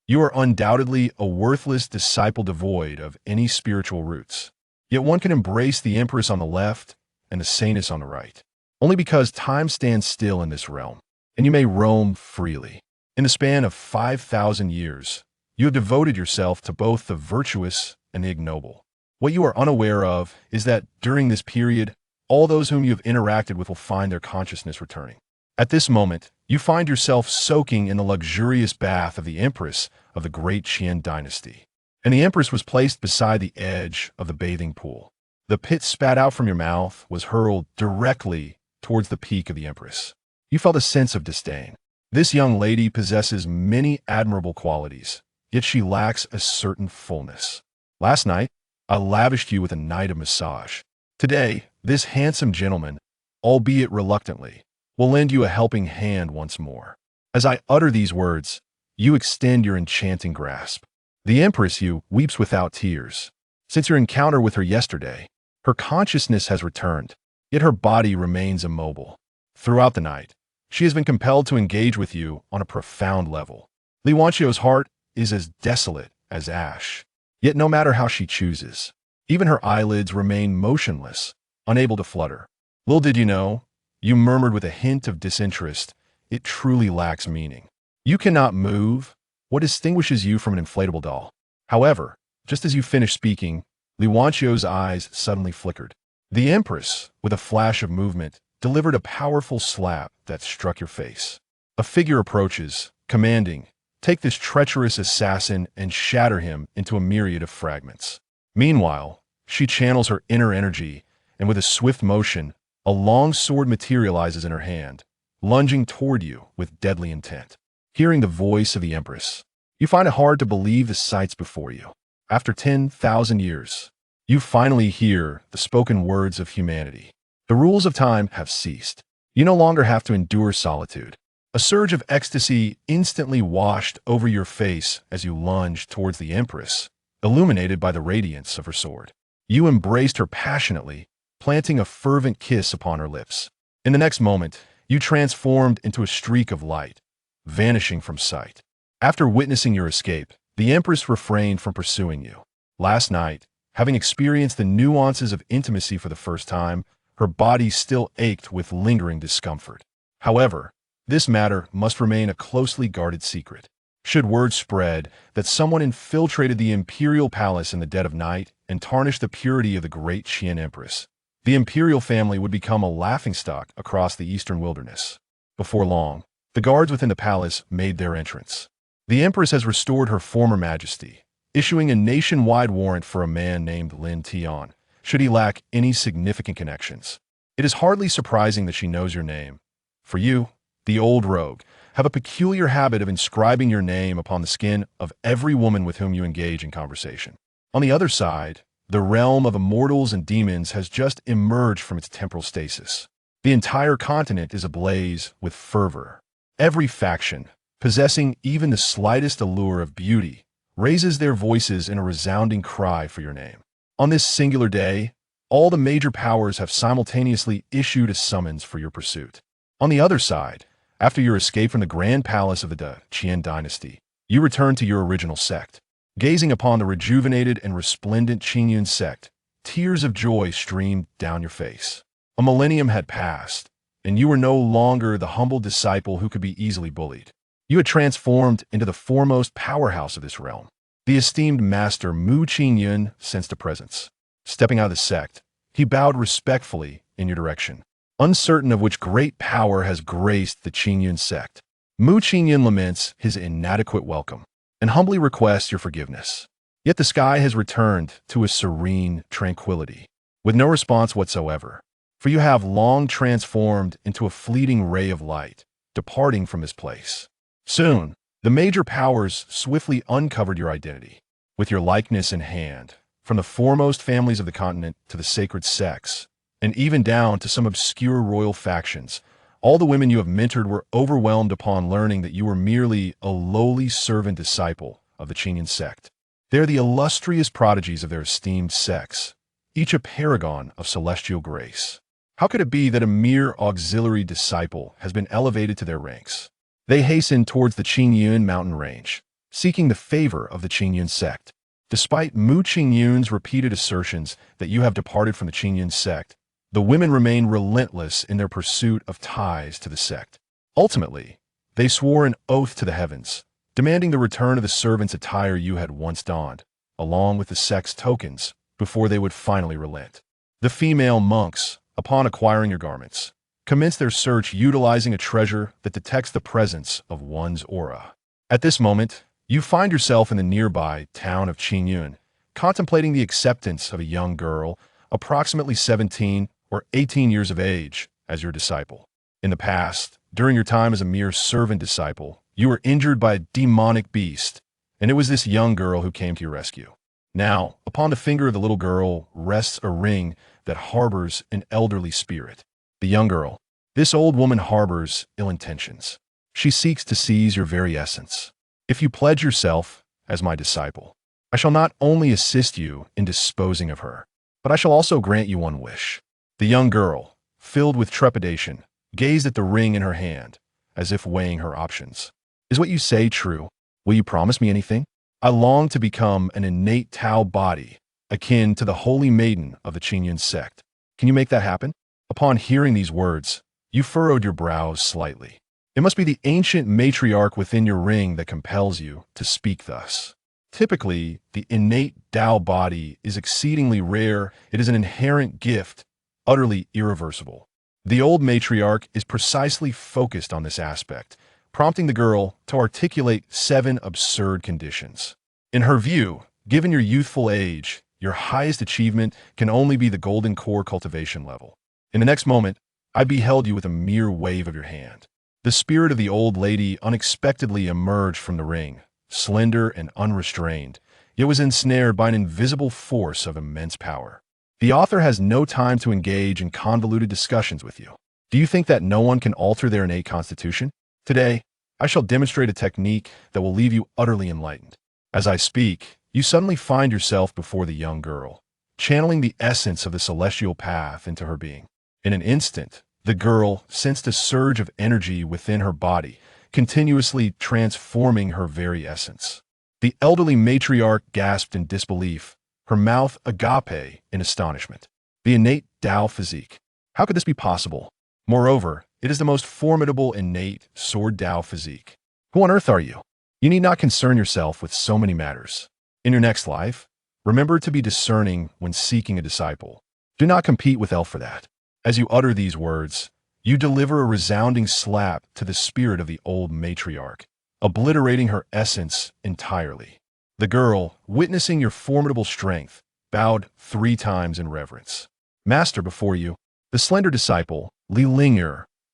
You are undoubtedly a worthless disciple devoid of any spiritual roots. Yet one can embrace the Empress on the left and the Saintess on the right, only because time stands still in this realm, and you may roam freely. In the span of 5,000 years, you have devoted yourself to both the virtuous and the ignoble. What you are unaware of is that during this period, all those whom you have interacted with will find their consciousness returning. At this moment, you find yourself soaking in the luxurious bath of the Empress of the great Qian dynasty. And the Empress was placed beside the edge of the bathing pool. The pit spat out from your mouth was hurled directly towards the peak of the Empress. You felt a sense of disdain. This young lady possesses many admirable qualities, yet she lacks a certain fullness. Last night, I lavished you with a night of massage. Today, this handsome gentleman, albeit reluctantly, will lend you a helping hand once more. As I utter these words, you extend your enchanting grasp. The Empress weeps without tears. Since your encounter with her yesterday, her consciousness has returned, yet her body remains immobile. Throughout the night, she has been compelled to engage with you on a profound level. Li Wanxio's heart is as desolate as ash. Yet no matter how she chooses, even her eyelids remain motionless, unable to flutter. Little did you know, you murmured with a hint of disinterest, it truly lacks meaning. You cannot move. What distinguishes you from an inflatable doll? However, just as you finished speaking, Li Wanxio's eyes suddenly flickered. The Empress, with a flash of movement, delivered a powerful slap that struck your face. A figure approaches, commanding, "Take this treacherous assassin and shatter him into a myriad of fragments." Meanwhile, she channels her inner energy, and with a swift motion, a long sword materializes in her hand, lunging toward you with deadly intent. Hearing the voice of the Empress, you find it hard to believe the sights before you. After 10,000 years, you finally hear the spoken words of humanity. The rules of time have ceased. You no longer have to endure solitude. A surge of ecstasy instantly washed over your face as you lunged towards the Empress, illuminated by the radiance of her sword. You embraced her passionately, planting a fervent kiss upon her lips. In the next moment, you transformed into a streak of light, vanishing from sight. After witnessing your escape, the Empress refrained from pursuing you. Last night, having experienced the nuances of intimacy for the first time, her body still ached with lingering discomfort. However, this matter must remain a closely guarded secret. Should word spread that someone infiltrated the imperial palace in the dead of night and tarnished the purity of the great Qian Empress, the imperial family would become a laughingstock across the eastern wilderness. Before long, the guards within the palace made their entrance. The Empress has restored her former majesty, issuing a nationwide warrant for a man named Lin Tian, should he lack any significant connections. It is hardly surprising that she knows your name, for you, the old rogue, have a peculiar habit of inscribing your name upon the skin of every woman with whom you engage in conversation. On the other side, the realm of immortals and demons has just emerged from its temporal stasis. The entire continent is ablaze with fervor. Every faction, possessing even the slightest allure of beauty, raises their voices in a resounding cry for your name. On this singular day, all the major powers have simultaneously issued a summons for your pursuit. On the other side, after your escape from the grand palace of the Qian dynasty, you return to your original sect. Gazing upon the rejuvenated and resplendent Demon Sect, tears of joy streamed down your face. A millennium had passed, and you were no longer the humble disciple who could be easily bullied. You had transformed into the foremost powerhouse of this realm. The esteemed master Mu Qingyun sensed a presence. Stepping out of the sect, he bowed respectfully in your direction. Uncertain of which great power has graced the Qingyun sect, Mu Qingyun laments his inadequate welcome and humbly requests your forgiveness. Yet the sky has returned to a serene tranquility, with no response whatsoever, for you have long transformed into a fleeting ray of light, departing from this place. Soon, the major powers swiftly uncovered your identity. With your likeness in hand, from the foremost families of the continent to the sacred sects, and even down to some obscure royal factions, all the women you have mentored were overwhelmed upon learning that you were merely a lowly servant disciple of the Demon Sect. They are the illustrious prodigies of their esteemed sects, each a paragon of celestial grace. How could it be that a mere auxiliary disciple has been elevated to their ranks? They hasten towards the Qingyun mountain range, seeking the favor of the Qingyun sect. Despite Mu Qingyun's repeated assertions that you have departed from the Qingyun sect, the women remain relentless in their pursuit of ties to the sect. Ultimately, they swore an oath to the heavens, demanding the return of the servant's attire you had once donned, along with the sect's tokens, before they would finally relent. The female monks, upon acquiring your garments, commence their search utilizing a treasure that detects the presence of one's aura. At this moment, you find yourself in the nearby town of Qingyun, contemplating the acceptance of a young girl, approximately 17 or 18 years of age, as your disciple. In the past, during your time as a mere servant disciple, you were injured by a demonic beast, and it was this young girl who came to your rescue. Now, upon the finger of the little girl rests a ring that harbors an elderly spirit. The young girl, this old woman harbors ill intentions. She seeks to seize your very essence. If you pledge yourself as my disciple, I shall not only assist you in disposing of her, but I shall also grant you one wish. The young girl, filled with trepidation, gazed at the ring in her hand, as if weighing her options. Is what you say true? Will you promise me anything? I long to become an innate Tao body, akin to the Holy Maiden of the Qingyun sect. Can you make that happen? Upon hearing these words, you furrowed your brows slightly. It must be the ancient matriarch within your ring that compels you to speak thus. Typically, the innate Dao body is exceedingly rare. It is an inherent gift, utterly irreversible. The old matriarch is precisely focused on this aspect, prompting the girl to articulate 7 absurd conditions. In her view, given your youthful age, your highest achievement can only be the golden core cultivation level. In the next moment, I beheld you with a mere wave of your hand. The spirit of the old lady unexpectedly emerged from the ring, slender and unrestrained, yet was ensnared by an invisible force of immense power. The author has no time to engage in convoluted discussions with you. Do you think that no one can alter their innate constitution? Today, I shall demonstrate a technique that will leave you utterly enlightened. As I speak, you suddenly find yourself before the young girl, channeling the essence of the celestial path into her being. In an instant, the girl sensed a surge of energy within her body, continuously transforming her very essence. The elderly matriarch gasped in disbelief, her mouth agape in astonishment. The innate Dao physique. How could this be possible? Moreover, it is the most formidable innate sword Dao physique. Who on earth are you? You need not concern yourself with so many matters. In your next life, remember to be discerning when seeking a disciple. Do not compete with elf for that. As you utter these words, you deliver a resounding slap to the spirit of the old matriarch, obliterating her essence entirely. The girl, witnessing your formidable strength, bowed 3 times in reverence. Master before you, the slender disciple, Li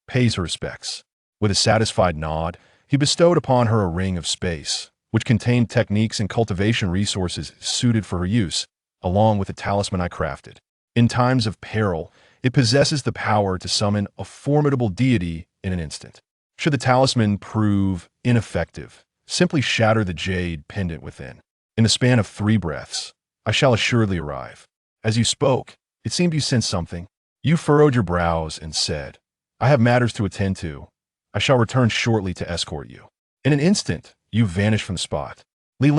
pays her respects. With a satisfied nod, he bestowed upon her a ring of space, which contained techniques and cultivation resources suited for her use, along with a talisman I crafted. In times of peril, it possesses the power to summon a formidable deity in an instant. Should the talisman prove ineffective, simply shatter the jade pendant within. In the span of 3 breaths, I shall assuredly arrive. As you spoke, it seemed you sensed something. You furrowed your brows and said, I have matters to attend to. I shall return shortly to escort you. In an instant, you vanished from the spot. Li,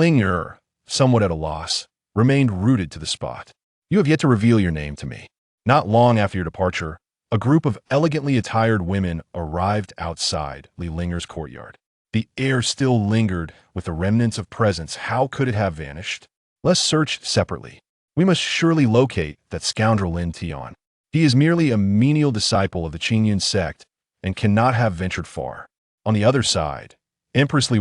somewhat at a loss, remained rooted to the spot. You have yet to reveal your name to me. Not long after your departure, a group of elegantly attired women arrived outside Li's courtyard. The air still lingered with the remnants of presence. How could it have vanished? Let's search separately. We must surely locate that scoundrel Lin Tian. He is merely a menial disciple of the Qingyun sect and cannot have ventured far. On the other side, Empress Li,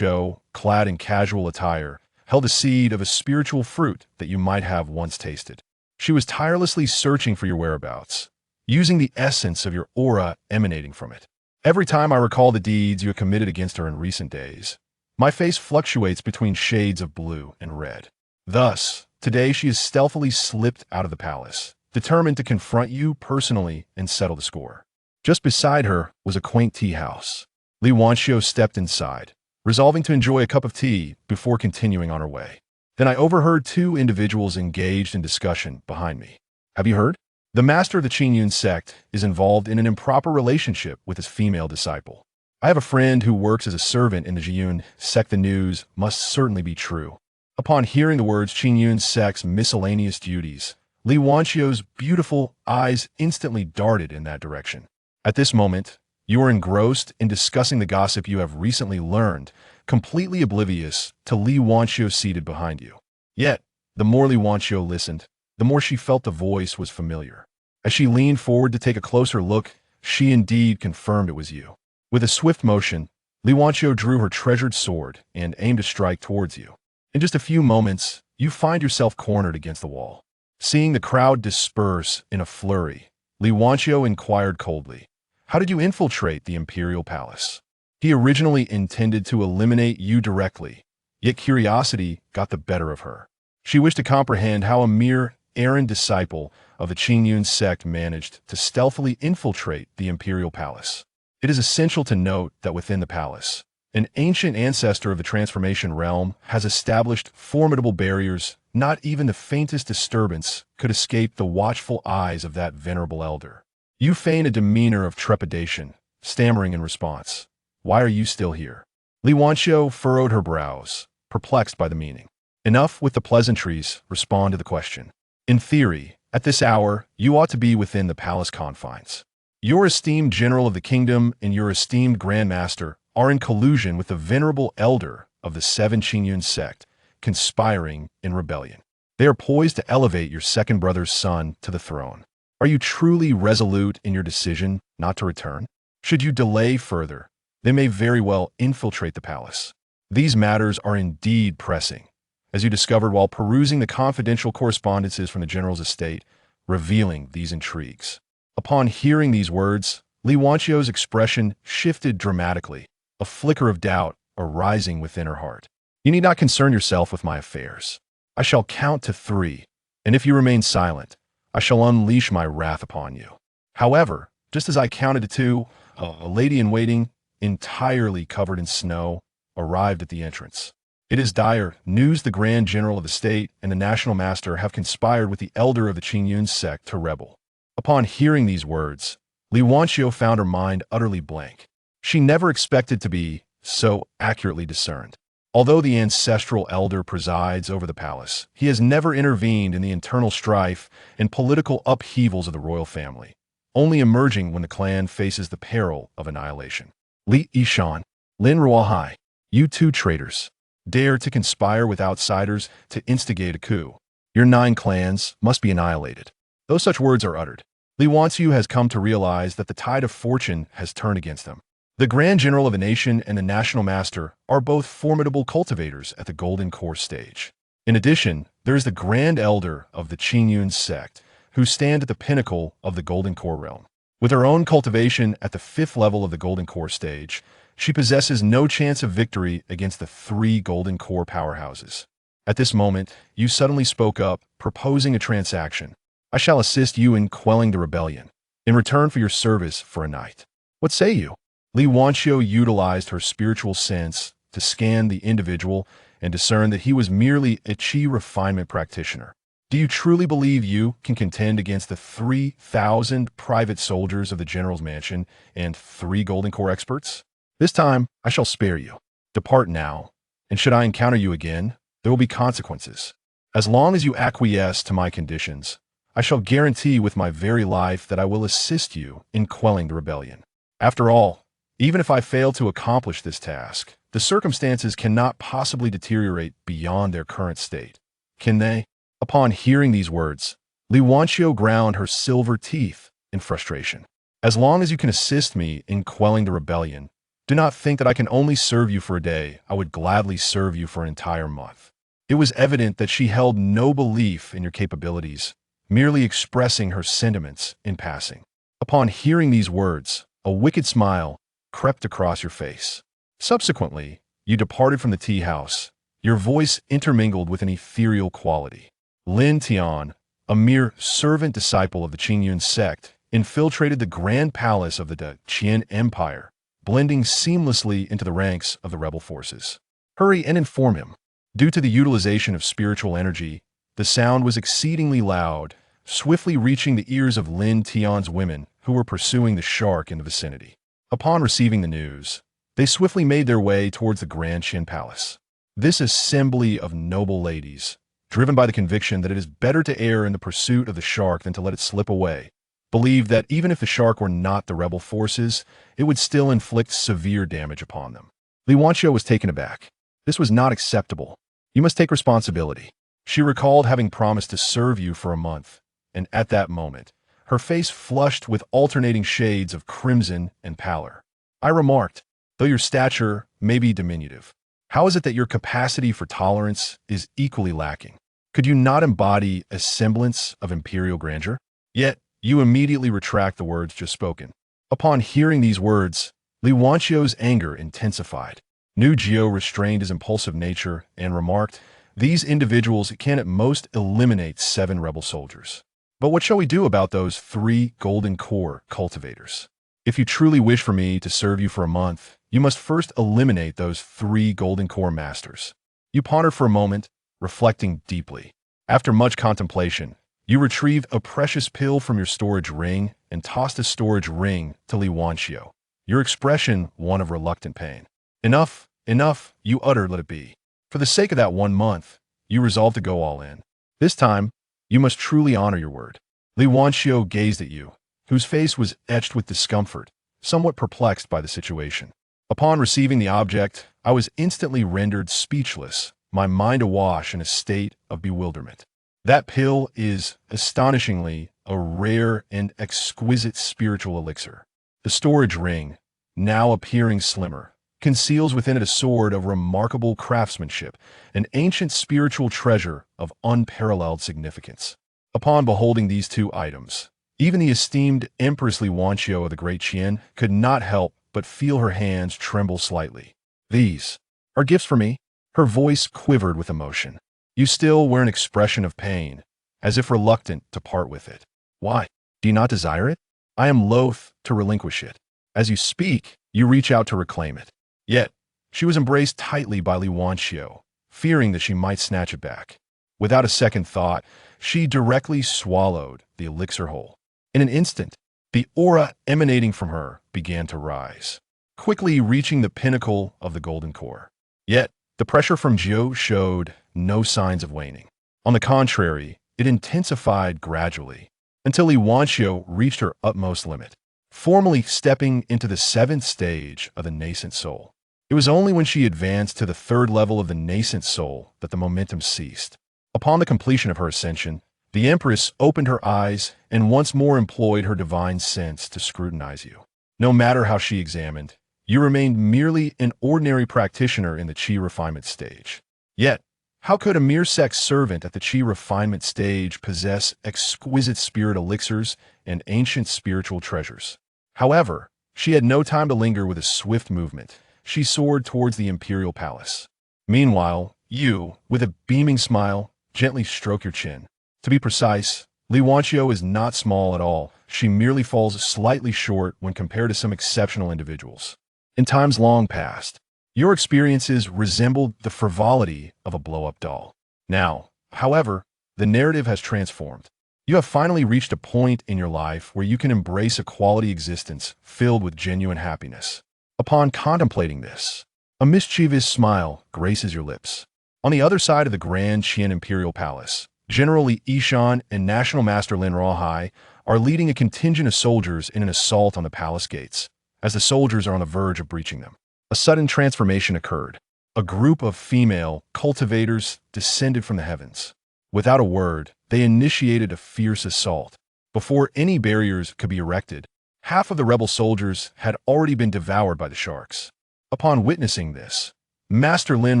clad in casual attire, held a seed of a spiritual fruit that you might have once tasted. She was tirelessly searching for your whereabouts, using the essence of your aura emanating from it. Every time I recall the deeds you have committed against her in recent days, my face fluctuates between shades of blue and red. Thus, today she has stealthily slipped out of the palace, determined to confront you personally and settle the score. Just beside her was a quaint tea house. Li stepped inside, resolving to enjoy a cup of tea before continuing on her way. Then I overheard 2 individuals engaged in discussion behind me. Have you heard? The master of the Qingyun sect is involved in an improper relationship with his female disciple. I have a friend who works as a servant in the Jiyun sect. The news must certainly be true. Upon hearing the words Qingyun sect's miscellaneous duties, Li Wanqiu's beautiful eyes instantly darted in that direction. At this moment, you are engrossed in discussing the gossip you have recently learned, completely oblivious to Li Wanqiu seated behind you. Yet, the more Li Wanqiu listened, the more she felt the voice was familiar. As she leaned forward to take a closer look, she indeed confirmed it was you. With a swift motion, Li Wanqiu drew her treasured sword and aimed to strike towards you. In just a few moments, you find yourself cornered against the wall. Seeing the crowd disperse in a flurry, Li Wanqiu inquired coldly, "How did you infiltrate the imperial palace?" He originally intended to eliminate you directly, yet curiosity got the better of her. She wished to comprehend how a mere errand disciple of the Qingyun sect managed to stealthily infiltrate the imperial palace. It is essential to note that within the palace, an ancient ancestor of the transformation realm has established formidable barriers. Not even the faintest disturbance could escape the watchful eyes of that venerable elder. You feign a demeanor of trepidation, stammering in response, "Why are you still here?" Li Wanqiu furrowed her brows, perplexed by the meaning. "Enough with the pleasantries, respond to the question. In theory, at this hour, you ought to be within the palace confines. Your esteemed general of the kingdom and your esteemed Grand Master are in collusion with the venerable elder of the seven Qingyun sect, conspiring in rebellion. They are poised to elevate your second brother's son to the throne. Are you truly resolute in your decision not to return? Should you delay further, they may very well infiltrate the palace. These matters are indeed pressing, as you discovered while perusing the confidential correspondences from the general's estate, revealing these intrigues." Upon hearing these words, Li Wanqiu's expression shifted dramatically, a flicker of doubt arising within her heart. "You need not concern yourself with my affairs. I shall count to 3, and if you remain silent, I shall unleash my wrath upon you." However, just as I counted to 2, a lady-in-waiting, entirely covered in snow, arrived at the entrance. "It is dire news. The Grand General of the State and the National Master have conspired with the elder of the Qingyun sect to rebel." Upon hearing these words, Li Wanqiu found her mind utterly blank. She never expected to be so accurately discerned. Although the ancestral elder presides over the palace, he has never intervened in the internal strife and political upheavals of the royal family, only emerging when the clan faces the peril of annihilation. "Li Yishan, Lin Ruohai, you 2 traitors, dare to conspire with outsiders to instigate a coup. Your 9 clans must be annihilated." Though such words are uttered, Li Wanqiu has come to realize that the tide of fortune has turned against them. The Grand General of the nation and the National Master are both formidable cultivators at the Golden Core stage. In addition, there is the Grand Elder of the Qingyun sect, who stand at the pinnacle of the Golden Core realm. With her own cultivation at the 5th level of the Golden Core stage, she possesses no chance of victory against the 3 Golden Core powerhouses. At this moment, you suddenly spoke up, proposing a transaction. "I shall assist you in quelling the rebellion, in return for your service for a night. What say you?" Li Wanqiu utilized her spiritual sense to scan the individual and discern that he was merely a chi refinement practitioner. "Do you truly believe you can contend against the 3,000 private soldiers of the general's mansion and 3 Golden Core experts? This time, I shall spare you. Depart now, and should I encounter you again, there will be consequences. As long as you acquiesce to my conditions, I shall guarantee with my very life that I will assist you in quelling the rebellion. After all, even if I fail to accomplish this task, the circumstances cannot possibly deteriorate beyond their current state. Can they?" Upon hearing these words, Li Wanqiu ground her silver teeth in frustration. "As long as you can assist me in quelling the rebellion, do not think that I can only serve you for a day. I would gladly serve you for an entire month." It was evident that she held no belief in your capabilities, merely expressing her sentiments in passing. Upon hearing these words, a wicked smile crept across your face. Subsequently, you departed from the tea house, your voice intermingled with an ethereal quality. Lin Tian, a mere servant disciple of the Qingyun sect, infiltrated the grand palace of the Qian Empire, blending seamlessly into the ranks of the rebel forces. Hurry and inform him. Due to the utilization of spiritual energy, the sound was exceedingly loud, swiftly reaching the ears of Lin Tian's women who were pursuing the shark in the vicinity. Upon receiving the news, They swiftly made their way towards the Grand Qin Palace. This assembly of noble ladies, driven by the conviction that it is better to err in the pursuit of the shark than to let it slip away, believed that even if the shark were not the rebel forces, it would still inflict severe damage upon them. Li Wanqiu was taken aback. This was not acceptable. You must take responsibility. She recalled having promised to serve you for a month, and at that moment, her face flushed with alternating shades of crimson and pallor. I remarked, though your stature may be diminutive, how is it that your capacity for tolerance is equally lacking? Could you not embody a semblance of imperial grandeur? Yet, you immediately retract the words just spoken. Upon hearing these words, Li Wanqiu's anger intensified. Nu Jiu restrained his impulsive nature and remarked, these individuals can at most eliminate 7 rebel soldiers. But what shall we do about those 3 golden core cultivators? If you truly wish for me to serve you for a month, you must first eliminate those 3 golden core masters. You pondered for a moment, reflecting deeply. After much contemplation, you retrieved a precious pill from your storage ring and tossed the storage ring to Li Wanqiu, your expression one of reluctant pain. Enough, enough, you uttered, let it be. For the sake of that 1 month, you resolved to go all in. This time, you must truly honor your word. Li Wanqiu gazed at you, whose face was etched with discomfort, somewhat perplexed by the situation. Upon receiving the object, I was instantly rendered speechless, my mind awash in a state of bewilderment. That pill is, astonishingly, a rare and exquisite spiritual elixir. The storage ring, now appearing slimmer, conceals within it a sword of remarkable craftsmanship, an ancient spiritual treasure of unparalleled significance. Upon beholding these 2 items, even the esteemed Empress Li Wanqiu of the Great Qian could not help but feel her hands tremble slightly. These are gifts for me. Her voice quivered with emotion. You still wear an expression of pain, as if reluctant to part with it. Why? Do you not desire it? I am loath to relinquish it. As you speak, you reach out to reclaim it. Yet, she was embraced tightly by Li Wanqiu, fearing that she might snatch it back. Without a second thought, she directly swallowed the elixir whole. In an instant, the aura emanating from her began to rise, quickly reaching the pinnacle of the golden core. Yet, the pressure from Jiu showed no signs of waning. On the contrary, it intensified gradually, until Li Wanqiu reached her utmost limit, formally stepping into the 7th stage of the nascent soul. It was only when she advanced to the 3rd level of the nascent soul that the momentum ceased. Upon the completion of her ascension, the Empress opened her eyes and once more employed her divine sense to scrutinize you. No matter how she examined, you remained merely an ordinary practitioner in the Qi refinement stage. Yet, how could a mere sex servant at the Qi refinement stage possess exquisite spirit elixirs and ancient spiritual treasures? However, she had no time to linger. With a swift movement, she soared towards the imperial palace. Meanwhile, you, with a beaming smile, gently stroke your chin. To be precise, Li Wanqiu is not small at all. She merely falls slightly short when compared to some exceptional individuals. In times long past, your experiences resembled the frivolity of a blow-up doll. Now, however, the narrative has transformed. You have finally reached a point in your life where you can embrace a quality existence filled with genuine happiness. Upon contemplating this, a mischievous smile graces your lips. On the other side of the Grand Qian Imperial Palace, General Li Yishan and National Master Lin Ruohai are leading a contingent of soldiers in an assault on the palace gates, as the soldiers are on the verge of breaching them. A sudden transformation occurred. A group of female cultivators descended from the heavens. Without a word, they initiated a fierce assault. Before any barriers could be erected, half of the rebel soldiers had already been devoured by the sharks. Upon witnessing this, Master Lin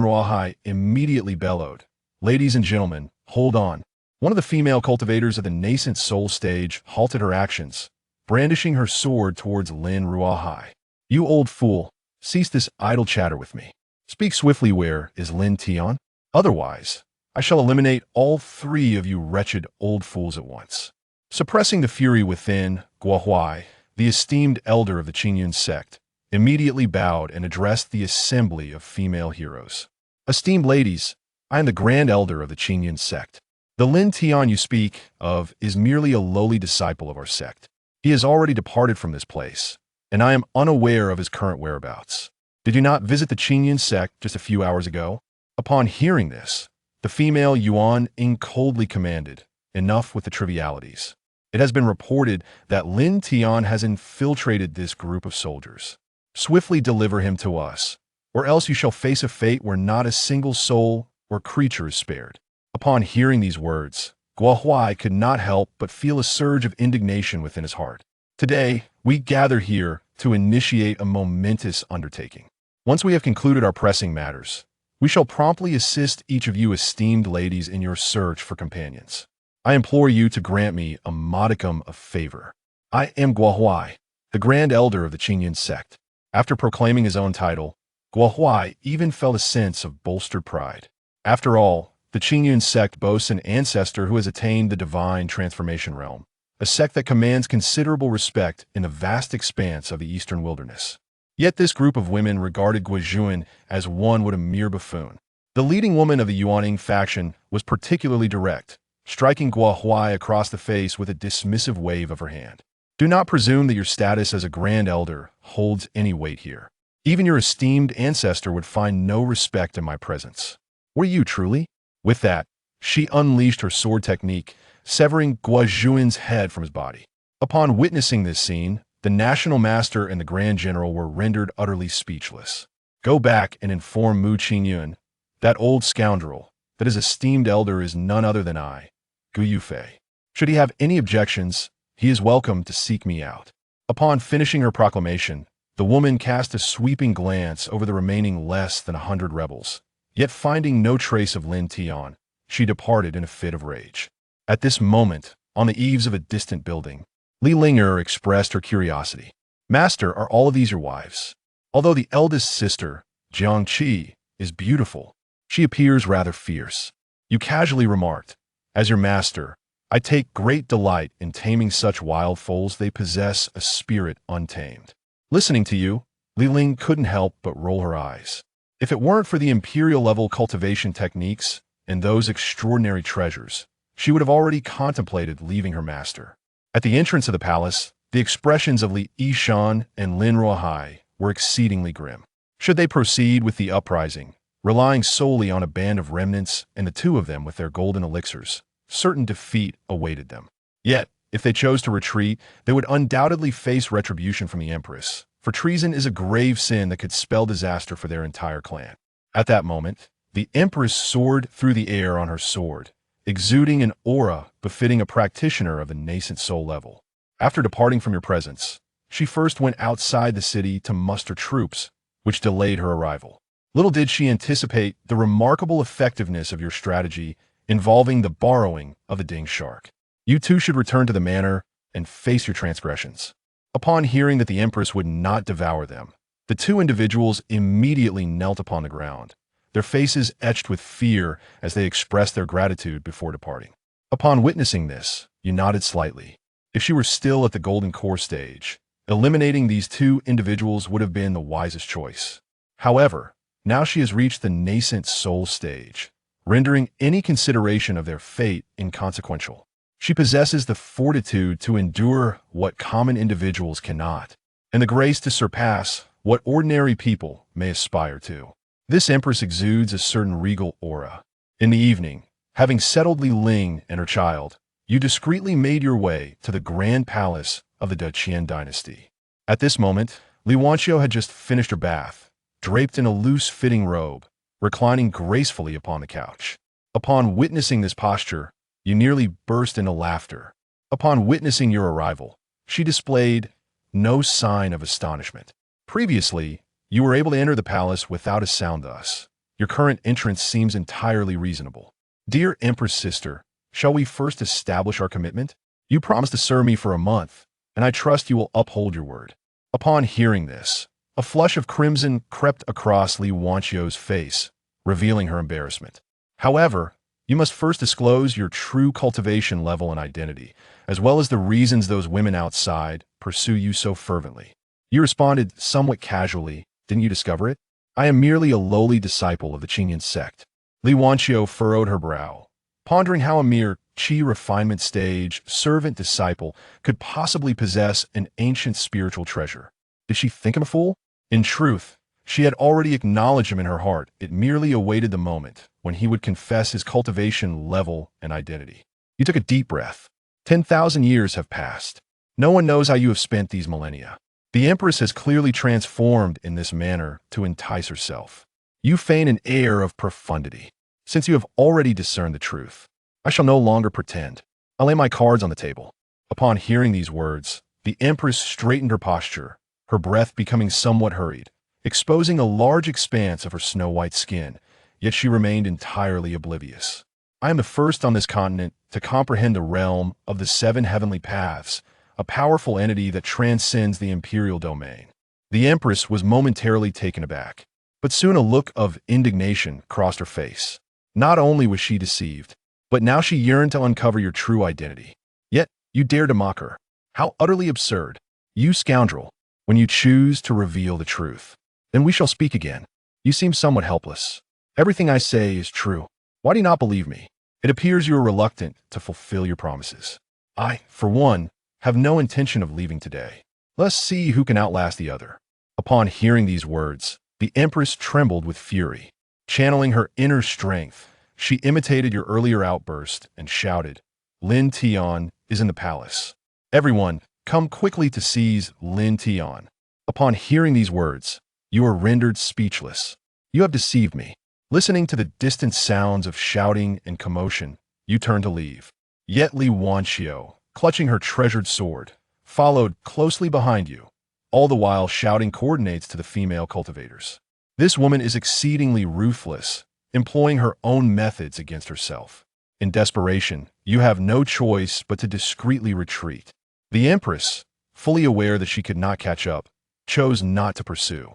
Ruohai immediately bellowed, "Ladies and gentlemen, hold on." One of the female cultivators of the nascent soul stage halted her actions, brandishing her sword towards Lin Ruohai. "You old fool, cease this idle chatter with me. Speak swiftly. Where is Lin Tian? Otherwise, I shall eliminate all 3 of you wretched old fools at once." Suppressing the fury within, Guohuai, the esteemed elder of the Qingyun sect, immediately bowed and addressed the assembly of female heroes. "Esteemed ladies, I am the Grand Elder of the Qingyun sect. The Lin Tian you speak of is merely a lowly disciple of our sect. He has already departed from this place, and I am unaware of his current whereabouts. Did you not visit the Qingyun sect just a few hours ago? Upon hearing this, the female Yuan Ying coldly commanded, enough with the trivialities. It has been reported that Lin Tian has infiltrated this group of soldiers. Swiftly deliver him to us, or else you shall face a fate where not a single soul or creature is spared. Upon hearing these words, Guo Huai could not help but feel a surge of indignation within his heart. Today, we gather here to initiate a momentous undertaking. Once we have concluded our pressing matters, we shall promptly assist each of you esteemed ladies in your search for companions. I implore you to grant me a modicum of favor. I am Guo Huai, the Grand Elder of the Qingyun sect. After proclaiming his own title, Guo Huai even felt a sense of bolstered pride. After all, the Qingyun sect boasts an ancestor who has attained the divine transformation realm, a sect that commands considerable respect in the vast expanse of the eastern wilderness. Yet this group of women regarded Guizhuan as one would a mere buffoon. The leading woman of the Yuanying faction was particularly direct, striking Guo Huai across the face with a dismissive wave of her hand. Do not presume that your status as a Grand Elder holds any weight here. Even your esteemed ancestor would find no respect in my presence. Were you truly? With that, she unleashed her sword technique, severing Guizhuan's head from his body. Upon witnessing this scene, the National Master and the Grand General were rendered utterly speechless. Go back and inform Mu Qingyun, that old scoundrel, that his esteemed elder is none other than I, Gu Yufei. Should he have any objections, he is welcome to seek me out. Upon finishing her proclamation, the woman cast a sweeping glance over the remaining less than 100 rebels. Yet finding no trace of Lin Tian, she departed in a fit of rage. At this moment, on the eaves of a distant building, Li Linger expressed her curiosity. Master, are all of these your wives? Although the eldest sister, Jiang Qi, is beautiful, she appears rather fierce. You casually remarked, as your master, I take great delight in taming such wild foals. They possess a spirit untamed. Listening to you, Li Ling couldn't help but roll her eyes. If it weren't for the imperial-level cultivation techniques and those extraordinary treasures, she would have already contemplated leaving her master. At the entrance of the palace, the expressions of Li Yishan and Lin Ruohai were exceedingly grim. Should they proceed with the uprising, relying solely on a band of remnants and the two of them with their golden elixirs, certain defeat awaited them. Yet, if they chose to retreat, they would undoubtedly face retribution from the Empress, for treason is a grave sin that could spell disaster for their entire clan. At that moment, the Empress soared through the air on her sword, exuding an aura befitting a practitioner of the nascent soul level. After departing from your presence, she first went outside the city to muster troops, which delayed her arrival. Little did she anticipate the remarkable effectiveness of your strategy involving the borrowing of the Ding Shark. You too should return to the manor and face your transgressions. Upon hearing that the Empress would not devour them, the two individuals immediately knelt upon the ground, their faces etched with fear as they expressed their gratitude before departing. Upon witnessing this, you nodded slightly. If she were still at the Golden Core stage, eliminating these two individuals would have been the wisest choice. However, now she has reached the nascent soul stage, rendering any consideration of their fate inconsequential. She possesses the fortitude to endure what common individuals cannot, and the grace to surpass what ordinary people may aspire to. This Empress exudes a certain regal aura. In the evening, having settled Li Ling and her child, you discreetly made your way to the grand palace of the Daqian dynasty. At this moment, Li Wanqiu had just finished her bath, draped in a loose-fitting robe, reclining gracefully upon the couch. Upon witnessing this posture, you nearly burst into laughter. Upon witnessing your arrival, she displayed no sign of astonishment. Previously, you were able to enter the palace without a sound thus. Your current entrance seems entirely reasonable. Dear Empress Sister, shall we first establish our commitment? You promised to serve me for a month, and I trust you will uphold your word. Upon hearing this, a flush of crimson crept across Li Wanqiu's face, revealing her embarrassment. However, you must first disclose your true cultivation level and identity, as well as the reasons those women outside pursue you so fervently. You responded somewhat casually, didn't you discover it? I am merely a lowly disciple of the Qingyun sect. Li Wanqiu furrowed her brow, pondering how a mere Qi refinement stage servant disciple could possibly possess an ancient spiritual treasure. Did she think him a fool? In truth, She had already acknowledged him in her heart. It merely awaited the moment when he would confess his cultivation level and identity. You took a deep breath. 10,000 years have passed. No one knows how you have spent these millennia. The Empress has clearly transformed in this manner to entice herself. You feign an air of profundity. Since you have already discerned the truth, I shall no longer pretend. I lay my cards on the table. Upon hearing these words, the Empress straightened her posture, her breath becoming somewhat hurried, exposing a large expanse of her snow-white skin, yet she remained entirely oblivious. I am the first on this continent to comprehend the realm of the 7 heavenly paths, a powerful entity that transcends the imperial domain. The Empress was momentarily taken aback, but soon a look of indignation crossed her face. Not only was she deceived, but now she yearned to uncover your true identity. Yet, you dare to mock her. How utterly absurd. You scoundrel. When you choose to reveal the truth, then we shall speak again. You seem somewhat helpless. Everything I say is true. Why do you not believe me? It appears you are reluctant to fulfill your promises. I, for one, have no intention of leaving today. Let's see who can outlast the other. Upon hearing these words, the Empress trembled with fury. Channeling her inner strength, she imitated your earlier outburst and shouted, Lin Tian is in the palace. Everyone, come quickly to seize Lin Tian. Upon hearing these words, you are rendered speechless. You have deceived me. Listening to the distant sounds of shouting and commotion, you turn to leave. Yet Li Wanxiu, clutching her treasured sword, followed closely behind you, all the while shouting coordinates to the female cultivators. This woman is exceedingly ruthless, employing her own methods against herself. In desperation, you have no choice but to discreetly retreat. The Empress, fully aware that she could not catch up, chose not to pursue.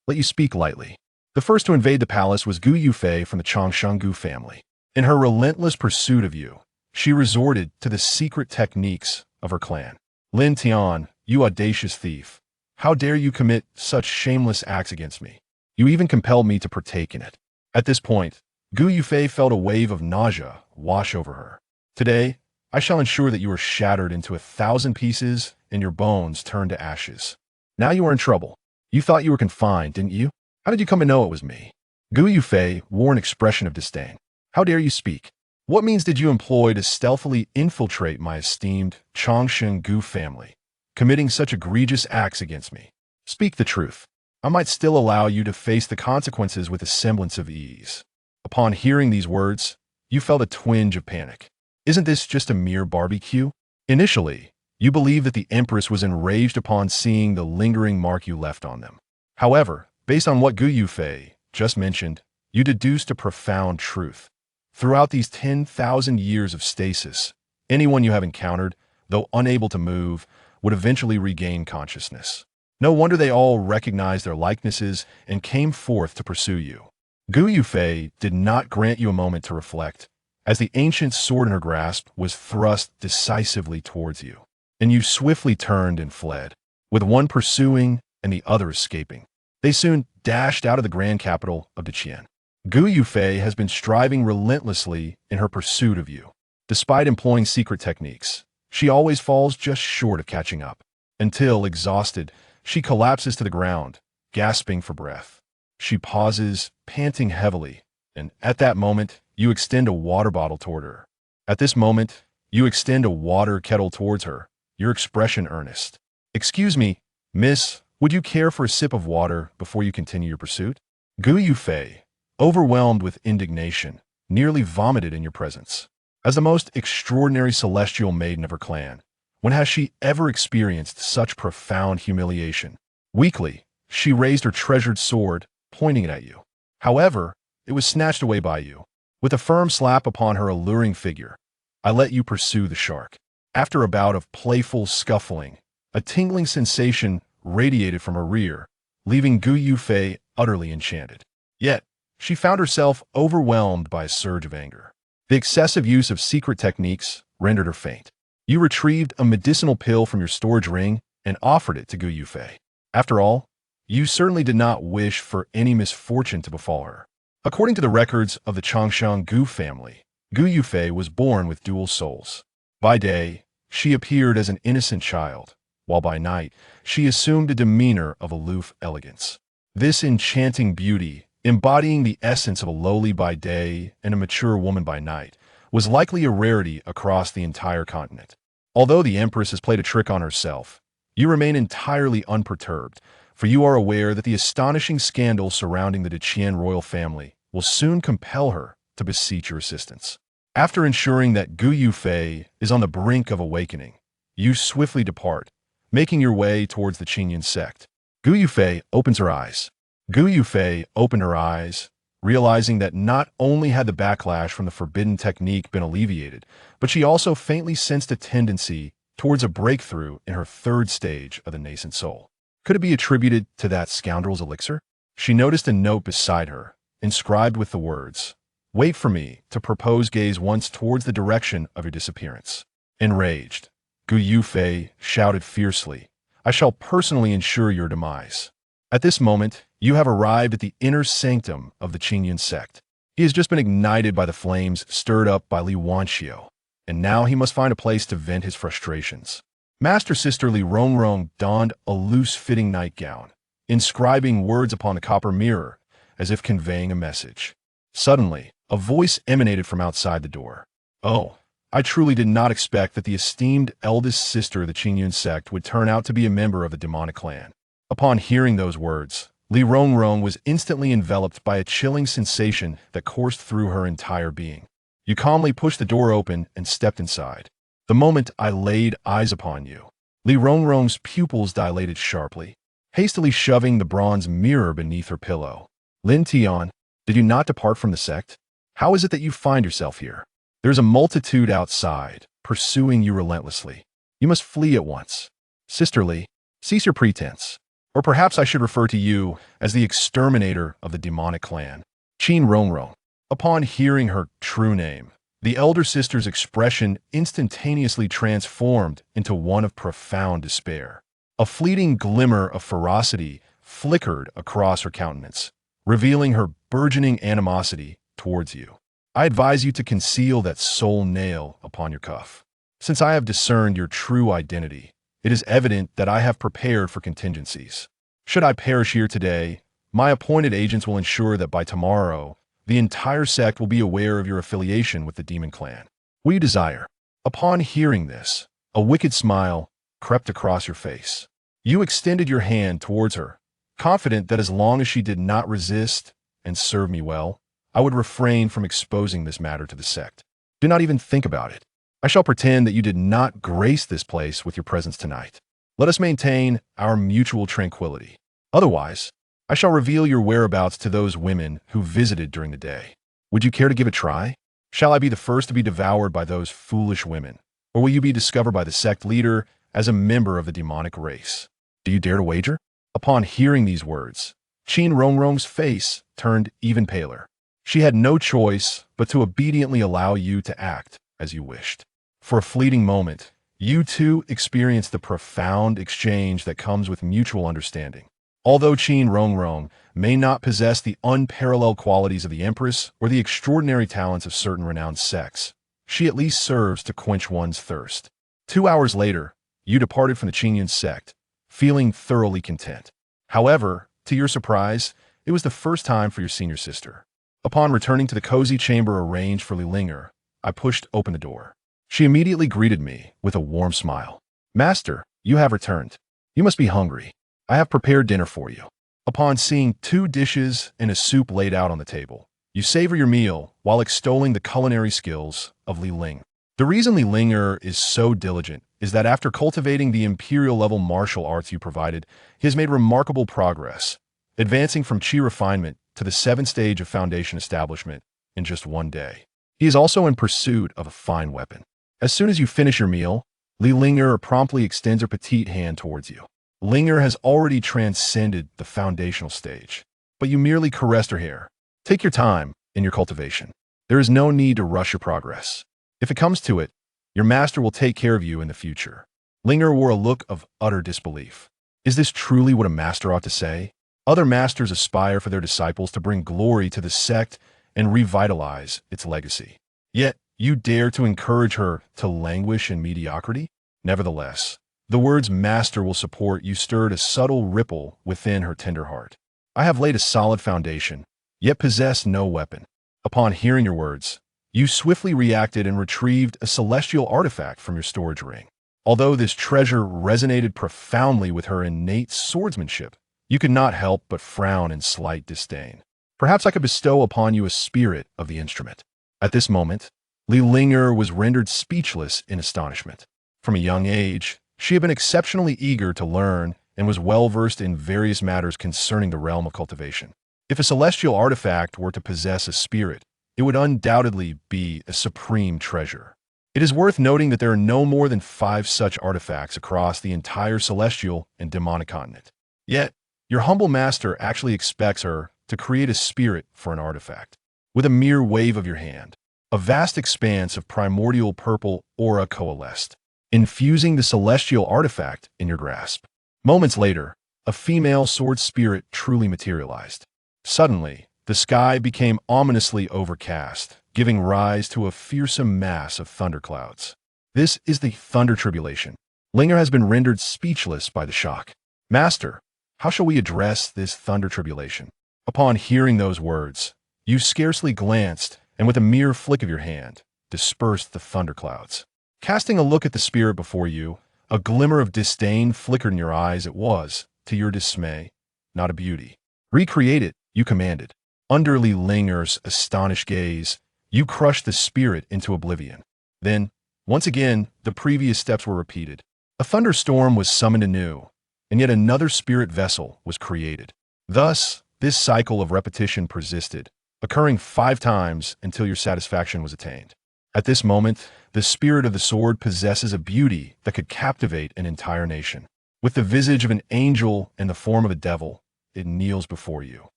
Let you speak lightly. The first to invade the palace was Gu Yufei from the Changsheng family. In her relentless pursuit of you, she resorted to the secret techniques of her clan. Lin Tian, you audacious thief, how dare you commit such shameless acts against me? You even compelled me to partake in it. At this point, Gu Yufei felt a wave of nausea wash over her. Today, I shall ensure that you are shattered into 1,000 pieces and your bones turned to ashes. Now you are in trouble. You thought you were confined, didn't you? How did you come to know it was me? Gu Yufei wore an expression of disdain. How dare you speak? What means did you employ to stealthily infiltrate my esteemed Changsheng family, committing such egregious acts against me? Speak the truth. I might still allow you to face the consequences with a semblance of ease. Upon hearing these words, you felt a twinge of panic. Isn't this just a mere barbecue? Initially, you believed that the Empress was enraged upon seeing the lingering mark you left on them. However, based on what Gu Yufei just mentioned, you deduced a profound truth. Throughout these 10,000 years of stasis, anyone you have encountered, though unable to move, would eventually regain consciousness. No wonder they all recognized their likenesses and came forth to pursue you. Gu Yufei did not grant you a moment to reflect, as the ancient sword in her grasp was thrust decisively towards you, and you swiftly turned and fled, with one pursuing and the other escaping. They soon dashed out of the grand capital of Deqian. Gu Yufei has been striving relentlessly in her pursuit of you. Despite employing secret techniques, she always falls just short of catching up, until, exhausted, she collapses to the ground, gasping for breath. She pauses, panting heavily, and at that moment, you extend a water bottle toward her. At this moment, you extend a water kettle towards her, your expression earnest. Excuse me, miss, would you care for a sip of water before you continue your pursuit? Gu Yufei, overwhelmed with indignation, nearly vomited in your presence. As the most extraordinary celestial maiden of her clan, when has she ever experienced such profound humiliation? Weakly, she raised her treasured sword, pointing it at you. However, it was snatched away by you. With a firm slap upon her alluring figure, I let you pursue the shark. After a bout of playful scuffling, a tingling sensation radiated from her rear, leaving Gu Yufei utterly enchanted. Yet, she found herself overwhelmed by a surge of anger. The excessive use of secret techniques rendered her faint. You retrieved a medicinal pill from your storage ring and offered it to Gu Yufei. After all, you certainly did not wish for any misfortune to befall her. According to the records of the Changsheng family, Gu Yufei was born with dual souls. By day, she appeared as an innocent child, while by night, she assumed a demeanor of aloof elegance. This enchanting beauty, embodying the essence of a loli by day and a mature woman by night, was likely a rarity across the entire continent. Although the Empress has played a trick on herself, you remain entirely unperturbed, for you are aware that the astonishing scandal surrounding the Tian royal family will soon compel her to beseech your assistance. After ensuring that Gu Yufei is on the brink of awakening, you swiftly depart, making your way towards the Demon Sect. Gu Yufei opens her eyes. Gu Yufei opened her eyes, realizing that not only had the backlash from the forbidden technique been alleviated, but she also faintly sensed a tendency towards a breakthrough in her third stage of the nascent soul. Could it be attributed to that scoundrel's elixir? She noticed a note beside her, inscribed with the words, "Wait for me to propose gaze once towards the direction of your disappearance." Enraged, Gu Yufei shouted fiercely, "I shall personally ensure your demise." At this moment, you have arrived at the inner sanctum of the Demon Sect. He has just been ignited by the flames stirred up by Li Wanxiu, and now he must find a place to vent his frustrations. Master Sister Li Rongrong donned a loose-fitting nightgown, inscribing words upon the copper mirror, as if conveying a message. Suddenly, a voice emanated from outside the door. "Oh, I truly did not expect that the esteemed eldest sister of the Demon Sect would turn out to be a member of the demonic clan." Upon hearing those words, Li Rongrong was instantly enveloped by a chilling sensation that coursed through her entire being. You calmly pushed the door open and stepped inside. "The moment I laid eyes upon you," Li Rongrong's pupils dilated sharply, hastily shoving the bronze mirror beneath her pillow. "Lin Tian, did you not depart from the sect? How is it that you find yourself here? There's a multitude outside, pursuing you relentlessly. You must flee at once. Sister Li, cease your pretense. Or perhaps I should refer to you as the exterminator of the demonic clan, Qin Rongrong." Upon hearing her true name, the elder sister's expression instantaneously transformed into one of profound despair. A fleeting glimmer of ferocity flickered across her countenance, revealing her burgeoning animosity towards you. "I advise you to conceal that soul nail upon your cuff. Since I have discerned your true identity, it is evident that I have prepared for contingencies. Should I perish here today, my appointed agents will ensure that by tomorrow, the entire sect will be aware of your affiliation with the demon clan. What you desire?" Upon hearing this, a wicked smile crept across your face. You extended your hand towards her, confident that as long as she did not resist and serve me well, I would refrain from exposing this matter to the sect. "Do not even think about it. I shall pretend that you did not grace this place with your presence tonight. Let us maintain our mutual tranquility. Otherwise, I shall reveal your whereabouts to those women who visited during the day. Would you care to give a try? Shall I be the first to be devoured by those foolish women, or will you be discovered by the sect leader as a member of the demonic race? Do you dare to wager?" Upon hearing these words, Qin Rongrong's face turned even paler. She had no choice but to obediently allow you to act as you wished. For a fleeting moment, you two experienced the profound exchange that comes with mutual understanding. Although Qin Rongrong may not possess the unparalleled qualities of the Empress or the extraordinary talents of certain renowned sects, she at least serves to quench one's thirst. 2 hours later, you departed from the Demon Sect, feeling thoroughly content. However, to your surprise, it was the first time for your senior sister. Upon returning to the cozy chamber arranged for Li Linger, I pushed open the door. She immediately greeted me with a warm smile. "Master, you have returned. You must be hungry. I have prepared dinner for you." Upon seeing 2 dishes and a soup laid out on the table, you savor your meal while extolling the culinary skills of Li Ling. The reason Li Linger is so diligent is that after cultivating the imperial level martial arts you provided, he has made remarkable progress, advancing from chi refinement to the 7th stage of foundation establishment in just 1 day. He is also in pursuit of a fine weapon. As soon as you finish your meal, Li Linger promptly extends her petite hand towards you. Linger has already transcended the foundational stage, but you merely caressed her hair. Take your time in your cultivation. There is no need to rush your progress. If it comes to it, your master will take care of you in the future. Linger wore a look of utter disbelief. Is this truly what a master ought to say? Other masters aspire for their disciples to bring glory to the sect and revitalize its legacy. Yet, you dare to encourage her to languish in mediocrity? Nevertheless, the words "master will support you" stirred a subtle ripple within her tender heart. I have laid a solid foundation, yet possess no weapon. Upon hearing your words, you swiftly reacted and retrieved a celestial artifact from your storage ring. Although this treasure resonated profoundly with her innate swordsmanship, you could not help but frown in slight disdain. Perhaps I could bestow upon you a spirit of the instrument. At this moment, Li Linger was rendered speechless in astonishment. From a young age, she had been exceptionally eager to learn and was well-versed in various matters concerning the realm of cultivation. If a celestial artifact were to possess a spirit, it would undoubtedly be a supreme treasure. It is worth noting that there are no more than 5 such artifacts across the entire celestial and demonic continent. Yet, your humble master actually expects her to create a spirit for an artifact. With a mere wave of your hand, a vast expanse of primordial purple aura coalesced, infusing the celestial artifact in your grasp. Moments later, a female sword spirit truly materialized. Suddenly, the sky became ominously overcast, giving rise to a fearsome mass of thunderclouds. This is the thunder tribulation. Linger has been rendered speechless by the shock. Master, how shall we address this thunder tribulation? Upon hearing those words, you scarcely glanced, and with a mere flick of your hand, dispersed the thunderclouds. Casting a look at the spirit before you, a glimmer of disdain flickered in your eyes. It was, to your dismay, not a beauty. Recreate it, you commanded. Under Li Linger's astonished gaze, you crushed the spirit into oblivion. Then, once again, the previous steps were repeated. A thunderstorm was summoned anew, and yet another spirit vessel was created. Thus, this cycle of repetition persisted, occurring 5 times until your satisfaction was attained. At this moment, the spirit of the sword possesses a beauty that could captivate an entire nation. With the visage of an angel and the form of a devil, it kneels before you.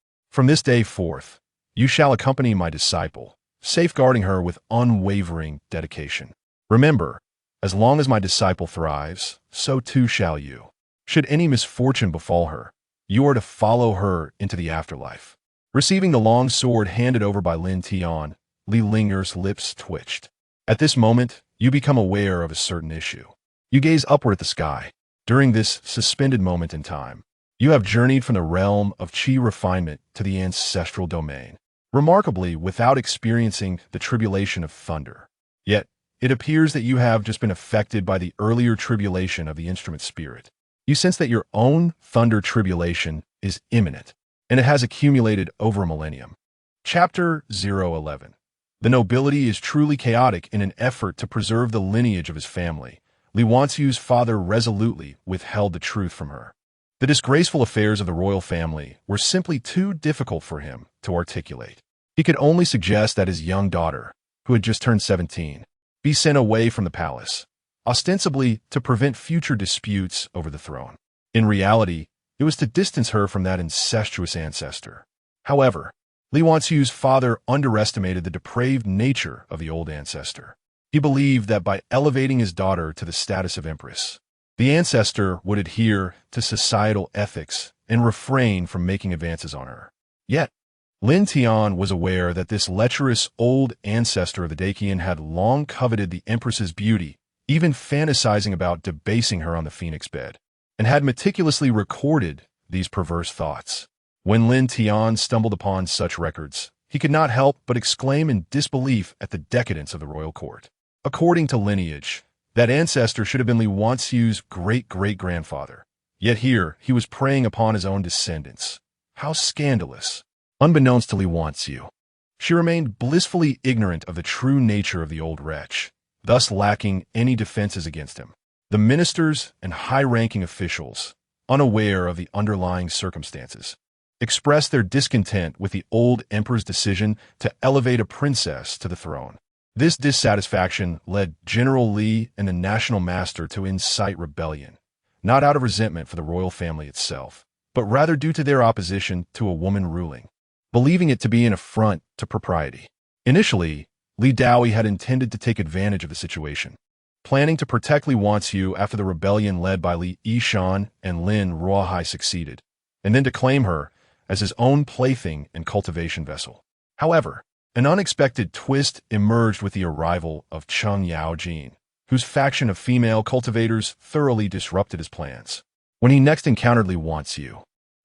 From this day forth, you shall accompany my disciple, safeguarding her with unwavering dedication. Remember, as long as my disciple thrives, so too shall you. Should any misfortune befall her, you are to follow her into the afterlife. Receiving the long sword handed over by Lin Tian, Li Linger's lips twitched. At this moment, you become aware of a certain issue. You gaze upward at the sky. During this suspended moment in time, you have journeyed from the realm of chi refinement to the ancestral domain, remarkably without experiencing the tribulation of thunder. Yet, it appears that you have just been affected by the earlier tribulation of the instrument spirit. You sense that your own thunder tribulation is imminent, and it has accumulated over a millennium. Chapter 011. The nobility is truly chaotic in an effort to preserve the lineage of his family. Li Wanxiu's father resolutely withheld the truth from her. The disgraceful affairs of the royal family were simply too difficult for him to articulate. He could only suggest that his young daughter, who had just turned 17, be sent away from the palace, ostensibly to prevent future disputes over the throne. In reality, it was to distance her from that incestuous ancestor. However, Li Wanxiu's father underestimated the depraved nature of the old ancestor. He believed that by elevating his daughter to the status of Empress, the ancestor would adhere to societal ethics and refrain from making advances on her. Yet, Lin Tian was aware that this lecherous old ancestor of the Dacian had long coveted the Empress's beauty, even fantasizing about debasing her on the phoenix bed, and had meticulously recorded these perverse thoughts. When Lin Tian stumbled upon such records, he could not help but exclaim in disbelief at the decadence of the royal court. According to lineage, that ancestor should have been Li Wanxiu's great-great-grandfather. Yet here, he was preying upon his own descendants. How scandalous! Unbeknownst to Li Wanxiu, she remained blissfully ignorant of the true nature of the old wretch, thus lacking any defenses against him. The ministers and high-ranking officials, unaware of the underlying circumstances, expressed their discontent with the old emperor's decision to elevate a princess to the throne. This dissatisfaction led General Li and the national master to incite rebellion, not out of resentment for the royal family itself, but rather due to their opposition to a woman ruling, believing it to be an affront to propriety. Initially, Li Dao had intended to take advantage of the situation, planning to protect Li Wanxiu after the rebellion led by Li Yishan and Lin Ruohai succeeded, and then to claim her as his own plaything and cultivation vessel. However, an unexpected twist emerged with the arrival of Cheng Yaojin, whose faction of female cultivators thoroughly disrupted his plans. When he next encountered Li Wanxiu,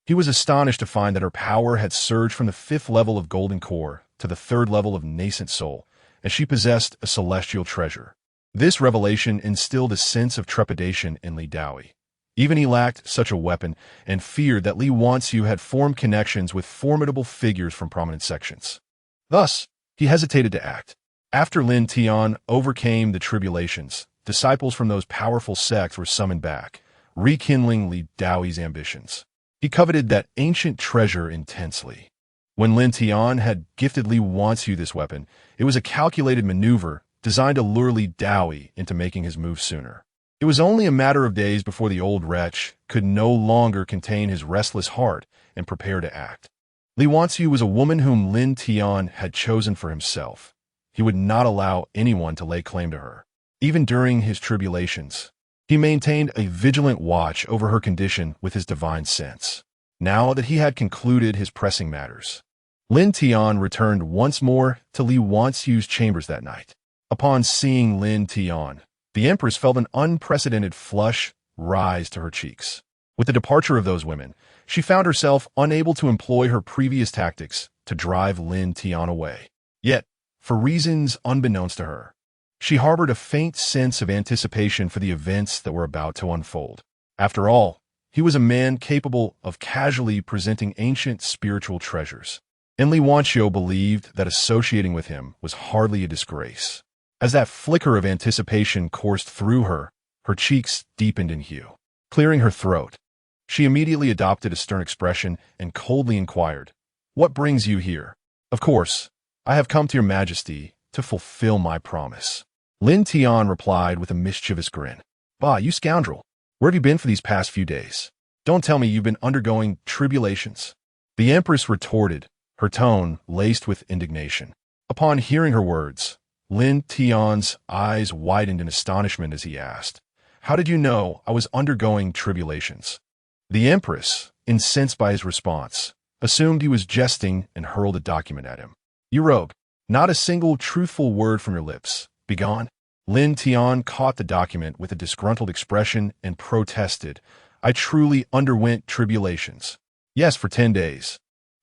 He was astonished to find that her power had surged from the 5th level of golden core to the 3rd level of nascent soul, and she possessed a celestial treasure. This revelation instilled a sense of trepidation in Li Dao. Even he lacked such a weapon and feared that Li Wanxiu had formed connections with formidable figures from prominent sections. Thus, he hesitated to act. After Lin Tian overcame the tribulations, disciples from those powerful sects were summoned back, rekindling Li Dao's ambitions. He coveted that ancient treasure intensely. When Lin Tian had gifted Li Wanxiu this weapon, it was a calculated maneuver designed to lure Li Dao into making his move sooner. It was only a matter of days before the old wretch could no longer contain his restless heart and prepare to act. Li Wanxiu was a woman whom Lin Tian had chosen for himself. He would not allow anyone to lay claim to her. Even during his tribulations, he maintained a vigilant watch over her condition with his divine sense. Now that he had concluded his pressing matters, Lin Tian returned once more to Li Wanxiu's chambers that night. Upon seeing Lin Tian, the Empress felt an unprecedented flush rise to her cheeks. With the departure of those women, she found herself unable to employ her previous tactics to drive Lin Tian away. Yet, for reasons unbeknownst to her, she harbored a faint sense of anticipation for the events that were about to unfold. After all, he was a man capable of casually presenting ancient spiritual treasures, and Li Wanxiu believed that associating with him was hardly a disgrace. As that flicker of anticipation coursed through her, her cheeks deepened in hue. Clearing her throat, she immediately adopted a stern expression and coldly inquired, "What brings you here?" "Of course, I have come to your majesty to fulfill my promise." Lin Tian replied with a mischievous grin. "Bah, you scoundrel! Where have you been for these past few days? Don't tell me you've been undergoing tribulations." The Empress retorted, her tone laced with indignation. Upon hearing her words, Lin Tian's eyes widened in astonishment as he asked, "How did you know I was undergoing tribulations?" The Empress, incensed by his response, assumed he was jesting and hurled a document at him. "You rogue! Not a single truthful word from your lips. Begone." Lin Tian caught the document with a disgruntled expression and protested, "I truly underwent tribulations. Yes, for 10 days.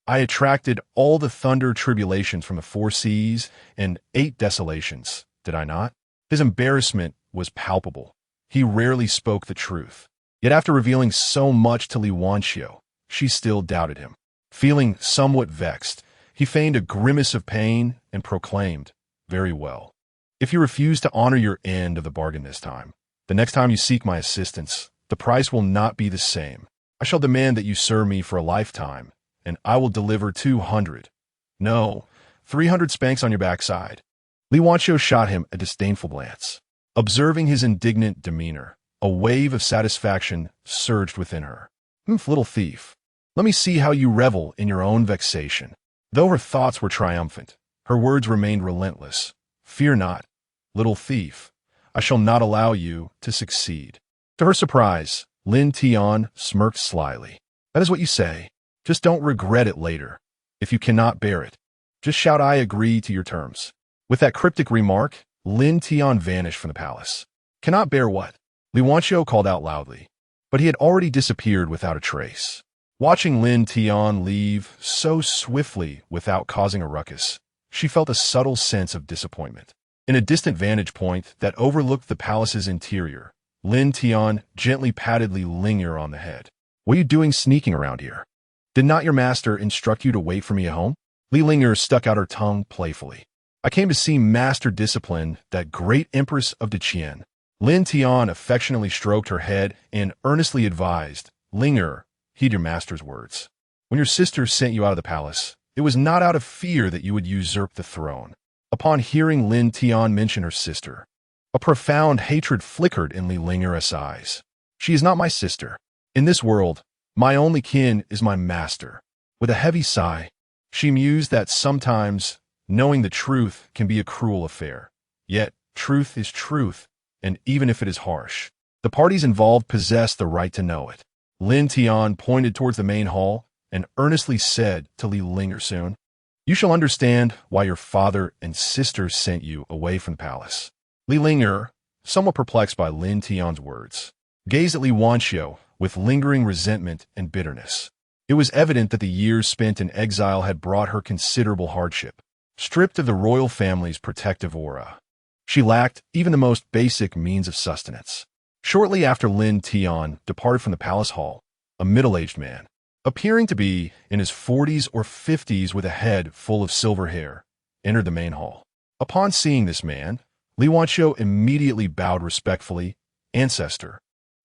I attracted all the thunder tribulations from the 4 seas and 8 desolations, did I not?" His embarrassment was palpable. He rarely spoke the truth. Yet after revealing so much to Li Wanxiu, she still doubted him. Feeling somewhat vexed, he feigned a grimace of pain and proclaimed, "Very well. If you refuse to honor your end of the bargain this time, the next time you seek my assistance, the price will not be the same. I shall demand that you serve me for a lifetime, and I will deliver 200. No, 300 spanks on your backside." Li Wanxiu shot him a disdainful glance. Observing his indignant demeanor, a wave of satisfaction surged within her. Little thief, let me see how you revel in your own vexation." Though her thoughts were triumphant, her words remained relentless. "Fear not, little thief. I shall not allow you to succeed." To her surprise, Lin Tian smirked slyly. "That is what you say. Just don't regret it later. If you cannot bear it, just shout, 'I agree to your terms.'" With that cryptic remark, Lin Tian vanished from the palace. "Cannot bear what?" Li Wanxiu called out loudly, but he had already disappeared without a trace. Watching Lin Tian leave so swiftly without causing a ruckus, she felt a subtle sense of disappointment. In a distant vantage point that overlooked the palace's interior, Lin Tian gently patted Li Ling'er on the head. "What are you doing sneaking around here? Did not your master instruct you to wait for me at home?" Li Ling'er stuck out her tongue playfully. "I came to see Master Discipline, that great Empress of Deqian." Lin Tian affectionately stroked her head and earnestly advised, "Ling'er, heed your master's words. When your sister sent you out of the palace, it was not out of fear that you would usurp the throne." Upon hearing Lin Tian mention her sister, a profound hatred flickered in Li Ling'er's eyes. "She is not my sister. In this world, my only kin is my master." With a heavy sigh, she mused that sometimes knowing the truth can be a cruel affair. Yet, truth is truth, and even if it is harsh, the parties involved possess the right to know it. Lin Tian pointed towards the main hall and earnestly said to Li Ling'er soon, "You shall understand why your father and sister sent you away from the palace." Li Ling'er, somewhat perplexed by Lin Tian's words, gazed at Li Wanxiu with lingering resentment and bitterness. It was evident that the years spent in exile had brought her considerable hardship. Stripped of the royal family's protective aura, she lacked even the most basic means of sustenance. Shortly after Lin Tian departed from the palace hall, a middle-aged man, appearing to be in his 40s or 50s with a head full of silver hair, entered the main hall. Upon seeing this man, Li Wanqiu immediately bowed respectfully. "Ancestor,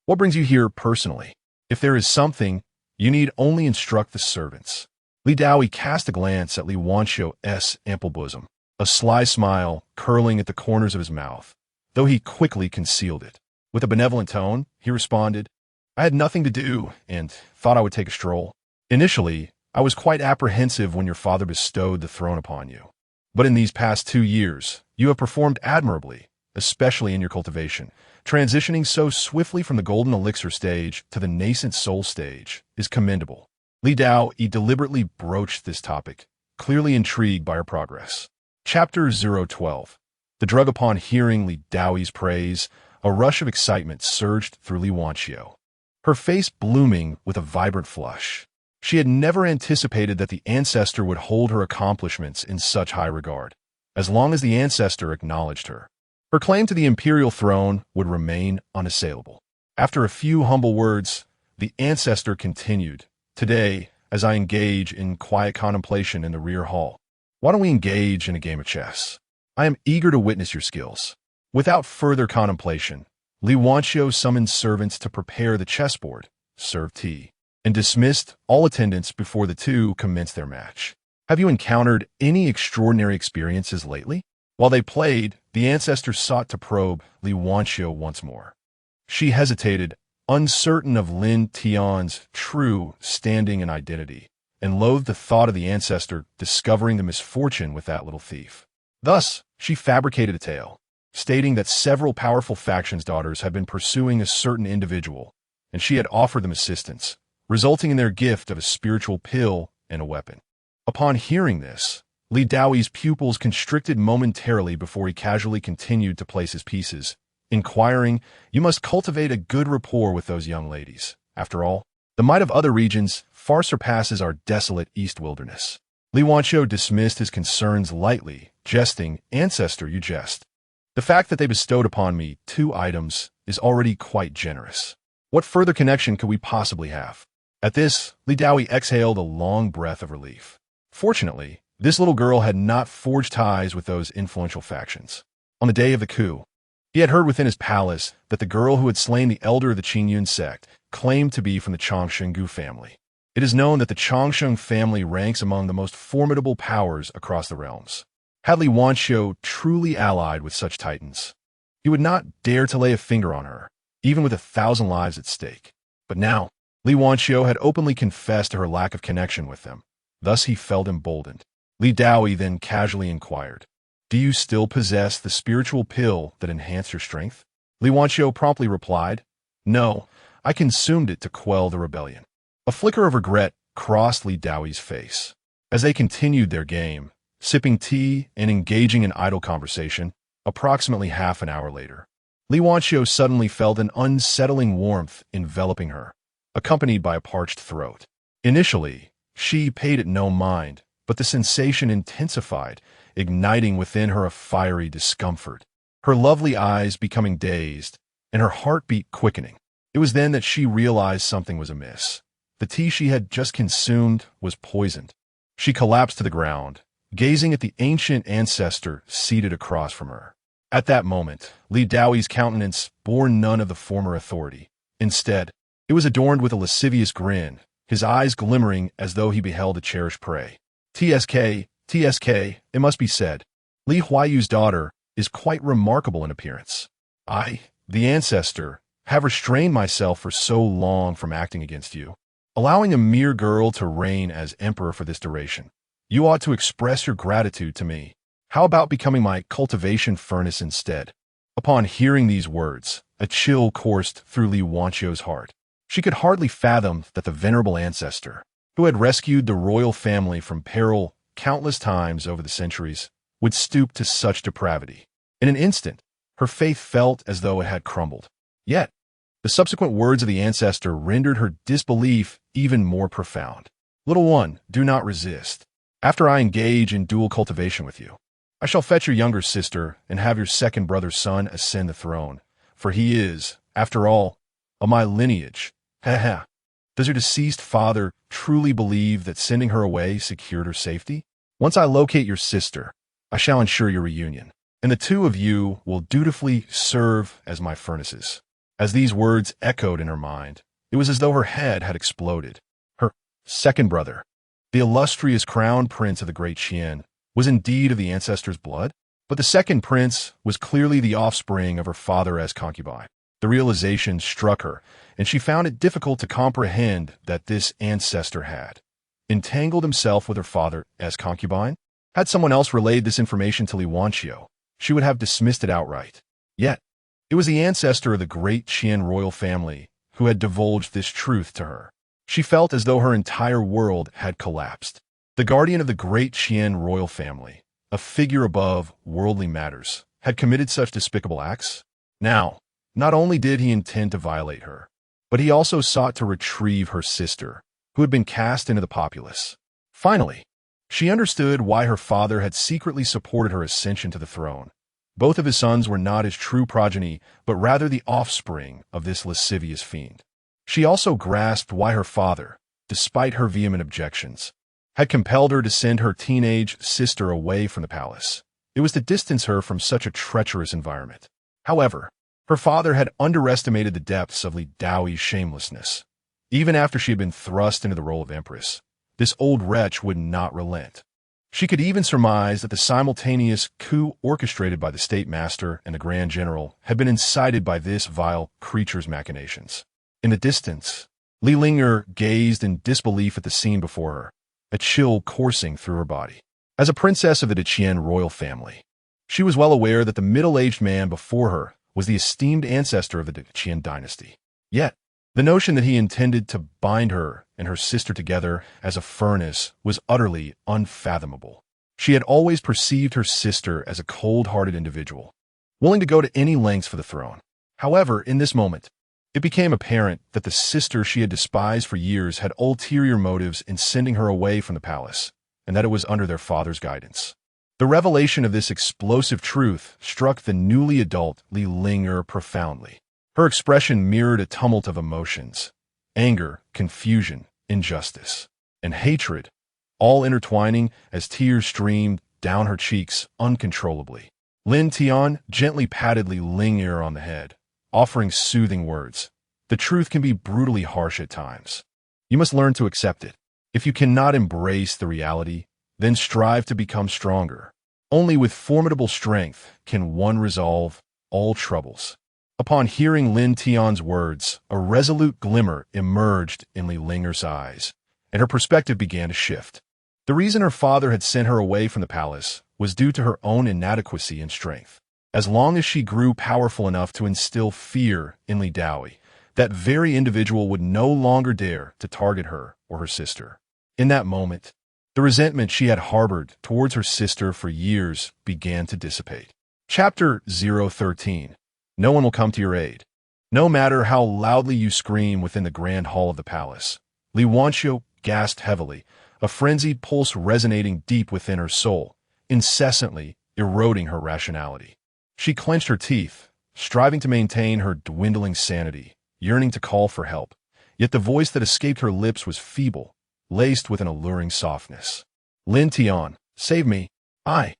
what brings you here personally? If there is something, you need only instruct the servants." Li Daoi cast a glance at Li Wanqiu's ample bosom, a sly smile curling at the corners of his mouth, though he quickly concealed it. With a benevolent tone, he responded, "I had nothing to do and thought I would take a stroll. Initially, I was quite apprehensive when your father bestowed the throne upon you. But in these past 2 years, you have performed admirably, especially in your cultivation. Transitioning so swiftly from the golden elixir stage to the nascent soul stage is commendable." Li Dao deliberately broached this topic, clearly intrigued by her progress. Chapter 012. The drug. Upon hearing Li Daoi's praise, a rush of excitement surged through Li Wanqiu, her face blooming with a vibrant flush. She had never anticipated that the ancestor would hold her accomplishments in such high regard, as long as the ancestor acknowledged her. Her claim to the imperial throne would remain unassailable. After a few humble words, the ancestor continued, "Today, as I engage in quiet contemplation in the rear hall, why don't we engage in a game of chess? I am eager to witness your skills." Without further contemplation, Li Wanqiu summoned servants to prepare the chessboard, served tea, and dismissed all attendants before the two commenced their match. "Have you encountered any extraordinary experiences lately?" While they played, the ancestor sought to probe Li Wanqiu once more. She hesitated, uncertain of Lin Tian's true standing and identity, and loathed the thought of the ancestor discovering the misfortune with that little thief. Thus, she fabricated a tale, stating that several powerful factions' daughters had been pursuing a certain individual, and she had offered them assistance, resulting in their gift of a spiritual pill and a weapon. Upon hearing this, Li Daoi's pupils constricted momentarily before he casually continued to place his pieces, inquiring, "You must cultivate a good rapport with those young ladies. After all, the might of other regions far surpasses our desolate East wilderness." Li Wanqiu dismissed his concerns lightly, jesting, "Ancestor, you jest. The fact that they bestowed upon me 2 items is already quite generous. What further connection could we possibly have?" At this, Li Daoi exhaled a long breath of relief. Fortunately, this little girl had not forged ties with those influential factions. On the day of the coup, he had heard within his palace that the girl who had slain the elder of the Demon Sect claimed to be from the Changsheng family. It is known that the Changsheng family ranks among the most formidable powers across the realms. Had Li Wanqiu truly allied with such titans, he would not dare to lay a finger on her, even with 1,000 lives at stake. But now, Li Wanqiu had openly confessed to her lack of connection with them. Thus he felt emboldened. Li Daoi then casually inquired, "Do you still possess the spiritual pill that enhanced your strength?" Li Wanqiu promptly replied, "No, I consumed it to quell the rebellion." A flicker of regret crossed Li Daoi's face. As they continued their game, sipping tea and engaging in idle conversation, approximately half an hour later, Li Wanqiu suddenly felt an unsettling warmth enveloping her, accompanied by a parched throat. Initially, she paid it no mind, but the sensation intensified, igniting within her a fiery discomfort, her lovely eyes becoming dazed, and her heartbeat quickening. It was then that she realized something was amiss. The tea she had just consumed was poisoned. She collapsed to the ground, gazing at the ancient ancestor seated across from her. At that moment, Li Daoi's countenance bore none of the former authority. Instead, it was adorned with a lascivious grin, his eyes glimmering as though he beheld a cherished prey. TSK, it must be said, Li Huayu's daughter is quite remarkable in appearance. I, the ancestor, have restrained myself for so long from acting against you, allowing a mere girl to reign as emperor for this duration. You ought to express your gratitude to me. How about becoming my cultivation furnace instead?" Upon hearing these words, a chill coursed through Li Wanqiu's heart. She could hardly fathom that the venerable ancestor, who had rescued the royal family from peril countless times over the centuries, would stoop to such depravity. In an instant, her faith felt as though it had crumbled. Yet, the subsequent words of the ancestor rendered her disbelief even more profound. Little one, do not resist. After I engage in dual cultivation with you, I shall fetch your younger sister and have your second brother's son ascend the throne, for he is, after all, of my lineage. Ha. Does your deceased father truly believe that sending her away secured her safety? Once I locate your sister, I shall ensure your reunion, and the two of you will dutifully serve as my furnaces. As these words echoed in her mind, it was as though her head had exploded. Her second brother, the illustrious crown prince of the great Qian, was indeed of the ancestor's blood, but the second prince was clearly the offspring of her father as concubine. The realization struck her, and she found it difficult to comprehend that this ancestor had entangled himself with her father as concubine. Had someone else relayed this information to Li Wanqiu, she would have dismissed it outright. Yet, it was the ancestor of the great Qian royal family who had divulged this truth to her. She felt as though her entire world had collapsed. The guardian of the great Qian royal family, a figure above worldly matters, had committed such despicable acts. Now, not only did he intend to violate her, but he also sought to retrieve her sister, who had been cast into the populace. Finally, she understood why her father had secretly supported her ascension to the throne. Both of his sons were not his true progeny, but rather the offspring of this lascivious fiend. She also grasped why her father, despite her vehement objections, had compelled her to send her teenage sister away from the palace. It was to distance her from such a treacherous environment. However, her father had underestimated the depths of Li Dao's shamelessness. Even after she had been thrust into the role of Empress, this old wretch would not relent. She could even surmise that the simultaneous coup orchestrated by the State Master and the Grand General had been incited by this vile creature's machinations. In the distance, Li Ling'er gazed in disbelief at the scene before her, a chill coursing through her body. As a princess of the Qian royal family, she was well aware that the middle-aged man before her was the esteemed ancestor of the Qian dynasty. Yet, the notion that he intended to bind her and her sister together as a furnace was utterly unfathomable. She had always perceived her sister as a cold-hearted individual, willing to go to any lengths for the throne. However, in this moment, it became apparent that the sister she had despised for years had ulterior motives in sending her away from the palace, and that it was under their father's guidance. The revelation of this explosive truth struck the newly adult Li Ling'er profoundly. Her expression mirrored a tumult of emotions: anger, confusion, injustice, and hatred, all intertwining as tears streamed down her cheeks uncontrollably. Lin Tian gently patted Li Ling'er on the head, offering soothing words. The truth can be brutally harsh at times. You must learn to accept it. If you cannot embrace the reality, then strive to become stronger. Only with formidable strength can one resolve all troubles. Upon hearing Lin Tian's words, a resolute glimmer emerged in Li Ling'er's eyes, and her perspective began to shift. The reason her father had sent her away from the palace was due to her own inadequacy and strength. As long as she grew powerful enough to instill fear in Li Dao, that very individual would no longer dare to target her or her sister. In that moment, the resentment she had harbored towards her sister for years began to dissipate. Chapter 013. No one will come to your aid. No matter how loudly you scream within the grand hall of the palace. Li Wanqiu gasped heavily, a frenzied pulse resonating deep within her soul, incessantly eroding her rationality. She clenched her teeth, striving to maintain her dwindling sanity, yearning to call for help. Yet the voice that escaped her lips was feeble, laced with an alluring softness. Lin Tian, save me. I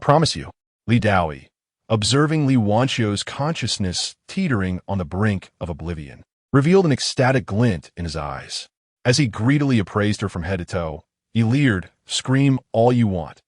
promise you. Li Dao, observing Li Wanqiu's consciousness teetering on the brink of oblivion, revealed an ecstatic glint in his eyes. As he greedily appraised her from head to toe, he leered, "Scream all you want,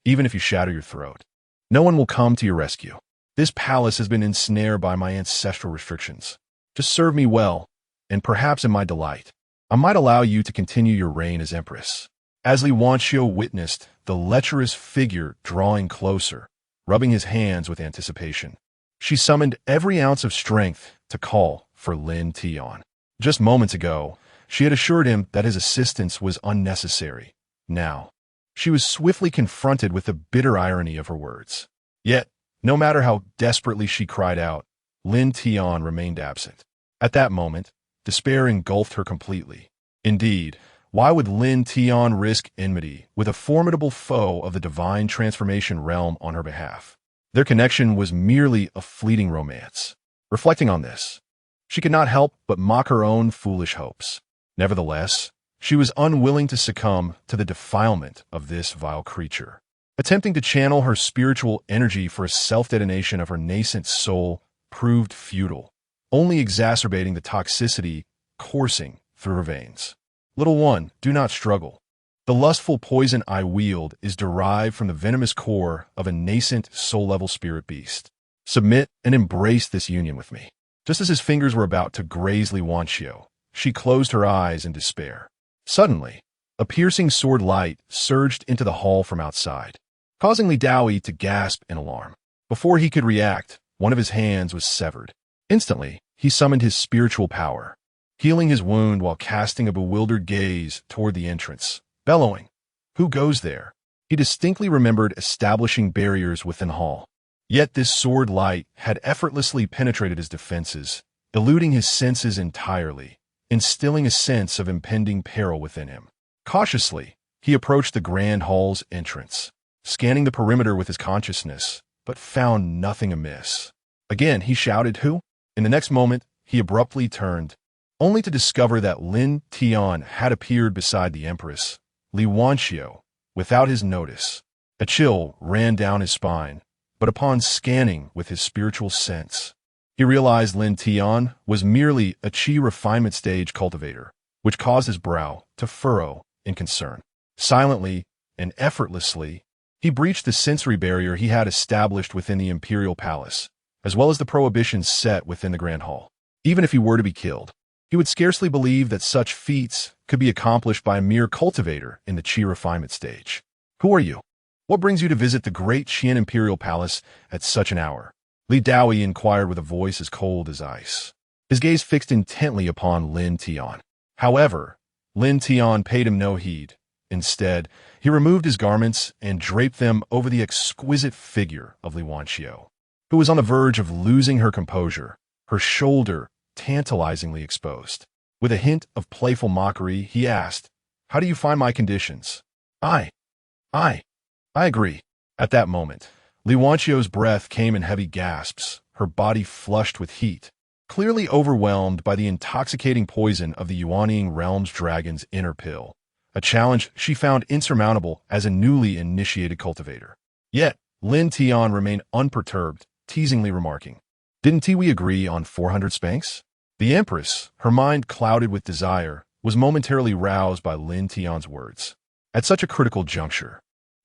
even if you shatter your throat. No one will come to your rescue. This palace has been ensnared by my ancestral restrictions. Just serve me well, and perhaps in my delight, I might allow you to continue your reign as Empress." As Li Wanqiu witnessed the lecherous figure drawing closer, rubbing his hands with anticipation, she summoned every ounce of strength to call for Lin Tian. Just moments ago, she had assured him that his assistance was unnecessary. Now, she was swiftly confronted with the bitter irony of her words. Yet, no matter how desperately she cried out, Lin Tian remained absent. At that moment, despair engulfed her completely. Indeed, why would Lin Tian risk enmity with a formidable foe of the divine transformation realm on her behalf? Their connection was merely a fleeting romance. Reflecting on this, she could not help but mock her own foolish hopes. Nevertheless, she was unwilling to succumb to the defilement of this vile creature. Attempting to channel her spiritual energy for a self-detonation of her nascent soul proved futile, only exacerbating the toxicity coursing through her veins. Little one, do not struggle. The lustful poison I wield is derived from the venomous core of a nascent soul-level spirit beast. Submit and embrace this union with me. Just as his fingers were about to graze Li Wanxiu, she closed her eyes in despair. Suddenly, a piercing sword light surged into the hall from outside, causing Li Daoi to gasp in alarm. Before he could react, one of his hands was severed. Instantly, he summoned his spiritual power, healing his wound while casting a bewildered gaze toward the entrance, bellowing, "Who goes there?" He distinctly remembered establishing barriers within the hall. Yet this sword light had effortlessly penetrated his defenses, eluding his senses entirely, instilling a sense of impending peril within him. Cautiously, he approached the grand hall's entrance, scanning the perimeter with his consciousness, but found nothing amiss. Again, he shouted, "Who?" In the next moment, he abruptly turned, only to discover that Lin Tian had appeared beside the Empress, Li Wanxiu, without his notice. A chill ran down his spine, but upon scanning with his spiritual sense, he realized Lin Tian was merely a chi refinement stage cultivator, which caused his brow to furrow in concern. Silently and effortlessly, he breached the sensory barrier he had established within the imperial palace, as well as the prohibitions set within the grand hall. Even if he were to be killed, he would scarcely believe that such feats could be accomplished by a mere cultivator in the chi refinement stage. "Who are you? What brings you to visit the great Qian imperial palace at such an hour?" Li Daoi inquired with a voice as cold as ice, his gaze fixed intently upon Lin Tian. However, Lin Tian paid him no heed. Instead, he removed his garments and draped them over the exquisite figure of Li Wanxiu, who was on the verge of losing her composure, her shoulder tantalizingly exposed. With a hint of playful mockery, he asked, "How do you find my conditions?" I agree." At that moment, Li Wanxiu's breath came in heavy gasps, her body flushed with heat, clearly overwhelmed by the intoxicating poison of the Yuanying Realm's dragon's inner pill, a challenge she found insurmountable as a newly initiated cultivator. Yet, Lin Tian remained unperturbed, teasingly remarking, "Didn't we agree on 400 spanks?" The Empress, her mind clouded with desire, was momentarily roused by Lin Tian's words. At such a critical juncture,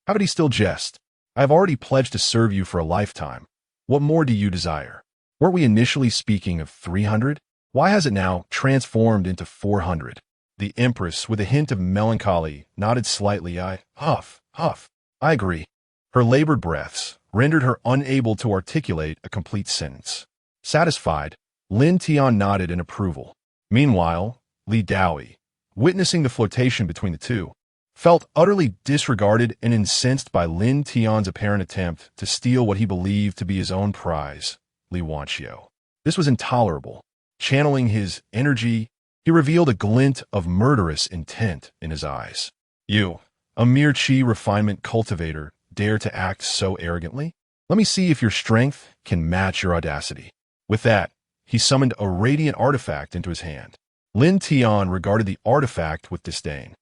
how could he still jest? "I have already pledged to serve you for a lifetime. What more do you desire? Weren't we initially speaking of 300? Why has it now transformed into 400? The Empress, with a hint of melancholy, nodded slightly. Huff. I agree." Her labored breaths rendered her unable to articulate a complete sentence. Satisfied, Lin Tian nodded in approval. Meanwhile, Li Daoi, witnessing the flirtation between the two, felt utterly disregarded and incensed by Lin Tian's apparent attempt to steal what he believed to be his own prize, Li Wanxiu. This was intolerable. Channeling his energy, he revealed a glint of murderous intent in his eyes. "You, a mere chi refinement cultivator, dare to act so arrogantly? Let me see if your strength can match your audacity." With that, he summoned a radiant artifact into his hand. Lin Tian regarded the artifact with disdain,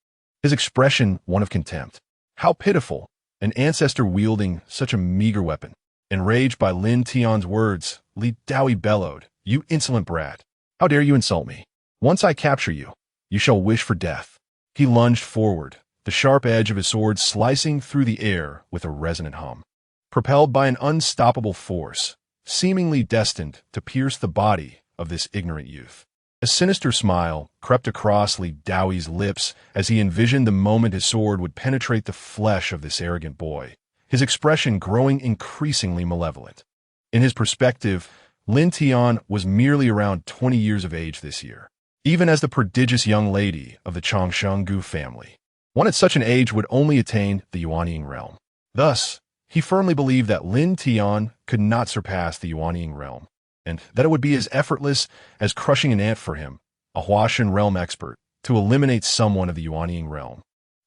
his expression one of contempt. How pitiful, an ancestor wielding such a meager weapon. Enraged by Lin Tian's words, Li Daoi bellowed, "You insolent brat! How dare you insult me? Once I capture you, you shall wish for death." He lunged forward, the sharp edge of his sword slicing through the air with a resonant hum. Propelled by an unstoppable force, seemingly destined to pierce the body of this ignorant youth. A sinister smile crept across Li Daoi's lips as he envisioned the moment his sword would penetrate the flesh of this arrogant boy, his expression growing increasingly malevolent. In his perspective, Lin Tian was merely around 20 years of age this year, even as the prodigious young lady of the Changsheng family. One at such an age would only attain the Yuanying realm. Thus, he firmly believed that Lin Tian could not surpass the Yuanying realm, and that it would be as effortless as crushing an ant for him, a Huashan realm expert, to eliminate someone of the Yuanying realm.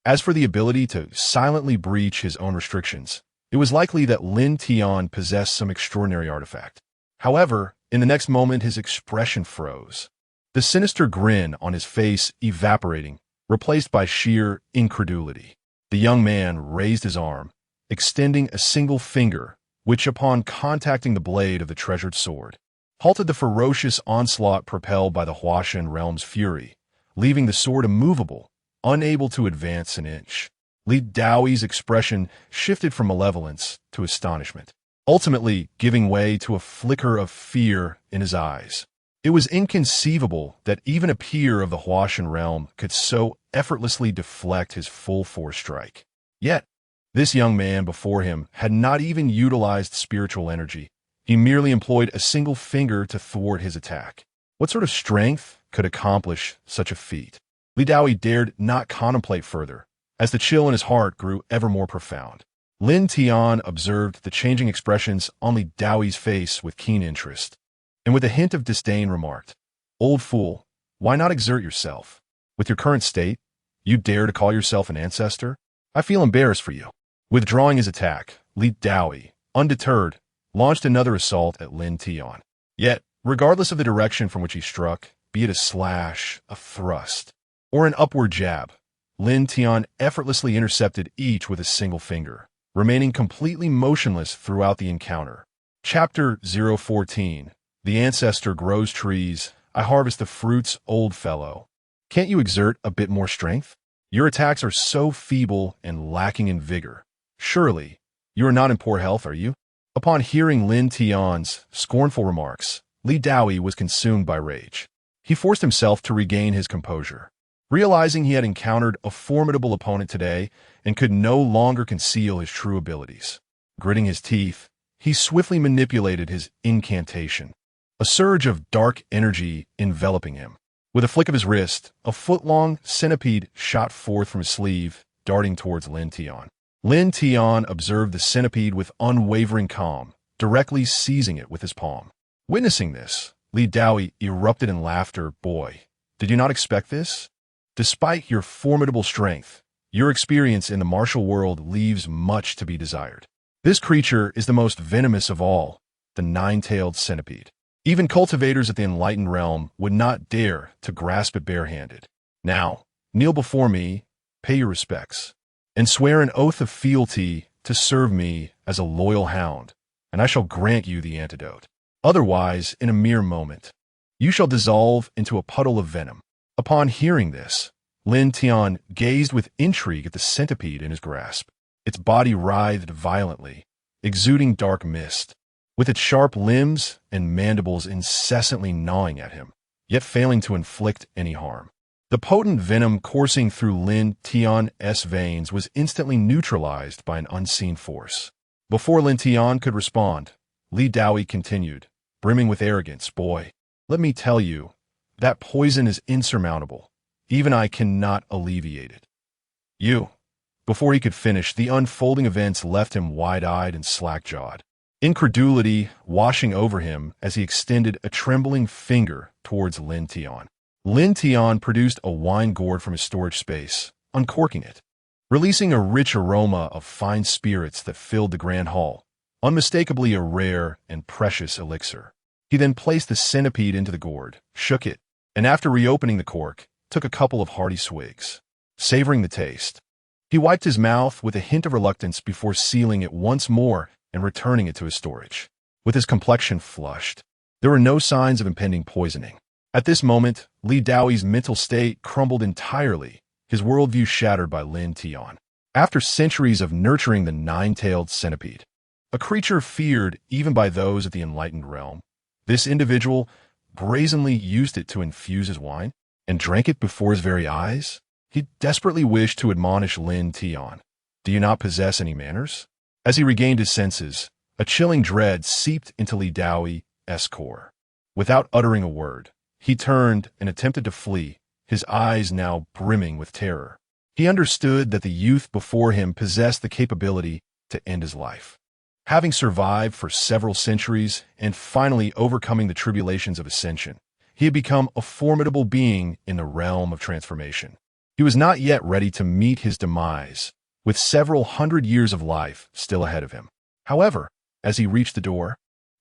As for the ability to silently breach his own restrictions, it was likely that Lin Tian possessed some extraordinary artifact. However, in the next moment his expression froze, the sinister grin on his face evaporating, replaced by sheer incredulity. The young man raised his arm, extending a single finger, which upon contacting the blade of the treasured sword, halted the ferocious onslaught propelled by the Huashan realm's fury, leaving the sword immovable, unable to advance an inch. Li Daoi's expression shifted from malevolence to astonishment, ultimately giving way to a flicker of fear in his eyes. It was inconceivable that even a peer of the Huashan realm could so effortlessly deflect his full-force strike. Yet, this young man before him had not even utilized spiritual energy. He merely employed a single finger to thwart his attack. What sort of strength could accomplish such a feat? Li Daoi dared not contemplate further, as the chill in his heart grew ever more profound. Lin Tian observed the changing expressions on Li Daoi's face with keen interest, and with a hint of disdain remarked, "Old fool, why not exert yourself? With your current state, you dare to call yourself an ancestor? I feel embarrassed for you." Withdrawing his attack, Li Daoi, undeterred, launched another assault at Lin Tian. Yet, regardless of the direction from which he struck, be it a slash, a thrust, or an upward jab, Lin Tian effortlessly intercepted each with a single finger, remaining completely motionless throughout the encounter. Chapter 014. The Ancestor Grows Trees, I Harvest the Fruits, Old Fellow. Can't you exert a bit more strength? Your attacks are so feeble and lacking in vigor. Surely, you are not in poor health, are you? Upon hearing Lin Tian's scornful remarks, Li Daoi was consumed by rage. He forced himself to regain his composure. Realizing he had encountered a formidable opponent today and could no longer conceal his true abilities. Gritting his teeth, he swiftly manipulated his incantation, a surge of dark energy enveloping him. With a flick of his wrist, a foot-long centipede shot forth from his sleeve, darting towards Lin Tian. Lin Tian observed the centipede with unwavering calm, directly seizing it with his palm. Witnessing this, Li Daoi erupted in laughter. "Boy, did you not expect this? Despite your formidable strength, your experience in the martial world leaves much to be desired. This creature is the most venomous of all, the nine-tailed centipede. Even cultivators of the enlightened realm would not dare to grasp it barehanded. Now, kneel before me, pay your respects, and swear an oath of fealty to serve me as a loyal hound, and I shall grant you the antidote. Otherwise, in a mere moment, you shall dissolve into a puddle of venom." Upon hearing this, Lin Tian gazed with intrigue at the centipede in his grasp. Its body writhed violently, exuding dark mist, with its sharp limbs and mandibles incessantly gnawing at him, yet failing to inflict any harm. The potent venom coursing through Lin Tian's veins was instantly neutralized by an unseen force. Before Lin Tian could respond, Li Daoi continued, brimming with arrogance, "Boy, let me tell you, that poison is insurmountable. Even I cannot alleviate it." "You." Before he could finish, the unfolding events left him wide-eyed and slack-jawed, incredulity washing over him as he extended a trembling finger towards Lin Tian. Lin Tian produced a wine gourd from his storage space, uncorking it, releasing a rich aroma of fine spirits that filled the grand hall, unmistakably a rare and precious elixir. He then placed the centipede into the gourd, shook it, and after reopening the cork, took a couple of hearty swigs. Savoring the taste, he wiped his mouth with a hint of reluctance before sealing it once more and returning it to his storage. With his complexion flushed, there were no signs of impending poisoning. At this moment, Li Daoi's mental state crumbled entirely, his worldview shattered by Lin Tian. After centuries of nurturing the nine-tailed centipede, a creature feared even by those of the enlightened realm, this individual brazenly used it to infuse his wine and drank it before his very eyes. He desperately wished to admonish Lin Tian. "Do you not possess any manners?" As he regained his senses, a chilling dread seeped into Li Daoi's core. Without uttering a word, he turned and attempted to flee, his eyes now brimming with terror. He understood that the youth before him possessed the capability to end his life. Having survived for several centuries and finally overcoming the tribulations of ascension, he had become a formidable being in the realm of transformation. He was not yet ready to meet his demise, with several hundred years of life still ahead of him. However, as he reached the door,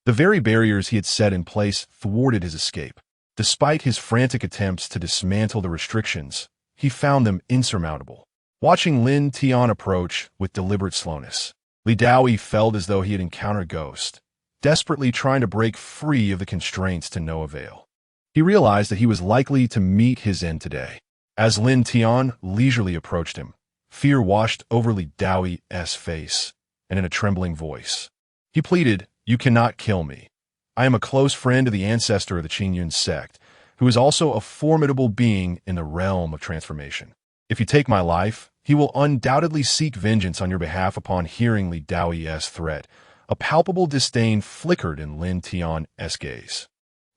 the very barriers he had set in place thwarted his escape. Despite his frantic attempts to dismantle the restrictions, he found them insurmountable. Watching Lin Tian approach with deliberate slowness, Li Daoi felt as though he had encountered a ghost, desperately trying to break free of the constraints to no avail. He realized that he was likely to meet his end today. As Lin Tian leisurely approached him, fear washed over Li Daoi's face, and in a trembling voice, he pleaded, "You cannot kill me. I am a close friend of the ancestor of the Demon Sect, who is also a formidable being in the realm of transformation. If you take my life, he will undoubtedly seek vengeance on your behalf." Upon hearing Li Daoi's threat, a palpable disdain flickered in Lin Tian's gaze.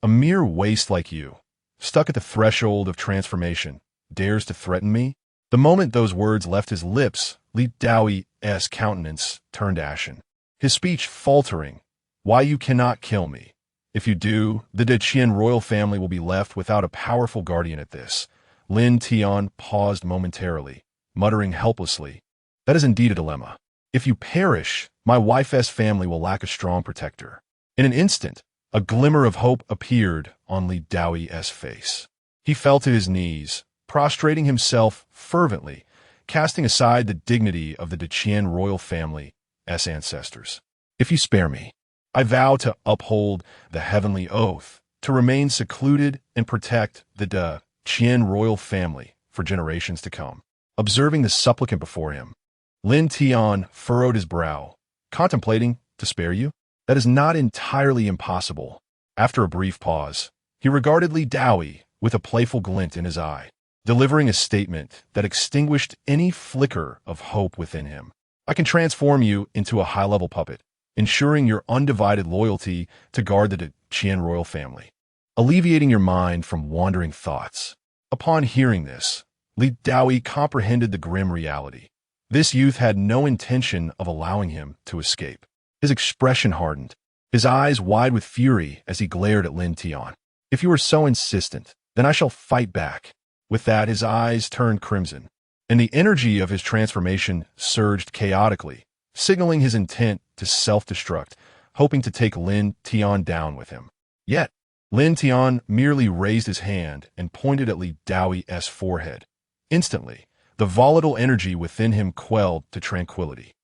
"A mere waste like you, stuck at the threshold of transformation, dares to threaten me?" The moment those words left his lips, Li Daoi's countenance turned ashen, his speech faltering. "Why you cannot kill me? If you do, the Deqian royal family will be left without a powerful guardian." At this, Lin Tian paused momentarily, muttering helplessly, "That is indeed a dilemma. If you perish, my wife's family will lack a strong protector." In an instant, a glimmer of hope appeared on Li Daoi's face. He fell to his knees, prostrating himself fervently, casting aside the dignity of the Deqian royal family's ancestors. "If you spare me, I vow to uphold the heavenly oath, to remain secluded and protect the Deqian royal family for generations to come." Observing the supplicant before him, Lin Tian furrowed his brow, contemplating, "To spare you? That is not entirely impossible." After a brief pause, he regarded Li Daoi with a playful glint in his eye, delivering a statement that extinguished any flicker of hope within him. "I can transform you into a high-level puppet, ensuring your undivided loyalty to guard the Deqian royal family, alleviating your mind from wandering thoughts." Upon hearing this, Li Daoi comprehended the grim reality. This youth had no intention of allowing him to escape. His expression hardened, his eyes wide with fury as he glared at Lin Tian. "If you are so insistent, then I shall fight back." With that, his eyes turned crimson, and the energy of his transformation surged chaotically, signaling his intent to self-destruct, hoping to take Lin Tian down with him. Yet, Lin Tian merely raised his hand and pointed at Li Daoi's forehead. Instantly, the volatile energy within him quelled to tranquility.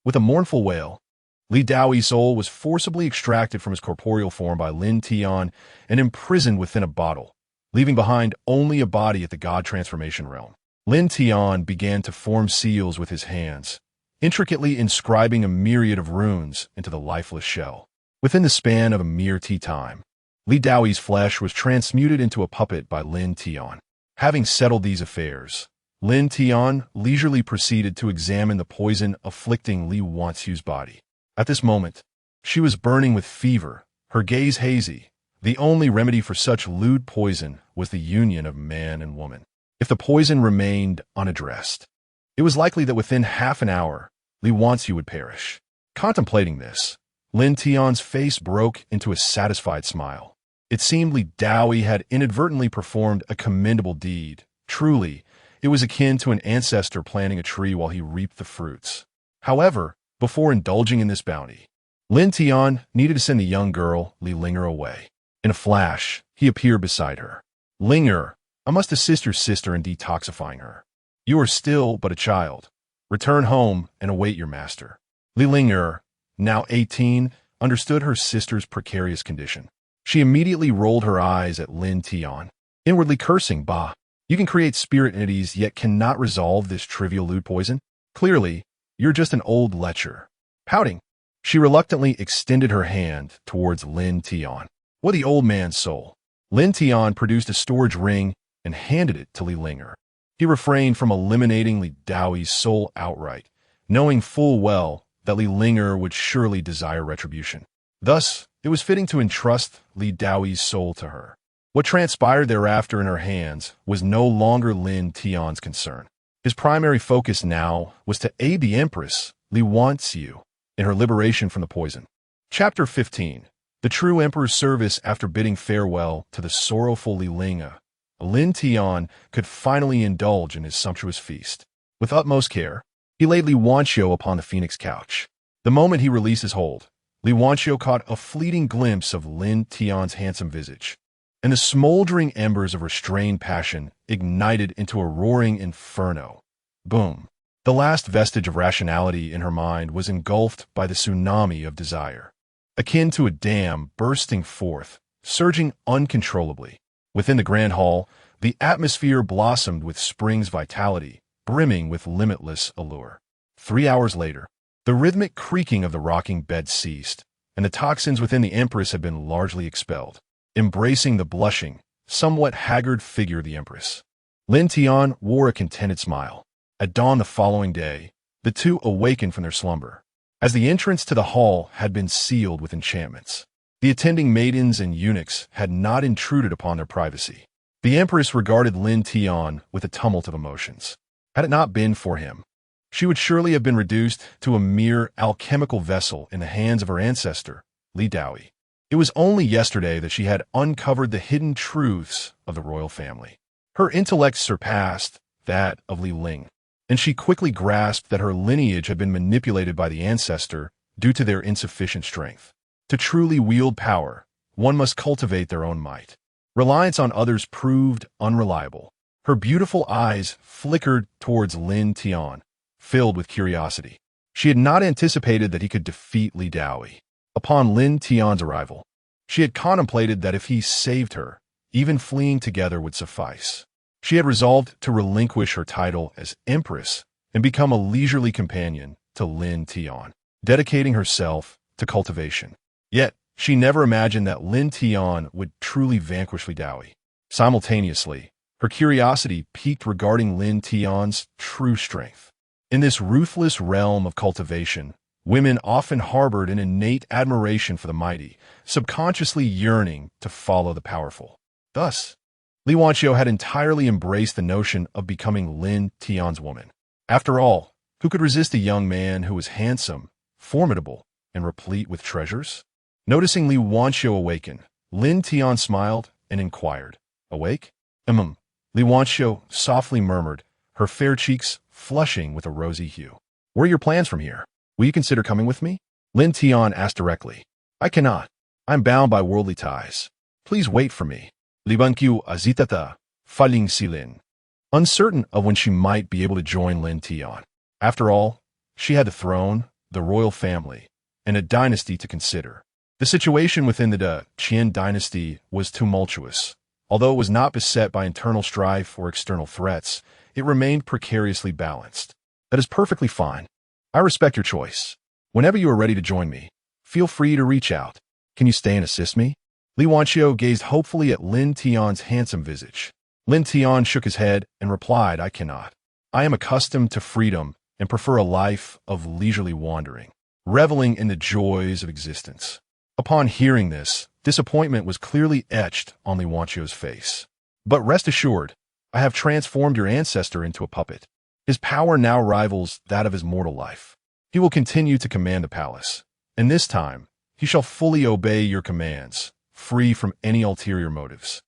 With a mournful wail, Li Daoi's soul was forcibly extracted from his corporeal form by Lin Tian and imprisoned within a bottle, leaving behind only a body at the God transformation realm. Lin Tian began to form seals with his hands, intricately inscribing a myriad of runes into the lifeless shell. Within the span of a mere time, Li Daoi's flesh was transmuted into a puppet by Lin Tian. Having settled these affairs, Lin Tian leisurely proceeded to examine the poison afflicting Li Wanxiu's body. At this moment, she was burning with fever, her gaze hazy. The only remedy for such lewd poison was the union of man and woman. If the poison remained unaddressed, it was likely that within half an hour, Li Wanxiu would perish. Contemplating this, Lin Tian's face broke into a satisfied smile. It seemed Li Daoi had inadvertently performed a commendable deed. Truly, it was akin to an ancestor planting a tree while he reaped the fruits. However, before indulging in this bounty, Lin Tian needed to send the young girl, Li Linger, away. In a flash, he appeared beside her. "Linger, I must assist your sister in detoxifying her. You are still but a child. Return home and await your master." Li Linger, now 18, understood her sister's precarious condition. She immediately rolled her eyes at Lin Tian, inwardly cursing, "Bah, you can create spirit entities yet cannot resolve this trivial lewd poison? Clearly, you're just an old lecher." Pouting, she reluctantly extended her hand towards Lin Tian. What the old man's soul? Lin Tian produced a storage ring and handed it to Li Linger. He refrained from eliminating Li Daoi's soul outright, knowing full well that Li Linger would surely desire retribution. Thus, it was fitting to entrust Li Daoi's soul to her. What transpired thereafter in her hands was no longer Lin Tian's concern. His primary focus now was to aid the Empress, Li Wanxiu, in her liberation from the poison. Chapter 15. The true emperor's service after bidding farewell to the sorrowful Lin Tian could finally indulge in his sumptuous feast. With utmost care, he laid Li Wanqiu upon the phoenix couch. The moment he released his hold, Li Wanqiu caught a fleeting glimpse of Lin Tian's handsome visage, and the smoldering embers of restrained passion ignited into a roaring inferno. Boom! The last vestige of rationality in her mind was engulfed by the tsunami of desire, akin to a dam bursting forth, surging uncontrollably. Within the grand hall, the atmosphere blossomed with spring's vitality, brimming with limitless allure. 3 hours later, the rhythmic creaking of the rocking bed ceased, and the toxins within the Empress had been largely expelled, embracing the blushing, somewhat haggard figure of the Empress. Lin Tian wore a contented smile. At dawn the following day, the two awakened from their slumber, as the entrance to the hall had been sealed with enchantments. The attending maidens and eunuchs had not intruded upon their privacy. The Empress regarded Lin Tian with a tumult of emotions. Had it not been for him, she would surely have been reduced to a mere alchemical vessel in the hands of her ancestor, Li Dao. It was only yesterday that she had uncovered the hidden truths of the royal family. Her intellect surpassed that of Li Ling, and she quickly grasped that her lineage had been manipulated by the ancestor due to their insufficient strength. To truly wield power, one must cultivate their own might. Reliance on others proved unreliable. Her beautiful eyes flickered towards Lin Tian, filled with curiosity. She had not anticipated that he could defeat Li Dao. Upon Lin Tian's arrival, she had contemplated that if he saved her, even fleeing together would suffice. She had resolved to relinquish her title as Empress and become a leisurely companion to Lin Tian, dedicating herself to cultivation. Yet, she never imagined that Lin Tian would truly vanquish Li Dao. Simultaneously, her curiosity piqued regarding Lin Tian's true strength. In this ruthless realm of cultivation, women often harbored an innate admiration for the mighty, subconsciously yearning to follow the powerful. Thus, Li Wanqiu had entirely embraced the notion of becoming Lin Tian's woman. After all, who could resist a young man who was handsome, formidable, and replete with treasures? Noticing Li Wanqiu awaken, Lin Tian smiled and inquired, "Awake?" Li Wanqiu softly murmured, her fair cheeks flushing with a rosy hue. "What are your plans from here? Will you consider coming with me?" Lin Tian asked directly. "I cannot. I'm bound by worldly ties. Please wait for me." Li Wanqiu azitata, faling silin. Uncertain of when she might be able to join Lin Tian. After all, she had the throne, the royal family, and a dynasty to consider. The situation within the Qian dynasty was tumultuous. Although it was not beset by internal strife or external threats, it remained precariously balanced. "That is perfectly fine. I respect your choice. Whenever you are ready to join me, feel free to reach out. Can you stay and assist me?" Li Wanqiu gazed hopefully at Lin Tian's handsome visage. Lin Tian shook his head and replied, "I cannot. I am accustomed to freedom and prefer a life of leisurely wandering, reveling in the joys of existence." Upon hearing this, disappointment was clearly etched on Li Wanqiu's face. "But rest assured, I have transformed your ancestor into a puppet. His power now rivals that of his mortal life. He will continue to command the palace, and this time, he shall fully obey your commands, free from any ulterior motives."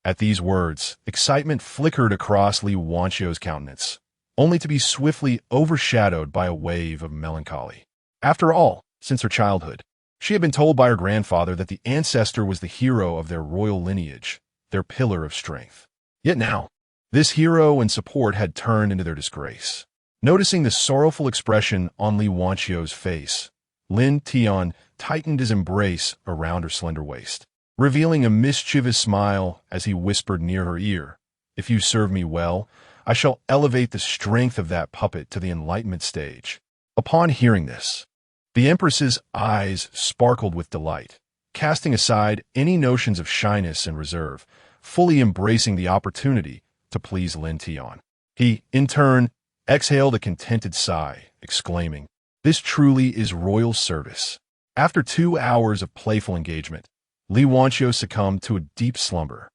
At these words, excitement flickered across Li Wanqiu's countenance, only to be swiftly overshadowed by a wave of melancholy. After all, since her childhood, she had been told by her grandfather that the ancestor was the hero of their royal lineage, their pillar of strength. Yet now, this hero and support had turned into their disgrace. Noticing the sorrowful expression on Li Wanqiu's face, Lin Tian tightened his embrace around her slender waist, revealing a mischievous smile as he whispered near her ear, "If you serve me well, I shall elevate the strength of that puppet to the enlightenment stage." Upon hearing this, the Empress's eyes sparkled with delight, casting aside any notions of shyness and reserve, fully embracing the opportunity to please Lin Tian. He, in turn, exhaled a contented sigh, exclaiming, "This truly is royal service." After 2 hours of playful engagement, Li Wanqiu succumbed to a deep slumber.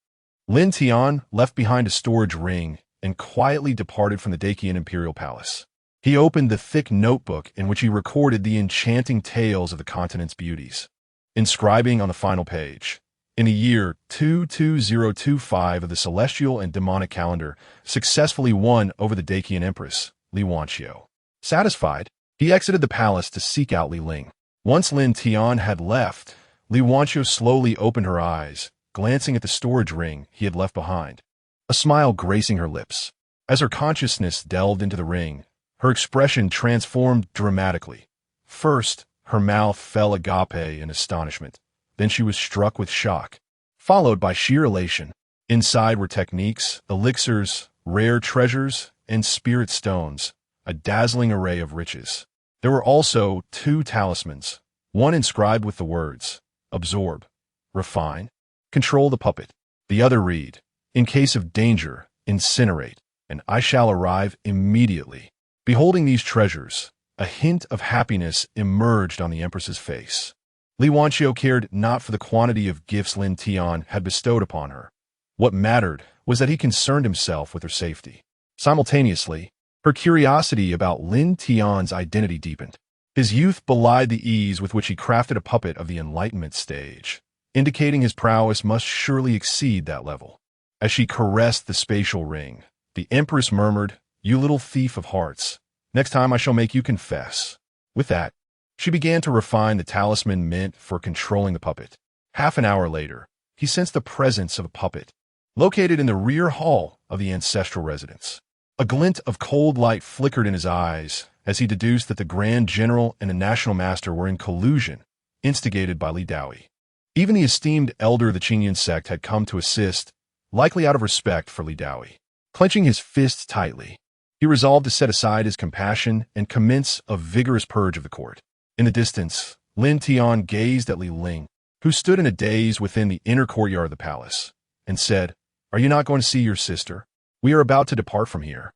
Lin Tian left behind a storage ring and quietly departed from the Dacian imperial palace. He opened the thick notebook in which he recorded the enchanting tales of the continent's beauties. inscribing on the final page, "In the year 22025 of the celestial and demonic calendar, successfully won over the Dacian Empress, Li Wanqiu." Satisfied, he exited the palace to seek out Li Ling. Once Lin Tian had left, Li Wanqiu slowly opened her eyes, glancing at the storage ring he had left behind, a smile gracing her lips. As her consciousness delved into the ring, her expression transformed dramatically. First, her mouth fell agape in astonishment. Then she was struck with shock, followed by sheer elation. Inside were techniques, elixirs, rare treasures, and spirit stones, a dazzling array of riches. There were also 2 talismans, one inscribed with the words, "Absorb, refine, control the puppet." The other read, "In case of danger, incinerate, and I shall arrive immediately." Beholding these treasures, a hint of happiness emerged on the Empress's face. Li Wanqiu cared not for the quantity of gifts Lin Tian had bestowed upon her. What mattered was that he concerned himself with her safety. Simultaneously, her curiosity about Lin Tian's identity deepened. His youth belied the ease with which he crafted a puppet of the Enlightenment stage, indicating his prowess must surely exceed that level. As she caressed the spatial ring, the Empress murmured, "You little thief of hearts, next time I shall make you confess." With that, she began to refine the talisman meant for controlling the puppet. Half an hour later, he sensed the presence of a puppet, located in the rear hall of the ancestral residence. A glint of cold light flickered in his eyes as he deduced that the Grand General and the National Master were in collusion, instigated by Li Daoi. Even the esteemed elder of the Demon Sect had come to assist, likely out of respect for Li Daoi. Clenching his fists tightly, he resolved to set aside his compassion and commence a vigorous purge of the court. In the distance, Lin Tian gazed at Li Ling, who stood in a daze within the inner courtyard of the palace, and said, "Are you not going to see your sister? We are about to depart from here,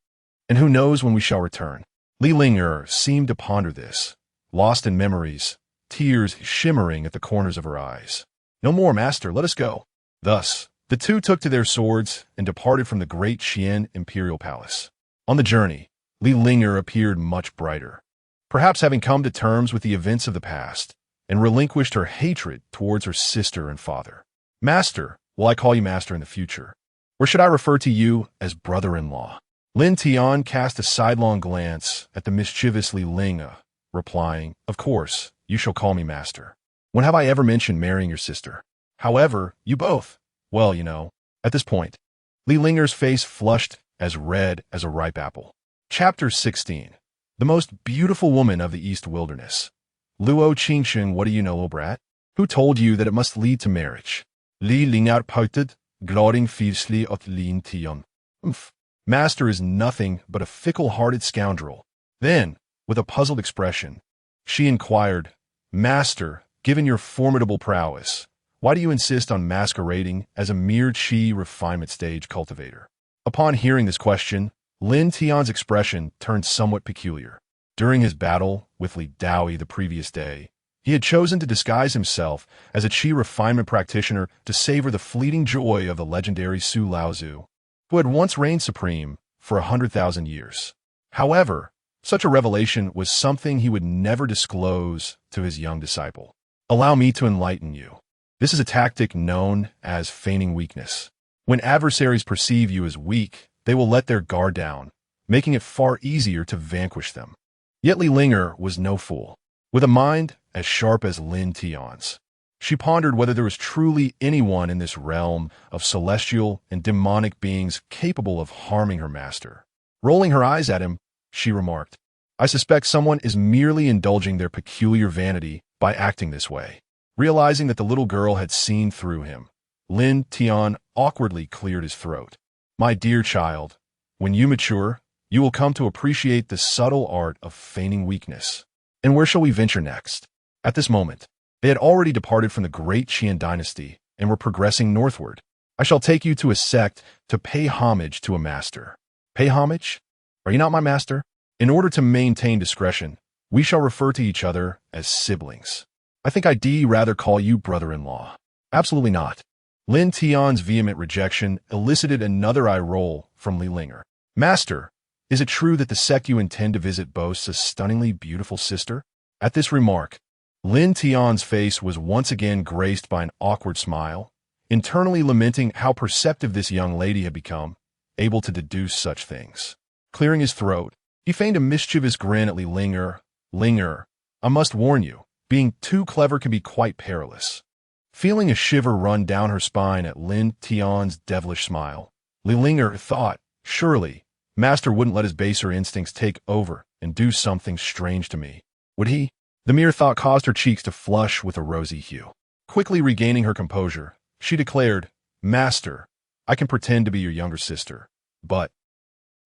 and who knows when we shall return." Li Ling seemed to ponder this, lost in memories, tears shimmering at the corners of her eyes. "No more, master, let us go." Thus, the two took to their swords and departed from the great Qian imperial palace. On the journey, Li Ling appeared much brighter, perhaps having come to terms with the events of the past and relinquished her hatred towards her sister and father. "Master, will I call you master in the future? Or should I refer to you as brother-in-law?" Lin Tian cast a sidelong glance at the mischievous Li Ling, replying, "Of course, you shall call me master. When have I ever mentioned marrying your sister? However, you both, well, you know." At this point, Li Ling's face flushed as red as a ripe apple. Chapter 16. The most beautiful woman of the East Wilderness. "Luo Changsheng, what do you know, little brat? Who told you that it must lead to marriage?" Li Ling pouted, gloating fiercely at Lin Tian. "Umph. Master is nothing but a fickle-hearted scoundrel." Then, with a puzzled expression, she inquired, "Master, given your formidable prowess, why do you insist on masquerading as a mere qi refinement stage cultivator?" Upon hearing this question, Lin Tian's expression turned somewhat peculiar. During his battle with Li Daoi the previous day, he had chosen to disguise himself as a qi refinement practitioner to savor the fleeting joy of the legendary Su Laozu, who had once reigned supreme for 100,000 years. However, such a revelation was something he would never disclose to his young disciple. "Allow me to enlighten you. This is a tactic known as feigning weakness. When adversaries perceive you as weak, they will let their guard down, making it far easier to vanquish them." Yet Li Ling was no fool. With a mind as sharp as Lin Tian's, she pondered whether there was truly anyone in this realm of celestial and demonic beings capable of harming her master. Rolling her eyes at him, she remarked, "I suspect someone is merely indulging their peculiar vanity by acting this way." Realizing that the little girl had seen through him, Lin Tian awkwardly cleared his throat. "My dear child, when you mature, you will come to appreciate the subtle art of feigning weakness. And where shall we venture next?" At this moment, they had already departed from the great Qian dynasty and were progressing northward. "I shall take you to a sect to pay homage to a master." "Pay homage? Are you not my master?" "In order to maintain discretion, we shall refer to each other as siblings. I think I'd rather call you brother-in-law." "Absolutely not." Lin Tian's vehement rejection elicited another eye roll from Li Ling. "Master, is it true that the sect you intend to visit boasts a stunningly beautiful sister?" At this remark, Lin Tian's face was once again graced by an awkward smile, internally lamenting how perceptive this young lady had become, able to deduce such things. Clearing his throat, he feigned a mischievous grin at Li Linger. Linger, I must warn you, being too clever can be quite perilous. Feeling a shiver run down her spine at Lin Tian's devilish smile, Li Linger thought, surely, Master wouldn't let his baser instincts take over and do something strange to me, would he? The mere thought caused her cheeks to flush with a rosy hue. Quickly regaining her composure, she declared, Master, I can pretend to be your younger sister, but...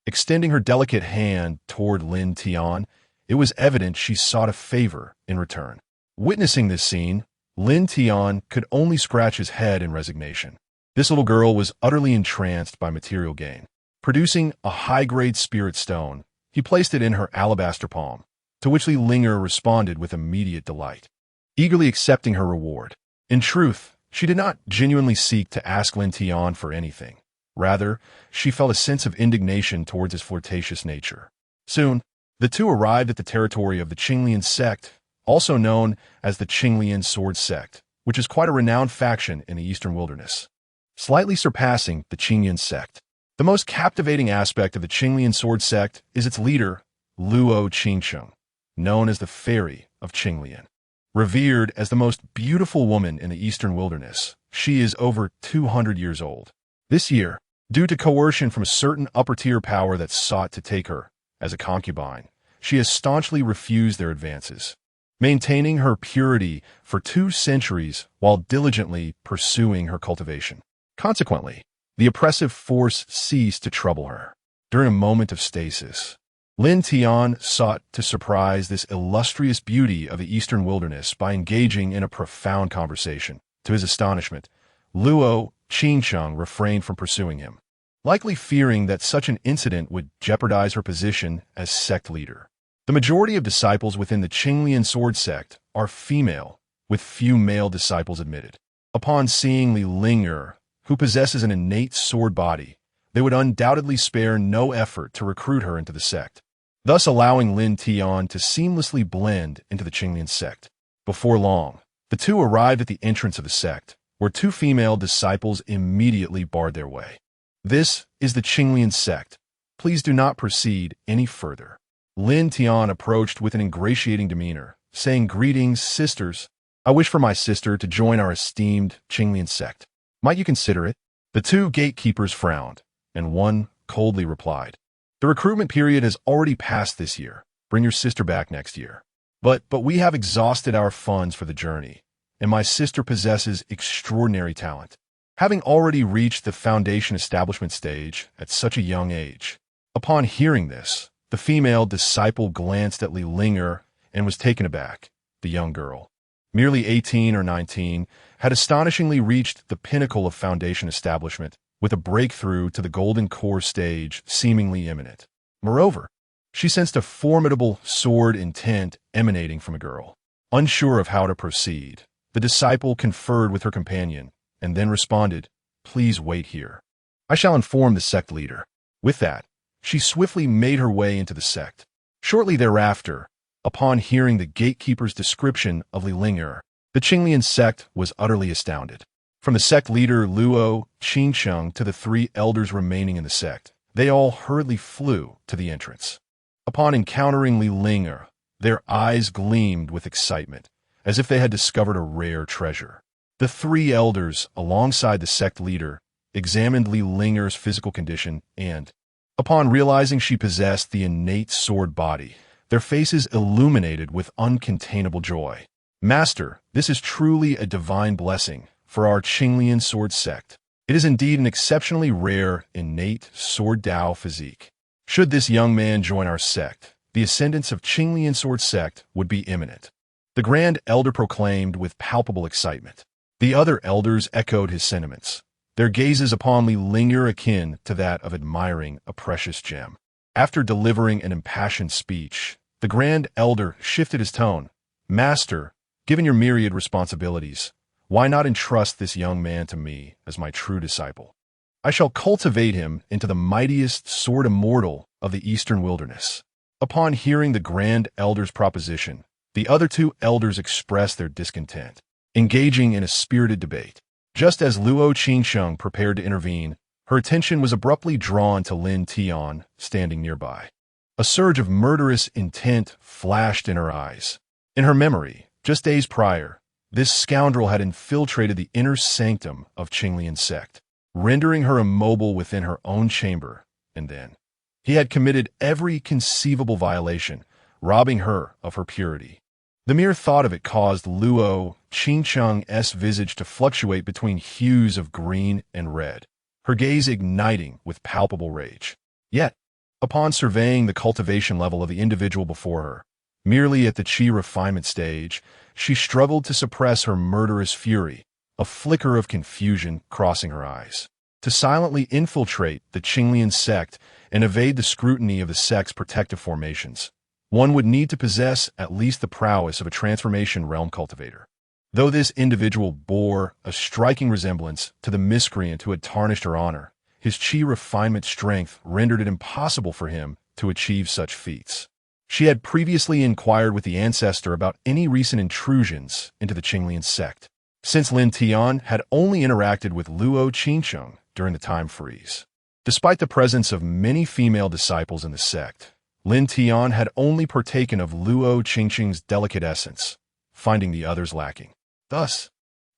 Extending her delicate hand toward Lin Tian, it was evident she sought a favor in return. Witnessing this scene, Lin Tian could only scratch his head in resignation. This little girl was utterly entranced by material gain. Producing a high-grade spirit stone, he placed it in her alabaster palm, to which Li Linger responded with immediate delight, eagerly accepting her reward. In truth, she did not genuinely seek to ask Lin Tian for anything. Rather, she felt a sense of indignation towards his flirtatious nature. Soon, the two arrived at the territory of the Qinglian sect, also known as the Qinglian Sword Sect, which is quite a renowned faction in the eastern wilderness, slightly surpassing the Qinglian sect. The most captivating aspect of the Qinglian Sword Sect is its leader, Luo Changsheng, known as the Fairy of Qinglian. Revered as the most beautiful woman in the eastern wilderness, she is over 200 years old. This year, due to coercion from a certain upper-tier power that sought to take her as a concubine, she has staunchly refused their advances, maintaining her purity for 2 centuries while diligently pursuing her cultivation. Consequently, the oppressive force ceased to trouble her. During a moment of stasis, Lin Tian sought to surprise this illustrious beauty of the eastern wilderness by engaging in a profound conversation. To his astonishment, Luo Changsheng refrained from pursuing him, likely fearing that such an incident would jeopardize her position as sect leader. The majority of disciples within the Qinglian Sword Sect are female, with few male disciples admitted. Upon seeing Li Linger, who possesses an innate sword body, they would undoubtedly spare no effort to recruit her into the sect, thus allowing Lin Tian to seamlessly blend into the Qinglian sect. Before long, the two arrived at the entrance of the sect, where 2 female disciples immediately barred their way. This is the Qinglian sect. Please do not proceed any further. Lin Tian approached with an ingratiating demeanor, saying, Greetings, sisters. I wish for my sister to join our esteemed Qinglian sect. Might you consider it? The 2 gatekeepers frowned, and one coldly replied, The recruitment period has already passed this year. Bring your sister back next year. But we have exhausted our funds for the journey, and my sister possesses extraordinary talent, having already reached the foundation establishment stage at such a young age. Upon hearing this, the female disciple glanced at Li Linger and was taken aback. The young girl, merely 18 or 19, had astonishingly reached the pinnacle of foundation establishment, with a breakthrough to the golden core stage seemingly imminent. Moreover, she sensed a formidable sword intent emanating from a girl. Unsure of how to proceed, the disciple conferred with her companion and then responded, Please wait here. I shall inform the sect leader. With that, she swiftly made her way into the sect. Shortly thereafter, upon hearing the gatekeeper's description of Li Linger, the Qinglian sect was utterly astounded. From the sect leader Luo Changsheng to the 3 elders remaining in the sect, they all hurriedly flew to the entrance. Upon encountering Li Linger, their eyes gleamed with excitement, as if they had discovered a rare treasure. The 3 elders, alongside the sect leader, examined Li Linger's physical condition and, upon realizing she possessed the innate sword body, their faces illuminated with uncontainable joy. Master, this is truly a divine blessing for our Qinglian sword sect. It is indeed an exceptionally rare, innate sword Dao physique. Should this young man join our sect, the ascendance of Qinglian sword sect would be imminent. The Grand Elder proclaimed with palpable excitement. The other elders echoed his sentiments, their gazes upon Li Linger akin to that of admiring a precious gem. After delivering an impassioned speech, the Grand Elder shifted his tone. Master, given your myriad responsibilities, why not entrust this young man to me as my true disciple? I shall cultivate him into the mightiest sword immortal of the eastern wilderness. Upon hearing the Grand Elder's proposition, The other two elders expressed their discontent, engaging in a spirited debate. Just as Luo Changsheng prepared to intervene, her attention was abruptly drawn to Lin Tian, standing nearby. A surge of murderous intent flashed in her eyes. In her memory, just days prior, this scoundrel had infiltrated the inner sanctum of Demon Sect, rendering her immobile within her own chamber, and then he had committed every conceivable violation, robbing her of her purity. The mere thought of it caused Luo Changsheng's visage to fluctuate between hues of green and red, her gaze igniting with palpable rage. Yet, upon surveying the cultivation level of the individual before her, merely at the qi refinement stage, she struggled to suppress her murderous fury, a flicker of confusion crossing her eyes. To silently infiltrate the Demon Sect and evade the scrutiny of the sect's protective formations, one would need to possess at least the prowess of a transformation realm cultivator. Though this individual bore a striking resemblance to the miscreant who had tarnished her honor, his qi refinement strength rendered it impossible for him to achieve such feats. She had previously inquired with the ancestor about any recent intrusions into the Demon Sect, since Lin Tian had only interacted with Luo Changsheng during the time freeze. Despite the presence of many female disciples in the sect, Lin Tian had only partaken of Luo Changsheng's delicate essence, finding the others lacking. Thus,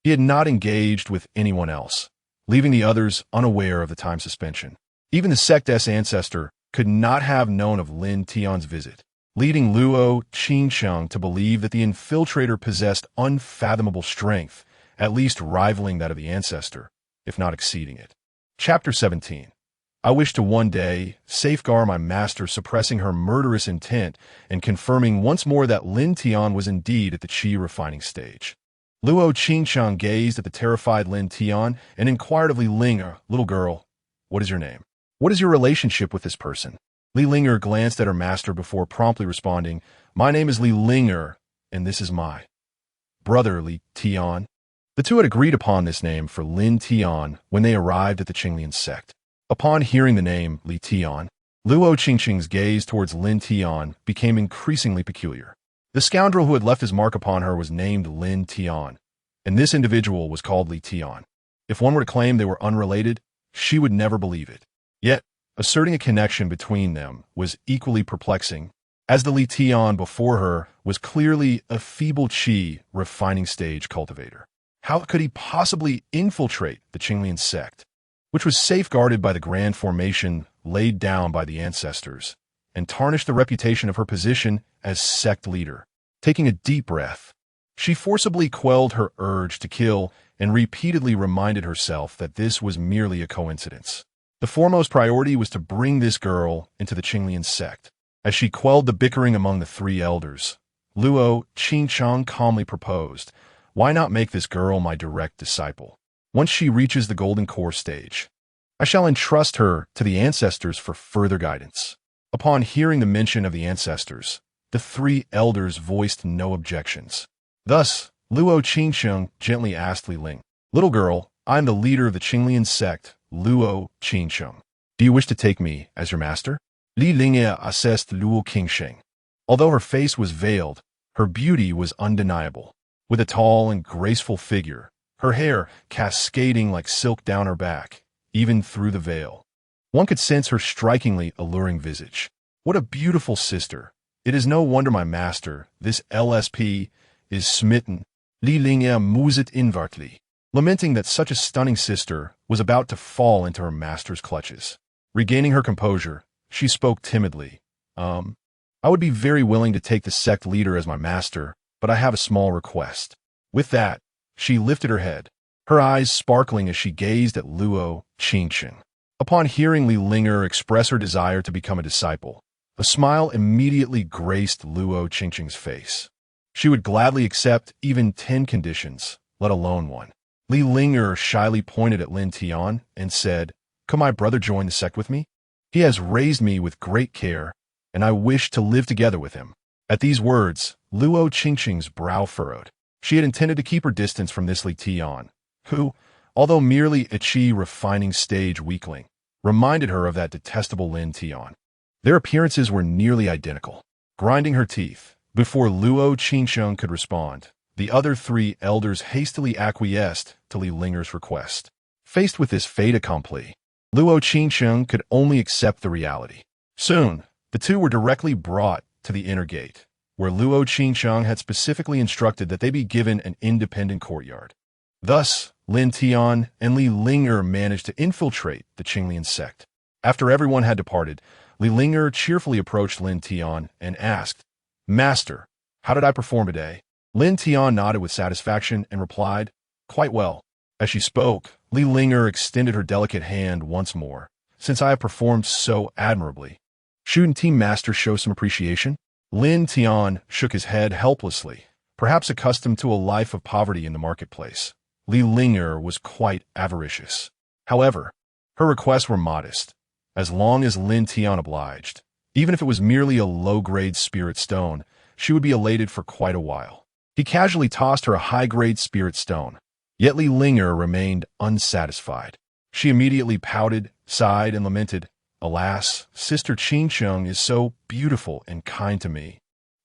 he had not engaged with anyone else, leaving the others unaware of the time suspension. Even the sect's ancestor could not have known of Lin Tian's visit, leading Luo Changsheng to believe that the infiltrator possessed unfathomable strength, at least rivaling that of the ancestor, if not exceeding it. Chapter 17. I wish to one day safeguard my master, suppressing her murderous intent and confirming once more that Lin Tian was indeed at the qi refining stage. Luo Changsheng gazed at the terrified Lin Tian and inquired of Li Linger, "Little girl, what is your name? What is your relationship with this person?" Li Linger glanced at her master before promptly responding, "My name is Li Linger, and this is my brother, Li Tian." The two had agreed upon this name for Lin Tian when they arrived at the Demon Sect. Upon hearing the name Li Tian, Luo Changsheng's gaze towards Lin Tian became increasingly peculiar. The scoundrel who had left his mark upon her was named Lin Tian, and this individual was called Li Tian. If one were to claim they were unrelated, she would never believe it. Yet, asserting a connection between them was equally perplexing, as the Li Tian before her was clearly a feeble qi refining stage cultivator. How could he possibly infiltrate the Demon Sect, which was safeguarded by the grand formation laid down by the ancestors, and tarnish the reputation of her position as sect leader? Taking a deep breath, she forcibly quelled her urge to kill and repeatedly reminded herself that this was merely a coincidence. The foremost priority was to bring this girl into the Demon Sect. As she quelled the bickering among the three elders, Luo Changsheng calmly proposed, "Why not make this girl my direct disciple? Once she reaches the golden core stage, I shall entrust her to the ancestors for further guidance." Upon hearing the mention of the ancestors, the three elders voiced no objections. Thus, Luo Changsheng gently asked Li Ling, "Little girl, I am the leader of the Demon Sect, Luo Changsheng. Do you wish to take me as your master?" Li Ling assessed Luo Changsheng. Although her face was veiled, her beauty was undeniable. With a tall and graceful figure, her hair cascading like silk down her back, even through the veil, one could sense her strikingly alluring visage. What a beautiful sister! It is no wonder my master, this LSP, is smitten. Li Ling mused inwardly, lamenting that such a stunning sister was about to fall into her master's clutches. Regaining her composure, she spoke timidly. I would be very willing to take the sect leader as my master, but I have a small request." With that, she lifted her head, her eyes sparkling as she gazed at Luo Changsheng. Upon hearing Li Linger express her desire to become a disciple, a smile immediately graced Luo Changsheng's face. She would gladly accept even 10 conditions, let alone one. Li Linger shyly pointed at Lin Tian and said, "Could my brother join the sect with me? He has raised me with great care, and I wish to live together with him." At these words, Luo Changsheng's brow furrowed. She had intended to keep her distance from this Li Tian, who, although merely a qi refining stage weakling, reminded her of that detestable Lin Tian. Their appearances were nearly identical. Grinding her teeth, Before Luo Qingsheng could respond, the other three elders hastily acquiesced to Li Linger's request. Faced with this fait accompli, Luo Qingsheng could only accept the reality. Soon, the two were directly brought to the inner gate, where Luo Qingsheng had specifically instructed that they be given an independent courtyard. Thus, Lin Tian and Li Linger managed to infiltrate the Qinglian sect. After everyone had departed, Li Linger cheerfully approached Lin Tian and asked, "Master, how did I perform today?" Lin Tian nodded with satisfaction and replied, "Quite well." As she spoke, Li Linger extended her delicate hand once more. "Since I have performed so admirably, shouldn't Team Master show some appreciation?" Lin Tian shook his head helplessly, perhaps accustomed to a life of poverty in the marketplace. Li Linger was quite avaricious. However, her requests were modest, as long as Lin Tian obliged. Even if it was merely a low-grade spirit stone, she would be elated for quite a while. He casually tossed her a high-grade spirit stone, yet Li Linger remained unsatisfied. She immediately pouted, sighed, and lamented, "Alas, Sister Changsheng is so beautiful and kind to me.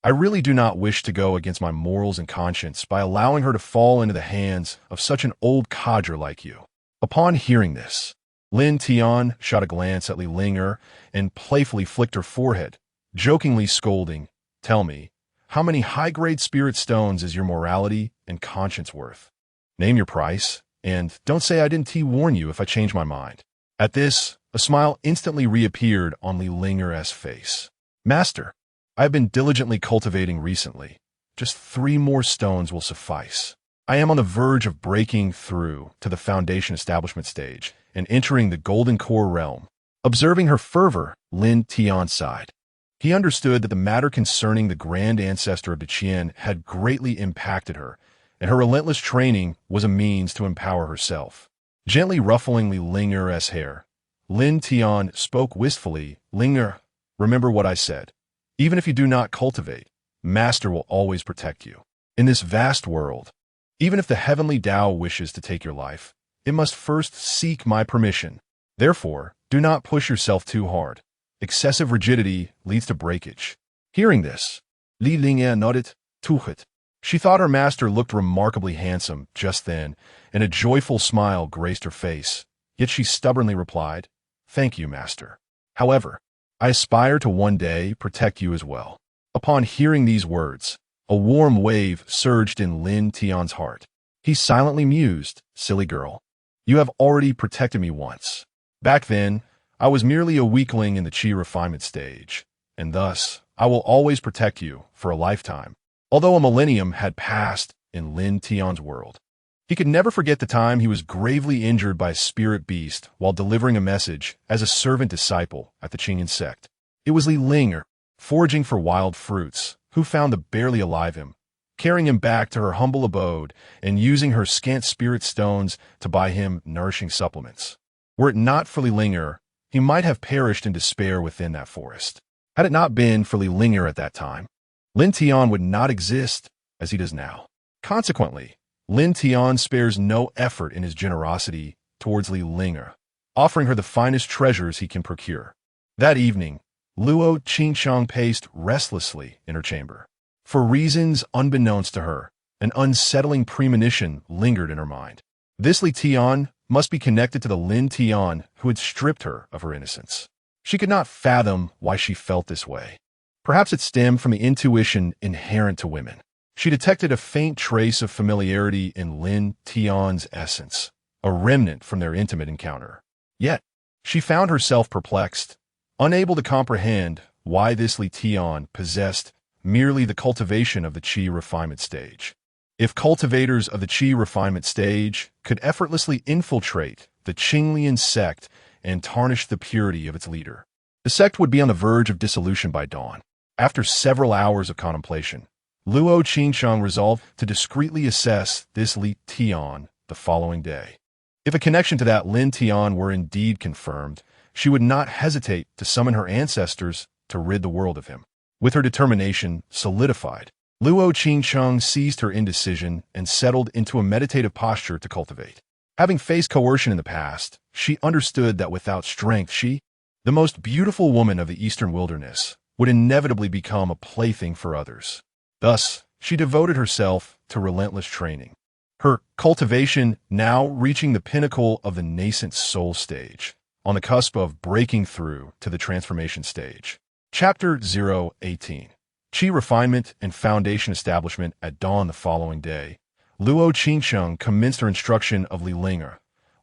I really do not wish to go against my morals and conscience by allowing her to fall into the hands of such an old codger like you." Upon hearing this, Lin Tian shot a glance at Li Linger and playfully flicked her forehead, jokingly scolding, "Tell me, how many high-grade spirit stones is your morality and conscience worth? Name your price, and don't say I didn't warn you if I change my mind." At this, a smile instantly reappeared on Li Linger's face. "Master, I have been diligently cultivating recently. Just 3 more stones will suffice. I am on the verge of breaking through to the foundation establishment stage and entering the golden core realm." Observing her fervor, Lin Tian sighed. He understood that the matter concerning the grand ancestor of the Qian had greatly impacted her, and her relentless training was a means to empower herself. Gently ruffling Li Linger's hair, Lin Tian spoke wistfully, "Linger, remember what I said. Even if you do not cultivate, Master will always protect you. In this vast world, even if the Heavenly Dao wishes to take your life, it must first seek my permission. Therefore, do not push yourself too hard. Excessive rigidity leads to breakage." Hearing this, Li Linger nodded, "Tuchit." She thought her master looked remarkably handsome just then, and a joyful smile graced her face. Yet she stubbornly replied, "Thank you, master. However, I aspire to one day protect you as well." Upon hearing these words, a warm wave surged in Lin Tian's heart. He silently mused, "Silly girl. You have already protected me once. Back then, I was merely a weakling in the Qi refinement stage, and thus I will always protect you for a lifetime." Although a millennium had passed in Lin Tian's world, he could never forget the time he was gravely injured by a spirit beast while delivering a message as a servant disciple at the Qinglian sect. It was Li Linger, foraging for wild fruits, who found the barely alive him, carrying him back to her humble abode and using her scant spirit stones to buy him nourishing supplements. Were it not for Li Linger, he might have perished in despair within that forest. Had it not been for Li Linger at that time, Lin Tian would not exist as he does now. Consequently, Lin Tian spares no effort in his generosity towards Li Linger, offering her the finest treasures he can procure. That evening, Luo Qingsheng paced restlessly in her chamber. For reasons unbeknownst to her, an unsettling premonition lingered in her mind. This Li Tian must be connected to the Lin Tian who had stripped her of her innocence. She could not fathom why she felt this way. Perhaps it stemmed from the intuition inherent to women. She detected a faint trace of familiarity in Lin Tian's essence, a remnant from their intimate encounter. Yet, she found herself perplexed, unable to comprehend why this Li Tian possessed merely the cultivation of the Qi refinement stage. If cultivators of the Qi refinement stage could effortlessly infiltrate the Qinglian sect and tarnish the purity of its leader, the sect would be on the verge of dissolution by dawn. After several hours of contemplation, Luo Qingsheng resolved to discreetly assess this Li Tian the following day. If a connection to that Lin Tian were indeed confirmed, she would not hesitate to summon her ancestors to rid the world of him. With her determination solidified, Luo Qingsheng seized her indecision and settled into a meditative posture to cultivate. Having faced coercion in the past, she understood that without strength she, the most beautiful woman of the eastern wilderness, would inevitably become a plaything for others. Thus, she devoted herself to relentless training, her cultivation now reaching the pinnacle of the nascent soul stage, on the cusp of breaking through to the transformation stage. Chapter 018. Qi Refinement and Foundation Establishment. At dawn the following day, Luo Changsheng commenced her instruction of Li Ling,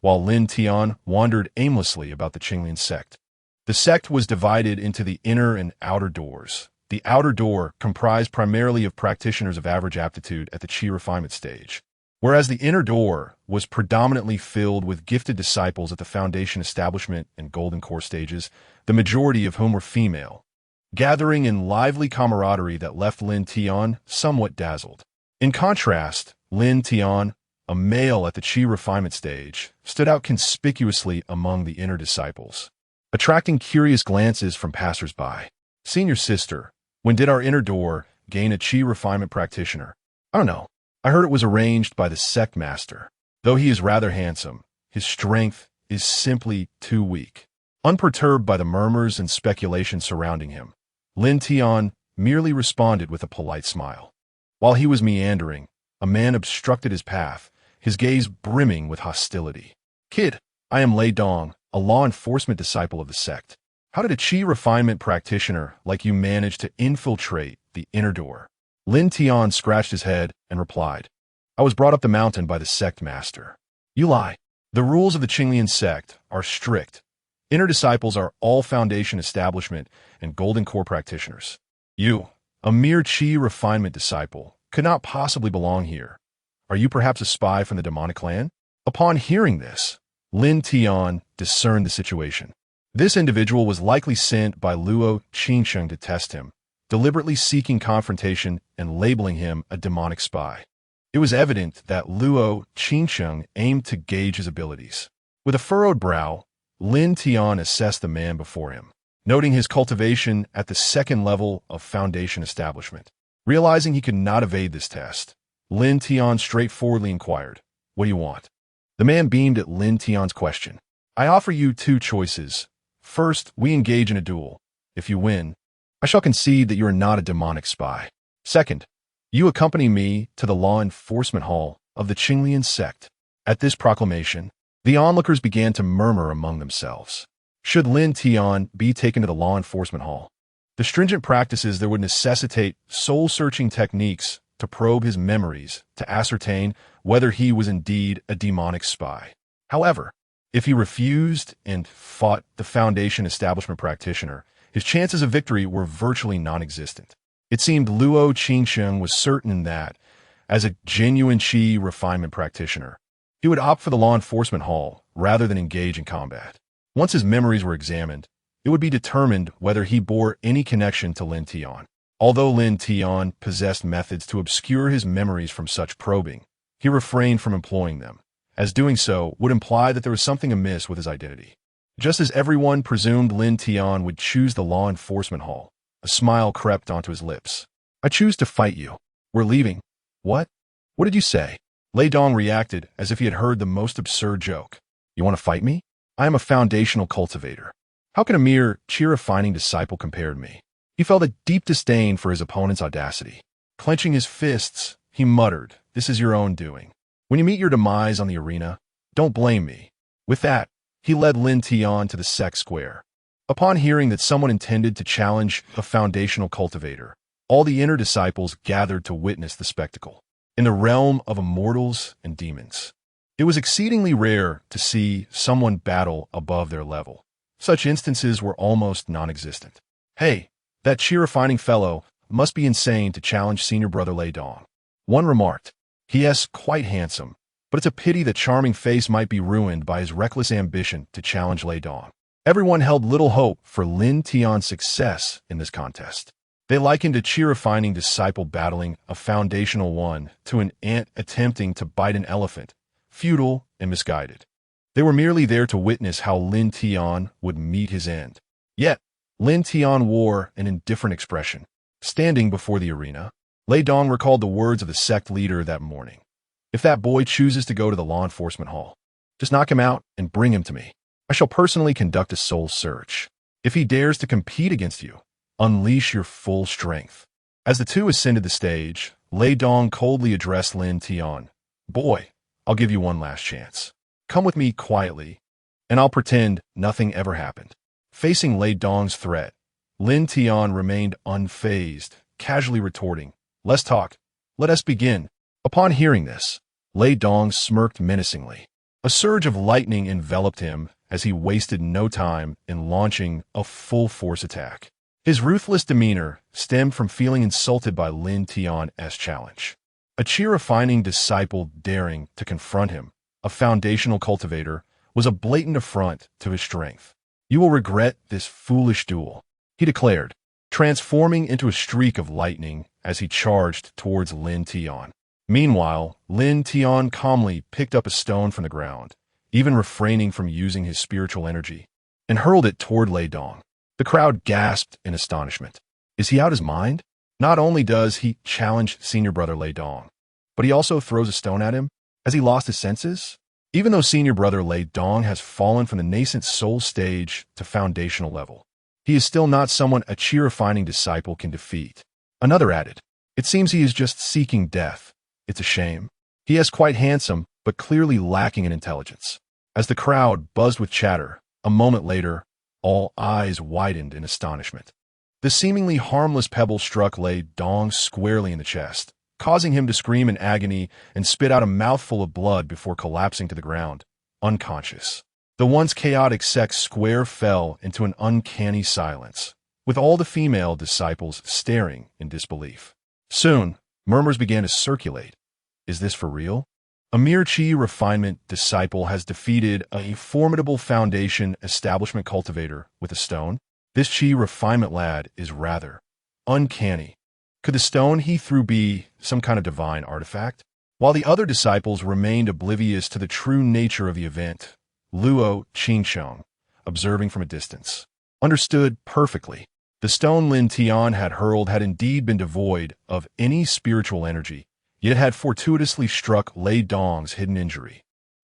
while Lin Tian wandered aimlessly about the Qinglian sect. The sect was divided into the inner and outer doors. The outer door comprised primarily of practitioners of average aptitude at the Qi refinement stage, whereas the inner door was predominantly filled with gifted disciples at the foundation establishment and golden core stages, the majority of whom were female, gathering in lively camaraderie that left Lin Tian somewhat dazzled. In contrast, Lin Tian, a male at the Qi refinement stage, stood out conspicuously among the inner disciples, attracting curious glances from passers-by. "Senior sister, when did our inner door gain a Qi refinement practitioner?" "I don't know. I heard it was arranged by the sect master. Though he is rather handsome, his strength is simply too weak." Unperturbed by the murmurs and speculation surrounding him, Lin Tian merely responded with a polite smile. While he was meandering, a man obstructed his path, his gaze brimming with hostility. "Kid, I am Lei Dong, a law enforcement disciple of the sect. How did a Qi refinement practitioner like you manage to infiltrate the inner door?" Lin Tian scratched his head and replied, "I was brought up the mountain by the sect master." "You lie. The rules of the Qinglian sect are strict. Inner disciples are all foundation establishment and golden core practitioners. You, a mere Qi refinement disciple, could not possibly belong here. Are you perhaps a spy from the demonic clan?" Upon hearing this, Lin Tian discerned the situation. This individual was likely sent by Luo Changsheng to test him, deliberately seeking confrontation and labeling him a demonic spy. It was evident that Luo Changsheng aimed to gauge his abilities. With a furrowed brow, Lin Tian assessed the man before him, noting his cultivation at the second level of foundation establishment. Realizing he could not evade this test, Lin Tian straightforwardly inquired, "What do you want?" The man beamed at Lin Tian's question. "I offer you two choices. First, we engage in a duel. If you win, I shall concede that you are not a demonic spy. Second, you accompany me to the law enforcement hall of the Qinglian sect." At this proclamation, the onlookers began to murmur among themselves. Should Lin Tian be taken to the law enforcement hall? The stringent practices there would necessitate soul-searching techniques to probe his memories to ascertain whether he was indeed a demonic spy. However, if he refused and fought the foundation establishment practitioner, his chances of victory were virtually non-existent. It seemed Luo Changsheng was certain that, as a genuine Qi refinement practitioner, he would opt for the law enforcement hall rather than engage in combat. Once his memories were examined, it would be determined whether he bore any connection to Lin Tian. Although Lin Tian possessed methods to obscure his memories from such probing, he refrained from employing them, as doing so would imply that there was something amiss with his identity. Just as everyone presumed Lin Tian would choose the law enforcement hall, a smile crept onto his lips. "I choose to fight you. We're leaving." "What? What did you say?" Lei Dong reacted as if he had heard the most absurd joke. "You want to fight me? I am a foundational cultivator. How can a mere Qi refining disciple compare to me?" He felt a deep disdain for his opponent's audacity. Clenching his fists, he muttered, "This is your own doing. When you meet your demise on the arena, don't blame me." With that, he led Lin Tian to the sect square. Upon hearing that someone intended to challenge a foundational cultivator, all the inner disciples gathered to witness the spectacle. In the realm of immortals and demons, it was exceedingly rare to see someone battle above their level. Such instances were almost non-existent. "Hey, that Qi refining fellow must be insane to challenge senior brother Lei Dong," one remarked. "He is quite handsome, but it's a pity the charming face might be ruined by his reckless ambition to challenge Lei Dong." Everyone held little hope for Lin Tian's success in this contest. They likened a Qi refining disciple battling a foundational one to an ant attempting to bite an elephant, futile and misguided. They were merely there to witness how Lin Tian would meet his end. Yet, Lin Tian wore an indifferent expression. Standing before the arena, Lei Dong recalled the words of the sect leader that morning. "If that boy chooses to go to the law enforcement hall, just knock him out and bring him to me. I shall personally conduct a soul search. If he dares to compete against you, unleash your full strength." As the two ascended the stage, Lei Dong coldly addressed Lin Tian. "Boy, I'll give you one last chance. Come with me quietly, and I'll pretend nothing ever happened." Facing Lei Dong's threat, Lin Tian remained unfazed, casually retorting, "Less talk. Let us begin." Upon hearing this, Lei Dong smirked menacingly. A surge of lightning enveloped him as he wasted no time in launching a full-force attack. His ruthless demeanor stemmed from feeling insulted by Lin Tian's challenge. A chi-refining disciple daring to confront him, a foundational cultivator, was a blatant affront to his strength. "You will regret this foolish duel," he declared, transforming into a streak of lightning as he charged towards Lin Tian. Meanwhile, Lin Tian calmly picked up a stone from the ground, even refraining from using his spiritual energy, and hurled it toward Lei Dong. The crowd gasped in astonishment. Is he out his mind? Not only does he challenge senior brother Lei Dong, but he also throws a stone at him? Has he lost his senses? Even though senior brother Lei Dong has fallen from the nascent soul stage to foundational level, he is still not someone a chi-refining disciple can defeat. Another added, "It seems he is just seeking death. It's a shame. He is quite handsome, but clearly lacking in intelligence." As the crowd buzzed with chatter, a moment later, all eyes widened in astonishment. The seemingly harmless pebble struck Lei Dong squarely in the chest, causing him to scream in agony and spit out a mouthful of blood before collapsing to the ground, unconscious. The once chaotic sect square fell into an uncanny silence, with all the female disciples staring in disbelief. Soon, murmurs began to circulate. Is this for real? A mere chi refinement disciple has defeated a formidable foundation establishment cultivator with a stone? This chi refinement lad is rather uncanny. Could the stone he threw be some kind of divine artifact? While the other disciples remained oblivious to the true nature of the event, Luo Changsheng, observing from a distance, understood perfectly. The stone Lin Tian had hurled had indeed been devoid of any spiritual energy, yet it had fortuitously struck Lei Dong's hidden injury,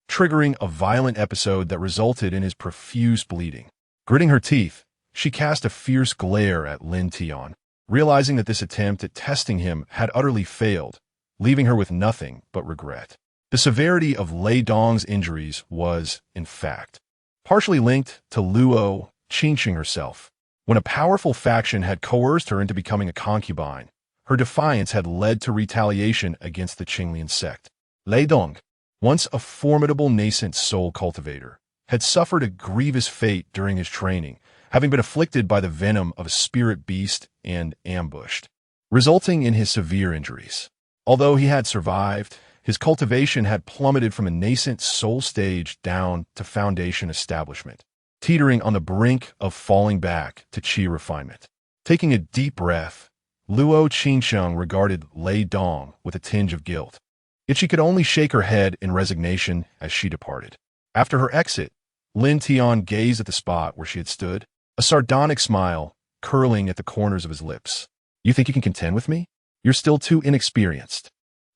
triggering a violent episode that resulted in his profuse bleeding. Gritting her teeth, she cast a fierce glare at Lin Tian, realizing that this attempt at testing him had utterly failed, leaving her with nothing but regret. The severity of Lei Dong's injuries was, in fact, partially linked to Luo Changsheng herself. When a powerful faction had coerced her into becoming a concubine, her defiance had led to retaliation against the Demon Sect. Lei Dong, once a formidable nascent soul cultivator, had suffered a grievous fate during his training, having been afflicted by the venom of a spirit beast and ambushed, resulting in his severe injuries. Although he had survived, his cultivation had plummeted from a nascent soul stage down to foundation establishment, teetering on the brink of falling back to chi refinement. Taking a deep breath, Luo Changsheng regarded Lei Dong with a tinge of guilt, yet she could only shake her head in resignation as she departed. After her exit, Lin Tian gazed at the spot where she had stood, a sardonic smile curling at the corners of his lips. "You think you can contend with me? You're still too inexperienced."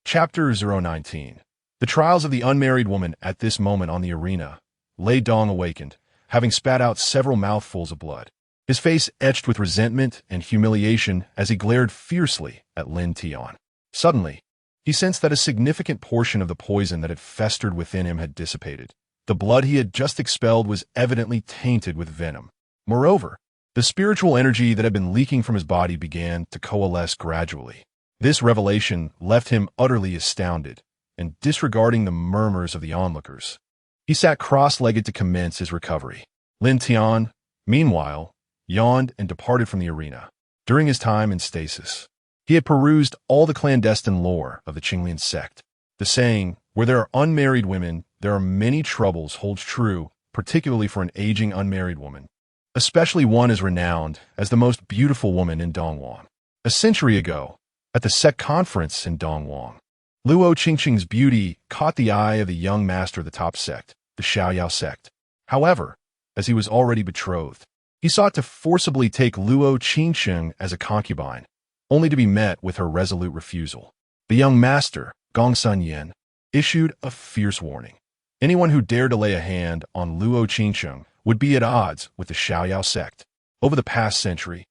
Chapter 019. The trials of the unmarried woman. At this moment on the arena, Lei Dong awakened, having spat out several mouthfuls of blood, his face etched with resentment and humiliation as he glared fiercely at Lin Tian. Suddenly, he sensed that a significant portion of the poison that had festered within him had dissipated. The blood he had just expelled was evidently tainted with venom. Moreover, the spiritual energy that had been leaking from his body began to coalesce gradually. This revelation left him utterly astounded, and disregarding the murmurs of the onlookers, he sat cross-legged to commence his recovery. Lin Tian, meanwhile, yawned and departed from the arena. During his time in stasis, he had perused all the clandestine lore of the Demon Sect. The saying, "Where there are unmarried women, there are many troubles," holds true, particularly for an aging unmarried woman, especially one as renowned as the most beautiful woman in Dongwon. A century ago, at the sect conference in Dongwon, Luo Qingqing's beauty caught the eye of the young master of the top sect, the Xiaoyao sect. However, as he was already betrothed, he sought to forcibly take Luo Qingqing as a concubine, only to be met with her resolute refusal. The young master, Gongsun Yin, issued a fierce warning. Anyone who dared to lay a hand on Luo Qingqing would be at odds with the Xiaoyao sect. Over the past century,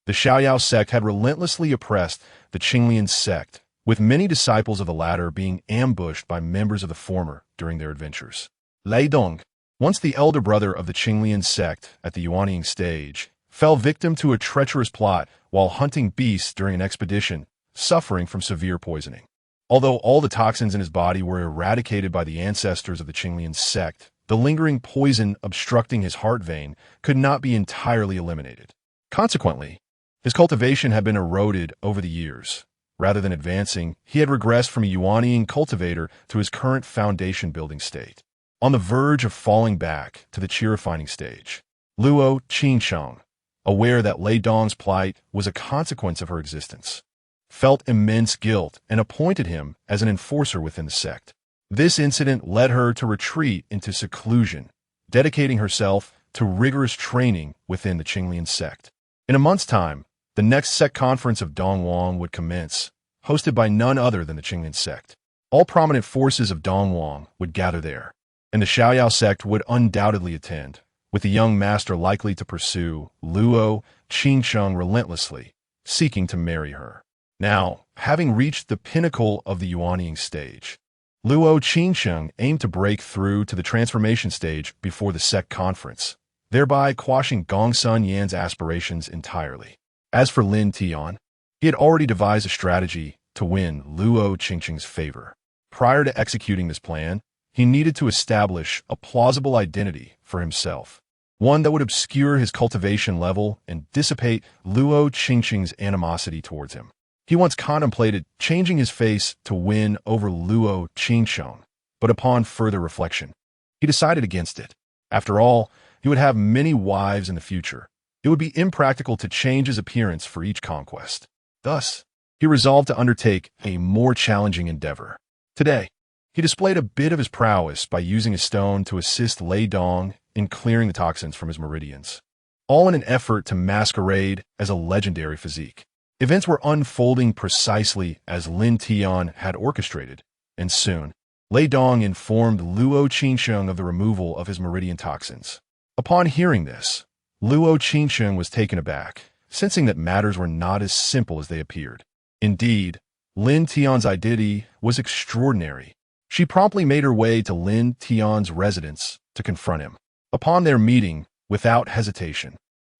The Xiaoyao sect had relentlessly oppressed the Qinglian sect, with many disciples of the latter being ambushed by members of the former during their adventures. Lei Dong, once the elder brother of the Qinglian sect at the Yuanying stage, fell victim to a treacherous plot while hunting beasts during an expedition, suffering from severe poisoning. Although all the toxins in his body were eradicated by the ancestors of the Qinglian sect, the lingering poison obstructing his heart vein could not be entirely eliminated. Consequently, his cultivation had been eroded over the years. Rather than advancing, he had regressed from a Yuanying cultivator to his current foundation-building state. On the verge of falling back to the qi refining stage, Luo Changsheng, aware that Lei Dong's plight was a consequence of her existence, felt immense guilt and appointed him as an enforcer within the sect. This incident led her to retreat into seclusion, dedicating herself to rigorous training within the Qinglian sect. In a month's time, the next sect conference of Dongwang would commence, hosted by none other than the Qinglian sect. All prominent forces of Dongwang would gather there, and the Xiaoyao sect would undoubtedly attend, with the young master likely to pursue Luo Changsheng relentlessly, seeking to marry her. Now, having reached the pinnacle of the Yuanying stage, Luo Changsheng aimed to break through to the transformation stage before the sect conference, thereby quashing Gongsun Yan's aspirations entirely. As for Lin Tian, he had already devised a strategy to win Luo Changsheng's favor. Prior to executing this plan, he needed to establish a plausible identity for himself, one that would obscure his cultivation level and dissipate Luo Changsheng's animosity towards him. He once contemplated changing his face to win over Luo Changsheng, but upon further reflection, he decided against it. After all, he would have many wives in the future. It would be impractical to change his appearance for each conquest. Thus, he resolved to undertake a more challenging endeavor. Today, he displayed a bit of his prowess by using a stone to assist Lei Dong in clearing the toxins from his meridians, all in an effort to masquerade as a legendary physique. Events were unfolding precisely as Lin Tian had orchestrated, and soon, Lei Dong informed Luo Changsheng of the removal of his meridian toxins. Upon hearing this, Luo Changsheng was taken aback, sensing that matters were not as simple as they appeared. Indeed, Lin Tian's identity was extraordinary. She promptly made her way to Lin Tian's residence to confront him. Upon their meeting, without hesitation,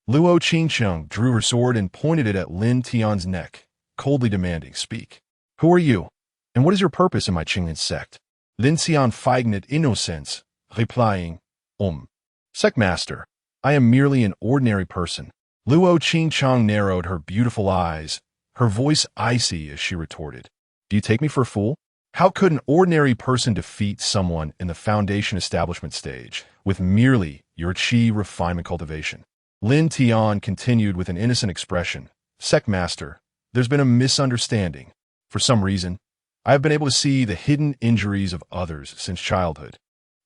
Luo Changsheng drew her sword and pointed it at Lin Tian's neck, coldly demanding, "Speak. Who are you, and what is your purpose in my Qinglian sect?" Lin Tian feigned innocence, replying, Sect Master, I am merely an ordinary person." Luo Changsheng narrowed her beautiful eyes, her voice icy as she retorted, "Do you take me for a fool? How could an ordinary person defeat someone in the foundation establishment stage with merely your qi refinement cultivation?" Lin Tian continued with an innocent expression, "Sect Master, there's been a misunderstanding. For some reason, I have been able to see the hidden injuries of others since childhood.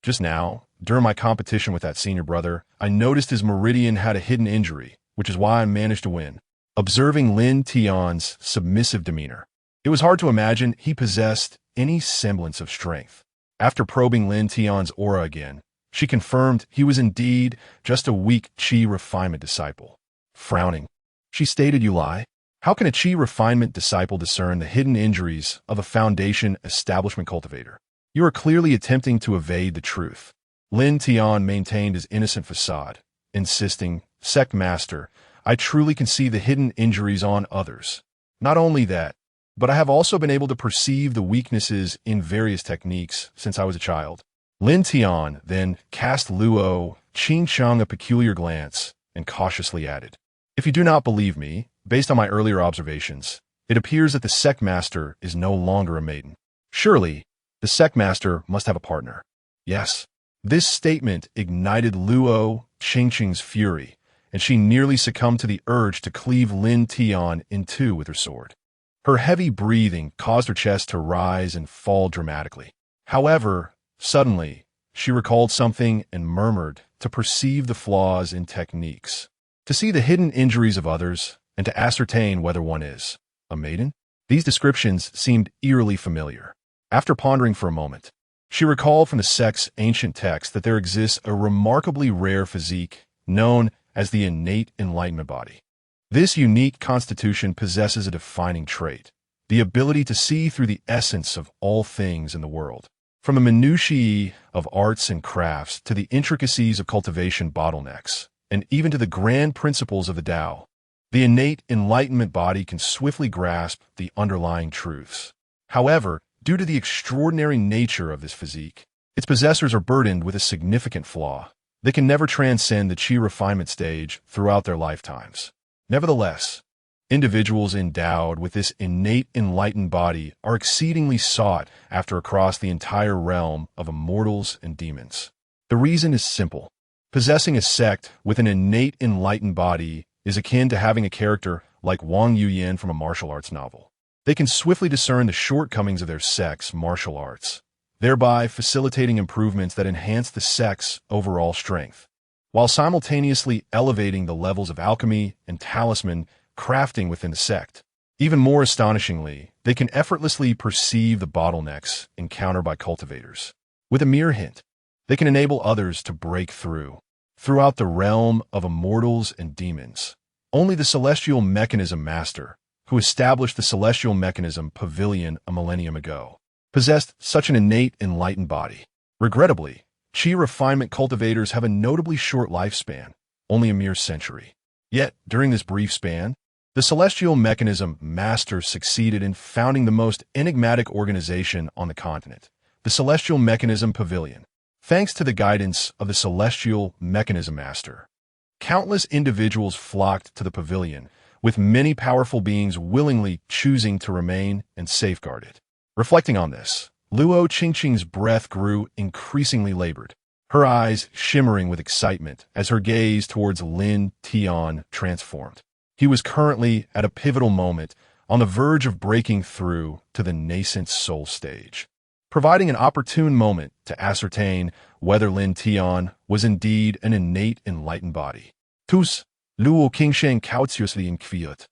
Just now, during my competition with that senior brother, I noticed his meridian had a hidden injury, which is why I managed to win." Observing Lin Tian's submissive demeanor, it was hard to imagine he possessed any semblance of strength. After probing Lin Tian's aura again, she confirmed he was indeed just a weak qi refinement disciple. Frowning, she stated, "You lie. How can a qi refinement disciple discern the hidden injuries of a foundation establishment cultivator? You are clearly attempting to evade the truth." Lin Tian maintained his innocent facade, insisting, "Sect Master, I truly can see the hidden injuries on others. Not only that, but I have also been able to perceive the weaknesses in various techniques since I was a child." Lin Tian then cast Luo Changsheng a peculiar glance and cautiously added, "If you do not believe me, based on my earlier observations, it appears that the Sect Master is no longer a maiden. Surely, the Sect Master must have a partner." Yes. This statement ignited Luo Changsheng's fury, and she nearly succumbed to the urge to cleave Lin Tian in two with her sword. Her heavy breathing caused her chest to rise and fall dramatically. However, suddenly, she recalled something and murmured to perceive the flaws in techniques, to see the hidden injuries of others, and to ascertain whether one is a maiden. These descriptions seemed eerily familiar. After pondering for a moment, she recalled from the sect's ancient text that there exists a remarkably rare physique known as the innate enlightenment body. This unique constitution possesses a defining trait: the ability to see through the essence of all things in the world. From the minutiae of arts and crafts to the intricacies of cultivation bottlenecks, and even to the grand principles of the Tao, the innate enlightenment body can swiftly grasp the underlying truths. However, due to the extraordinary nature of this physique, its possessors are burdened with a significant flaw. They can never transcend the chi refinement stage throughout their lifetimes. Nevertheless, individuals endowed with this innate enlightened body are exceedingly sought after across the entire realm of immortals and demons. The reason is simple. Possessing a sect with an innate enlightened body is akin to having a character like Wang Yuyan from a martial arts novel. They can swiftly discern the shortcomings of their sect's martial arts, thereby facilitating improvements that enhance the sect's overall strength, while simultaneously elevating the levels of alchemy and talisman crafting within the sect. Even more astonishingly, they can effortlessly perceive the bottlenecks encountered by cultivators. With a mere hint, they can enable others to break through. Throughout the realm of immortals and demons, only the Celestial Mechanism Master, who established the Celestial Mechanism Pavilion a millennium ago, possessed such an innate enlightened body. Regrettably, chi refinement cultivators have a notably short lifespan, only a mere century. Yet, during this brief span, the Celestial Mechanism Master succeeded in founding the most enigmatic organization on the continent, the Celestial Mechanism Pavilion. Thanks to the guidance of the Celestial Mechanism Master, countless individuals flocked to the pavilion, with many powerful beings willingly choosing to remain and safeguard it. Reflecting on this, Luo Qingqing's breath grew increasingly labored, her eyes shimmering with excitement as her gaze towards Lin Tian transformed. He was currently at a pivotal moment, on the verge of breaking through to the nascent soul stage, providing an opportune moment to ascertain whether Lin Tian was indeed an innate enlightened body. Tus, Luo Qingsheng cautiously inquired,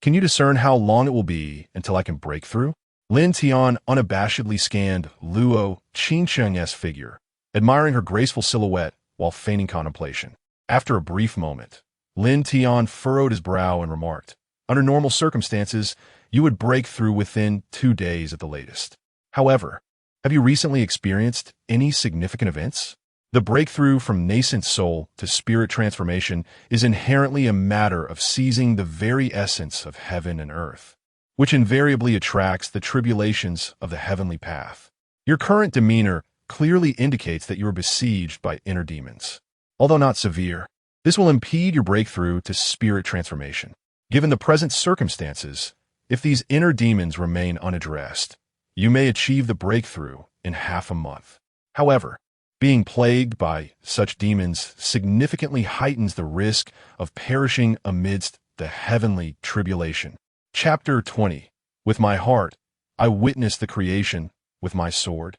Can you discern how long it will be until I can break through? Lin Tian unabashedly scanned Luo Qingsheng's figure, admiring her graceful silhouette while feigning contemplation. After a brief moment, Lin Tian furrowed his brow and remarked, Under normal circumstances, you would break through within 2 days at the latest. However, have you recently experienced any significant events? The breakthrough from nascent soul to spirit transformation is inherently a matter of seizing the very essence of heaven and earth, which invariably attracts the tribulations of the heavenly path. Your current demeanor clearly indicates that you are besieged by inner demons. Although not severe, this will impede your breakthrough to spirit transformation. Given the present circumstances, if these inner demons remain unaddressed, you may achieve the breakthrough in half a month. However, being plagued by such demons significantly heightens the risk of perishing amidst the heavenly tribulation. Chapter 20. With my heart, I witness the creation. With my sword,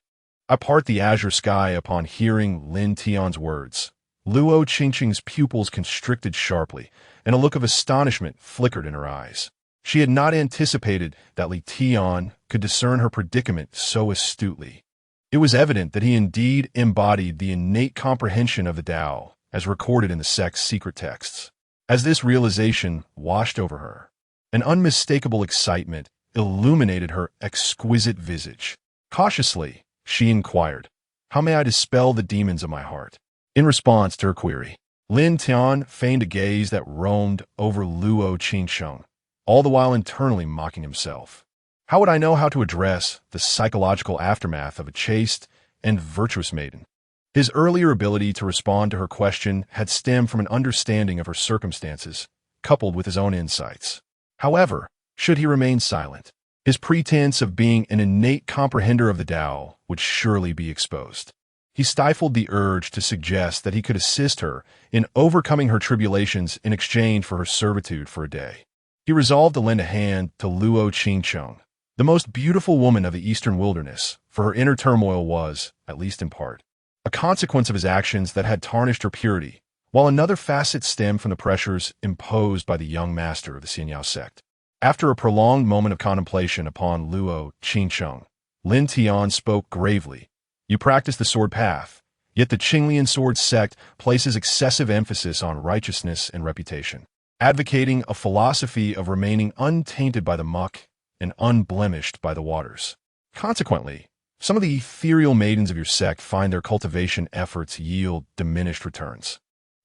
I part the azure sky. Upon hearing Lin Tian's words, Luo Qingqing's pupils constricted sharply, and a look of astonishment flickered in her eyes. She had not anticipated that Lin Tian could discern her predicament so astutely. It was evident that he indeed embodied the innate comprehension of the Tao, as recorded in the sect's secret texts. As this realization washed over her, an unmistakable excitement illuminated her exquisite visage. Cautiously, she inquired, How may I dispel the demons of my heart? In response to her query, Lin Tian feigned a gaze that roamed over Luo Qingsheng, all the while internally mocking himself. How would I know how to address the psychological aftermath of a chaste and virtuous maiden? His earlier ability to respond to her question had stemmed from an understanding of her circumstances, coupled with his own insights. However, should he remain silent, his pretense of being an innate comprehender of the Tao would surely be exposed. He stifled the urge to suggest that he could assist her in overcoming her tribulations in exchange for her servitude for a day. He resolved to lend a hand to Luo Qingsheng, the most beautiful woman of the eastern wilderness, for her inner turmoil was, at least in part, a consequence of his actions that had tarnished her purity, while another facet stemmed from the pressures imposed by the young master of the Xianyao sect. After a prolonged moment of contemplation upon Luo Qingsheng, Lin Tian spoke gravely. You practice the sword path, yet the Qinglian sword sect places excessive emphasis on righteousness and reputation. advocating a philosophy of remaining untainted by the muck and unblemished by the waters. Consequently, some of the ethereal maidens of your sect find their cultivation efforts yield diminished returns.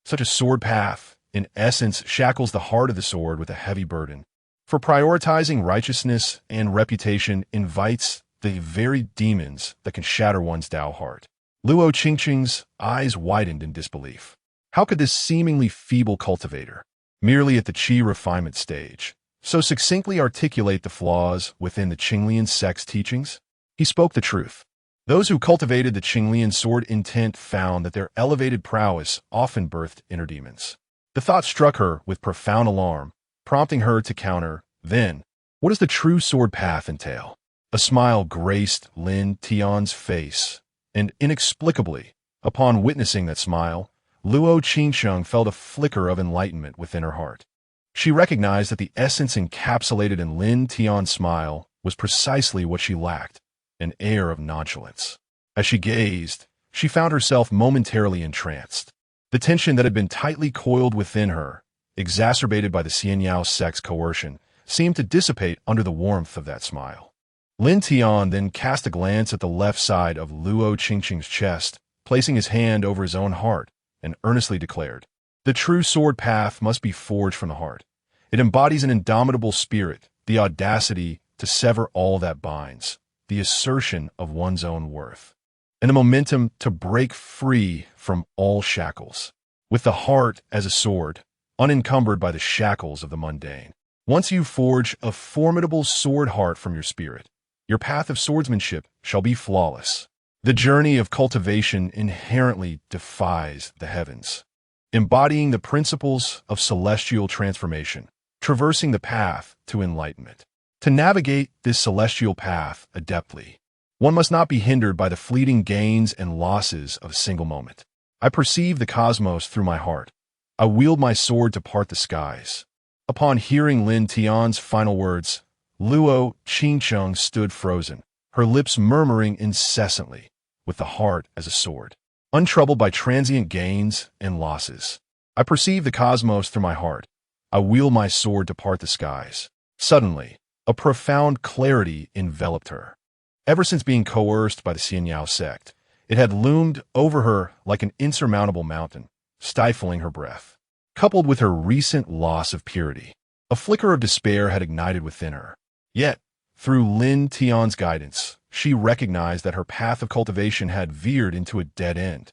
Such a sword path, in essence, shackles the heart of the sword with a heavy burden. For prioritizing righteousness and reputation invites the very demons that can shatter one's Dao heart. Luo Changsheng's eyes widened in disbelief. How could this seemingly feeble cultivator, merely at the qi refinement stage, so succinctly articulate the flaws within the Qinglian sect's teachings? He spoke the truth. Those who cultivated the Qinglian sword intent found that their elevated prowess often birthed inner demons. The thought struck her with profound alarm, prompting her to counter, then, what does the true sword path entail? A smile graced Lin Tian's face, and inexplicably, upon witnessing that smile, Luo Changsheng felt a flicker of enlightenment within her heart. She recognized that the essence encapsulated in Lin Tian's smile was precisely what she lacked, an air of nonchalance. As she gazed, she found herself momentarily entranced. The tension that had been tightly coiled within her, exacerbated by the Xianyao sect's coercion, seemed to dissipate under the warmth of that smile. Lin Tian then cast a glance at the left side of Luo Changsheng's chest, placing his hand over his own heart, and earnestly declared, "The true sword path must be forged from the heart. It embodies an indomitable spirit, the audacity to sever all that binds, the assertion of one's own worth, and the momentum to break free from all shackles. With the heart as a sword, unencumbered by the shackles of the mundane. Once you forge a formidable sword heart from your spirit, your path of swordsmanship shall be flawless. The journey of cultivation inherently defies the heavens, embodying the principles of celestial transformation, traversing the path to enlightenment. To navigate this celestial path adeptly, one must not be hindered by the fleeting gains and losses of a single moment. I perceive the cosmos through my heart. I wield my sword to part the skies." Upon hearing Lin Tian's final words, Luo Changsheng stood frozen, her lips murmuring incessantly, with the heart as a sword, untroubled by transient gains and losses. "I perceive the cosmos through my heart. I wield my sword to part the skies." Suddenly, a profound clarity enveloped her. Ever since being coerced by the Xianyao sect, it had loomed over her like an insurmountable mountain, stifling her breath. Coupled with her recent loss of purity, a flicker of despair had ignited within her. Yet, through Lin Tian's guidance, she recognized that her path of cultivation had veered into a dead end.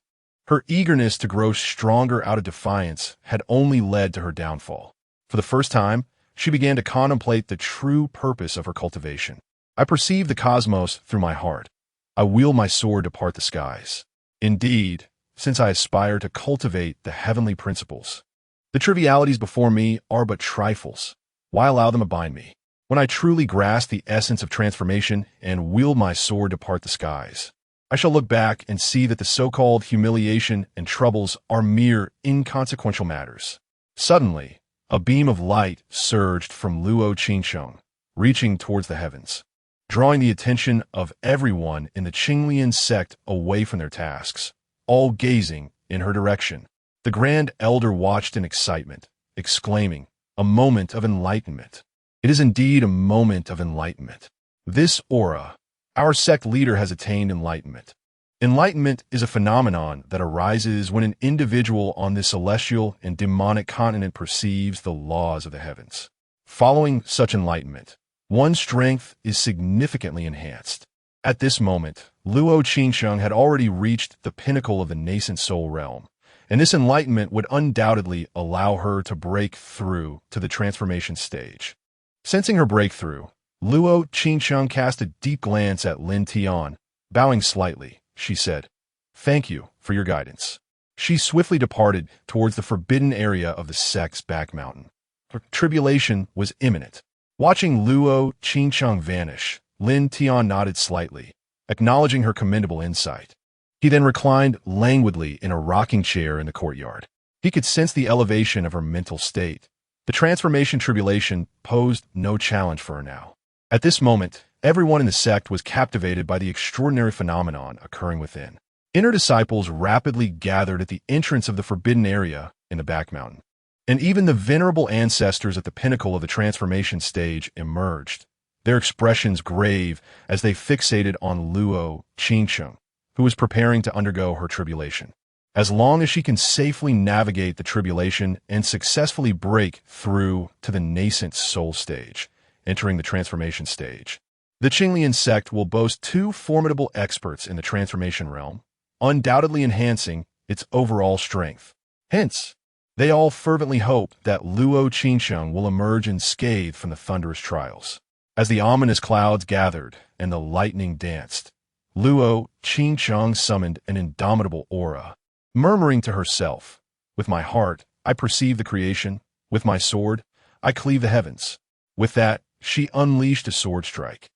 Her eagerness to grow stronger out of defiance had only led to her downfall. For the first time, she began to contemplate the true purpose of her cultivation. "I perceive the cosmos through my heart. I wield my sword to part the skies. Indeed, since I aspire to cultivate the heavenly principles, the trivialities before me are but trifles. Why allow them to bind me? When I truly grasp the essence of transformation and wield my sword to part the skies, I shall look back and see that the so-called humiliation and troubles are mere inconsequential matters." Suddenly, a beam of light surged from Luo Changsheng, reaching towards the heavens, drawing the attention of everyone in the Qinglian sect away from their tasks, all gazing in her direction. The Grand Elder watched in excitement, exclaiming, "A moment of enlightenment. It is indeed a moment of enlightenment. This aura, our sect leader has attained enlightenment." Enlightenment is a phenomenon that arises when an individual on this celestial and demonic continent perceives the laws of the heavens. Following such enlightenment, one's strength is significantly enhanced. At this moment, Luo Changsheng had already reached the pinnacle of the nascent soul realm, and this enlightenment would undoubtedly allow her to break through to the transformation stage. Sensing her breakthrough, Luo Changsheng cast a deep glance at Lin Tian. Bowing slightly, she said, "Thank you for your guidance." She swiftly departed towards the forbidden area of the sect's back mountain. Her tribulation was imminent. Watching Luo Changsheng vanish, Lin Tian nodded slightly, acknowledging her commendable insight. He then reclined languidly in a rocking chair in the courtyard. He could sense the elevation of her mental state. The transformation tribulation posed no challenge for her now. At this moment, everyone in the sect was captivated by the extraordinary phenomenon occurring within. Inner disciples rapidly gathered at the entrance of the forbidden area in the back mountain. And even the venerable ancestors at the pinnacle of the transformation stage emerged, their expressions grave as they fixated on Luo Changsheng, who was preparing to undergo her tribulation. As long as she can safely navigate the tribulation and successfully break through to the nascent soul stage, entering the transformation stage, the Qinglian sect will boast two formidable experts in the transformation realm, undoubtedly enhancing its overall strength. Hence, they all fervently hope that Luo Qingsheng will emerge unscathed from the thunderous trials. As the ominous clouds gathered and the lightning danced, Luo Qingsheng summoned an indomitable aura, murmuring to herself, "With my heart, I perceive the creation. With my sword, I cleave the heavens." With that, she unleashed a sword strike,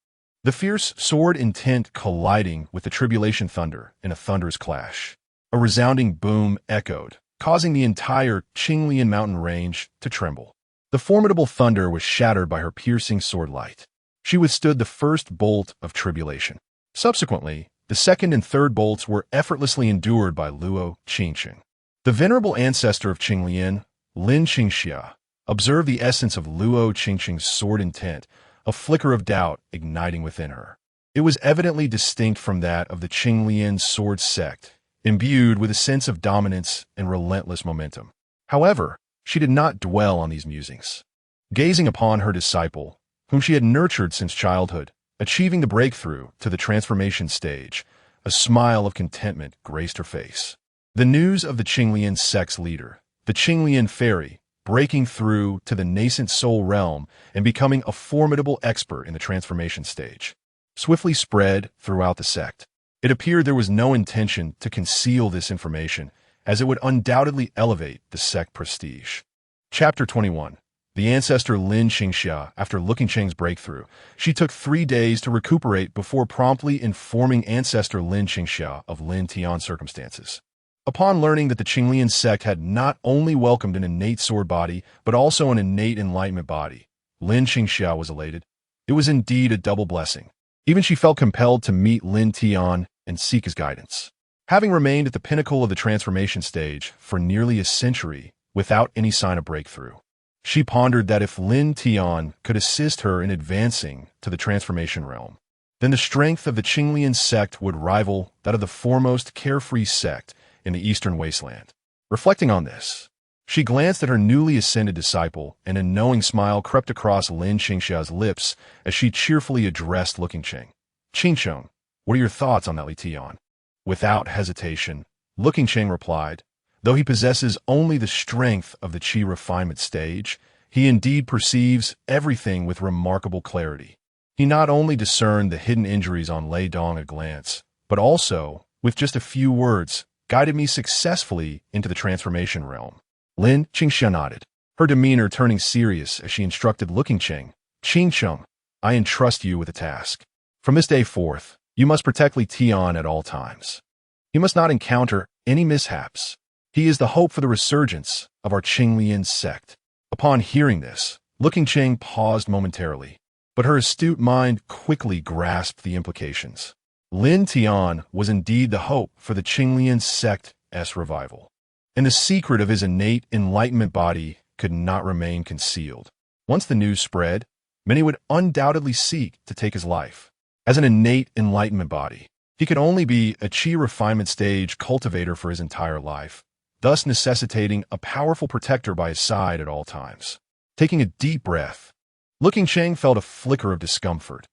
the fierce sword intent colliding with the tribulation thunder in a thunderous clash. A resounding boom echoed, causing the entire Qinglian mountain range to tremble. The formidable thunder was shattered by her piercing sword light. She withstood the first bolt of tribulation. Subsequently, the second and third bolts were effortlessly endured by Luo Qingsheng. The venerable ancestor of Qinglian, Lin Tian, observed the essence of Luo Qingsheng's sword intent, a flicker of doubt igniting within her. It was evidently distinct from that of the Qinglian sword sect, imbued with a sense of dominance and relentless momentum. However, she did not dwell on these musings. Gazing upon her disciple, whom she had nurtured since childhood, achieving the breakthrough to the transformation stage, a smile of contentment graced her face. The news of the Qinglian sect's leader, the Qinglian fairy, breaking through to the nascent soul realm and becoming a formidable expert in the transformation stage, swiftly spread throughout the sect. It appeared there was no intention to conceal this information, as it would undoubtedly elevate the sect prestige. Chapter 21. The ancestor Lin Tian, after Changsheng's breakthrough, she took 3 days to recuperate before promptly informing ancestor Lin Tian of Lin Tian's circumstances. Upon learning that the Qinglian sect had not only welcomed an innate sword body, but also an innate enlightenment body, Lin Tian was elated. It was indeed a double blessing. Even she felt compelled to meet Lin Tian and seek his guidance. Having remained at the pinnacle of the transformation stage for nearly a century without any sign of breakthrough, she pondered that if Lin Tian could assist her in advancing to the transformation realm, then the strength of the Qinglian sect would rival that of the foremost carefree sect in the eastern wasteland. Reflecting on this, she glanced at her newly ascended disciple, and a knowing smile crept across Lin Tian's lips as she cheerfully addressed Changsheng. "Changsheng, what are your thoughts on that, Lin Tian?" Without hesitation, Changsheng replied, "Though he possesses only the strength of the qi refinement stage, he indeed perceives everything with remarkable clarity. He not only discerned the hidden injuries on Lei Dong at a glance, but also, with just a few words, guided me successfully into the transformation realm." Lin Tian nodded, her demeanor turning serious as she instructed Changsheng, "Changsheng, I entrust you with a task. From this day forth, you must protect Lin Tian at all times. He must not encounter any mishaps. He is the hope for the resurgence of our Qinglian sect." Upon hearing this, Changsheng paused momentarily, but her astute mind quickly grasped the implications. Lin Tian was indeed the hope for the Qinglian sect's revival, and the secret of his innate enlightenment body could not remain concealed. Once the news spread, many would undoubtedly seek to take his life. As an innate enlightenment body, he could only be a qi refinement stage cultivator for his entire life, thus necessitating a powerful protector by his side at all times. Taking a deep breath, Changsheng felt a flicker of discomfort,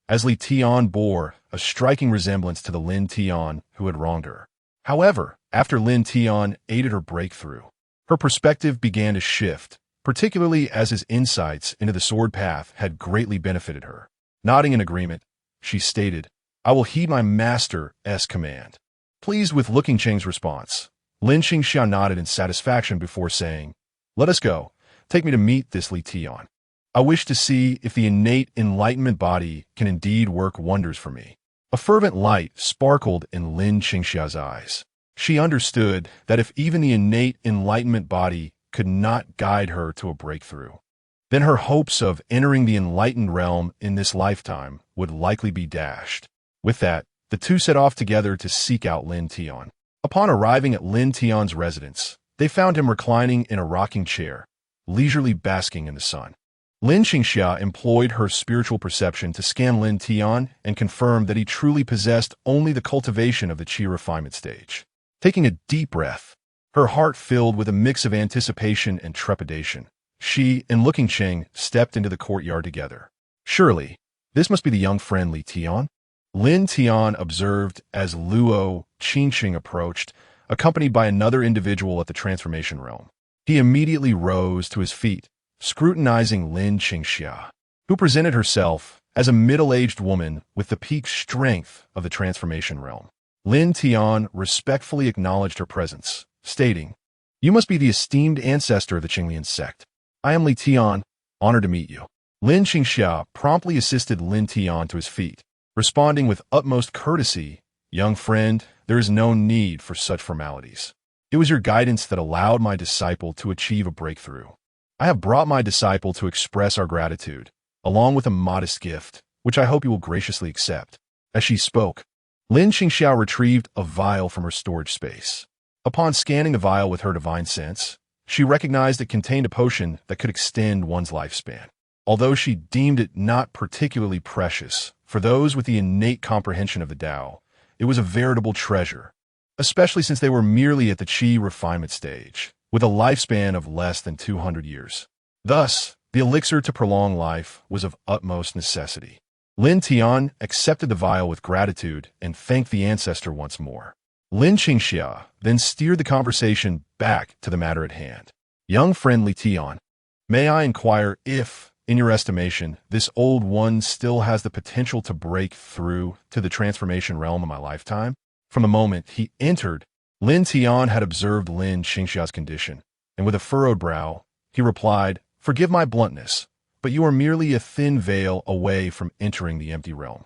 as Lin Tian bore a striking resemblance to the Lin Tian who had wronged her. However, after Lin Tian aided her breakthrough, her perspective began to shift, particularly as his insights into the sword path had greatly benefited her. Nodding in agreement, she stated, "I will heed my master's command." Pleased with Changsheng's response, Lin Tian nodded in satisfaction before saying, "Let us go. Take me to meet this Lin Tian. I wish to see if the innate enlightenment body can indeed work wonders for me." A fervent light sparkled in Lin Tian's eyes. She understood that if even the innate enlightenment body could not guide her to a breakthrough, then her hopes of entering the enlightened realm in this lifetime would likely be dashed. With that, the two set off together to seek out Lin Tian. Upon arriving at Lin Tian's residence, they found him reclining in a rocking chair, leisurely basking in the sun. Lin Qingxia employed her spiritual perception to scan Lin Tian and confirm that he truly possessed only the cultivation of the qi refinement stage. Taking a deep breath, her heart filled with a mix of anticipation and trepidation, she and Looking Cheng stepped into the courtyard together. Surely, this must be the young friend Li Tian? Lin Tian observed as Luo Changsheng approached, accompanied by another individual at the transformation realm. He immediately rose to his feet, scrutinizing Lin Qingxia, who presented herself as a middle-aged woman with the peak strength of the transformation realm. Lin Tian respectfully acknowledged her presence, stating, "You must be the esteemed ancestor of the Demon Sect. I am Li Tian, honored to meet you." Lin Qingxia promptly assisted Lin Tian to his feet, responding with utmost courtesy, "Young friend, there is no need for such formalities. It was your guidance that allowed my disciple to achieve a breakthrough. I have brought my disciple to express our gratitude, along with a modest gift, which I hope you will graciously accept." As she spoke, Lin Qingxia retrieved a vial from her storage space. Upon scanning the vial with her divine sense, she recognized it contained a potion that could extend one's lifespan. Although she deemed it not particularly precious, for those with the innate comprehension of the Dao, it was a veritable treasure, especially since they were merely at the qi refinement stage, with a lifespan of less than 200 years. Thus, the elixir to prolong life was of utmost necessity. Lin Tian accepted the vial with gratitude and thanked the ancestor once more. Lin Qingxia then steered the conversation back to the matter at hand. "Young friend Li Tian, may I inquire if, in your estimation, this old one still has the potential to break through to the transformation realm in my lifetime?" From the moment he entered, Lin Tian had observed Lin Qingxia's condition, and with a furrowed brow, he replied, "Forgive my bluntness, but you are merely a thin veil away from entering the empty realm.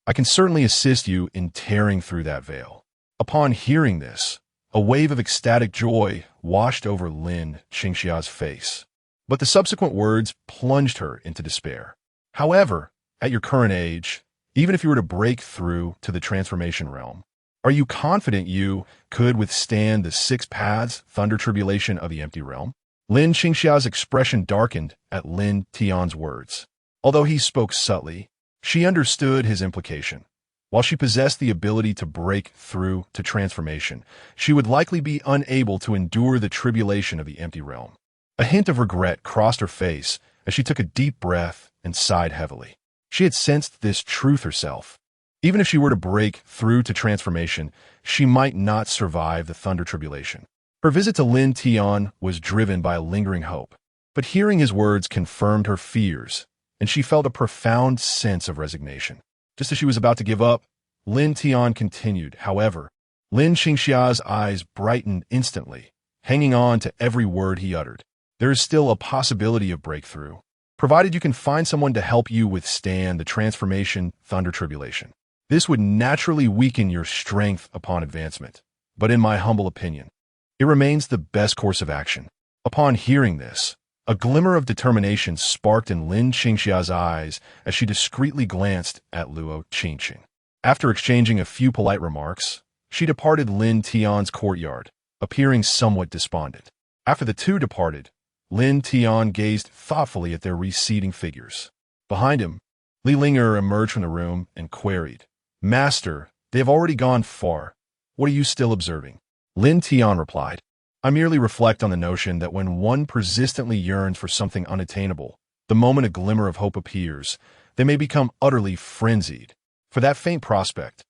I can certainly assist you in tearing through that veil." Upon hearing this, a wave of ecstatic joy washed over Lin Qingxia's face, but the subsequent words plunged her into despair. "However, at your current age, even if you were to break through to the transformation realm, are you confident you could withstand the 6 paths thunder tribulation of the empty realm?" Lin Qingxia's expression darkened at Lin Tian's words. Although he spoke subtly, she understood his implication. While she possessed the ability to break through to transformation, she would likely be unable to endure the tribulation of the empty realm. A hint of regret crossed her face as she took a deep breath and sighed heavily. She had sensed this truth herself. Even if she were to break through to transformation, she might not survive the thunder tribulation. Her visit to Lin Tian was driven by a lingering hope, but hearing his words confirmed her fears, and she felt a profound sense of resignation. Just as she was about to give up, Lin Tian continued. However, Lin Qingxia's eyes brightened instantly, hanging on to every word he uttered. "There is still a possibility of breakthrough, provided you can find someone to help you withstand the transformation thunder tribulation. This would naturally weaken your strength upon advancement, but in my humble opinion, it remains the best course of action." Upon hearing this, a glimmer of determination sparked in Lin Qingxia's eyes as she discreetly glanced at Luo Changsheng. After exchanging a few polite remarks, she departed Lin Tian's courtyard, appearing somewhat despondent. After the two departed, Lin Tian gazed thoughtfully at their receding figures. Behind him, Li Linger emerged from the room and queried, "Master, they have already gone far. What are you still observing?" Lin Tian replied, "I merely reflect on the notion that when one persistently yearns for something unattainable, the moment a glimmer of hope appears, they may become utterly frenzied. For that faint prospect,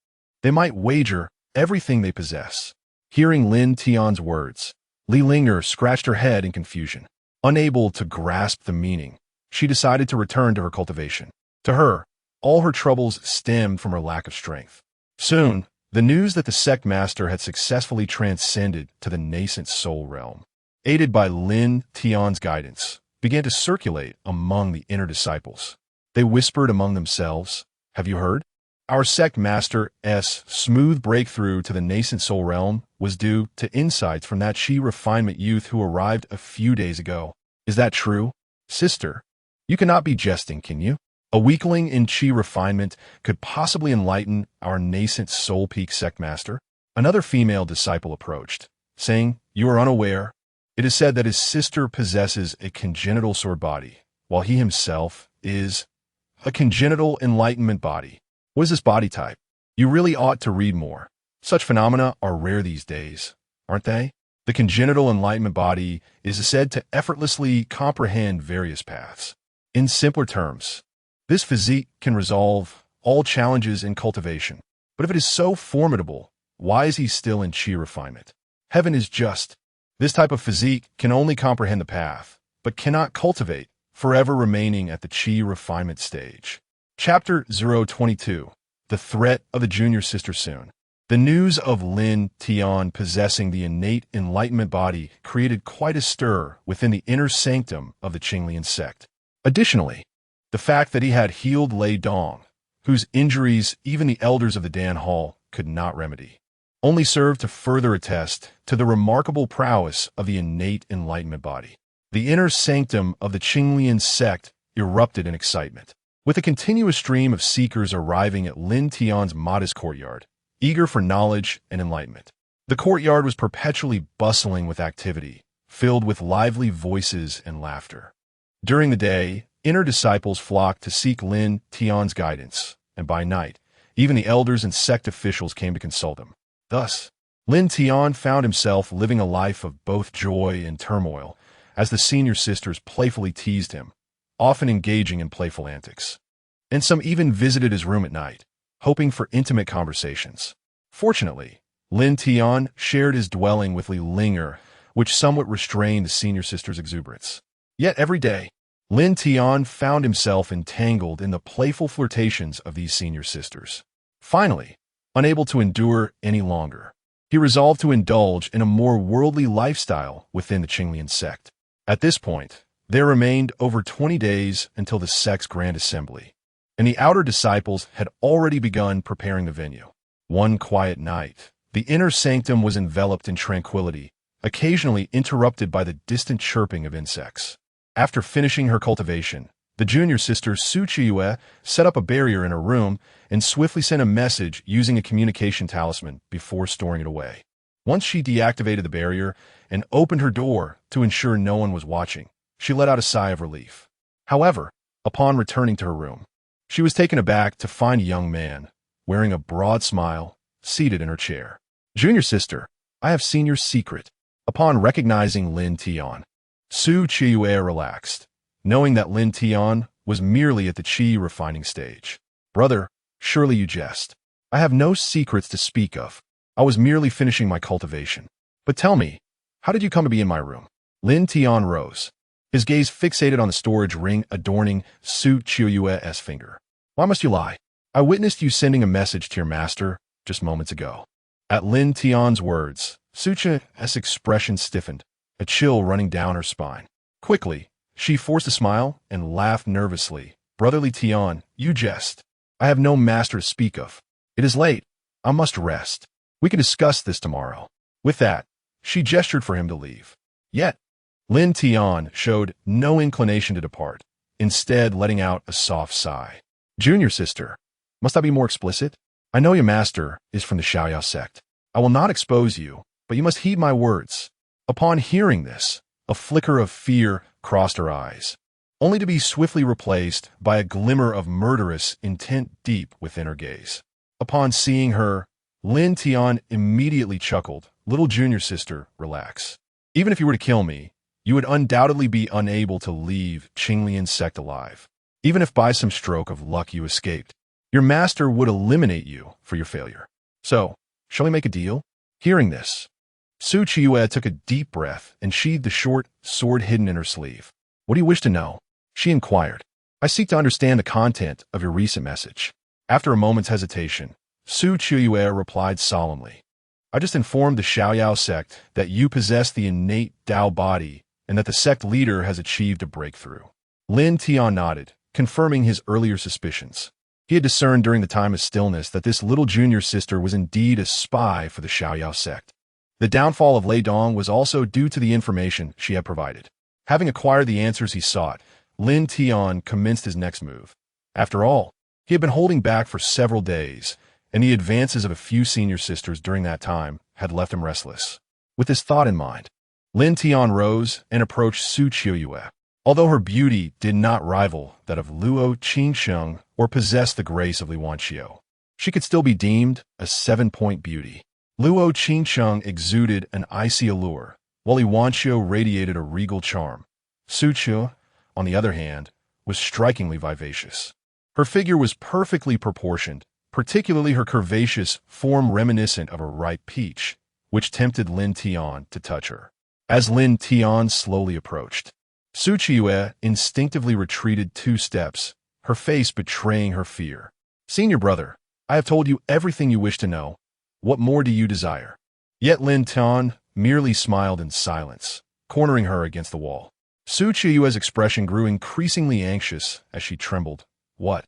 they might wager everything they possess." Hearing Lin Tian's words, Li Linger scratched her head in confusion. Unable to grasp the meaning, she decided to return to her cultivation. To her, all her troubles stemmed from her lack of strength. Soon, the news that the sect master had successfully transcended to the nascent soul realm, aided by Lin Tian's guidance, began to circulate among the inner disciples. They whispered among themselves, "Have you heard? Our sect master's smooth breakthrough to the nascent soul realm was due to insights from that qi refinement youth who arrived a few days ago. Is that true? Sister, you cannot be jesting, can you? A weakling in qi refinement could possibly enlighten our nascent soul peak sect master?" Another female disciple approached, saying, "You are unaware. It is said that his sister possesses a congenital sword body, while he himself is a congenital enlightenment body. What is this body type? You really ought to read more. Such phenomena are rare these days, aren't they? The congenital enlightenment body is said to effortlessly comprehend various paths. In simpler terms, this physique can resolve all challenges in cultivation. But if it is so formidable, why is he still in chi refinement? Heaven is just. This type of physique can only comprehend the path, but cannot cultivate, forever remaining at the chi refinement stage. Chapter 022. The Threat of the Junior Sister Soon. The news of Lin Tian possessing the innate enlightenment body created quite a stir within the inner sanctum of the Qinglian sect. Additionally, the fact that he had healed Lei Dong, whose injuries even the elders of the Dan Hall could not remedy, only served to further attest to the remarkable prowess of the innate enlightenment body. The inner sanctum of the Qinglian sect erupted in excitement, with a continuous stream of seekers arriving at Lin Tian's modest courtyard, eager for knowledge and enlightenment. The courtyard was perpetually bustling with activity, filled with lively voices and laughter. During the day, inner disciples flocked to seek Lin Tian's guidance, and by night, even the elders and sect officials came to consult him. Thus, Lin Tian found himself living a life of both joy and turmoil, as the senior sisters playfully teased him, often engaging in playful antics. And some even visited his room at night, hoping for intimate conversations. Fortunately, Lin Tian shared his dwelling with Li Linger, which somewhat restrained the senior sister's exuberance. Yet every day, Lin Tian found himself entangled in the playful flirtations of these senior sisters. Finally, unable to endure any longer, he resolved to indulge in a more worldly lifestyle within the Qinglian sect. At this point, there remained over 20 days until the sect's grand assembly, and the outer disciples had already begun preparing the venue. One quiet night, the inner sanctum was enveloped in tranquility, occasionally interrupted by the distant chirping of insects. After finishing her cultivation, the junior sister Su Chiyue set up a barrier in her room and swiftly sent a message using a communication talisman before storing it away. Once she deactivated the barrier and opened her door to ensure no one was watching, she let out a sigh of relief. However, upon returning to her room, she was taken aback to find a young man, wearing a broad smile, seated in her chair. "Junior sister, I have seen your secret." Upon recognizing Lin Tian, Su Chiyue relaxed, knowing that Lin Tian was merely at the chi refining stage. "Brother, surely you jest. I have no secrets to speak of. I was merely finishing my cultivation. But tell me, how did you come to be in my room?" Lin Tian rose, his gaze fixated on the storage ring adorning Su Chiyue's finger. "Why must you lie? I witnessed you sending a message to your master just moments ago." At Lin Tian's words, Su Chiyue's expression stiffened, a chill running down her spine. Quickly, she forced a smile and laughed nervously. "Brotherly Tian, you jest. I have no master to speak of. It is late. I must rest. We can discuss this tomorrow." With that, she gestured for him to leave. Yet, Lin Tian showed no inclination to depart, instead letting out a soft sigh. "Junior sister, must I be more explicit? I know your master is from the Xiaoyao sect. I will not expose you, but you must heed my words." Upon hearing this, a flicker of fear crossed her eyes, only to be swiftly replaced by a glimmer of murderous intent deep within her gaze. Upon seeing her, Lin Tian immediately chuckled. "Little junior sister, relax. Even if you were to kill me, you would undoubtedly be unable to leave Qinglian sect alive. Even if by some stroke of luck you escaped, your master would eliminate you for your failure. So, shall we make a deal?" Hearing this, Su Chiyue took a deep breath and sheathed the short sword hidden in her sleeve. "What do you wish to know?" she inquired. "I seek to understand the content of your recent message." After a moment's hesitation, Su Chiyue replied solemnly. "I just informed the Xiaoyao sect that you possess the innate Dao body and that the sect leader has achieved a breakthrough." Lin Tian nodded, confirming his earlier suspicions. He had discerned during the time of stillness that this little junior sister was indeed a spy for the Xiaoyao sect. The downfall of Lei Dong was also due to the information she had provided. Having acquired the answers he sought, Lin Tian commenced his next move. After all, he had been holding back for several days, and the advances of a few senior sisters during that time had left him restless. With this thought in mind, Lin Tian rose and approached Su Qiuyue. Although her beauty did not rival that of Luo Changsheng or possess the grace of Li Wanqiu, she could still be deemed a 7-point beauty. Luo Changsheng exuded an icy allure, while Li Wanqiu radiated a regal charm. Su Qiu, on the other hand, was strikingly vivacious. Her figure was perfectly proportioned, particularly her curvaceous form reminiscent of a ripe peach, which tempted Lin Tian to touch her. As Lin Tian slowly approached, Su Qiuyue instinctively retreated 2 steps, her face betraying her fear. "Senior brother, I have told you everything you wish to know. What more do you desire?" Yet Lin Tian merely smiled in silence, cornering her against the wall. Su Qiuyue's expression grew increasingly anxious as she trembled. What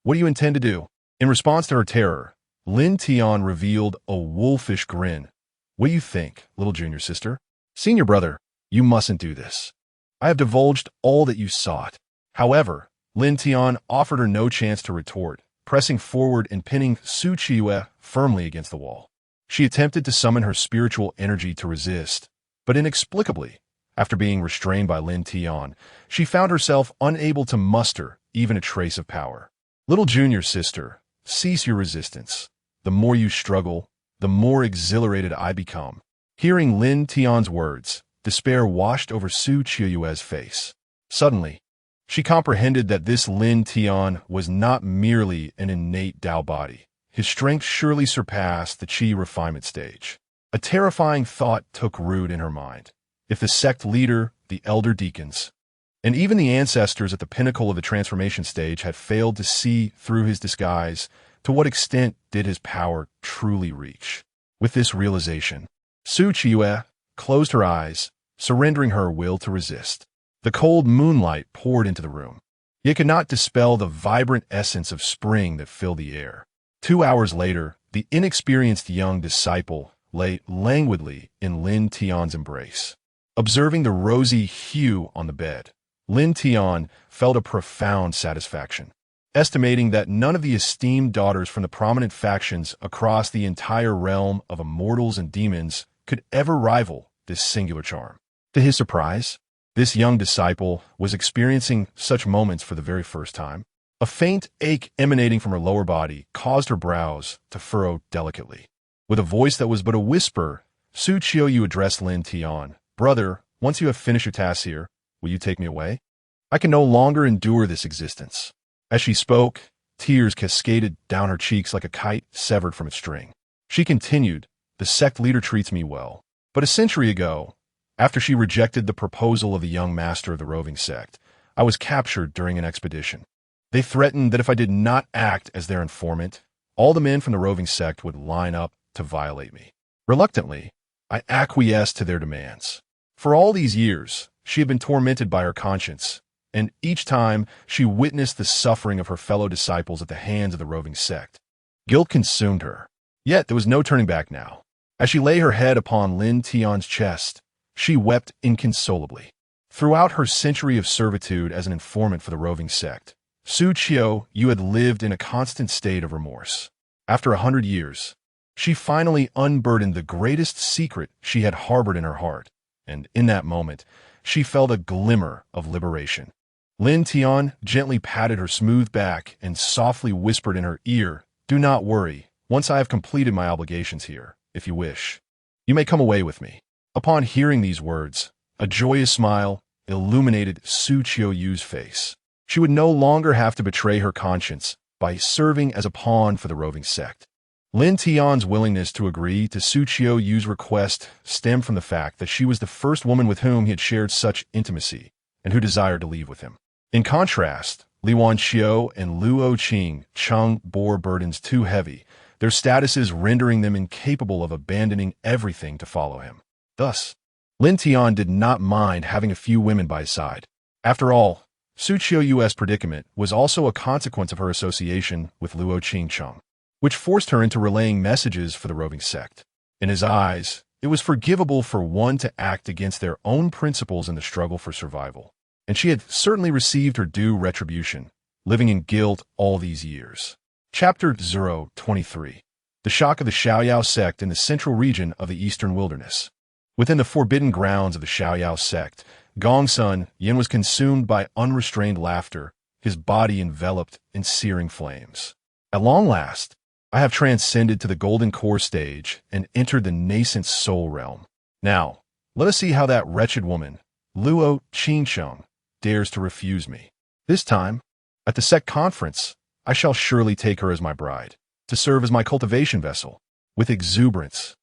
do you intend to do?" In response to her terror, Lin Tian revealed a wolfish grin. "What do you think, little junior sister? Senior brother, you mustn't do this. I have divulged all that you sought." However, Lin Tian offered her no chance to retort, pressing forward and pinning Su Qiuyue firmly against the wall. She attempted to summon her spiritual energy to resist, but inexplicably, after being restrained by Lin Tian, she found herself unable to muster even a trace of power. "Little junior sister, cease your resistance. The more you struggle, the more exhilarated I become." Hearing Lin Tian's words, despair washed over Su Qiuyue's face. Suddenly, she comprehended that this Lin Tian was not merely an innate Dao body. His strength surely surpassed the Qi refinement stage. A terrifying thought took root in her mind. If the sect leader, the elder deacons, and even the ancestors at the pinnacle of the transformation stage had failed to see through his disguise, to what extent did his power truly reach? With this realization, Su Qiuyue closed her eyes, surrendering her will to resist. The cold moonlight poured into the room. It could not dispel the vibrant essence of spring that filled the air. 2 hours later, the inexperienced young disciple lay languidly in Lin Tian's embrace. Observing the rosy hue on the bed, Lin Tian felt a profound satisfaction, estimating that none of the esteemed daughters from the prominent factions across the entire realm of immortals and demons could ever rival this singular charm. To his surprise, this young disciple was experiencing such moments for the very first time. A faint ache emanating from her lower body caused her brows to furrow delicately. With a voice that was but a whisper, Su Qiuyue addressed Lin Tian. "Brother, once you have finished your tasks here, will you take me away? I can no longer endure this existence." As she spoke, tears cascaded down her cheeks like a kite severed from its string. She continued, "The sect leader treats me well. But a century ago, after she rejected the proposal of the young master of the roving sect, I was captured during an expedition. They threatened that if I did not act as their informant, all the men from the roving sect would line up to violate me. Reluctantly, I acquiesced to their demands. For all these years, she had been tormented by her conscience, and each time she witnessed the suffering of her fellow disciples at the hands of the roving sect. Guilt consumed her. Yet there was no turning back now. As she lay her head upon Lin Tian's chest, she wept inconsolably. Throughout her century of servitude as an informant for the roving sect, Su Qiuyue had lived in a constant state of remorse. After 100 years, she finally unburdened the greatest secret she had harbored in her heart, and in that moment, she felt a glimmer of liberation. Lin Tian gently patted her smooth back and softly whispered in her ear, "Do not worry. Once I have completed my obligations here, if you wish, you may come away with me." Upon hearing these words, a joyous smile illuminated Su Qiuyue's face. She would no longer have to betray her conscience by serving as a pawn for the roving sect. Lin Tian's willingness to agree to Su Qiuyue's request stemmed from the fact that she was the first woman with whom he had shared such intimacy and who desired to leave with him. In contrast, Li Wanqiu and Luo Cheng bore burdens too heavy, their statuses rendering them incapable of abandoning everything to follow him. Thus, Lin Tian did not mind having a few women by his side. After all, Su Qiuyue's predicament was also a consequence of her association with Luo Cheng, which forced her into relaying messages for the roving sect. In his eyes, it was forgivable for one to act against their own principles in the struggle for survival, and she had certainly received her due retribution, living in guilt all these years. Chapter 023. The shock of the Xiaoyao sect in the central region of the eastern wilderness. Within the forbidden grounds of the Xiaoyao sect, Gongsun Yin was consumed by unrestrained laughter, his body enveloped in searing flames. At long last, I have transcended to the golden core stage and entered the nascent soul realm. Now, let us see how that wretched woman, Luo Changsheng, dares to refuse me. This time, at the sect conference, I shall surely take her as my bride, to serve as my cultivation vessel. With exuberance,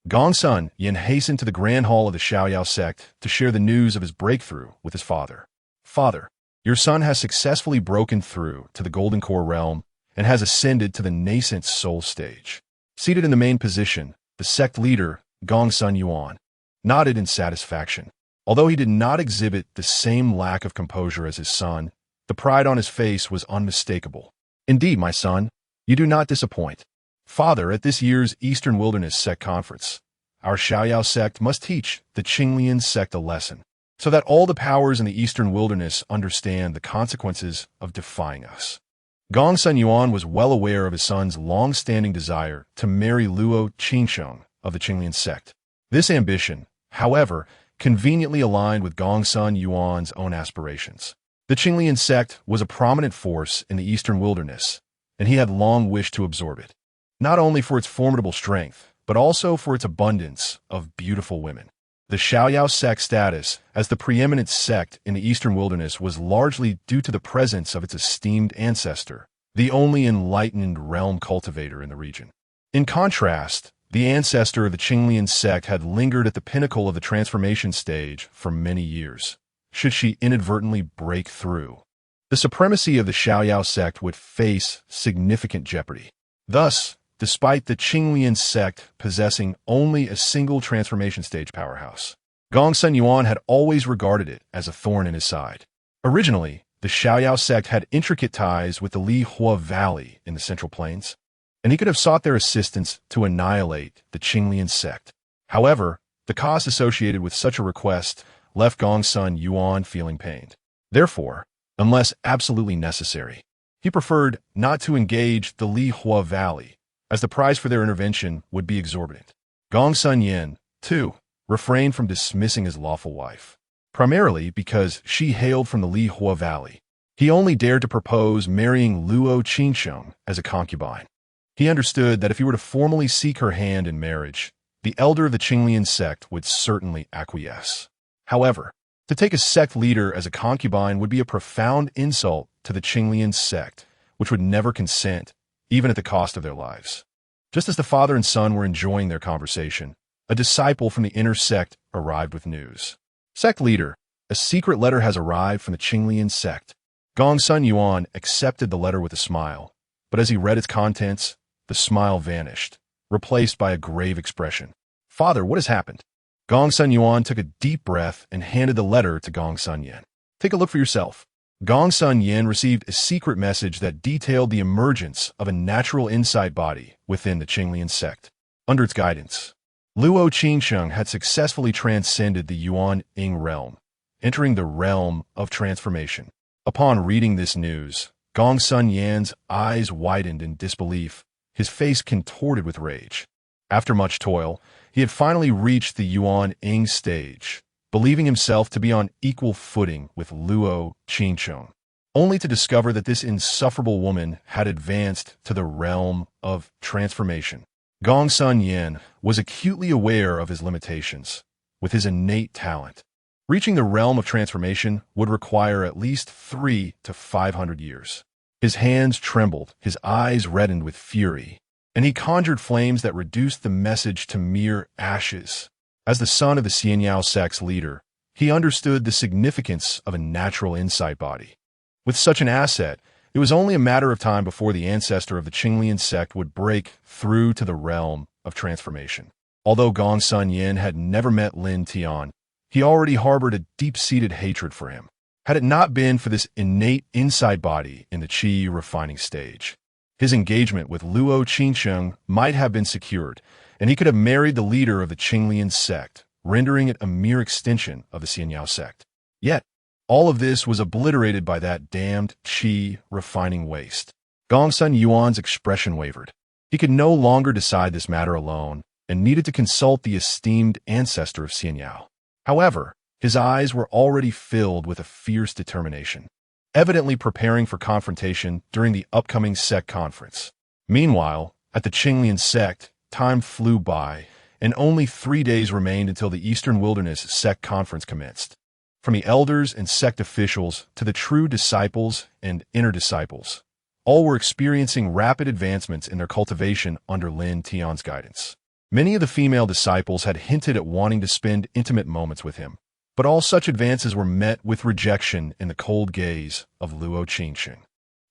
Gongsun Yin hastened to the grand hall of the Xiaoyao sect to share the news of his breakthrough with his father. Father, your son has successfully broken through to the golden core realm and has ascended to the nascent soul stage. Seated in the main position, the sect leader, Gongsun Yuan, nodded in satisfaction. Although he did not exhibit the same lack of composure as his son, the pride on his face was unmistakable. Indeed, my son, you do not disappoint. Father, at this year's Eastern Wilderness Sect Conference, our Xiaoyao sect must teach the Qinglian sect a lesson, so that all the powers in the Eastern Wilderness understand the consequences of defying us. Gongsun Yuan was well aware of his son's long-standing desire to marry Luo Changsheng of the Qinglian sect. This ambition, however, conveniently aligned with Gongsun Yuan's own aspirations. The Qinglian sect was a prominent force in the Eastern Wilderness, and he had long wished to absorb it, not only for its formidable strength, but also for its abundance of beautiful women. The Xiaoyao sect status as the preeminent sect in the Eastern Wilderness was largely due to the presence of its esteemed ancestor, the only enlightened realm cultivator in the region. In contrast, the ancestor of the Qinglian sect had lingered at the pinnacle of the transformation stage for many years. Should she inadvertently break through, the supremacy of the Xiaoyao sect would face significant jeopardy. Thus, despite the Qinglian sect possessing only a single transformation stage powerhouse, Gongsun Yuan had always regarded it as a thorn in his side. Originally, the Xiaoyao sect had intricate ties with the Li Hua Valley in the Central Plains, and he could have sought their assistance to annihilate the Qinglian sect. However, the cost associated with such a request left Gongsun Yuan feeling pained. Therefore, unless absolutely necessary, he preferred not to engage the Li Hua Valley, as the price for their intervention would be exorbitant. Gongsun Yin, too, refrained from dismissing his lawful wife, primarily because she hailed from the Li Hua Valley. He only dared to propose marrying Luo Changsheng as a concubine. He understood that if he were to formally seek her hand in marriage, the elder of the Qinglian sect would certainly acquiesce. However, to take a sect leader as a concubine would be a profound insult to the Qinglian sect, which would never consent, even at the cost of their lives. Just as the father and son were enjoying their conversation, a disciple from the inner sect arrived with news. Sect leader, a secret letter has arrived from the Qinglian sect. Gongsun Yuan accepted the letter with a smile, but as he read its contents, the smile vanished, replaced by a grave expression. Father, what has happened? Gongsun Yuan took a deep breath and handed the letter to Gongsun Yin. Take a look for yourself. Gongsun Yin received a secret message that detailed the emergence of a natural insight body within the Qinglian sect. Under its guidance, Luo Changsheng had successfully transcended the Yuan-Ing realm, entering the realm of transformation. Upon reading this news, Gongsun Yan's eyes widened in disbelief, his face contorted with rage. After much toil, he had finally reached the Yuan-Ing stage, believing himself to be on equal footing with Luo Changsheng, only to discover that this insufferable woman had advanced to the realm of transformation. Gongsun Yin was acutely aware of his limitations. With his innate talent, reaching the realm of transformation would require at least 300 to 500 years. His hands trembled, his eyes reddened with fury, and he conjured flames that reduced the message to mere ashes. As the son of the Xianyao sect's leader, he understood the significance of a natural insight body. With such an asset, it was only a matter of time before the ancestor of the Qinglian sect would break through to the realm of transformation. Although Gongsun Yin had never met Lin Tian, he already harbored a deep-seated hatred for him. Had it not been for this innate insight body in the Qi refining stage, his engagement with Luo Changsheng might have been secured, and he could have married the leader of the Qinglian sect, rendering it a mere extension of the Xianyao sect. Yet, all of this was obliterated by that damned Qi refining waste. Gongsun Yuan's expression wavered. He could no longer decide this matter alone, and needed to consult the esteemed ancestor of Xianyao. However, his eyes were already filled with a fierce determination, evidently preparing for confrontation during the upcoming sect conference. Meanwhile, at the Qinglian sect, time flew by, and only 3 days remained until the Eastern Wilderness sect conference commenced. From the elders and sect officials to the true disciples and inner disciples, all were experiencing rapid advancements in their cultivation under Lin Tian's guidance. Many of the female disciples had hinted at wanting to spend intimate moments with him, but all such advances were met with rejection in the cold gaze of Luo Changsheng.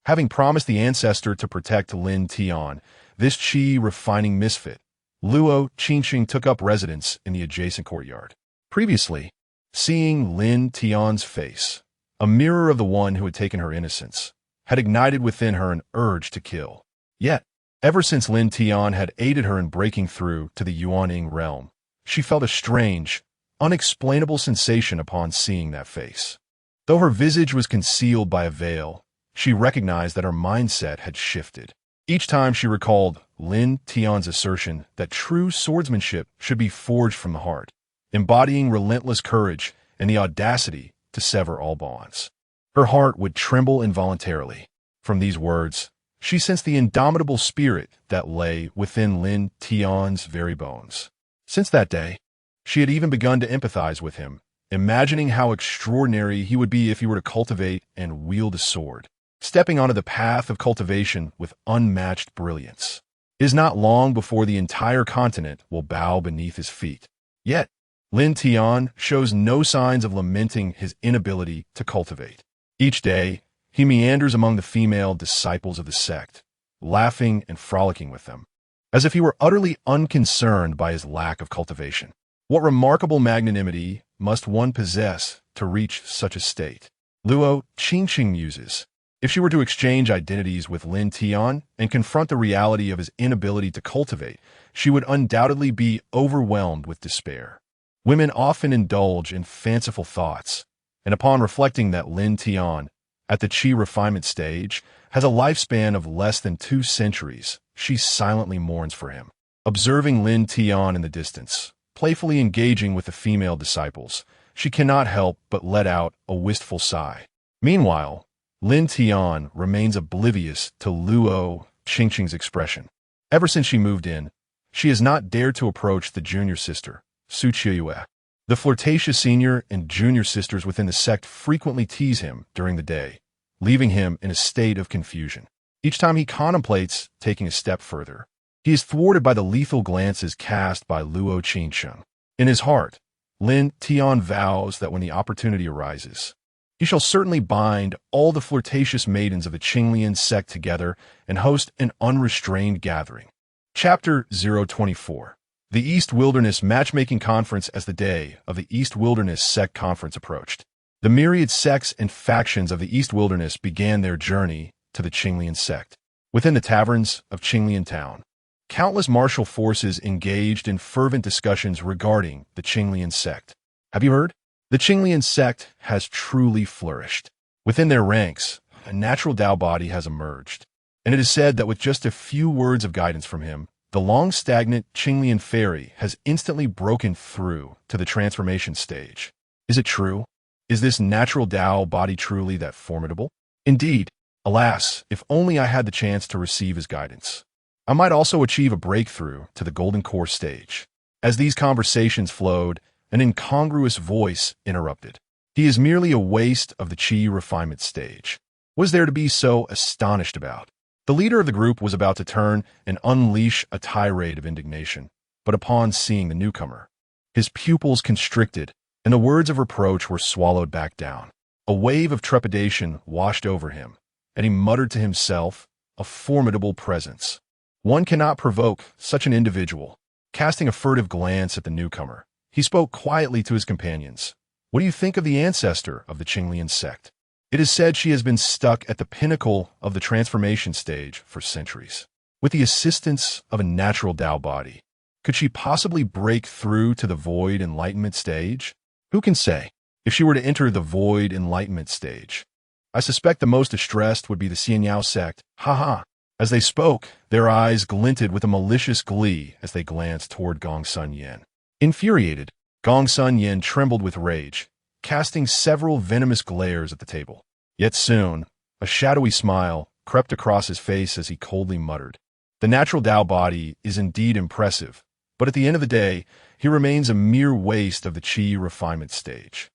Having promised the ancestor to protect Lin Tian, this qi-refining misfit, Luo Changsheng took up residence in the adjacent courtyard. Previously, seeing Lin Tian's face, a mirror of the one who had taken her innocence, had ignited within her an urge to kill. Yet, ever since Lin Tian had aided her in breaking through to the Yuaning realm, she felt a strange, unexplainable sensation upon seeing that face. Though her visage was concealed by a veil, she recognized that her mindset had shifted. Each time she recalled Lin Tian's assertion that true swordsmanship should be forged from the heart, embodying relentless courage and the audacity to sever all bonds. Her heart would tremble involuntarily. From these words, she sensed the indomitable spirit that lay within Lin Tian's very bones. Since that day, she had even begun to empathize with him, imagining how extraordinary he would be if he were to cultivate and wield a sword, stepping onto the path of cultivation with unmatched brilliance. It is not long before the entire continent will bow beneath his feet. Yet, Lin Tian shows no signs of lamenting his inability to cultivate. Each day, he meanders among the female disciples of the sect, laughing and frolicking with them, as if he were utterly unconcerned by his lack of cultivation. What remarkable magnanimity must one possess to reach such a state? Luo Qingqing muses. If she were to exchange identities with Lin Tian and confront the reality of his inability to cultivate, she would undoubtedly be overwhelmed with despair. Women often indulge in fanciful thoughts, and upon reflecting that Lin Tian, at the qi refinement stage, has a lifespan of less than 2 centuries, she silently mourns for him. Observing Lin Tian in the distance, playfully engaging with the female disciples, she cannot help but let out a wistful sigh. Meanwhile, Lin Tian remains oblivious to Luo Qingqing's expression. Ever since she moved in, she has not dared to approach the junior sister, Su Qiuyue. The flirtatious senior and junior sisters within the sect frequently tease him during the day, leaving him in a state of confusion. Each time he contemplates taking a step further, he is thwarted by the lethal glances cast by Luo Qingsheng. In his heart, Lin Tian vows that when the opportunity arises, he shall certainly bind all the flirtatious maidens of the Qinglian sect together and host an unrestrained gathering. Chapter 024. The East Wilderness Matchmaking Conference. As the day of the East Wilderness Sect Conference approached, the myriad sects and factions of the East Wilderness began their journey to the Qinglian sect. Within the taverns of Qinglian town, countless martial forces engaged in fervent discussions regarding the Qinglian sect. Have you heard? The Qinglian sect has truly flourished. Within their ranks, a natural Dao body has emerged, and it is said that with just a few words of guidance from him, the long-stagnant Qinglian fairy has instantly broken through to the transformation stage. Is it true? Is this natural Dao body truly that formidable? Indeed. Alas, if only I had the chance to receive his guidance. I might also achieve a breakthrough to the Golden Core stage. As these conversations flowed, an incongruous voice interrupted. He is merely a waste of the Qi refinement stage. What is there to be so astonished about? The leader of the group was about to turn and unleash a tirade of indignation, but upon seeing the newcomer, his pupils constricted, and the words of reproach were swallowed back down. A wave of trepidation washed over him, and he muttered to himself, "A formidable presence. One cannot provoke such an individual." Casting a furtive glance at the newcomer, he spoke quietly to his companions. "What do you think of the ancestor of the Qinglian sect? It is said she has been stuck at the pinnacle of the transformation stage for centuries. With the assistance of a natural Dao body, could she possibly break through to the void enlightenment stage? Who can say? If she were to enter the void enlightenment stage, I suspect the most distressed would be the Xianyao sect. Ha ha! As they spoke, their eyes glinted with a malicious glee as they glanced toward Gongsun Yin. Infuriated, Gongsun Yin trembled with rage, casting several venomous glares at the table. Yet soon, a shadowy smile crept across his face as he coldly muttered, "The natural Dao body is indeed impressive, but at the end of the day, he remains a mere waste of the Qi refinement stage.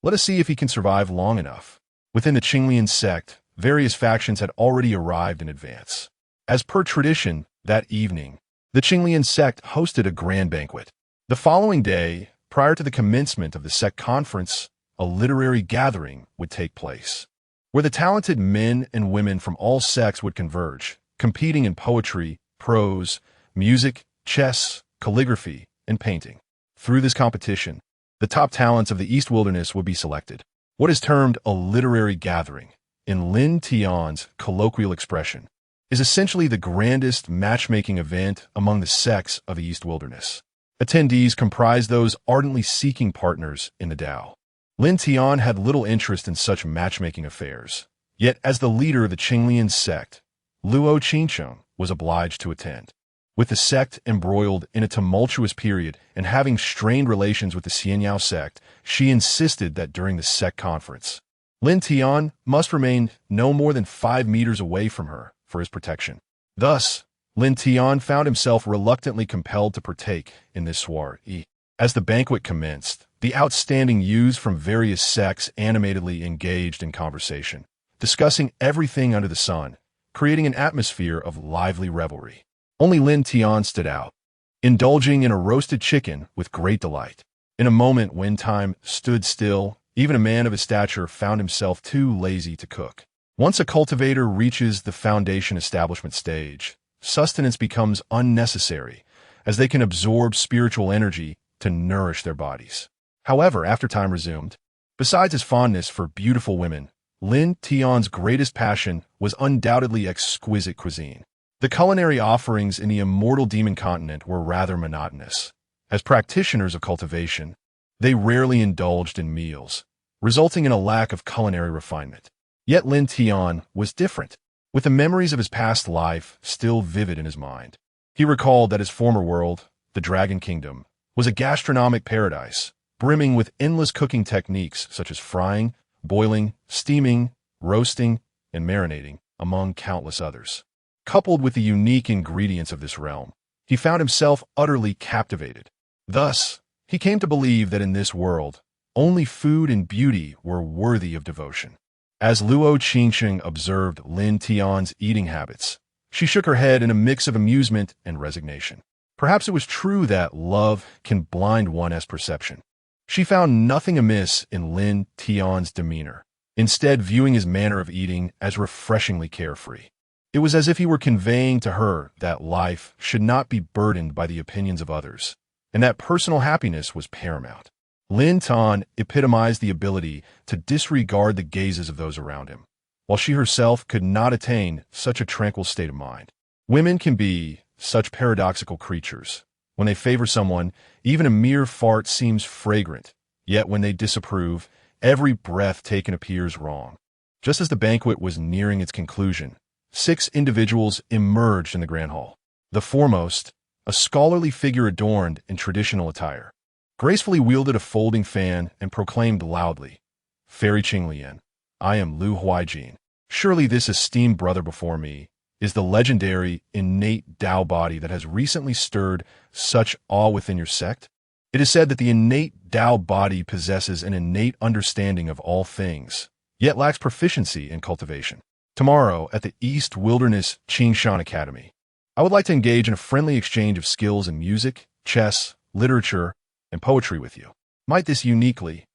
Let us see if he can survive long enough." Within the Qinglian sect, various factions had already arrived in advance. As per tradition, that evening, the Qinglian sect hosted a grand banquet. The following day, prior to the commencement of the sect conference, a literary gathering would take place, where the talented men and women from all sects would converge, competing in poetry, prose, music, chess, calligraphy, and painting. Through this competition, the top talents of the East Wilderness would be selected. What is termed a literary gathering, in Lin Tian's colloquial expression, is essentially the grandest matchmaking event among the sects of the East Wilderness. Attendees comprise those ardently seeking partners in the Dao. Lin Tian had little interest in such matchmaking affairs, yet as the leader of the Qinglian sect, Luo Changsheng was obliged to attend. With the sect embroiled in a tumultuous period and having strained relations with the Xianyao sect, she insisted that during the sect conference, Lin Tian must remain no more than 5 meters away from her for his protection. Thus, Lin Tian found himself reluctantly compelled to partake in this soiree. As the banquet commenced, the outstanding youths from various sects animatedly engaged in conversation, discussing everything under the sun, creating an atmosphere of lively revelry. Only Lin Tian stood out, indulging in a roasted chicken with great delight. In a moment when time stood still, even a man of his stature found himself too lazy to cook. Once a cultivator reaches the foundation establishment stage, sustenance becomes unnecessary, as they can absorb spiritual energy to nourish their bodies. However, after time resumed, besides his fondness for beautiful women, Lin Tian's greatest passion was undoubtedly exquisite cuisine. The culinary offerings in the Immortal Demon Continent were rather monotonous. As practitioners of cultivation, they rarely indulged in meals, resulting in a lack of culinary refinement. Yet Lin Tian was different, with the memories of his past life still vivid in his mind. He recalled that his former world, the Dragon Kingdom, was a gastronomic paradise, brimming with endless cooking techniques such as frying, boiling, steaming, roasting, and marinating, among countless others. Coupled with the unique ingredients of this realm, he found himself utterly captivated. Thus, he came to believe that in this world, only food and beauty were worthy of devotion. As Luo Changsheng observed Lin Tian's eating habits, she shook her head in a mix of amusement and resignation. Perhaps it was true that love can blind one's perception. She found nothing amiss in Lin Tian's demeanor, instead viewing his manner of eating as refreshingly carefree. It was as if he were conveying to her that life should not be burdened by the opinions of others, and that personal happiness was paramount. Lin Tian epitomized the ability to disregard the gazes of those around him, while she herself could not attain such a tranquil state of mind. Women can be such paradoxical creatures. When they favor someone, even a mere fart seems fragrant, yet when they disapprove, every breath taken appears wrong. Just as the banquet was nearing its conclusion, 6 individuals emerged in the grand hall. The foremost, a scholarly figure adorned in traditional attire, gracefully wielded a folding fan and proclaimed loudly, "Fairy Qinglian, I am Lu Huaijin. Surely this esteemed brother before me is the legendary innate Dao body that has recently stirred such awe within your sect? It is said that the innate Dao body possesses an innate understanding of all things, yet lacks proficiency in cultivation. Tomorrow, at the East Wilderness Changsheng Academy, I would like to engage in a friendly exchange of skills in music, chess, literature, and poetry with you. Might this uniquely,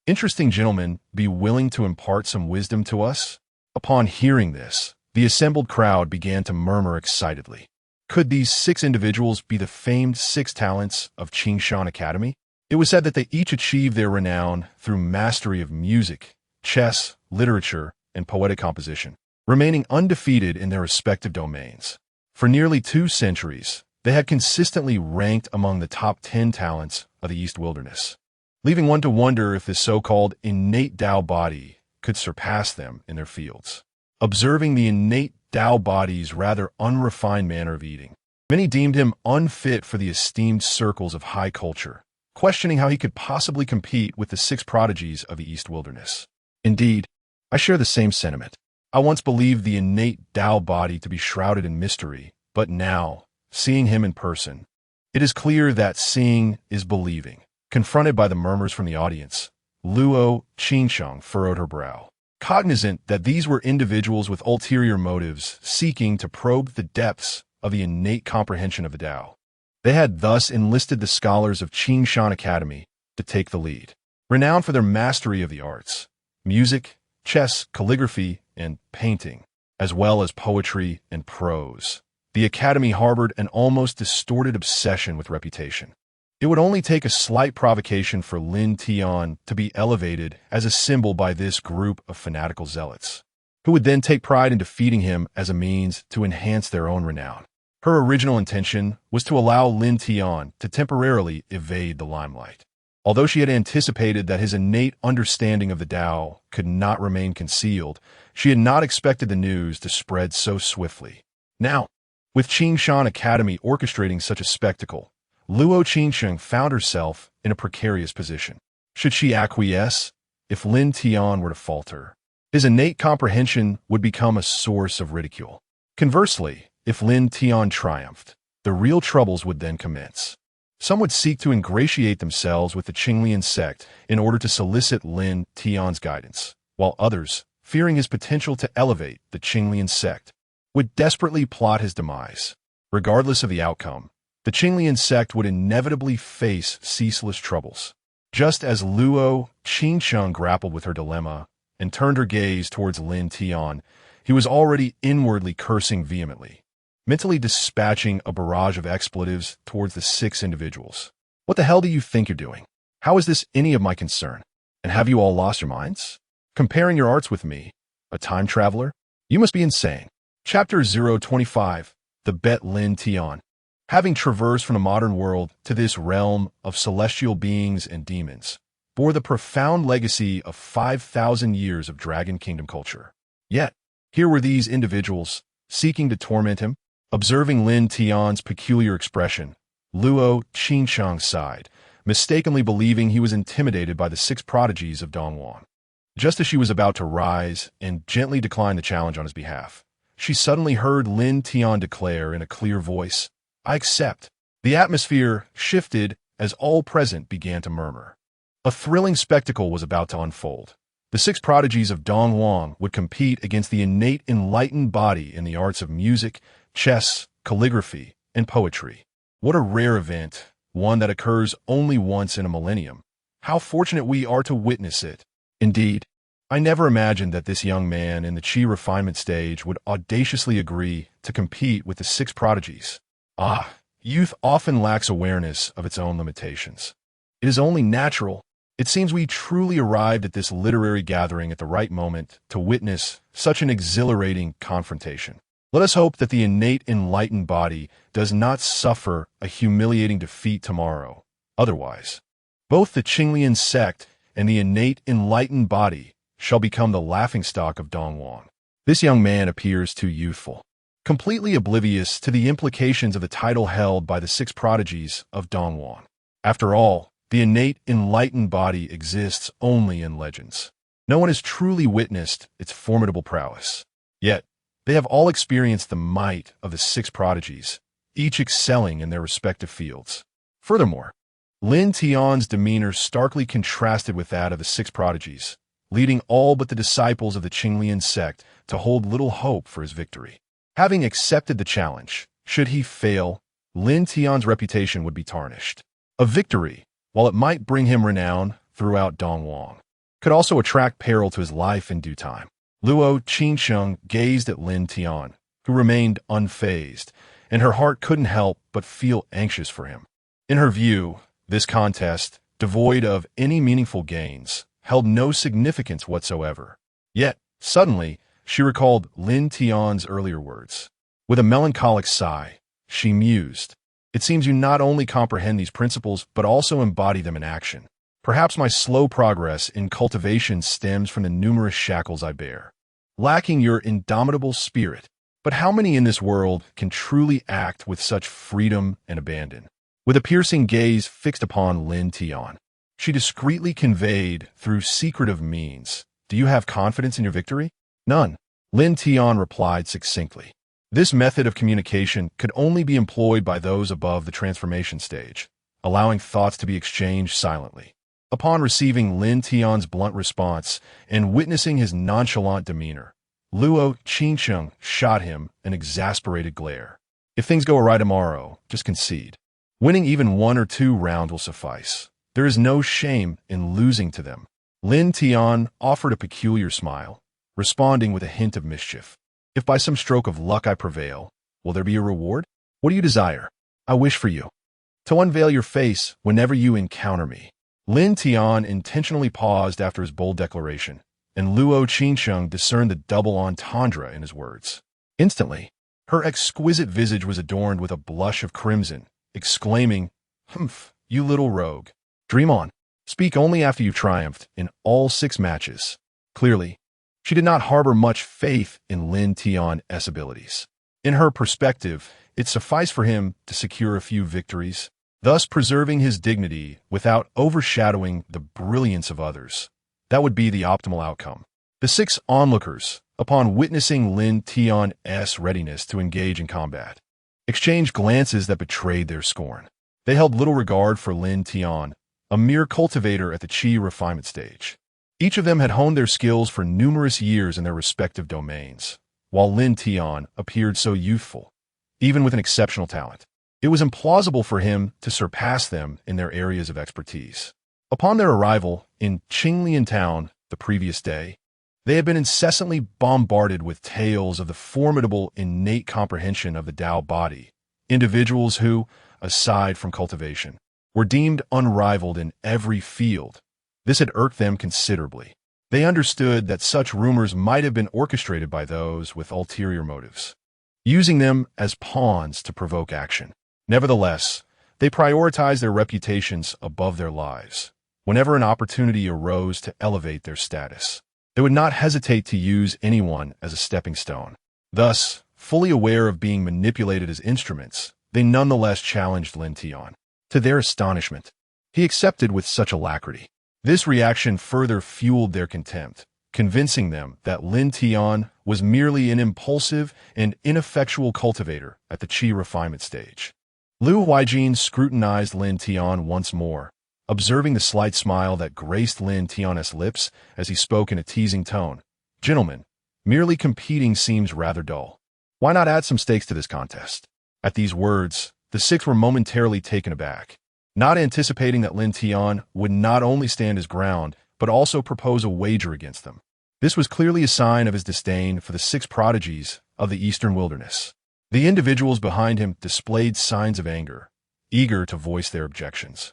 interesting gentleman be willing to impart some wisdom to us?" Upon hearing this, the assembled crowd began to murmur excitedly. Could these 6 individuals be the famed 6 talents of Changsheng Academy? It was said that they each achieved their renown through mastery of music, chess, literature, and poetic composition, remaining undefeated in their respective domains. For nearly 2 centuries, they had consistently ranked among the top 10 talents of the East Wilderness, leaving one to wonder if this so-called innate Dao body could surpass them in their fields. observing the innate Dao body's rather unrefined manner of eating. Many deemed him unfit for the esteemed circles of high culture, questioning how he could possibly compete with the six prodigies of the East Wilderness. Indeed, I share the same sentiment. I once believed the innate Dao body to be shrouded in mystery, but now, seeing him in person, it is clear that seeing is believing. Confronted by the murmurs from the audience, Changsheng furrowed her brow, cognizant that these were individuals with ulterior motives seeking to probe the depths of the innate comprehension of the Tao. They had thus enlisted the scholars of Changsheng Academy to take the lead. Renowned for their mastery of the arts, music, chess, calligraphy, and painting, as well as poetry and prose, the Academy harbored an almost distorted obsession with reputation. It would only take a slight provocation for Lin Tian to be elevated as a symbol by this group of fanatical zealots, who would then take pride in defeating him as a means to enhance their own renown. Her original intention was to allow Lin Tian to temporarily evade the limelight. Although she had anticipated that his innate understanding of the Tao could not remain concealed, she had not expected the news to spread so swiftly. Now, with Changsheng Academy orchestrating such a spectacle, Changsheng found herself in a precarious position. Should she acquiesce? If Lin Tian were to falter, his innate comprehension would become a source of ridicule. Conversely, if Lin Tian triumphed, the real troubles would then commence. Some would seek to ingratiate themselves with the Demon Sect in order to solicit Lin Tian's guidance, while others, fearing his potential to elevate the Demon Sect, would desperately plot his demise. Regardless of the outcome, the Demon Sect would inevitably face ceaseless troubles. Just as Changsheng grappled with her dilemma and turned her gaze towards Lin Tian, he was already inwardly cursing vehemently, mentally dispatching a barrage of expletives towards the six individuals. What the hell do you think you're doing? How is this any of my concern? And have you all lost your minds? Comparing your arts with me, a time traveler? You must be insane. Chapter 025, The Bet Lin Tian. Having traversed from the modern world to this realm of celestial beings and demons, bore the profound legacy of 5,000 years of Dragon Kingdom culture. Yet, here were these individuals, seeking to torment him. Observing Lin Tian's peculiar expression, Changsheng sighed, mistakenly believing he was intimidated by the six prodigies of Dongwon. Just as she was about to rise and gently decline the challenge on his behalf, she suddenly heard Lin Tian declare in a clear voice, "I accept." The atmosphere shifted as all present began to murmur. A thrilling spectacle was about to unfold. The six prodigies of Dongwon would compete against the innate enlightened body in the arts of music, chess, calligraphy, and poetry. What a rare event, one that occurs only once in a millennium. How fortunate we are to witness it. Indeed, I never imagined that this young man in the Qi refinement stage would audaciously agree to compete with the six prodigies. Youth often lacks awareness of its own limitations. It is only natural. It seems we truly arrived at this literary gathering at the right moment to witness such an exhilarating confrontation. Let us hope that the innate enlightened body does not suffer a humiliating defeat tomorrow. Otherwise, both the Demon Sect and the innate enlightened body shall become the laughingstock of Dongwon. This young man appears too youthful, completely oblivious to the implications of the title held by the six prodigies of Dongwon. After all, the innate enlightened body exists only in legends. No one has truly witnessed its formidable prowess. Yet, they have all experienced the might of the six prodigies, each excelling in their respective fields. Furthermore, Lin Tian's demeanor starkly contrasted with that of the six prodigies, leading all but the disciples of the Demon Sect to hold little hope for his victory. Having accepted the challenge, should he fail, Lin Tian's reputation would be tarnished. A victory, while it might bring him renown throughout Dongwon, could also attract peril to his life in due time. Changsheng gazed at Lin Tian, who remained unfazed, and her heart couldn't help but feel anxious for him. In her view, this contest, devoid of any meaningful gains, held no significance whatsoever. Yet, suddenly, she recalled Lin Tian's earlier words. With a melancholic sigh, she mused, "It seems you not only comprehend these principles, but also embody them in action. Perhaps my slow progress in cultivation stems from the numerous shackles I bear." lacking your indomitable spirit. But how many in this world can truly act with such freedom and abandon? With a piercing gaze fixed upon Lin Tian, she discreetly conveyed through secretive means, "Do you have confidence in your victory?" "None," Lin Tian replied succinctly. This method of communication could only be employed by those above the transformation stage, allowing thoughts to be exchanged silently. Upon receiving Lin Tian's blunt response and witnessing his nonchalant demeanor, Luo Changsheng shot him an exasperated glare. "If things go awry tomorrow, just concede. Winning even 1 or 2 rounds will suffice. There is no shame in losing to them." Lin Tian offered a peculiar smile, responding with a hint of mischief. "If by some stroke of luck I prevail, will there be a reward? What do you desire?" "I wish for you to unveil your face whenever you encounter me." Lin Tian intentionally paused after his bold declaration, and Luo Changsheng discerned the double entendre in his words. Instantly, her exquisite visage was adorned with a blush of crimson, exclaiming, "Humph, you little rogue. Dream on. Speak only after you've triumphed in all 6 matches." Clearly, she did not harbor much faith in Lin Tian's abilities. In her perspective, it sufficed for him to secure a few victories, thus preserving his dignity without overshadowing the brilliance of others. That would be the optimal outcome. The 6 onlookers, upon witnessing Lin Tian's readiness to engage in combat, exchanged glances that betrayed their scorn. They held little regard for Lin Tian, a mere cultivator at the Qi refinement stage. Each of them had honed their skills for numerous years in their respective domains, while Lin Tian appeared so youthful, even with an exceptional talent. It was implausible for him to surpass them in their areas of expertise. Upon their arrival in Qinglian town the previous day, they had been incessantly bombarded with tales of the formidable innate comprehension of the Dao body, individuals who, aside from cultivation, were deemed unrivaled in every field. This had irked them considerably. They understood that such rumors might have been orchestrated by those with ulterior motives, using them as pawns to provoke action. Nevertheless, they prioritized their reputations above their lives. Whenever an opportunity arose to elevate their status, they would not hesitate to use anyone as a stepping stone. Thus, fully aware of being manipulated as instruments, they nonetheless challenged Lin Tian. To their astonishment, he accepted with such alacrity. This reaction further fueled their contempt, convincing them that Lin Tian was merely an impulsive and ineffectual cultivator at the Qi refinement stage. Lu Huijin scrutinized Lin Tian once more, observing the slight smile that graced Lin Tian's lips as he spoke in a teasing tone. "Gentlemen, merely competing seems rather dull. Why not add some stakes to this contest?" At these words, the 6 were momentarily taken aback, not anticipating that Lin Tian would not only stand his ground, but also propose a wager against them. This was clearly a sign of his disdain for the 6 prodigies of the eastern wilderness. The individuals behind him displayed signs of anger, eager to voice their objections.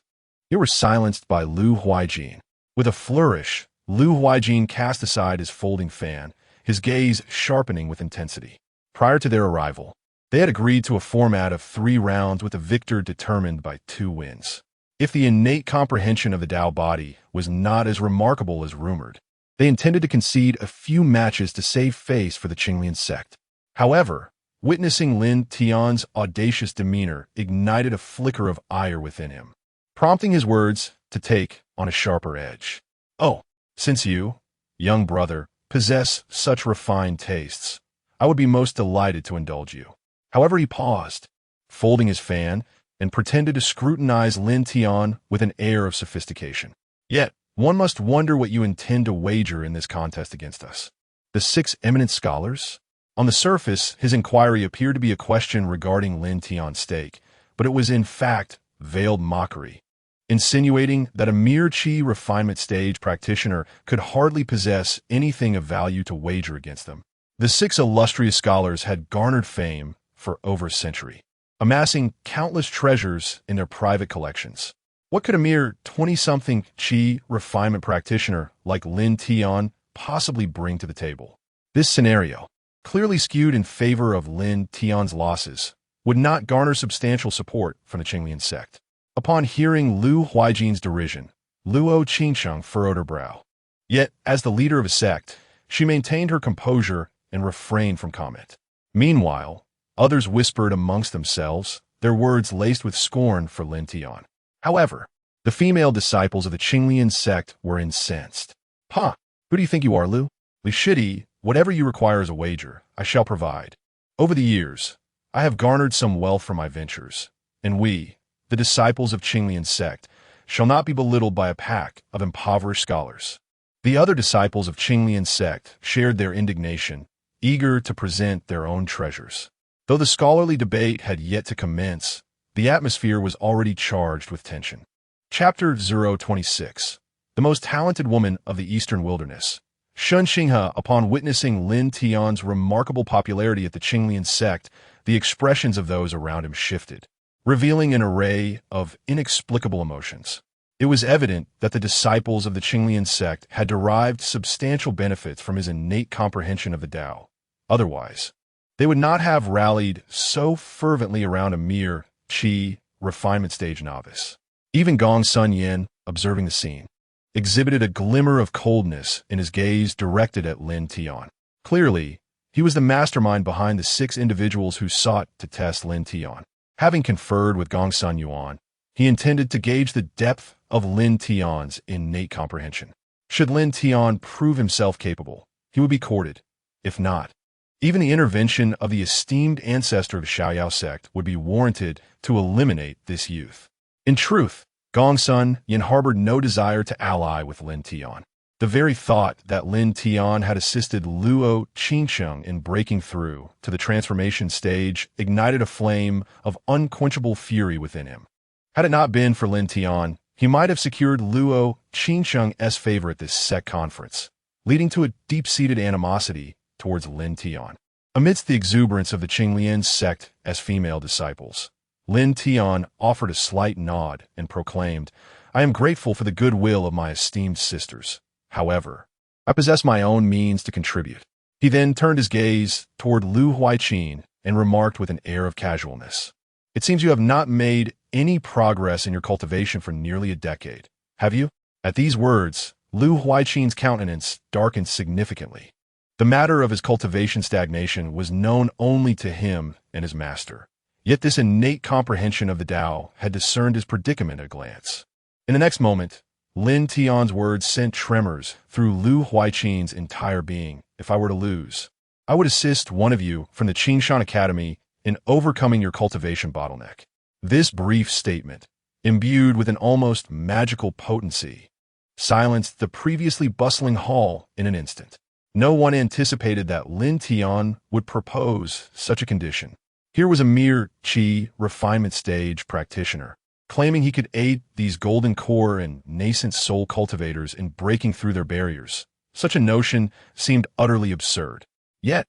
They were silenced by Lu Huijin. With a flourish, Lu Huijin cast aside his folding fan, his gaze sharpening with intensity. Prior to their arrival, they had agreed to a format of 3 rounds with a victor determined by 2 wins. If the innate comprehension of the Dao body was not as remarkable as rumored, they intended to concede a few matches to save face for the Qinglian sect. However, witnessing Lin Tian's audacious demeanor ignited a flicker of ire within him, prompting his words to take on a sharper edge. "Oh, since you, young brother, possess such refined tastes, I would be most delighted to indulge you." However, he paused, folding his fan, and pretended to scrutinize Lin Tian with an air of sophistication. "Yet, one must wonder what you intend to wager in this contest against us. The 6 eminent scholars?" On the surface, his inquiry appeared to be a question regarding Lin Tian's stake, but it was in fact veiled mockery, insinuating that a mere Qi refinement stage practitioner could hardly possess anything of value to wager against them. The 6 illustrious scholars had garnered fame for over a century, amassing countless treasures in their private collections. What could a mere 20-something Qi refinement practitioner like Lin Tian possibly bring to the table? This scenario, clearly skewed in favor of Lin Tian's losses, would not garner substantial support from the Qinglian sect. Upon hearing Lu Huijin's derision, Luo Changsheng furrowed her brow. Yet, as the leader of a sect, She maintained her composure and refrained from comment. Meanwhile, others whispered amongst themselves, their words laced with scorn for Lin Tian. However, the female disciples of the Qinglian sect were incensed. "Huh, who do you think you are, Lu? Li Shidi, whatever you require as a wager, I shall provide. Over the years, I have garnered some wealth from my ventures, and we, the disciples of Qinglian sect, shall not be belittled by a pack of impoverished scholars." The other disciples of Qinglian sect shared their indignation, eager to present their own treasures. Though the scholarly debate had yet to commence, the atmosphere was already charged with tension. Chapter 026. The most talented woman of the Eastern Wilderness. Changsheng, upon witnessing Lin Tian's remarkable popularity at the Qinglian sect, the expressions of those around him shifted, revealing an array of inexplicable emotions. It was evident that the disciples of the Qinglian sect had derived substantial benefits from his innate comprehension of the Tao. Otherwise, they would not have rallied so fervently around a mere qi refinement stage novice. Even Gong Sun Yin, observing the scene, exhibited a glimmer of coldness in his gaze directed at Lin Tian. Clearly, he was the mastermind behind the 6 individuals who sought to test Lin Tian. Having conferred with Gong Sun Yuan, he intended to gauge the depth of Lin Tian's innate comprehension. Should Lin Tian prove himself capable, he would be courted. If not, even the intervention of the esteemed ancestor of the Xiaoyao sect would be warranted to eliminate this youth. In truth, Gong Sun Yin harbored no desire to ally with Lin Tian. The very thought that Lin Tian had assisted Luo Changsheng in breaking through to the transformation stage ignited a flame of unquenchable fury within him. Had it not been for Lin Tian, he might have secured Luo Changsheng's favor at this sect conference, leading to a deep-seated animosity towards Lin Tian. Amidst the exuberance of the Qinglian sect as female disciples, Lin Tian offered a slight nod and proclaimed, "I am grateful for the goodwill of my esteemed sisters. However, I possess my own means to contribute." He then turned his gaze toward Lu Huaiqin and remarked with an air of casualness, "It seems you have not made any progress in your cultivation for nearly a decade, have you?" At these words, Lu Huaiqin's countenance darkened significantly. The matter of his cultivation stagnation was known only to him and his master. Yet this innate comprehension of the Tao had discerned his predicament at a glance. In the next moment, Lin Tian's words sent tremors through Lu Huaiqin's entire being. "If I were to lose, I would assist one of you from the Changsheng Academy in overcoming your cultivation bottleneck." This brief statement, imbued with an almost magical potency, silenced the previously bustling hall in an instant. No one anticipated that Lin Tian would propose such a condition. Here was a mere qi refinement stage practitioner, claiming he could aid these golden core and nascent soul cultivators in breaking through their barriers. Such a notion seemed utterly absurd. Yet,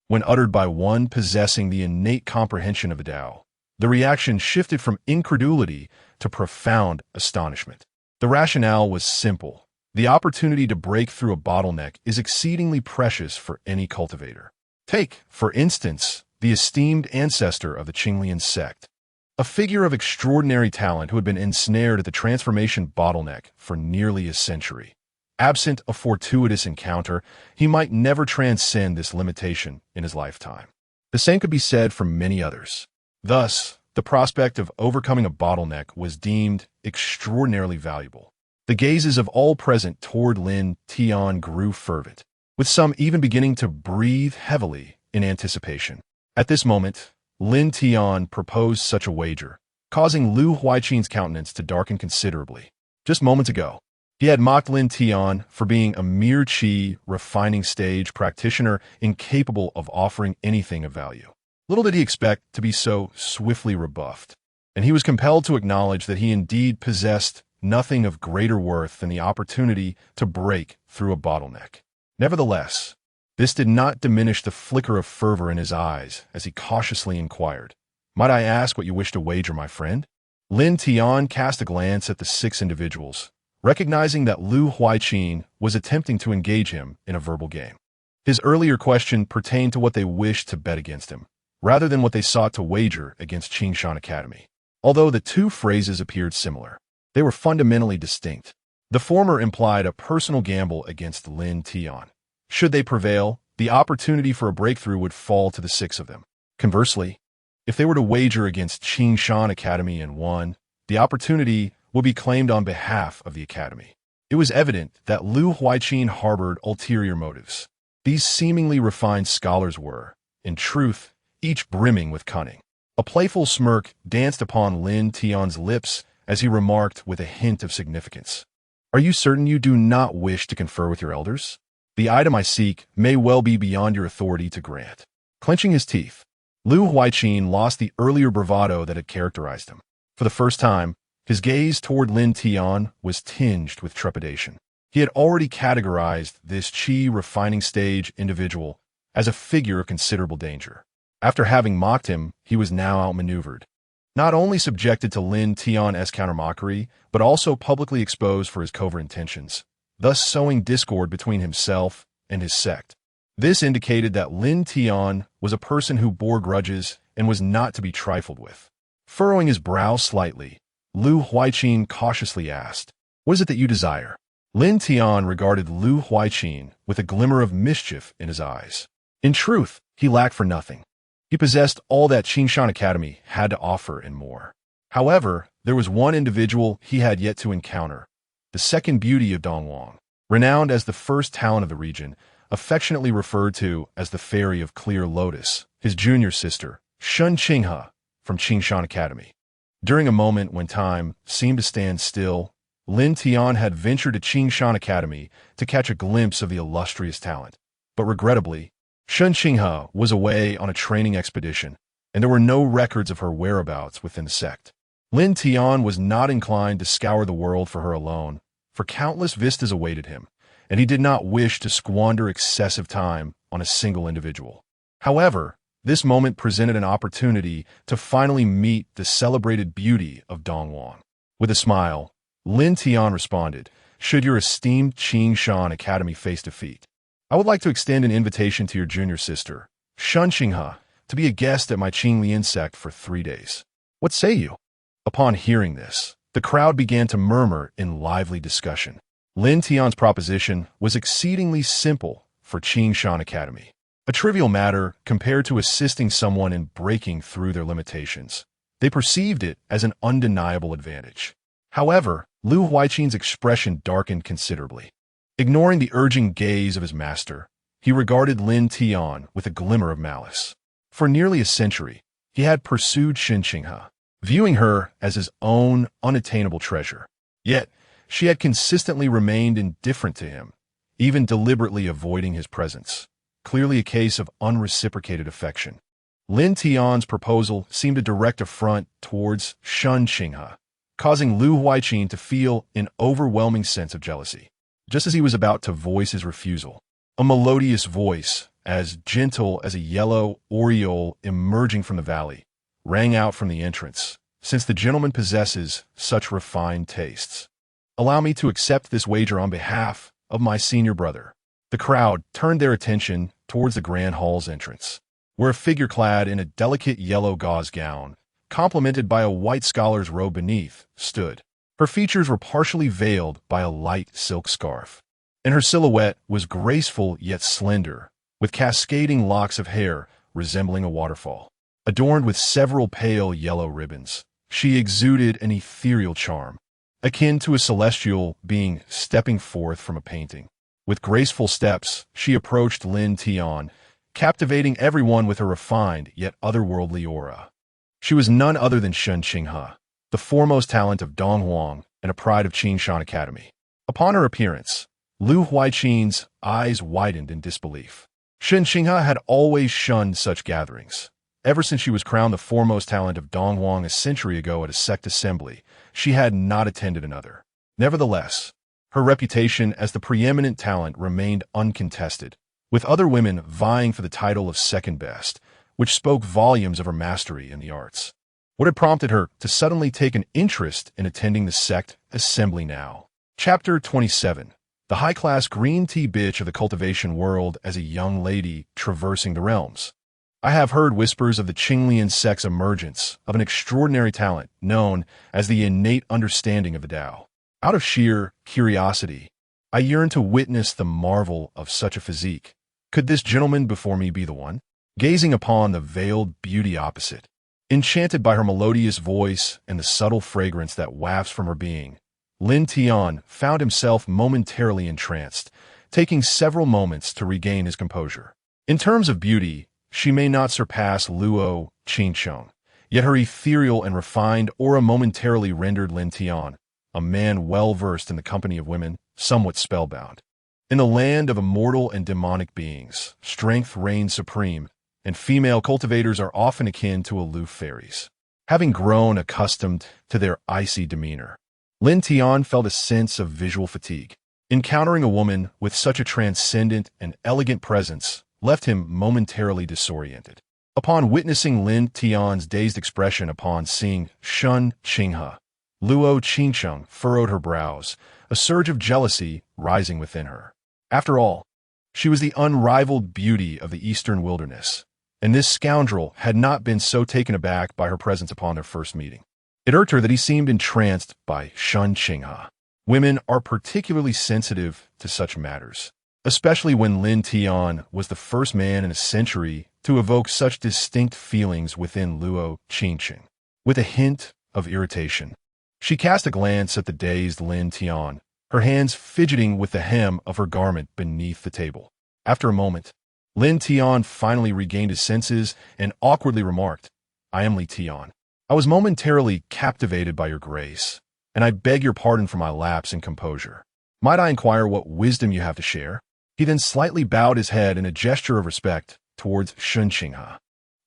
when uttered by one possessing the innate comprehension of the Tao, the reaction shifted from incredulity to profound astonishment. The rationale was simple. The opportunity to break through a bottleneck is exceedingly precious for any cultivator. Take, for instance, the esteemed ancestor of the Qinglian sect, a figure of extraordinary talent who had been ensnared at the transformation bottleneck for nearly a century. Absent a fortuitous encounter, he might never transcend this limitation in his lifetime. The same could be said for many others. Thus, the prospect of overcoming a bottleneck was deemed extraordinarily valuable. The gazes of all present toward Lin Tian grew fervent, with some even beginning to breathe heavily in anticipation. At this moment, Lin Tian proposed such a wager, causing Lu Huaiqin's countenance to darken considerably. Just moments ago, he had mocked Lin Tian for being a mere qi refining stage practitioner incapable of offering anything of value. Little did he expect to be so swiftly rebuffed, and he was compelled to acknowledge that he indeed possessed nothing of greater worth than the opportunity to break through a bottleneck. Nevertheless, this did not diminish the flicker of fervor in his eyes as he cautiously inquired, "Might I ask what you wish to wager, my friend?" Lin Tian cast a glance at the 6 individuals, recognizing that Lu Huaiqin was attempting to engage him in a verbal game. His earlier question pertained to what they wished to bet against him, rather than what they sought to wager against Changsheng Academy. Although the 2 phrases appeared similar, they were fundamentally distinct. The former implied a personal gamble against Lin Tian, Should they prevail, the opportunity for a breakthrough would fall to the 6 of them. Conversely, if they were to wager against Changsheng Academy and won, the opportunity would be claimed on behalf of the academy. It was evident that Lu Huaiqin harbored ulterior motives. These seemingly refined scholars were, in truth, each brimming with cunning. A playful smirk danced upon Lin Tian's lips as he remarked with a hint of significance. "Are you certain you do not wish to confer with your elders? The item I seek may well be beyond your authority to grant." Clenching his teeth, Lu Huaiqin lost the earlier bravado that had characterized him. For the first time, his gaze toward Lin Tian was tinged with trepidation. He had already categorized this chi-refining stage individual as a figure of considerable danger. After having mocked him, he was now outmaneuvered. Not only subjected to Lin Tian's counter-mockery, but also publicly exposed for his covert intentions, thus sowing discord between himself and his sect. This indicated that Lin Tian was a person who bore grudges and was not to be trifled with. Furrowing his brow slightly, Lu Huaiqin cautiously asked, "What is it that you desire?" Lin Tian regarded Lu Huaiqin with a glimmer of mischief in his eyes. In truth, he lacked for nothing. He possessed all that Changsheng Academy had to offer and more. However, there was one individual he had yet to encounter, the second beauty of Dongwang, renowned as the first talent of the region, affectionately referred to as the Fairy of Clear Lotus, his junior sister, Changsheng from Changsheng Academy. During a moment when time seemed to stand still, Lin Tian had ventured to Changsheng Academy to catch a glimpse of the illustrious talent. But regrettably, Changsheng was away on a training expedition, and there were no records of her whereabouts within the sect. Lin Tian was not inclined to scour the world for her alone, for countless vistas awaited him, and he did not wish to squander excessive time on a single individual. However, this moment presented an opportunity to finally meet the celebrated beauty of Dongwang. With a smile, Lin Tian responded, "Should your esteemed Changsheng Academy face defeat, I would like to extend an invitation to your junior sister, Changsheng, to be a guest at my Qinglian sect for 3 days. What say you?" Upon hearing this, the crowd began to murmur in lively discussion. Lin Tian's proposition was exceedingly simple for Changsheng Academy. A trivial matter compared to assisting someone in breaking through their limitations. They perceived it as an undeniable advantage. However, Lu Huaiqin's expression darkened considerably. Ignoring the urging gaze of his master, he regarded Lin Tian with a glimmer of malice. For nearly a century, he had pursued Changsheng, viewing her as his own unattainable treasure. Yet, she had consistently remained indifferent to him, even deliberately avoiding his presence. Clearly a case of unreciprocated affection. Lin Tian's proposal seemed a direct affront towards Changsheng, causing Lu Huaiqin to feel an overwhelming sense of jealousy. Just as he was about to voice his refusal, a melodious voice, as gentle as a yellow oriole emerging from the valley, rang out from the entrance, "Since the gentleman possesses such refined tastes, allow me to accept this wager on behalf of my senior brother." The crowd turned their attention towards the grand hall's entrance, where a figure clad in a delicate yellow gauze gown, complemented by a white scholar's robe beneath, stood. Her features were partially veiled by a light silk scarf, and her silhouette was graceful yet slender, with cascading locks of hair resembling a waterfall. Adorned with several pale yellow ribbons, she exuded an ethereal charm, akin to a celestial being stepping forth from a painting. With graceful steps, she approached Lin Tian, captivating everyone with her refined yet otherworldly aura. She was none other than Changsheng, the foremost talent of Dongwang and a pride of Changsheng Academy. Upon her appearance, Lu Huaiqin's eyes widened in disbelief. Changsheng had always shunned such gatherings. Ever since she was crowned the foremost talent of Dongwang a century ago at a sect assembly, she had not attended another. Nevertheless, her reputation as the preeminent talent remained uncontested, with other women vying for the title of second best, which spoke volumes of her mastery in the arts. What had prompted her to suddenly take an interest in attending the sect assembly now? Chapter 27. The high-class green tea bitch of the cultivation world as a young lady traversing the realms. I have heard whispers of the Qinglian sect's emergence of an extraordinary talent known as the innate understanding of the Dao. Out of sheer curiosity, I yearn to witness the marvel of such a physique. Could this gentleman before me be the one? Gazing upon the veiled beauty opposite, enchanted by her melodious voice and the subtle fragrance that wafts from her being, Lin Tian found himself momentarily entranced, taking several moments to regain his composure. In terms of beauty, she may not surpass Luo Changsheng, yet her ethereal and refined aura momentarily rendered Lin Tian, a man well-versed in the company of women, somewhat spellbound. In the land of immortal and demonic beings, strength reigns supreme, and female cultivators are often akin to aloof fairies. Having grown accustomed to their icy demeanor, Lin Tian felt a sense of visual fatigue. Encountering a woman with such a transcendent and elegant presence left him momentarily disoriented. Upon witnessing Lin Tian's dazed expression upon seeing Changsheng, Luo Changsheng furrowed her brows, a surge of jealousy rising within her. After all, she was the unrivaled beauty of the eastern wilderness, and this scoundrel had not been so taken aback by her presence upon their first meeting. It irked her that he seemed entranced by Changsheng. Women are particularly sensitive to such matters, especially when Lin Tian was the first man in a century to evoke such distinct feelings within Luo Changsheng. With a hint of irritation, she cast a glance at the dazed Lin Tian, her hands fidgeting with the hem of her garment beneath the table. After a moment, Lin Tian finally regained his senses and awkwardly remarked, "I am Lin Tian. I was momentarily captivated by your grace, and I beg your pardon for my lapse in composure. Might I inquire what wisdom you have to share?" He then slightly bowed his head in a gesture of respect towards Changsheng.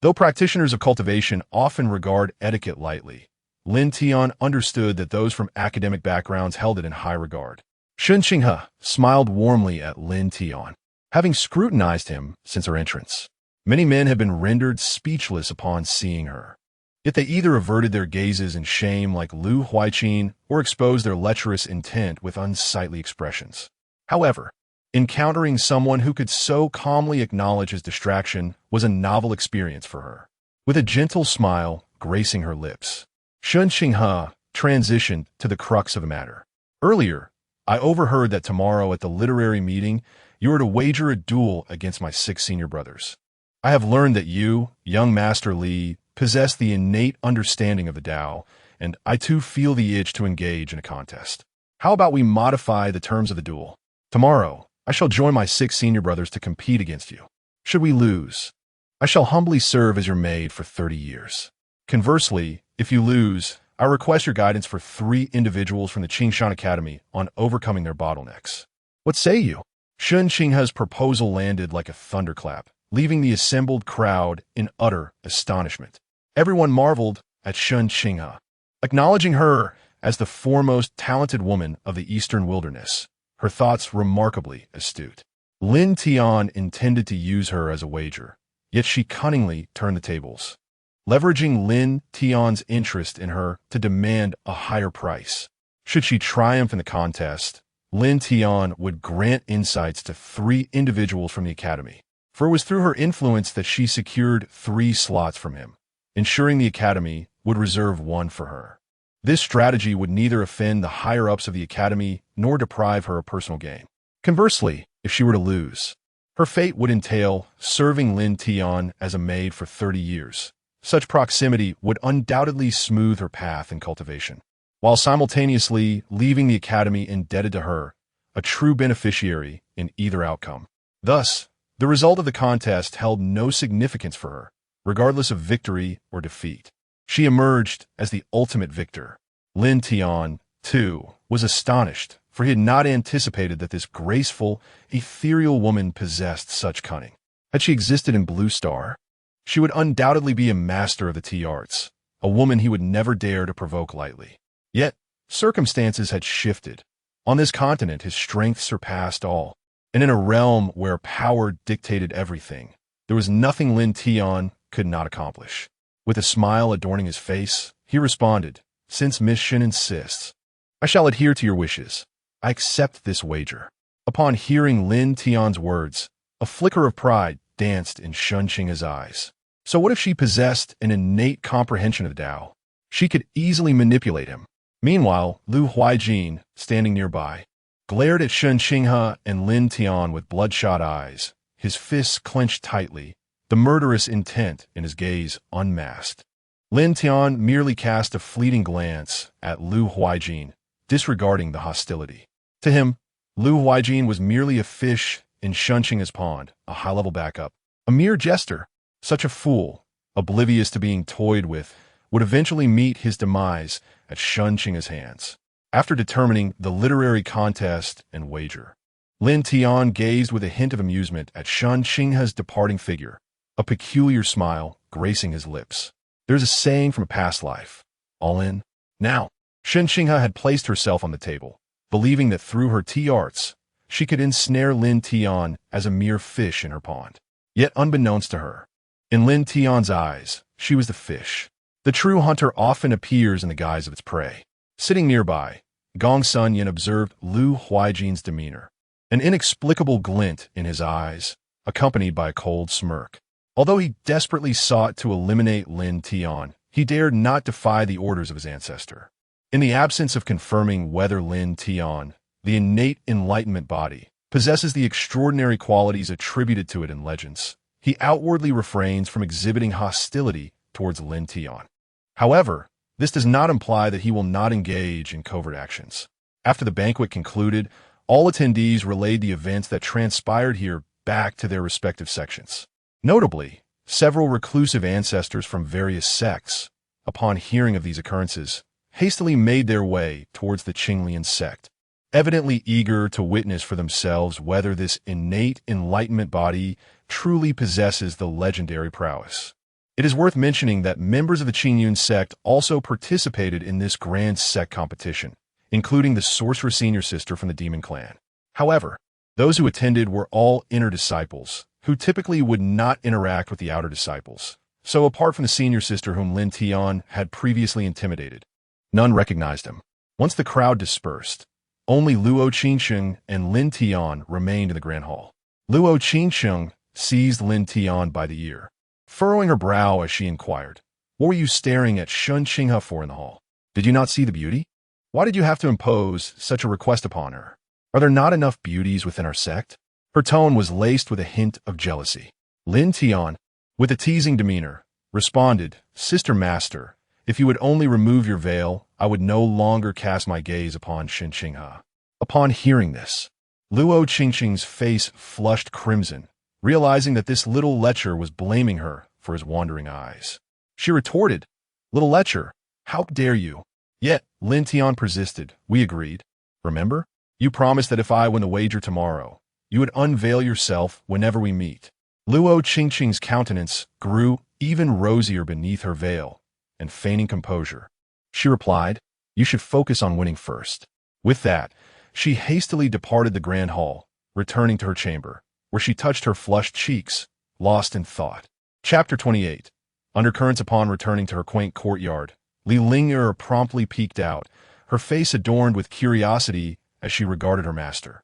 Though practitioners of cultivation often regard etiquette lightly, Lin Tian understood that those from academic backgrounds held it in high regard. Changsheng smiled warmly at Lin Tian, having scrutinized him since her entrance. Many men have been rendered speechless upon seeing her. Yet they either averted their gazes in shame like Lu Huaiqin or exposed their lecherous intent with unsightly expressions. However, encountering someone who could so calmly acknowledge his distraction was a novel experience for her. With a gentle smile gracing her lips, Changsheng transitioned to the crux of the matter. "Earlier, I overheard that tomorrow at the literary meeting, you are to wager a duel against my 6 senior brothers. I have learned that you, young Master Li, possess the innate understanding of the Dao, and I too feel the itch to engage in a contest. How about we modify the terms of the duel? Tomorrow, I shall join my 6 senior brothers to compete against you. Should we lose, I shall humbly serve as your maid for 30 years. Conversely, if you lose, I request your guidance for 3 individuals from the Changsheng Academy on overcoming their bottlenecks. What say you?" Changsheng's proposal landed like a thunderclap, leaving the assembled crowd in utter astonishment. Everyone marveled at Changsheng, acknowledging her as the foremost talented woman of the eastern wilderness, her thoughts remarkably astute. Lin Tian intended to use her as a wager, yet she cunningly turned the tables, leveraging Lin Tian's interest in her to demand a higher price. Should she triumph in the contest, Lin Tian would grant insights to 3 individuals from the academy, for it was through her influence that she secured 3 slots from him, ensuring the academy would reserve 1 for her. This strategy would neither offend the higher-ups of the academy nor deprive her of personal gain. Conversely, if she were to lose, her fate would entail serving Lin Tian as a maid for 30 years. Such proximity would undoubtedly smooth her path in cultivation, while simultaneously leaving the academy indebted to her, a true beneficiary in either outcome. Thus, the result of the contest held no significance for her, regardless of victory or defeat. She emerged as the ultimate victor. Lin Tian, too, was astonished, for he had not anticipated that this graceful, ethereal woman possessed such cunning. Had she existed in Blue Star, she would undoubtedly be a master of the tea arts, a woman he would never dare to provoke lightly. Yet, circumstances had shifted. On this continent, his strength surpassed all, and in a realm where power dictated everything, there was nothing Lin Tian could not accomplish. With a smile adorning his face, he responded, "Since Miss Shin insists, I shall adhere to your wishes. I accept this wager." Upon hearing Lin Tian's words, a flicker of pride danced in Changsheng's eyes. So what if she possessed an innate comprehension of the Dao? She could easily manipulate him. Meanwhile, Lu Huaijin, standing nearby, glared at Changsheng and Lin Tian with bloodshot eyes, his fists clenched tightly, the murderous intent in his gaze unmasked. Lin Tian merely cast a fleeting glance at Lu Huaijin, disregarding the hostility. To him, Lu Huaijin was merely a fish in Changsheng's pond, a high-level backup. A mere jester. Such a fool, oblivious to being toyed with, would eventually meet his demise at Changsheng's hands. After determining the literary contest and wager, Lin Tian gazed with a hint of amusement at Changsheng's departing figure, a peculiar smile gracing his lips. There's a saying from a past life. All in. Now, Changsheng had placed herself on the table, believing that through her tea arts, she could ensnare Lin Tian as a mere fish in her pond. Yet unbeknownst to her, in Lin Tian's eyes, she was the fish. The true hunter often appears in the guise of its prey. Sitting nearby, Gong Sun Yin observed Lu Huaijin's demeanor, an inexplicable glint in his eyes, accompanied by a cold smirk. Although he desperately sought to eliminate Lin Tian, he dared not defy the orders of his ancestor. In the absence of confirming whether Lin Tian, the innate enlightenment body, possesses the extraordinary qualities attributed to it in legends, he outwardly refrains from exhibiting hostility towards Lin Tian. However, this does not imply that he will not engage in covert actions. After the banquet concluded, all attendees relayed the events that transpired here back to their respective sections. Notably, several reclusive ancestors from various sects, upon hearing of these occurrences, hastily made their way towards the Demon Sect, evidently eager to witness for themselves whether this innate enlightenment body truly possesses the legendary prowess. It is worth mentioning that members of the Demon Sect also participated in this grand sect competition, including the sorcerer senior sister from the Demon Clan. However, those who attended were all inner disciples, who typically would not interact with the outer disciples. So apart from the senior sister whom Lin Tian had previously intimidated, none recognized him. Once the crowd dispersed, only Luo Changsheng and Lin Tian remained in the grand hall. Luo Changsheng seized Lin Tian by the ear, furrowing her brow as she inquired, "What were you staring at Changsheng for in the hall? Did you not see the beauty? Why did you have to impose such a request upon her? Are there not enough beauties within our sect?" Her tone was laced with a hint of jealousy. Lin Tian, with a teasing demeanor, responded, "Sister Master, if you would only remove your veil, I would no longer cast my gaze upon Changsheng." Upon hearing this, Luo Changsheng's face flushed crimson, realizing that this little lecher was blaming her for his wandering eyes. She retorted, "Little lecher, how dare you?" Yet Lin Tian persisted. "We agreed. Remember? You promised that if I win the wager tomorrow, you would unveil yourself whenever we meet." Luo Changsheng's countenance grew even rosier beneath her veil, and feigning composure, she replied, "You should focus on winning first." With that, she hastily departed the grand hall, returning to her chamber, where she touched her flushed cheeks, lost in thought. Chapter 28. Undercurrents. Upon returning to her quaint courtyard, Li Ling'er promptly peeked out, her face adorned with curiosity as she regarded her master,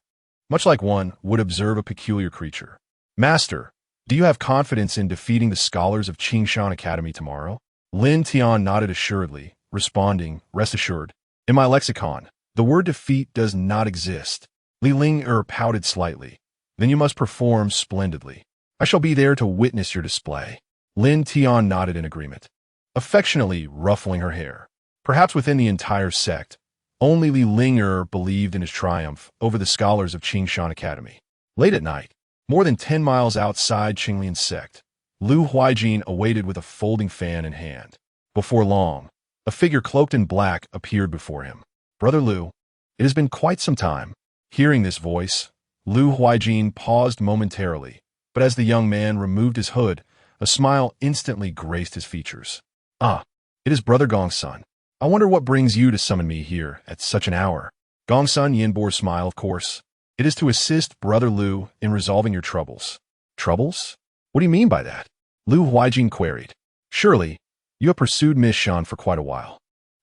much like one would observe a peculiar creature. "Master, do you have confidence in defeating the scholars of Changsheng Academy tomorrow?" Lin Tian nodded assuredly, responding, "Rest assured. In my lexicon, the word defeat does not exist." Li Ling'er pouted slightly. "Then you must perform splendidly. I shall be there to witness your display." Lin Tian nodded in agreement, affectionately ruffling her hair. Perhaps within the entire sect, only Li Ling'er believed in his triumph over the scholars of Changsheng Academy. Late at night, more than 10 miles outside Demon Sect, Lu Huaijin awaited with a folding fan in hand. Before long, a figure cloaked in black appeared before him. "Brother Lu, it has been quite some time." Hearing this voice, Lu Huaijin paused momentarily, but as the young man removed his hood, a smile instantly graced his features. "Ah, it is Brother Gongsun. I wonder what brings you to summon me here at such an hour." Gongsun Yin bore a smile, "Of course. It is to assist Brother Lu in resolving your troubles." "Troubles? What do you mean by that?" Lu Huaijin queried. "Surely, you have pursued Miss Shan for quite a while.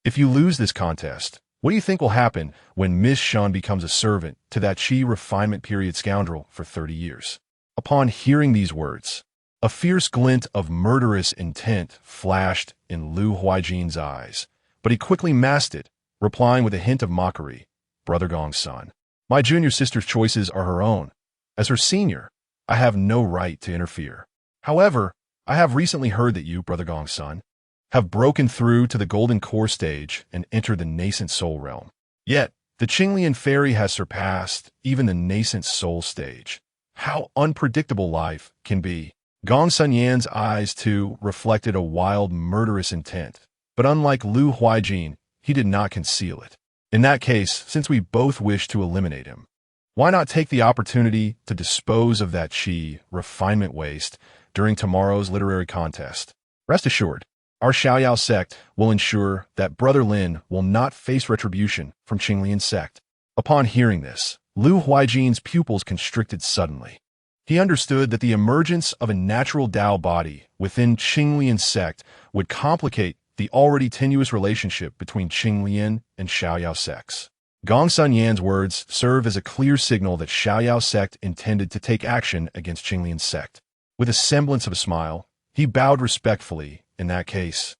If you lose this contest, what do you think will happen when Miss Shan becomes a servant to that Qi refinement period scoundrel for 30 years? Upon hearing these words, a fierce glint of murderous intent flashed in Lu Huaijin's eyes, but he quickly masked it, replying with a hint of mockery, "Brother Gongsun, My junior sister's choices are her own. As her senior, I have no right to interfere. However, I have recently heard that you, Brother Gongsun, have broken through to the golden core stage and entered the nascent soul realm. Yet, the Qinglian fairy has surpassed even the nascent soul stage. How unpredictable life can be. Gongsun Yan's eyes, too, reflected a wild, murderous intent. But unlike Lu Huijin, he did not conceal it. In that case, since we both wish to eliminate him, why not take the opportunity to dispose of that qi refinement waste during tomorrow's literary contest? Rest assured, our Xiaoyao sect will ensure that Brother Lin will not face retribution from Qinglian sect. Upon hearing this, Lu Huijin's pupils constricted suddenly. He understood that the emergence of a natural Dao body within Qinglian sect would complicate the already tenuous relationship between Qinglian and Xiaoyao sects. Gongsun Yan's words serve as a clear signal that Xiaoyao sect intended to take action against Qinglian sect. With a semblance of a smile, he bowed respectfully. In that case,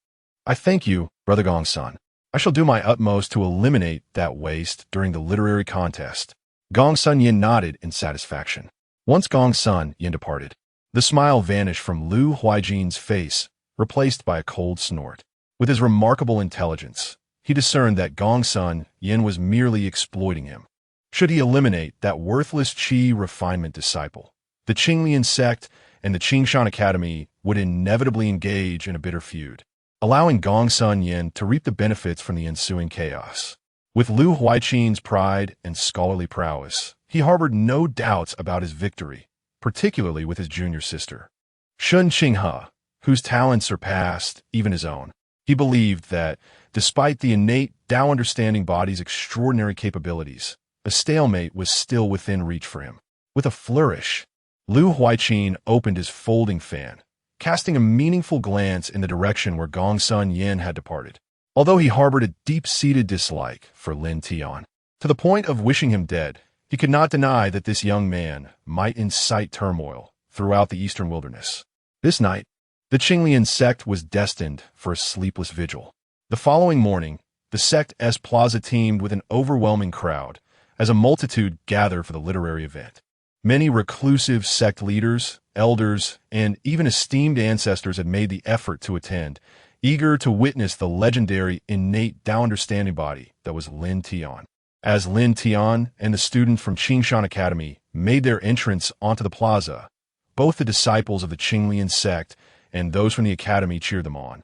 I thank you, Brother Gongsun. I shall do my utmost to eliminate that waste during the literary contest. Gongsun Yin nodded in satisfaction. Once Gongsun Yin departed, the smile vanished from Lu Huijin's face, replaced by a cold snort. With his remarkable intelligence, he discerned that Gongsun Yin was merely exploiting him. Should he eliminate that worthless qi refinement disciple, the Qinglian sect and the Changsheng Academy would inevitably engage in a bitter feud, allowing Gongsun Yin to reap the benefits from the ensuing chaos. With Lu Huijin's pride and scholarly prowess, he harbored no doubts about his victory, particularly with his junior sister, Shun Qinghe, whose talents surpassed even his own. He believed that, despite the innate Dao understanding body's extraordinary capabilities, a stalemate was still within reach for him. With a flourish, Lu Huijin opened his folding fan, casting a meaningful glance in the direction where Gongsun Yin had departed. Although he harbored a deep-seated dislike for Lin Tian, to the point of wishing him dead, he could not deny that this young man might incite turmoil throughout the eastern wilderness. This night, the Qinglian sect was destined for a sleepless vigil. The following morning, the sect's plaza teemed with an overwhelming crowd as a multitude gathered for the literary event. Many reclusive sect leaders, elders, and even esteemed ancestors had made the effort to attend, eager to witness the legendary innate Dao understanding body that was Lin Tian. As Lin Tian and the students from Changsheng Academy made their entrance onto the plaza, both the disciples of the Qinglian sect and those from the academy cheered them on,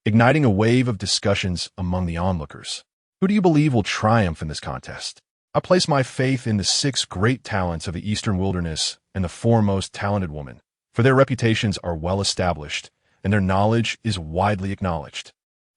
igniting a wave of discussions among the onlookers. Who do you believe will triumph in this contest? I place my faith in the 6 great talents of the eastern wilderness and the foremost talented woman, for their reputations are well established, and their knowledge is widely acknowledged.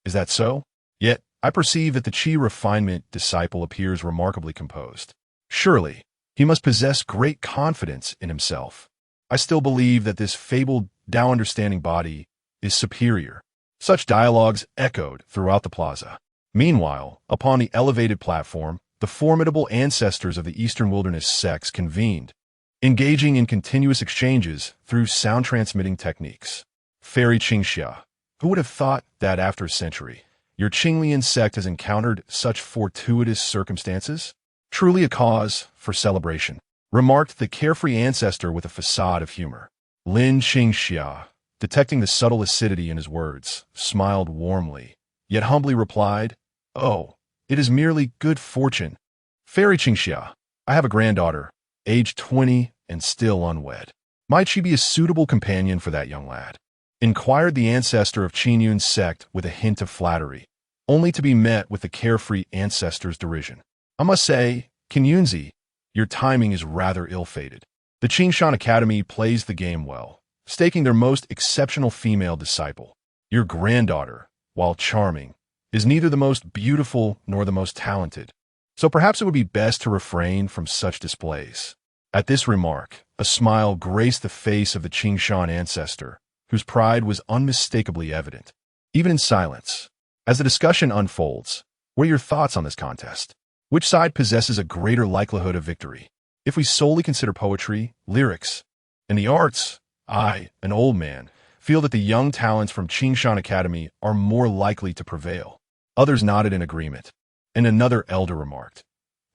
Is that so? Yet, I perceive that the qi refinement disciple appears remarkably composed. Surely, he must possess great confidence in himself. I still believe that this fabled Dao understanding body is superior. Such dialogues echoed throughout the plaza. Meanwhile, upon the elevated platform, the formidable ancestors of the eastern wilderness sects convened, engaging in continuous exchanges through sound-transmitting techniques. Fairy Qingxia, who would have thought that after a century, your Qinglian sect has encountered such fortuitous circumstances? Truly a cause for celebration, remarked the carefree ancestor with a facade of humor. Lin Qingxia, detecting the subtle acidity in his words, smiled warmly, yet humbly replied, "Oh, it is merely good fortune. Fairy Qingxia, I have a granddaughter, aged 20 and still unwed. Might she be a suitable companion for that young lad?" Inquired the ancestor of Qingyun's sect with a hint of flattery, only to be met with the carefree ancestor's derision. I must say, Qingyunzi, your timing is rather ill-fated. The Changsheng Academy plays the game well, staking their most exceptional female disciple. Your granddaughter, while charming, is neither the most beautiful nor the most talented, so perhaps it would be best to refrain from such displays. At this remark, a smile graced the face of the Changsheng ancestor, whose pride was unmistakably evident. Even in silence, as the discussion unfolds, what are your thoughts on this contest? Which side possesses a greater likelihood of victory? If we solely consider poetry, lyrics, and the arts, I, an old man, feel that the young talents from Changsheng Academy are more likely to prevail. Others nodded in agreement, and another elder remarked,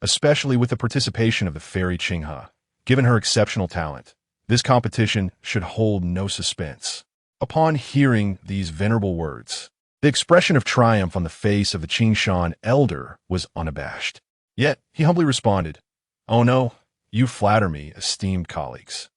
especially with the participation of the fairy Qinghe. Given her exceptional talent, this competition should hold no suspense. Upon hearing these venerable words, the expression of triumph on the face of the Changsheng elder was unabashed. Yet he humbly responded, "Oh no, you flatter me, esteemed colleagues."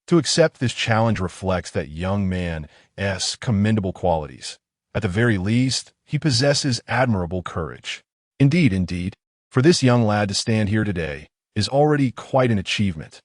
To accept this challenge reflects that young man's commendable qualities. At the very least, he possesses admirable courage. Indeed, for this young lad to stand here today is already quite an achievement.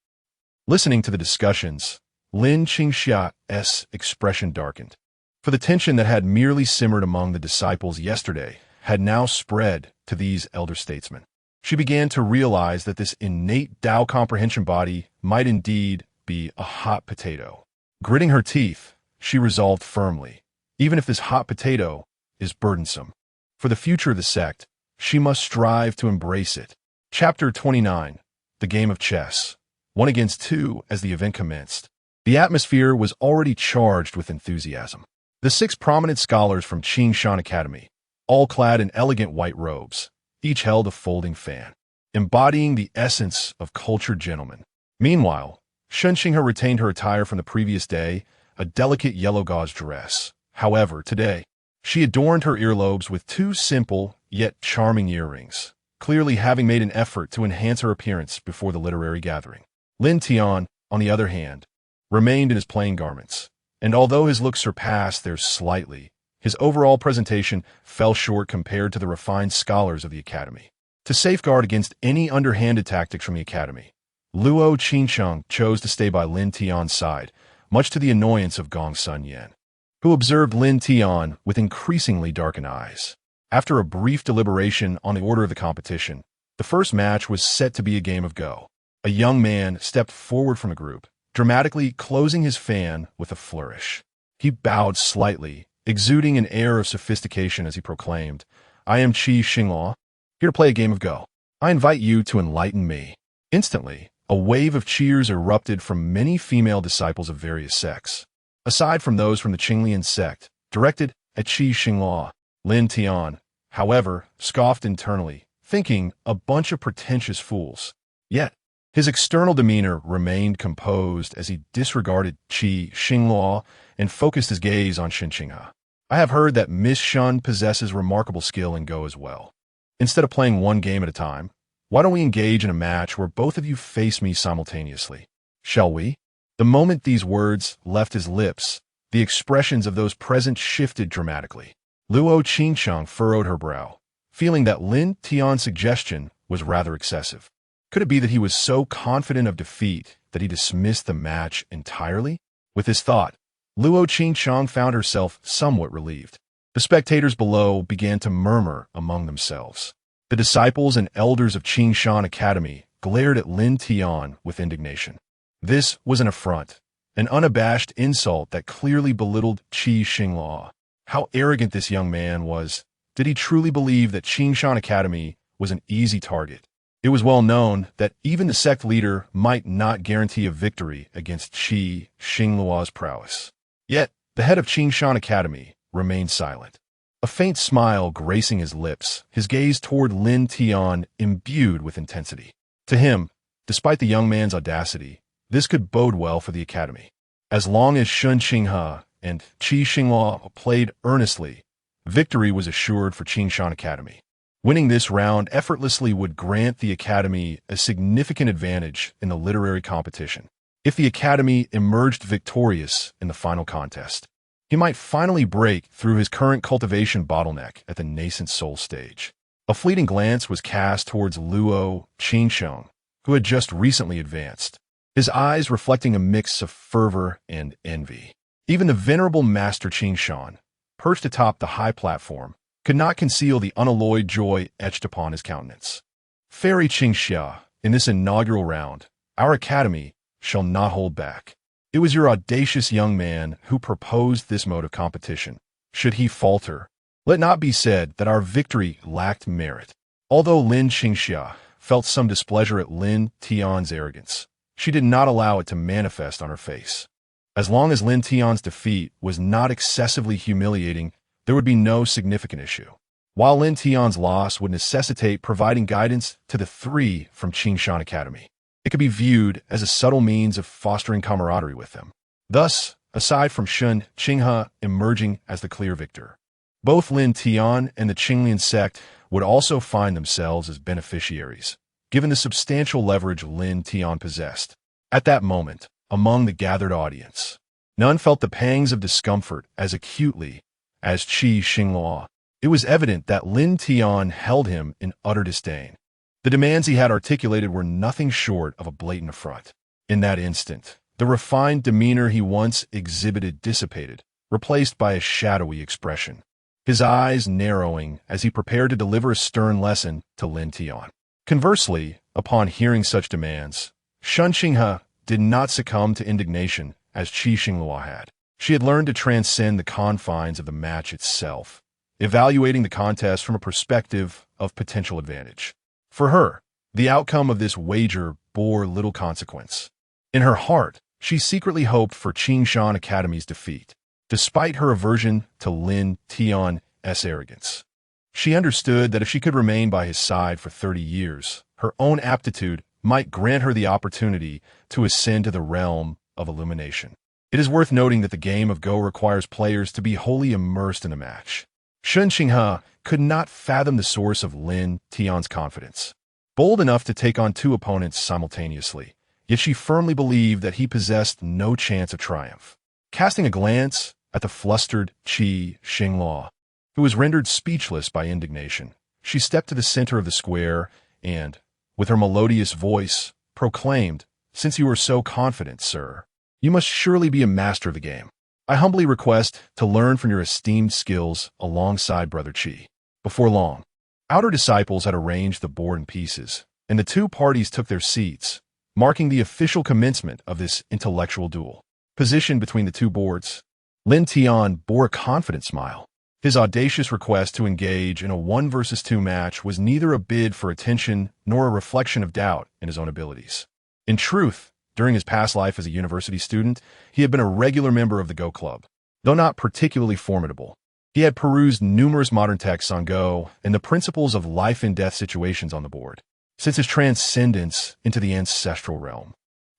Listening to the discussions, Lin Tian's expression darkened. For the tension that had merely simmered among the disciples yesterday had now spread to these elder statesmen. She began to realize that this innate Dao comprehension body might indeed be a hot potato. Gritting her teeth, she resolved firmly, even if this hot potato is burdensome. For the future of the sect, she must strive to embrace it. Chapter 29. The Game of Chess. 1 against 2 as the event commenced. The atmosphere was already charged with enthusiasm. The 6 prominent scholars from Changsheng Academy, all clad in elegant white robes, each held a folding fan, embodying the essence of cultured gentlemen. Meanwhile, Changsheng retained her attire from the previous day, a delicate yellow gauze dress. However, today, she adorned her earlobes with 2 simple yet charming earrings, clearly having made an effort to enhance her appearance before the literary gathering. Lin Tian, on the other hand, remained in his plain garments, and although his looks surpassed theirs slightly, his overall presentation fell short compared to the refined scholars of the academy. To safeguard against any underhanded tactics from the academy, Luo Changsheng chose to stay by Lin Tian's side, much to the annoyance of Gong Sun Yan, who observed Lin Tian with increasingly darkened eyes. After a brief deliberation on the order of the competition, the first match was set to be a game of Go. A young man stepped forward from the group, dramatically closing his fan with a flourish. He bowed slightly, exuding an air of sophistication as he proclaimed, "I am Qi Xingluo, here to play a game of Go. I invite you to enlighten me." Instantly, a wave of cheers erupted from many female disciples of various sects. Aside from those from the Demon Sect, directed at Qi Xingluo, Lin Tian, however, scoffed internally, thinking a bunch of pretentious fools. Yet, his external demeanor remained composed as he disregarded Qi Xingluo and focused his gaze on Changsheng. "I have heard that Miss Shun possesses remarkable skill in Go as well. Instead of playing one game at a time, why don't we engage in a match where both of you face me simultaneously? Shall we?" The moment these words left his lips, the expressions of those present shifted dramatically. Luo Changsheng furrowed her brow, feeling that Lin Tian's suggestion was rather excessive. Could it be that he was so confident of defeat that he dismissed the match entirely? With this thought, Luo Changsheng found herself somewhat relieved. The spectators below began to murmur among themselves. The disciples and elders of Changsheng Academy glared at Lin Tian with indignation. This was an affront, an unabashed insult that clearly belittled Qi Xingluo. How arrogant this young man was. Did he truly believe that Changsheng Academy was an easy target? It was well known that even the sect leader might not guarantee a victory against Qi Xingluo's prowess. Yet, the head of Changsheng Academy remained silent. A faint smile gracing his lips, his gaze toward Lin Tian imbued with intensity. To him, despite the young man's audacity, this could bode well for the academy. As long as Changsheng and Qi Xingluo played earnestly, victory was assured for Changsheng Academy. Winning this round effortlessly would grant the academy a significant advantage in the literary competition. If the academy emerged victorious in the final contest, he might finally break through his current cultivation bottleneck at the nascent soul stage. A fleeting glance was cast towards Luo Changsheng, who had just recently advanced, his eyes reflecting a mix of fervor and envy. Even the venerable Master Changsheng, perched atop the high platform, could not conceal the unalloyed joy etched upon his countenance. "Fairy Changsheng, in this inaugural round, our academy shall not hold back. It was your audacious young man who proposed this mode of competition. Should he falter, let not be said that our victory lacked merit." Although Lin Tian felt some displeasure at Lin Tian's arrogance, she did not allow it to manifest on her face. As long as Lin Tian's defeat was not excessively humiliating, there would be no significant issue. while Lin Tian's loss would necessitate providing guidance to the three from Changsheng Academy. It could be viewed as a subtle means of fostering camaraderie with them. Thus, aside from Shun Qinghe emerging as the clear victor, both Lin Tian and the Demon Sect would also find themselves as beneficiaries, given the substantial leverage Lin Tian possessed. At that moment, among the gathered audience, none felt the pangs of discomfort as acutely as Qi Xingluo. It was evident that Lin Tian held him in utter disdain. The demands he had articulated were nothing short of a blatant affront. In that instant, the refined demeanor he once exhibited dissipated, replaced by a shadowy expression, his eyes narrowing as he prepared to deliver a stern lesson to Lin Tian. Conversely, upon hearing such demands, Shun Qinghe did not succumb to indignation as Qi Xingluo had. She had learned to transcend the confines of the match itself, evaluating the contest from a perspective of potential advantage. For her, the outcome of this wager bore little consequence. In her heart, she secretly hoped for Changsheng Academy's defeat, despite her aversion to Lin Tian's arrogance. She understood that if she could remain by his side for 30 years, her own aptitude might grant her the opportunity to ascend to the realm of illumination. It is worth noting that the game of Go requires players to be wholly immersed in the match. Shun Qinghe could not fathom the source of Lin Tian's confidence. Bold enough to take on two opponents simultaneously, yet she firmly believed that he possessed no chance of triumph. Casting a glance at the flustered Qi Xingluo, who was rendered speechless by indignation, she stepped to the center of the square and, with her melodious voice, proclaimed, "Since you are so confident, sir, you must surely be a master of the game. I humbly request to learn from your esteemed skills alongside Brother Qi." Before long, outer disciples had arranged the board in pieces, and the two parties took their seats, marking the official commencement of this intellectual duel. Positioned between the two boards, Lin Tian bore a confident smile. His audacious request to engage in a 1 versus 2 match was neither a bid for attention nor a reflection of doubt in his own abilities. In truth, during his past life as a university student, he had been a regular member of the Go Club. Though not particularly formidable, he had perused numerous modern texts on Go and the principles of life and death situations on the board. Since his transcendence into the ancestral realm,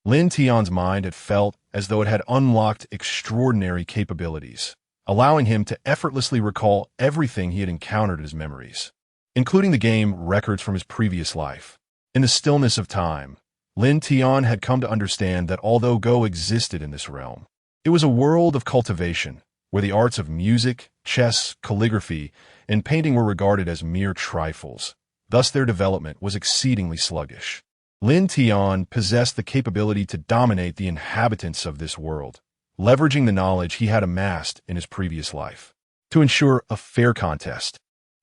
Lin Tian's mind had felt as though it had unlocked extraordinary capabilities, allowing him to effortlessly recall everything he had encountered in his memories, including the game records from his previous life. In the stillness of time, Lin Tian had come to understand that although Go existed in this realm, it was a world of cultivation, where the arts of music, chess, calligraphy, and painting were regarded as mere trifles. Thus their development was exceedingly sluggish. Lin Tian possessed the capability to dominate the inhabitants of this world, leveraging the knowledge he had amassed in his previous life to ensure a fair contest.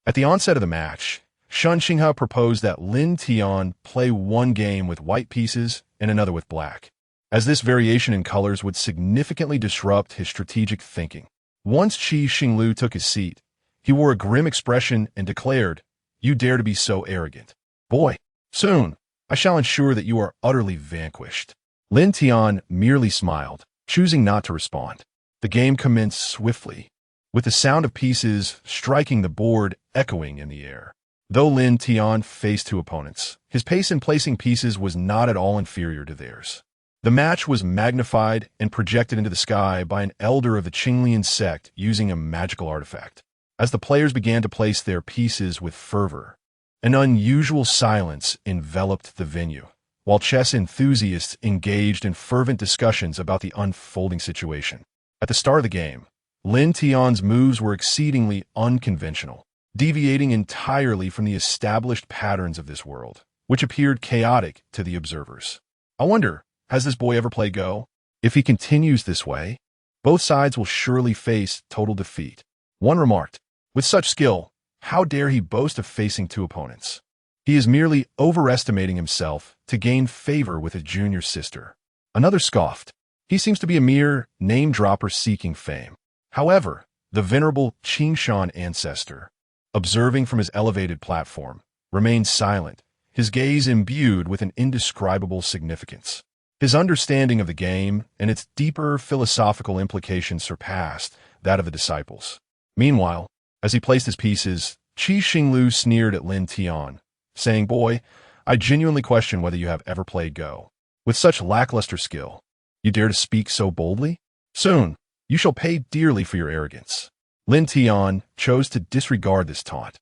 At the onset of the match, Shun Qinghe proposed that Lin Tian play one game with white pieces and another with black, as this variation in colors would significantly disrupt his strategic thinking. Once Qi Xinglu took his seat, he wore a grim expression and declared, "You dare to be so arrogant. Boy, soon I shall ensure that you are utterly vanquished." Lin Tian merely smiled, choosing not to respond. The game commenced swiftly, with the sound of pieces striking the board echoing in the air. Though Lin Tian faced two opponents, his pace in placing pieces was not at all inferior to theirs. The match was magnified and projected into the sky by an elder of the Demon Sect using a magical artifact. As the players began to place their pieces with fervor, an unusual silence enveloped the venue, while chess enthusiasts engaged in fervent discussions about the unfolding situation. At the start of the game, Lin Tian's moves were exceedingly unconventional, deviating entirely from the established patterns of this world, which appeared chaotic to the observers. "I wonder, has this boy ever played Go? If he continues this way, both sides will surely face total defeat." One remarked, "With such skill, how dare he boast of facing two opponents? He is merely overestimating himself to gain favor with his junior sister." Another scoffed, "He seems to be a mere name-dropper seeking fame." However, the venerable Changsheng ancestor, observing from his elevated platform, remained silent, his gaze imbued with an indescribable significance. His understanding of the game and its deeper philosophical implications surpassed that of the disciples. Meanwhile, as he placed his pieces, Qi Xinglu sneered at Lin Tian, saying, "Boy, I genuinely question whether you have ever played Go. With such lackluster skill, you dare to speak so boldly? Soon, you shall pay dearly for your arrogance." Lin Tian chose to disregard this taunt.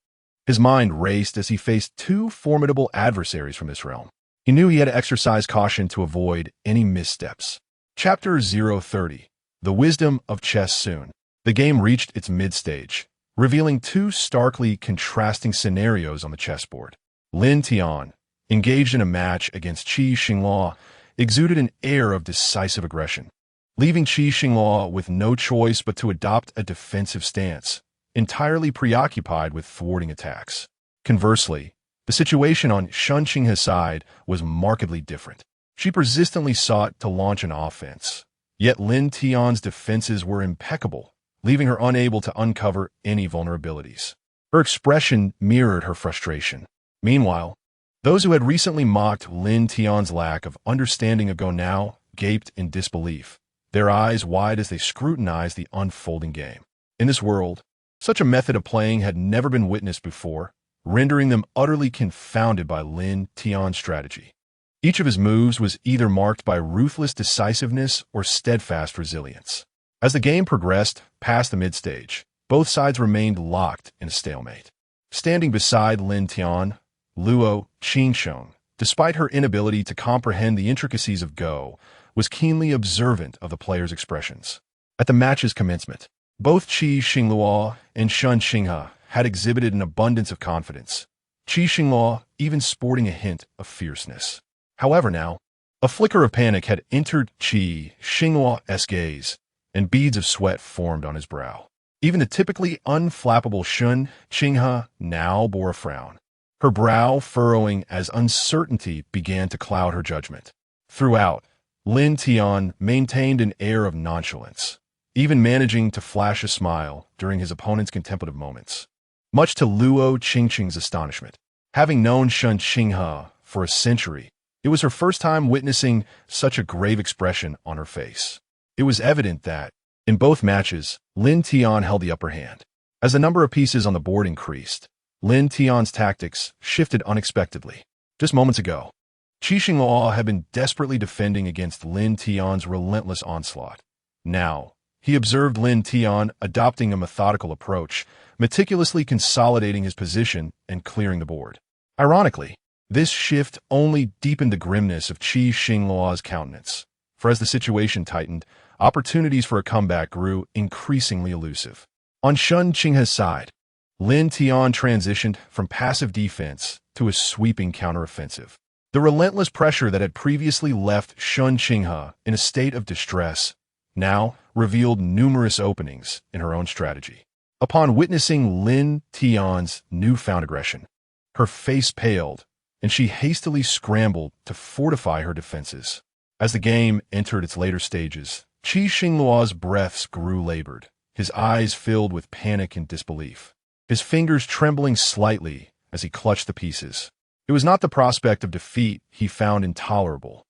His mind raced as he faced two formidable adversaries from this realm. He knew he had to exercise caution to avoid any missteps. Chapter 030. The Wisdom of Chess Soon. The game reached its mid-stage, revealing two starkly contrasting scenarios on the chessboard. Lin Tian, engaged in a match against Qi Xinglu, exuded an air of decisive aggression, leaving Qi Xinglu with no choice but to adopt a defensive stance, entirely preoccupied with thwarting attacks. Conversely, the situation on Changsheng's side was markedly different. She persistently sought to launch an offense, yet Lin Tian's defenses were impeccable, leaving her unable to uncover any vulnerabilities. Her expression mirrored her frustration. Meanwhile, those who had recently mocked Lin Tian's lack of understanding of Go now gaped in disbelief, their eyes wide as they scrutinized the unfolding game. In this world, such a method of playing had never been witnessed before, rendering them utterly confounded by Lin Tian's strategy. Each of his moves was either marked by ruthless decisiveness or steadfast resilience. As the game progressed past the mid-stage, both sides remained locked in a stalemate. Standing beside Lin Tian, Luo Changsheng, despite her inability to comprehend the intricacies of Go, was keenly observant of the player's expressions. At the match's commencement, both Qi Xinglu and Changsheng had exhibited an abundance of confidence, Qi Xinglu even sporting a hint of fierceness. However now, a flicker of panic had entered Qi Xinglu's gaze, and beads of sweat formed on his brow. Even the typically unflappable Changsheng now bore a frown, her brow furrowing as uncertainty began to cloud her judgment. Throughout, Lin Tian maintained an air of nonchalance, even managing to flash a smile during his opponent's contemplative moments. Much to Luo Changsheng's astonishment, having known Changsheng for a century, it was her first time witnessing such a grave expression on her face. It was evident that, in both matches, Lin Tian held the upper hand. As the number of pieces on the board increased, Lin Tian's tactics shifted unexpectedly. Just moments ago, Qi Xinglu had been desperately defending against Lin Tian's relentless onslaught. Now, he observed Lin Tian adopting a methodical approach, meticulously consolidating his position and clearing the board. Ironically, this shift only deepened the grimness of Qi Xinglu's countenance, for as the situation tightened, opportunities for a comeback grew increasingly elusive. On Changsheng's side, Lin Tian transitioned from passive defense to a sweeping counteroffensive. The relentless pressure that had previously left Changsheng in a state of distress now revealed numerous openings in her own strategy. Upon witnessing Lin Tian's newfound aggression, her face paled, and she hastily scrambled to fortify her defenses. As the game entered its later stages, Qi Xinglu's breaths grew labored, his eyes filled with panic and disbelief, his fingers trembling slightly as he clutched the pieces. It was not the prospect of defeat he found intolerable,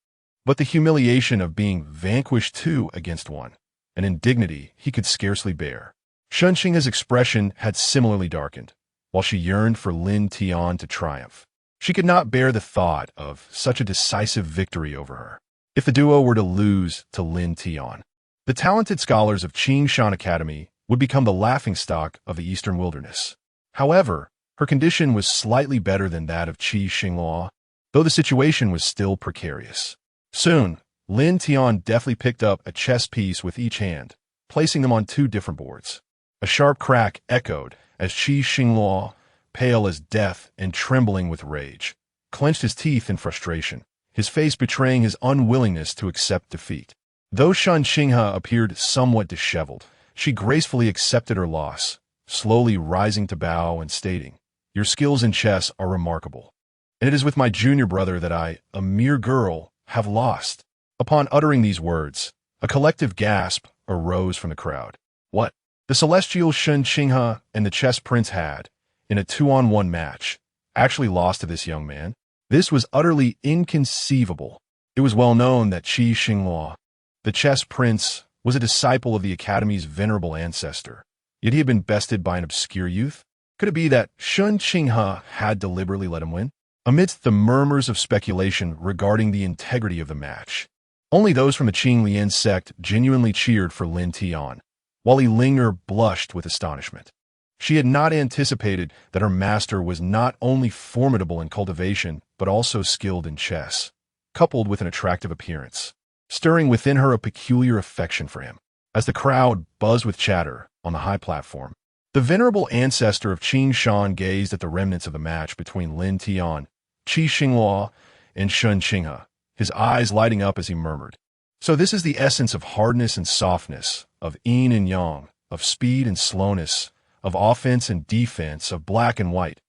but the humiliation of being vanquished 2-against-1, an indignity he could scarcely bear. Changsheng's expression had similarly darkened, while she yearned for Lin Tian to triumph. She could not bear the thought of such a decisive victory over her. If the duo were to lose to Lin Tian, the talented scholars of Changsheng Academy would become the laughingstock of the Eastern Wilderness. However, her condition was slightly better than that of Qi Xinglu, though the situation was still precarious. Soon, Lin Tian deftly picked up a chess piece with each hand, placing them on 2 different boards. A sharp crack echoed as Qi Xinglu, pale as death and trembling with rage, clenched his teeth in frustration, his face betraying his unwillingness to accept defeat. Though Changsheng appeared somewhat disheveled, she gracefully accepted her loss, slowly rising to bow and stating, "Your skills in chess are remarkable, and it is with my junior brother that I, a mere girl, have lost." Upon uttering these words, a collective gasp arose from the crowd. What? The celestial Changsheng and the chess prince had, in a 2-on-1 match, actually lost to this young man? This was utterly inconceivable. It was well known that Qi Xinglu, the chess prince, was a disciple of the Academy's venerable ancestor, yet he had been bested by an obscure youth. Could it be that Changsheng had deliberately let him win? Amidst the murmurs of speculation regarding the integrity of the match, only those from the Qing sect genuinely cheered for Lin Tian, while Linger blushed with astonishment. She had not anticipated that her master was not only formidable in cultivation, but also skilled in chess, coupled with an attractive appearance, stirring within her a peculiar affection for him. As the crowd buzzed with chatter on the high platform, the venerable ancestor of Changsheng gazed at the remnants of the match between Lin Tian, Qi Xinghua, and Changsheng, his eyes lighting up as he murmured, "So this is the essence of hardness and softness, of yin and yang, of speed and slowness, of offense and defense, of black and white.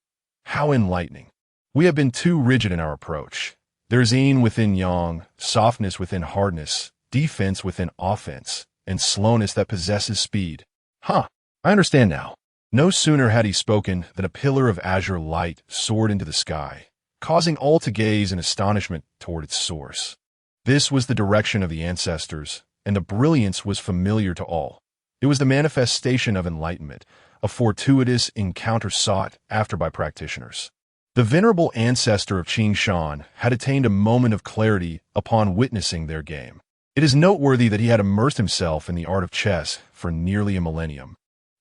How enlightening. We have been too rigid in our approach. There's yin within yang, softness within hardness, defense within offense, and slowness that possesses speed. Huh, I understand now." No sooner had he spoken than a pillar of azure light soared into the sky, causing all to gaze in astonishment toward its source. This was the direction of the ancestors, and the brilliance was familiar to all. It was the manifestation of enlightenment, a fortuitous encounter sought after by practitioners. The venerable ancestor of Changsheng had attained a moment of clarity upon witnessing their game. It is noteworthy that he had immersed himself in the art of chess for nearly a millennium,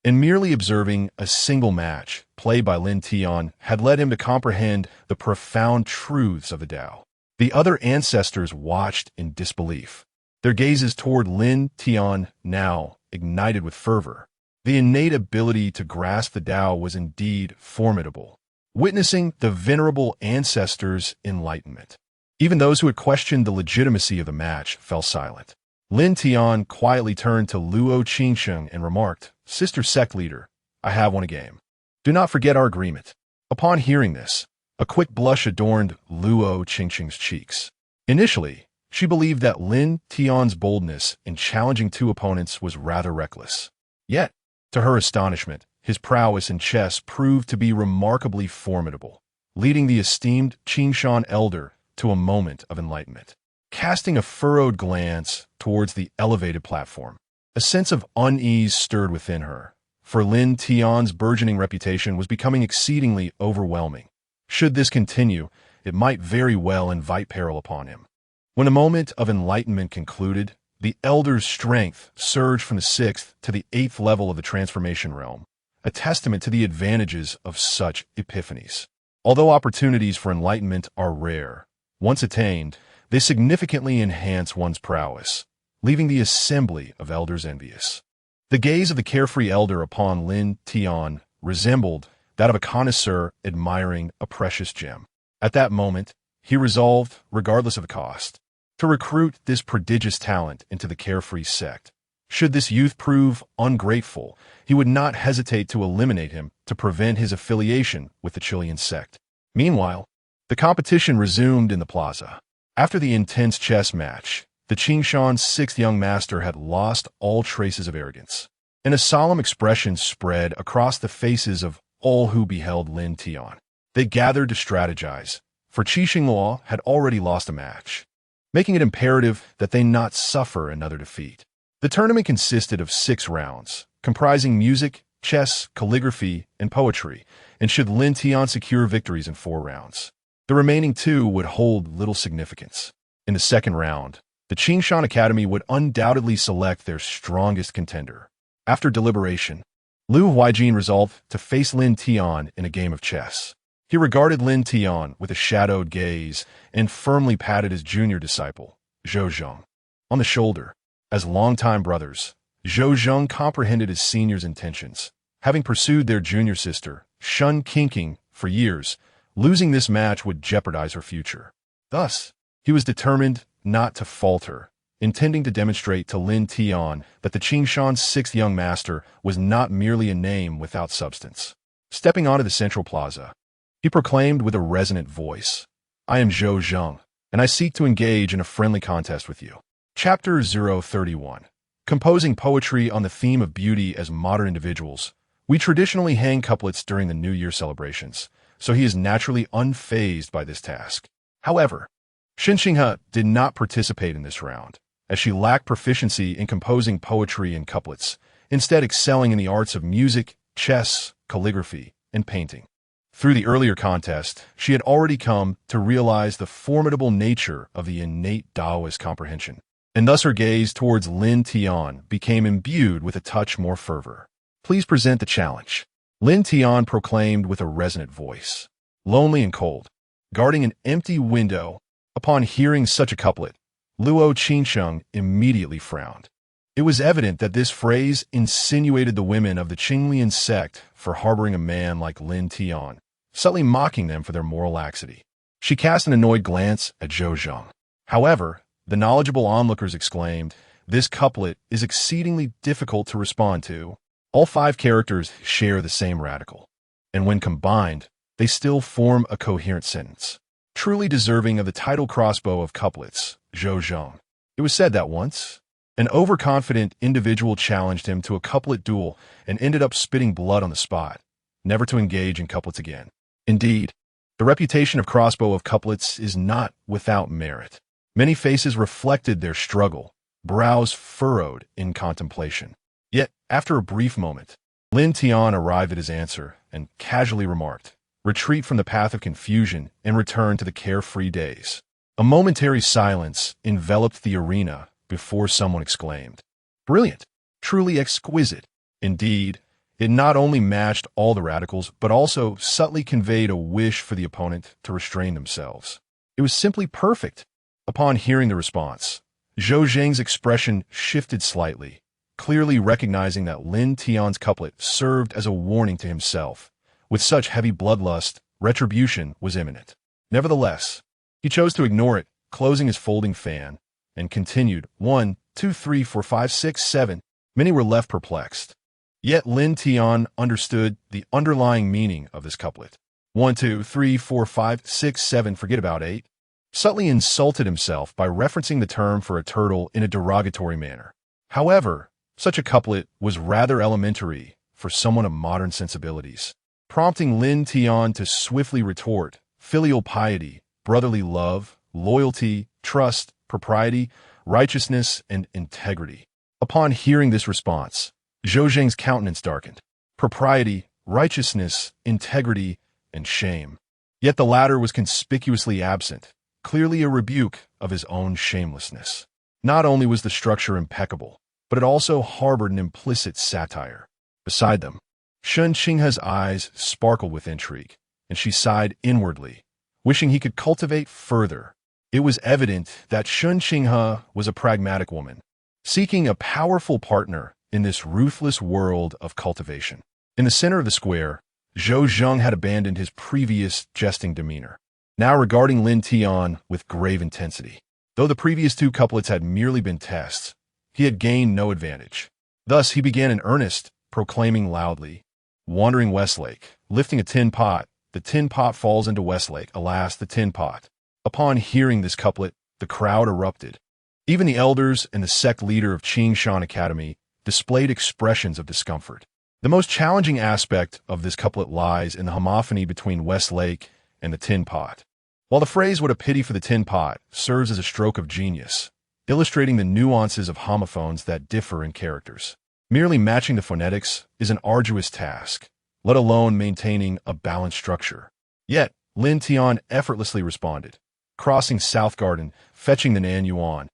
and merely observing a single match played by Lin Tian had led him to comprehend the profound truths of the Dao. The other ancestors watched in disbelief, their gazes toward Lin Tian now ignited with fervor. The innate ability to grasp the Dao was indeed formidable, witnessing the venerable ancestors' enlightenment. Even those who had questioned the legitimacy of the match fell silent. Lin Tian quietly turned to Luo Changsheng and remarked, "Sister sect leader, I have won a game. Do not forget our agreement." Upon hearing this, a quick blush adorned Luo Changsheng's cheeks. Initially, she believed that Lin Tian's boldness in challenging two opponents was rather reckless. Yet, to her astonishment, his prowess in chess proved to be remarkably formidable, leading the esteemed Changsheng elder to a moment of enlightenment. Casting a furrowed glance towards the elevated platform, a sense of unease stirred within her, for Lin Tian's burgeoning reputation was becoming exceedingly overwhelming. Should this continue, it might very well invite peril upon him. When the moment of enlightenment concluded, the elder's strength surged from the 6th to the 8th level of the transformation realm, a testament to the advantages of such epiphanies. Although opportunities for enlightenment are rare, once attained, they significantly enhance one's prowess, leaving the assembly of elders envious. The gaze of the carefree elder upon Lin Tian resembled that of a connoisseur admiring a precious gem. At that moment, he resolved, regardless of the cost, to recruit this prodigious talent into the carefree sect. Should this youth prove ungrateful, he would not hesitate to eliminate him to prevent his affiliation with the Chilean sect. Meanwhile, the competition resumed in the plaza. After the intense chess match, the Changsheng's 6th young master had lost all traces of arrogance, and a solemn expression spread across the faces of all who beheld Lin Tian. They gathered to strategize, for Qi Xinghua had already lost a match, making it imperative that they not suffer another defeat. The tournament consisted of 6 rounds, comprising music, chess, calligraphy, and poetry, and should Lin Tian secure victories in 4 rounds, the remaining 2 would hold little significance. In the second round, the Changsheng Academy would undoubtedly select their strongest contender. After deliberation, Lu Huijin resolved to face Lin Tian in a game of chess. He regarded Lin Tian with a shadowed gaze and firmly patted his junior disciple, Zhou Zheng, on the shoulder. As longtime brothers, Zhou Zheng comprehended his senior's intentions. Having pursued their junior sister, Shun Qingqing, for years, losing this match would jeopardize her future. Thus, he was determined not to falter, intending to demonstrate to Lin Tian that the Changsheng's 6th young master was not merely a name without substance. Stepping onto the central plaza, he proclaimed with a resonant voice, "I am Zhou Zheng, and I seek to engage in a friendly contest with you." Chapter 031. Composing poetry on the theme of beauty as modern individuals, we traditionally hang couplets during the New Year celebrations, so he is naturally unfazed by this task. However, Changsheng did not participate in this round, as she lacked proficiency in composing poetry and couplets, instead excelling in the arts of music, chess, calligraphy, and painting. Through the earlier contest, she had already come to realize the formidable nature of the innate Taoist comprehension, and thus her gaze towards Lin Tian became imbued with a touch more fervor. "Please present the challenge," Lin Tian proclaimed with a resonant voice. Lonely and cold, guarding an empty window. Upon hearing such a couplet, Luo Changsheng immediately frowned. It was evident that this phrase insinuated the women of the Demon Sect for harboring a man like Lin Tian, subtly mocking them for their moral laxity. She cast an annoyed glance at Zhou Zhang. However, the knowledgeable onlookers exclaimed, "This couplet is exceedingly difficult to respond to. All 5 characters share the same radical, and when combined, they still form a coherent sentence. Truly deserving of the title crossbow of couplets, Zhou Zhang." It was said that once, an overconfident individual challenged him to a couplet duel and ended up spitting blood on the spot, never to engage in couplets again. Indeed, the reputation of crossbow of couplets is not without merit. Many faces reflected their struggle, brows furrowed in contemplation. Yet, after a brief moment, Lin Tian arrived at his answer and casually remarked, "Retreat from the path of confusion and return to the carefree days." A momentary silence enveloped the arena before someone exclaimed, "Brilliant! Truly exquisite!" Indeed, it not only matched all the radicals, but also subtly conveyed a wish for the opponent to restrain themselves. It was simply perfect. Upon hearing the response, Zhou Zhang's expression shifted slightly, clearly recognizing that Lin Tian's couplet served as a warning to himself. With such heavy bloodlust, retribution was imminent. Nevertheless, he chose to ignore it, closing his folding fan, and continued, 1, 2, 3, 4, 5, 6, 7. Many were left perplexed. Yet Lin Tian understood the underlying meaning of this couplet. 1, 2, 3, 4, 5, 6, 7, forget about 8. Subtly insulted himself by referencing the term for a turtle in a derogatory manner. However, such a couplet was rather elementary for someone of modern sensibilities, prompting Lin Tian to swiftly retort, "Filial piety, brotherly love, loyalty, trust, propriety, righteousness, and integrity." Upon hearing this response, Zhou Zhang's countenance darkened. Propriety, righteousness, integrity, and shame. Yet the latter was conspicuously absent, clearly a rebuke of his own shamelessness. Not only was the structure impeccable, but it also harbored an implicit satire. Beside them, Changsheng's eyes sparkled with intrigue, and she sighed inwardly, wishing he could cultivate further. It was evident that Changsheng was a pragmatic woman, seeking a powerful partner in this ruthless world of cultivation. In the center of the square, Zhou Zhang had abandoned his previous jesting demeanor, now regarding Lin Tian with grave intensity. Though the previous 2 couplets had merely been tests, he had gained no advantage. Thus he began in earnest, proclaiming loudly, "Wandering Westlake, lifting a tin pot, the tin pot falls into Westlake, alas, the tin pot." Upon hearing this couplet, the crowd erupted. Even the elders and the sect leader of Changsheng Academy displayed expressions of discomfort. The most challenging aspect of this couplet lies in the homophony between Westlake and the tin pot. While the phrase "what a pity for the tin pot" serves as a stroke of genius, illustrating the nuances of homophones that differ in characters, merely matching the phonetics is an arduous task, let alone maintaining a balanced structure. Yet, Lin Tian effortlessly responded, crossing South Garden, fetching the Nan Yuan.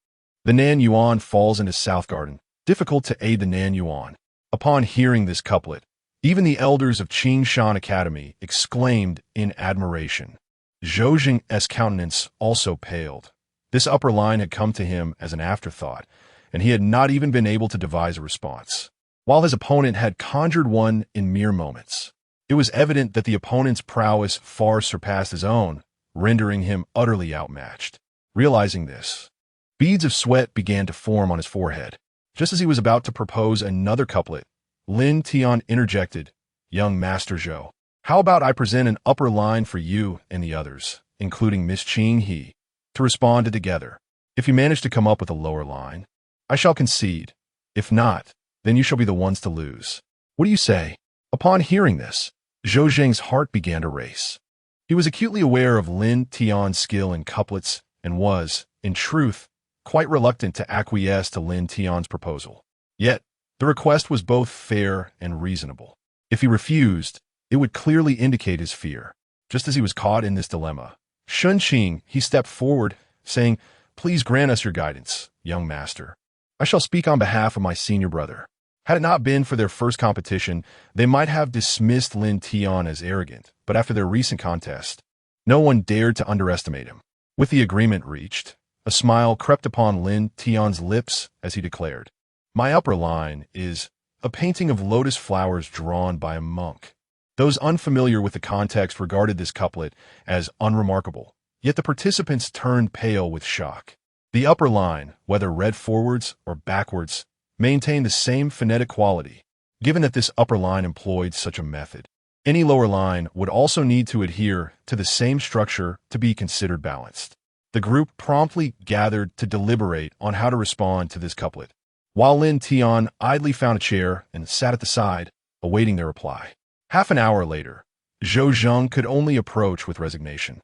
The Nan Yuan falls into South Garden, difficult to aid the Nan Yuan. Upon hearing this couplet, even the elders of Changsheng Academy exclaimed in admiration. Zhou Zhang's countenance also paled. This upper line had come to him as an afterthought, and he had not even been able to devise a response, while his opponent had conjured one in mere moments. It was evident that the opponent's prowess far surpassed his own, rendering him utterly outmatched. Realizing this, beads of sweat began to form on his forehead. Just as he was about to propose another couplet, Lin Tian interjected, "Young Master Zhou, how about I present an upper line for you and the others, including Miss Qing He, to respond to together? If you manage to come up with a lower line, I shall concede. If not, then you shall be the ones to lose. What do you say?" Upon hearing this, Zhou Zhang's heart began to race. He was acutely aware of Lin Tian's skill in couplets and was, in truth, quite reluctant to acquiesce to Lin Tian's proposal. Yet, the request was both fair and reasonable. If he refused, it would clearly indicate his fear. Just as he was caught in this dilemma, Changsheng, he stepped forward, saying, "Please grant us your guidance, young master. I shall speak on behalf of my senior brother." Had it not been for their first competition, they might have dismissed Lin Tian as arrogant, but after their recent contest, no one dared to underestimate him. With the agreement reached, a smile crept upon Lin Tian's lips as he declared, "My upper line is a painting of lotus flowers drawn by a monk." Those unfamiliar with the context regarded this couplet as unremarkable, yet the participants turned pale with shock. The upper line, whether read forwards or backwards, maintained the same phonetic quality. Given that this upper line employed such a method, any lower line would also need to adhere to the same structure to be considered balanced. The group promptly gathered to deliberate on how to respond to this couplet, while Lin Tian idly found a chair and sat at the side, awaiting their reply. Half an hour later, Zhou Zheng could only approach with resignation.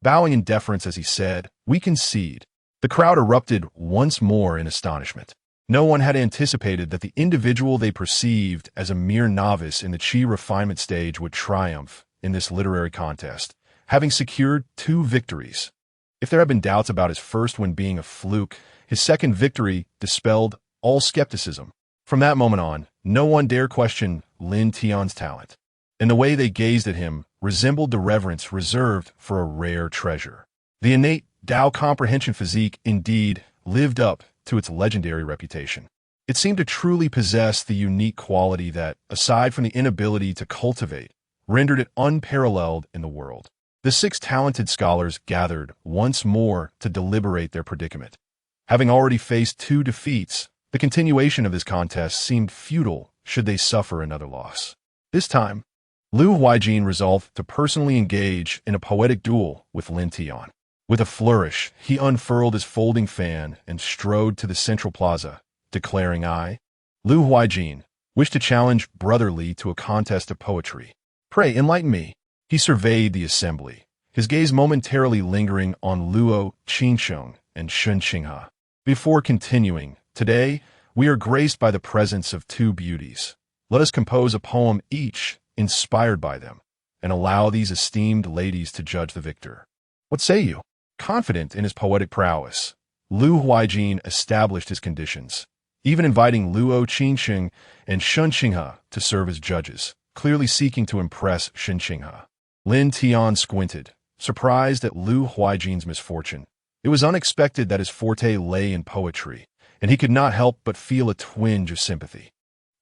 Bowing in deference as he said, "We concede." The crowd erupted once more in astonishment. No one had anticipated that the individual they perceived as a mere novice in the chi refinement stage would triumph in this literary contest, having secured 2 victories. If there had been doubts about his first win being a fluke, his second victory dispelled all skepticism. From that moment on, no one dare question Lin Tian's talent, and the way they gazed at him resembled the reverence reserved for a rare treasure. The innate Dao comprehension physique indeed lived up to its legendary reputation. It seemed to truly possess the unique quality that, aside from the inability to cultivate, rendered it unparalleled in the world. The 6 talented scholars gathered once more to deliberate their predicament. Having already faced 2 defeats, the continuation of this contest seemed futile should they suffer another loss. This time, Lu Huijin resolved to personally engage in a poetic duel with Lin Tian. With a flourish, he unfurled his folding fan and strode to the central plaza, declaring, "I, Lu Huijin, wish to challenge Brother Li to a contest of poetry. Pray enlighten me." He surveyed the assembly, his gaze momentarily lingering on Luo Changsheng and Shun Qinghe. Before continuing, "Today, we are graced by the presence of 2 beauties. Let us compose a poem each inspired by them, and allow these esteemed ladies to judge the victor. What say you?" Confident in his poetic prowess, Lu Huijin established his conditions, even inviting Luo Changsheng and Shun Qinghe to serve as judges, clearly seeking to impress Shun Qinghe. Lin Tian squinted, surprised at Lu Huijin's misfortune. It was unexpected that his forte lay in poetry, and he could not help but feel a twinge of sympathy.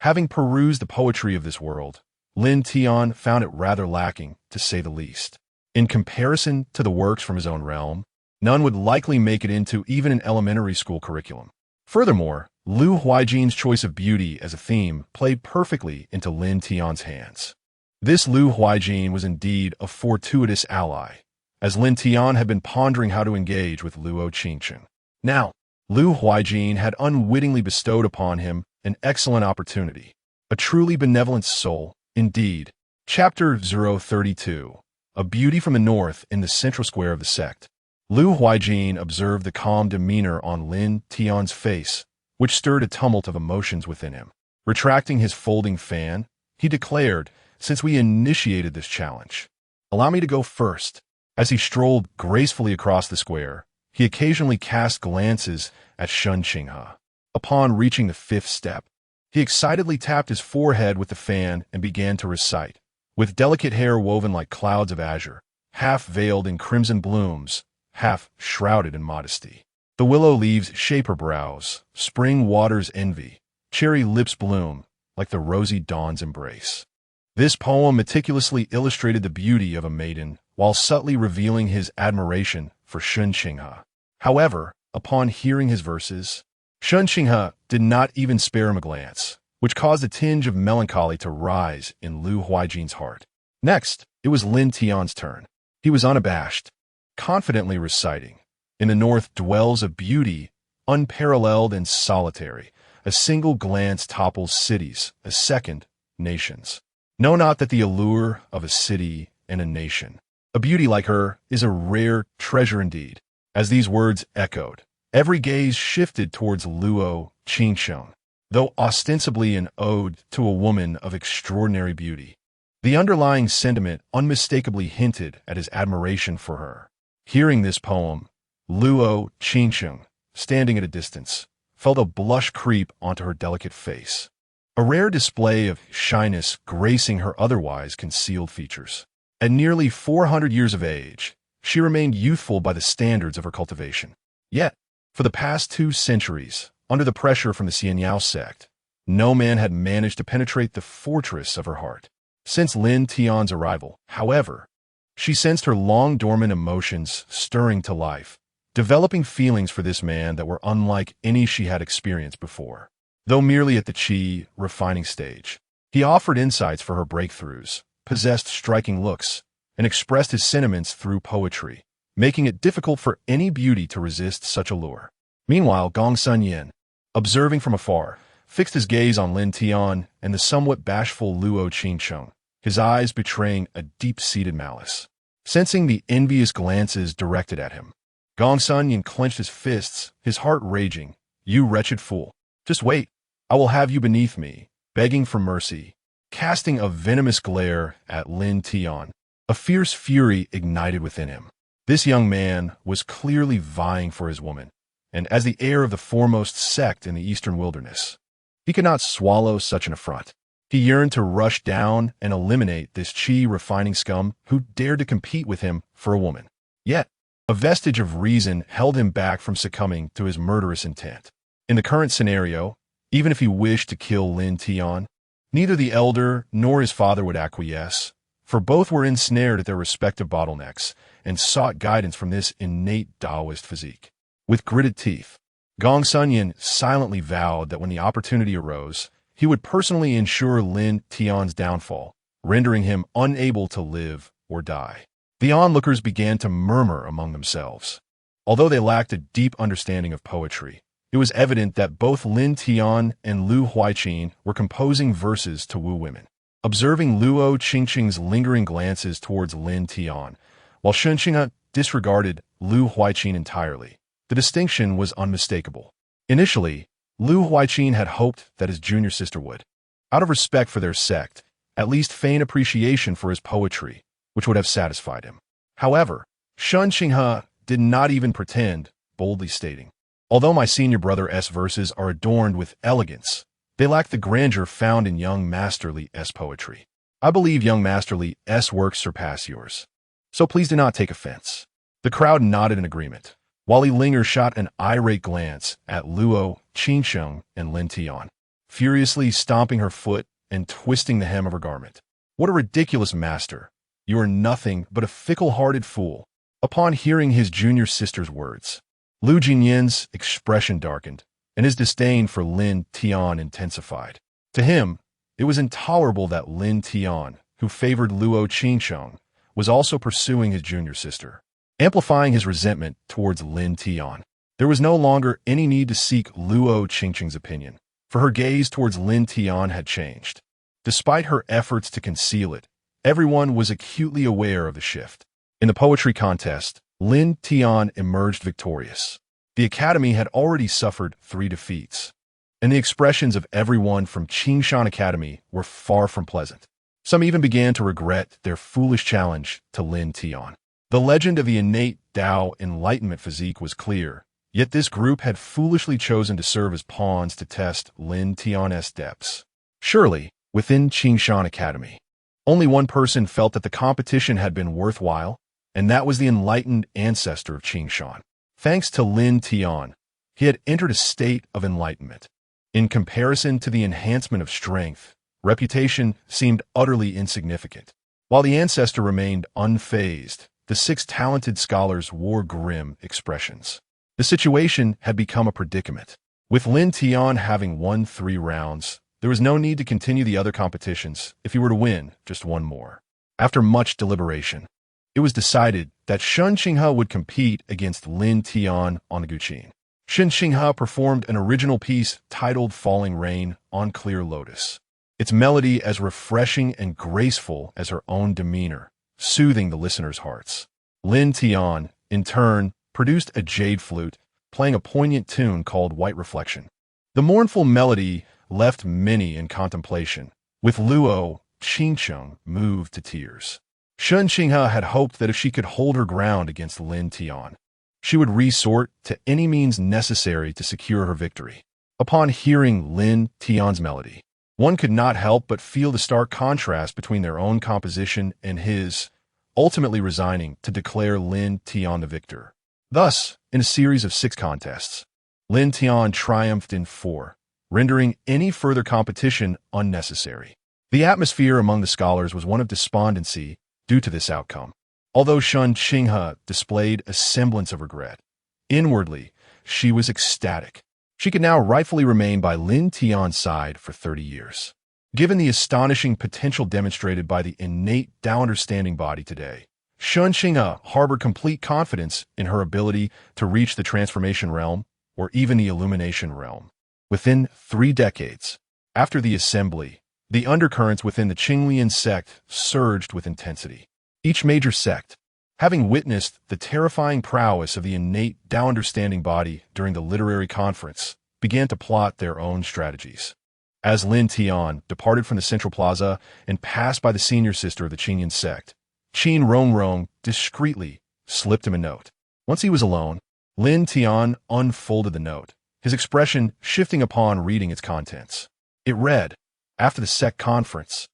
Having perused the poetry of this world, Lin Tian found it rather lacking, to say the least. In comparison to the works from his own realm, none would likely make it into even an elementary school curriculum. Furthermore, Lu Huijin's choice of beauty as a theme played perfectly into Lin Tian's hands. This Lu Huijin was indeed a fortuitous ally, as Lin Tian had been pondering how to engage with Luo Changsheng. Now, Lu Huijin had unwittingly bestowed upon him an excellent opportunity. A truly benevolent soul, indeed. Chapter 032. A beauty from the north in the central square of the sect. Lu Huijin observed the calm demeanor on Lin Tian's face, which stirred a tumult of emotions within him. Retracting his folding fan, he declared, "Since we initiated this challenge, allow me to go first." As he strolled gracefully across the square, he occasionally cast glances at Shun Qinghe. Upon reaching the 5th step, he excitedly tapped his forehead with the fan and began to recite. With delicate hair woven like clouds of azure, half veiled in crimson blooms, half shrouded in modesty. The willow leaves shape her brows, spring waters envy, cherry lips bloom, like the rosy dawn's embrace. This poem meticulously illustrated the beauty of a maiden, while subtly revealing his admiration for Shun Qinghe. However, upon hearing his verses, Shun Qinghe did not even spare him a glance, which caused a tinge of melancholy to rise in Lu Huijin's heart. Next, it was Lin Tian's turn. He was unabashed, confidently reciting, "In the north dwells a beauty, unparalleled and solitary. A single glance topples cities, a second, nations. Know not that the allure of a city and a nation. A beauty like her is a rare treasure indeed." As these words echoed, every gaze shifted towards Luo Changsheng. Though ostensibly an ode to a woman of extraordinary beauty, The underlying sentiment unmistakably hinted at his admiration for her. Hearing this poem, Luo Changsheng, standing at a distance, felt a blush creep onto her delicate face, a rare display of shyness gracing her otherwise concealed features. At nearly 400 years of age, she remained youthful by the standards of her cultivation. Yet, for the past 2 centuries, under the pressure from the Xianyao sect, no man had managed to penetrate the fortress of her heart. Since Lin Tian's arrival, however, she sensed her long-dormant emotions stirring to life, developing feelings for this man that were unlike any she had experienced before. Though merely at the qi refining stage, he offered insights for her breakthroughs, possessed striking looks, and expressed his sentiments through poetry, making it difficult for any beauty to resist such a lure. Meanwhile, Gongsun Yin, observing from afar, fixed his gaze on Lin Tian and the somewhat bashful Luo Qingsheng, his eyes betraying a deep-seated malice. Sensing the envious glances directed at him, Gongsun Yin clenched his fists, his heart raging. "You wretched fool! Just wait! I will have you beneath me," begging for mercy. Casting a venomous glare at Lin Tian, a fierce fury ignited within him. This young man was clearly vying for his woman, and as the heir of the foremost sect in the eastern wilderness, he could not swallow such an affront. He yearned to rush down and eliminate this qi-refining scum who dared to compete with him for a woman. Yet, a vestige of reason held him back from succumbing to his murderous intent. In the current scenario, even if he wished to kill Lin Tian, neither the elder nor his father would acquiesce, for both were ensnared at their respective bottlenecks and sought guidance from this innate Taoist physique. With gritted teeth, Gongsun Yin silently vowed that when the opportunity arose, he would personally ensure Lin Tian's downfall, rendering him unable to live or die. The onlookers began to murmur among themselves. Although they lacked a deep understanding of poetry, it was evident that both Lin Tian and Lu Huaiqin were composing verses to woo women. Observing Luo Qingqing's lingering glances towards Lin Tian, while Changsheng disregarded Lu Huaiqin entirely, the distinction was unmistakable. Initially, Lu Huaiqin had hoped that his junior sister would, out of respect for their sect, at least feign appreciation for his poetry, which would have satisfied him. However, Changsheng did not even pretend, boldly stating, "Although my senior brother's verses are adorned with elegance, they lack the grandeur found in young Master Li's poetry. I believe young Master Li's works surpass yours, so please do not take offense." The crowd nodded in agreement, while Li Linger shot an irate glance at Luo Qingsheng and Lin Tian, furiously stomping her foot and twisting the hem of her garment. "What a ridiculous master! You are nothing but a fickle-hearted fool." Upon hearing his junior sister's words, Lu Jinyin's expression darkened, and his disdain for Lin Tian intensified. To him, it was intolerable that Lin Tian, who favored Luo Qingsheng, was also pursuing his junior sister, amplifying his resentment towards Lin Tian. There was no longer any need to seek Luo Qingqing's opinion, for her gaze towards Lin Tian had changed. Despite her efforts to conceal it, everyone was acutely aware of the shift. In the poetry contest, Lin Tian emerged victorious. The Academy had already suffered 3 defeats, and the expressions of everyone from Qingshan Academy were far from pleasant. Some even began to regret their foolish challenge to Lin Tian. The legend of the innate Dao enlightenment physique was clear, yet this group had foolishly chosen to serve as pawns to test Lin Tian's depths. Surely, within Qingshan Academy, only one person felt that the competition had been worthwhile, and that was the enlightened ancestor of Qingshan. Thanks to Lin Tian, he had entered a state of enlightenment. In comparison to the enhancement of strength, reputation seemed utterly insignificant. While the ancestor remained unfazed, the 6 talented scholars wore grim expressions. The situation had become a predicament. With Lin Tian having won 3 rounds, there was no need to continue the other competitions if he were to win just 1 more. After much deliberation, it was decided that Changsheng would compete against Lin Tian on the Guqin. Changsheng performed an original piece titled Falling Rain on Clear Lotus, its melody as refreshing and graceful as her own demeanor, soothing the listeners' hearts. Lin Tian, in turn, produced a jade flute, playing a poignant tune called White Reflection. The mournful melody left many in contemplation, with Luo Changsheng moved to tears. Changsheng had hoped that if she could hold her ground against Lin Tian, she would resort to any means necessary to secure her victory. Upon hearing Lin Tian's melody, one could not help but feel the stark contrast between their own composition and his, ultimately resigning to declare Lin Tian the victor. Thus, in a series of 6 contests, Lin Tian triumphed in 4, rendering any further competition unnecessary. The atmosphere among the scholars was one of despondency due to this outcome. Although Changsheng displayed a semblance of regret, inwardly, she was ecstatic. She could now rightfully remain by Lin Tian's side for 30 years. Given the astonishing potential demonstrated by the innate Dao understanding body today, Changsheng harbored complete confidence in her ability to reach the transformation realm or even the illumination realm. Within 3 decades, after the assembly, the undercurrents within the Demon Sect surged with intensity. Each major sect, having witnessed the terrifying prowess of the innate Dao understanding body during the literary conference, began to plot their own strategies. As Lin Tian departed from the central plaza and passed by the senior sister of the Demon Sect, Qin Rongrong discreetly slipped him a note. Once he was alone, Lin Tian unfolded the note, his expression shifting upon reading its contents. It read, "After the sect conference,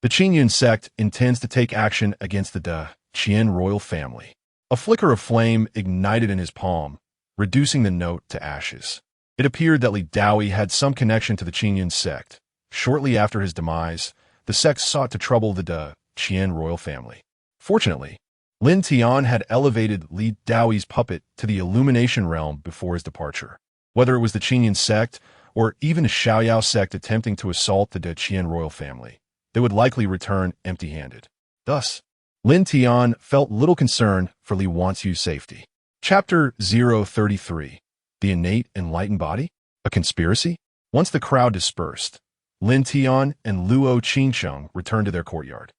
the Demon Sect intends to take action against the Qian royal family." A flicker of flame ignited in his palm, reducing the note to ashes. It appeared that Li Daoi had some connection to the Demon Sect. Shortly after his demise, the sect sought to trouble the Qian royal family. Fortunately, Lin Tian had elevated Li Daoi's puppet to the illumination realm before his departure. Whether it was the Demon Sect or even a Xiaoyao sect attempting to assault the Qian royal family, they would likely return empty-handed. Thus, Lin Tian felt little concern for Li Wanxu's safety. Chapter 033. The Innate Enlightened Body? A Conspiracy? Once the crowd dispersed, Lin Tian and Luo Changsheng returned to their courtyard.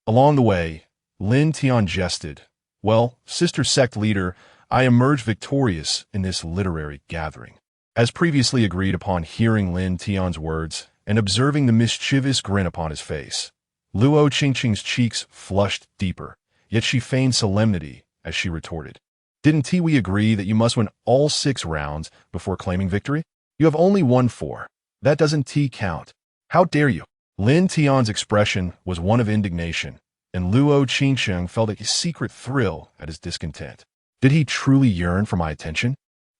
Along the way, Lin Tian jested, "Well, sister sect leader, I emerged victorious in this literary gathering." As previously agreed upon hearing Lin Tian's words and observing the mischievous grin upon his face, Luo Changsheng's cheeks flushed deeper, yet she feigned solemnity as she retorted, "Didn't we agree that you must win all 6 rounds before claiming victory? You have only won 4. That doesn't count. How dare you?" Lin Tian's expression was one of indignation, and Luo Changsheng felt a secret thrill at his discontent. Did he truly yearn for my attention?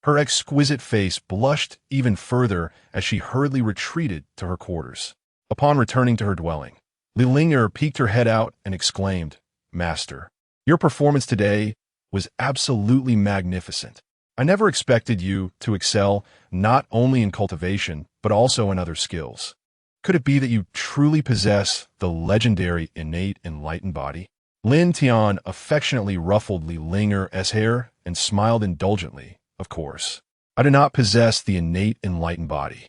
Her exquisite face blushed even further as she hurriedly retreated to her quarters. Upon returning to her dwelling, Li Linger peeked her head out and exclaimed, "Master, your performance today was absolutely magnificent. I never expected you to excel not only in cultivation, but also in other skills. Could it be that you truly possess the legendary innate enlightened body?" Lin Tian affectionately ruffled Li Linger's hair and smiled indulgently. "Of course, I do not possess the innate enlightened body.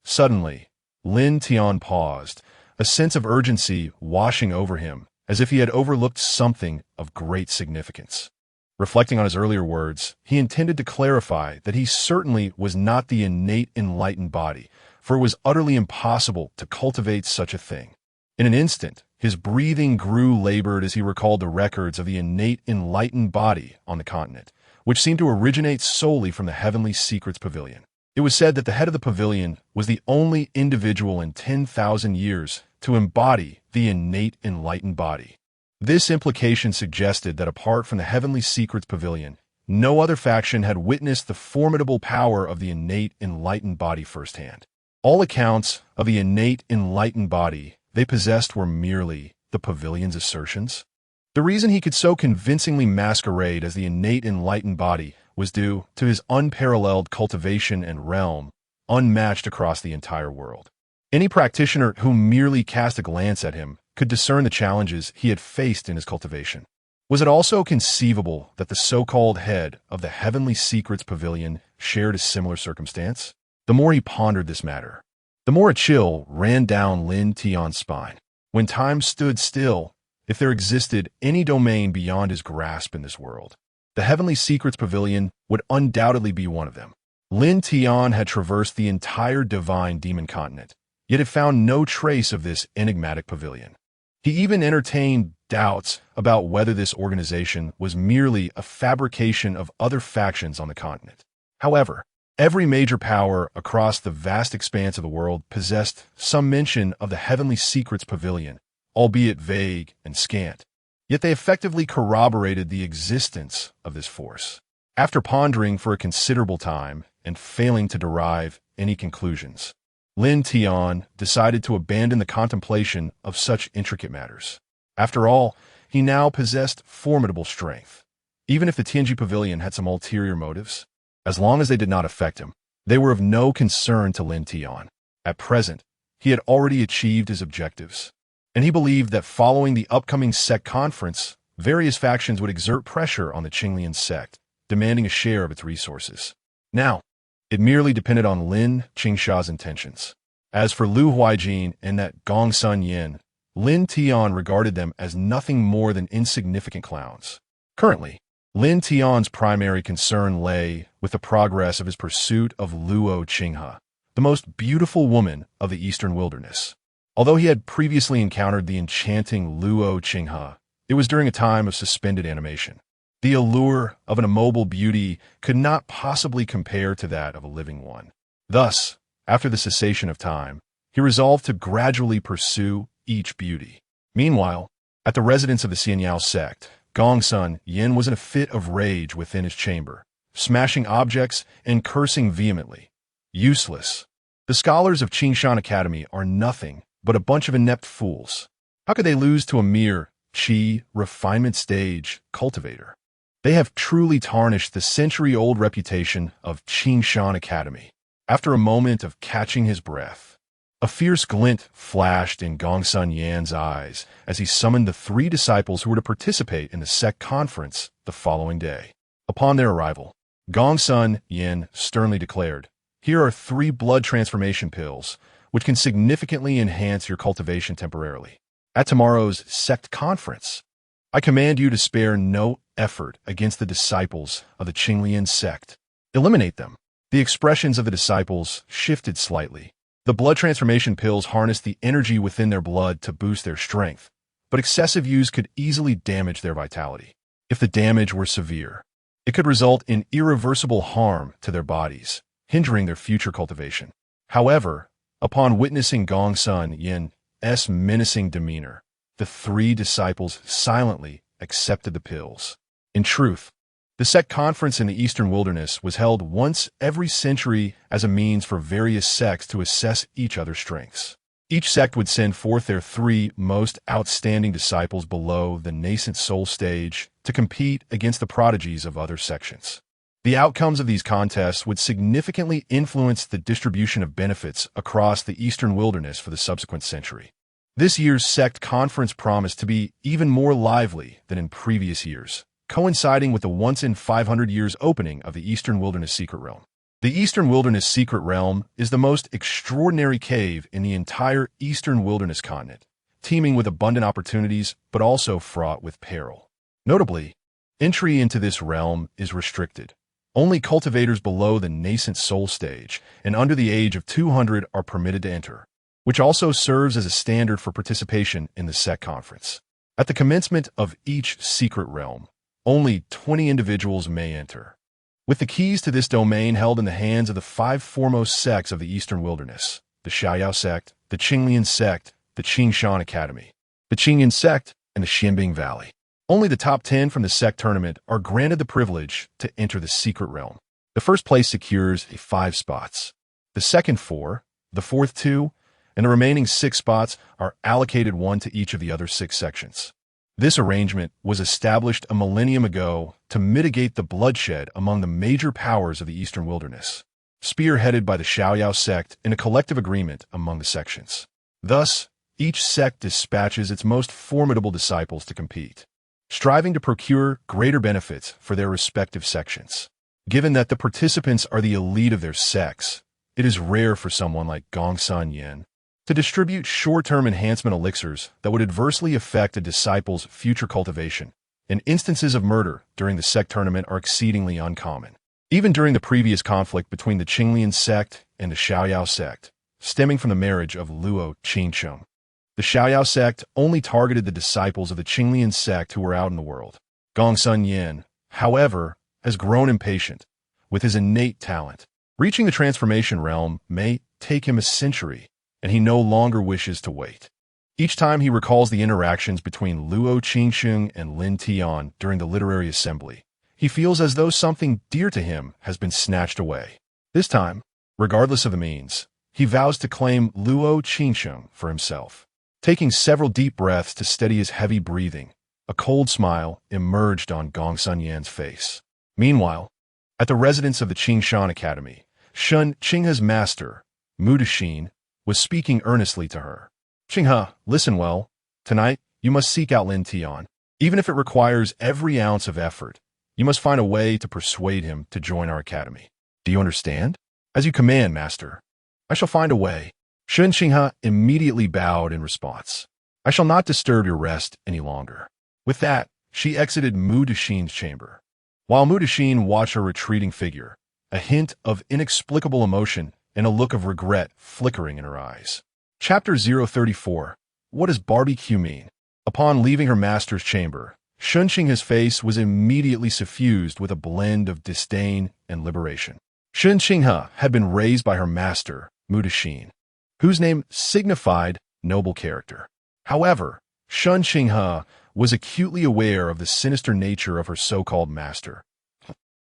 Suddenly, Lin Tian paused, a sense of urgency washing over him, as if he had overlooked something of great significance. Reflecting on his earlier words, he intended to clarify that he certainly was not the innate enlightened body, for it was utterly impossible to cultivate such a thing. In an instant, his breathing grew labored as he recalled the records of the innate enlightened body on the continent, which seemed to originate solely from the Heavenly Secrets Pavilion. It was said that the head of the pavilion was the only individual in 10,000 years to embody the innate enlightened body. This implication suggested that apart from the Heavenly Secrets Pavilion, no other faction had witnessed the formidable power of the innate enlightened body firsthand. All accounts of the innate enlightened body they possessed were merely the pavilion's assertions. The reason he could so convincingly masquerade as the innate enlightened body was due to his unparalleled cultivation and realm, unmatched across the entire world. Any practitioner who merely cast a glance at him could discern the challenges he had faced in his cultivation. Was it also conceivable that the so-called head of the Heavenly Secrets Pavilion shared a similar circumstance? The more he pondered this matter, the more a chill ran down Lin Tian's spine. When time stood still, if there existed any domain beyond his grasp in this world, the Heavenly Secrets Pavilion would undoubtedly be one of them. Lin Tian had traversed the entire divine demon continent, yet it found no trace of this enigmatic pavilion. He even entertained doubts about whether this organization was merely a fabrication of other factions on the continent. However, every major power across the vast expanse of the world possessed some mention of the Heavenly Secrets Pavilion, albeit vague and scant. Yet they effectively corroborated the existence of this force. After pondering for a considerable time and failing to derive any conclusions, Lin Tian decided to abandon the contemplation of such intricate matters. After all, he now possessed formidable strength. Even if the Tianji Pavilion had some ulterior motives, as long as they did not affect him, they were of no concern to Lin Tian. At present, he had already achieved his objectives, and he believed that following the upcoming sect conference, various factions would exert pressure on the Qinglian sect, demanding a share of its resources. Now, it merely depended on Lin Qingsha's intentions. As for Lu Huaijin and that Gongsun Yin, Lin Tian regarded them as nothing more than insignificant clowns. Currently, Lin Tian's primary concern lay with the progress of his pursuit of Luo Qinghe, the most beautiful woman of the eastern wilderness. Although he had previously encountered the enchanting Luo Qinghe, it was during a time of suspended animation. The allure of an immobile beauty could not possibly compare to that of a living one. Thus, after the cessation of time, he resolved to gradually pursue each beauty. Meanwhile, at the residence of the Xianyao sect, Gongsun Yin was in a fit of rage within his chamber, smashing objects and cursing vehemently. Useless. The scholars of Changsheng Academy are nothing but a bunch of inept fools. How could they lose to a mere qi refinement stage cultivator? They have truly tarnished the century-old reputation of Changsheng Academy. After a moment of catching his breath, a fierce glint flashed in Gongsun Yan's eyes as he summoned the 3 disciples who were to participate in the sect conference the following day. Upon their arrival, Gongsun Yan sternly declared, "Here are 3 blood transformation pills, which can significantly enhance your cultivation temporarily. At tomorrow's sect conference, I command you to spare no effort against the disciples of the Qinglian sect. Eliminate them." The expressions of the disciples shifted slightly. The blood transformation pills harnessed the energy within their blood to boost their strength, but excessive use could easily damage their vitality. If the damage were severe, it could result in irreversible harm to their bodies, hindering their future cultivation. However, upon witnessing Gongsun Yin's menacing demeanor, the 3 disciples silently accepted the pills. In truth, the sect conference in the eastern wilderness was held once every century as a means for various sects to assess each other's strengths. Each sect would send forth their 3 most outstanding disciples below the nascent soul stage to compete against the prodigies of other sections. The outcomes of these contests would significantly influence the distribution of benefits across the eastern wilderness for the subsequent century. This year's sect conference promised to be even more lively than in previous years, coinciding with the once-in-500 years opening of the Eastern Wilderness Secret Realm. The Eastern Wilderness Secret Realm is the most extraordinary cave in the entire Eastern Wilderness continent, teeming with abundant opportunities but also fraught with peril. Notably, entry into this realm is restricted. Only cultivators below the nascent soul stage and under the age of 200 are permitted to enter, which also serves as a standard for participation in the sect conference. At the commencement of each secret realm, only 20 individuals may enter, with the keys to this domain held in the hands of the 5 foremost sects of the Eastern Wilderness: the Xiaoyao sect, the Qinglian sect, the Changsheng Academy, the Qinglian sect, and the Xianbing Valley. Only the top 10 from the sect tournament are granted the privilege to enter the secret realm. The first place secures 5 spots. The second 4, the fourth 2, and the remaining 6 spots are allocated 1 to each of the other 6 sections. This arrangement was established a millennium ago to mitigate the bloodshed among the major powers of the Eastern Wilderness, spearheaded by the Xiaoyao sect in a collective agreement among the sections. Thus, each sect dispatches its most formidable disciples to compete, striving to procure greater benefits for their respective sections. Given that the participants are the elite of their sects, it is rare for someone like Gongsun Yin to distribute short-term enhancement elixirs that would adversely affect a disciple's future cultivation, and instances of murder during the sect tournament are exceedingly uncommon. Even during the previous conflict between the Qinglian sect and the Xiaoyao sect, stemming from the marriage of Luo Changsheng. The Xiaoyao sect only targeted the disciples of the Qinglian sect who were out in the world. Gongsun Yin, however, has grown impatient. With his innate talent, reaching the transformation realm may take him a century, and he no longer wishes to wait. Each time he recalls the interactions between Luo Qingsheng and Lin Tian during the literary assembly, he feels as though something dear to him has been snatched away. This time, regardless of the means, he vows to claim Luo Qingsheng for himself. Taking several deep breaths to steady his heavy breathing, a cold smile emerged on Gongsun Yan's face. Meanwhile, at the residence of the Qingshan Academy, Shun Qinghe's master, Mu Dexin, was speaking earnestly to her. Qinghe, listen well. Tonight, you must seek out Lin Tian. Even if it requires every ounce of effort, you must find a way to persuade him to join our academy. Do you understand? As you command, master. I shall find a way. Shun Qinghe immediately bowed in response. I shall not disturb your rest any longer. With that, she exited Mu Dexin's chamber. While Mu Dexin watched her retreating figure, a hint of inexplicable emotion and a look of regret flickering in her eyes. Chapter 034. What does barbecue mean? Upon leaving her master's chamber, Shun Qinghe's face was immediately suffused with a blend of disdain and liberation. Shun Qinghe had been raised by her master, Mu Dexin, whose name signified noble character. However, Shun Qinghe was acutely aware of the sinister nature of her so-called master.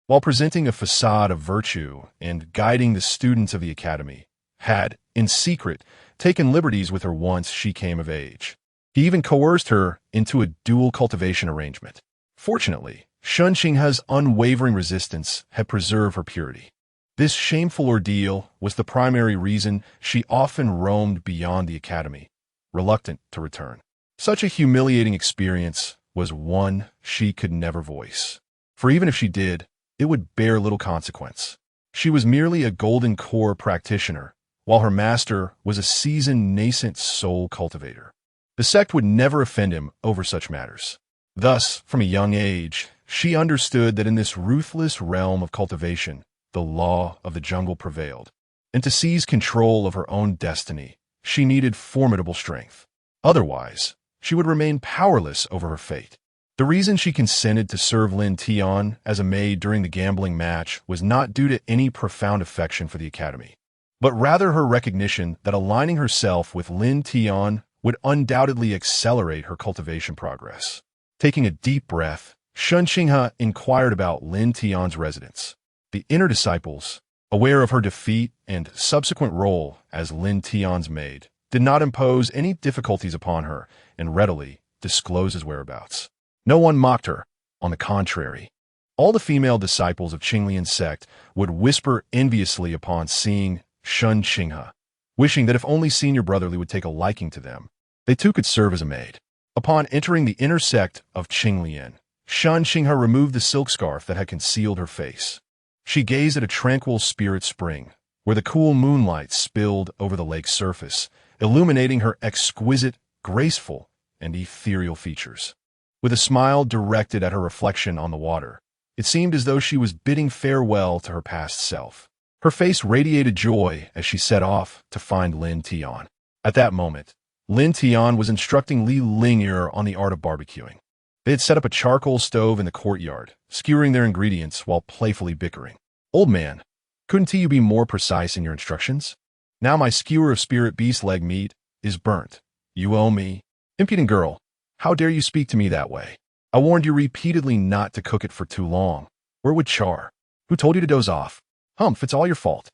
While presenting a facade of virtue and guiding the students of the academy, had, in secret, taken liberties with her once she came of age. He even coerced her into a dual cultivation arrangement. Fortunately, Shun Qinghe's unwavering resistance had preserved her purity. This shameful ordeal was the primary reason she often roamed beyond the academy, reluctant to return. Such a humiliating experience was one she could never voice. For even if she did, it would bear little consequence. She was merely a golden core practitioner, while her master was a seasoned nascent soul cultivator. The sect would never offend him over such matters. Thus, from a young age, she understood that in this ruthless realm of cultivation, the law of the jungle prevailed, and to seize control of her own destiny, she needed formidable strength. Otherwise, she would remain powerless over her fate. The reason she consented to serve Lin Tian as a maid during the gambling match was not due to any profound affection for the academy, but rather her recognition that aligning herself with Lin Tian would undoubtedly accelerate her cultivation progress. Taking a deep breath, Shun Qinghe inquired about Lin Tian's residence. The inner disciples, aware of her defeat and subsequent role as Lin Tian's maid, did not impose any difficulties upon her and readily disclosed his whereabouts. No one mocked her. On the contrary, all the female disciples of Qinglian sect would whisper enviously upon seeing Shun Qinghe, wishing that if only Senior Brotherly would take a liking to them, they too could serve as a maid. Upon entering the inner sect of Qinglian, Shun Qinghe removed the silk scarf that had concealed her face. She gazed at a tranquil spirit spring, where the cool moonlight spilled over the lake's surface, illuminating her exquisite, graceful, and ethereal features. With a smile directed at her reflection on the water, it seemed as though she was bidding farewell to her past self. Her face radiated joy as she set off to find Lin Tian. At that moment, Lin Tian was instructing Li Ling'er on the art of barbecuing. They had set up a charcoal stove in the courtyard, skewering their ingredients while playfully bickering. Old man, couldn't you be more precise in your instructions? Now my skewer of spirit beast leg meat is burnt. You owe me. Impudent girl, how dare you speak to me that way? I warned you repeatedly not to cook it for too long. Where would char? Who told you to doze off? Humph, it's all your fault.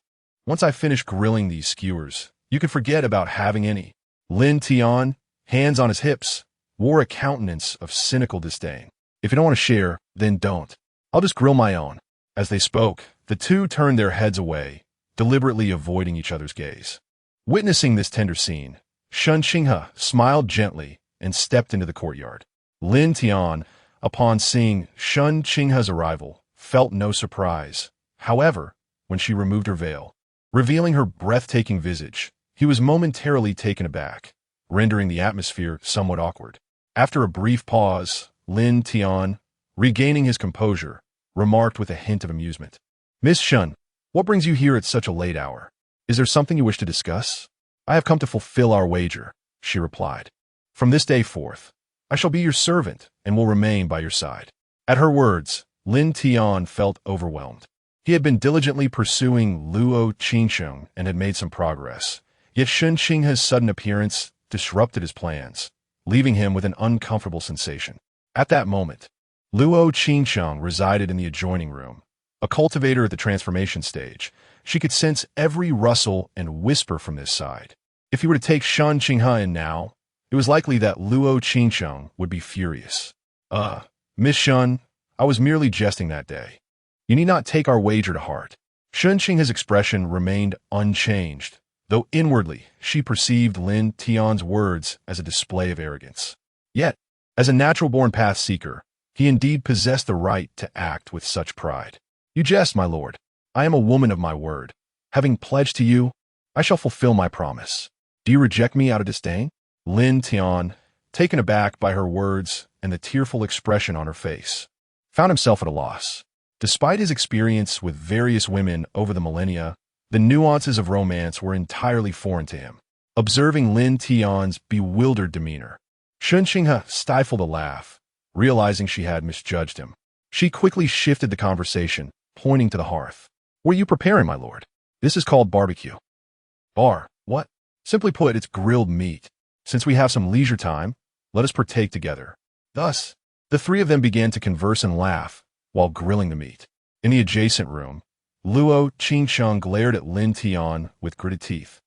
Once I finish grilling these skewers, you can forget about having any. Lin Tian, hands on his hips, wore a countenance of cynical disdain. If you don't want to share, then don't. I'll just grill my own. As they spoke, the two turned their heads away, deliberately avoiding each other's gaze. Witnessing this tender scene, Shun Qinghe smiled gently and stepped into the courtyard. Lin Tian, upon seeing Shun Qinghe's arrival, felt no surprise. However, when she removed her veil, revealing her breathtaking visage, he was momentarily taken aback, rendering the atmosphere somewhat awkward. After a brief pause, Lin Tian, regaining his composure, remarked with a hint of amusement. Miss Shun, what brings you here at such a late hour? Is there something you wish to discuss? I have come to fulfill our wager, she replied. From this day forth, I shall be your servant and will remain by your side. At her words, Lin Tian felt overwhelmed. He had been diligently pursuing Luo Changsheng and had made some progress. Yet Changsheng's sudden appearance disrupted his plans, leaving him with an uncomfortable sensation. At that moment, Luo Changsheng resided in the adjoining room. A cultivator at the transformation stage, she could sense every rustle and whisper from this side. If he were to take Changsheng in now, it was likely that Luo Changsheng would be furious. Miss Shun, I was merely jesting that day. You need not take our wager to heart. Changsheng's expression remained unchanged, though inwardly she perceived Lin Tian's words as a display of arrogance. Yet, as a natural-born path-seeker, he indeed possessed the right to act with such pride. You jest, my lord. I am a woman of my word. Having pledged to you, I shall fulfill my promise. Do you reject me out of disdain? Lin Tian, taken aback by her words and the tearful expression on her face, found himself at a loss. Despite his experience with various women over the millennia, the nuances of romance were entirely foreign to him. Observing Lin Tian's bewildered demeanor, Changsheng stifled a laugh, realizing she had misjudged him. She quickly shifted the conversation, pointing to the hearth. What are you preparing, my lord? This is called barbecue. Bar, what? Simply put, it's grilled meat. Since we have some leisure time, let us partake together. Thus, the three of them began to converse and laugh while grilling the meat. In the adjacent room, Luo Changsheng glared at Lin Tian with gritted teeth,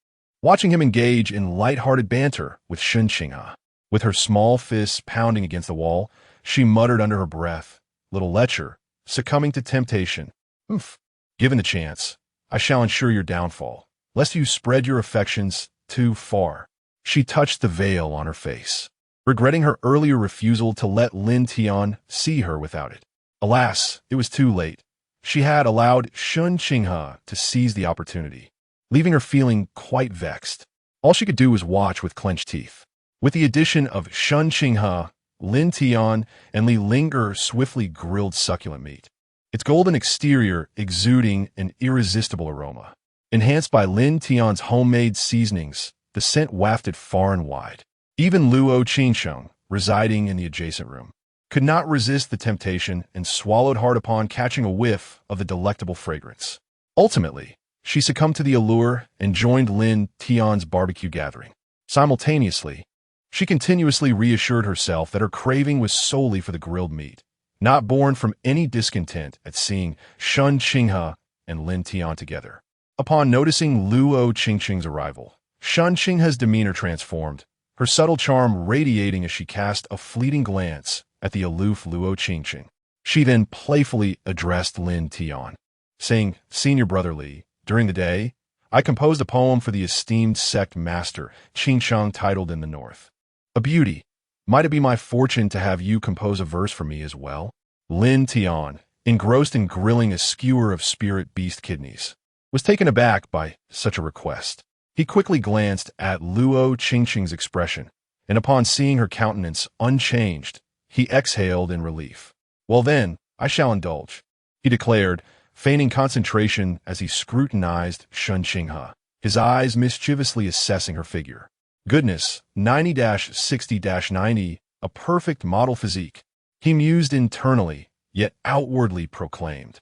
watching him engage in light-hearted banter with Changsheng. With her small fists pounding against the wall, she muttered under her breath, "Little lecher, succumbing to temptation. Oof. Given the chance, I shall ensure your downfall, lest you spread your affections too far." She touched the veil on her face, regretting her earlier refusal to let Lin Tian see her without it. Alas, it was too late. She had allowed Changsheng to seize the opportunity, leaving her feeling quite vexed. All she could do was watch with clenched teeth. With the addition of Changsheng, Lin Tian and Li Linger swiftly grilled succulent meat, its golden exterior exuding an irresistible aroma. Enhanced by Lin Tian's homemade seasonings, the scent wafted far and wide. Even Luo Changsheng, residing in the adjacent room, could not resist the temptation and swallowed hard upon catching a whiff of the delectable fragrance. Ultimately, she succumbed to the allure and joined Lin Tian's barbecue gathering. Simultaneously, she continuously reassured herself that her craving was solely for the grilled meat, not born from any discontent at seeing Changsheng and Lin Tian together. Upon noticing Luo Changsheng's arrival, Changsheng's demeanor transformed, her subtle charm radiating as she cast a fleeting glance at the aloof Luo Changsheng. She then playfully addressed Lin Tian, saying, "Senior Brother Li, during the day, I composed a poem for the esteemed sect master, Changsheng, titled In the North. A beauty. Might it be my fortune to have you compose a verse for me as well?" Lin Tian, engrossed in grilling a skewer of spirit beast kidneys, was taken aback by such a request. He quickly glanced at Luo Changsheng's expression, and upon seeing her countenance unchanged, he exhaled in relief. "Well then, I shall indulge," he declared, feigning concentration as he scrutinized Changsheng, his eyes mischievously assessing her figure. Goodness, 90-60-90, a perfect model physique, he mused internally, yet outwardly proclaimed.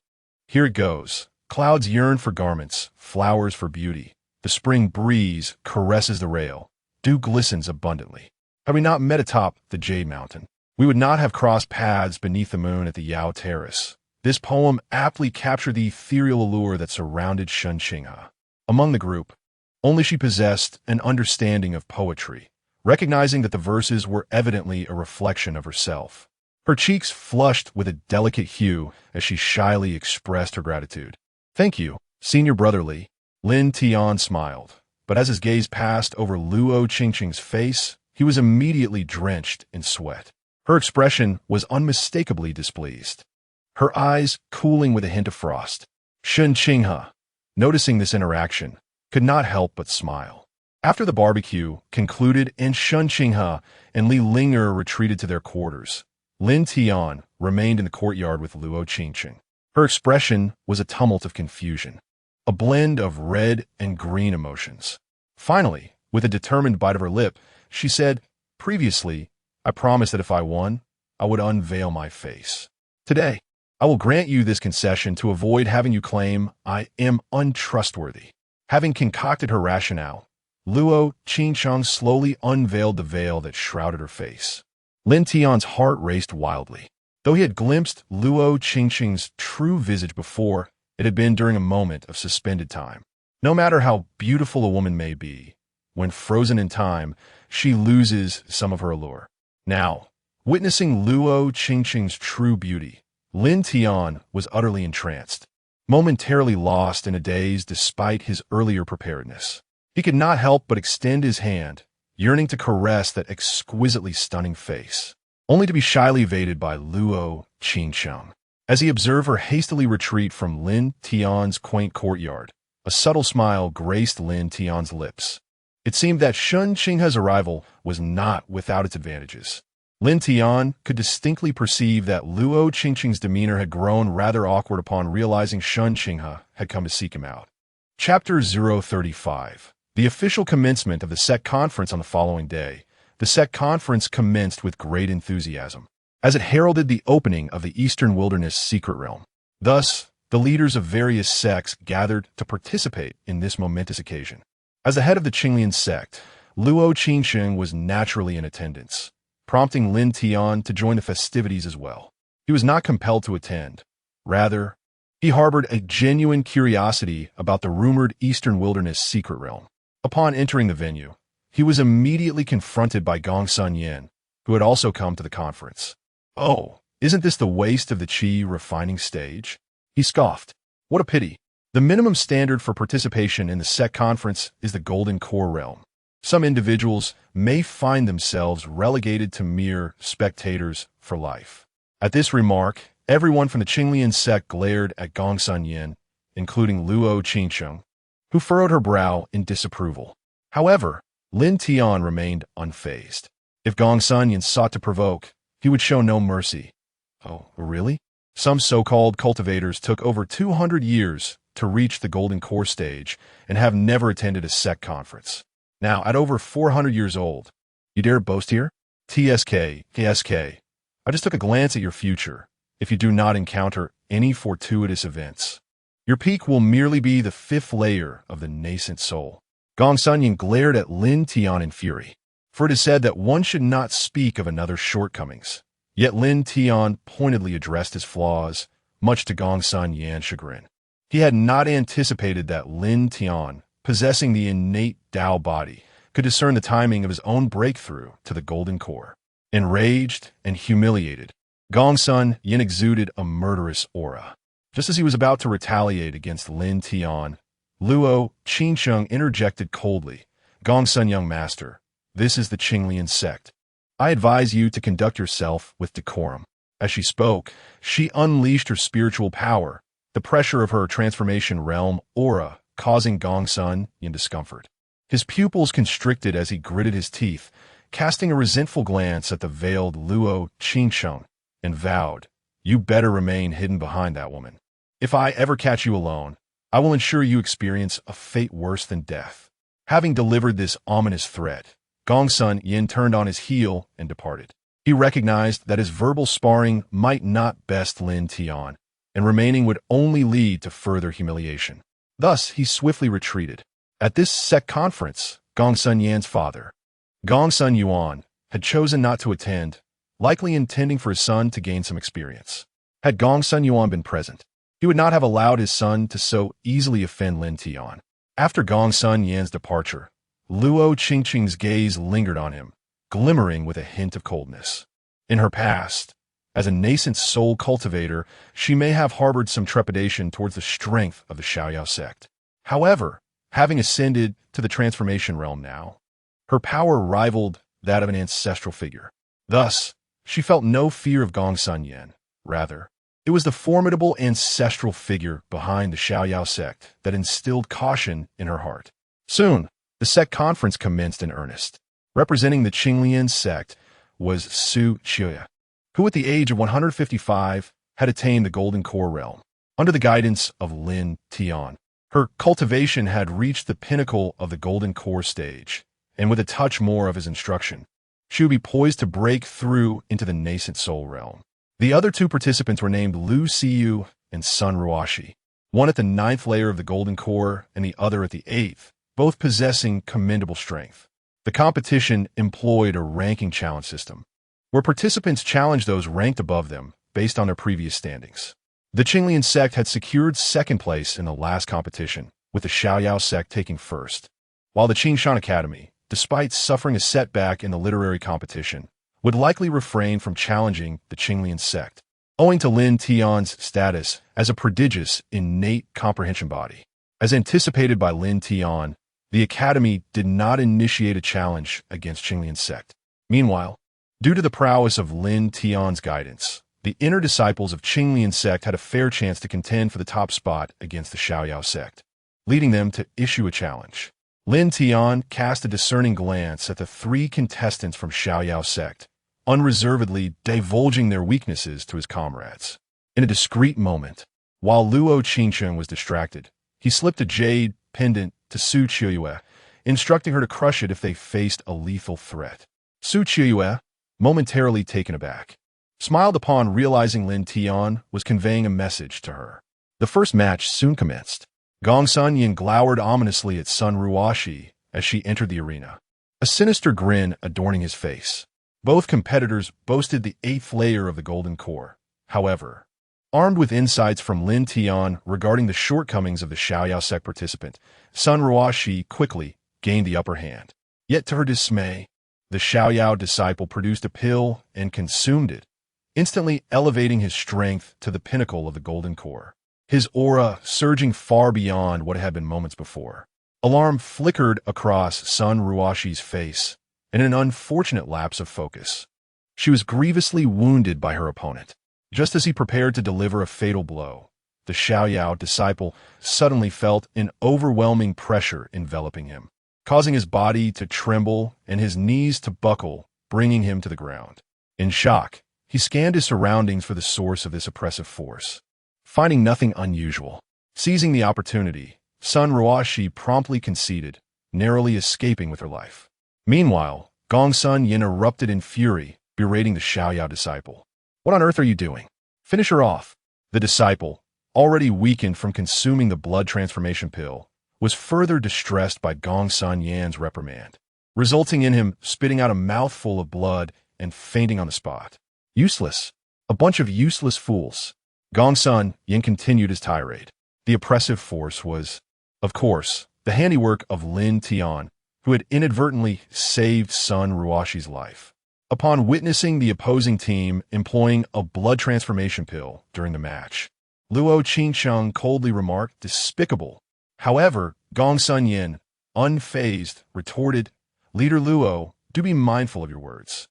Here it goes. Clouds yearn for garments, flowers for beauty. The spring breeze caresses the rail. Dew glistens abundantly. Had we not met atop the Jade Mountain, we would not have crossed paths beneath the moon at the Yao Terrace. This poem aptly captured the ethereal allure that surrounded Changsheng. Among the group, only she possessed an understanding of poetry, recognizing that the verses were evidently a reflection of herself. Her cheeks flushed with a delicate hue as she shyly expressed her gratitude. "Thank you, Senior Brother Li." Lin Tian smiled, but as his gaze passed over Luo Changsheng's face, he was immediately drenched in sweat. Her expression was unmistakably displeased, her eyes cooling with a hint of frost. Changsheng, noticing this interaction, could not help but smile. After the barbecue concluded and Changsheng and Li Linger retreated to their quarters, Lin Tian remained in the courtyard with Luo Changsheng. Her expression was a tumult of confusion, a blend of red and green emotions. Finally, With a determined bite of her lip, she said, "Previously, I promised that if I won, I would unveil my face. Today, I will grant you this concession to avoid having you claim I am untrustworthy." Having concocted her rationale, Luo Changsheng slowly unveiled the veil that shrouded her face. Lin Tian's heart raced wildly. Though he had glimpsed Luo Changsheng's true visage before, it had been during a moment of suspended time. No matter how beautiful a woman may be, when frozen in time, she loses some of her allure. Now, witnessing Luo Changsheng's true beauty, Lin Tian was utterly entranced, momentarily lost in a daze despite his earlier preparedness. He could not help but extend his hand, yearning to caress that exquisitely stunning face, only to be shyly evaded by Luo Changsheng. As he observed her hastily retreat from Lin Tian's quaint courtyard, a subtle smile graced Lin Tian's lips. It seemed that Changsheng's arrival was not without its advantages. Lin Tian could distinctly perceive that Luo Changsheng's demeanor had grown rather awkward upon realizing Changsheng had come to seek him out. Chapter 035. The official commencement of the sect conference on the following day. The sect conference commenced with great enthusiasm, as it heralded the opening of the Eastern Wilderness secret realm. Thus, the leaders of various sects gathered to participate in this momentous occasion. As the head of the Demon Sect, Luo Changsheng was naturally in attendance, prompting Lin Tian to join the festivities as well. He was not compelled to attend. Rather, he harbored a genuine curiosity about the rumored Eastern Wilderness secret realm. Upon entering the venue, he was immediately confronted by Gongsun Yan, who had also come to the conference. "Oh, isn't this the waste of the qi refining stage?" He scoffed. "What a pity. The minimum standard for participation in the sect conference is the golden core realm. Some individuals may find themselves relegated to mere spectators for life." At this remark, everyone from the Demon Sect glared at Gongsun Yan, including Luo Changsheng, who furrowed her brow in disapproval. However, Lin Tian remained unfazed. If Gongsun Yan sought to provoke, he would show no mercy. Oh, really? Some so-called cultivators took over 200 years to reach the golden core stage and have never attended a sect conference. Now, at over 400 years old, you dare boast here? TSK, I just took a glance at your future. If you do not encounter any fortuitous events, your peak will merely be the fifth layer of the nascent soul. Gongsun Yan glared at Lin Tian in fury, for it is said that one should not speak of another's shortcomings. Yet Lin Tian pointedly addressed his flaws, much to Gongsun Yan's chagrin. He had not anticipated that Lin Tian, possessing the innate Dao body, could discern the timing of his own breakthrough to the golden core. Enraged and humiliated, Gongsun Yan exuded a murderous aura. Just as he was about to retaliate against Lin Tian, Luo Changsheng interjected coldly. "Gongsun, young master, this is the Demon Sect. I advise you to conduct yourself with decorum." As she spoke, she unleashed her spiritual power, the pressure of her transformation realm aura causing Gongsun Yan discomfort. His pupils constricted as he gritted his teeth, casting a resentful glance at the veiled Luo Changsheng, and vowed, "You better remain hidden behind that woman. If I ever catch you alone, I will ensure you experience a fate worse than death." Having delivered this ominous threat, Gongsun Yan turned on his heel and departed. He recognized that his verbal sparring might not best Lin Tian, and remaining would only lead to further humiliation. Thus, he swiftly retreated. At this sect conference, Gongsun Yan's father, Gongsun Yuan, had chosen not to attend, likely intending for his son to gain some experience. Had Gongsun Yuan been present, he would not have allowed his son to so easily offend Lin Tian. After Gongsun Yan's departure, Luo Changsheng's gaze lingered on him, glimmering with a hint of coldness. In her past, as a nascent soul cultivator, she may have harbored some trepidation towards the strength of the Xiaoyao sect. However, having ascended to the transformation realm now, her power rivaled that of an ancestral figure. Thus, she felt no fear of Gongsun Yan. Rather, it was the formidable ancestral figure behind the Xiaoyao sect that instilled caution in her heart. Soon, the sect conference commenced in earnest. Representing the Demon Sect was Su Qiuya, who at the age of 155 had attained the golden core realm. Under the guidance of Lin Tian, her cultivation had reached the pinnacle of the golden core stage, and with a touch more of his instruction, she would be poised to break through into the nascent soul realm. The other two participants were named Lu Xiyu and Sun Ruashi, one at the 9th layer of the Golden Core and the other at the 8th, both possessing commendable strength. The competition employed a ranking challenge system, where participants challenged those ranked above them based on their previous standings. The Qinglian sect had secured second place in the last competition, with the Xiaoyao sect taking first, while the Qingshan Academy, despite suffering a setback in the literary competition, would likely refrain from challenging the Qinglian sect, owing to Lin Tian's status as a prodigious innate comprehension body. As anticipated by Lin Tian, the Academy did not initiate a challenge against Qinglian sect. Meanwhile, due to the prowess of Lin Tian's guidance, the inner disciples of Qinglian sect had a fair chance to contend for the top spot against the Xiaoyao sect, leading them to issue a challenge. Lin Tian cast a discerning glance at the 3 contestants from Xiaoyao sect, unreservedly divulging their weaknesses to his comrades. In a discreet moment, while Luo Changsheng was distracted, he slipped a jade pendant to Su Qiuyue, instructing her to crush it if they faced a lethal threat. Su Qiuyue, momentarily taken aback, smiled upon realizing Lin Tian was conveying a message to her. The first match soon commenced. Gong Sun glowered ominously at Sun Ruashi as she entered the arena, a sinister grin adorning his face. Both competitors boasted the 8th layer of the Golden Core. However, armed with insights from Lin Tian regarding the shortcomings of the Xiaoyao sect participant, Sun Ruashi quickly gained the upper hand. Yet to her dismay, the Xiaoyao disciple produced a pill and consumed it, instantly elevating his strength to the pinnacle of the Golden Core, his aura surging far beyond what had been moments before. Alarm flickered across Sun Ruashi's face in an unfortunate lapse of focus. She was grievously wounded by her opponent. Just as he prepared to deliver a fatal blow, the Xiaoyao disciple suddenly felt an overwhelming pressure enveloping him, causing his body to tremble and his knees to buckle, bringing him to the ground. In shock, he scanned his surroundings for the source of this oppressive force. Finding nothing unusual, seizing the opportunity, Sun Ruashi promptly conceded, narrowly escaping with her life. Meanwhile, Gong Sun erupted in fury, berating the Xiaoyao disciple. "What on earth are you doing? Finish her off." The disciple, already weakened from consuming the blood transformation pill, was further distressed by Gong Sun's reprimand, resulting in him spitting out a mouthful of blood and fainting on the spot. "Useless. A bunch of useless fools." Gong Sun continued his tirade. The oppressive force was, of course, the handiwork of Lin Tian, who had inadvertently saved Sun Ruashi's life. Upon witnessing the opposing team employing a blood transformation pill during the match, Luo Changsheng coldly remarked, "Despicable." However, Gong Sun, unfazed, retorted, "Leader Luo, do be mindful of your words.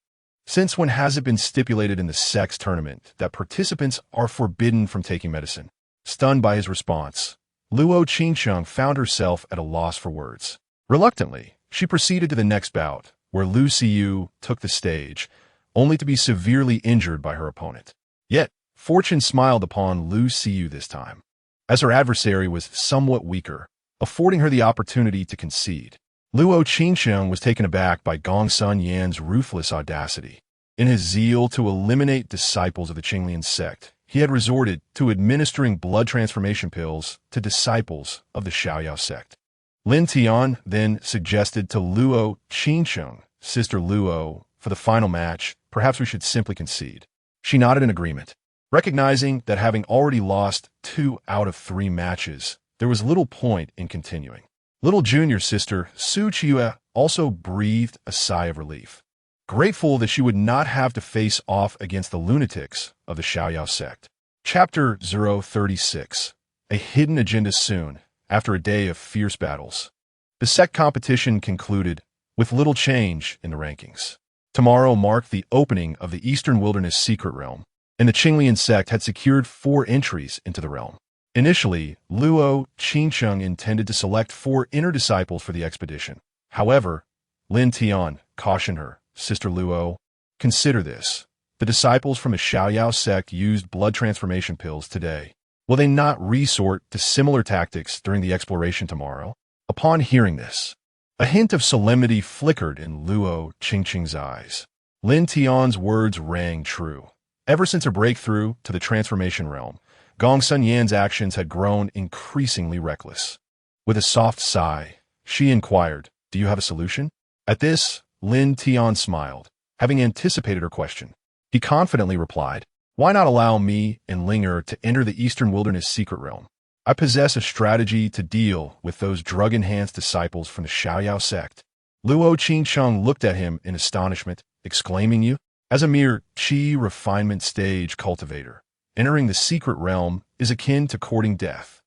Since when has it been stipulated in the sects tournament that participants are forbidden from taking medicine?" Stunned by his response, Luo Changsheng found herself at a loss for words. Reluctantly, she proceeded to the next bout, where Lu Xiyu took the stage, only to be severely injured by her opponent. Yet, fortune smiled upon Lu Xiyu this time, as her adversary was somewhat weaker, affording her the opportunity to concede. Luo Changsheng was taken aback by Gong Sun's ruthless audacity. In his zeal to eliminate disciples of the Qinglian sect, he had resorted to administering blood transformation pills to disciples of the Xiaoyao sect. Lin Tian then suggested to Luo Changsheng, "Sister Luo, for the final match, perhaps we should simply concede." She nodded in agreement, recognizing that having already lost 2 out of 3 matches, there was little point in continuing. Little junior sister Su Qiuyue also breathed a sigh of relief, grateful that she would not have to face off against the lunatics of the Xiaoyao sect. Chapter 036. A hidden agenda soon, after a day of fierce battles. The sect competition concluded, with little change in the rankings. Tomorrow marked the opening of the Eastern Wilderness Secret Realm, and the Qinglian sect had secured 4 entries into the realm. Initially, Luo Changsheng intended to select 4 inner disciples for the expedition. However, Lin Tian cautioned her, "Sister Luo, consider this. The disciples from the Xiaoyao sect used blood transformation pills today. Will they not resort to similar tactics during the exploration tomorrow?" Upon hearing this, A hint of solemnity flickered in Luo Qingqing's eyes. Lin Tian's words rang true. Ever since her breakthrough to the transformation realm, Gong Sun Yan's actions had grown increasingly reckless. With a soft sigh, she inquired, "Do you have a solution?" At this, Lin Tian smiled, having anticipated her question. He confidently replied, "Why not allow me and Linger to enter the Eastern Wilderness secret realm? I possess a strategy to deal with those drug-enhanced disciples from the Xiaoyao sect." Luo Qingsheng looked at him in astonishment, exclaiming, "You, as a mere qi refinement stage cultivator, entering the secret realm is akin to courting death.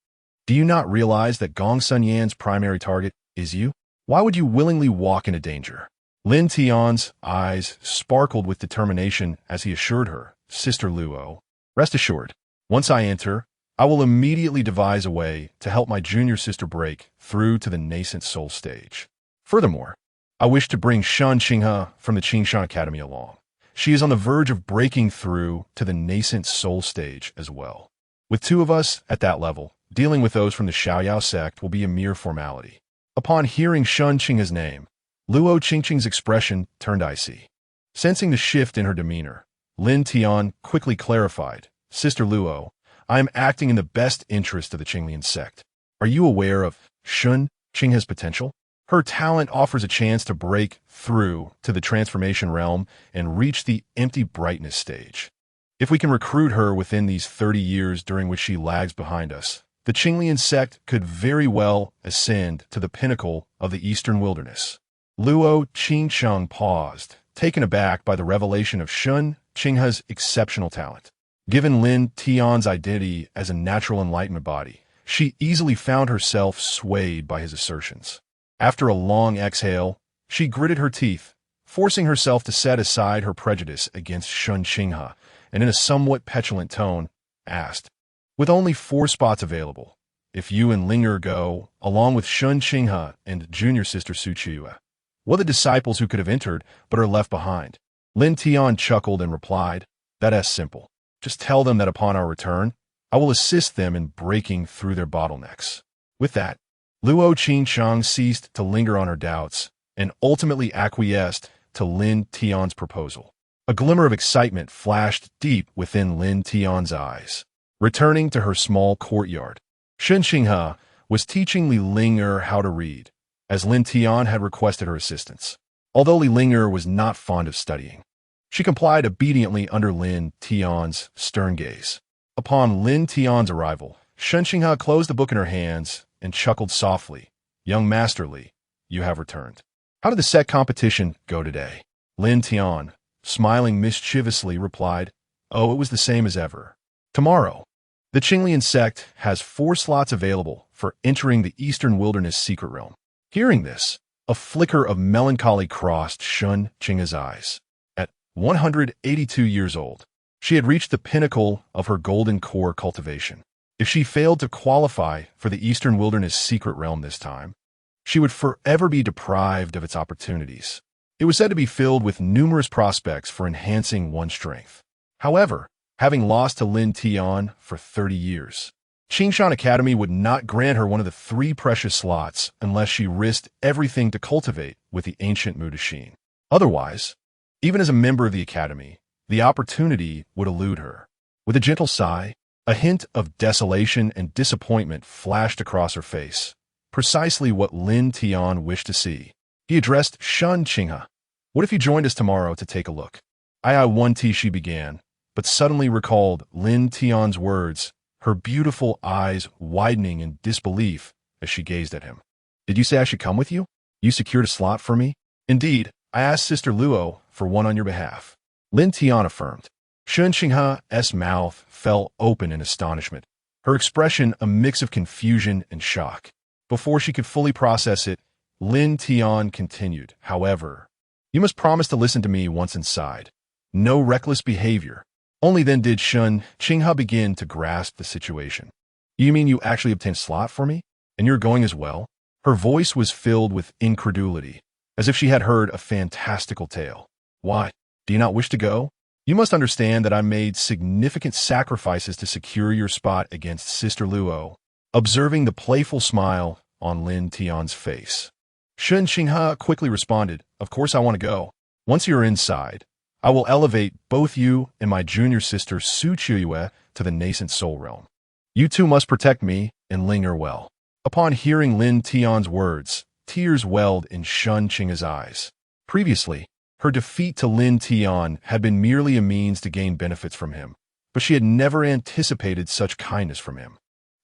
Do you not realize that Gong Sun Yan's primary target is you? Why would you willingly walk into danger?" Lin Tian's eyes sparkled with determination as he assured her, "Sister Luo, rest assured, once I enter, I will immediately devise a way to help my junior sister break through to the nascent soul stage. Furthermore, I wish to bring Shan Qinghe from the Changsheng Academy along. She is on the verge of breaking through to the nascent soul stage as well. With two of us at that level, dealing with those from the Xiaoyao sect will be a mere formality." Upon hearing Shan Qinghe's name, Luo Qingqing's expression turned icy. Sensing the shift in her demeanor, Lin Tian quickly clarified, "Sister Luo, I am acting in the best interest of the Qinglian sect. Are you aware of Shan Qinghe's potential? Her talent offers a chance to break through to the transformation realm and reach the empty brightness stage. If we can recruit her within these 30 years during which she lags behind us, the Qinglian sect could very well ascend to the pinnacle of the Eastern Wilderness." Luo Qingsheng paused, taken aback by the revelation of Shan Qinghe's exceptional talent. Given Lin Tian's identity as a natural enlightenment body, she easily found herself swayed by his assertions. After a long exhale, she gritted her teeth, forcing herself to set aside her prejudice against Shan Qinghe, and in a somewhat petulant tone, asked, "With only 4 spots available, if you and Linger go, along with Shan Qinghe and junior sister Su Qiyu, what are the disciples who could have entered but are left behind?" Lin Tian chuckled and replied, "That's simple. Just tell them that upon our return, I will assist them in breaking through their bottlenecks." With that, Luo Qingsheng ceased to linger on her doubts and ultimately acquiesced to Lin Tian's proposal. A glimmer of excitement flashed deep within Lin Tian's eyes. Returning to her small courtyard, Shan Qinghe was teaching Li Linger how to read, as Lin Tian had requested her assistance. Although Li Linger was not fond of studying, she complied obediently under Lin Tian's stern gaze. Upon Lin Tian's arrival, Shan Qinghe closed the book in her hands and chuckled softly, "Young Master Li, you have returned. How did the sect competition go today?" Lin Tian, smiling mischievously, replied, "Oh, it was the same as ever. Tomorrow, the Qinglian sect has 4 slots available for entering the Eastern Wilderness secret realm." Hearing this, a flicker of melancholy crossed Shan Qinghe's eyes. At 182 years old, she had reached the pinnacle of her golden core cultivation. If she failed to qualify for the Eastern Wilderness secret realm this time, she would forever be deprived of its opportunities. It was said to be filled with numerous prospects for enhancing one's strength. However, having lost to Lin Tian for 30 years, Changsheng Academy would not grant her one of the 3 precious slots unless she risked everything to cultivate with the ancient Mudashin. Otherwise, even as a member of the Academy, the opportunity would elude her. With a gentle sigh, a hint of desolation and disappointment flashed across her face, precisely what Lin Tian wished to see. He addressed Shan Qinghe. "What if you joined us tomorrow to take a look?" "I want to," she began, but suddenly recalled Lin Tian's words, her beautiful eyes widening in disbelief as she gazed at him. "Did you say I should come with you? You secured a slot for me?" "Indeed, I asked Sister Luo for one on your behalf," Lin Tian affirmed. Shan Qinghe's mouth fell open in astonishment, her expression a mix of confusion and shock. Before she could fully process it, Lin Tian continued, "However, you must promise to listen to me once inside. No reckless behavior." Only then did Shan Qinghe begin to grasp the situation. "You mean you actually obtained a slot for me? And you're going as well?" Her voice was filled with incredulity, as if she had heard a fantastical tale. "Why, do you not wish to go? You must understand that I made significant sacrifices to secure your spot against Sister Luo." Observing the playful smile on Lin Tian's face, Changsheng quickly responded, "Of course I want to go. Once you're inside, I will elevate both you and my junior sister Su Qiuyue to the nascent soul realm. You two must protect me and Ling Er well." Upon hearing Lin Tian's words, tears welled in Changsheng's eyes. Previously, her defeat to Lin Tian had been merely a means to gain benefits from him, but she had never anticipated such kindness from him.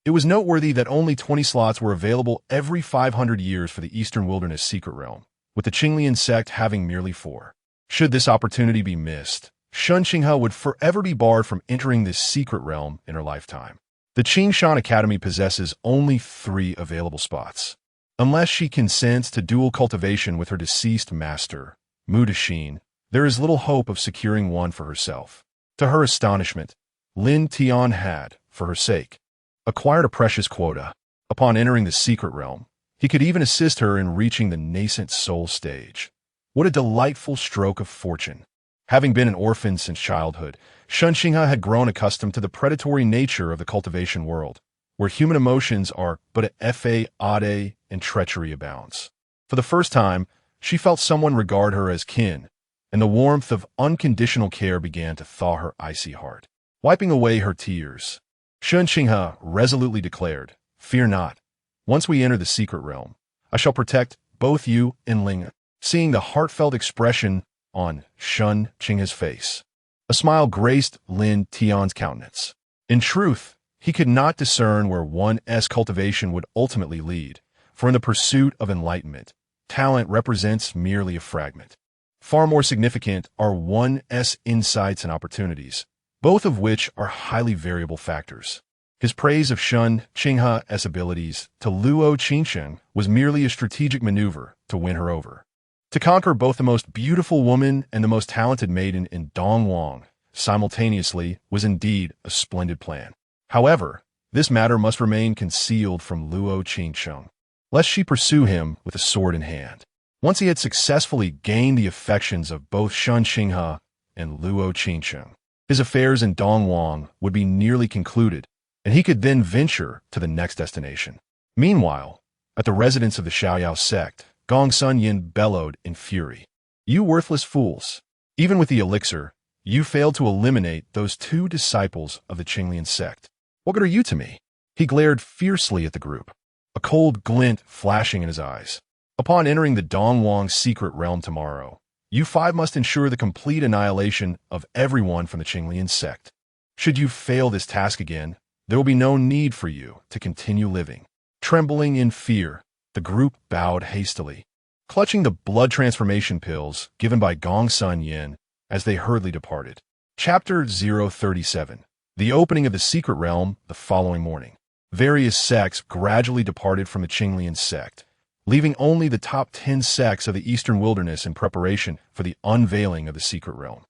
It was noteworthy that only 20 slots were available every 500 years for the Eastern Wilderness Secret Realm, with the Demon Sect having merely 4. Should this opportunity be missed, Changsheng would forever be barred from entering this secret realm in her lifetime. The Changsheng Academy possesses only 3 available spots. Unless she consents to dual cultivation with her deceased master, Mu Dexin, there is little hope of securing one for herself. To her astonishment, Lin Tian had, for her sake, acquired a precious quota. Upon entering the secret realm, he could even assist her in reaching the nascent soul stage. What a delightful stroke of fortune. Having been an orphan since childhood, Changsheng had grown accustomed to the predatory nature of the cultivation world, where human emotions are but a fade and treachery abounds. For the first time, she felt someone regard her as kin, and the warmth of unconditional care began to thaw her icy heart. Wiping away her tears, Changsheng resolutely declared, "Fear not. Once we enter the secret realm, I shall protect both you and Ling." Seeing the heartfelt expression on Changsheng's face, a smile graced Lin Tian's countenance. In truth, he could not discern where one's cultivation would ultimately lead, for in the pursuit of enlightenment, talent represents merely a fragment. Far more significant are one's insights and opportunities, both of which are highly variable factors. His praise of Changsheng's abilities to luo Changsheng was merely a strategic maneuver to win her over. To conquer both the most beautiful woman and the most talented maiden in Dongwang simultaneously was indeed a splendid plan. However, this matter must remain concealed from luo Changsheng, lest she pursue him with a sword in hand. Once he had successfully gained the affections of both Changsheng and luo Changsheng, his affairs in Dongwang would be nearly concluded, and he could then venture to the next destination. Meanwhile, at the residence of the Xiaoyao sect, Gong Sun Yin bellowed in fury. "You worthless fools! Even with the elixir, you failed to eliminate those 2 disciples of the Demon Sect. What good are you to me?" He glared fiercely at the group, a cold glint flashing in his eyes. "Upon entering the Dongwang secret realm tomorrow, you 5 must ensure the complete annihilation of everyone from the Demon Sect. Should you fail this task again, there will be no need for you to continue living." Trembling in fear, the group bowed hastily, clutching the blood transformation pills given by Gong Sun Yin as they hurriedly departed. Chapter 037. The opening of the secret realm the following morning. Various sects gradually departed from the Demon Sect, leaving only the top 10 sects of the Eastern Wilderness in preparation for the unveiling of the secret realm.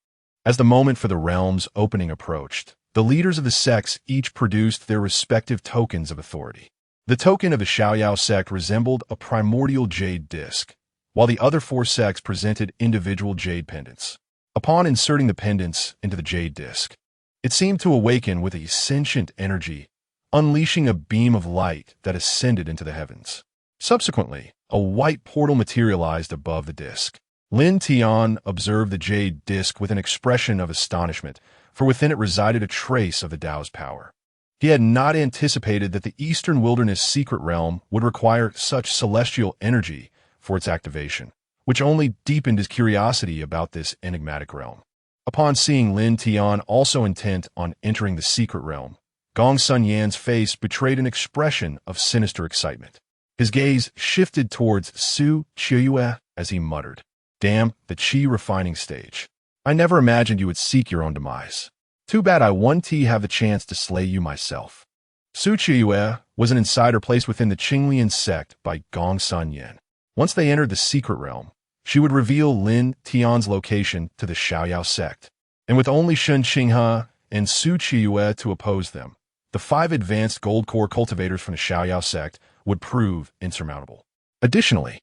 As the moment for the realm's opening approached, the leaders of the sects each produced their respective tokens of authority. The token of the Xiaoyao sect resembled a primordial jade disc, while the other 4 sects presented individual jade pendants. Upon inserting the pendants into the jade disc, it seemed to awaken with a sentient energy, unleashing a beam of light that ascended into the heavens. Subsequently, a white portal materialized above the disc. Lin Tian observed the jade disc with an expression of astonishment, for within it resided a trace of the Dao's power. He had not anticipated that the Eastern Wilderness secret realm would require such celestial energy for its activation, which only deepened his curiosity about this enigmatic realm. Upon seeing Lin Tian also intent on entering the secret realm, Gong Sun Yan's face betrayed an expression of sinister excitement. His gaze shifted towards Su Qiuyue as he muttered, "Damn the qi refining stage. I never imagined you would seek your own demise. Too bad I won't have the chance to slay you myself." Su Qiuyue was an insider placed within the Demon Sect by Gong Sun Yan. Once they entered the secret realm, she would reveal Lin Tian's location to the Xiaoyao sect, and with only Changsheng and Su Qiuyue to oppose them, the 5 advanced gold core cultivators from the Xiaoyao sect would prove insurmountable. Additionally,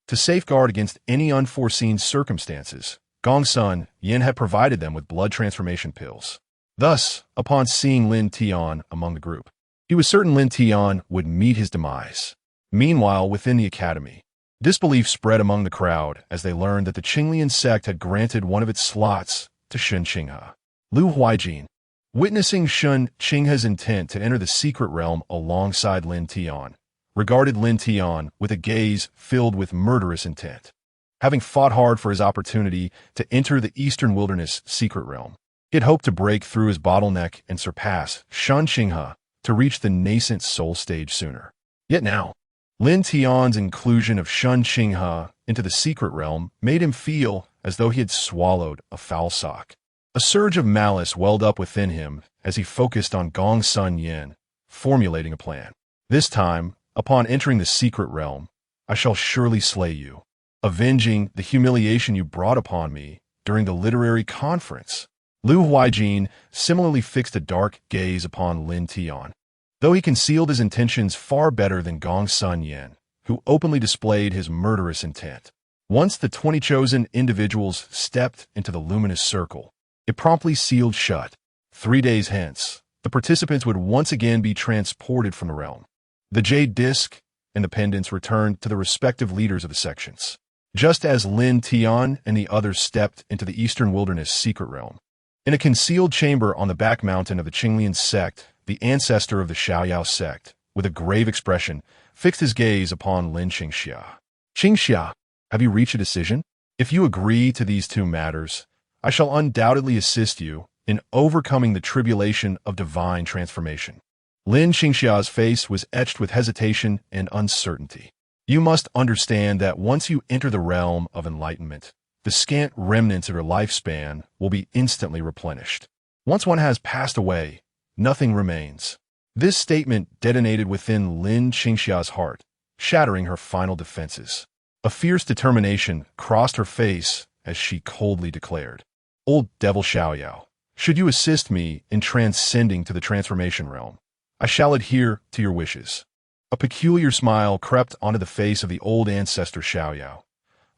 to safeguard against any unforeseen circumstances, Gong Sun Yin had provided them with blood transformation pills. Thus, upon seeing Lin Tian among the group, he was certain Lin Tian would meet his demise. Meanwhile, within the academy, Disbelief spread among the crowd as they learned that the Qinglian sect had granted one of its slots to Shun Qinghe. Lu Huijin, witnessing Shun Qinghe's intent to enter the secret realm alongside Lin Tian, regarded Lin Tian with a gaze filled with murderous intent. Having fought hard for his opportunity to enter the Eastern Wilderness secret realm, he had hoped to break through his bottleneck and surpass Shun Qinghe to reach the nascent soul stage sooner. Yet now, Lin Tian's inclusion of Shun Qinghe into the secret realm made him feel as though he had swallowed a foul sock. A surge of malice welled up within him as he focused on Gong Sun Yin, formulating a plan. This time, upon entering the secret realm, I shall surely slay you, avenging the humiliation you brought upon me during the literary conference. Lu Huijin similarly fixed a dark gaze upon Lin Tian, though he concealed his intentions far better than Gong Sun Yin, who openly displayed his murderous intent. Once the 20 chosen individuals stepped into the luminous circle, it promptly sealed shut. 3 days hence, the participants would once again be transported from the realm. The jade disc and the pendants returned to the respective leaders of the sections, just as Lin Tian and the others stepped into the Eastern Wilderness secret realm. In a concealed chamber on the back mountain of the Qinglian sect, the ancestor of the Xiaoyao sect, with a grave expression, fixed his gaze upon Lin Qingxia. Qingxia, have you reached a decision? If you agree to these two matters, I shall undoubtedly assist you in overcoming the tribulation of divine transformation. Lin Qingxia's face was etched with hesitation and uncertainty. You must understand that once you enter the realm of enlightenment, the scant remnants of your lifespan will be instantly replenished. Once one has passed away, nothing remains. This statement detonated within Lin Qingxia's heart, shattering her final defenses. A fierce determination crossed her face as she coldly declared, "Old Devil Xiaoyao, should you assist me in transcending to the transformation realm, I shall adhere to your wishes." A peculiar smile crept onto the face of the old ancestor Xiaoyao.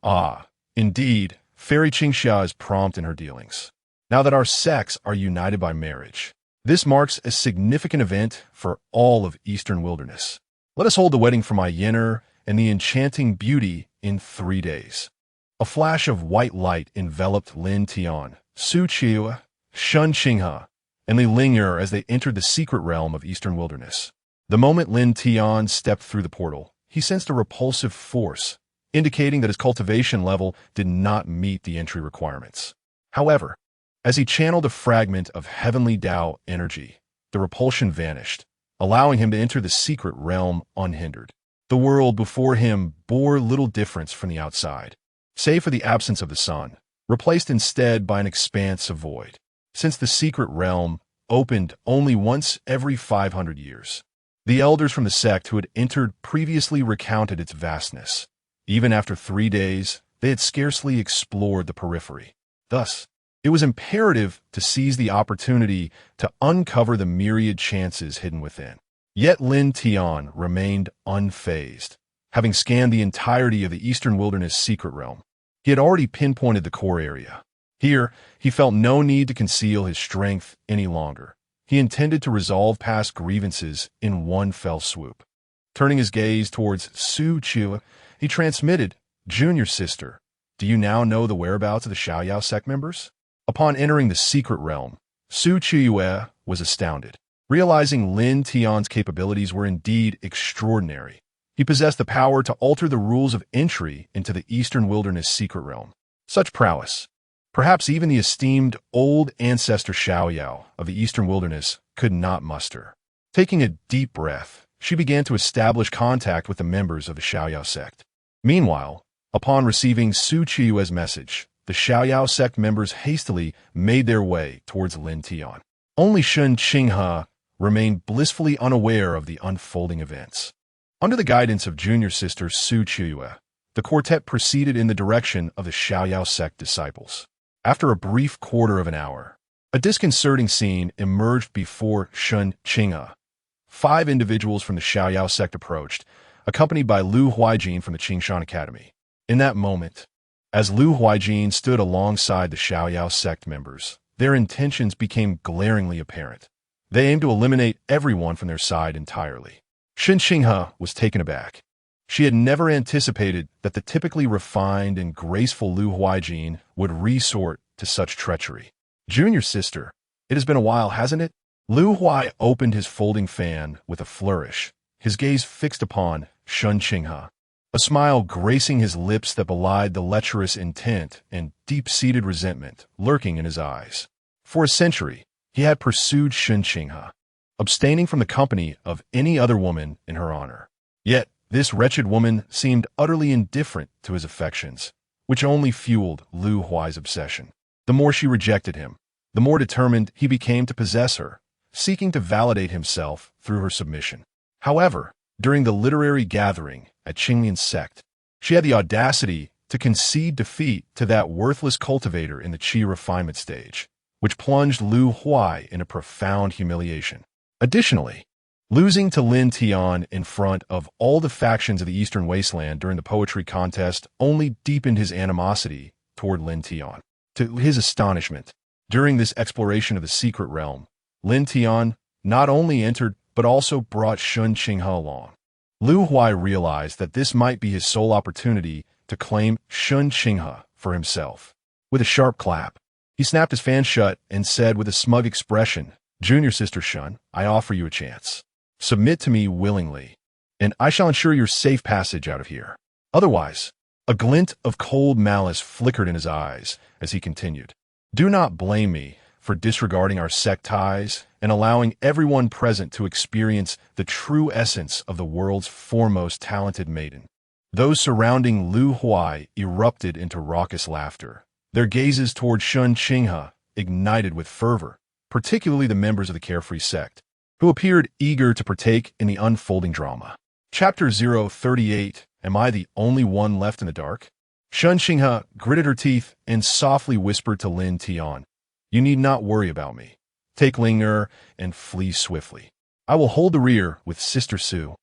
Ah, indeed, Fairy Qingxia is prompt in her dealings. Now that our sects are united by marriage, this marks a significant event for all of Eastern Wilderness. Let us hold the wedding for my Yenner and the enchanting beauty in 3 days. A flash of white light enveloped Lin Tian, Su Qiu, Shun Qinghe, and Li Ling'er as they entered the secret realm of Eastern Wilderness. The moment Lin Tian stepped through the portal, he sensed a repulsive force, indicating that his cultivation level did not meet the entry requirements. However, as he channeled a fragment of Heavenly Dao energy, the repulsion vanished, allowing him to enter the secret realm unhindered. The world before him bore little difference from the outside, save for the absence of the sun, replaced instead by an expanse of void, since the secret realm opened only once every 500 years. The elders from the sect who had entered previously recounted its vastness. Even after 3 days, they had scarcely explored the periphery. Thus, it was imperative to seize the opportunity to uncover the myriad chances hidden within. Yet Lin Tian remained unfazed. Having scanned the entirety of the Eastern Wilderness secret realm, he had already pinpointed the core area. Here, he felt no need to conceal his strength any longer. He intended to resolve past grievances in one fell swoop. Turning his gaze towards Su Qiu, he transmitted, "Junior sister, do you now know the whereabouts of the Xiaoyao sect members?" Upon entering the secret realm, Su Qiu was astounded. Realizing Lin Tian's capabilities were indeed extraordinary, he possessed the power to alter the rules of entry into the Eastern Wilderness secret realm. Such prowess, perhaps even the esteemed old ancestor Xiaoyao of the Eastern Wilderness could not muster. Taking a deep breath, she began to establish contact with the members of the Xiaoyao sect. Meanwhile, upon receiving Su Qiu's message, the Xiaoyao sect members hastily made their way towards Lin Tian. Only Shun Qinghe remained blissfully unaware of the unfolding events. Under the guidance of junior sister Su Qiu, the quartet proceeded in the direction of the Xiaoyao sect disciples. After a brief quarter of an hour, a disconcerting scene emerged before Shun Qinghe. 5 individuals from the Xiaoyao sect approached, accompanied by Lu Huijin from the Changsheng Academy. In that moment, as Lu Huijin stood alongside the Xiaoyao sect members, their intentions became glaringly apparent. They aimed to eliminate everyone from their side entirely. Shun Qinghe was taken aback. She had never anticipated that the typically refined and graceful Lu Huaijin would resort to such treachery. Junior sister, it has been a while, hasn't it? Lu Huai opened his folding fan with a flourish, his gaze fixed upon Changsheng, a smile gracing his lips that belied the lecherous intent and deep-seated resentment lurking in his eyes. For a century, he had pursued Changsheng, abstaining from the company of any other woman in her honor. Yet, this wretched woman seemed utterly indifferent to his affections, which only fueled Lu Huai's obsession. The more she rejected him, the more determined he became to possess her, seeking to validate himself through her submission. However, during the literary gathering at Demon Sect, she had the audacity to concede defeat to that worthless cultivator in the qi refinement stage, which plunged Lu Huai in a profound humiliation. Additionally, losing to Lin Tian in front of all the factions of the Eastern Wasteland during the poetry contest only deepened his animosity toward Lin Tian. To his astonishment, during this exploration of the secret realm, Lin Tian not only entered but also brought Changsheng along. Lu Huai realized that this might be his sole opportunity to claim Changsheng for himself. With a sharp clap, he snapped his fan shut and said with a smug expression, "Junior sister Shun, I offer you a chance. Submit to me willingly, and I shall ensure your safe passage out of here. Otherwise," a glint of cold malice flickered in his eyes as he continued, "do not blame me for disregarding our sect ties and allowing everyone present to experience the true essence of the world's foremost talented maiden." Those surrounding Lu Huai erupted into raucous laughter, their gazes toward Changsheng ignited with fervor, particularly the members of the carefree sect, who appeared eager to partake in the unfolding drama. Chapter 038, Am I the Only One Left in the Dark? Changsheng gritted her teeth and softly whispered to Lin Tian, "You need not worry about me. Take Ling and flee swiftly. I will hold the rear with Sister Su."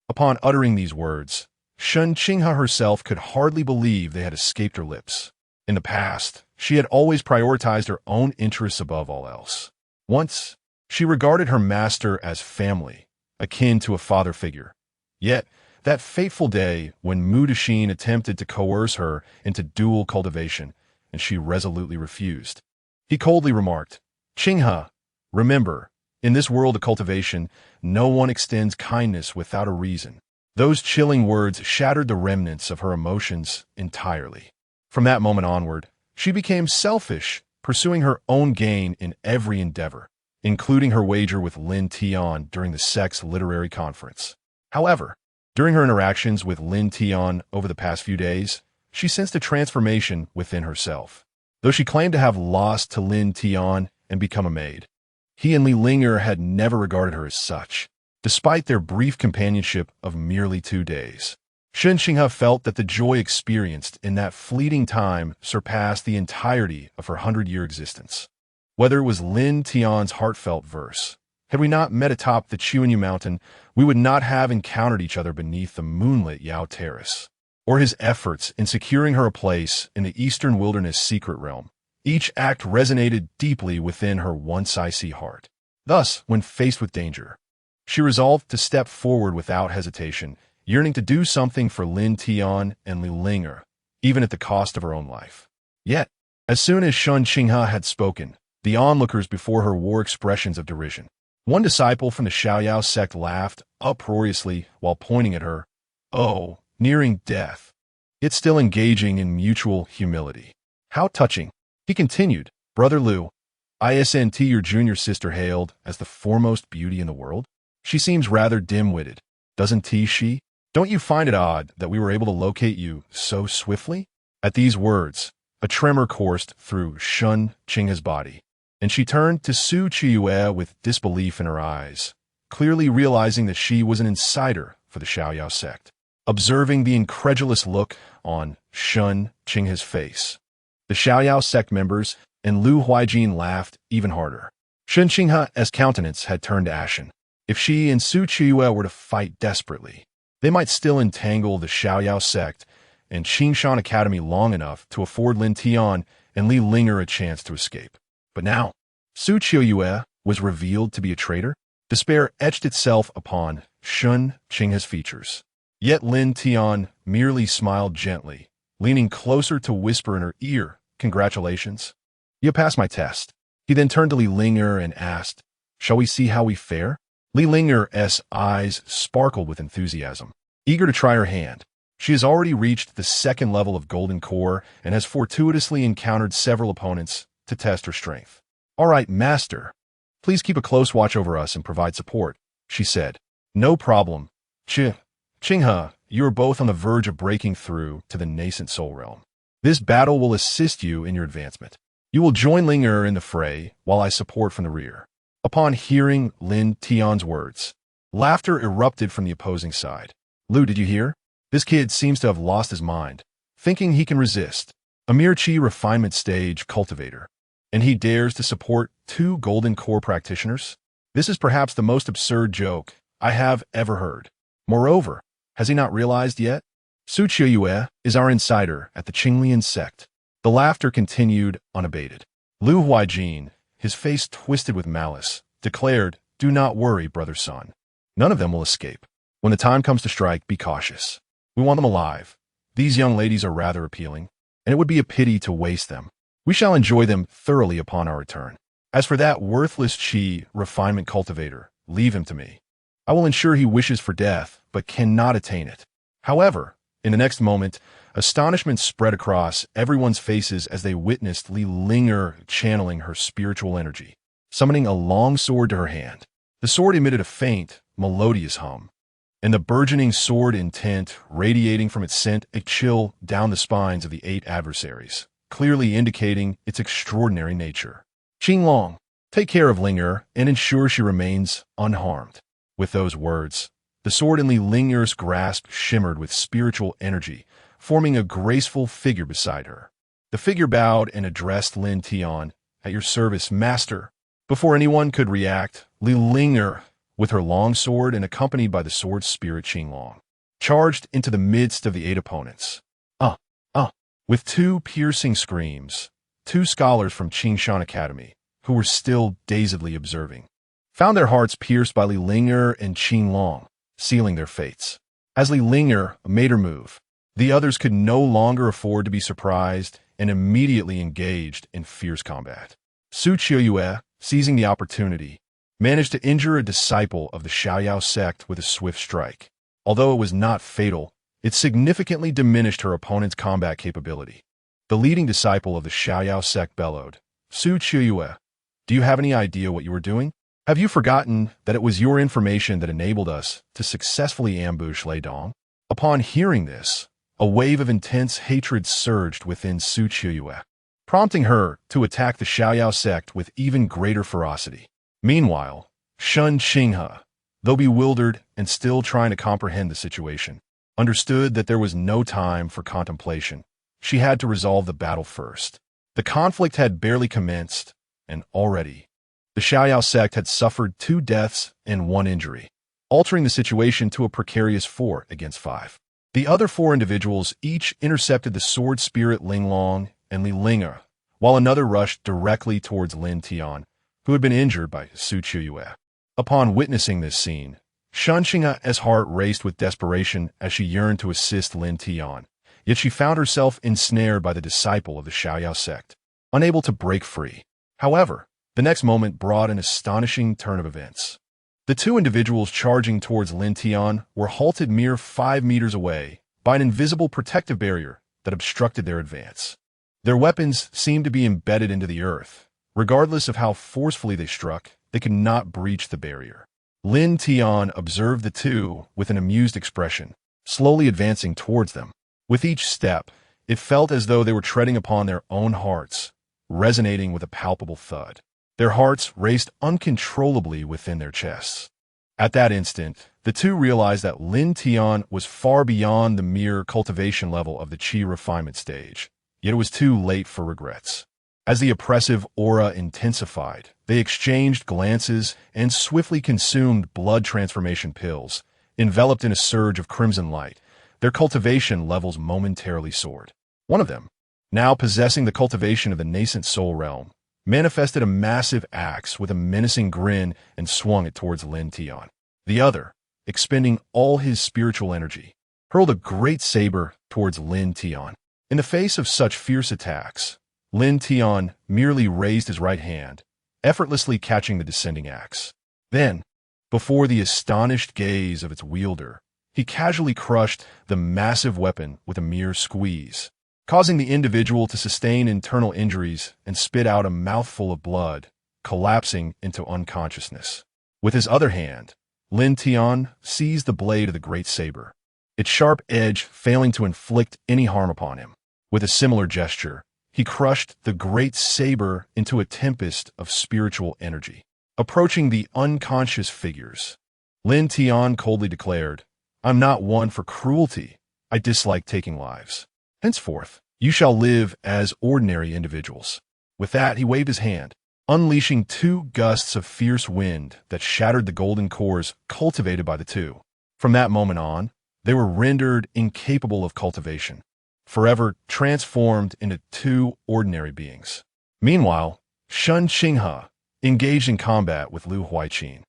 Upon uttering these words, Changsheng herself could hardly believe they had escaped her lips. In the past, she had always prioritized her own interests above all else. Once, she regarded her master as family, akin to a father figure. Yet, that fateful day when Mu Dixin attempted to coerce her into dual cultivation, and she resolutely refused. He coldly remarked, "Qinghe, remember, in this world of cultivation, no one extends kindness without a reason." Those chilling words shattered the remnants of her emotions entirely. From that moment onward, she became selfish, pursuing her own gain in every endeavor, including her wager with Lin Tian during the sect's literary conference. However, during her interactions with Lin Tian over the past few days, she sensed a transformation within herself. Though she claimed to have lost to Lin Tian and become a maid, he and Li Linger had never regarded her as such, despite their brief companionship of merely 2 days. Changsheng felt that the joy experienced in that fleeting time surpassed the entirety of her 100-year existence. Whether it was Lin Tian's heartfelt verse, "Had we not met atop the Chuanyu mountain, we would not have encountered each other beneath the moonlit Yao Terrace," or his efforts in securing her a place in the Eastern Wilderness secret realm, each act resonated deeply within her once icy heart. Thus, when faced with danger, she resolved to step forward without hesitation, yearning to do something for Lin Tian and Li Linger, even at the cost of her own life. Yet, as soon as Changsheng had spoken, the onlookers before her wore expressions of derision. One disciple from the Xiaoyao sect laughed uproariously while pointing at her. "Oh, nearing death. Yet still engaging in mutual humility. How touching." He continued, "Brother Lu, isn't your junior sister hailed as the foremost beauty in the world? She seems rather dim-witted, doesn't she? Don't you find it odd that we were able to locate you so swiftly?" At these words, a tremor coursed through Changsheng's body, and she turned to Su Chiyue with disbelief in her eyes, clearly realizing that she was an insider for the Xiaoyao sect. Observing the incredulous look on Changsheng's face, the Xiaoyao sect members and Lu Huaijin laughed even harder. Changsheng's countenance had turned ashen. If she and Su Chiyue were to fight desperately, they might still entangle the Xiaoyao sect and Qingshan Academy long enough to afford Lin Tian and Li Linger a chance to escape. But now, Su Chiyue was revealed to be a traitor. Despair etched itself upon Changsheng's features. Yet Lin Tian merely smiled gently, leaning closer to whisper in her ear, "Congratulations. You passed my test." He then turned to Li Linger and asked, "Shall we see how we fare?" Li Linger's eyes sparkled with enthusiasm, eager to try her hand. She has already reached the second level of Golden Core and has fortuitously encountered several opponents to test her strength. "All right, Master. Please keep a close watch over us and provide support," she said. "No problem. Chinghe, you are both on the verge of breaking through to the nascent soul realm. This battle will assist you in your advancement. You will join Linger in the fray while I support from the rear." Upon hearing Lin Tian's words, laughter erupted from the opposing side. "Lu, did you hear? This kid seems to have lost his mind, thinking he can resist a mere chi refinement stage cultivator, and he dares to support two Golden Core practitioners? This is perhaps the most absurd joke I have ever heard. Moreover, has he not realized yet? Su Qiuyue is our insider at the Qinglian sect." The laughter continued unabated. Lu Huaijin, his face twisted with malice, declared, "Do not worry, brother son. None of them will escape. When the time comes to strike, be cautious. We want them alive. These young ladies are rather appealing, and it would be a pity to waste them. We shall enjoy them thoroughly upon our return. As for that worthless chi refinement cultivator, leave him to me. I will ensure he wishes for death, but cannot attain it." However, in the next moment, astonishment spread across everyone's faces as they witnessed Li Linger channeling her spiritual energy, summoning a long sword to her hand. The sword emitted a faint, melodious hum, and the burgeoning sword intent radiating from its scent a chill down the spines of the 8 adversaries, clearly indicating its extraordinary nature. "Qinglong, take care of Linger and ensure she remains unharmed." With those words, the sword in Li Linger's grasp shimmered with spiritual energy, forming a graceful figure beside her. The figure bowed and addressed Lin Tian, "At your service, Master." Before anyone could react, Li Linger, with her long sword and accompanied by the sword spirit Qinglong, charged into the midst of the 8 opponents. With 2 piercing screams, 2 scholars from Changsheng Academy, who were still dazedly observing, found their hearts pierced by Li Linger and Qinglong, sealing their fates. As Li Linger made her move, the others could no longer afford to be surprised and immediately engaged in fierce combat. Su Qiuyue, seizing the opportunity, managed to injure a disciple of the Xiaoyao sect with a swift strike. Although it was not fatal, it significantly diminished her opponent's combat capability. The leading disciple of the Xiaoyao sect bellowed, "Su Qiuyue, do you have any idea what you were doing? Have you forgotten that it was your information that enabled us to successfully ambush Lei Dong?" Upon hearing this, a wave of intense hatred surged within Su Qiuyue, prompting her to attack the Xiaoyao sect with even greater ferocity. Meanwhile, Shun Qinghe, though bewildered and still trying to comprehend the situation, understood that there was no time for contemplation. She had to resolve the battle first. The conflict had barely commenced, and already, the Xiaoyao sect had suffered 2 deaths and 1 injury, altering the situation to a precarious 4 against 5. The other 4 individuals each intercepted the sword spirit Linglong and Li Linger, while another rushed directly towards Lin Tian, who had been injured by Su Qiuyue. Upon witnessing this scene, Changsheng's heart raced with desperation as she yearned to assist Lin Tian, yet she found herself ensnared by the disciple of the Xiaoyao sect, unable to break free. However, the next moment brought an astonishing turn of events. The 2 individuals charging towards Lin Tian were halted mere 5 meters away by an invisible protective barrier that obstructed their advance. Their weapons seemed to be embedded into the earth. Regardless of how forcefully they struck, they could not breach the barrier. Lin Tian observed the 2 with an amused expression, slowly advancing towards them. With each step, it felt as though they were treading upon their own hearts, resonating with a palpable thud. Their hearts raced uncontrollably within their chests. At that instant, the 2 realized that Lin Tian was far beyond the mere cultivation level of the chi refinement stage, yet it was too late for regrets. As the oppressive aura intensified, they exchanged glances and swiftly consumed blood transformation pills, enveloped in a surge of crimson light. Their cultivation levels momentarily soared. One of them, now possessing the cultivation of the nascent soul realm, manifested a massive axe with a menacing grin and swung it towards Lin Tian. The other, expending all his spiritual energy, hurled a great saber towards Lin Tian. In the face of such fierce attacks, Lin Tian merely raised his right hand, effortlessly catching the descending axe. Then, before the astonished gaze of its wielder, he casually crushed the massive weapon with a mere squeeze, causing the individual to sustain internal injuries and spit out a mouthful of blood, collapsing into unconsciousness. With his other hand, Lin Tian seized the blade of the great saber, its sharp edge failing to inflict any harm upon him. With a similar gesture, he crushed the great saber into a tempest of spiritual energy. Approaching the unconscious figures, Lin Tian coldly declared, "I'm not one for cruelty. I dislike taking lives. Henceforth, you shall live as ordinary individuals." With that, he waved his hand, unleashing 2 gusts of fierce wind that shattered the golden cores cultivated by the two. From that moment on, they were rendered incapable of cultivation, forever transformed into 2 ordinary beings. Meanwhile, Changsheng, engaged in combat with Lu Huaiqin,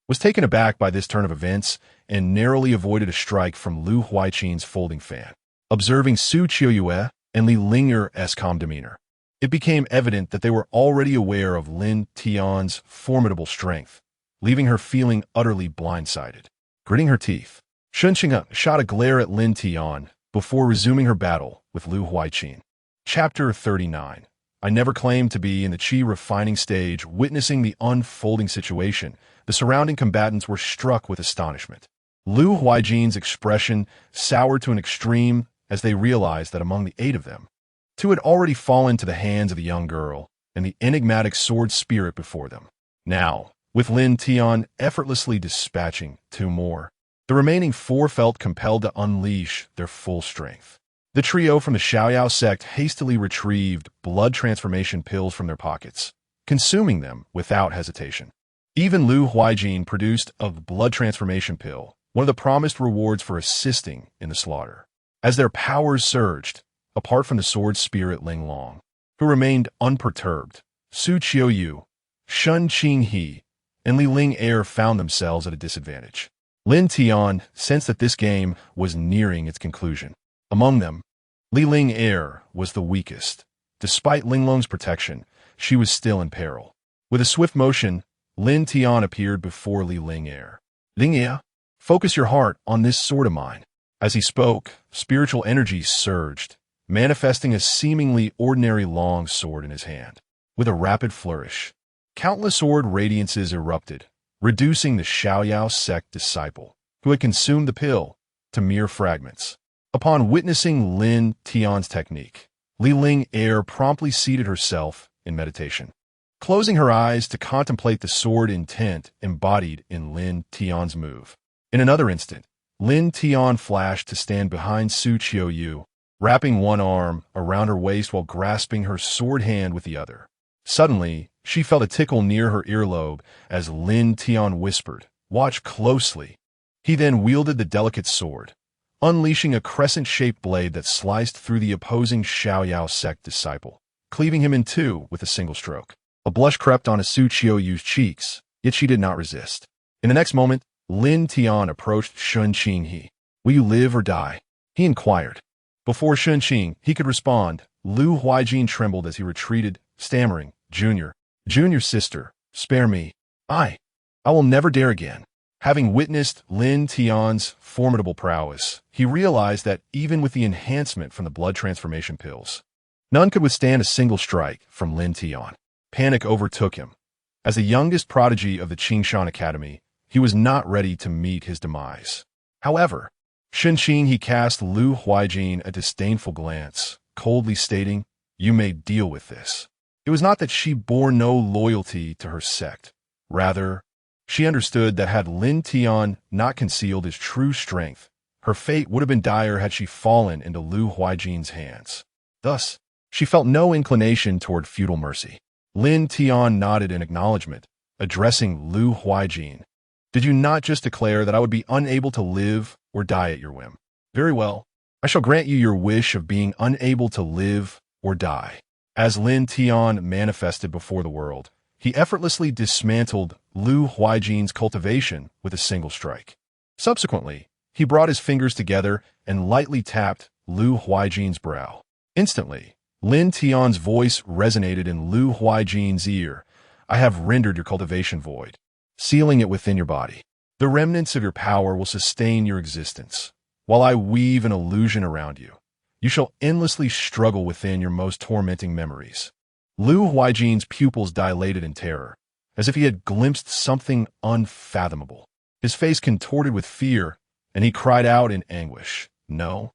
was taken aback by this turn of events and narrowly avoided a strike from Lu Huaiqin's folding fan. Observing Su Qiuyue and Li Ling'er's calm demeanor, it became evident that they were already aware of Lin Tian's formidable strength, leaving her feeling utterly blindsided. Gritting her teeth, Changsheng shot a glare at Lin Tian before resuming her battle with Lu Huaiqin. Chapter 39. I never claimed to be in the Qi refining stage. Witnessing the unfolding situation, the surrounding combatants were struck with astonishment. Lu Huaiqin's expression soured to an extreme as they realized that among the 8 of them, 2 had already fallen to the hands of the young girl and the enigmatic sword spirit before them. Now, with Lin Tian effortlessly dispatching 2 more, the remaining 4 felt compelled to unleash their full strength. The trio from the Xiaoyao sect hastily retrieved blood transformation pills from their pockets, consuming them without hesitation. Even Lu Huaiqin produced a blood transformation pill, one of the promised rewards for assisting in the slaughter. As their powers surged, apart from the sword spirit Ling Long, who remained unperturbed, Su Qiuyu, Shun Qinghe, and Li Ling'er found themselves at a disadvantage. Lin Tian sensed that this game was nearing its conclusion. Among them, Li Ling'er was the weakest. Despite Ling Long's protection, she was still in peril. With a swift motion, Lin Tian appeared before Li Ling'er. "Ling'er, focus your heart on this sword of mine." As he spoke, spiritual energy surged, manifesting a seemingly ordinary long sword in his hand. With a rapid flourish, countless sword radiances erupted, reducing the Xiaoyao sect disciple, who had consumed the pill, to mere fragments. Upon witnessing Lin Tian's technique, Li Ling'er promptly seated herself in meditation, closing her eyes to contemplate the sword intent embodied in Lin Tian's move. In another instant, Lin Tian flashed to stand behind Su Qiuyu, wrapping one arm around her waist while grasping her sword hand with the other. Suddenly, she felt a tickle near her earlobe as Lin Tian whispered, "Watch closely." He then wielded the delicate sword, unleashing a crescent-shaped blade that sliced through the opposing Xiaoyao sect disciple, cleaving him in 2 with a single stroke. A blush crept onto Su Qiuyu's cheeks, yet she did not resist. In the next moment, Lin Tian approached Shun Qinghe. "Will you live or die?" he inquired. Before Shun Qinghe could respond, Lu Huaiqin trembled as he retreated, stammering, Junior sister, spare me. I will never dare again." Having witnessed Lin Tian's formidable prowess, he realized that even with the enhancement from the blood transformation pills, none could withstand a single strike from Lin Tian. Panic overtook him. As the youngest prodigy of the Changsheng Academy, he was not ready to meet his demise. However, he cast Lu Huaiqin a disdainful glance, coldly stating, "You may deal with this." It was not that she bore no loyalty to her sect. Rather, she understood that had Lin Tian not concealed his true strength, her fate would have been dire had she fallen into Lu Huaiqin's hands. Thus, she felt no inclination toward feudal mercy. Lin Tian nodded in acknowledgement, addressing Lu Huaiqin. "Did you not just declare that I would be unable to live or die at your whim? Very well. I shall grant you your wish of being unable to live or die." As Lin Tian manifested before the world, he effortlessly dismantled Lu Huaiqin's cultivation with a single strike. Subsequently, He brought his fingers together and lightly tapped Lu Huijin's brow. Instantly, Lin Tian's voice resonated in Lu Huijin's ear. I have rendered your cultivation void, sealing it within your body. The remnants of your power will sustain your existence. While I weave an illusion around you, you shall endlessly struggle within your most tormenting memories. Lu Huijin's pupils dilated in terror, as if he had glimpsed something unfathomable. His face contorted with fear, and he cried out in anguish, "No,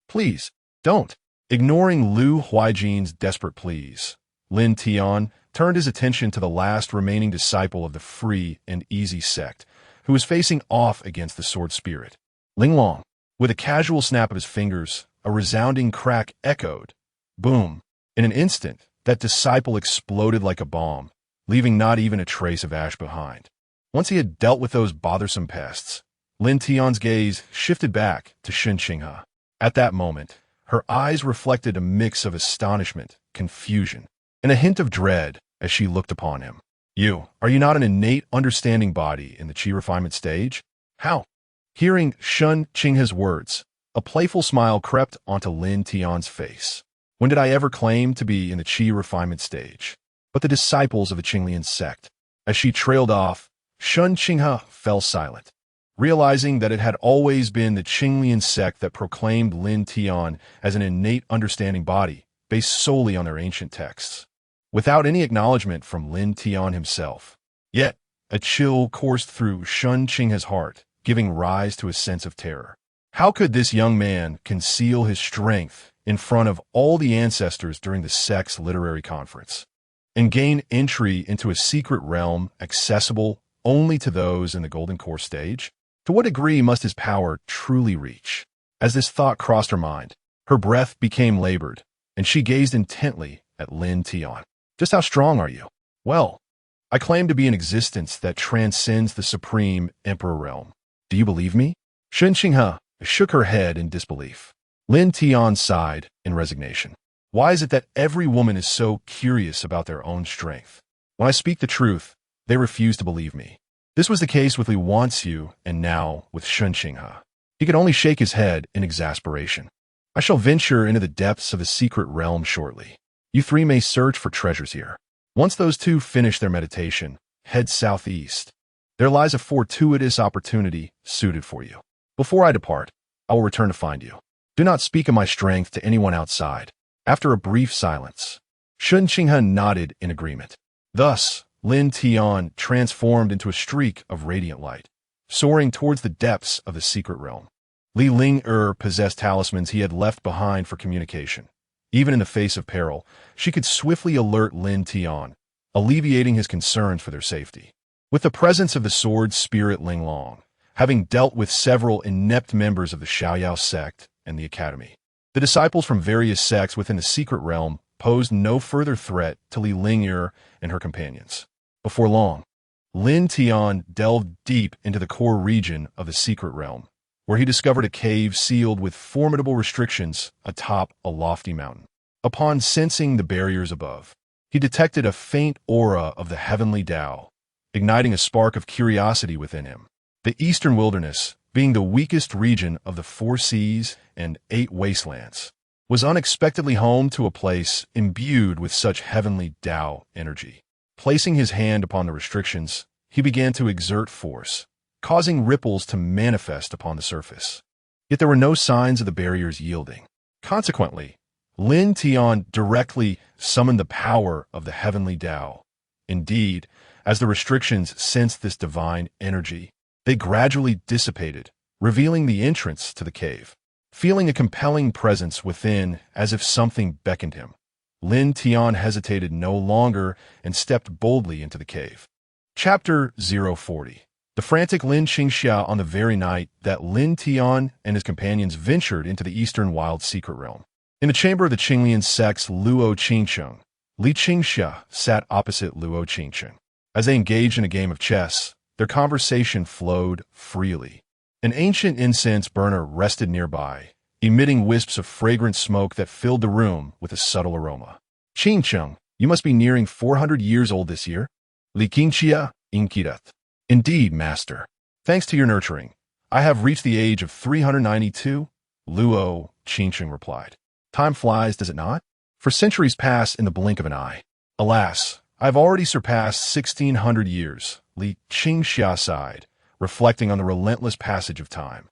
please, don't." Ignoring Lu Huijin's desperate pleas, Lin Tian turned his attention to the last remaining disciple of the free and easy sect, who was facing off against the sword spirit. Ling Long. With a casual snap of his fingers, a resounding crack echoed. Boom. In an instant, that disciple exploded like a bomb, leaving not even a trace of ash behind. Once he had dealt with those bothersome pests, Lin Tian's gaze shifted back to Changsheng. At that moment, her eyes reflected a mix of astonishment, confusion, and a hint of dread as she looked upon him. Are you not an innate understanding body in the chi refinement stage? How? Hearing Changsheng's words, a playful smile crept onto Lin Tian's face. When did I ever claim to be in the chi refinement stage? But the disciples of the Qinglian sect. As she trailed off, Changsheng fell silent, realizing that it had always been the Qinglian sect that proclaimed Lin Tian as an innate understanding body, based solely on their ancient texts, without any acknowledgement from Lin Tian himself. Yet, a chill coursed through Changsheng's heart, giving rise to a sense of terror. How could this young man conceal his strength in front of all the ancestors during the sect's literary conference, and gain entry into a secret realm accessible only to those in the Golden Core stage? To what degree must his power truly reach? As this thought crossed her mind, her breath became labored, and she gazed intently at Lin Tian. Just how strong are you? Well, I claim to be an existence that transcends the supreme emperor realm. Do you believe me? Changsheng shook her head in disbelief. Lin Tian sighed in resignation. Why is it that every woman is so curious about their own strength? When I speak the truth, they refuse to believe me. This was the case with Li Wanxiu and now with Changsheng. He could only shake his head in exasperation. I shall venture into the depths of the secret realm shortly. You three may search for treasures here. Once those two finish their meditation, head southeast. There lies a fortuitous opportunity suited for you. Before I depart, I will return to find you. Do not speak of my strength to anyone outside. After a brief silence, Changsheng nodded in agreement. Thus, Lin Tian transformed into a streak of radiant light, soaring towards the depths of the secret realm. Li Ling possessed talismans he had left behind for communication. Even in the face of peril, she could swiftly alert Lin Tian, alleviating his concerns for their safety. With the presence of the sword spirit Ling Long, having dealt with several inept members of the Xiaoyao sect and the academy, the disciples from various sects within the secret realm posed no further threat to Li Ling and her companions. Before long, Lin Tian delved deep into the core region of the secret realm, where he discovered a cave sealed with formidable restrictions atop a lofty mountain. Upon sensing the barriers above, he detected a faint aura of the Heavenly Dao, igniting a spark of curiosity within him. The eastern wilderness, being the weakest region of the 4 seas and 8 wastelands, was unexpectedly home to a place imbued with such Heavenly Dao energy. Placing his hand upon the restrictions, he began to exert force, causing ripples to manifest upon the surface. Yet there were no signs of the barriers yielding. Consequently, Lin Tian directly summoned the power of the Heavenly Dao. Indeed, as the restrictions sensed this divine energy, they gradually dissipated, revealing the entrance to the cave. Feeling a compelling presence within as if something beckoned him, Lin Tian hesitated no longer and stepped boldly into the cave. Chapter 040. The frantic Lin Qingxia on the very night that Lin Tian and his companions ventured into the eastern wild secret realm. In the chamber of the Qinglian sect's Luo Qingsheng, Li Qingxia sat opposite Luo Qingsheng. As they engaged in a game of chess, their conversation flowed freely. An ancient incense burner rested nearby, emitting wisps of fragrant smoke that filled the room with a subtle aroma. Qingsheng, you must be nearing 400 years old this year. Li Qingxia inquired. Indeed, master. Thanks to your nurturing, I have reached the age of 392, Luo Changsheng replied. Time flies, does it not? For centuries pass in the blink of an eye. Alas, I have already surpassed 1600 years, Li Qingxia sighed, reflecting on the relentless passage of time.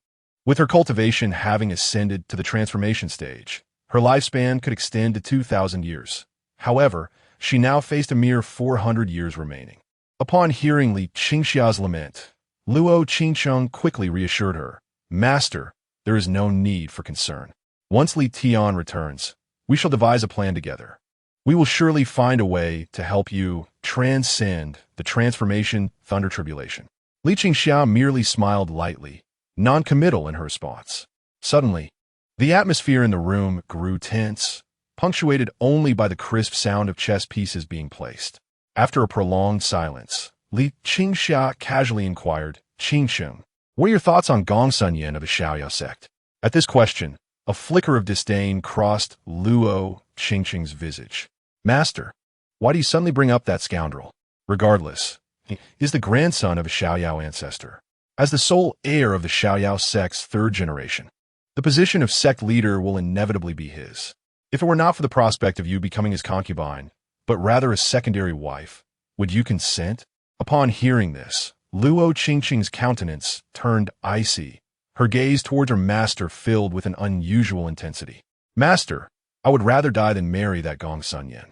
With her cultivation having ascended to the transformation stage, her lifespan could extend to 2,000 years. However, she now faced a mere 400 years remaining. Upon hearing Li Qingxia's lament, Luo Qingsheng quickly reassured her, Master, there is no need for concern. Once Li Tian returns, we shall devise a plan together. We will surely find a way to help you transcend the transformation thunder tribulation. Li Qingxia merely smiled lightly, non-committal in her response. Suddenly, the atmosphere in the room grew tense, punctuated only by the crisp sound of chess pieces being placed. After a prolonged silence, Li Qingxia casually inquired, Changsheng, what are your thoughts on Gong Sun Yin of the Xiaoyao sect? At this question, a flicker of disdain crossed Luo Changsheng's visage. Master, why do you suddenly bring up that scoundrel? Regardless, he is the grandson of a Xiaoyao ancestor. As the sole heir of the Xiaoyao sect's third generation, the position of sect leader will inevitably be his. If it were not for the prospect of you becoming his concubine, but rather a secondary wife, would you consent? Upon hearing this, Luo Qingqing's countenance turned icy, her gaze towards her master filled with an unusual intensity. Master, I would rather die than marry that Gong Sun Yin.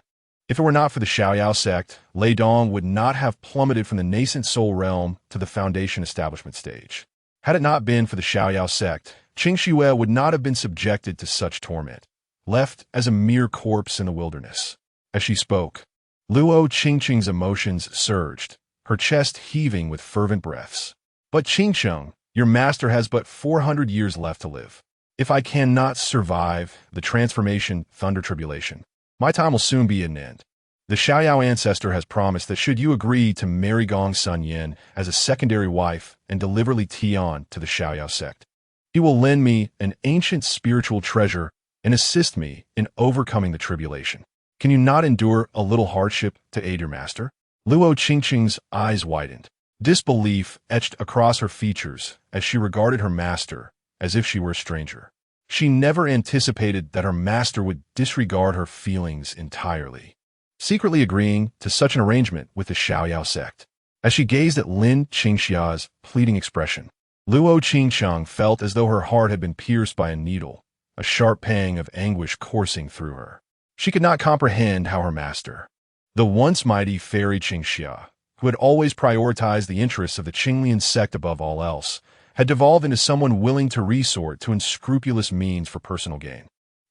If it were not for the Xiaoyao sect, Lei Dong would not have plummeted from the nascent soul realm to the foundation establishment stage. Had it not been for the Xiaoyao sect, Qingxue would not have been subjected to such torment, left as a mere corpse in the wilderness. As she spoke, Luo Qingqing's emotions surged, her chest heaving with fervent breaths. But Changsheng, your master has but 400 years left to live. If I cannot survive the transformation thunder tribulation, my time will soon be at an end. The Xiaoyao ancestor has promised that should you agree to marry Gong Sun Yin as a secondary wife and deliver Li Tian to the Xiaoyao sect, he will lend me an ancient spiritual treasure and assist me in overcoming the tribulation. Can you not endure a little hardship to aid your master? Luo Qingqing's eyes widened. Disbelief etched across her features as she regarded her master as if she were a stranger. She never anticipated that her master would disregard her feelings entirely, secretly agreeing to such an arrangement with the Xiaoyao sect. As she gazed at Lin Qingxia's pleading expression, Luo Qingsheng felt as though her heart had been pierced by a needle, a sharp pang of anguish coursing through her. She could not comprehend how her master, the once mighty fairy Qingxia, who had always prioritized the interests of the Qinglian sect above all else, had devolved into someone willing to resort to unscrupulous means for personal gain.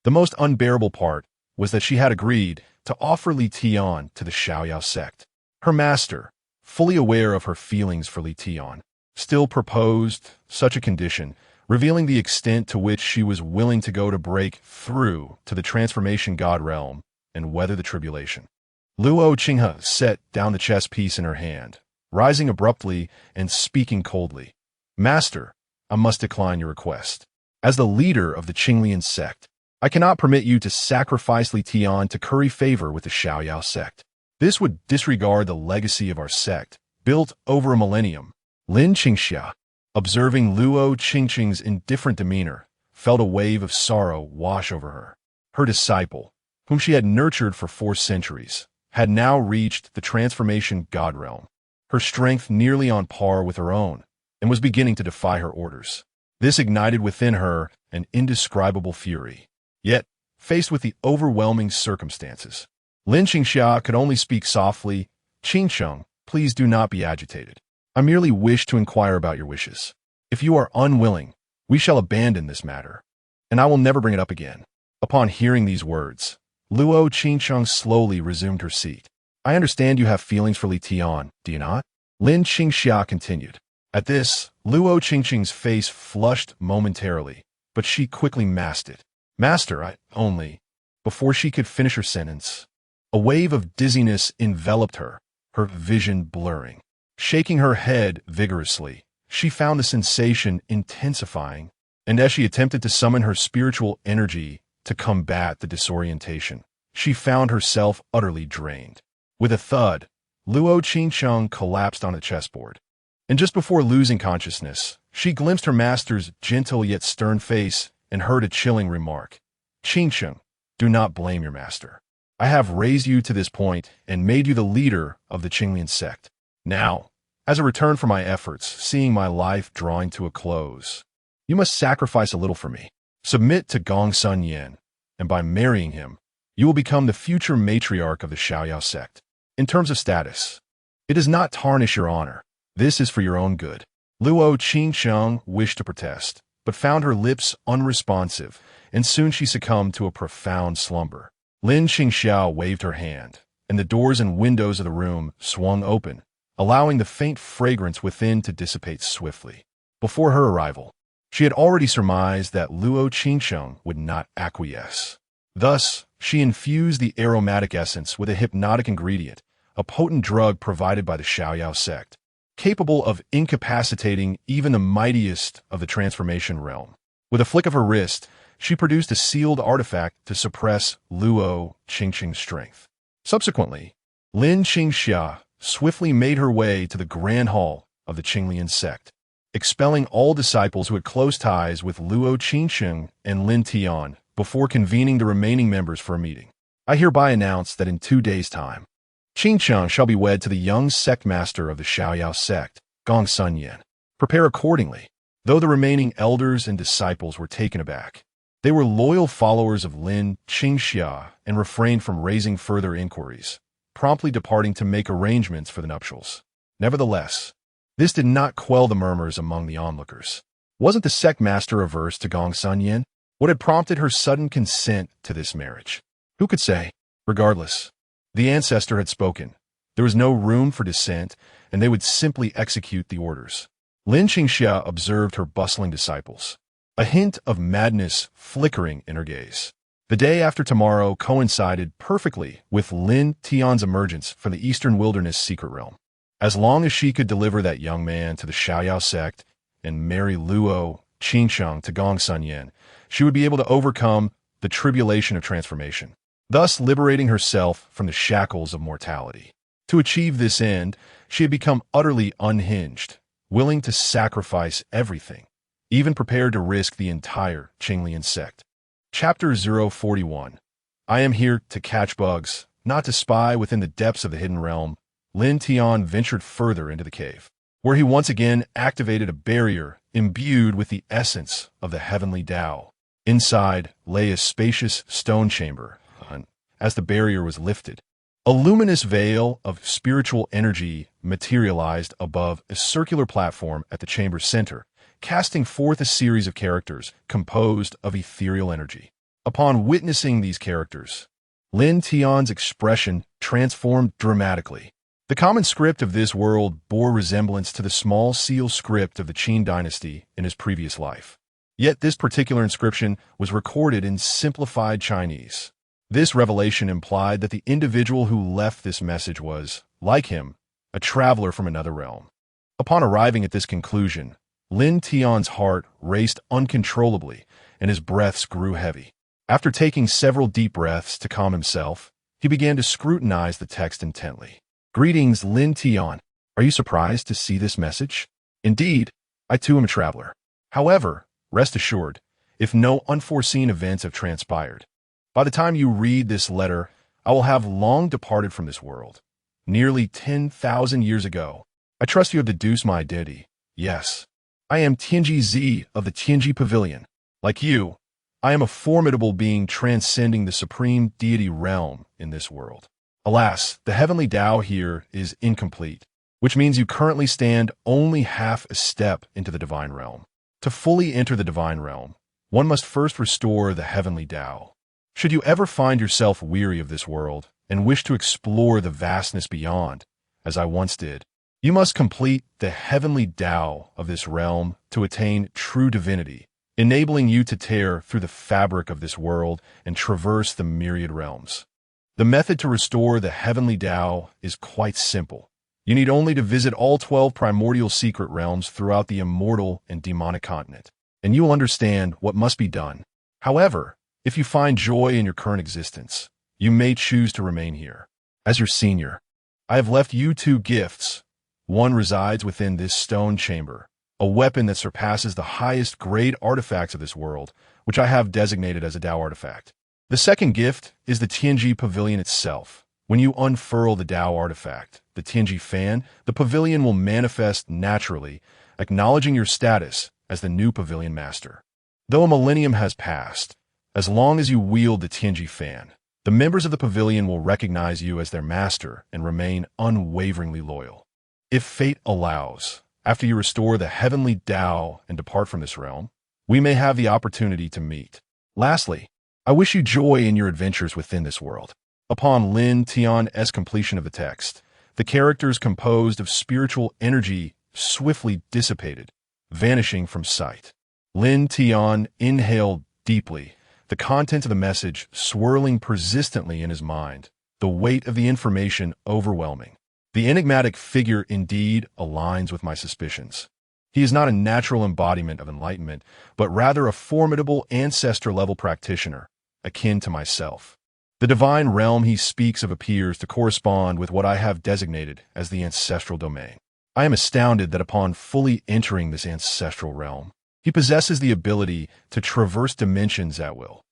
The most unbearable part was that she had agreed to offer Li Tian to the Xiaoyao sect. Her master, fully aware of her feelings for Li Tian, still proposed such a condition, revealing the extent to which she was willing to go to break through to the transformation god realm and weather the tribulation. Luo Qinghe set down the chess piece in her hand, rising abruptly and speaking coldly. Master, I must decline your request. As the leader of the Qinglian sect, I cannot permit you to sacrifice Li Tian to curry favor with the Xiaoyao sect. This would disregard the legacy of our sect, built over a millennium. Lin Qingxia, observing Luo Qingqing's indifferent demeanor, felt a wave of sorrow wash over her. Her disciple, whom she had nurtured for 4 centuries, had now reached the transformation god realm, her strength nearly on par with her own, and was beginning to defy her orders. This ignited within her an indescribable fury. Yet, faced with the overwhelming circumstances, Lin Qingxia could only speak softly, Qingsheng, please do not be agitated. I merely wish to inquire about your wishes. If you are unwilling, we shall abandon this matter, and I will never bring it up again. Upon hearing these words, Luo Qingsheng slowly resumed her seat. I understand you have feelings for Li Tian, do you not? Lin Qingxia continued. At this, Luo Qingqing's face flushed momentarily, but she quickly masked it. Master, I only... Before she could finish her sentence, a wave of dizziness enveloped her, her vision blurring. Shaking her head vigorously, she found the sensation intensifying, and as she attempted to summon her spiritual energy to combat the disorientation, she found herself utterly drained. With a thud, Luo Qingsheng collapsed on the chessboard. And just before losing consciousness, she glimpsed her master's gentle yet stern face and heard a chilling remark. Changsheng, do not blame your master. I have raised you to this point and made you the leader of the Demon Sect. Now, as a return for my efforts, seeing my life drawing to a close, you must sacrifice a little for me. Submit to Gongsun Yin, and by marrying him, you will become the future matriarch of the Xiaoyao sect. In terms of status, it does not tarnish your honor. This is for your own good. Luo Changsheng wished to protest, but found her lips unresponsive, and soon she succumbed to a profound slumber. Lin Qingxiao waved her hand, and the doors and windows of the room swung open, allowing the faint fragrance within to dissipate swiftly. Before her arrival, she had already surmised that Luo Changsheng would not acquiesce. Thus, she infused the aromatic essence with a hypnotic ingredient, a potent drug provided by the Xiaoyao sect, capable of incapacitating even the mightiest of the transformation realm. With a flick of her wrist, she produced a sealed artifact to suppress Luo Changsheng's strength. Subsequently, Lin Qingxia swiftly made her way to the grand hall of the Demon Sect, expelling all disciples who had close ties with Luo Changsheng and Lin Tian before convening the remaining members for a meeting. I hereby announce that in 2 days' time, Changsheng shall be wed to the young sect master of the Xiaoyao sect, Gongsun Yin. Prepare accordingly. Though the remaining elders and disciples were taken aback, they were loyal followers of Lin Qingxia and refrained from raising further inquiries, promptly departing to make arrangements for the nuptials. Nevertheless, this did not quell the murmurs among the onlookers. Wasn't the sect master averse to Gongsun Yin? What had prompted her sudden consent to this marriage? Who could say? Regardless, the ancestor had spoken. There was no room for dissent, and they would simply execute the orders. Lin Qingxia observed her bustling disciples, a hint of madness flickering in her gaze. The day after tomorrow coincided perfectly with Lin Tian's emergence from the eastern wilderness secret realm. As long as she could deliver that young man to the Xiaoyao sect and marry Luo Changsheng to Gongsun Yin, she would be able to overcome the tribulation of transformation, thus liberating herself from the shackles of mortality. To achieve this end, she had become utterly unhinged, willing to sacrifice everything, even prepared to risk the entire Demon Sect. Chapter 041. I am here to catch bugs, not to spy within the depths of the hidden realm. Lin Tian ventured further into the cave, where he once again activated a barrier imbued with the essence of the Heavenly Dao. Inside lay a spacious stone chamber. As the barrier was lifted, a luminous veil of spiritual energy materialized above a circular platform at the chamber's center, casting forth a series of characters composed of ethereal energy. Upon witnessing these characters, Lin Tian's expression transformed dramatically. The common script of this world bore resemblance to the small seal script of the Qin dynasty in his previous life. Yet this particular inscription was recorded in simplified Chinese. This revelation implied that the individual who left this message was, like him, a traveler from another realm. Upon arriving at this conclusion, Lin Tian's heart raced uncontrollably and his breaths grew heavy. After taking several deep breaths to calm himself, he began to scrutinize the text intently. Greetings, Lin Tian. Are you surprised to see this message? Indeed, I too am a traveler. However, rest assured, if no unforeseen events have transpired, by the time you read this letter, I will have long departed from this world. Nearly 10,000 years ago, I trust you have deduced my identity. Yes, I am Tianji Zi of the Tianji Pavilion. Like you, I am a formidable being transcending the supreme deity realm in this world. Alas, the Heavenly Dao here is incomplete, which means you currently stand only half a step into the divine realm. To fully enter the divine realm, one must first restore the Heavenly Dao. Should you ever find yourself weary of this world and wish to explore the vastness beyond, as I once did, you must complete the Heavenly Dao of this realm to attain true divinity, enabling you to tear through the fabric of this world and traverse the myriad realms. The method to restore the Heavenly Dao is quite simple. You need only to visit all 12 primordial secret realms throughout the Immortal and Demonic Continent, and you will understand what must be done. However, if you find joy in your current existence, you may choose to remain here. As your senior, I have left you 2 gifts, One resides within this stone chamber, a weapon that surpasses the highest grade artifacts of this world, which I have designated as a Dao artifact. The second gift is the Tianji Pavilion itself. When you unfurl the Dao artifact, the Tianji fan, the pavilion will manifest naturally, acknowledging your status as the new pavilion master. Though a millennium has passed, as long as you wield the Tianji fan, the members of the pavilion will recognize you as their master and remain unwaveringly loyal. If fate allows, after you restore the Heavenly Dao and depart from this realm, we may have the opportunity to meet. Lastly, I wish you joy in your adventures within this world. Upon Lin Tian's completion of the text, the characters composed of spiritual energy swiftly dissipated, vanishing from sight. Lin Tian inhaled deeply, the content of the message swirling persistently in his mind, the weight of the information overwhelming. The enigmatic figure indeed aligns with my suspicions. He is not a natural embodiment of enlightenment, but rather a formidable ancestor-level practitioner, akin to myself. The divine realm he speaks of appears to correspond with what I have designated as the ancestral domain. I am astounded that upon fully entering this ancestral realm, he possesses the ability to traverse dimensions at will.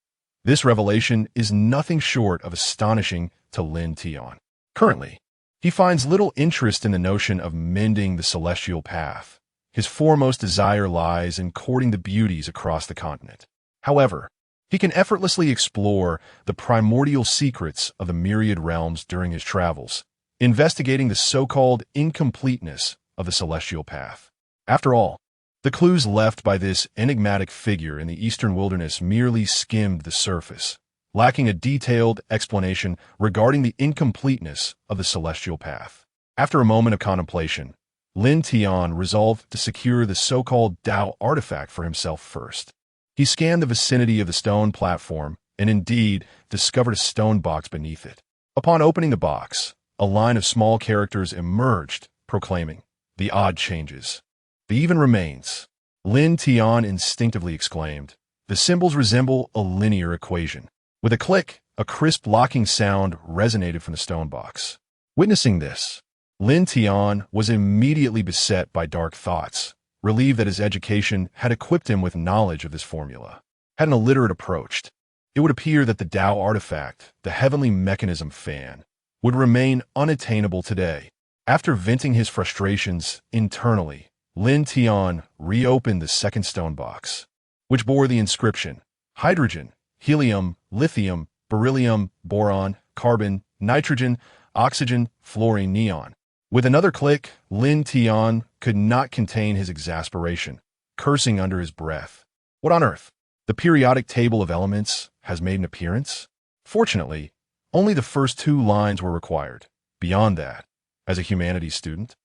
This revelation is nothing short of astonishing to Lin Tian. Currently, he finds little interest in the notion of mending the celestial path. His foremost desire lies in courting the beauties across the continent. However, he can effortlessly explore the primordial secrets of the myriad realms during his travels, investigating the so-called incompleteness of the celestial path. After all, the clues left by this enigmatic figure in the eastern wilderness merely skimmed the surface, lacking a detailed explanation regarding the incompleteness of the celestial path. After a moment of contemplation, Lin Tian resolved to secure the so-called Dao artifact for himself first. He scanned the vicinity of the stone platform and indeed discovered a stone box beneath it. Upon opening the box, a line of small characters emerged, proclaiming, "The odd changes. The even remains." Lin Tian instinctively exclaimed, "The symbols resemble a linear equation." With a click, a crisp locking sound resonated from the stone box. Witnessing this, Lin Tian was immediately beset by dark thoughts, relieved that his education had equipped him with knowledge of this formula. Had an illiterate approached, it would appear that the Dao artifact, the heavenly mechanism fan, would remain unattainable today. After venting his frustrations internally, Lin Tian reopened the second stone box, which bore the inscription, hydrogen, helium, lithium, beryllium, boron, carbon, nitrogen, oxygen, fluorine, neon. With another click, Lin Tian could not contain his exasperation, cursing under his breath. What on earth? The periodic table of elements has made an appearance? Fortunately, only the first two lines were required. Beyond that, as a humanities student,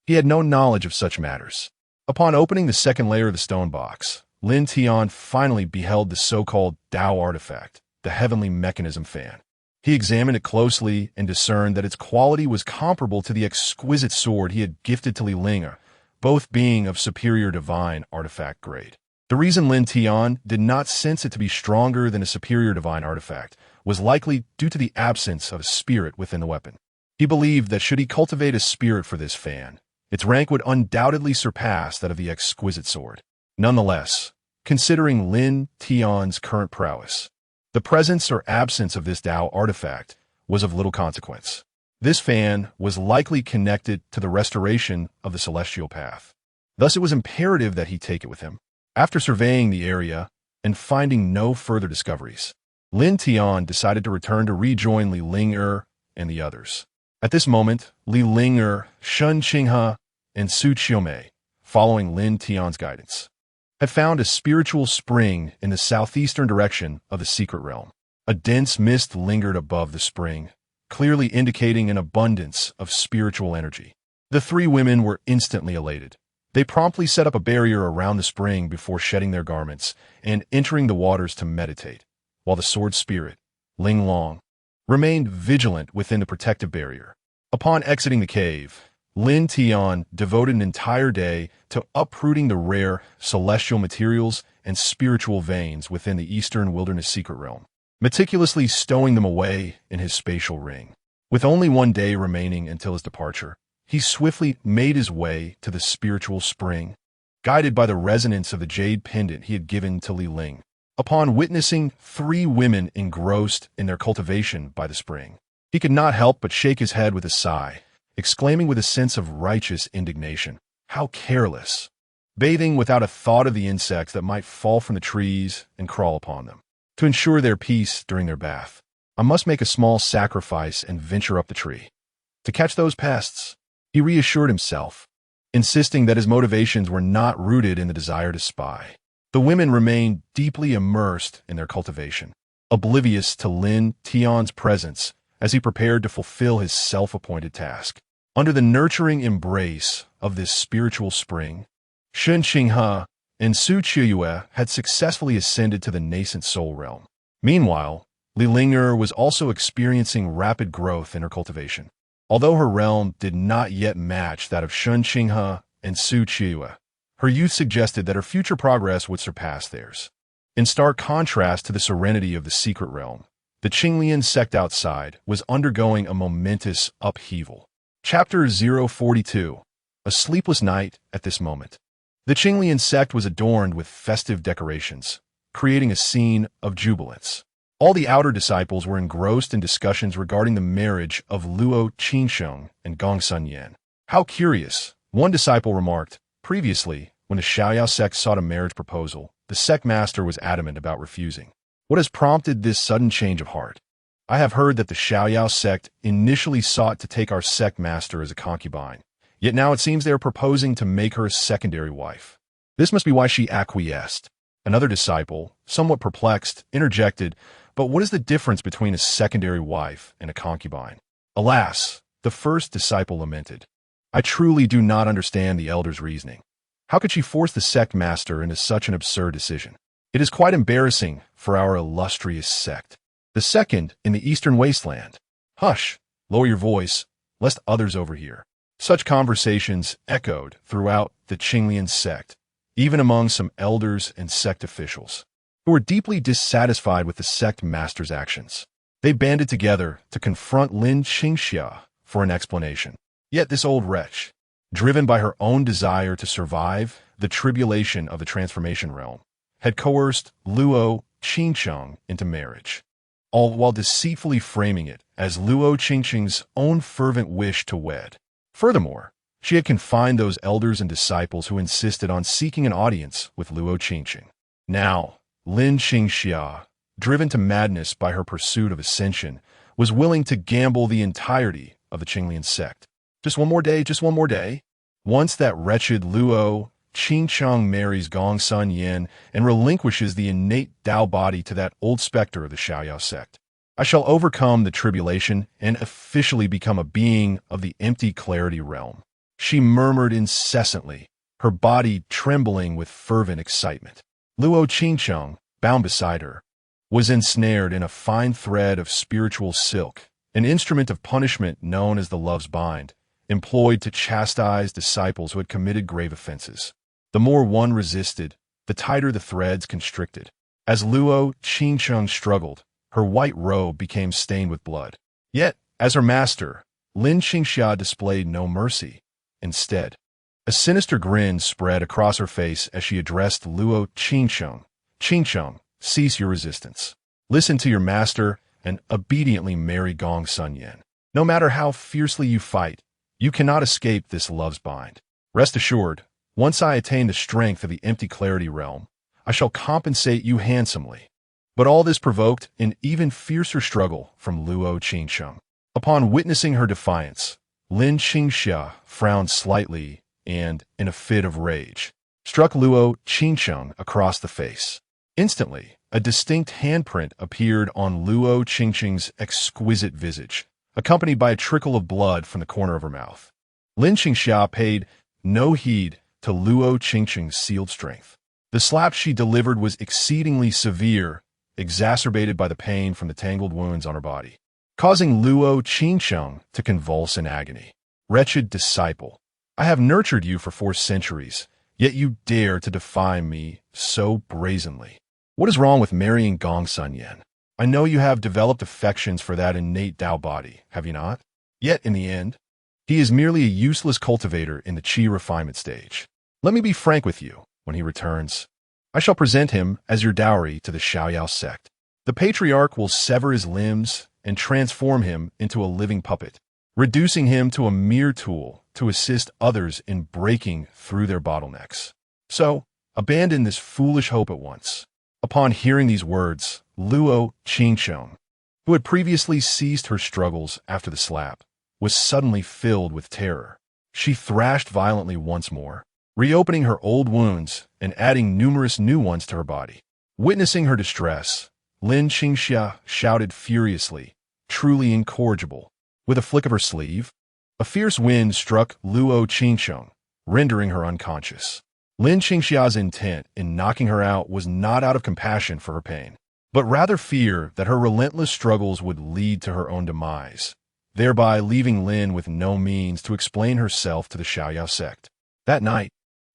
he had no knowledge of such matters. Upon opening the second layer of the stone box, Lin Tian finally beheld the so-called Dao artifact, the heavenly mechanism fan. He examined it closely and discerned that its quality was comparable to the exquisite sword he had gifted to Li Ling, both being of superior divine artifact grade. The reason Lin Tian did not sense it to be stronger than a superior divine artifact was likely due to the absence of a spirit within the weapon. He believed that should he cultivate a spirit for this fan, its rank would undoubtedly surpass that of the exquisite sword. Nonetheless, considering Lin Tian's current prowess, the presence or absence of this Dao artifact was of little consequence. This fan was likely connected to the restoration of the celestial path. Thus, it was imperative that he take it with him. After surveying the area and finding no further discoveries, Lin Tian decided to return to rejoin Li Ling and the others. At this moment, Li Ling, Changsheng, and Su Qiumei, following Lin Tian's guidance, had found a spiritual spring in the southeastern direction of the secret realm. A dense mist lingered above the spring, clearly indicating an abundance of spiritual energy. The three women were instantly elated. They promptly set up a barrier around the spring before shedding their garments and entering the waters to meditate, while the sword spirit, Ling Long, remained vigilant within the protective barrier. Upon exiting the cave, Lin Tian devoted an entire day to uprooting the rare celestial materials and spiritual veins within the eastern wilderness secret realm, meticulously stowing them away in his spatial ring. With only one day remaining until his departure, he swiftly made his way to the spiritual spring, guided by the resonance of the jade pendant he had given to Li Ling. Upon witnessing 3 women engrossed in their cultivation by the spring, he could not help but shake his head with a sigh, exclaiming with a sense of righteous indignation, "How careless!" Bathing without a thought of the insects that might fall from the trees and crawl upon them. To ensure their peace during their bath, I must make a small sacrifice and venture up the tree. To catch those pests, he reassured himself, insisting that his motivations were not rooted in the desire to spy. The women remained deeply immersed in their cultivation, oblivious to Lin Tian's presence as he prepared to fulfill his self-appointed task. Under the nurturing embrace of this spiritual spring, Changsheng and Su Qiyue had successfully ascended to the nascent soul realm. Meanwhile, Li Linger was also experiencing rapid growth in her cultivation. Although her realm did not yet match that of Changsheng and Su Qiyue, her youth suggested that her future progress would surpass theirs. In stark contrast to the serenity of the secret realm, the Qinglian sect outside was undergoing a momentous upheaval. Chapter 042. A sleepless night at this moment. The Qinglian sect was adorned with festive decorations, creating a scene of jubilance. All the outer disciples were engrossed in discussions regarding the marriage of Luo Qingsheng and Gongsun Yan. How curious, one disciple remarked. Previously, when the Xiaoyao sect sought a marriage proposal, the sect master was adamant about refusing. What has prompted this sudden change of heart? I have heard that the Xiaoyao sect initially sought to take our sect master as a concubine, yet now it seems they are proposing to make her a secondary wife. This must be why she acquiesced. Another disciple, somewhat perplexed, interjected, "But what is the difference between a secondary wife and a concubine?" "Alas," the first disciple lamented, "I truly do not understand the elder's reasoning. How could she force the sect master into such an absurd decision? It is quite embarrassing for our illustrious sect. The second in the eastern wasteland." "Hush, lower your voice, lest others overhear." Such conversations echoed throughout the Qinglian sect, even among some elders and sect officials, who were deeply dissatisfied with the sect master's actions. They banded together to confront Lin Qingxia for an explanation. Yet this old wretch, driven by her own desire to survive the tribulation of the transformation realm, had coerced Luo Qingsheng into marriage, all while deceitfully framing it as Luo Qingsheng's own fervent wish to wed. Furthermore, she had confined those elders and disciples who insisted on seeking an audience with Luo Qingsheng. Now, Lin Qingxia, driven to madness by her pursuit of ascension, was willing to gamble the entirety of the Qinglian sect. Just one more day. Once that wretched Luo Qingsheng marries Gongsun Yan and relinquishes the innate Dao body to that old specter of the Xiaoyao sect, I shall overcome the tribulation and officially become a being of the empty clarity realm. She murmured incessantly, her body trembling with fervent excitement. Luo Qingsheng, bound beside her, was ensnared in a fine thread of spiritual silk, an instrument of punishment known as the love's bind, employed to chastise disciples who had committed grave offenses. The more one resisted, the tighter the threads constricted. As Luo Qingsheng struggled, her white robe became stained with blood. Yet, as her master, Lin Qingxia displayed no mercy. Instead, a sinister grin spread across her face as she addressed Luo Qingsheng. "Qingsheng, cease your resistance. Listen to your master and obediently marry Gongsun Yan. No matter how fiercely you fight, you cannot escape this love's bind. Rest assured, once I attain the strength of the empty clarity realm, I shall compensate you handsomely." But all this provoked an even fiercer struggle from Luo Qingsheng. Upon witnessing her defiance, Lin Qingxia frowned slightly and, in a fit of rage, struck Luo Qingsheng across the face. Instantly, a distinct handprint appeared on Luo Qingsheng's exquisite visage, accompanied by a trickle of blood from the corner of her mouth. Lin Qingxia paid no heed to Luo Qingsheng's sealed strength. The slap she delivered was exceedingly severe, exacerbated by the pain from the tangled wounds on her body, causing Luo Qingsheng to convulse in agony. "Wretched disciple, I have nurtured you for 4 centuries, yet you dare to defy me so brazenly. What is wrong with marrying Gongsun Yan? I know you have developed affections for that innate Dao body, have you not? Yet, in the end, He is merely a useless cultivator in the qi refinement stage. Let me be frank with you. When he returns, I shall present him as your dowry to the Xiaoyao sect. The patriarch will sever his limbs and transform him into a living puppet, reducing him to a mere tool to assist others in breaking through their bottlenecks. So, abandon this foolish hope at once. Upon hearing these words, Luo Changsheng, who had previously ceased her struggles after the slap, was suddenly filled with terror. She thrashed violently once more, reopening her old wounds and adding numerous new ones to her body. Witnessing her distress, Lin Tian shouted furiously, truly incorrigible. With a flick of her sleeve, a fierce wind struck Luo Changsheng, rendering her unconscious. Lin Tian's intent in knocking her out was not out of compassion for her pain, but rather fear that her relentless struggles would lead to her own demise, thereby leaving Lin with no means to explain herself to the Xiaoyao sect. That night,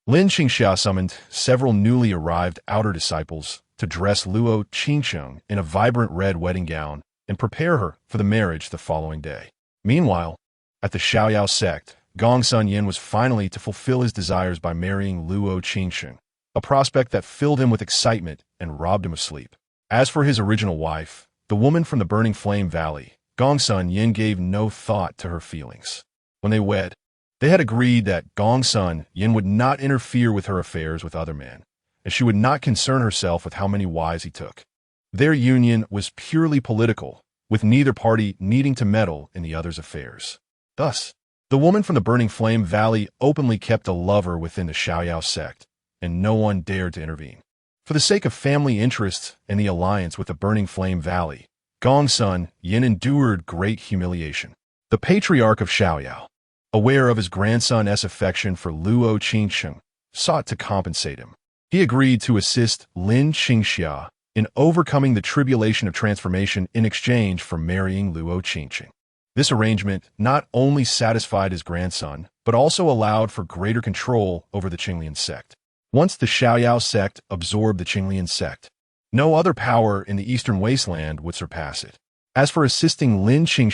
Lin Tian summoned several newly arrived outer disciples to dress Luo Changsheng in a vibrant red wedding gown and prepare her for the marriage the following day. Meanwhile, at the Xiaoyao sect, Gongsun Yin was finally to fulfill his desires by marrying Luo Changsheng, a prospect that filled him with excitement and robbed him of sleep. As for his original wife, the woman from the Burning Flame Valley, Gongsun Yin gave no thought to her feelings. When they wed, they had agreed that Gongsun Yin would not interfere with her affairs with other men, and she would not concern herself with how many wives he took. Their union was purely political, with neither party needing to meddle in the other's affairs. Thus, the woman from the Burning Flame Valley openly kept a lover within the Xiaoyao sect, and no one dared to intervene. For the sake of family interests and the alliance with the Burning Flame Valley, Gongsun Yin endured great humiliation. The patriarch of Xiaoyao, aware of his grandson's affection for Luo Changsheng, sought to compensate him. He agreed to assist Lin Tian in overcoming the tribulation of transformation in exchange for marrying Luo Changsheng. This arrangement not only satisfied his grandson, but also allowed for greater control over the Qinglian sect. Once the Xiaoyao sect absorbed the Qinglian sect, no other power in the eastern wasteland would surpass it. As for assisting Lin Tian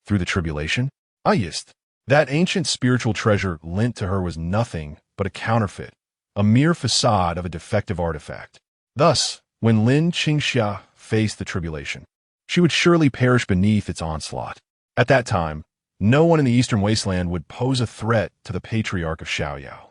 through the tribulation, that ancient spiritual treasure lent to her was nothing but a counterfeit, a mere facade of a defective artifact. Thus, when Lin Tian faced the tribulation, she would surely perish beneath its onslaught. At that time, no one in the eastern wasteland would pose a threat to the patriarch of Xiaoyao.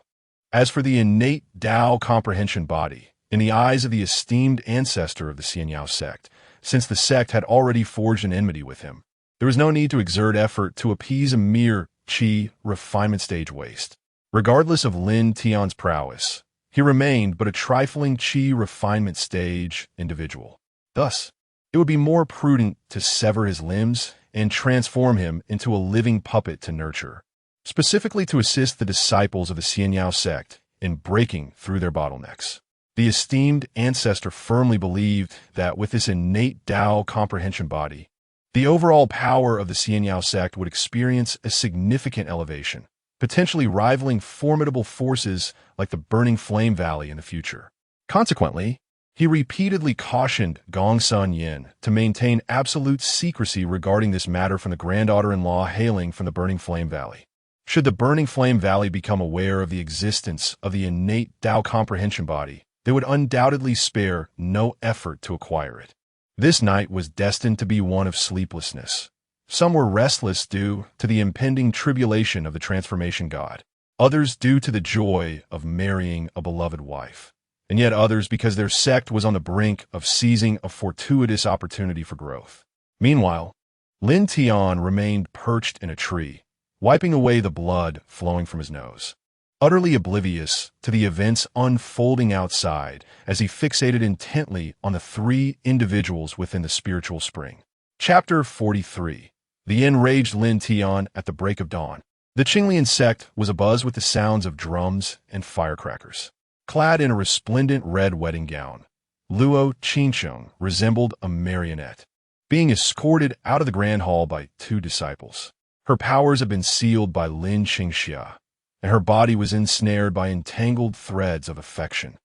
As for the innate Dao comprehension body, in the eyes of the esteemed ancestor of the Xianyao sect, since the sect had already forged an enmity with him, there was no need to exert effort to appease a mere qi refinement stage waste. Regardless of Lin Tian's prowess, he remained but a trifling qi refinement stage individual. Thus, it would be more prudent to sever his limbs and transform him into a living puppet to nurture, specifically to assist the disciples of the Xianyao sect in breaking through their bottlenecks. The esteemed ancestor firmly believed that with this innate Dao comprehension body, the overall power of the Xianyao sect would experience a significant elevation, potentially rivaling formidable forces like the Burning Flame Valley in the future. Consequently, he repeatedly cautioned Gongsun Yin to maintain absolute secrecy regarding this matter from the granddaughter-in-law hailing from the Burning Flame Valley. Should the Burning Flame Valley become aware of the existence of the innate Dao comprehension body, they would undoubtedly spare no effort to acquire it. This night was destined to be one of sleeplessness. Some were restless due to the impending tribulation of the transformation god, others due to the joy of marrying a beloved wife, and yet others because their sect was on the brink of seizing a fortuitous opportunity for growth. Meanwhile, Lin Tian remained perched in a tree, wiping away the blood flowing from his nose, utterly oblivious to the events unfolding outside as he fixated intently on the three individuals within the spiritual spring. Chapter 43. The enraged Lin Tian at the break of dawn. The Qinglian sect was abuzz with the sounds of drums and firecrackers. Clad in a resplendent red wedding gown, Luo Changsheng resembled a marionette, being escorted out of the grand hall by two disciples. Her powers had been sealed by Lin Tian, and her body was ensnared by entangled threads of affection.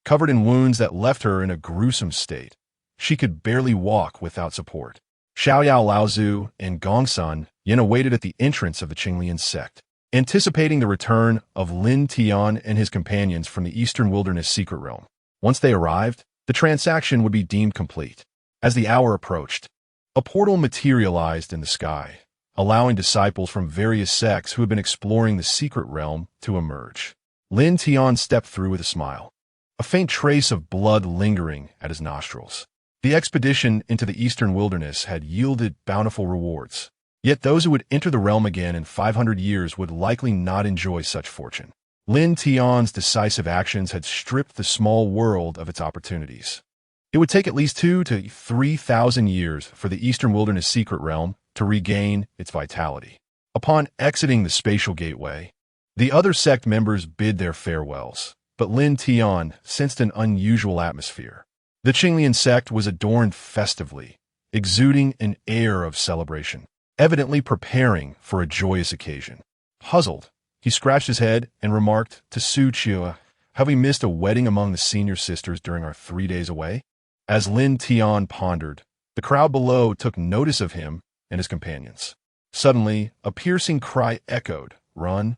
Covered in wounds that left her in a gruesome state, she could barely walk without support. Xiaoyao Laozu and Gongsun Yin awaited at the entrance of the Qinglian sect, anticipating the return of Lin Tian and his companions from the Eastern Wilderness secret realm. Once they arrived, the transaction would be deemed complete. As the hour approached, a portal materialized in the sky, allowing disciples from various sects who had been exploring the secret realm to emerge. Lin Tian stepped through with a smile, a faint trace of blood lingering at his nostrils. The expedition into the Eastern Wilderness had yielded bountiful rewards, yet those who would enter the realm again in 500 years would likely not enjoy such fortune. Lin Tian's decisive actions had stripped the small world of its opportunities. It would take at least 2,000 to 3,000 years for the Eastern Wilderness secret realm to regain its vitality. Upon exiting the spatial gateway, the other sect members bid their farewells, but Lin Tian sensed an unusual atmosphere. The Qinglian sect was adorned festively, exuding an air of celebration, evidently preparing for a joyous occasion. Puzzled, he scratched his head and remarked to Su Chia, "Have we missed a wedding among the senior sisters during our 3 days away?" As Lin Tian pondered, the crowd below took notice of him and his companions. Suddenly, a piercing cry echoed, "Run!"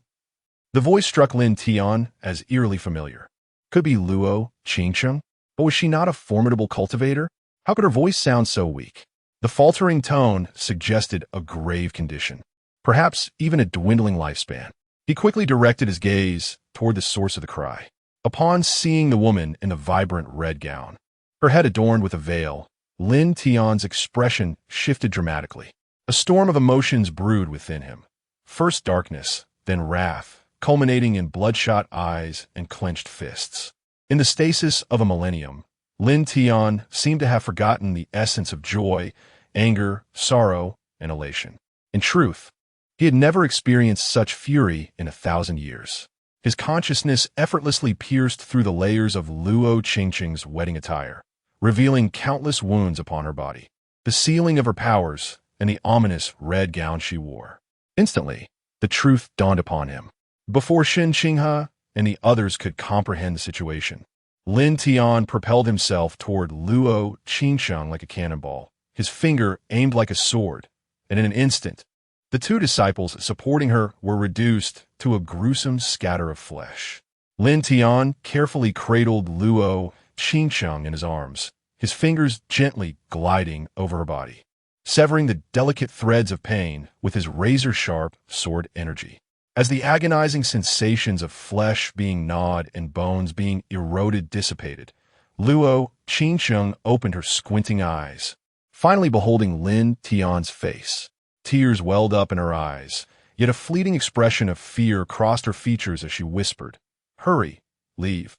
The voice struck Lin Tian as eerily familiar. Could be Luo Changsheng, but was she not a formidable cultivator? How could her voice sound so weak? The faltering tone suggested a grave condition, perhaps even a dwindling lifespan. He quickly directed his gaze toward the source of the cry. Upon seeing the woman in the vibrant red gown, her head adorned with a veil, Lin Tian's expression shifted dramatically. A storm of emotions brewed within him. First darkness, then wrath, culminating in bloodshot eyes and clenched fists. In the stasis of a millennium, Lin Tian seemed to have forgotten the essence of joy, anger, sorrow, and elation. In truth, he had never experienced such fury in 1,000 years. His consciousness effortlessly pierced through the layers of Luo Qingqing's wedding attire, revealing countless wounds upon her body, the sealing of her powers, and the ominous red gown she wore. Instantly, the truth dawned upon him. Before Changsheng and the others could comprehend the situation, Lin Tian propelled himself toward Luo Qingsheng like a cannonball, his finger aimed like a sword, and in an instant, the two disciples supporting her were reduced to a gruesome scatter of flesh. Lin Tian carefully cradled Luo Qingsheng in his arms, his fingers gently gliding over her body, severing the delicate threads of pain with his razor-sharp sword energy. As the agonizing sensations of flesh being gnawed and bones being eroded dissipated, Luo Qingsheng opened her squinting eyes, finally beholding Lin Tian's face. Tears welled up in her eyes, yet a fleeting expression of fear crossed her features as she whispered, "Hurry, leave."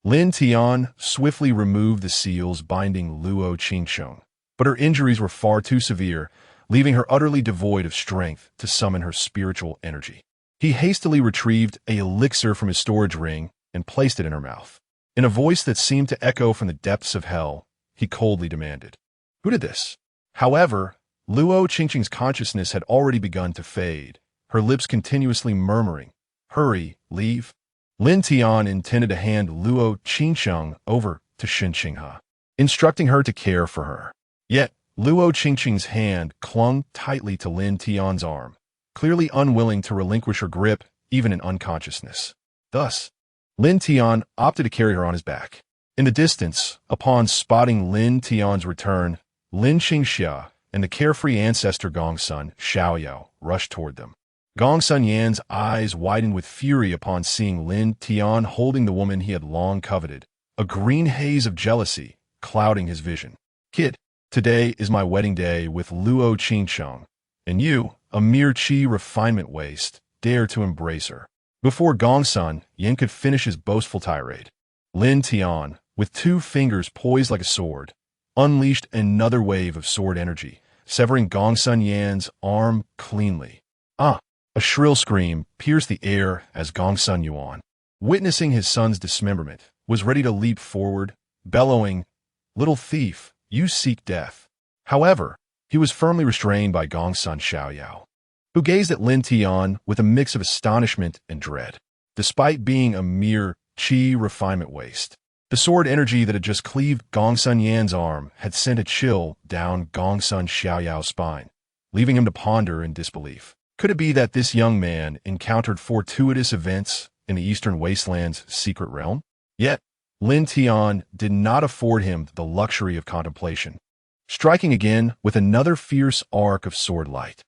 Lin Tian swiftly removed the seals binding Luo Qingsheng, but her injuries were far too severe, leaving her utterly devoid of strength to summon her spiritual energy. He hastily retrieved an elixir from his storage ring and placed it in her mouth. In a voice that seemed to echo from the depths of hell, he coldly demanded, "Who did this?" However, Luo Qingqing's consciousness had already begun to fade, her lips continuously murmuring, "Hurry, leave." Lin Tian intended to hand Luo Qingsheng over to Changsheng, instructing her to care for her. Yet, Luo Qingqing's hand clung tightly to Lin Tian's arm, clearly unwilling to relinquish her grip even in unconsciousness. Thus, Lin Tian opted to carry her on his back. In the distance, upon spotting Lin Tian's return, Lin Qingxia and the carefree ancestor Gongsun Xiaoyao rushed toward them. Gongsun Yan's eyes widened with fury upon seeing Lin Tian holding the woman he had long coveted, a green haze of jealousy clouding his vision. "Kid, today is my wedding day with Luo Qingsheng, and you, a mere qi refinement waste, dare to embrace her." Before Gongsun Yan could finish his boastful tirade, Lin Tian, with 2 fingers poised like a sword, unleashed another wave of sword energy, severing Gongsun Yan's arm cleanly. "Ah!" A shrill scream pierced the air as Gongsun Yuan, witnessing his son's dismemberment, was ready to leap forward, bellowing, "Little thief, you seek death." However, he was firmly restrained by Gongsun Xiaoyao, who gazed at Lin Tian with a mix of astonishment and dread. Despite being a mere qi refinement waste, the sword energy that had just cleaved Gongsun Yan's arm had sent a chill down Gongsun Xiaoyao's spine. leaving him to ponder in disbelief. Could it be that this young man encountered fortuitous events in the Eastern Wasteland's secret realm? Yet, Lin Tian did not afford him the luxury of contemplation, striking again with another fierce arc of sword light.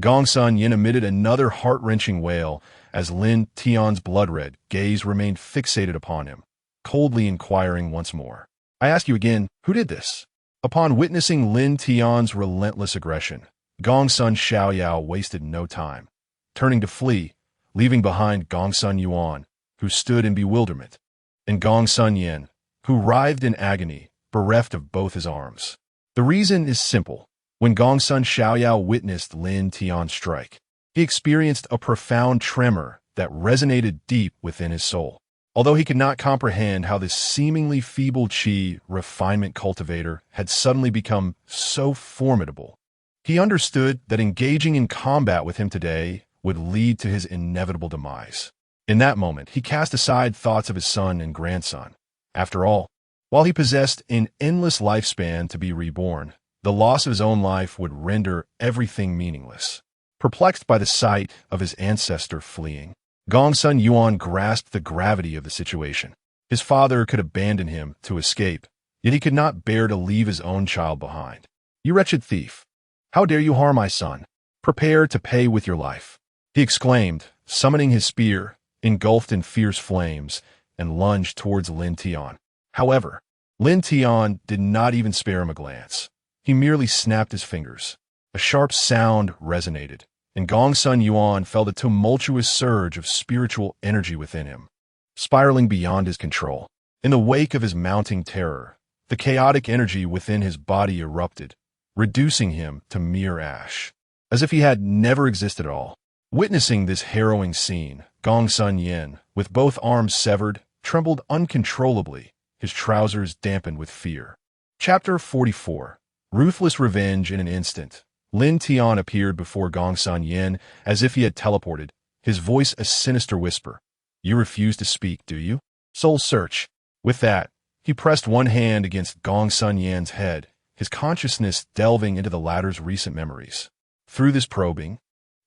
Gongsun Yin emitted another heart-wrenching wail as Lin Tian's blood-red gaze remained fixated upon him, coldly inquiring once more. I ask you again, who did this? Upon witnessing Lin Tian's relentless aggression, Gongsun Xiaoyao wasted no time, turning to flee, leaving behind Gongsun Yuan, who stood in bewilderment, and Gongsun Yin, who writhed in agony, bereft of both his arms. The reason is simple. When Gongsun Xiaoyao witnessed Lin Tian's strike, he experienced a profound tremor that resonated deep within his soul. Although he could not comprehend how this seemingly feeble qi refinement cultivator had suddenly become so formidable, he understood that engaging in combat with him today would lead to his inevitable demise. In that moment, he cast aside thoughts of his son and grandson. After all, while he possessed an endless lifespan to be reborn, the loss of his own life would render everything meaningless. Perplexed by the sight of his ancestor fleeing, Gongsun Yuan grasped the gravity of the situation. His father could abandon him to escape, yet he could not bear to leave his own child behind. You wretched thief! How dare you harm my son? Prepare to pay with your life, he exclaimed, summoning his spear, engulfed in fierce flames, and lunged towards Lin Tian. However, Lin Tian did not even spare him a glance. He merely snapped his fingers. A sharp sound resonated, and Gongsun Yuan felt a tumultuous surge of spiritual energy within him, spiraling beyond his control. In the wake of his mounting terror, the chaotic energy within his body erupted, reducing him to mere ash, as if he had never existed at all. Witnessing this harrowing scene, Gongsun Yin, with both arms severed, trembled uncontrollably, his trousers dampened with fear. Chapter 44. Ruthless revenge in an instant. Lin Tian appeared before Gongsun Yin as if he had teleported, his voice a sinister whisper. You refuse to speak, do you? Soul search. With that, he pressed one hand against Gongsun Yin's head, his consciousness delving into the latter's recent memories. Through this probing,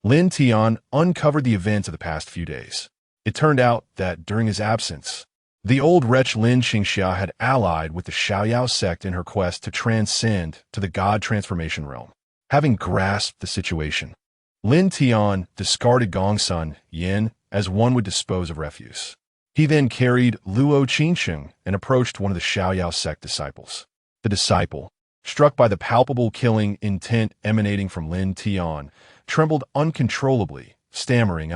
Lin Tian uncovered the events of the past few days. It turned out that during his absence, the old wretch Lin Qingxia had allied with the Xiaoyao sect in her quest to transcend to the God transformation realm. Having grasped the situation, Lin Tian discarded Gongsun Yin as one would dispose of refuse. He then carried Luo Changsheng and approached one of the Xiaoyao sect disciples. The disciple, struck by the palpable killing intent emanating from Lin Tian, trembled uncontrollably, stammering,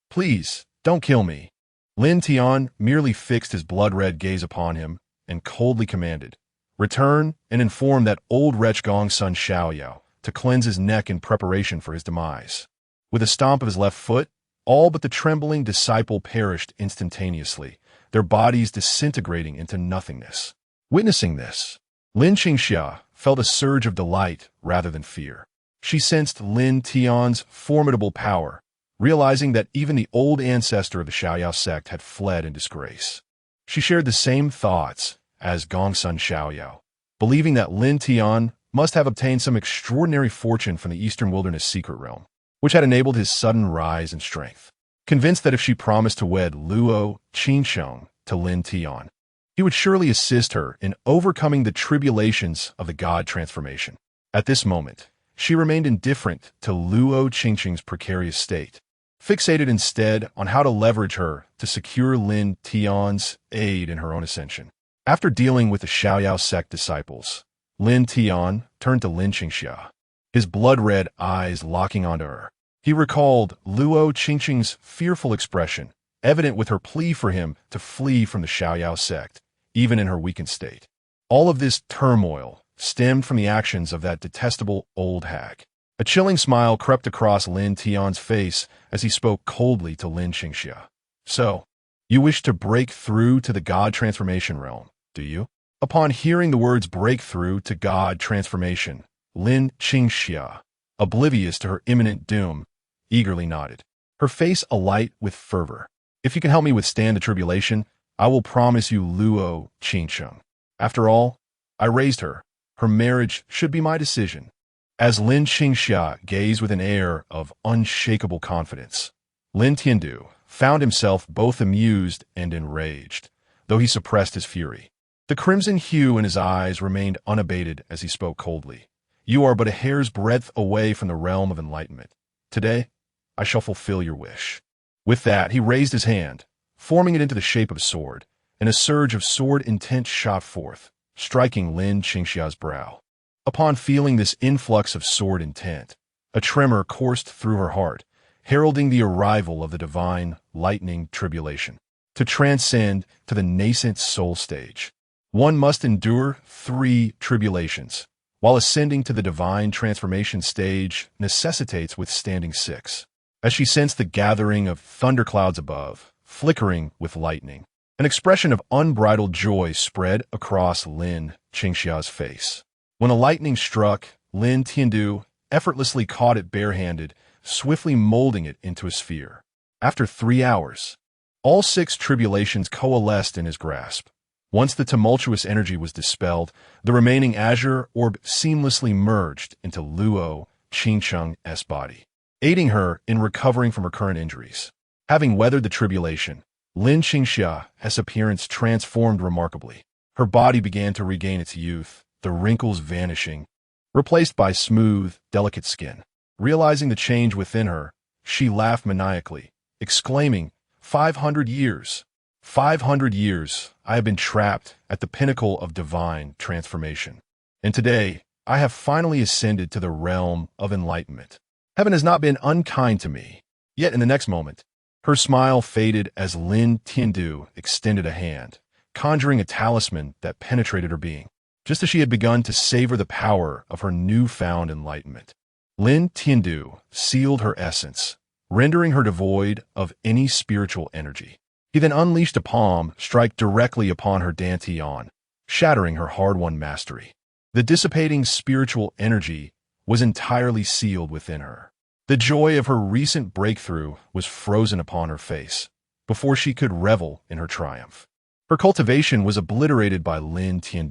please, don't kill me. Lin Tian merely fixed his blood-red gaze upon him and coldly commanded, return and inform that old wretch Gongsun Xiaoyao to cleanse his neck in preparation for his demise. With a stomp of his left foot, all but the trembling disciple perished instantaneously, their bodies disintegrating into nothingness. Witnessing this, Lin Qingxia felt a surge of delight rather than fear. She sensed Lin Tian's formidable power, realizing that even the old ancestor of the Xiaoyao sect had fled in disgrace. She shared the same thoughts as Gongsun Xiaoyao, believing that Lin Tian must have obtained some extraordinary fortune from the Eastern Wilderness secret realm, which had enabled his sudden rise in strength. Convinced that if she promised to wed Luo Changsheng to Lin Tian, he would surely assist her in overcoming the tribulations of the God transformation. At this moment, she remained indifferent to Luo Changsheng's precarious state, fixated instead on how to leverage her to secure Lin Tian's aid in her own ascension. After dealing with the Xiaoyao sect disciples, Lin Tian turned to Lin Qingxia, his blood-red eyes locking onto her. He recalled Luo Changsheng's fearful expression, evident with her plea for him to flee from the Xiaoyao sect, even in her weakened state. All of this turmoil stemmed from the actions of that detestable old hag. A chilling smile crept across Lin Tian's face as he spoke coldly to Lin Qingxia. So, you wish to break through to the God transformation realm, do you? Upon hearing the words breakthrough to God transformation, Lin Qingxia, oblivious to her imminent doom, eagerly nodded, her face alight with fervor. If you can help me withstand the tribulation, I will promise you Luo Changsheng. After all, I raised her. Her marriage should be my decision. As Lin Qingxia gazed with an air of unshakable confidence, Lin Tian found himself both amused and enraged, though he suppressed his fury. The crimson hue in his eyes remained unabated as he spoke coldly. You are but a hair's breadth away from the realm of enlightenment. Today, I shall fulfill your wish. With that, he raised his hand, forming it into the shape of a sword, and a surge of sword intent shot forth, striking Lin Qingxia's brow. Upon feeling this influx of sword intent, a tremor coursed through her heart, heralding the arrival of the divine lightning tribulation. To transcend to the nascent soul stage, one must endure 3 tribulations, while ascending to the divine transformation stage necessitates withstanding 6. As she sensed the gathering of thunderclouds above, flickering with lightning, an expression of unbridled joy spread across Lin Qingxia's face. When the lightning struck, Lin Tian effortlessly caught it barehanded, swiftly molding it into a sphere. After 3 hours, all 6 tribulations coalesced in his grasp. Once the tumultuous energy was dispelled, the remaining azure orb seamlessly merged into Luo Changsheng's body, aiding her in recovering from her current injuries. Having weathered the tribulation, Lin Qingxia's appearance transformed remarkably. Her body began to regain its youth, the wrinkles vanishing, replaced by smooth, delicate skin. Realizing the change within her, she laughed maniacally, exclaiming, 500 years! 500 years, I have been trapped at the pinnacle of divine transformation. And today, I have finally ascended to the realm of enlightenment. Heaven has not been unkind to me. Yet in the next moment, her smile faded as Lin Tian extended a hand, conjuring a talisman that penetrated her being. Just as she had begun to savor the power of her newfound enlightenment, Lin Tian sealed her essence, rendering her devoid of any spiritual energy. He then unleashed a palm strike directly upon her dantian, shattering her hard-won mastery. The dissipating spiritual energy was entirely sealed within her. The joy of her recent breakthrough was frozen upon her face, before she could revel in her triumph. Her cultivation was obliterated by Lin Tian.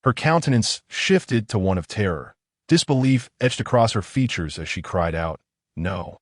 Her countenance shifted to one of terror. Disbelief etched across her features as she cried out, "No,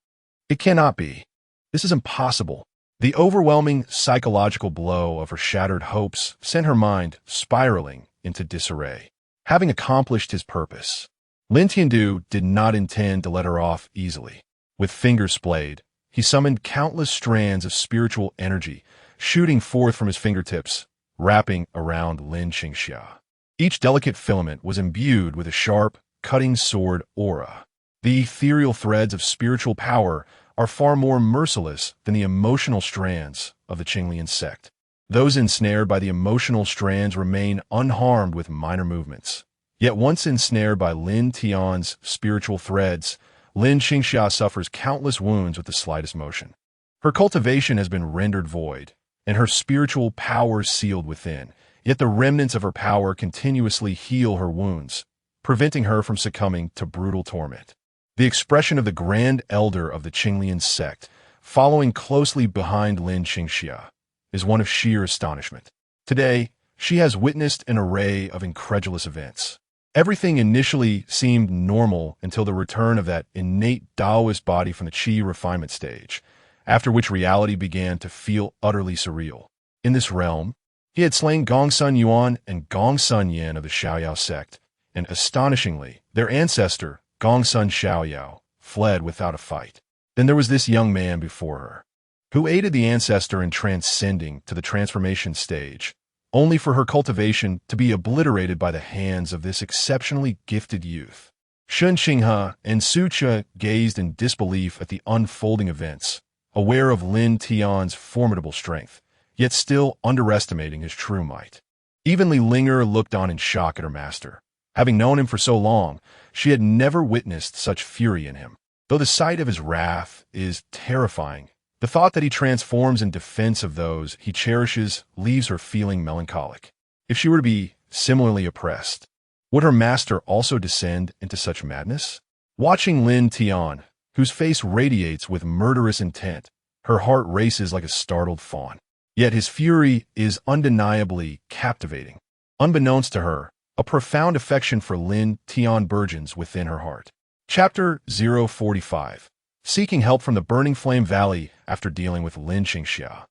it cannot be. This is impossible." The overwhelming psychological blow of her shattered hopes sent her mind spiraling into disarray. Having accomplished his purpose, Lin Tian did not intend to let her off easily. With fingers splayed, he summoned countless strands of spiritual energy, shooting forth from his fingertips, wrapping around Lin Qingxia. Each delicate filament was imbued with a sharp, cutting sword aura. The ethereal threads of spiritual power are far more merciless than the emotional strands of the Demon Sect. Those ensnared by the emotional strands remain unharmed with minor movements. Yet once ensnared by Lin Tian's spiritual threads, Lin Qingxia suffers countless wounds with the slightest motion. Her cultivation has been rendered void, and her spiritual power sealed within, yet the remnants of her power continuously heal her wounds, preventing her from succumbing to brutal torment. The expression of the Grand Elder of the Demon Sect, following closely behind Lin Qingxia, is one of sheer astonishment. Today, she has witnessed an array of incredulous events. Everything initially seemed normal until the return of that innate Taoist body from the Qi refinement stage, after which reality began to feel utterly surreal. In this realm, he had slain Gongsun Yuan and Gongsun Yin of the Xiaoyao sect, and astonishingly, their ancestor, Gongsun Xiaoyao, fled without a fight. Then there was this young man before her, who aided the ancestor in transcending to the transformation stage, only for her cultivation to be obliterated by the hands of this exceptionally gifted youth. Shun Qinghe and Su Che gazed in disbelief at the unfolding events, aware of Lin Tian's formidable strength, yet still underestimating his true might. Even Li Linger looked on in shock at her master. Having known him for so long, she had never witnessed such fury in him. Though the sight of his wrath is terrifying, the thought that he transforms in defense of those he cherishes leaves her feeling melancholic. If she were to be similarly oppressed, would her master also descend into such madness? Watching Lin Tian, whose face radiates with murderous intent, her heart races like a startled fawn. Yet his fury is undeniably captivating. Unbeknownst to her, A profound affection for Lin Tian burgeons within her heart. Chapter 045. Seeking help from the Burning Flame Valley after dealing with Lin Qingxia.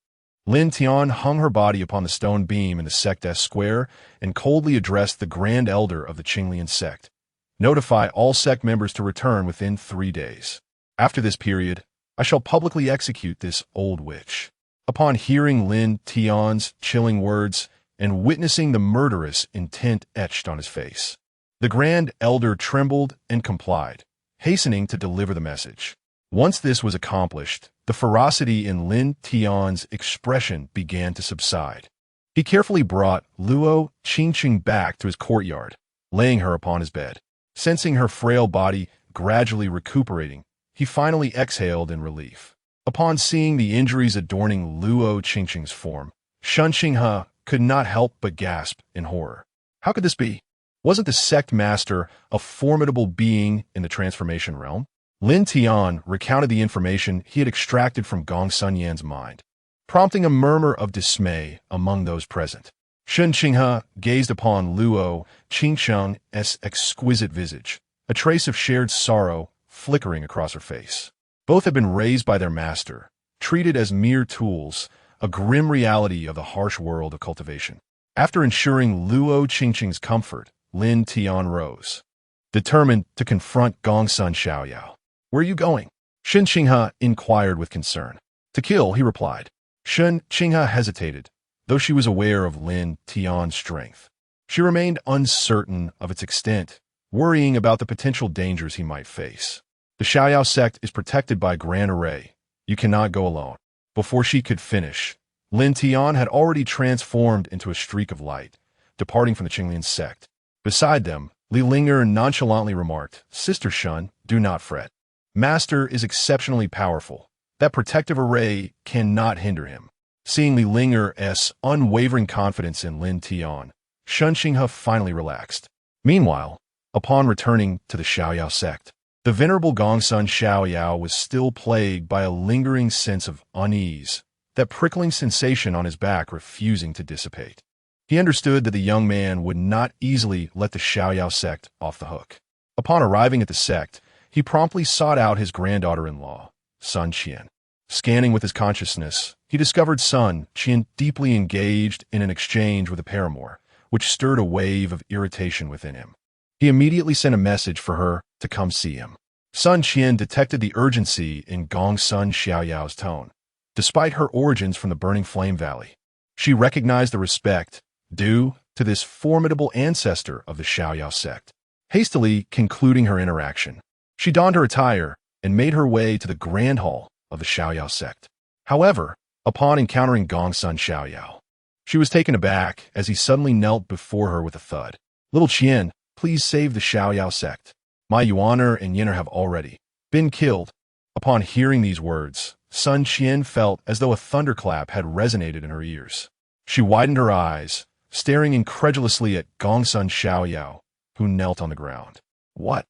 Lin Tian hung her body upon the stone beam in the sect's square and coldly addressed the Grand Elder of the Qinglian sect. Notify all sect members to return within 3 days. After this period, I shall publicly execute this old witch. Upon hearing Lin Tian's chilling words and witnessing the murderous intent etched on his face, the Grand Elder trembled and complied, hastening to deliver the message. Once this was accomplished, the ferocity in Lin Tian's expression began to subside. He carefully brought Luo Changsheng back to his courtyard, laying her upon his bed. Sensing her frail body gradually recuperating, he finally exhaled in relief. Upon seeing the injuries adorning Luo Changsheng's form, Changsheng could not help but gasp in horror. How could this be? Wasn't the sect master a formidable being in the transformation realm? Lin Tian recounted the information he had extracted from Gongsun Yan's mind, prompting a murmur of dismay among those present. Changsheng gazed upon Luo Changsheng's exquisite visage, a trace of shared sorrow flickering across her face. Both had been raised by their master, treated as mere tools, a grim reality of the harsh world of cultivation. After ensuring Luo Changsheng's comfort, Lin Tian rose, determined to confront Gongsun Xiaoyao. "Where are you going?" Changsheng inquired with concern. "To kill," he replied. Changsheng hesitated, though she was aware of Lin Tian's strength. She remained uncertain of its extent, worrying about the potential dangers he might face. "The Xiaoyao sect is protected by Grand Array. You cannot go alone." Before she could finish, Lin Tian had already transformed into a streak of light, departing from the Qinglian sect. Beside them, Li Linger nonchalantly remarked, "Sister Shun, do not fret. Master is exceptionally powerful. That protective array cannot hinder him." Seeing Li Linger's unwavering confidence in Lin Tian, Changsheng finally relaxed. Meanwhile, upon returning to the Xiaoyao sect, the venerable Gongsun Xiaoyao was still plagued by a lingering sense of unease, that prickling sensation on his back refusing to dissipate. He understood that the young man would not easily let the Xiaoyao sect off the hook. Upon arriving at the sect, he promptly sought out his granddaughter-in-law, Sun Qian. Scanning with his consciousness, he discovered Sun Qian deeply engaged in an exchange with a paramour, which stirred a wave of irritation within him. He immediately sent a message for her to come see him. Sun Qian detected the urgency in Gongsun Xiaoyao's tone. Despite her origins from the Burning Flame Valley, she recognized the respect due to this formidable ancestor of the Xiaoyao sect. Hastily concluding her interaction, she donned her attire and made her way to the grand hall of the Xiaoyao sect. However, upon encountering Gongsun Xiaoyao, she was taken aback as he suddenly knelt before her with a thud. "Little Qian, please save the Xiaoyao sect. My Yuaner and Yinner have already been killed." Upon hearing these words, Sun Qian felt as though a thunderclap had resonated in her ears. She widened her eyes, staring incredulously at Gongsun Xiaoyao, who knelt on the ground. What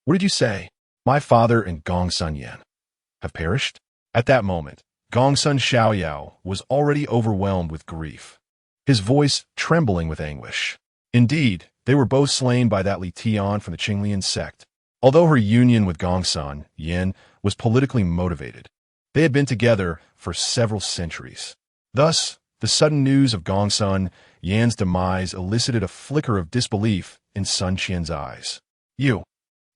did you say?" "My father and Gongsun Yan have perished?" At that moment, Gongsun Xiaoyao was already overwhelmed with grief, his voice trembling with anguish. Indeed, they were both slain by that Li Tian from the Qinglian sect. Although her union with Gongsun Yan was politically motivated, they had been together for several centuries. Thus, the sudden news of Gongsun Yan's demise elicited a flicker of disbelief in Sun Qian's eyes. You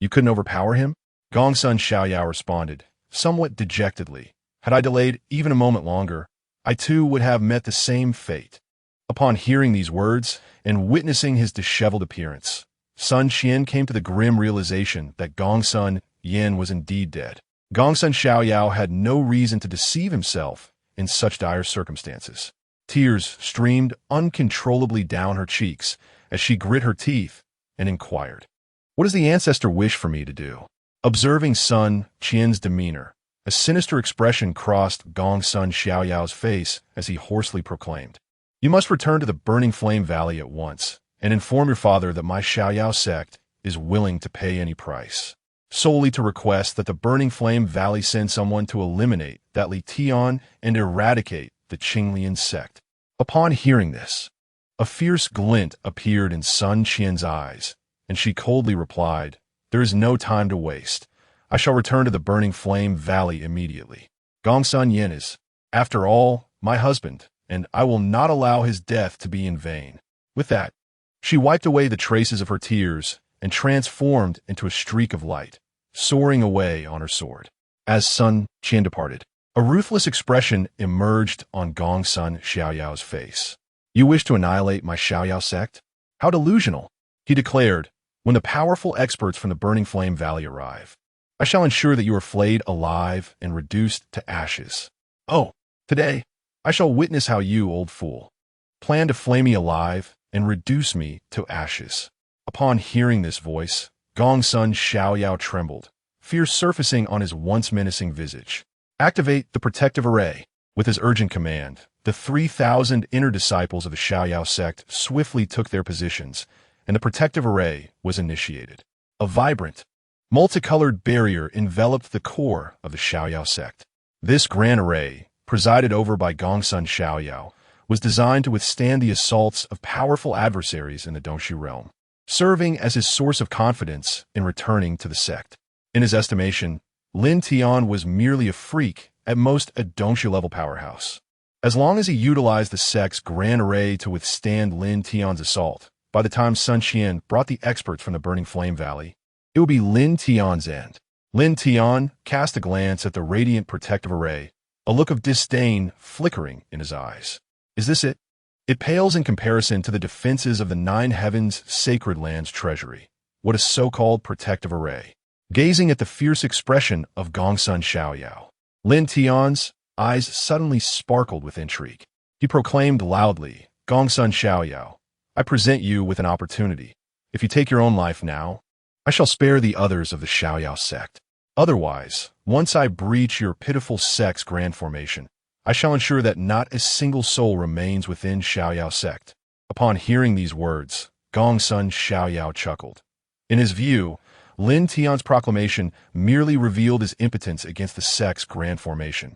couldn't overpower him?" Gongsun Xiaoyao responded, somewhat dejectedly. "Had I delayed even a moment longer, I too would have met the same fate." Upon hearing these words and witnessing his disheveled appearance, Sun Qian came to the grim realization that Gongsun Yan was indeed dead. Gongsun Xiaoyao had no reason to deceive himself in such dire circumstances. Tears streamed uncontrollably down her cheeks as she grit her teeth and inquired, "What does the ancestor wish for me to do?" Observing Sun Qian's demeanor, a sinister expression crossed Gongsun Xiaoyao's face as he hoarsely proclaimed, "You must return to the Burning Flame Valley at once and inform your father that my Xiaoyao sect is willing to pay any price, solely to request that the Burning Flame Valley send someone to eliminate that Li Tian and eradicate the Qinglian sect." Upon hearing this, A fierce glint appeared in Sun Qian's eyes, and she coldly replied, "There is no time to waste. I shall return to the Burning Flame Valley immediately. Gongsun Yin is, after all, my husband, and I will not allow his death to be in vain." With that, she wiped away the traces of her tears and transformed into a streak of light, soaring away on her sword. As Sun Qian departed, a ruthless expression emerged on Gongsun Xiaoyao's face. "You wish to annihilate my Xiaoyao sect? How delusional," he declared, "when the powerful experts from the Burning Flame Valley arrive. I shall ensure that you are flayed alive and reduced to ashes. Oh, today, I shall witness how you, old fool, plan to flay me alive and reduce me to ashes." Upon hearing this voice, Gongsun Xiaoyao trembled, fear surfacing on his once menacing visage. "Activate the protective array." With his urgent command, the 3,000 inner disciples of the Xiaoyao sect swiftly took their positions, and the protective array was initiated. A vibrant, multicolored barrier enveloped the core of the Xiaoyao sect. This grand array, presided over by Gongsun Xiaoyao, was designed to withstand the assaults of powerful adversaries in the Dongxi realm, serving as his source of confidence in returning to the sect. In his estimation, Lin Tian was merely a freak, at most a Dongxi-level powerhouse. As long as he utilized the sect's grand array to withstand Lin Tian's assault, by the time Sun Qian brought the experts from the Burning Flame Valley, it would be Lin Tian's end. Lin Tian cast a glance at the radiant protective array, a look of disdain flickering in his eyes. "Is this it? It pales in comparison to the defenses of the Nine Heavens Sacred Land's treasury. What a so-called protective array." Gazing at the fierce expression of Gongsun Xiaoyao, Lin Tian's eyes suddenly sparkled with intrigue. He proclaimed loudly, "Gongsun Xiaoyao, I present you with an opportunity. If you take your own life now, I shall spare the others of the Xiaoyao sect. Otherwise, once I breach your pitiful sect's grand formation, I shall ensure that not a single soul remains within Xiaoyao sect." Upon hearing these words, Gongsun Xiaoyao chuckled. In his view, Lin Tian's proclamation merely revealed his impotence against the sect's grand formation,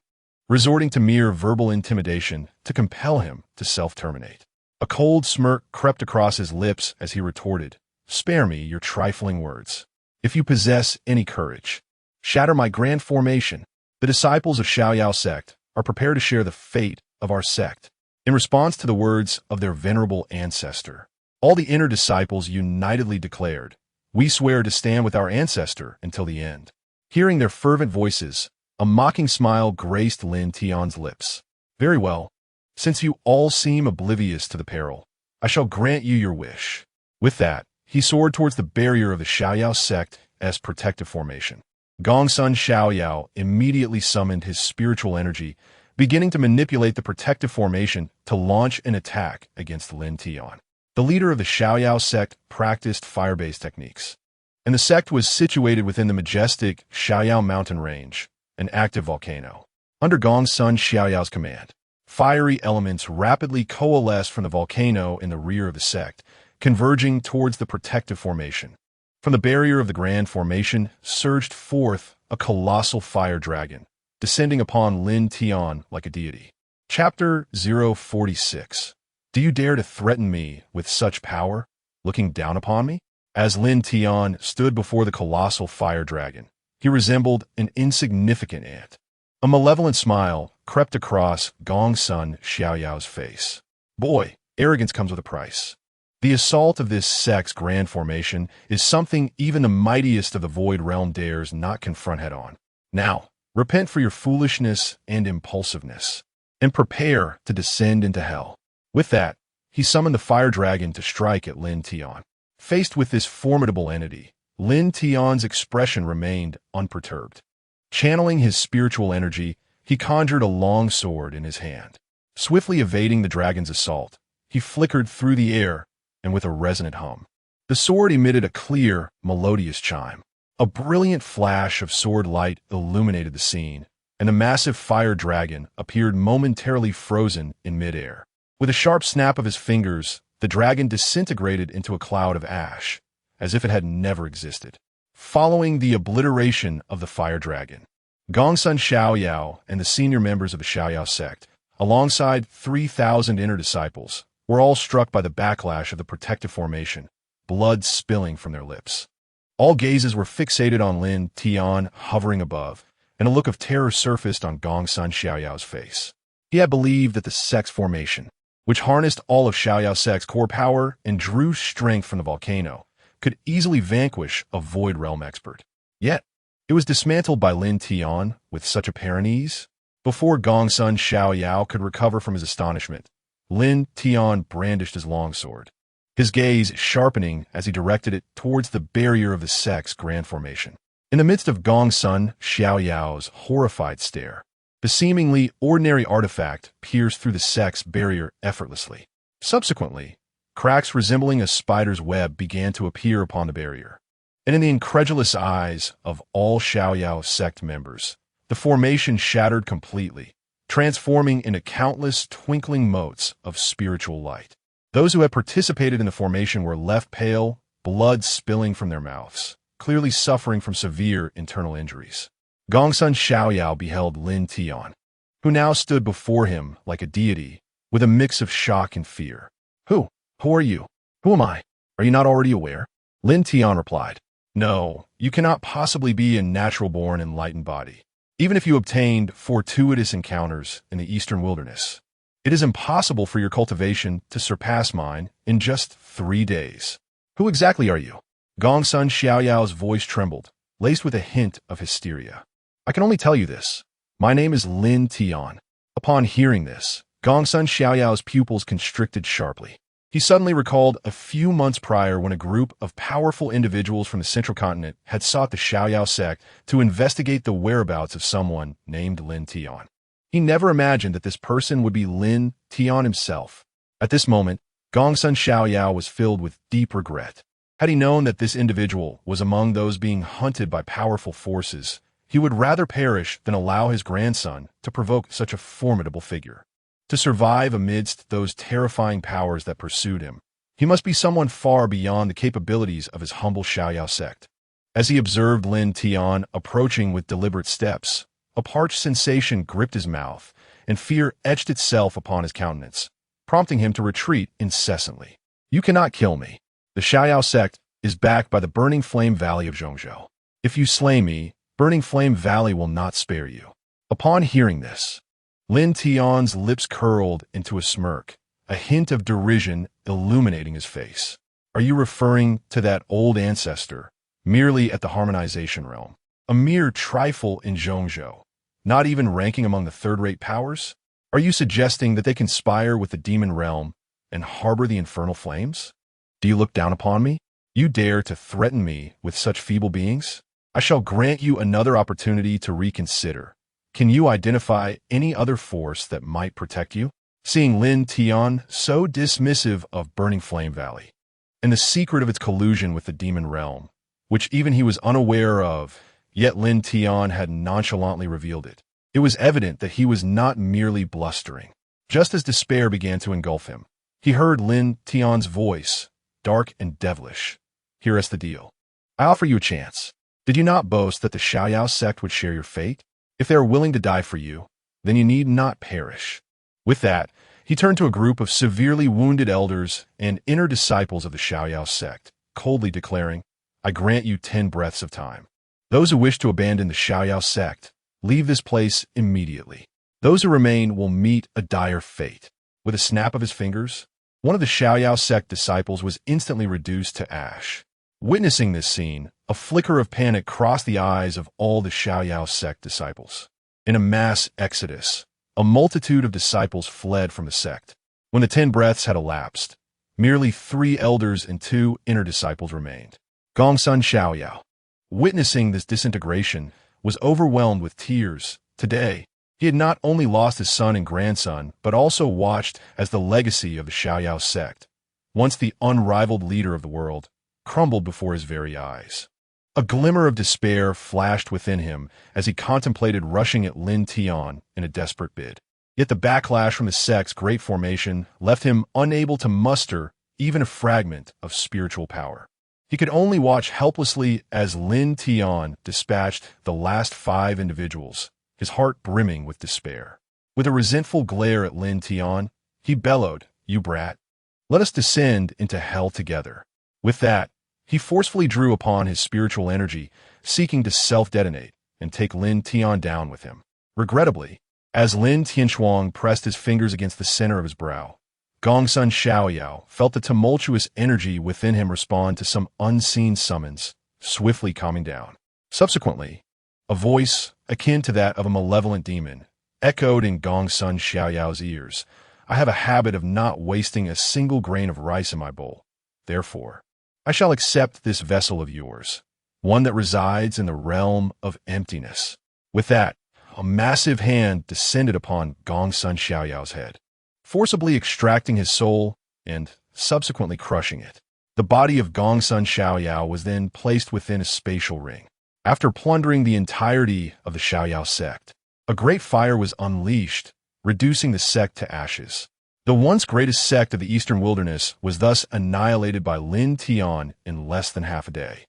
resorting to mere verbal intimidation to compel him to self-terminate. A cold smirk crept across his lips as he retorted, "Spare me your trifling words. If you possess any courage, shatter my grand formation. The disciples of Xiaoyao sect are prepared to share the fate of our sect." In response to the words of their venerable ancestor, all the inner disciples unitedly declared, "We swear to stand with our ancestor until the end." Hearing their fervent voices, a mocking smile graced Lin Tian's lips. "Very well. Since you all seem oblivious to the peril, I shall grant you your wish." With that, he soared towards the barrier of the Xiaoyao sect as protective formation. Gongsun Xiaoyao immediately summoned his spiritual energy, beginning to manipulate the protective formation to launch an attack against Lin Tian. The leader of the Xiaoyao sect practiced fire-based techniques, and the sect was situated within the majestic Xiaoyao mountain range, an active volcano. Under Gongsun Xiaoyao's command, fiery elements rapidly coalesced from the volcano in the rear of the sect, converging towards the protective formation. From the barrier of the grand formation surged forth a colossal fire dragon, descending upon Lin Tian like a deity. Chapter 046. "Do you dare to threaten me with such power, looking down upon me?" As Lin Tian stood before the colossal fire dragon, he resembled an insignificant ant. A malevolent smile crept across Gongsun Xiaoyao's face. "Boy, arrogance comes with a price. The assault of this sect's grand formation is something even the mightiest of the Void Realm dares not confront head-on. Now, repent for your foolishness and impulsiveness, and prepare to descend into hell." With that, he summoned the fire dragon to strike at Lin Tian. Faced with this formidable entity, Lin Tian's expression remained unperturbed. Channeling his spiritual energy, he conjured a long sword in his hand. Swiftly evading the dragon's assault, he flickered through the air, and with a resonant hum, the sword emitted a clear, melodious chime. A brilliant flash of sword light illuminated the scene, and the massive fire dragon appeared momentarily frozen in midair. With a sharp snap of his fingers, the dragon disintegrated into a cloud of ash, as if it had never existed. Following the obliteration of the fire dragon, Gongsun Xiaoyao and the senior members of the Xiaoyao sect, alongside 3,000 inner disciples, were all struck by the backlash of the protective formation, blood spilling from their lips. All gazes were fixated on Lin Tian hovering above, and a look of terror surfaced on Gongsun Xiaoyao's face. He had believed that the sect's formation, which harnessed all of Xiaoyao Sect's core power and drew strength from the volcano, could easily vanquish a Void Realm expert. Yet, it was dismantled by Lin Tian with such apparent ease. Before Gongsun Xiaoyao could recover from his astonishment, Lin Tian brandished his longsword, his gaze sharpening as he directed it towards the barrier of the sect's grand formation. In the midst of Gongsun Xiaoyao's horrified stare, the seemingly ordinary artifact pierced through the sect's barrier effortlessly. Subsequently, cracks resembling a spider's web began to appear upon the barrier, and in the incredulous eyes of all Xiaoyao sect members, the formation shattered completely, transforming into countless twinkling motes of spiritual light. Those who had participated in the formation were left pale, blood spilling from their mouths, clearly suffering from severe internal injuries. Gongsun Xiaoyao beheld Lin Tian, who now stood before him like a deity, with a mix of shock and fear. Who are you? Who am I? Are you not already aware? Lin Tian replied. No, you cannot possibly be a natural-born enlightened body. Even if you obtained fortuitous encounters in the eastern wilderness, it is impossible for your cultivation to surpass mine in just 3 days. Who exactly are you? Gongsun Xiaoyao's voice trembled, laced with a hint of hysteria. I can only tell you this. My name is Lin Tian. Upon hearing this, Gongsun Xiaoyao's pupils constricted sharply. He suddenly recalled a few months prior when a group of powerful individuals from the central continent had sought the Xiaoyao sect to investigate the whereabouts of someone named Lin Tian. He never imagined that this person would be Lin Tian himself. At this moment, Gongsun Xiaoyao was filled with deep regret. Had he known that this individual was among those being hunted by powerful forces, he would rather perish than allow his grandson to provoke such a formidable figure. To survive amidst those terrifying powers that pursued him, he must be someone far beyond the capabilities of his humble Xiaoyao sect. As he observed Lin Tian approaching with deliberate steps, a parched sensation gripped his mouth, and fear etched itself upon his countenance, prompting him to retreat incessantly. You cannot kill me. The Xiaoyao sect is backed by the Burning Flame Valley of Zhongzhou. If you slay me, Burning Flame Valley will not spare you. Upon hearing this, Lin Tian's lips curled into a smirk, a hint of derision illuminating his face. Are you referring to that old ancestor, merely at the harmonization realm? A mere trifle in Zhongzhou, not even ranking among the third-rate powers? Are you suggesting that they conspire with the demon realm and harbor the infernal flames? Do you look down upon me? You dare to threaten me with such feeble beings? I shall grant you another opportunity to reconsider. Can you identify any other force that might protect you? Seeing Lin Tian so dismissive of Burning Flame Valley, and the secret of its collusion with the demon realm, which even he was unaware of, yet Lin Tian had nonchalantly revealed it. It was evident that he was not merely blustering. Just as despair began to engulf him, he heard Lin Tian's voice, dark and devilish. Here's the deal. I offer you a chance. Did you not boast that the Xiaoyao sect would share your fate? If they are willing to die for you, then you need not perish. With that, he turned to a group of severely wounded elders and inner disciples of the Xiaoyao sect, coldly declaring, I grant you 10 breaths of time. Those who wish to abandon the Xiaoyao sect, leave this place immediately. Those who remain will meet a dire fate. With a snap of his fingers, one of the Xiaoyao sect disciples was instantly reduced to ash. Witnessing this scene, a flicker of panic crossed the eyes of all the Xiaoyao sect disciples. In a mass exodus, a multitude of disciples fled from the sect. When the 10 breaths had elapsed, merely 3 elders and 2 inner disciples remained. Gongsun Xiaoyao, witnessing this disintegration, was overwhelmed with tears. Today, he had not only lost his son and grandson, but also watched as the legacy of the Xiaoyao sect, once the unrivaled leader of the world, crumbled before his very eyes. A glimmer of despair flashed within him as he contemplated rushing at Lin Tian in a desperate bid. Yet the backlash from the sect's great formation left him unable to muster even a fragment of spiritual power. He could only watch helplessly as Lin Tian dispatched the last 5 individuals, his heart brimming with despair. With a resentful glare at Lin Tian, he bellowed, You brat, Let us descend into hell together." With that, he forcefully drew upon his spiritual energy, seeking to self-detonate and take Lin Tian down with him. Regrettably, as Lin Tian pressed his fingers against the center of his brow, Gongsun Xiaoyao felt the tumultuous energy within him respond to some unseen summons, swiftly calming down. Subsequently, a voice, akin to that of a malevolent demon, echoed in Gongsun Xiaoyao's ears. "I have a habit of not wasting a single grain of rice in my bowl. Therefore, I shall accept this vessel of yours, one that resides in the realm of emptiness." With that, a massive hand descended upon Gongsun Xiaoyao's head, forcibly extracting his soul and subsequently crushing it. The body of Gongsun Xiaoyao was then placed within a spatial ring. After plundering the entirety of the Xiaoyao sect, a great fire was unleashed, reducing the sect to ashes. The once greatest sect of the Eastern Wilderness was thus annihilated by Lin Tian in less than half a day.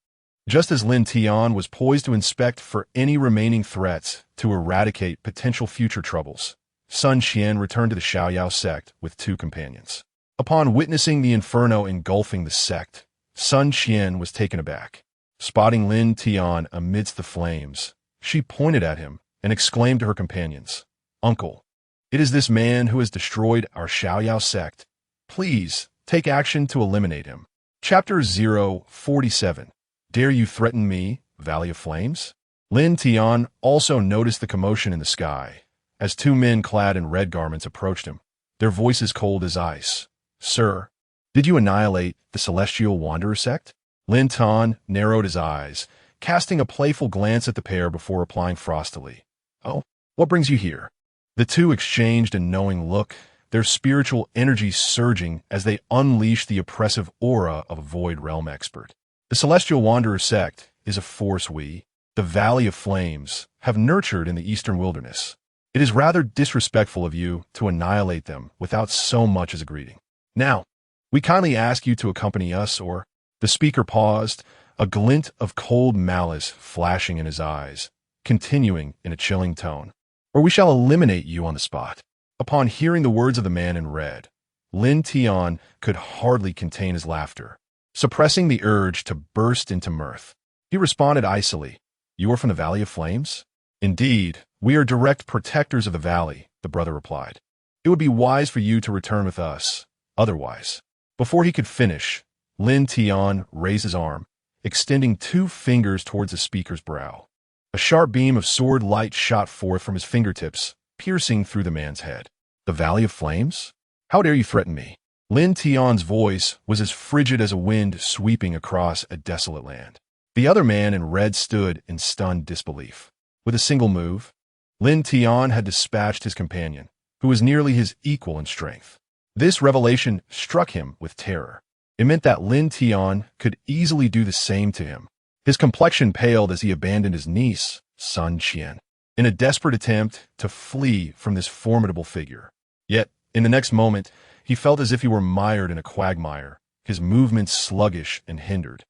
Just as Lin Tian was poised to inspect for any remaining threats to eradicate potential future troubles, Sun Qian returned to the Xiaoyao sect with 2 companions. Upon witnessing the inferno engulfing the sect, Sun Qian was taken aback. Spotting Lin Tian amidst the flames, she pointed at him and exclaimed to her companions, "Uncle, it is this man who has destroyed our Xiaoyao sect. Please take action to eliminate him." Chapter 047. Dare you threaten me, Valley of Flames? Lin Tian also noticed the commotion in the sky, as 2 men clad in red garments approached him, their voices cold as ice. "Sir, did you annihilate the Celestial Wanderer sect?" Lin Tian narrowed his eyes, casting a playful glance at the pair before replying frostily, "Oh, what brings you here?" The 2 exchanged a knowing look, their spiritual energy surging as they unleashed the oppressive aura of a Void Realm expert. The Celestial Wanderer sect is a force we, the Valley of Flames, have nurtured in the Eastern Wilderness. It is rather disrespectful of you to annihilate them without so much as a greeting. Now, we kindly ask you to accompany us, or—" The speaker paused, a glint of cold malice flashing in his eyes, continuing in a chilling tone, "or we shall eliminate you on the spot." Upon hearing the words of the man in red, Lin Tian could hardly contain his laughter, suppressing the urge to burst into mirth. He responded icily, "You are from the Valley of Flames?" "Indeed, we are direct protectors of the valley," the brother replied. "It would be wise for you to return with us, otherwise—" Before he could finish, Lin Tian raised his arm, extending 2 fingers towards the speaker's brow. A sharp beam of sword light shot forth from his fingertips, piercing through the man's head. "The Valley of Flames? How dare you threaten me?" Lin Tian's voice was as frigid as a wind sweeping across a desolate land. The other man in red stood in stunned disbelief. With a single move, Lin Tian had dispatched his companion, who was nearly his equal in strength. This revelation struck him with terror. It meant that Lin Tian could easily do the same to him. His complexion paled as he abandoned his niece, Sun Qian, in a desperate attempt to flee from this formidable figure. Yet, in the next moment, he felt as if he were mired in a quagmire, his movements sluggish and hindered.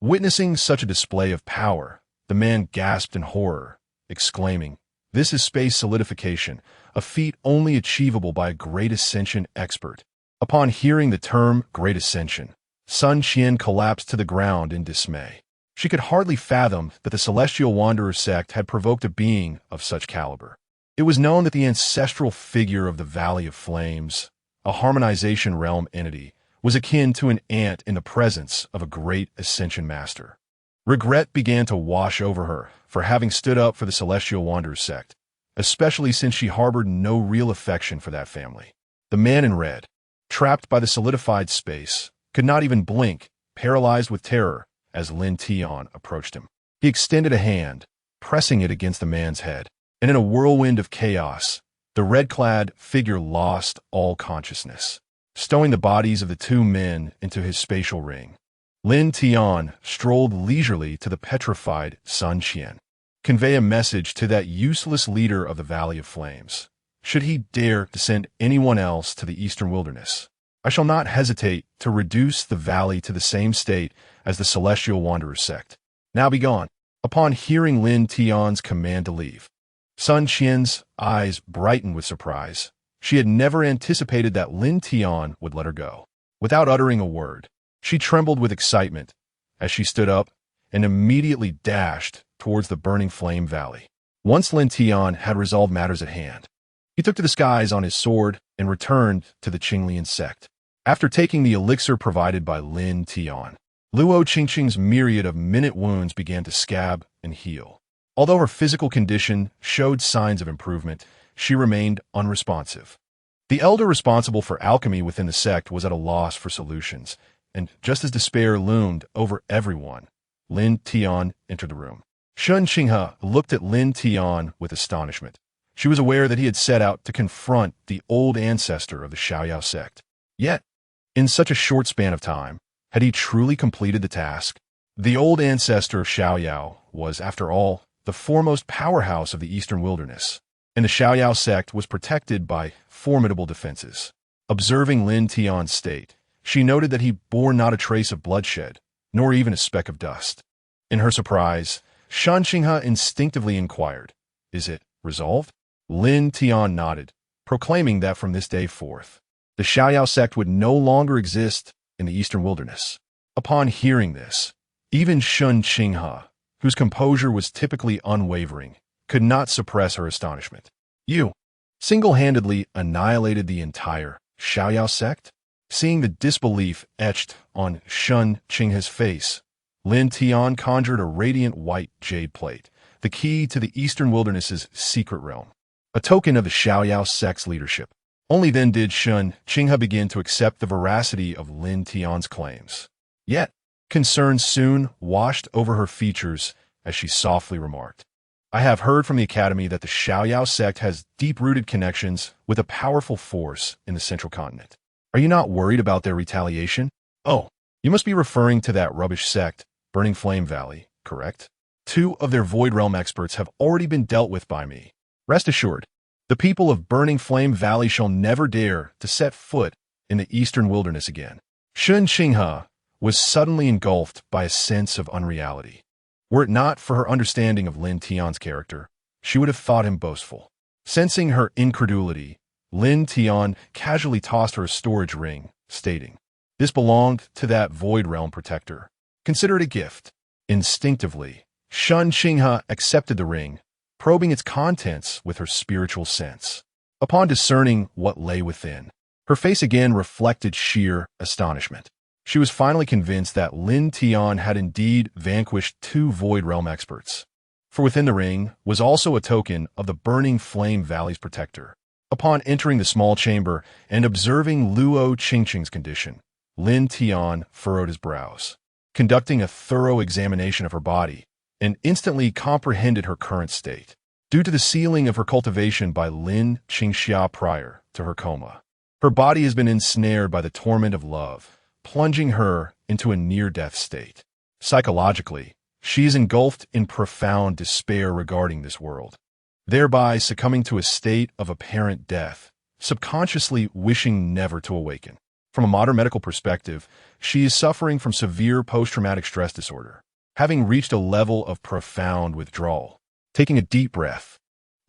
Witnessing such a display of power, the man gasped in horror, exclaiming, "This is space solidification, a feat only achievable by a Great Ascension expert." Upon hearing the term Great Ascension, Sun Qian collapsed to the ground in dismay. She could hardly fathom that the Celestial Wanderer sect had provoked a being of such caliber. It was known that the ancestral figure of the Valley of Flames, a harmonization realm entity, was akin to an ant in the presence of a Great Ascension master. Regret began to wash over her for having stood up for the Celestial Wanderer sect, especially since she harbored no real affection for that family. The man in red, trapped by the solidified space, could not even blink, paralyzed with terror, as Lin Tian approached him. He extended a hand, pressing it against the man's head, and in a whirlwind of chaos, the red-clad figure lost all consciousness, stowing the bodies of the 2 men into his spatial ring. Lin Tian strolled leisurely to the petrified Sun Qian, convey a message to that useless leader of the Valley of Flames. Should he dare to send anyone else to the Eastern Wilderness, I shall not hesitate to reduce the valley to the same state as the Celestial Wanderer sect. Now be gone." Upon hearing Lin Tian's command to leave, Sun Qian's eyes brightened with surprise. She had never anticipated that Lin Tian would let her go. Without uttering a word, she trembled with excitement as she stood up and immediately dashed towards the burning flame valley. Once Lin Tian had resolved matters at hand, he took to the skies on his sword and returned to the Demon Sect. After taking the elixir provided by Lin Tian, Luo Qingqing's myriad of minute wounds began to scab and heal. Although her physical condition showed signs of improvement, she remained unresponsive. The elder responsible for alchemy within the sect was at a loss for solutions, and just as despair loomed over everyone, Lin Tian entered the room. Changsheng looked at Lin Tian with astonishment. She was aware that he had set out to confront the old ancestor of the Xiaoyao sect. Yet, in such a short span of time, had he truly completed the task? The old ancestor of Xiaoyao was, after all, the foremost powerhouse of the eastern wilderness, and the Xiaoyao sect was protected by formidable defenses. Observing Lin Tian's state, she noted that he bore not a trace of bloodshed, nor even a speck of dust. In her surprise, Changsheng instinctively inquired, "Is it resolved?" Lin Tian nodded, proclaiming that from this day forth, the Xiaoyao sect would no longer exist in the eastern wilderness. Upon hearing this, even Changsheng, whose composure was typically unwavering, could not suppress her astonishment. "You single-handedly annihilated the entire Xiaoyao sect?" Seeing the disbelief etched on Changsheng's face, Lin Tian conjured a radiant white jade plate, the key to the eastern wilderness's secret realm, a token of the Xiaoyao sect's leadership. Only then did Changsheng begin to accept the veracity of Lin Tian's claims. Yet, concern soon washed over her features as she softly remarked, "I have heard from the Academy that the Xiaoyao sect has deep-rooted connections with a powerful force in the central continent. Are you not worried about their retaliation?" "Oh, you must be referring to that rubbish sect, Burning Flame Valley, correct? 2 of their Void Realm experts have already been dealt with by me. Rest assured, the people of Burning Flame Valley shall never dare to set foot in the eastern wilderness again." Changsheng was suddenly engulfed by a sense of unreality. Were it not for her understanding of Lin Tian's character, she would have thought him boastful. Sensing her incredulity, Lin Tian casually tossed her a storage ring, stating, "This belonged to that Void Realm protector. Consider it a gift." Instinctively, Changsheng accepted the ring, probing its contents with her spiritual sense. Upon discerning what lay within, her face again reflected sheer astonishment. She was finally convinced that Lin Tian had indeed vanquished 2 Void Realm experts. For within the ring was also a token of the Burning Flame Valley's protector. Upon entering the small chamber and observing Luo Qingqing's condition, Lin Tian furrowed his brows, conducting a thorough examination of her body, and instantly comprehended her current state, due to the sealing of her cultivation by Lin Qingxia prior to her coma. Her body has been ensnared by the torment of love, plunging her into a near-death state. Psychologically, she is engulfed in profound despair regarding this world, thereby succumbing to a state of apparent death, subconsciously wishing never to awaken. From a modern medical perspective, she is suffering from severe post-traumatic stress disorder, having reached a level of profound withdrawal. Taking a deep breath,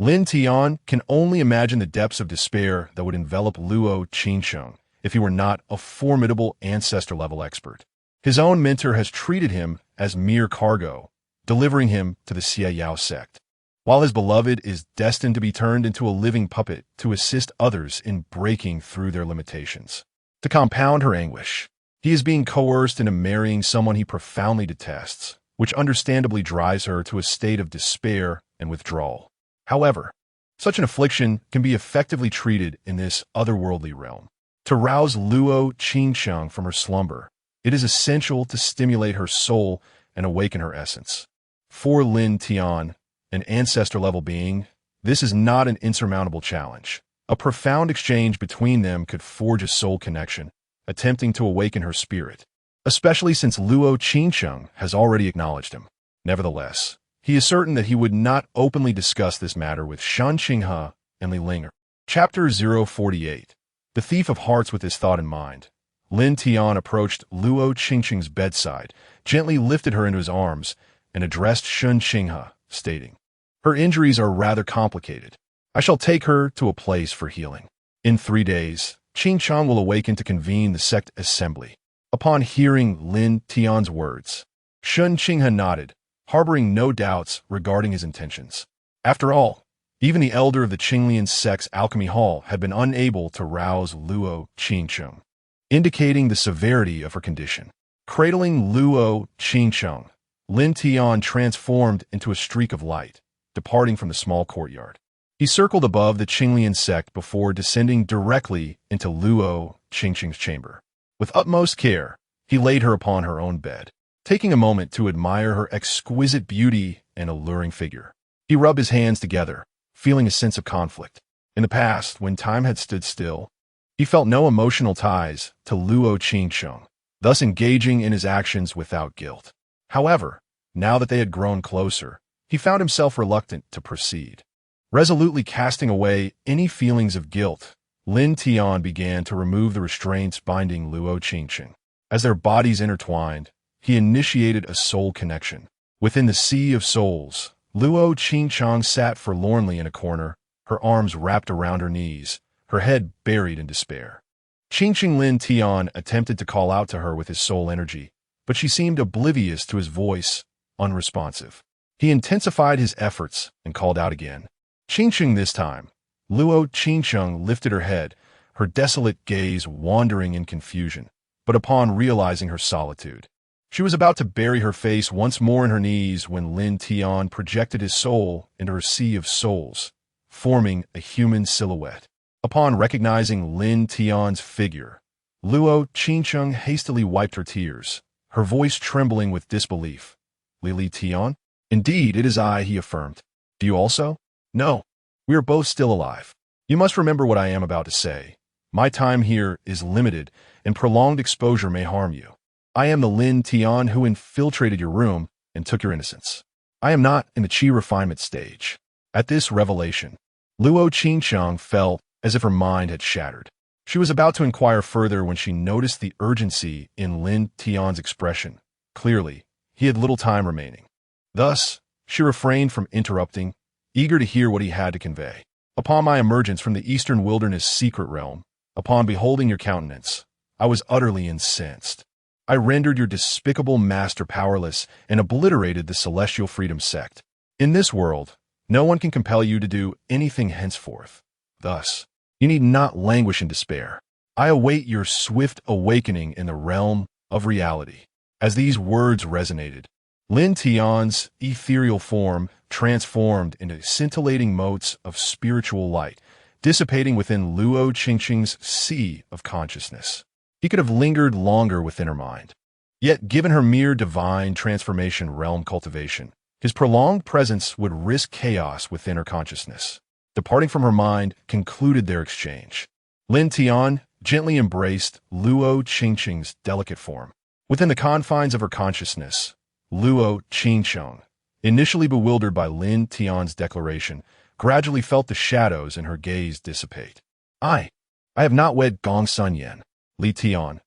Lin Tian can only imagine the depths of despair that would envelop Luo Qingsheng if he were not a formidable ancestor-level expert. His own mentor has treated him as mere cargo, delivering him to the Xiaoyao sect, while his beloved is destined to be turned into a living puppet to assist others in breaking through their limitations. To compound her anguish, he is being coerced into marrying someone he profoundly detests, which understandably drives her to a state of despair and withdrawal. However, such an affliction can be effectively treated in this otherworldly realm. To rouse Luo Qingsheng from her slumber, it is essential to stimulate her soul and awaken her essence. For Lin Tian, an ancestor-level being, this is not an insurmountable challenge. A profound exchange between them could forge a soul connection, attempting to awaken her spirit, especially since Luo Qingsheng has already acknowledged him. Nevertheless, he is certain that he would not openly discuss this matter with Changsheng and Li Linger. Chapter 048. The Thief of Hearts. With this thought in mind, Lin Tian approached Luo Qingqing's bedside, gently lifted her into his arms, and addressed Changsheng, stating, "Her injuries are rather complicated. I shall take her to a place for healing. In 3 days, Changsheng will awaken to convene the sect assembly. Upon hearing Lin Tian's words, Shun Qinghe nodded, harboring no doubts regarding his intentions. After all, even the elder of the Qinglian sect's alchemy hall had been unable to rouse Luo Qingsheng, indicating the severity of her condition. Cradling Luo Qingsheng, Lin Tian transformed into a streak of light, departing from the small courtyard. He circled above the Qinglian sect before descending directly into Luo Qingsheng's chamber. With utmost care, he laid her upon her own bed, taking a moment to admire her exquisite beauty and alluring figure. He rubbed his hands together, feeling a sense of conflict. In the past, when time had stood still, he felt no emotional ties to Luo Qingsheng, thus engaging in his actions without guilt. However, now that they had grown closer, he found himself reluctant to proceed. Resolutely casting away any feelings of guilt, Lin Tian began to remove the restraints binding Luo Qingsheng. As their bodies intertwined, he initiated a soul connection. Within the sea of souls, Luo Qingsheng sat forlornly in a corner, her arms wrapped around her knees, her head buried in despair. Changsheng Lin Tian attempted to call out to her with his soul energy, but she seemed oblivious to his voice, unresponsive. He intensified his efforts and called out again. Changsheng this time. Luo Qingsheng lifted her head, her desolate gaze wandering in confusion, but upon realizing her solitude, she was about to bury her face once more in her knees when Lin Tian projected his soul into her sea of souls, forming a human silhouette. Upon recognizing Lin Tian's figure, Luo Qingsheng hastily wiped her tears, her voice trembling with disbelief. Lili Tian? Indeed, it is I, he affirmed. Do you also? No. We are both still alive. You must remember what I am about to say. My time here is limited, and prolonged exposure may harm you. I am the Lin Tian who infiltrated your room and took your innocence. I am not in the qi refinement stage. At this revelation, Luo Qingsheng felt as if her mind had shattered. She was about to inquire further when she noticed the urgency in Lin Tian's expression. Clearly, he had little time remaining. Thus, she refrained from interrupting, eager to hear what he had to convey. Upon my emergence from the eastern wilderness secret realm, upon beholding your countenance, I was utterly incensed. I rendered your despicable master powerless and obliterated the Celestial Freedom Sect. In this world, no one can compel you to do anything henceforth. Thus, you need not languish in despair. I await your swift awakening in the realm of reality. As these words resonated, Lin Tian's ethereal form transformed into scintillating motes of spiritual light, dissipating within Luo Qingsheng's sea of consciousness. He could have lingered longer within her mind. Yet, given her mere divine transformation realm cultivation, his prolonged presence would risk chaos within her consciousness. Departing from her mind, concluded their exchange. Lin Tian gently embraced Luo Qingsheng's delicate form. Within the confines of her consciousness, Luo Qingsheng, initially bewildered by Lin Tian's declaration, gradually felt the shadows in her gaze dissipate. I have not wed Gong Sun Yan. Li Tian,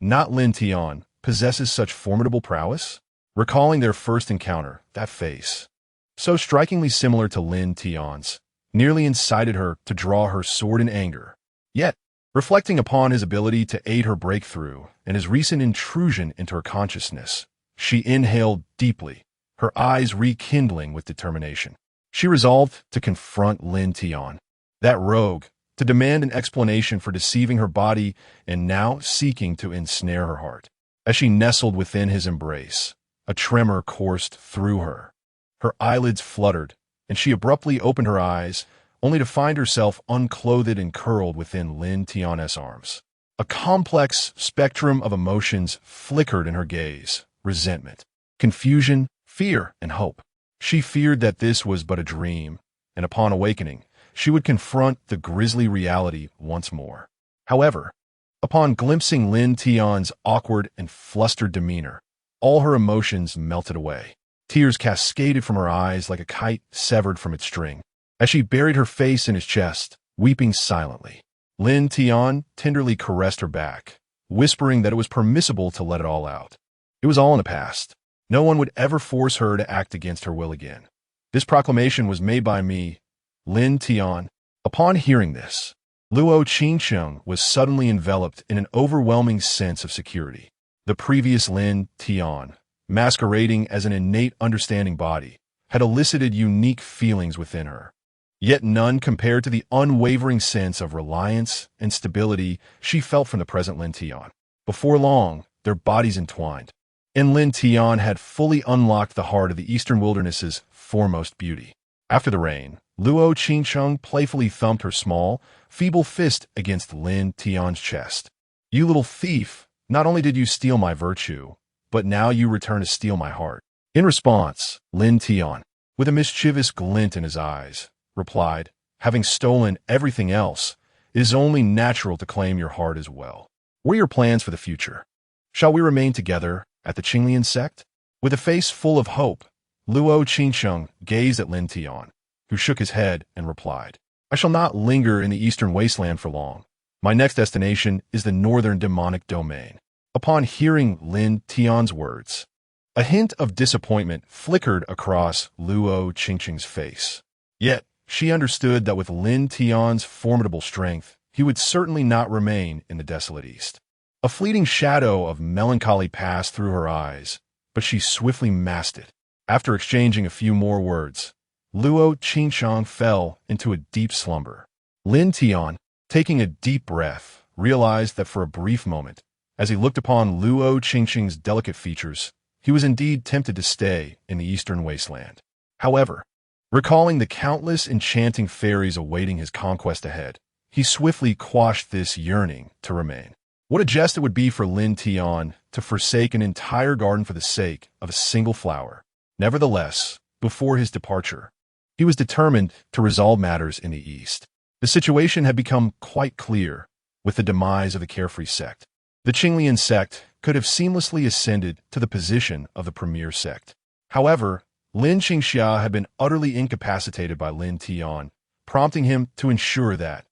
not Lin Tian, possesses such formidable prowess? Recalling their first encounter, that face, so strikingly similar to Lin Tian's, nearly incited her to draw her sword in anger. Yet, reflecting upon his ability to aid her breakthrough and his recent intrusion into her consciousness, she inhaled deeply, her eyes rekindling with determination. She resolved to confront Lin Tian, that rogue, to demand an explanation for deceiving her body and now seeking to ensnare her heart. As she nestled within his embrace, a tremor coursed through her. Her eyelids fluttered, and she abruptly opened her eyes, only to find herself unclothed and curled within Lin Tian's arms. A complex spectrum of emotions flickered in her gaze: resentment, confusion, fear, and hope. She feared that this was but a dream, and upon awakening, she would confront the grisly reality once more. However, upon glimpsing Lin Tian's awkward and flustered demeanor, all her emotions melted away. Tears cascaded from her eyes like a kite severed from its string. As she buried her face in his chest, weeping silently, Lin Tian tenderly caressed her back, whispering that it was permissible to let it all out. It was all in the past. No one would ever force her to act against her will again. This proclamation was made by me, Lin Tian. Upon hearing this, Luo Changsheng was suddenly enveloped in an overwhelming sense of security. The previous Lin Tian, masquerading as an innate understanding body, had elicited unique feelings within her, yet none compared to the unwavering sense of reliance and stability she felt from the present Lin Tian. Before long, their bodies entwined, and Lin Tian had fully unlocked the heart of the Eastern Wilderness's foremost beauty. After the rain, Luo Qingsheng playfully thumped her small, feeble fist against Lin Tian's chest. "You little thief, not only did you steal my virtue, but now you return to steal my heart." In response, Lin Tian, with a mischievous glint in his eyes, replied, "Having stolen everything else, it is only natural to claim your heart as well. What are your plans for the future? Shall we remain together at the Qinglian sect?" With a face full of hope, Luo Qingsheng gazed at Lin Tian, who shook his head and replied, "I shall not linger in the eastern wasteland for long. My next destination is the northern demonic domain." Upon hearing Lin Tian's words, a hint of disappointment flickered across Luo Qingsheng's face. Yet, she understood that with Lin Tian's formidable strength, he would certainly not remain in the desolate east. A fleeting shadow of melancholy passed through her eyes, but she swiftly masked it. After exchanging a few more words, Luo Qingsheng fell into a deep slumber. Lin Tian, taking a deep breath, realized that for a brief moment, as he looked upon Luo Qingsheng's delicate features, he was indeed tempted to stay in the eastern wasteland. However, recalling the countless enchanting fairies awaiting his conquest ahead, he swiftly quashed this yearning to remain. What a jest it would be for Lin Tian to forsake an entire garden for the sake of a single flower. Nevertheless, before his departure, he was determined to resolve matters in the east. The situation had become quite clear with the demise of the Carefree sect. The Qinglian sect could have seamlessly ascended to the position of the premier sect. However, Lin Qingxia had been utterly incapacitated by Lin Tian, prompting him to ensure that,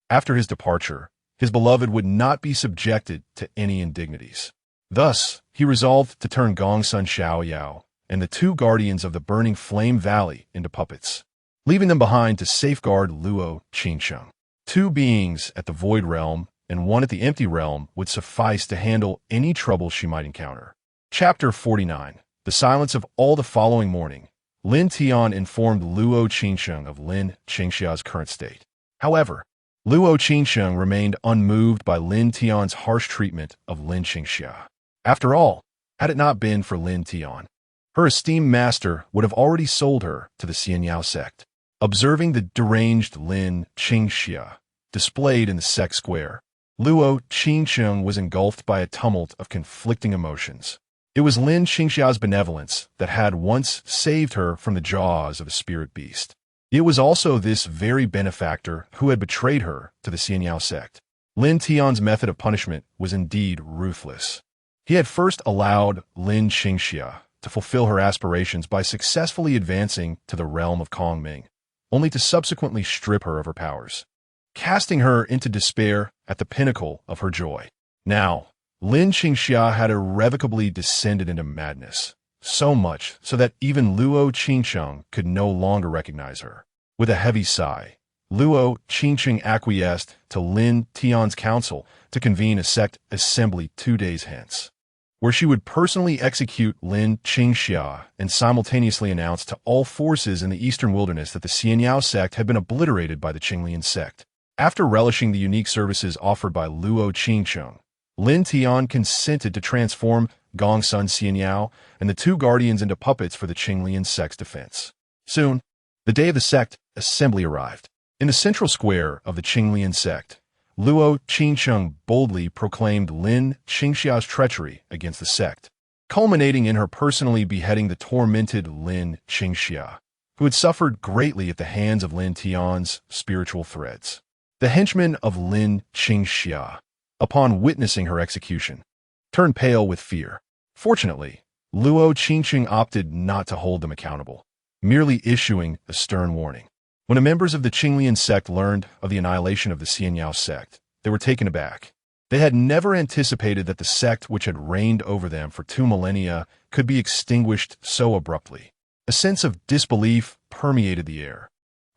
after his departure, his beloved would not be subjected to any indignities. Thus, he resolved to turn Gongsun Xiaoyao and the two guardians of the burning flame valley into puppets, leaving them behind to safeguard Luo Qingsheng. Two beings at the void realm and one at the empty realm would suffice to handle any trouble she might encounter. Chapter 49. The silence of all the following morning, Lin Tian informed Luo Qingsheng of Lin Qingxia's current state. However, Luo Qingsheng remained unmoved by Lin Tian's harsh treatment of Lin Qingxia. After all, had it not been for Lin Tian, her esteemed master would have already sold her to the Xianyao sect. Observing the deranged Lin Qingxia displayed in the sect square, Luo Qingsheng was engulfed by a tumult of conflicting emotions. It was Lin Qingxia's benevolence that had once saved her from the jaws of a spirit beast. It was also this very benefactor who had betrayed her to the Xianyao sect. Lin Tian's method of punishment was indeed ruthless. He had first allowed Lin Qingxia to fulfill her aspirations by successfully advancing to the realm of Kongming, only to subsequently strip her of her powers, casting her into despair at the pinnacle of her joy. Now, Lin Qingxia had irrevocably descended into madness, so much so that even Luo Qingsheng could no longer recognize her. With a heavy sigh, Luo Qingsheng acquiesced to Lin Tian's counsel to convene a sect assembly 2 days hence, where she would personally execute Lin Qingxia and simultaneously announce to all forces in the eastern wilderness that the Xianyao sect had been obliterated by the Qinglian sect. After relishing the unique services offered by Luo Qingsheng, Lin Tian consented to transform Gongsun Xianyao and the two guardians into puppets for the Qinglian sect's defense. Soon, the day of the sect assembly arrived. In the central square of the Qinglian sect, Luo Qingsheng boldly proclaimed Lin Qingxia's treachery against the sect, culminating in her personally beheading the tormented Lin Qingxia, who had suffered greatly at the hands of Lin Tian's spiritual threads. The henchmen of Lin Qingxia, upon witnessing her execution, turned pale with fear. Fortunately, Luo Qingsheng opted not to hold them accountable, merely issuing a stern warning. When the members of the Qinglian sect learned of the annihilation of the Xianyao sect, they were taken aback. They had never anticipated that the sect which had reigned over them for 2 millennia could be extinguished so abruptly. A sense of disbelief permeated the air.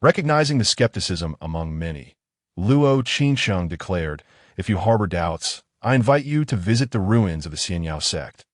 Recognizing the skepticism among many, Luo Changsheng declared, "If you harbor doubts, I invite you to visit the ruins of the Xianyao sect.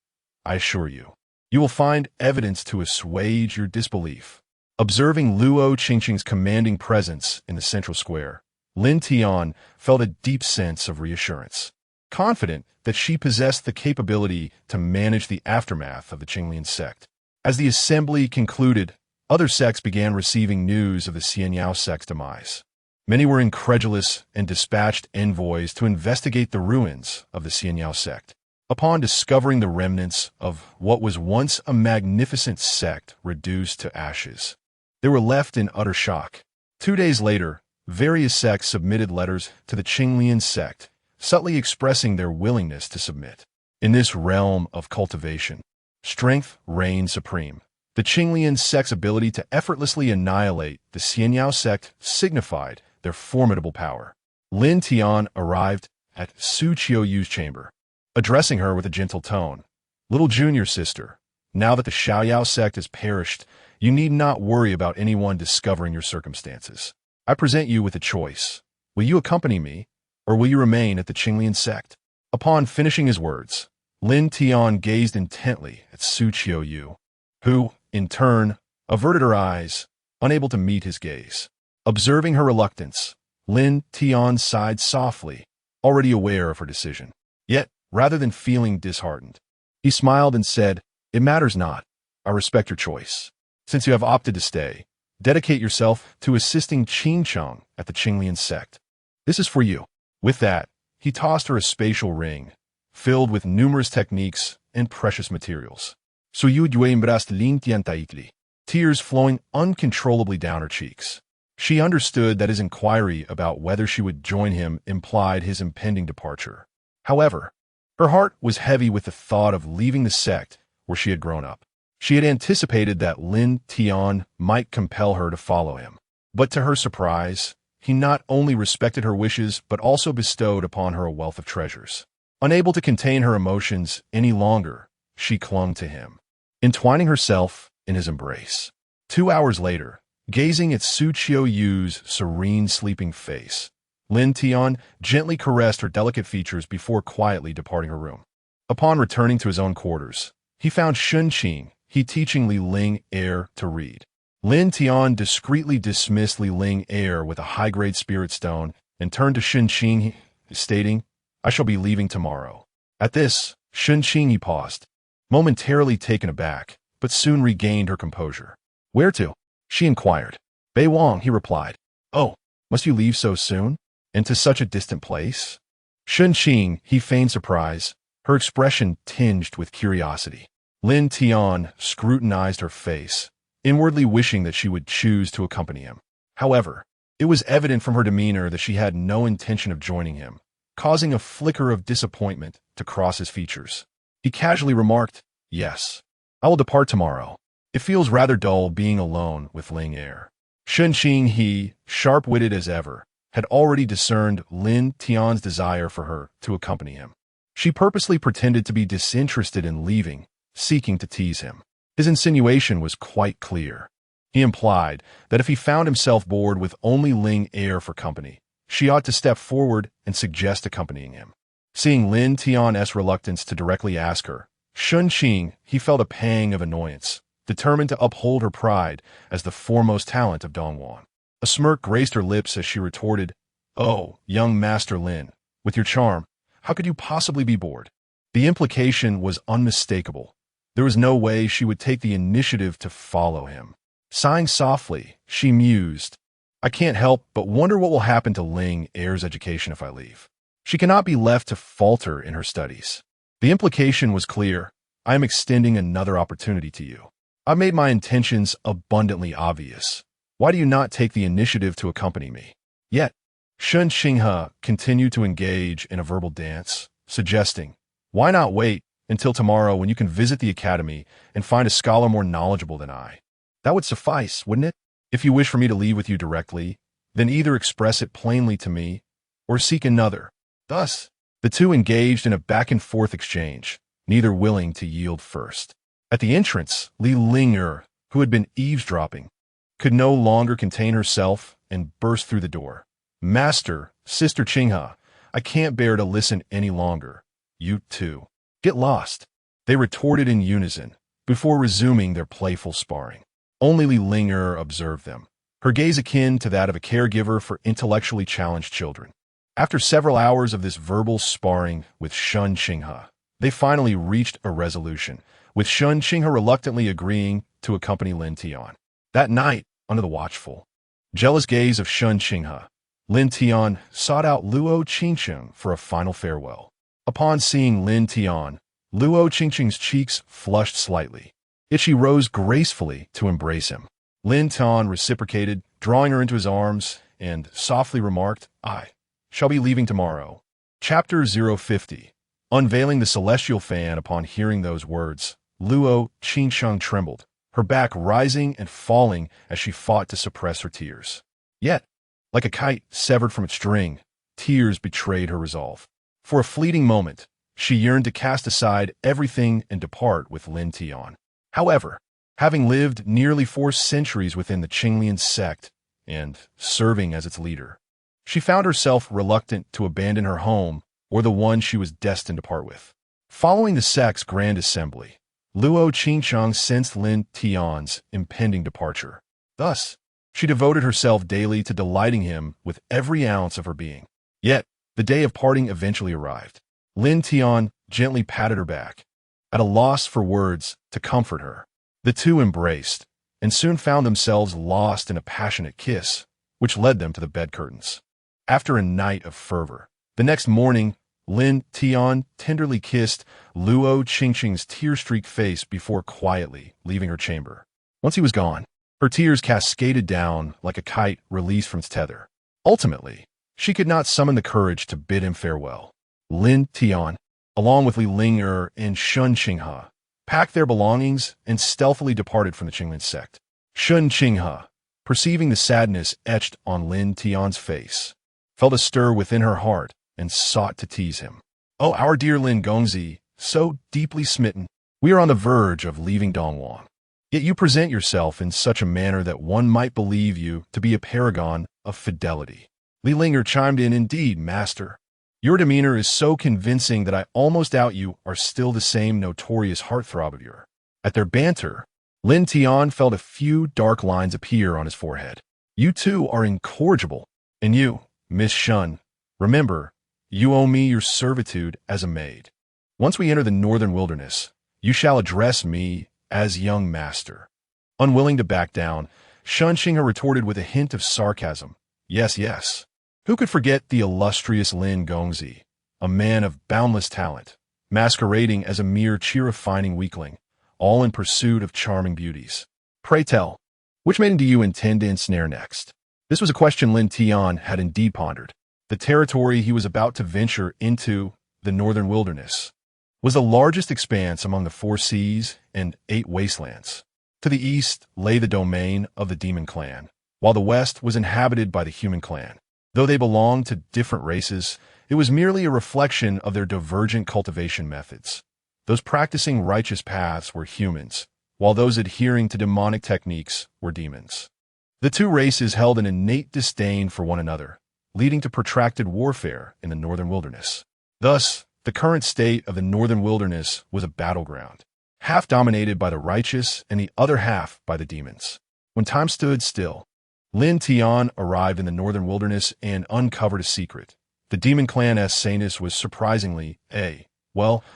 I assure you, you will find evidence to assuage your disbelief." Observing Luo Changsheng's commanding presence in the central square, Lin Tian felt a deep sense of reassurance, confident that she possessed the capability to manage the aftermath of the Qinglian sect. As the assembly concluded, other sects began receiving news of the Xianyao sect's demise. Many were incredulous and dispatched envoys to investigate the ruins of the Xianyao sect. Upon discovering the remnants of what was once a magnificent sect reduced to ashes, they were left in utter shock. 2 days later, various sects submitted letters to the Qinglian sect, subtly expressing their willingness to submit. In this realm of cultivation, strength reigned supreme. The Qinglian sect's ability to effortlessly annihilate the Xianyao sect signified their formidable power. Lin Tian arrived at Su Qiuyu's chamber, addressing her with a gentle tone. "Little junior sister, now that the Xiaoyao sect has perished, you need not worry about anyone discovering your circumstances. I present you with a choice. Will you accompany me, or will you remain at the Qinglian sect?" Upon finishing his words, Lin Tian gazed intently at Su Qiuyu, who, in turn, averted her eyes, unable to meet his gaze. Observing her reluctance, Lin Tian sighed softly, already aware of her decision. Yet, rather than feeling disheartened, he smiled and said, "It matters not. I respect your choice. Since you have opted to stay, dedicate yourself to assisting Changsheng at the Qinglian sect. This is for you." With that, he tossed her a spatial ring, filled with numerous techniques and precious materials. Suyu embraced Lin Tian tightly, tears flowing uncontrollably down her cheeks. She understood that his inquiry about whether she would join him implied his impending departure. However, her heart was heavy with the thought of leaving the sect where she had grown up. She had anticipated that Lin Tian might compel her to follow him. But to her surprise, he not only respected her wishes but also bestowed upon her a wealth of treasures. Unable to contain her emotions any longer, she clung to him, entwining herself in his embrace. 2 hours later, gazing at Su Qiuyu's serene sleeping face, Lin Tian gently caressed her delicate features before quietly departing her room. Upon returning to his own quarters, he found Changsheng teaching Li Ling Air to read. Lin Tian discreetly dismissed Li Ling Air with a high-grade spirit stone and turned to Changsheng, stating, "I shall be leaving tomorrow." At this, Changsheng paused, momentarily taken aback, but soon regained her composure. "Where to?" she inquired. "Bei Wang," he replied. "Oh, must you leave so soon? And to such a distant place?" Changsheng feigned surprise, her expression tinged with curiosity. Lin Tian scrutinized her face, inwardly wishing that she would choose to accompany him. However, it was evident from her demeanor that she had no intention of joining him, causing a flicker of disappointment to cross his features. He casually remarked, "Yes, I will depart tomorrow. It feels rather dull being alone with Ling Air." Changsheng, sharp-witted as ever, had already discerned Lin Tian's desire for her to accompany him. She purposely pretended to be disinterested in leaving, seeking to tease him. His insinuation was quite clear. He implied that if he found himself bored with only Ling Air for company, she ought to step forward and suggest accompanying him. Seeing Lin Tian's reluctance to directly ask her, Changsheng felt a pang of annoyance, determined to uphold her pride as the foremost talent of Dongwon. A smirk graced her lips as she retorted, "Oh, young Master Lin, with your charm, how could you possibly be bored?" The implication was unmistakable. There was no way she would take the initiative to follow him. Sighing softly, she mused, "I can't help but wonder what will happen to Ling Air's education if I leave. She cannot be left to falter in her studies." The implication was clear. "I am extending another opportunity to you. I made my intentions abundantly obvious. Why do you not take the initiative to accompany me?" Yet, Changsheng continued to engage in a verbal dance, suggesting, "Why not wait until tomorrow when you can visit the academy and find a scholar more knowledgeable than I? That would suffice, wouldn't it? If you wish for me to leave with you directly, then either express it plainly to me or seek another." Thus, the two engaged in a back-and-forth exchange, neither willing to yield first. At the entrance, Li Ling, who had been eavesdropping, could no longer contain herself and burst through the door. Master, Sister Qinghe, I can't bear to listen any longer. You too. Get lost. They retorted in unison, before resuming their playful sparring. Only Li Linger observed them, her gaze akin to that of a caregiver for intellectually challenged children. After several hours of this verbal sparring with Shun Qinghe, they finally reached a resolution, with Shun Qinghe reluctantly agreeing to accompany Lin Tian. That night, under the watchful, jealous gaze of Shun Qinghe, Lin Tian sought out Luo Changsheng for a final farewell. Upon seeing Lin Tian, Luo Changsheng's cheeks flushed slightly, yet she rose gracefully to embrace him. Lin Tian reciprocated, drawing her into his arms, and softly remarked, "I shall be leaving tomorrow." Chapter 050. Unveiling the celestial fan. Upon hearing those words, Luo Changsheng trembled, her back rising and falling as she fought to suppress her tears. Yet, like a kite severed from its string, tears betrayed her resolve. For a fleeting moment, she yearned to cast aside everything and depart with Lin Tian. However, having lived nearly 4 centuries within the Demon Sect and serving as its leader, she found herself reluctant to abandon her home or the one she was destined to part with. Following the sect's grand assembly, Luo Changsheng sensed Lin Tian's impending departure. Thus, she devoted herself daily to delighting him with every ounce of her being. Yet, the day of parting eventually arrived. Lin Tian gently patted her back, at a loss for words to comfort her. The two embraced, and soon found themselves lost in a passionate kiss, which led them to the bed curtains. After a night of fervor, the next morning, Lin Tian tenderly kissed Luo Changsheng's tear-streaked face before quietly leaving her chamber. Once he was gone, her tears cascaded down like a kite released from its tether. Ultimately, she could not summon the courage to bid him farewell. Lin Tian, along with Li Linger and Shun Qinghe, packed their belongings and stealthily departed from the Demon Sect. Shun Qinghe, perceiving the sadness etched on Lin Tian's face, felt a stir within her heart and sought to tease him. "Oh, our dear Lin Gongzi, so deeply smitten, we are on the verge of leaving Dongwang. Yet you present yourself in such a manner that one might believe you to be a paragon of fidelity." Li Linger chimed in, "Indeed, master. Your demeanor is so convincing that I almost doubt you are still the same notorious heartthrob of yours." At their banter, Lin Tian felt a few dark lines appear on his forehead. "You two are incorrigible. And you, Miss Shun, remember, you owe me your servitude as a maid. Once we enter the northern wilderness, you shall address me as young master." Unwilling to back down, Shun Qinghe retorted with a hint of sarcasm, "Yes, yes. Who could forget the illustrious Lin Gongzi, a man of boundless talent, masquerading as a mere cheer-refining weakling, all in pursuit of charming beauties? Pray tell, which maiden do you intend to ensnare next?" This was a question Lin Tian had indeed pondered. The territory he was about to venture into, the northern wilderness, was the largest expanse among the 4 seas and 8 wastelands. To the east lay the domain of the demon clan, while the west was inhabited by the human clan. Though they belonged to different races, it was merely a reflection of their divergent cultivation methods. Those practicing righteous paths were humans, while those adhering to demonic techniques were demons. The 2 races held an innate disdain for one another, leading to protracted warfare in the northern wilderness. Thus, the current state of the northern wilderness was a battleground, half dominated by the righteous and the other half by the demons. When time stood still, Lin Tian arrived in the northern wilderness and uncovered a secret. The demon clan's Saintus was surprisingly a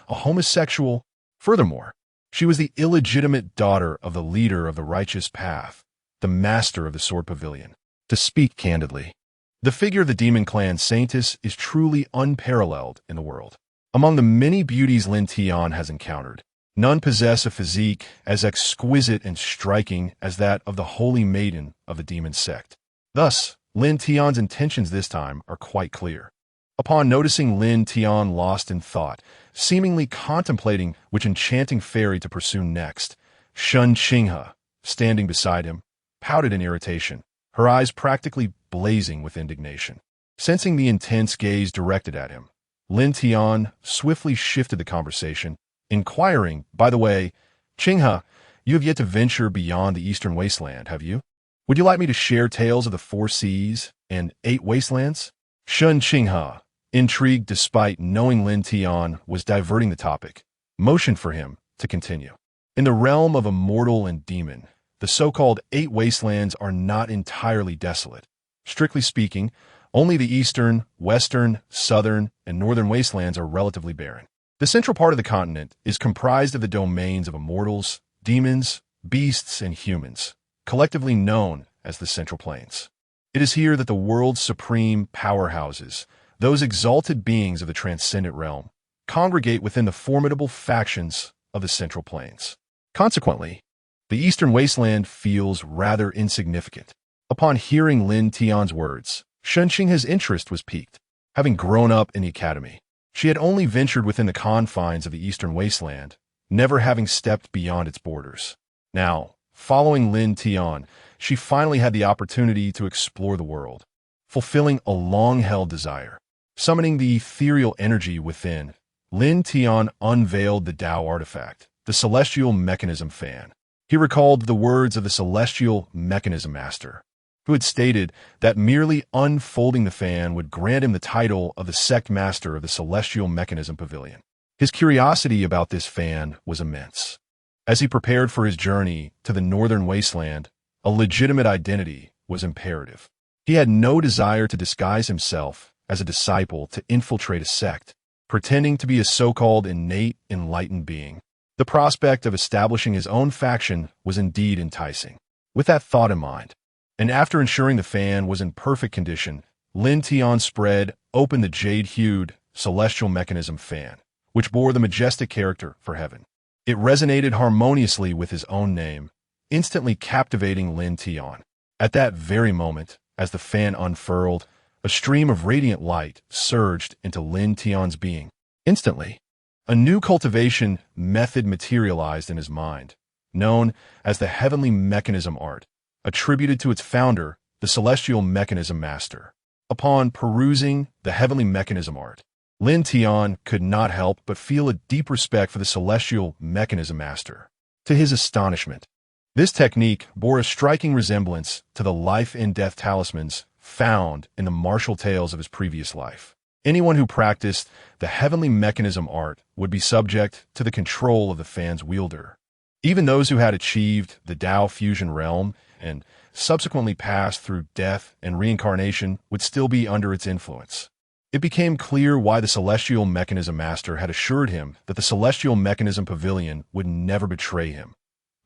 homosexual. Furthermore, she was the illegitimate daughter of the leader of the righteous path, the master of the sword pavilion. To speak candidly, the figure of the demon clan Saintus is truly unparalleled in the world. Among the many beauties Lin Tian has encountered, none possess a physique as exquisite and striking as that of the Holy Maiden of the Demon Sect. Thus, Lin Tian's intentions this time are quite clear. Upon noticing Lin Tian lost in thought, seemingly contemplating which enchanting fairy to pursue next, Shun Qinghe, standing beside him, pouted in irritation, her eyes practically blazing with indignation. Sensing the intense gaze directed at him, Lin Tian swiftly shifted the conversation, inquiring, "By the way, Qinghe, you have yet to venture beyond the eastern wasteland, have you?" Would you like me to share tales of the four seas and 8 wastelands? Changsheng, intrigued despite knowing Lin Tian was diverting the topic, motioned for him to continue. In the realm of immortal and demon, the so-called 8 wastelands are not entirely desolate. Strictly speaking, only the eastern, western, southern, and northern wastelands are relatively barren. The central part of the continent is comprised of the domains of immortals, demons, beasts, and humans, collectively known as the Central Plains. It is here that the world's supreme powerhouses, those exalted beings of the transcendent realm, congregate within the formidable factions of the Central Plains. Consequently, the Eastern Wasteland feels rather insignificant. Upon hearing Lin Tian's words, Changsheng's interest was piqued. Having grown up in the academy, she had only ventured within the confines of the Eastern Wasteland, never having stepped beyond its borders. Now, following Lin Tian, she finally had the opportunity to explore the world, fulfilling a long-held desire. Summoning the ethereal energy within, Lin Tian unveiled the Dao artifact, the Celestial Mechanism Fan. He recalled the words of the Celestial Mechanism Master, who had stated that merely unfolding the fan would grant him the title of the Sect Master of the Celestial Mechanism Pavilion. His curiosity about this fan was immense. As he prepared for his journey to the Northern Wasteland, a legitimate identity was imperative. He had no desire to disguise himself as a disciple to infiltrate a sect, pretending to be a so-called innate enlightened being. The prospect of establishing his own faction was indeed enticing. With that thought in mind, and after ensuring the fan was in perfect condition, Lin Tian spread open the jade-hued Celestial Mechanism Fan, which bore the majestic character for heaven. It resonated harmoniously with his own name, instantly captivating Lin Tian. At that very moment, as the fan unfurled, a stream of radiant light surged into Lin Tian's being. Instantly, a new cultivation method materialized in his mind, known as the Heavenly Mechanism Art, attributed to its founder, the Celestial Mechanism Master. Upon perusing the Heavenly Mechanism Art, Lin Tian could not help but feel a deep respect for the Celestial Mechanism Master. To his astonishment, this technique bore a striking resemblance to the life and death talismans found in the martial tales of his previous life. Anyone who practiced the Heavenly Mechanism Art would be subject to the control of the fan's wielder. Even those who had achieved the Dao fusion realm and subsequently passed through death and reincarnation would still be under its influence. It became clear why the Celestial Mechanism Master had assured him that the Celestial Mechanism Pavilion would never betray him.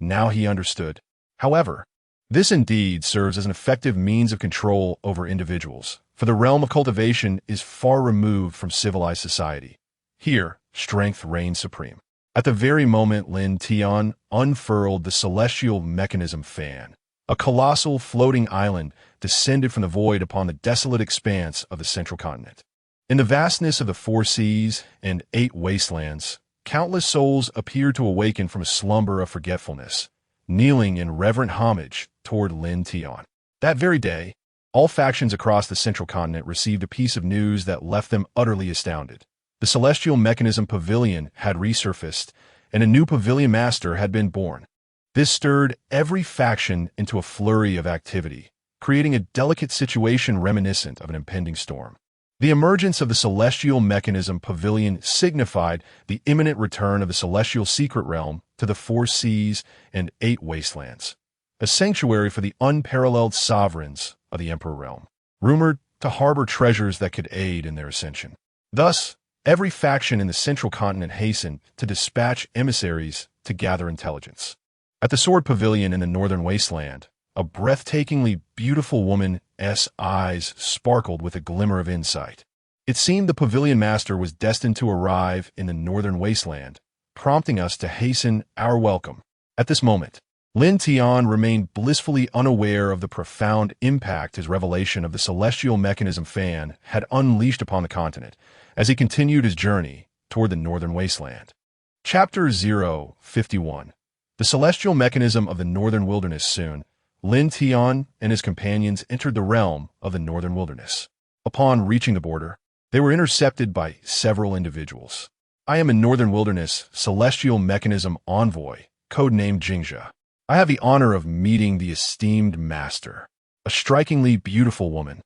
Now he understood. However, this indeed serves as an effective means of control over individuals, for the realm of cultivation is far removed from civilized society. Here, strength reigns supreme. At the very moment Lin Tian unfurled the Celestial Mechanism Fan, a colossal floating island descended from the void upon the desolate expanse of the Central Continent. In the vastness of the 4 seas and 8 wastelands, countless souls appeared to awaken from a slumber of forgetfulness, kneeling in reverent homage toward Lin Tian. That very day, all factions across the Central Continent received a piece of news that left them utterly astounded. The Celestial Mechanism Pavilion had resurfaced, and a new pavilion master had been born. This stirred every faction into a flurry of activity, creating a delicate situation reminiscent of an impending storm. The emergence of the Celestial Mechanism Pavilion signified the imminent return of the Celestial Secret Realm to the 4 seas and 8 wastelands, a sanctuary for the unparalleled sovereigns of the Emperor realm, rumored to harbor treasures that could aid in their ascension. Thus, every faction in the Central Continent hastened to dispatch emissaries to gather intelligence. At the Sword Pavilion in the Northern Wasteland, a breathtakingly beautiful woman's eyes sparkled with a glimmer of insight. It seemed the pavilion master was destined to arrive in the Northern Wasteland, prompting us to hasten our welcome. At this moment, Lin Tian remained blissfully unaware of the profound impact his revelation of the Celestial Mechanism Fan had unleashed upon the continent as he continued his journey toward the Northern Wasteland. Chapter 051. The Celestial Mechanism of the Northern Wilderness. Soon, Lin Tian and his companions entered the realm of the Northern Wilderness. Upon reaching the border, they were intercepted by several individuals. "I am a Northern Wilderness Celestial Mechanism Envoy, codenamed Jingzhe," I have the honor of meeting the esteemed master, a strikingly beautiful woman,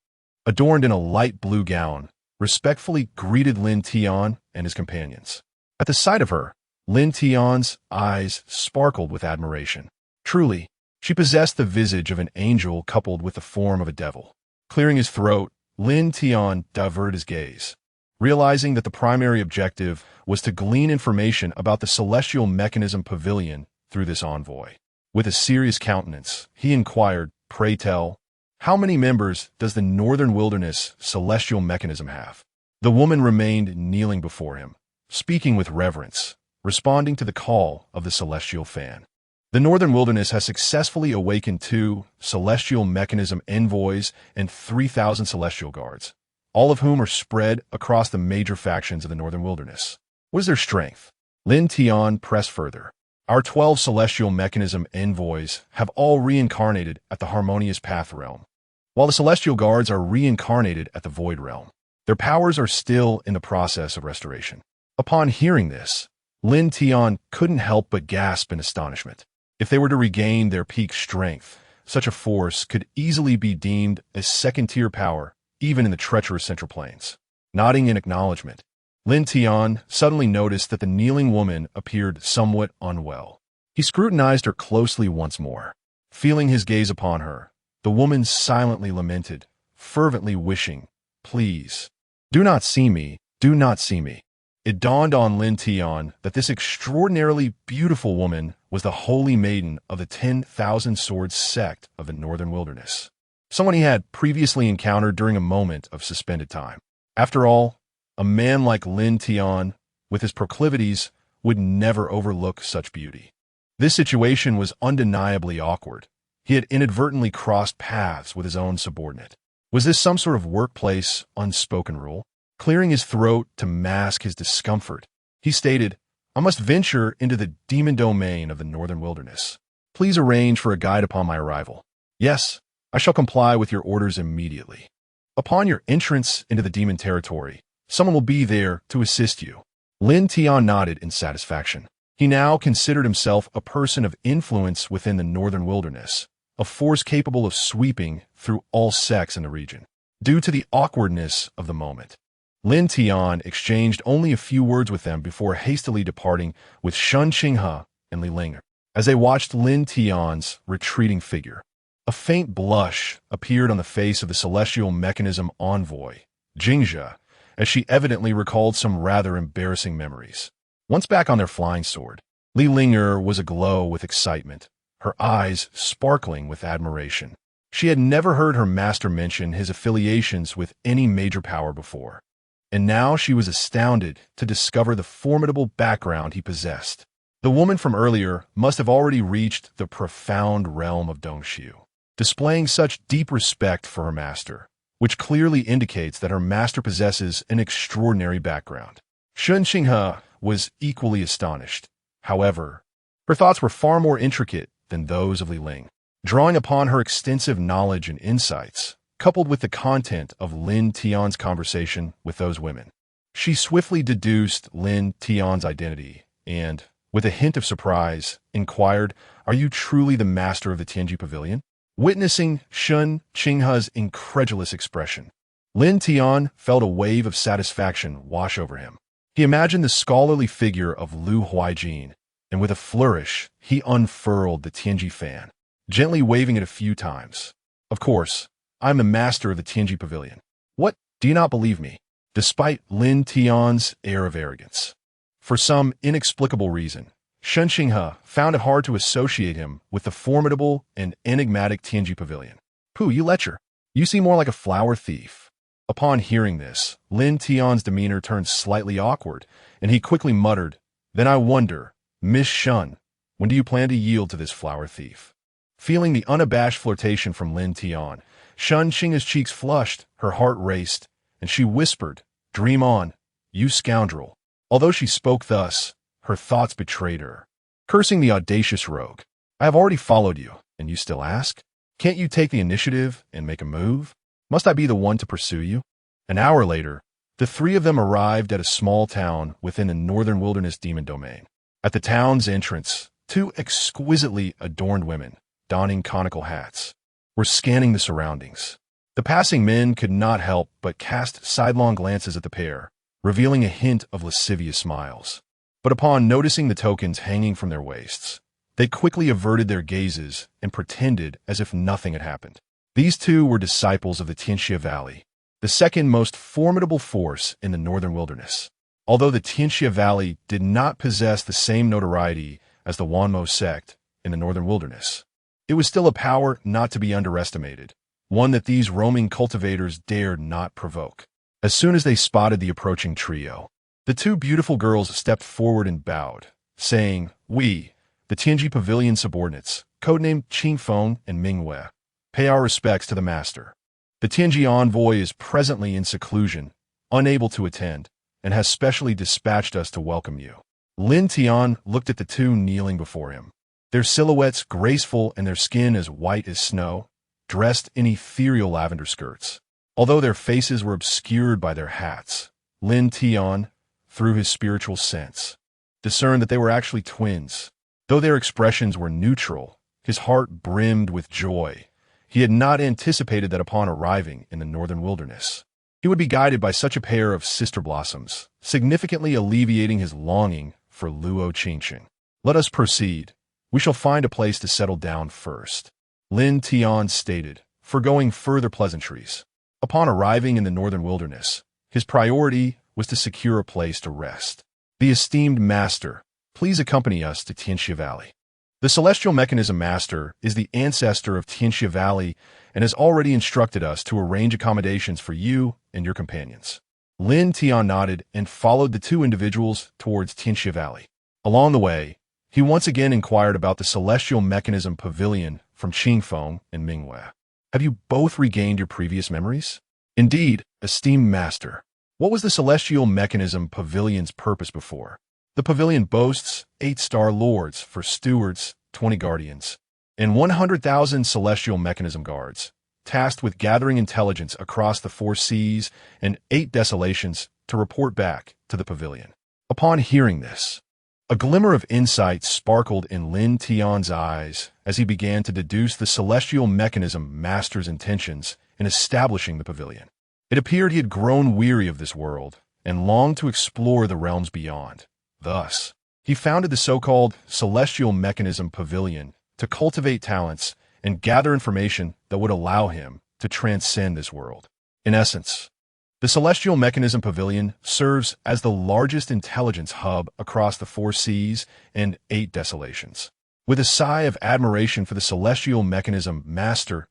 adorned in a light blue gown, respectfully greeted Lin Tian and his companions. At the sight of her, Lin Tian's eyes sparkled with admiration. Truly, she possessed the visage of an angel coupled with the form of a devil. Clearing his throat, Lin Tian diverted his gaze, realizing that the primary objective was to glean information about the celestial mechanism pavilion through this envoy. With a serious countenance, he inquired, "Pray tell, how many members does the Northern Wilderness celestial mechanism have?" The woman remained kneeling before him, speaking with reverence, responding to the call of the celestial fan. The Northern Wilderness has successfully awakened 2 celestial mechanism envoys and 3,000 celestial guards, all of whom are spread across the major factions of the Northern Wilderness. What is their strength? Lin Tian pressed further. Our 12 celestial mechanism envoys have all reincarnated at the Harmonious Path realm, while the celestial guards are reincarnated at the Void realm. Their powers are still in the process of restoration. Upon hearing this, Lin Tian couldn't help but gasp in astonishment. If they were to regain their peak strength, such a force could easily be deemed a second-tier power, even in the treacherous Central Plains. Nodding in acknowledgement, Lin Tian suddenly noticed that the kneeling woman appeared somewhat unwell. He scrutinized her closely once more. Feeling his gaze upon her, the woman silently lamented, fervently wishing, "Please, do not see me, do not see me." It dawned on Lin Tian that this extraordinarily beautiful woman was the Holy Maiden of the 10,000 Swords sect of the Northern Wilderness, someone he had previously encountered during a moment of suspended time. After all, a man like Lin Tian, with his proclivities, would never overlook such beauty. This situation was undeniably awkward. He had inadvertently crossed paths with his own subordinate. Was this some sort of workplace unspoken rule? Clearing his throat to mask his discomfort, he stated, "I must venture into the demon domain of the Northern Wilderness. Please arrange for a guide upon my arrival." "Yes, I shall comply with your orders immediately. Upon your entrance into the demon territory, someone will be there to assist you." Lin Tian nodded in satisfaction. He now considered himself a person of influence within the Northern Wilderness, a force capable of sweeping through all sects in the region. Due to the awkwardness of the moment, Lin Tian exchanged only a few words with them before hastily departing with Changsheng and Li Ling. As they watched Lin Tian's retreating figure, a faint blush appeared on the face of the celestial mechanism envoy, Jingzhe, as she evidently recalled some rather embarrassing memories. Once back on their flying sword, Li Linger was aglow with excitement, her eyes sparkling with admiration. She had never heard her master mention his affiliations with any major power before, and now she was astounded to discover the formidable background he possessed. The woman from earlier must have already reached the profound realm of Dongxiu, displaying such deep respect for her master, which clearly indicates that her master possesses an extraordinary background. Changsheng was equally astonished. However, her thoughts were far more intricate than those of Li Ling. Drawing upon her extensive knowledge and insights, coupled with the content of Lin Tian's conversation with those women, she swiftly deduced Lin Tian's identity and, with a hint of surprise, inquired, "Are you truly the master of the Tianji Pavilion?" Witnessing Shun Qinghe's incredulous expression, Lin Tian felt a wave of satisfaction wash over him. He imagined the scholarly figure of Lu Huaijin, and with a flourish, he unfurled the Tianji fan, gently waving it a few times. "Of course, I am the master of the Tianji Pavilion. What? Do you not believe me?" Despite Lin Tian's air of arrogance, for some inexplicable reason, Changsheng found it hard to associate him with the formidable and enigmatic Tianji Pavilion. "Pooh, you lecher. You seem more like a flower thief." Upon hearing this, Lin Tian's demeanor turned slightly awkward, and he quickly muttered, "Then I wonder, Miss Shun, when do you plan to yield to this flower thief?" Feeling the unabashed flirtation from Lin Tian, Changsheng's cheeks flushed, her heart raced, and she whispered, "Dream on, you scoundrel." Although she spoke thus, her thoughts betrayed her. Cursing the audacious rogue, "I have already followed you, and you still ask? Can't you take the initiative and make a move? Must I be the one to pursue you?" An hour later, the three of them arrived at a small town within the Northern Wilderness demon domain. At the town's entrance, Two exquisitely adorned women, donning conical hats, were scanning the surroundings. The passing men could not help but cast sidelong glances at the pair, revealing a hint of lascivious smiles. But upon noticing the tokens hanging from their waists, they quickly averted their gazes and pretended as if nothing had happened. These two were disciples of the Tianxia Valley, the second most formidable force in the northern wilderness. Although the Tianxia Valley did not possess the same notoriety as the Wanmo sect in the northern wilderness, it was still a power not to be underestimated, one that these roaming cultivators dared not provoke. As soon as they spotted the approaching trio, the two beautiful girls stepped forward and bowed, saying, "We, the Tianji Pavilion subordinates, codenamed Qingfeng and Mingwei, pay our respects to the master. The Tianji envoy is presently in seclusion, unable to attend, and has specially dispatched us to welcome you." Lin Tian looked at the two kneeling before him, their silhouettes graceful and their skin as white as snow, dressed in ethereal lavender skirts. Although their faces were obscured by their hats, Lin Tian, through his spiritual sense, discerned that they were actually twins. Though their expressions were neutral, his heart brimmed with joy. He had not anticipated that upon arriving in the northern wilderness, he would be guided by such a pair of sister blossoms, significantly alleviating his longing for Luo Changsheng. "Let us proceed. We shall find a place to settle down first," Lin Tian stated, foregoing further pleasantries. Upon arriving in the northern wilderness, his priority was to secure a place to rest. "The esteemed master, please accompany us to Tianxia Valley." The Celestial Mechanism Master is the ancestor of Tianxia Valley and has already instructed us to arrange accommodations for you and your companions. Lin Tian nodded and followed the two individuals towards Tianxia Valley. Along the way, he once again inquired about the Celestial Mechanism Pavilion from Qingfeng and Mingwei. "Have you both regained your previous memories?" "Indeed, esteemed master." "What was the Celestial Mechanism Pavilion's purpose before?" "The pavilion boasts 8-star lords for stewards, 20 guardians, and 100,000 celestial mechanism guards, tasked with gathering intelligence across the 4 seas and 8 desolations to report back to the pavilion." Upon hearing this, a glimmer of insight sparkled in Lin Tian's eyes as he began to deduce the Celestial Mechanism Master's intentions in establishing the pavilion. It appeared he had grown weary of this world and longed to explore the realms beyond. Thus, he founded the so-called Celestial Mechanism Pavilion to cultivate talents and gather information that would allow him to transcend this world. In essence, the Celestial Mechanism Pavilion serves as the largest intelligence hub across the 4 seas and 8 desolations. With a sigh of admiration for the Celestial Mechanism Master's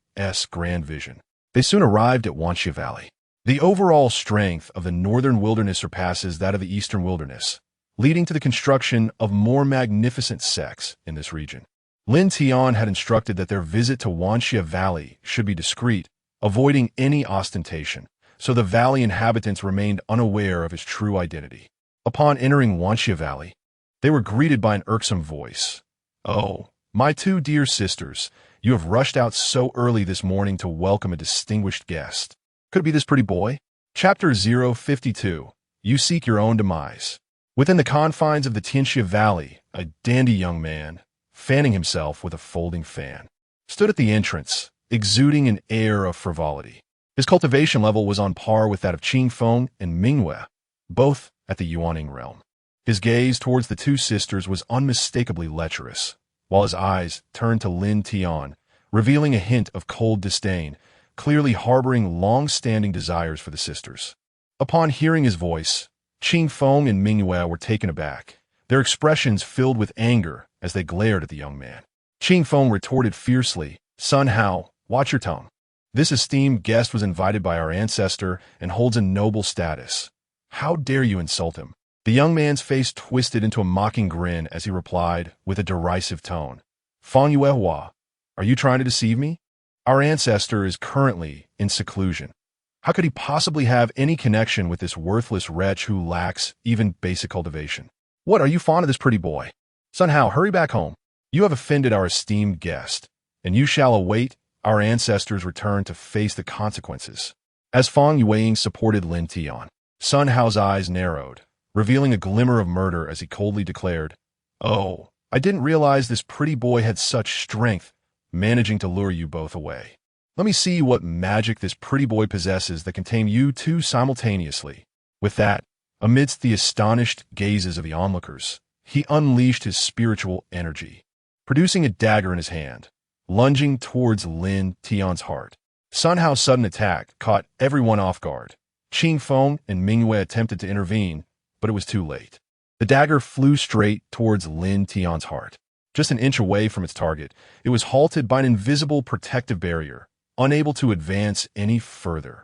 grand vision, they soon arrived at Wanxia Valley. The overall strength of the northern wilderness surpasses that of the eastern wilderness, leading to the construction of more magnificent sects in this region. Lin Tian had instructed that their visit to Wanxia Valley should be discreet, avoiding any ostentation, so the valley inhabitants remained unaware of his true identity. Upon entering Wanxia Valley, they were greeted by an irksome voice. "Oh, my 2 dear sisters, you have rushed out so early this morning to welcome a distinguished guest. Could it be this pretty boy?" Chapter 052. You Seek Your Own Demise. Within the confines of the Tianxia Valley, a dandy young man, fanning himself with a folding fan, stood at the entrance, exuding an air of frivolity. His cultivation level was on par with that of Qingfeng and Mingwei, both at the Yuaning realm. His gaze towards the 2 sisters was unmistakably lecherous, while his eyes turned to Lin Tian, revealing a hint of cold disdain, clearly harboring long-standing desires for the sisters. Upon hearing his voice, Qingfeng and Mingwei were taken aback, their expressions filled with anger as they glared at the young man. Qingfeng retorted fiercely, "Sun Hao, watch your tongue. This esteemed guest was invited by our ancestor and holds a noble status. How dare you insult him?" The young man's face twisted into a mocking grin as he replied with a derisive tone, "Fang Yuehua, are you trying to deceive me? Our ancestor is currently in seclusion. How could he possibly have any connection with this worthless wretch who lacks even basic cultivation? What, are you fond of this pretty boy? Sun Hao, hurry back home. You have offended our esteemed guest, and you shall await our ancestors' return to face the consequences." As Fang Yueying supported Lin Tian, Sun Hao's eyes narrowed, revealing a glimmer of murder as he coldly declared, "Oh, I didn't realize this pretty boy had such strength, managing to lure you both away. Let me see what magic this pretty boy possesses that can tame you two simultaneously." With that, amidst the astonished gazes of the onlookers, he unleashed his spiritual energy, producing a dagger in his hand, lunging towards Lin Tian's heart. Sun Hao's sudden attack caught everyone off guard. Qing Feng and Mingyue attempted to intervene, but it was too late. The dagger flew straight towards Lin Tian's heart. Just an inch away from its target, it was halted by an invisible protective barrier, unable to advance any further.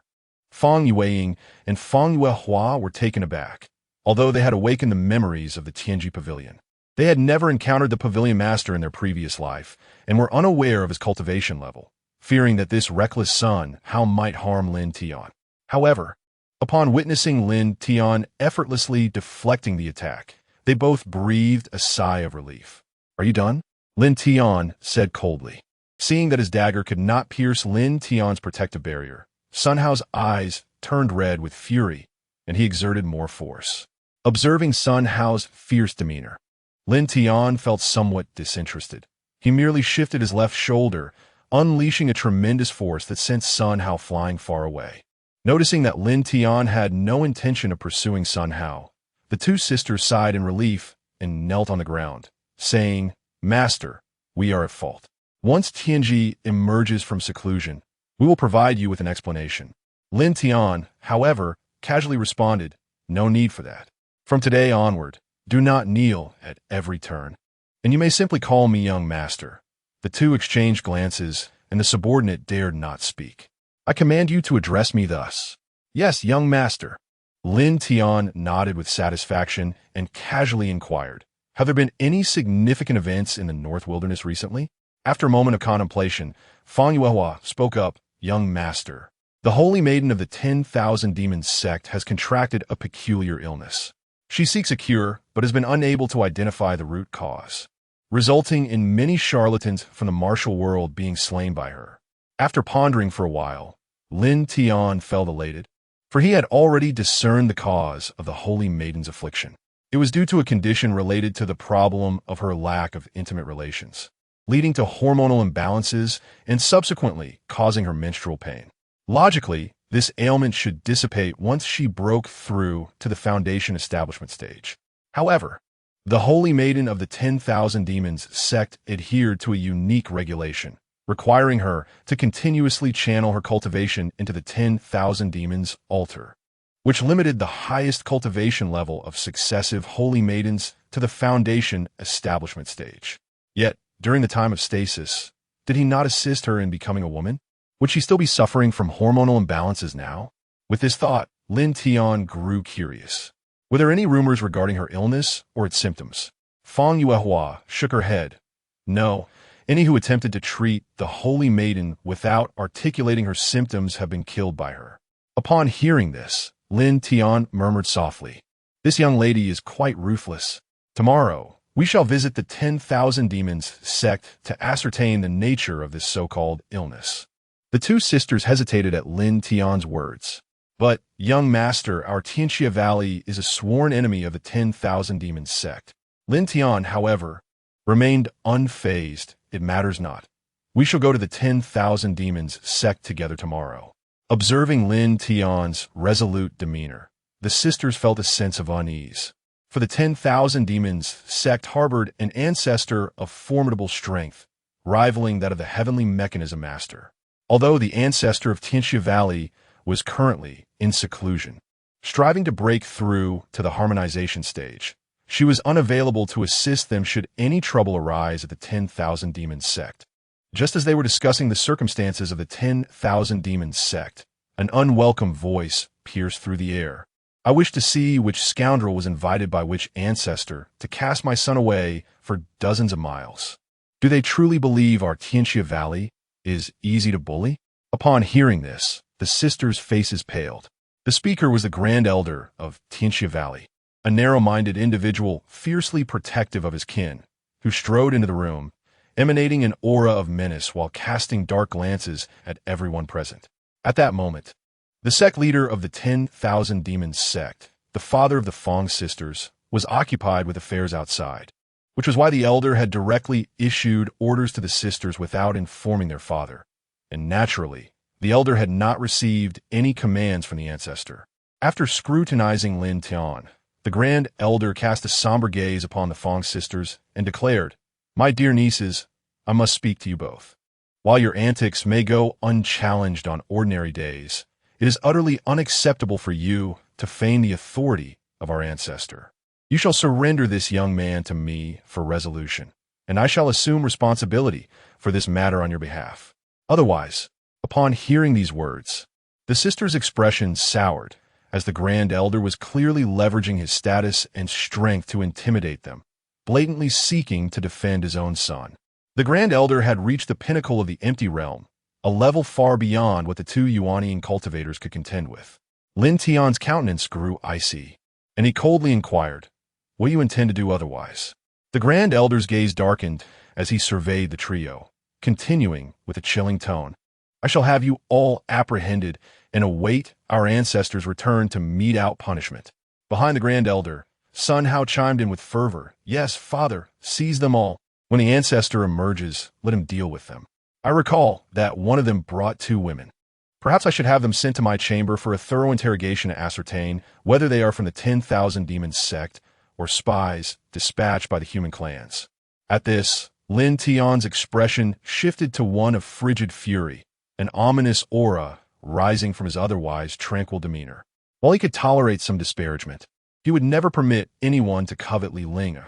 Fang Yueying and Fang Yuehua were taken aback, although they had awakened the memories of the Tianji Pavilion. They had never encountered the Pavilion Master in their previous life and were unaware of his cultivation level, fearing that this reckless Sun Hao might harm Lin Tian. However, upon witnessing Lin Tian effortlessly deflecting the attack, they both breathed a sigh of relief. "Are you done?" Lin Tian said coldly. Seeing that his dagger could not pierce Lin Tian's protective barrier, Sun Hao's eyes turned red with fury, and he exerted more force. Observing Sun Hao's fierce demeanor, Lin Tian felt somewhat disinterested. He merely shifted his left shoulder, unleashing a tremendous force that sent Sun Hao flying far away. Noticing that Lin Tian had no intention of pursuing Sun Hao, the two sisters sighed in relief and knelt on the ground, saying, "Master, we are at fault. Once Tianji emerges from seclusion, we will provide you with an explanation." Lin Tian, however, casually responded, "No need for that. From today onward, do not kneel at every turn, and you may simply call me young master." The two exchanged glances, and the subordinate dared not speak. "I command you to address me thus." "Yes, young master." Lin Tian nodded with satisfaction and casually inquired, "Have there been any significant events in the North Wilderness recently?" After a moment of contemplation, Fang Yuehua spoke up, "Young master, the Holy Maiden of the 10,000 Demon Sect has contracted a peculiar illness. She seeks a cure, but has been unable to identify the root cause, resulting in many charlatans from the martial world being slain by her." After pondering for a while, Lin Tian felt elated, for he had already discerned the cause of the Holy Maiden's affliction. It was due to a condition related to the problem of her lack of intimate relations, leading to hormonal imbalances and subsequently causing her menstrual pain. Logically, this ailment should dissipate once she broke through to the foundation establishment stage. However, the Holy Maiden of the 10,000 Demons Sect adhered to a unique regulation, requiring her to continuously channel her cultivation into the 10,000 Demons altar, which limited the highest cultivation level of successive Holy Maidens to the foundation establishment stage. Yet, during the time of stasis, did he not assist her in becoming a woman? Would she still be suffering from hormonal imbalances now? With this thought, Lin Tian grew curious. Were there any rumors regarding her illness or its symptoms? Fang Yuehua shook her head. No, any who attempted to treat the Holy Maiden without articulating her symptoms have been killed by her. Upon hearing this, Lin Tian murmured softly, "This young lady is quite ruthless. Tomorrow, we shall visit the 10,000 Demons Sect to ascertain the nature of this so-called illness." The two sisters hesitated at Lin Tian's words. "But, young master, our Tianxia Valley is a sworn enemy of the 10,000 Demons Sect." Lin Tian, however, remained unfazed. "It matters not. We shall go to the 10,000 Demons Sect together tomorrow." Observing Lin Tian's resolute demeanor, the sisters felt a sense of unease. For the 10,000 Demons Sect harbored an ancestor of formidable strength, rivaling that of the Heavenly Mechanism Master. Although the ancestor of Tianxia Valley was currently in seclusion, striving to break through to the harmonization stage, she was unavailable to assist them should any trouble arise at the 10,000 Demons Sect. Just as they were discussing the circumstances of the 10,000 Demons Sect, an unwelcome voice pierced through the air. "I wish to see which scoundrel was invited by which ancestor to cast my son away for dozens of miles. Do they truly believe our Tianxia Valley is easy to bully?" Upon hearing this, the sisters' faces paled. The speaker was the Grand Elder of Tianxia Valley, a narrow-minded individual fiercely protective of his kin, who strode into the room, emanating an aura of menace while casting dark glances at everyone present. At that moment, the sect leader of the 10,000 Demons Sect, the father of the Fang sisters, was occupied with affairs outside. which was why the elder had directly issued orders to the sisters without informing their father. And naturally, the elder had not received any commands from the ancestor. After scrutinizing Lin Tian, the Grand Elder cast a somber gaze upon the Fong sisters and declared, "My dear nieces, I must speak to you both. While your antics may go unchallenged on ordinary days, it is utterly unacceptable for you to feign the authority of our ancestor. You shall surrender this young man to me for resolution, and I shall assume responsibility for this matter on your behalf. Otherwise," upon hearing these words, the sisters' expression soured, as the Grand Elder was clearly leveraging his status and strength to intimidate them, blatantly seeking to defend his own son. The Grand Elder had reached the pinnacle of the empty realm, a level far beyond what the two Yuanian cultivators could contend with. Lin Tian's countenance grew icy, and he coldly inquired, "What do you intend to do otherwise?" The Grand Elder's gaze darkened as he surveyed the trio, continuing with a chilling tone, "I shall have you all apprehended and await our ancestors' return to mete out punishment." Behind the Grand Elder, Sun Hao chimed in with fervor, "Yes, father, seize them all. When the ancestor emerges, let him deal with them. I recall that one of them brought 2 women. Perhaps I should have them sent to my chamber for a thorough interrogation to ascertain whether they are from the 10,000 Demon Sect or spies dispatched by the human clans." At this, Lin Tian's expression shifted to one of frigid fury, an ominous aura rising from his otherwise tranquil demeanor. While he could tolerate some disparagement, he would never permit anyone to covet Li Ling.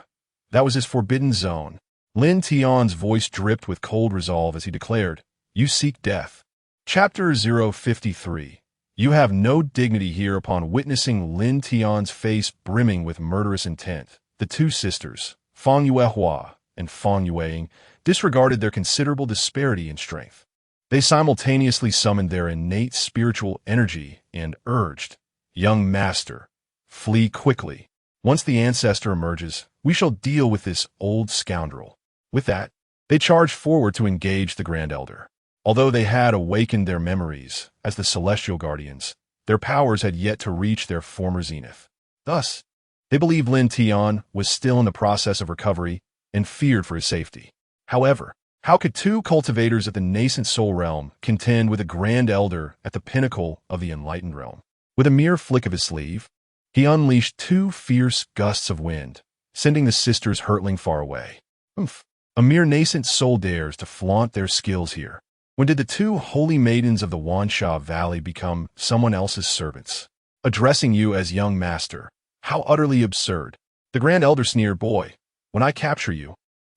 That was his forbidden zone. Lin Tian's voice dripped with cold resolve as he declared, "You seek death." Chapter 053. You have no dignity here. Upon witnessing Lin Tian's face brimming with murderous intent, the two sisters, Fang Yuehua and Fang Yueying, disregarded their considerable disparity in strength. They simultaneously summoned their innate spiritual energy and urged, "Young master, flee quickly. Once the ancestor emerges, we shall deal with this old scoundrel." With that, they charged forward to engage the Grand Elder. Although they had awakened their memories as the celestial guardians, their powers had yet to reach their former zenith. Thus, they believed Lin Tian was still in the process of recovery and feared for his safety. However, how could 2 cultivators of the nascent soul realm contend with a Grand Elder at the pinnacle of the enlightened realm? With a mere flick of his sleeve, he unleashed 2 fierce gusts of wind, sending the sisters hurtling far away. A mere nascent soul dares to flaunt their skills here. When did the 2 holy maidens of the Wansha Valley become someone else's servants? Addressing you as young master, how utterly absurd. The Grand Elder sneered, "Boy, when I capture you,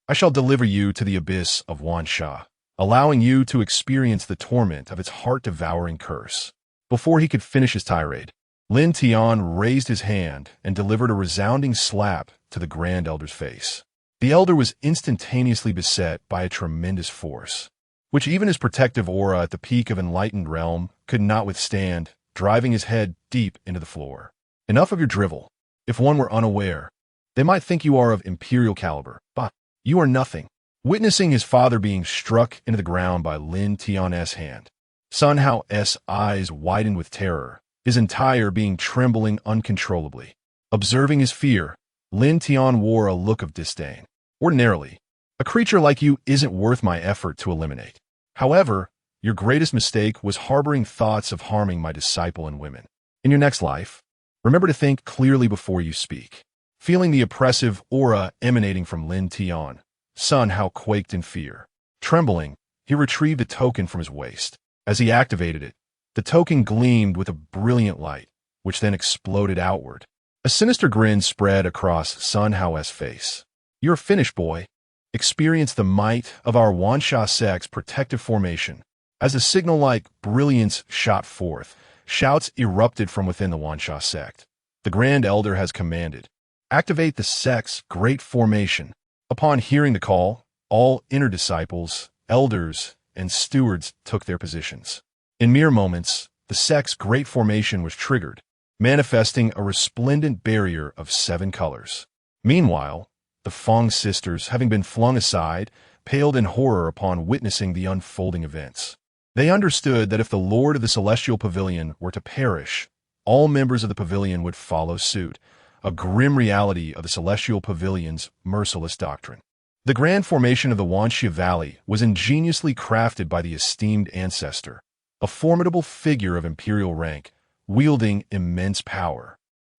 I shall deliver you to the abyss of Wansha, allowing you to experience the torment of its heart-devouring curse." Before he could finish his tirade, Lin Tian raised his hand and delivered a resounding slap to the Grand Elder's face. The Elder was instantaneously beset by a tremendous force, which even his protective aura at the peak of enlightened realm could not withstand, driving his head deep into the floor. "Enough of your drivel. If one were unaware, they might think you are of imperial caliber, but you are nothing." Witnessing his father being struck into the ground by Lin Tian's hand, Sun Hao's eyes widened with terror, his entire being trembling uncontrollably. Observing his fear, Lin Tian wore a look of disdain. "Ordinarily, a creature like you isn't worth my effort to eliminate. However, your greatest mistake was harboring thoughts of harming my disciple and women. In your next life, remember to think clearly before you speak." Feeling the oppressive aura emanating from Lin Tian, Sun Hao quaked in fear. Trembling, he retrieved a token from his waist. As he activated it, the token gleamed with a brilliant light, which then exploded outward. A sinister grin spread across Sun Hao's face. "You're finished, boy. Experience the might of our Wansha sect's protective formation." As a signal-like brilliance shot forth, shouts erupted from within the Wansha sect. The Grand Elder has commanded, "Activate the sect's great formation." Upon hearing the call, all inner disciples, elders, and stewards took their positions. In mere moments, the sect's great formation was triggered, manifesting a resplendent barrier of 7 colors. Meanwhile, the Fong sisters, having been flung aside, paled in horror upon witnessing the unfolding events. They understood that if the Lord of the Celestial Pavilion were to perish, all members of the pavilion would follow suit, a grim reality of the Celestial Pavilion's merciless doctrine. The grand formation of the Wanxia Valley was ingeniously crafted by the esteemed ancestor, a formidable figure of imperial rank, wielding immense power.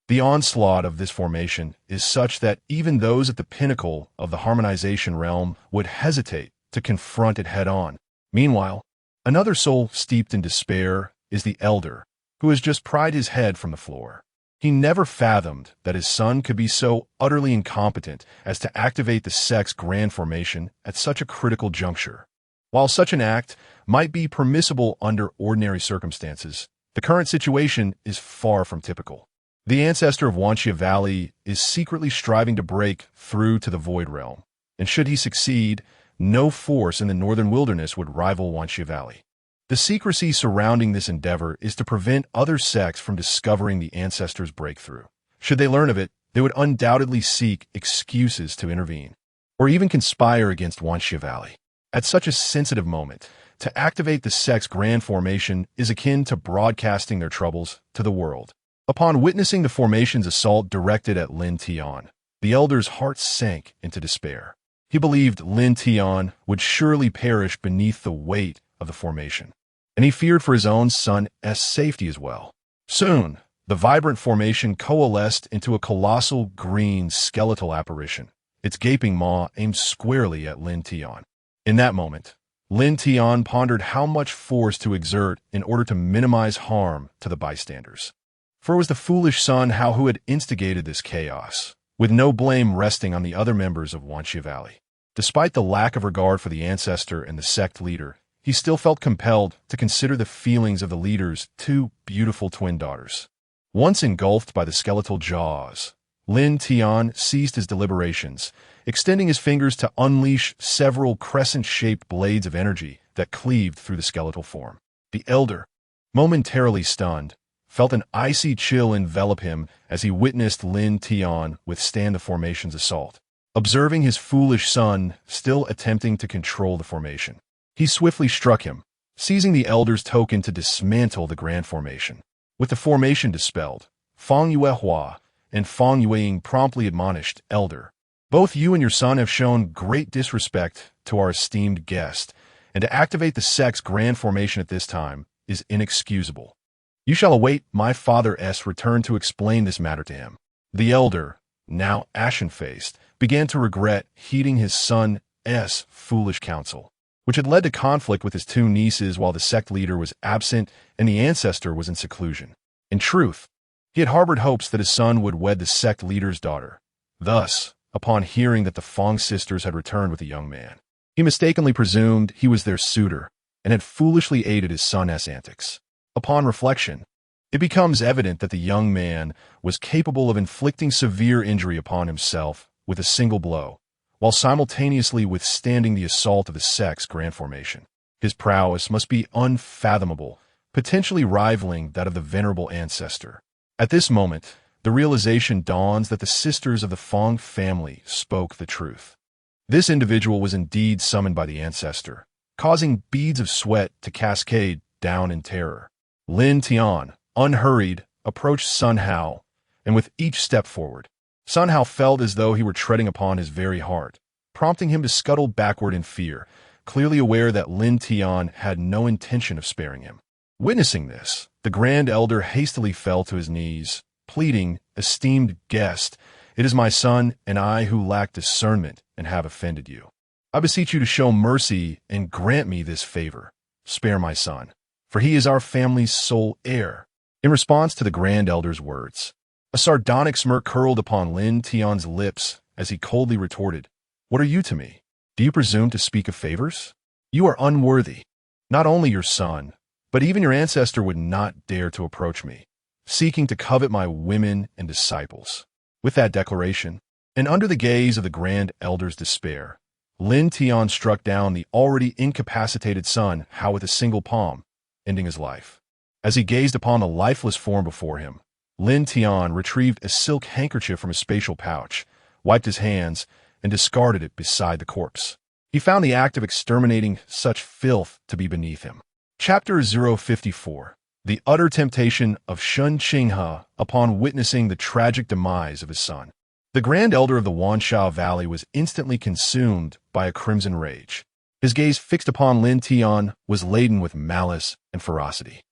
The onslaught of this formation is such that even those at the pinnacle of the harmonization realm would hesitate to confront it head-on. Meanwhile, another soul steeped in despair is the elder, who has just pried his head from the floor. He never fathomed that his son could be so utterly incompetent as to activate the sect's grand formation at such a critical juncture. While such an act might be permissible under ordinary circumstances, the current situation is far from typical. The ancestor of Wanxia Valley is secretly striving to break through to the Void Realm, and should he succeed, no force in the northern wilderness would rival Wanxia Valley. The secrecy surrounding this endeavor is to prevent other sects from discovering the ancestor's breakthrough. Should they learn of it, they would undoubtedly seek excuses to intervene, or even conspire against Wanxia Valley. At such a sensitive moment, to activate the sect's grand formation is akin to broadcasting their troubles to the world. Upon witnessing the formation's assault directed at Lin Tian, the elder's heart sank into despair. He believed Lin Tian would surely perish beneath the weight of the formation, and he feared for his own son's safety as well. Soon, the vibrant formation coalesced into a colossal green skeletal apparition, its gaping maw aimed squarely at Lin Tian. In that moment, Lin Tian pondered how much force to exert in order to minimize harm to the bystanders. For it was the foolish son who had instigated this chaos, with no blame resting on the other members of Wanxia Valley. Despite the lack of regard for the ancestor and the sect leader, he still felt compelled to consider the feelings of the leader's two beautiful twin daughters. Once engulfed by the skeletal jaws, Lin Tian ceased his deliberations, extending his fingers to unleash several crescent-shaped blades of energy that cleaved through the skeletal form. The elder, momentarily stunned, felt an icy chill envelop him as he witnessed Lin Tian withstand the formation's assault. Observing his foolish son still attempting to control the formation, he swiftly struck him, seizing the elder's token to dismantle the grand formation. With the formation dispelled, Fang Yuehua and Fang Yueying promptly admonished, "Elder, both you and your son have shown great disrespect to our esteemed guest, and to activate the sect's grand formation at this time is inexcusable. You shall await my father's return to explain this matter to him." The elder, now ashen-faced, began to regret heeding his son's foolish counsel, which had led to conflict with his two nieces while the sect leader was absent and the ancestor was in seclusion. In truth, he had harbored hopes that his son would wed the sect leader's daughter. Thus, upon hearing that the Fang sisters had returned with a young man, he mistakenly presumed he was their suitor and had foolishly aided his son's antics. Upon reflection, it becomes evident that the young man was capable of inflicting severe injury upon himself with a single blow, while simultaneously withstanding the assault of the sect's grand formation. His prowess must be unfathomable, potentially rivaling that of the venerable ancestor. At this moment, the realization dawns that the sisters of the Fang family spoke the truth. This individual was indeed summoned by the ancestor, causing beads of sweat to cascade down in terror. Lin Tian, unhurried, approached Sun Hao, and with each step forward, Sun Hao felt as though he were treading upon his very heart, prompting him to scuttle backward in fear, clearly aware that Lin Tian had no intention of sparing him. Witnessing this, the Grand Elder hastily fell to his knees, pleading, "Esteemed guest, it is my son and I who lack discernment and have offended you. I beseech you to show mercy and grant me this favor. Spare my son, for he is our family's sole heir." In response to the Grand Elder's words, a sardonic smirk curled upon Lin Tian's lips as he coldly retorted, "What are you to me? Do you presume to speak of favors? You are unworthy. Not only your son, but even your ancestor would not dare to approach me, seeking to covet my women and disciples." With that declaration, and under the gaze of the Grand Elder's despair, Lin Tian struck down the already incapacitated Sun Hao with a single palm, ending his life. As he gazed upon the lifeless form before him, Lin Tian retrieved a silk handkerchief from his spatial pouch, wiped his hands, and discarded it beside the corpse. He found the act of exterminating such filth to be beneath him. Chapter 054. the utter temptation of Changsheng upon witnessing the tragic demise of his son. The Grand Elder of the Wansha Valley was instantly consumed by a crimson rage. His gaze fixed upon Lin Tian was laden with malice and ferocity.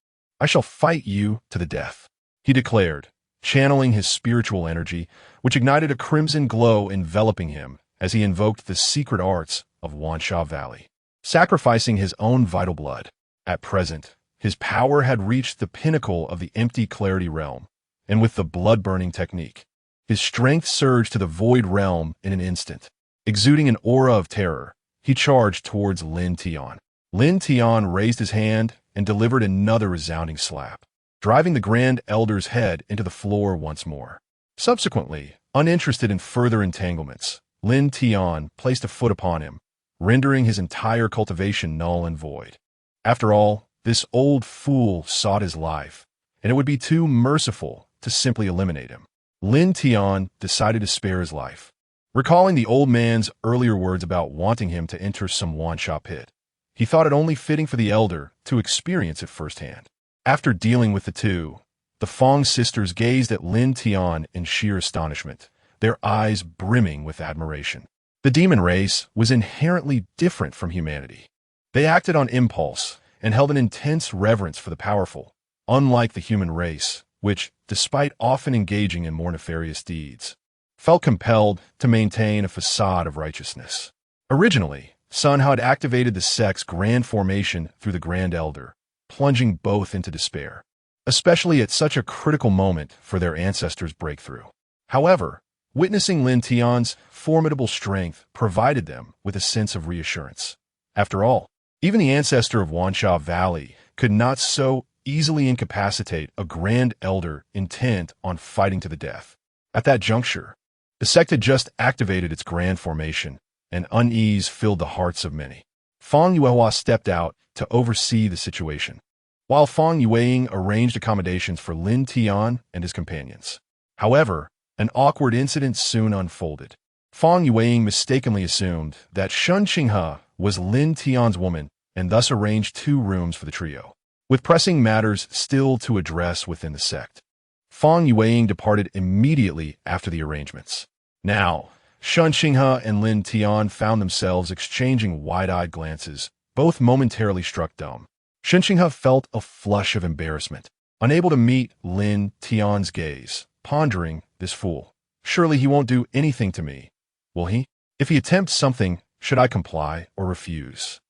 "I shall fight you to the death," he declared, channeling his spiritual energy, which ignited a crimson glow enveloping him as he invoked the secret arts of Wansha Valley, sacrificing his own vital blood. At present, his power had reached the pinnacle of the empty clarity realm, and with the blood-burning technique, his strength surged to the void realm in an instant. Exuding an aura of terror, he charged towards Lin Tian. Lin Tian raised his hand and delivered another resounding slap, driving the Grand Elder's head into the floor once more. Subsequently, uninterested in further entanglements, Lin Tian placed a foot upon him, rendering his entire cultivation null and void. After all, this old fool sought his life, and it would be too merciful to simply eliminate him. Lin Tian decided to spare his life. Recalling the old man's earlier words about wanting him to enter some Wansha pit, he thought it only fitting for the elder to experience it firsthand. After dealing with the two, the Fong sisters gazed at Lin Tian in sheer astonishment, their eyes brimming with admiration. The demon race was inherently different from humanity. They acted on impulse and held an intense reverence for the powerful, unlike the human race, which, despite often engaging in more nefarious deeds, felt compelled to maintain a facade of righteousness. Originally, Sun had activated the sect's grand formation through the Grand Elder, plunging both into despair, especially at such a critical moment for their ancestors' breakthrough. However, witnessing Lin Tian's formidable strength provided them with a sense of reassurance. After all, even the ancestor of Wansha Valley could not so easily incapacitate a Grand Elder intent on fighting to the death. At that juncture, the sect had just activated its grand formation, and unease filled the hearts of many. Fong Yuehua stepped out to oversee the situation, while Fong Yueying arranged accommodations for Lin Tian and his companions. However, an awkward incident soon unfolded. Fong Yueying mistakenly assumed that Changsheng was Lin Tian's woman and thus arranged 2 rooms for the trio. With pressing matters still to address within the sect, Fong Yueying departed immediately after the arrangements. Now, Changsheng and Lin Tian found themselves exchanging wide-eyed glances, both momentarily struck dumb. Changsheng felt a flush of embarrassment, unable to meet Lin Tian's gaze, pondering, this fool. Surely he won't do anything to me, will he? If he attempts something, should I comply or refuse?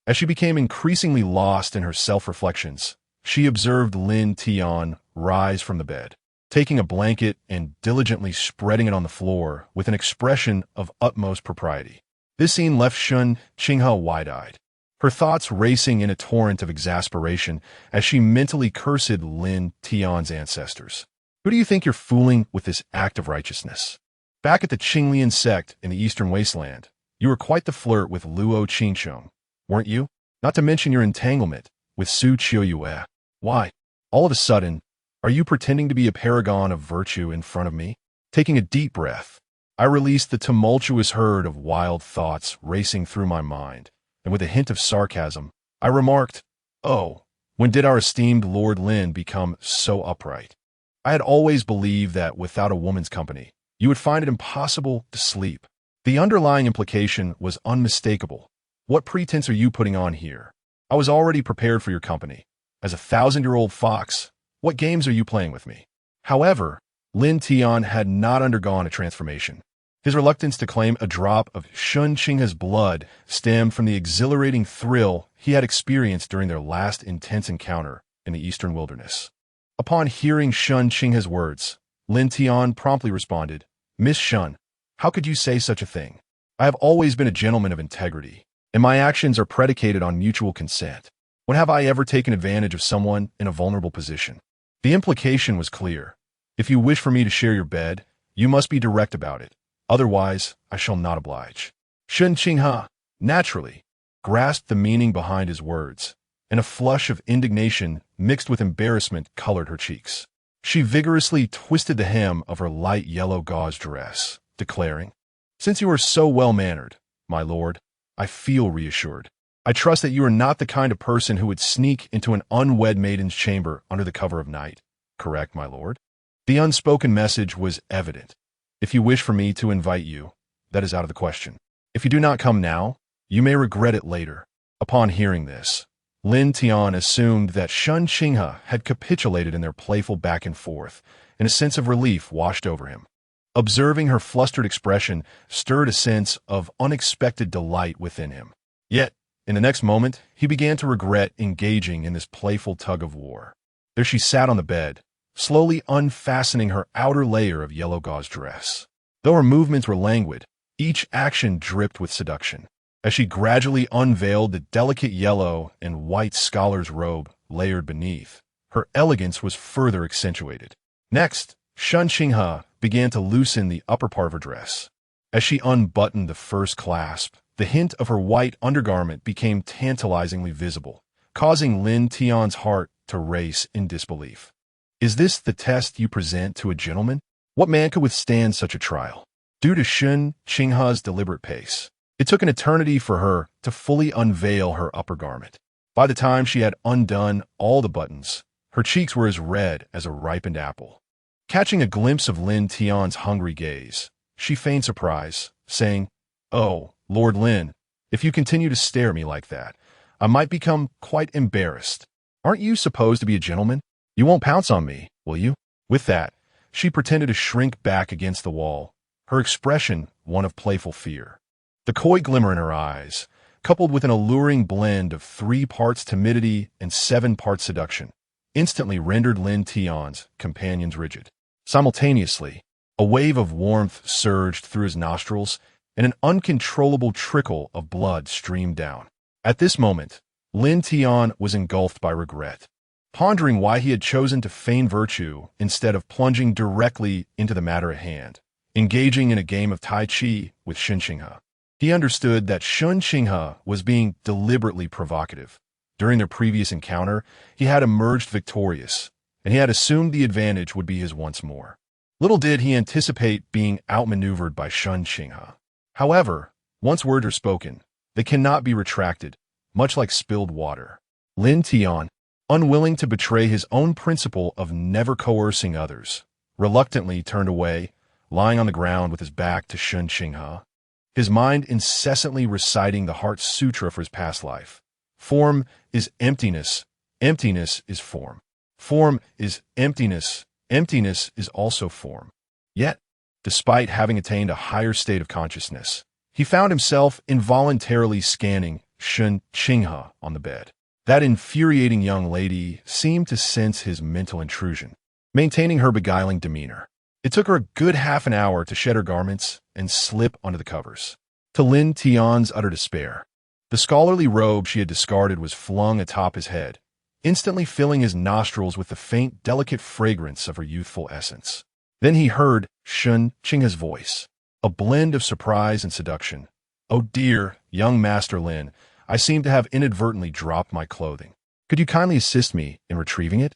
As she became increasingly lost in her self-reflections, she observed Lin Tian rise from the bed, taking a blanket and diligently spreading it on the floor with an expression of utmost propriety. This scene left Changsheng wide-eyed, her thoughts racing in a torrent of exasperation as she mentally cursed Lin Tian's ancestors. Who do you think you're fooling with this act of righteousness? Back at the Qinglian sect in the Eastern Wasteland, you were quite the flirt with Luo Qingsheng, weren't you? Not to mention your entanglement with Su Qiuyue. Why, all of a sudden, are you pretending to be a paragon of virtue in front of me? Taking a deep breath, I released the tumultuous herd of wild thoughts racing through my mind, and with a hint of sarcasm, I remarked, "Oh, when did our esteemed Lord Lin become so upright? I had always believed that without a woman's company, you would find it impossible to sleep." The underlying implication was unmistakable. What pretense are you putting on here? I was already prepared for your company. As a 1,000-year-old fox, what games are you playing with me? However, Lin Tian had not undergone a transformation. His reluctance to claim a drop of Changsheng's blood stemmed from the exhilarating thrill he had experienced during their last intense encounter in the eastern wilderness. Upon hearing Changsheng's words, Lin Tian promptly responded, "Miss Shun, how could you say such a thing? I have always been a gentleman of integrity, and my actions are predicated on mutual consent. When have I ever taken advantage of someone in a vulnerable position?" The implication was clear. If you wish for me to share your bed, you must be direct about it. Otherwise, I shall not oblige. Changsheng, naturally, grasped the meaning behind his words, and a flush of indignation mixed with embarrassment colored her cheeks. She vigorously twisted the hem of her light yellow gauze dress, declaring, "Since you are so well-mannered, my lord, I feel reassured. I trust that you are not the kind of person who would sneak into an unwed maiden's chamber under the cover of night. Correct, my lord? The unspoken message was evident. If you wish for me to invite you, that is out of the question. If you do not come now, you may regret it later. Upon hearing this, Lin Tian assumed that Changsheng had capitulated in their playful back and forth, and a sense of relief washed over him. Observing her flustered expression stirred a sense of unexpected delight within him. Yet, in the next moment, he began to regret engaging in this playful tug-of-war. There she sat on the bed, slowly unfastening her outer layer of yellow gauze dress. Though her movements were languid, each action dripped with seduction. As she gradually unveiled the delicate yellow and white scholar's robe layered beneath, her elegance was further accentuated. Next, Changsheng began to loosen the upper part of her dress. As she unbuttoned the first clasp, the hint of her white undergarment became tantalizingly visible, causing Lin Tian's heart to race in disbelief. Is this the test you present to a gentleman? What man could withstand such a trial? Due to Changsheng's deliberate pace, it took an eternity for her to fully unveil her upper garment. By the time she had undone all the buttons, her cheeks were as red as a ripened apple. Catching a glimpse of Lin Tian's hungry gaze, she feigned surprise, saying, "Oh, Lord Lin, if you continue to stare at me like that, I might become quite embarrassed. Aren't you supposed to be a gentleman? You won't pounce on me, will you?" With that, she pretended to shrink back against the wall, her expression one of playful fear. The coy glimmer in her eyes, coupled with an alluring blend of 3 parts timidity and 7 parts seduction, instantly rendered Lin Tian's companions rigid. Simultaneously, a wave of warmth surged through his nostrils, and an uncontrollable trickle of blood streamed down. At this moment, Lin Tian was engulfed by regret, pondering why he had chosen to feign virtue instead of plunging directly into the matter at hand, engaging in a game of Tai Chi with Changsheng. He understood that Changsheng was being deliberately provocative. During their previous encounter, he had emerged victorious, and he had assumed the advantage would be his once more. Little did he anticipate being outmaneuvered by Changsheng. However, once words are spoken, they cannot be retracted, much like spilled water. Lin Tian, unwilling to betray his own principle of never coercing others, reluctantly turned away, lying on the ground with his back to Changsheng, his mind incessantly reciting the Heart Sutra for his past life. Form is emptiness. Emptiness is form. Form is emptiness. Emptiness is also form. Yet, despite having attained a higher state of consciousness, he found himself involuntarily scanning Changsheng on the bed. That infuriating young lady seemed to sense his mental intrusion, maintaining her beguiling demeanor. It took her a good half an hour to shed her garments and slip under the covers. To Lin Tian's utter despair, the scholarly robe she had discarded was flung atop his head, instantly filling his nostrils with the faint, delicate fragrance of her youthful essence. Then he heard Changsheng's voice, a blend of surprise and seduction. "Oh dear, young Master Lin, I seem to have inadvertently dropped my clothing. Could you kindly assist me in retrieving it?"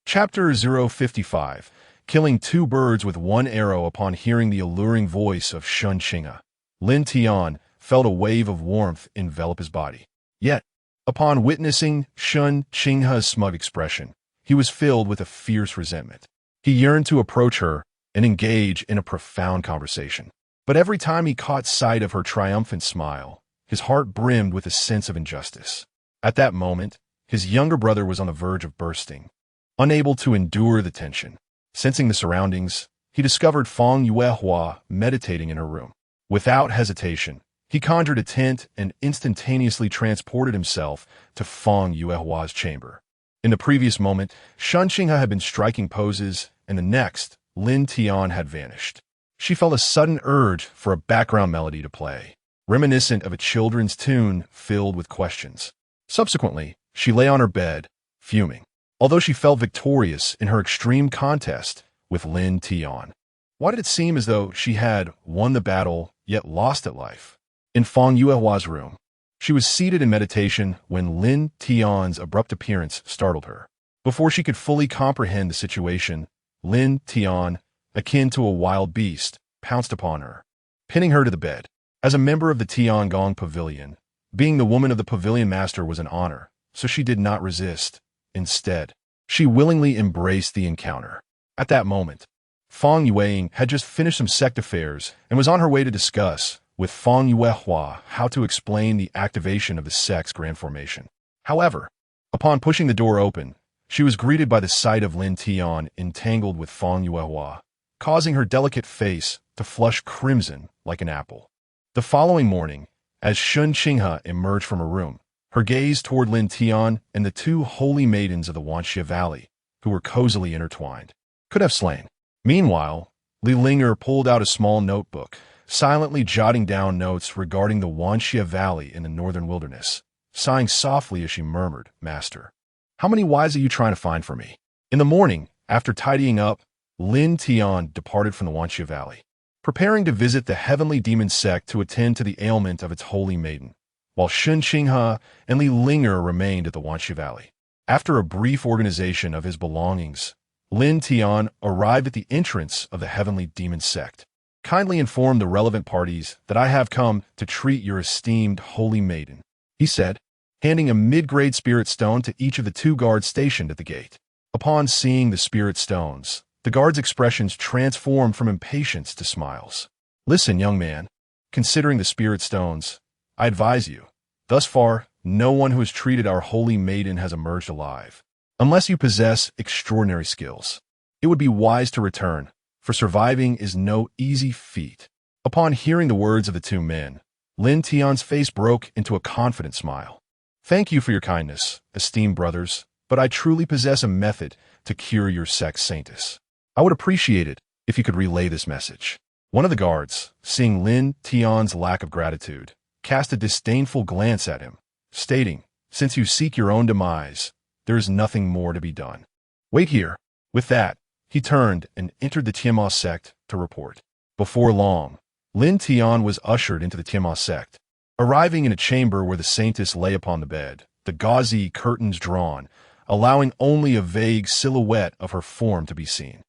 Chapter 055, Killing 2 birds with 1 arrow. Upon hearing the alluring voice of Changsheng, Lin Tian felt a wave of warmth envelop his body. Yet, upon witnessing Changsheng's smug expression, he was filled with a fierce resentment. He yearned to approach her and engage in a profound conversation. But every time he caught sight of her triumphant smile, his heart brimmed with a sense of injustice. At that moment, his younger brother was on the verge of bursting. Unable to endure the tension, sensing the surroundings, he discovered Feng Yuehua meditating in her room. Without hesitation, he conjured a tent and instantaneously transported himself to Feng Yuehua's chamber. In the previous moment, Changsheng had been striking poses, and the next, Lin Tian had vanished. She felt a sudden urge for a background melody to play, reminiscent of a children's tune filled with questions. Subsequently, she lay on her bed, fuming, although she felt victorious in her extreme contest with Lin Tian. Why did it seem as though she had won the battle, yet lost at life? In Feng Yuehua's room, she was seated in meditation when Lin Tian's abrupt appearance startled her. Before she could fully comprehend the situation, Lin Tian, akin to a wild beast, pounced upon her, pinning her to the bed. As a member of the Tiangong Pavilion, Being the woman of the pavilion master was an honor, so she did not resist. Instead, she willingly embraced the encounter. At that moment, Feng Yueying had just finished some sect affairs and was on her way to discuss with Feng Yuehua how to explain the activation of the sect's grand formation. However, upon pushing the door open, she was greeted by the sight of Lin Tian entangled with Feng Yuehua, causing her delicate face to flush crimson like an apple. The following morning, as Changsheng emerged from her room, her gaze toward Lin Tian and the two holy maidens of the Wanxia Valley, who were cozily intertwined, could have slain. Meanwhile, Li Linger pulled out a small notebook, silently jotting down notes regarding the Wanxia Valley in the northern wilderness, sighing softly as she murmured, "Master, how many wives are you trying to find for me?" In the morning, after tidying up, Lin Tian departed from the Wanxia Valley, preparing to visit the Heavenly Demon Sect to attend to the ailment of its Holy Maiden, while Changsheng and Li Linger remained at the Wanxia Valley. After a brief organization of his belongings, Lin Tian arrived at the entrance of the Heavenly Demon Sect. "Kindly inform the relevant parties that I have come to treat your esteemed Holy Maiden," he said, handing a mid-grade spirit stone to each of the two guards stationed at the gate. Upon seeing the spirit stones, the guards' expressions transformed from impatience to smiles. "Listen, young man, considering the spirit stones, I advise you, thus far, no one who has treated our Holy Maiden has emerged alive. Unless you possess extraordinary skills, it would be wise to return, for surviving is no easy feat." Upon hearing the words of the two men, Lin Tian's face broke into a confident smile. "Thank you for your kindness, esteemed brothers, but I truly possess a method to cure your sect's saintus. I would appreciate it if you could relay this message." One of the guards, seeing Lin Tian's lack of gratitude, cast a disdainful glance at him, stating, "Since you seek your own demise, there is nothing more to be done. Wait here." With that, he turned and entered the Demon Sect to report. Before long, Lin Tian was ushered into the Demon Sect. Arriving in a chamber where the saintess lay upon the bed, the gauzy curtains drawn, allowing only a vague silhouette of her form to be seen.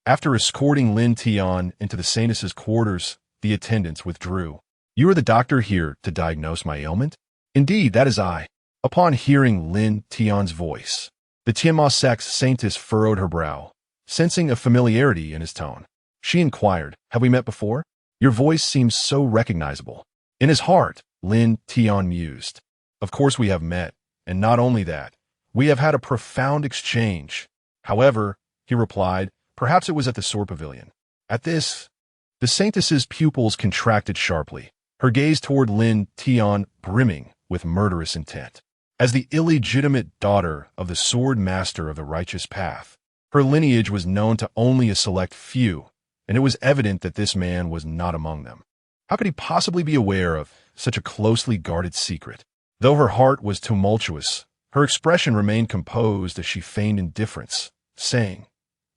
After escorting Lin Tian into the saintess's quarters, the attendants withdrew. "You are the doctor here to diagnose my ailment?" "Indeed, that is I." Upon hearing Lin Tian's voice, the Demon Sect's saintess furrowed her brow, sensing a familiarity in his tone. She inquired, "Have we met before? Your voice seems so recognizable." In his heart, Lin Tian mused, "Of course we have met, and not only that, we have had a profound exchange. However," he replied, "perhaps it was at the Sword Pavilion." At this, the saintess's pupils contracted sharply, her gaze toward Lin Tian brimming with murderous intent. As the illegitimate daughter of the sword master of the righteous path, her lineage was known to only a select few, and it was evident that this man was not among them. How could he possibly be aware of such a closely guarded secret? Though her heart was tumultuous, her expression remained composed as she feigned indifference, saying,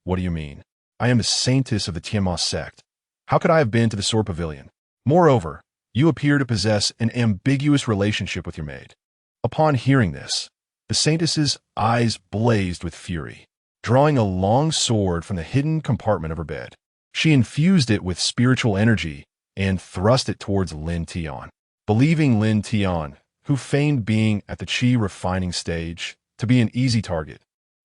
"What do you mean? I am the saintess of the Demon Sect. How could I have been to the Sword Pavilion? Moreover, you appear to possess an ambiguous relationship with your maid." Upon hearing this, the saintess's eyes blazed with fury. Drawing a long sword from the hidden compartment of her bed, she infused it with spiritual energy and thrust it towards Lin Tian. Believing Lin Tian, who feigned being at the chi refining stage, to be an easy target,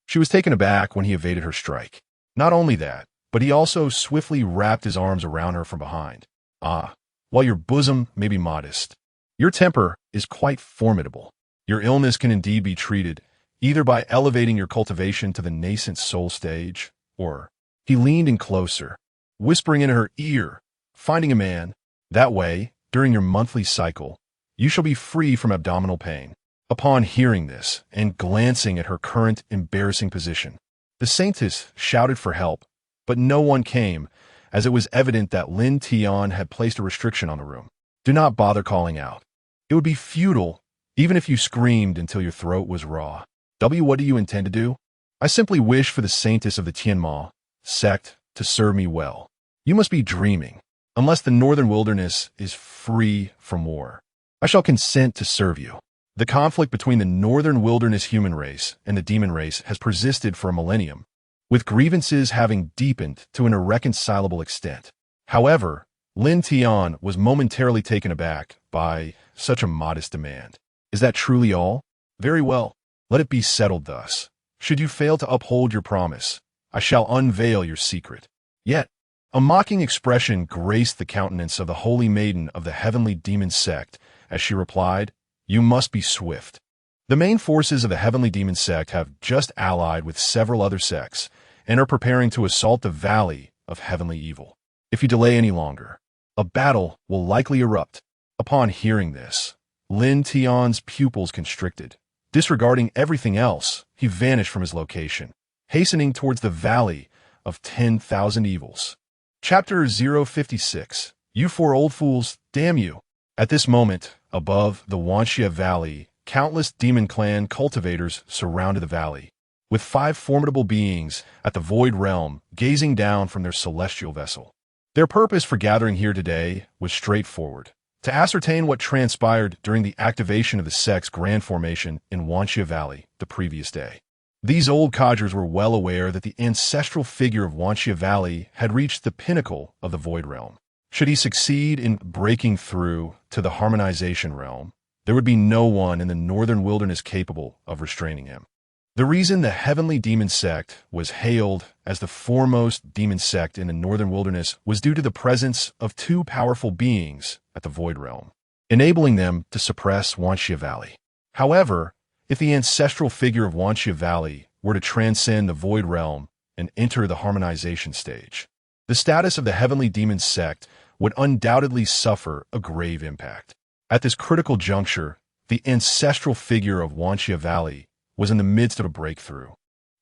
she was taken aback when he evaded her strike. Not only that, but he also swiftly wrapped his arms around her from behind. "Ah, while your bosom may be modest, your temper is quite formidable. Your illness can indeed be treated, either by elevating your cultivation to the nascent soul stage, or—" He leaned in closer, whispering in her ear, "Finding a man. That way, during your monthly cycle, you shall be free from abdominal pain." Upon hearing this, and glancing at her current embarrassing position, the saintess shouted for help, but no one came, as it was evident that Lin Tian had placed a restriction on the room. "Do not bother calling out. It would be futile, even if you screamed until your throat was raw. What do you intend to do?" "I simply wish for the saintess of the Demon Sect to serve me well." "You must be dreaming. Unless the northern wilderness is free from war, I shall consent to serve you." The conflict between the northern wilderness human race and the demon race has persisted for a millennium, with grievances having deepened to an irreconcilable extent. However, Lin Tian was momentarily taken aback by such a modest demand. Is that truly all? Very well. Let it be settled thus. Should you fail to uphold your promise, I shall unveil your secret. Yet, a mocking expression graced the countenance of the Holy Maiden of the Heavenly Demon Sect as she replied, "You must be swift." The main forces of the Heavenly Demon Sect have just allied with several other sects and are preparing to assault the Valley of Heavenly Evil. If you delay any longer, a battle will likely erupt. Upon hearing this, Lin Tian's pupils constricted. Disregarding everything else, he vanished from his location, hastening towards the Valley of 10,000 Evils. Chapter 056. You four old fools, damn you! At this moment, above the Wanxia Valley, countless demon clan cultivators surrounded the valley, with 5 formidable beings at the Void Realm gazing down from their celestial vessel. Their purpose for gathering here today was straightforward: to ascertain what transpired during the activation of the sect's grand formation in Wanxia Valley the previous day. These old codgers were well aware that the ancestral figure of Wanxia Valley had reached the pinnacle of the Void Realm. Should he succeed in breaking through to the Harmonization Realm, there would be no one in the northern wilderness capable of restraining him. The reason the Heavenly Demon Sect was hailed as the foremost demon sect in the northern wilderness was due to the presence of 2 powerful beings at the Void Realm, enabling them to suppress Wanxia Valley. However, if the ancestral figure of Wanxia Valley were to transcend the Void Realm and enter the harmonization stage, the status of the Heavenly Demon Sect would undoubtedly suffer a grave impact. At this critical juncture, the ancestral figure of Wanxia Valley was in the midst of a breakthrough,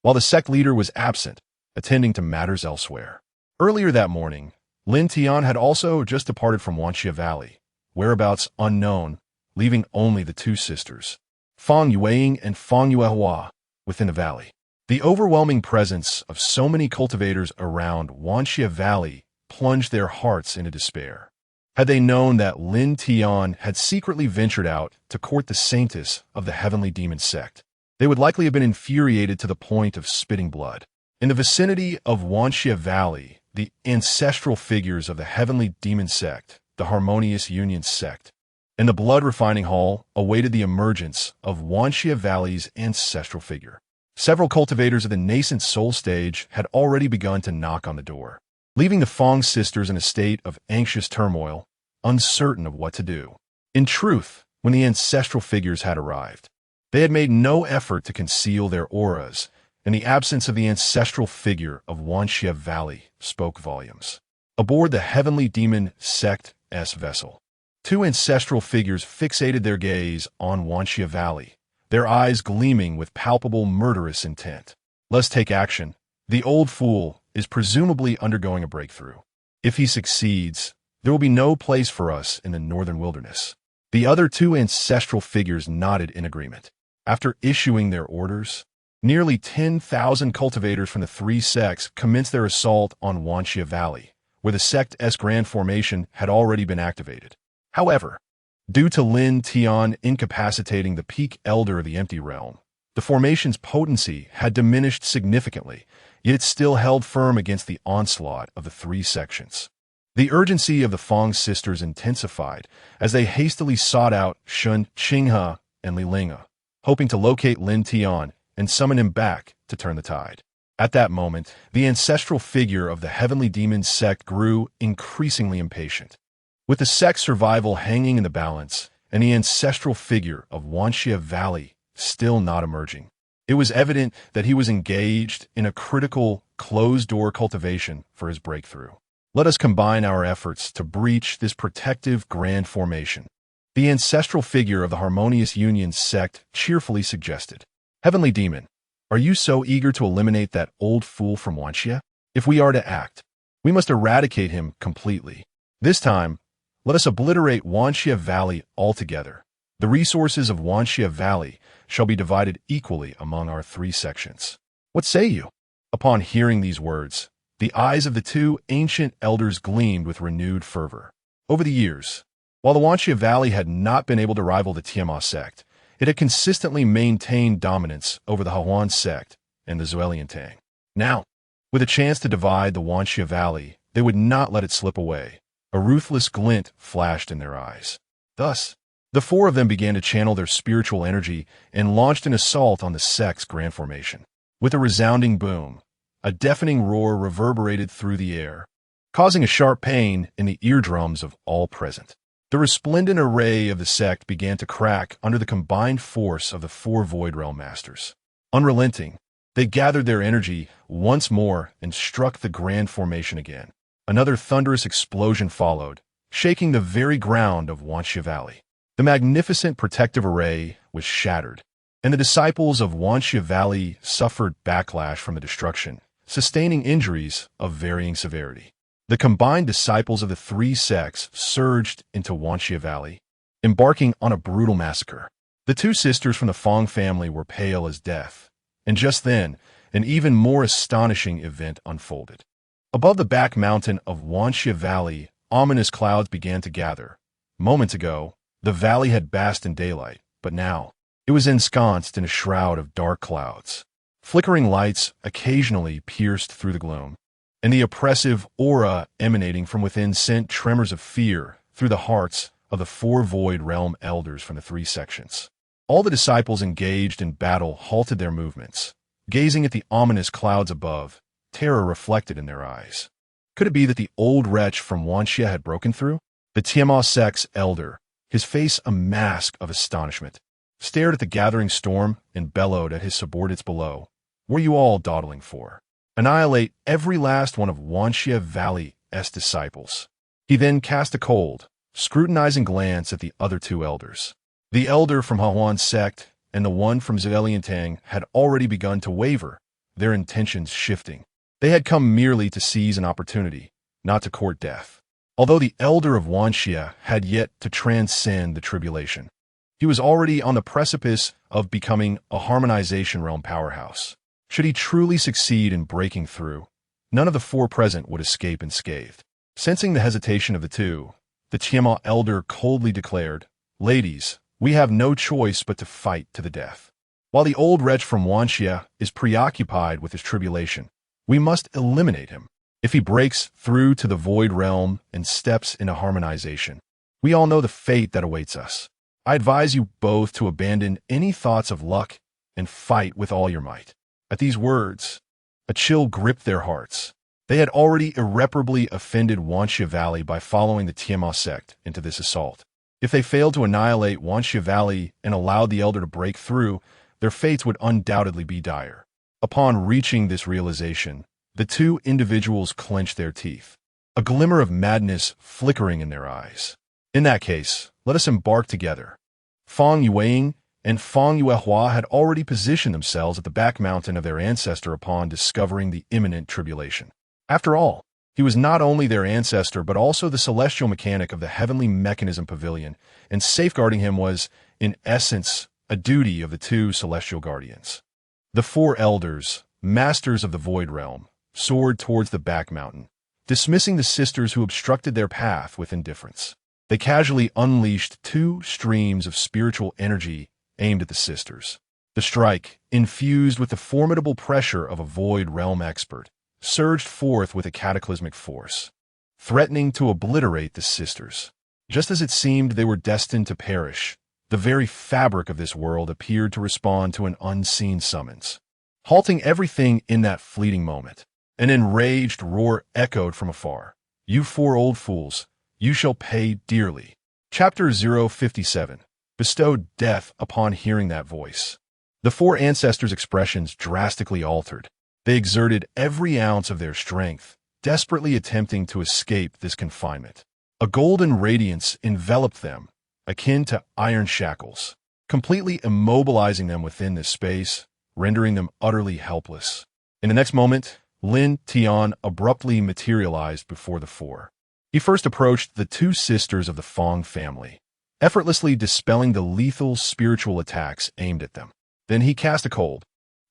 while the sect leader was absent, attending to matters elsewhere. Earlier that morning, Lin Tian had also just departed from Wanxia Valley, whereabouts unknown, leaving only the 2 sisters, Fang Yueying and Fang Yuehua, within the valley. The overwhelming presence of so many cultivators around Wanxia Valley plunged their hearts into despair. Had they known that Lin Tian had secretly ventured out to court the saintess of the Heavenly Demon Sect, they would likely have been infuriated to the point of spitting blood. In the vicinity of Wanxia Valley, the ancestral figures of the Heavenly Demon Sect, the Harmonious Union Sect, and the Blood Refining Hall awaited the emergence of Wanxia Valley's ancestral figure. Several cultivators of the nascent soul stage had already begun to knock on the door, leaving the Fang sisters in a state of anxious turmoil, uncertain of what to do. In truth, when the ancestral figures had arrived, they had made no effort to conceal their auras, and the absence of the ancestral figure of Wanxia Valley spoke volumes. Aboard the Heavenly Demon Sect's vessel, 2 ancestral figures fixated their gaze on Wanxia Valley, their eyes gleaming with palpable murderous intent. Let's take action. The old fool is presumably undergoing a breakthrough. If he succeeds, there will be no place for us in the northern wilderness. The other 2 ancestral figures nodded in agreement. After issuing their orders, nearly 10,000 cultivators from the 3 sects commenced their assault on Wanxia Valley, where the sect's grand formation had already been activated. However, due to Lin Tian incapacitating the peak elder of the Empty Realm, the formation's potency had diminished significantly, yet it still held firm against the onslaught of the 3 sections. The urgency of the Fang sisters intensified as they hastily sought out Changsheng and Lilinga, hoping to locate Lin Tian and summon him back to turn the tide. At that moment, the ancestral figure of the Heavenly Demon Sect grew increasingly impatient. With the sect's survival hanging in the balance and the ancestral figure of Wanxia Valley still not emerging, it was evident that he was engaged in a critical, closed-door cultivation for his breakthrough. Let us combine our efforts to breach this protective grand formation, the ancestral figure of the Harmonious Union Sect cheerfully suggested. Heavenly Demon, are you so eager to eliminate that old fool from Wanxia? If we are to act, we must eradicate him completely. This time, let us obliterate Wanxia Valley altogether. The resources of Wanxia Valley shall be divided equally among our 3 sections. What say you? Upon hearing these words, the eyes of the 2 ancient elders gleamed with renewed fervor. Over the years, while the Wanxia Valley had not been able to rival the Tiamat sect, it had consistently maintained dominance over the Hahuan sect and the Zuelian Tang. Now, with a chance to divide the Wanxia Valley, they would not let it slip away. A ruthless glint flashed in their eyes. Thus, The four of them began to channel their spiritual energy and launched an assault on the sect's grand formation. With a resounding boom, a deafening roar reverberated through the air, causing a sharp pain in the eardrums of all present. The resplendent array of the sect began to crack under the combined force of the four Void Realm Masters. Unrelenting, they gathered their energy once more and struck the grand formation again. Another thunderous explosion followed, shaking the very ground of Wanxia Valley. The magnificent protective array was shattered, and the disciples of Wanxia Valley suffered backlash from the destruction, sustaining injuries of varying severity. The combined disciples of the three sects surged into Wanxia Valley, embarking on a brutal massacre. The two sisters from the Fong family were pale as death, and just then, an even more astonishing event unfolded. Above the back mountain of Wanxia Valley, ominous clouds began to gather. Moments ago, the valley had basked in daylight, but now, it was ensconced in a shroud of dark clouds. Flickering lights occasionally pierced through the gloom, and the oppressive aura emanating from within sent tremors of fear through the hearts of the four Void Realm elders from the three sections. All the disciples engaged in battle halted their movements, gazing at the ominous clouds above, terror reflected in their eyes. Could it be that the old wretch from Wanxia had broken through? The Tianma sect's elder, his face a mask of astonishment, stared at the gathering storm and bellowed at his subordinates below. What are you all dawdling for? Annihilate every last one of Wanxia Valley's disciples. He then cast a cold, scrutinizing glance at the other two elders. The elder from Hahuan's sect and the one from Zeliantang had already begun to waver, their intentions shifting. They had come merely to seize an opportunity, not to court death. Although the elder of Wanxia had yet to transcend the tribulation, he was already on the precipice of becoming a harmonization realm powerhouse. Should he truly succeed in breaking through, none of the four present would escape unscathed. Sensing the hesitation of the two, the Tianma elder coldly declared, "Ladies, we have no choice but to fight to the death. While the old wretch from Wanxia is preoccupied with his tribulation, we must eliminate him. If he breaks through to the Void Realm and steps into harmonization, we all know the fate that awaits us. I advise you both to abandon any thoughts of luck and fight with all your might." At these words, a chill gripped their hearts. They had already irreparably offended Wanxia Valley by following the Tianma sect into this assault. If they failed to annihilate Wanxia Valley and allowed the elder to break through, their fates would undoubtedly be dire. Upon reaching this realization, the two individuals clenched their teeth, a glimmer of madness flickering in their eyes. In that case, let us embark together. Fang Yueying and Fang Yuehua had already positioned themselves at the back mountain of their ancestor upon discovering the imminent tribulation. After all, he was not only their ancestor but also the celestial mechanic of the Heavenly Mechanism Pavilion, and safeguarding him was, in essence, a duty of the two celestial guardians. The four elders, masters of the Void Realm, soared towards the back mountain, dismissing the sisters who obstructed their path with indifference. They casually unleashed two streams of spiritual energy aimed at the sisters. The strike, infused with the formidable pressure of a Void Realm expert, surged forth with a cataclysmic force, threatening to obliterate the sisters. Just as it seemed they were destined to perish, the very fabric of this world appeared to respond to an unseen summons, halting everything in that fleeting moment. An enraged roar echoed from afar. "You four old fools, you shall pay dearly." Chapter 057 bestowed death upon hearing that voice. The four ancestors' expressions drastically altered. They exerted every ounce of their strength, desperately attempting to escape this confinement. A golden radiance enveloped them, akin to iron shackles, completely immobilizing them within this space, rendering them utterly helpless. In the next moment, Lin Tian abruptly materialized before the four. He first approached the two sisters of the Fong family, effortlessly dispelling the lethal spiritual attacks aimed at them. Then he cast a cold,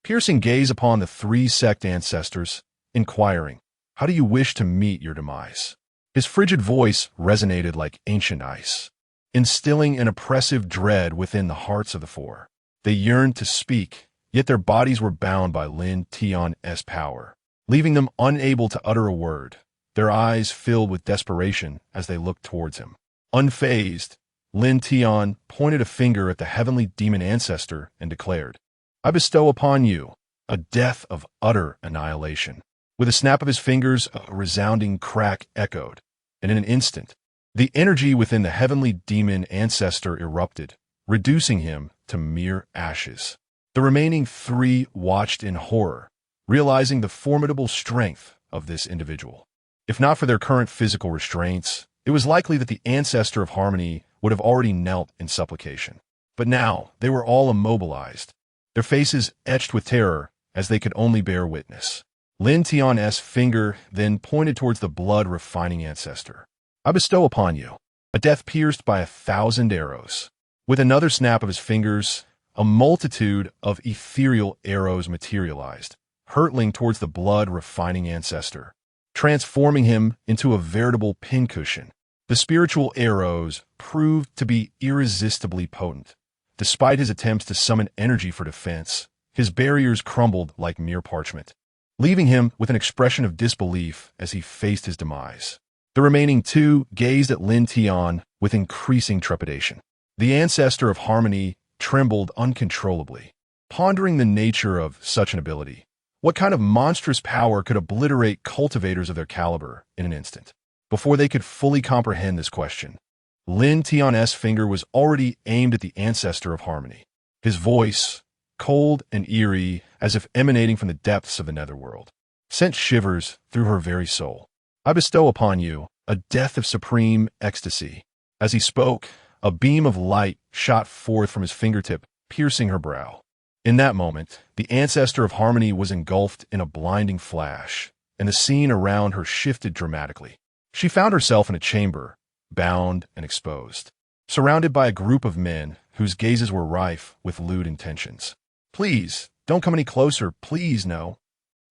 piercing gaze upon the three sect ancestors, inquiring, "How do you wish to meet your demise?" His frigid voice resonated like ancient ice, instilling an oppressive dread within the hearts of the four. They yearned to speak, yet their bodies were bound by Lin Tian's power, leaving them unable to utter a word. Their eyes filled with desperation as they looked towards him. Unfazed, Lin Tian pointed a finger at the heavenly demon ancestor and declared, "I bestow upon you a death of utter annihilation." With a snap of his fingers, a resounding crack echoed, and in an instant, the energy within the heavenly demon ancestor erupted, reducing him to mere ashes. The remaining three watched in horror, realizing the formidable strength of this individual. If not for their current physical restraints, it was likely that the ancestor of harmony would have already knelt in supplication. But now they were all immobilized, their faces etched with terror as they could only bear witness. Lin Tian's finger then pointed towards the blood-refining ancestor. "I bestow upon you a death pierced by 1,000 arrows." With another snap of his fingers, a multitude of ethereal arrows materialized, hurtling towards the blood-refining ancestor, transforming him into a veritable pincushion. The spiritual arrows proved to be irresistibly potent. Despite his attempts to summon energy for defense, his barriers crumbled like mere parchment, leaving him with an expression of disbelief as he faced his demise. The remaining two gazed at Lin Tian with increasing trepidation. The ancestor of harmony trembled uncontrollably, pondering the nature of such an ability. What kind of monstrous power could obliterate cultivators of their caliber in an instant? Before they could fully comprehend this question, Lin Tian's finger was already aimed at the ancestor of harmony. His voice, cold and eerie, as if emanating from the depths of the netherworld, sent shivers through her very soul. "I bestow upon you a death of supreme ecstasy." As he spoke, a beam of light shot forth from his fingertip, piercing her brow. In that moment, the ancestor of harmony was engulfed in a blinding flash, and the scene around her shifted dramatically. She found herself in a chamber, bound and exposed, surrounded by a group of men whose gazes were rife with lewd intentions. "Please, don't come any closer, please, no."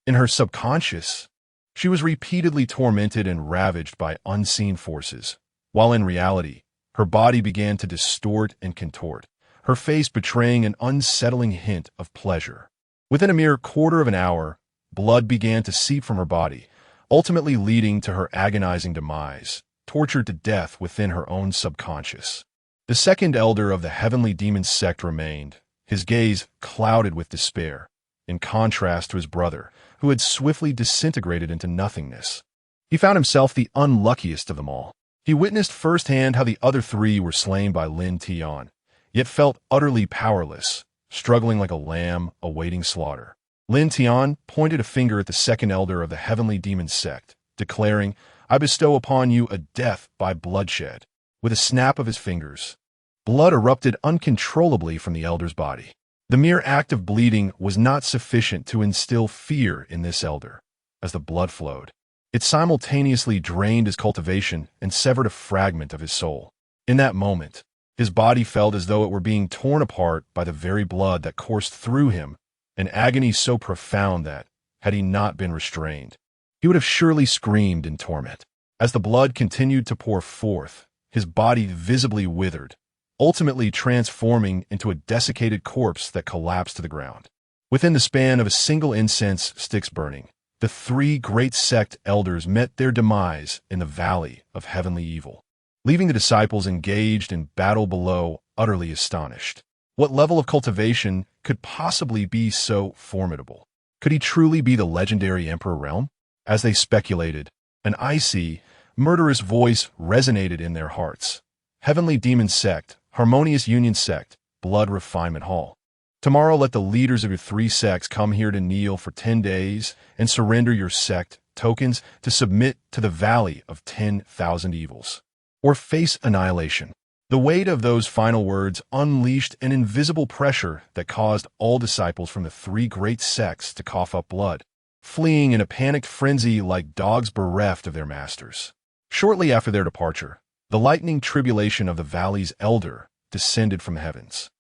In her subconscious, she was repeatedly tormented and ravaged by unseen forces, while in reality, her body began to distort and contort, her face betraying an unsettling hint of pleasure. Within a mere quarter of an hour, blood began to seep from her body, ultimately leading to her agonizing demise, tortured to death within her own subconscious. The second elder of the Heavenly Demon Sect remained, his gaze clouded with despair, in contrast to his brother, who had swiftly disintegrated into nothingness. He found himself the unluckiest of them all. He witnessed firsthand how the other three were slain by Lin Tian, yet felt utterly powerless, struggling like a lamb awaiting slaughter. Lin Tian pointed a finger at the second elder of the Heavenly Demon Sect, declaring, "I bestow upon you a death by bloodshed." With a snap of his fingers, blood erupted uncontrollably from the elder's body. The mere act of bleeding was not sufficient to instill fear in this elder. As the blood flowed, it simultaneously drained his cultivation and severed a fragment of his soul. In that moment, his body felt as though it were being torn apart by the very blood that coursed through him, an agony so profound that, had he not been restrained, he would have surely screamed in torment. As the blood continued to pour forth, his body visibly withered, ultimately transforming into a desiccated corpse that collapsed to the ground. Within the span of a single incense stick's burning, the three great sect elders met their demise in the valley of heavenly evil, leaving the disciples engaged in battle below, utterly astonished. What level of cultivation could possibly be so formidable? Could he truly be the legendary Emperor realm? As they speculated, an icy, murderous voice resonated in their hearts. Heavenly Demon Sect, Harmonious Union Sect, Blood Refinement Hall. Tomorrow let the leaders of your three sects come here to kneel for 10 days and surrender your sect tokens to submit to the Valley of 10,000 Evils, or face annihilation. The weight of those final words unleashed an invisible pressure that caused all disciples from the three great sects to cough up blood, fleeing in a panicked frenzy like dogs bereft of their masters. Shortly after their departure, the lightning tribulation of the valley's elder descended from the heavens.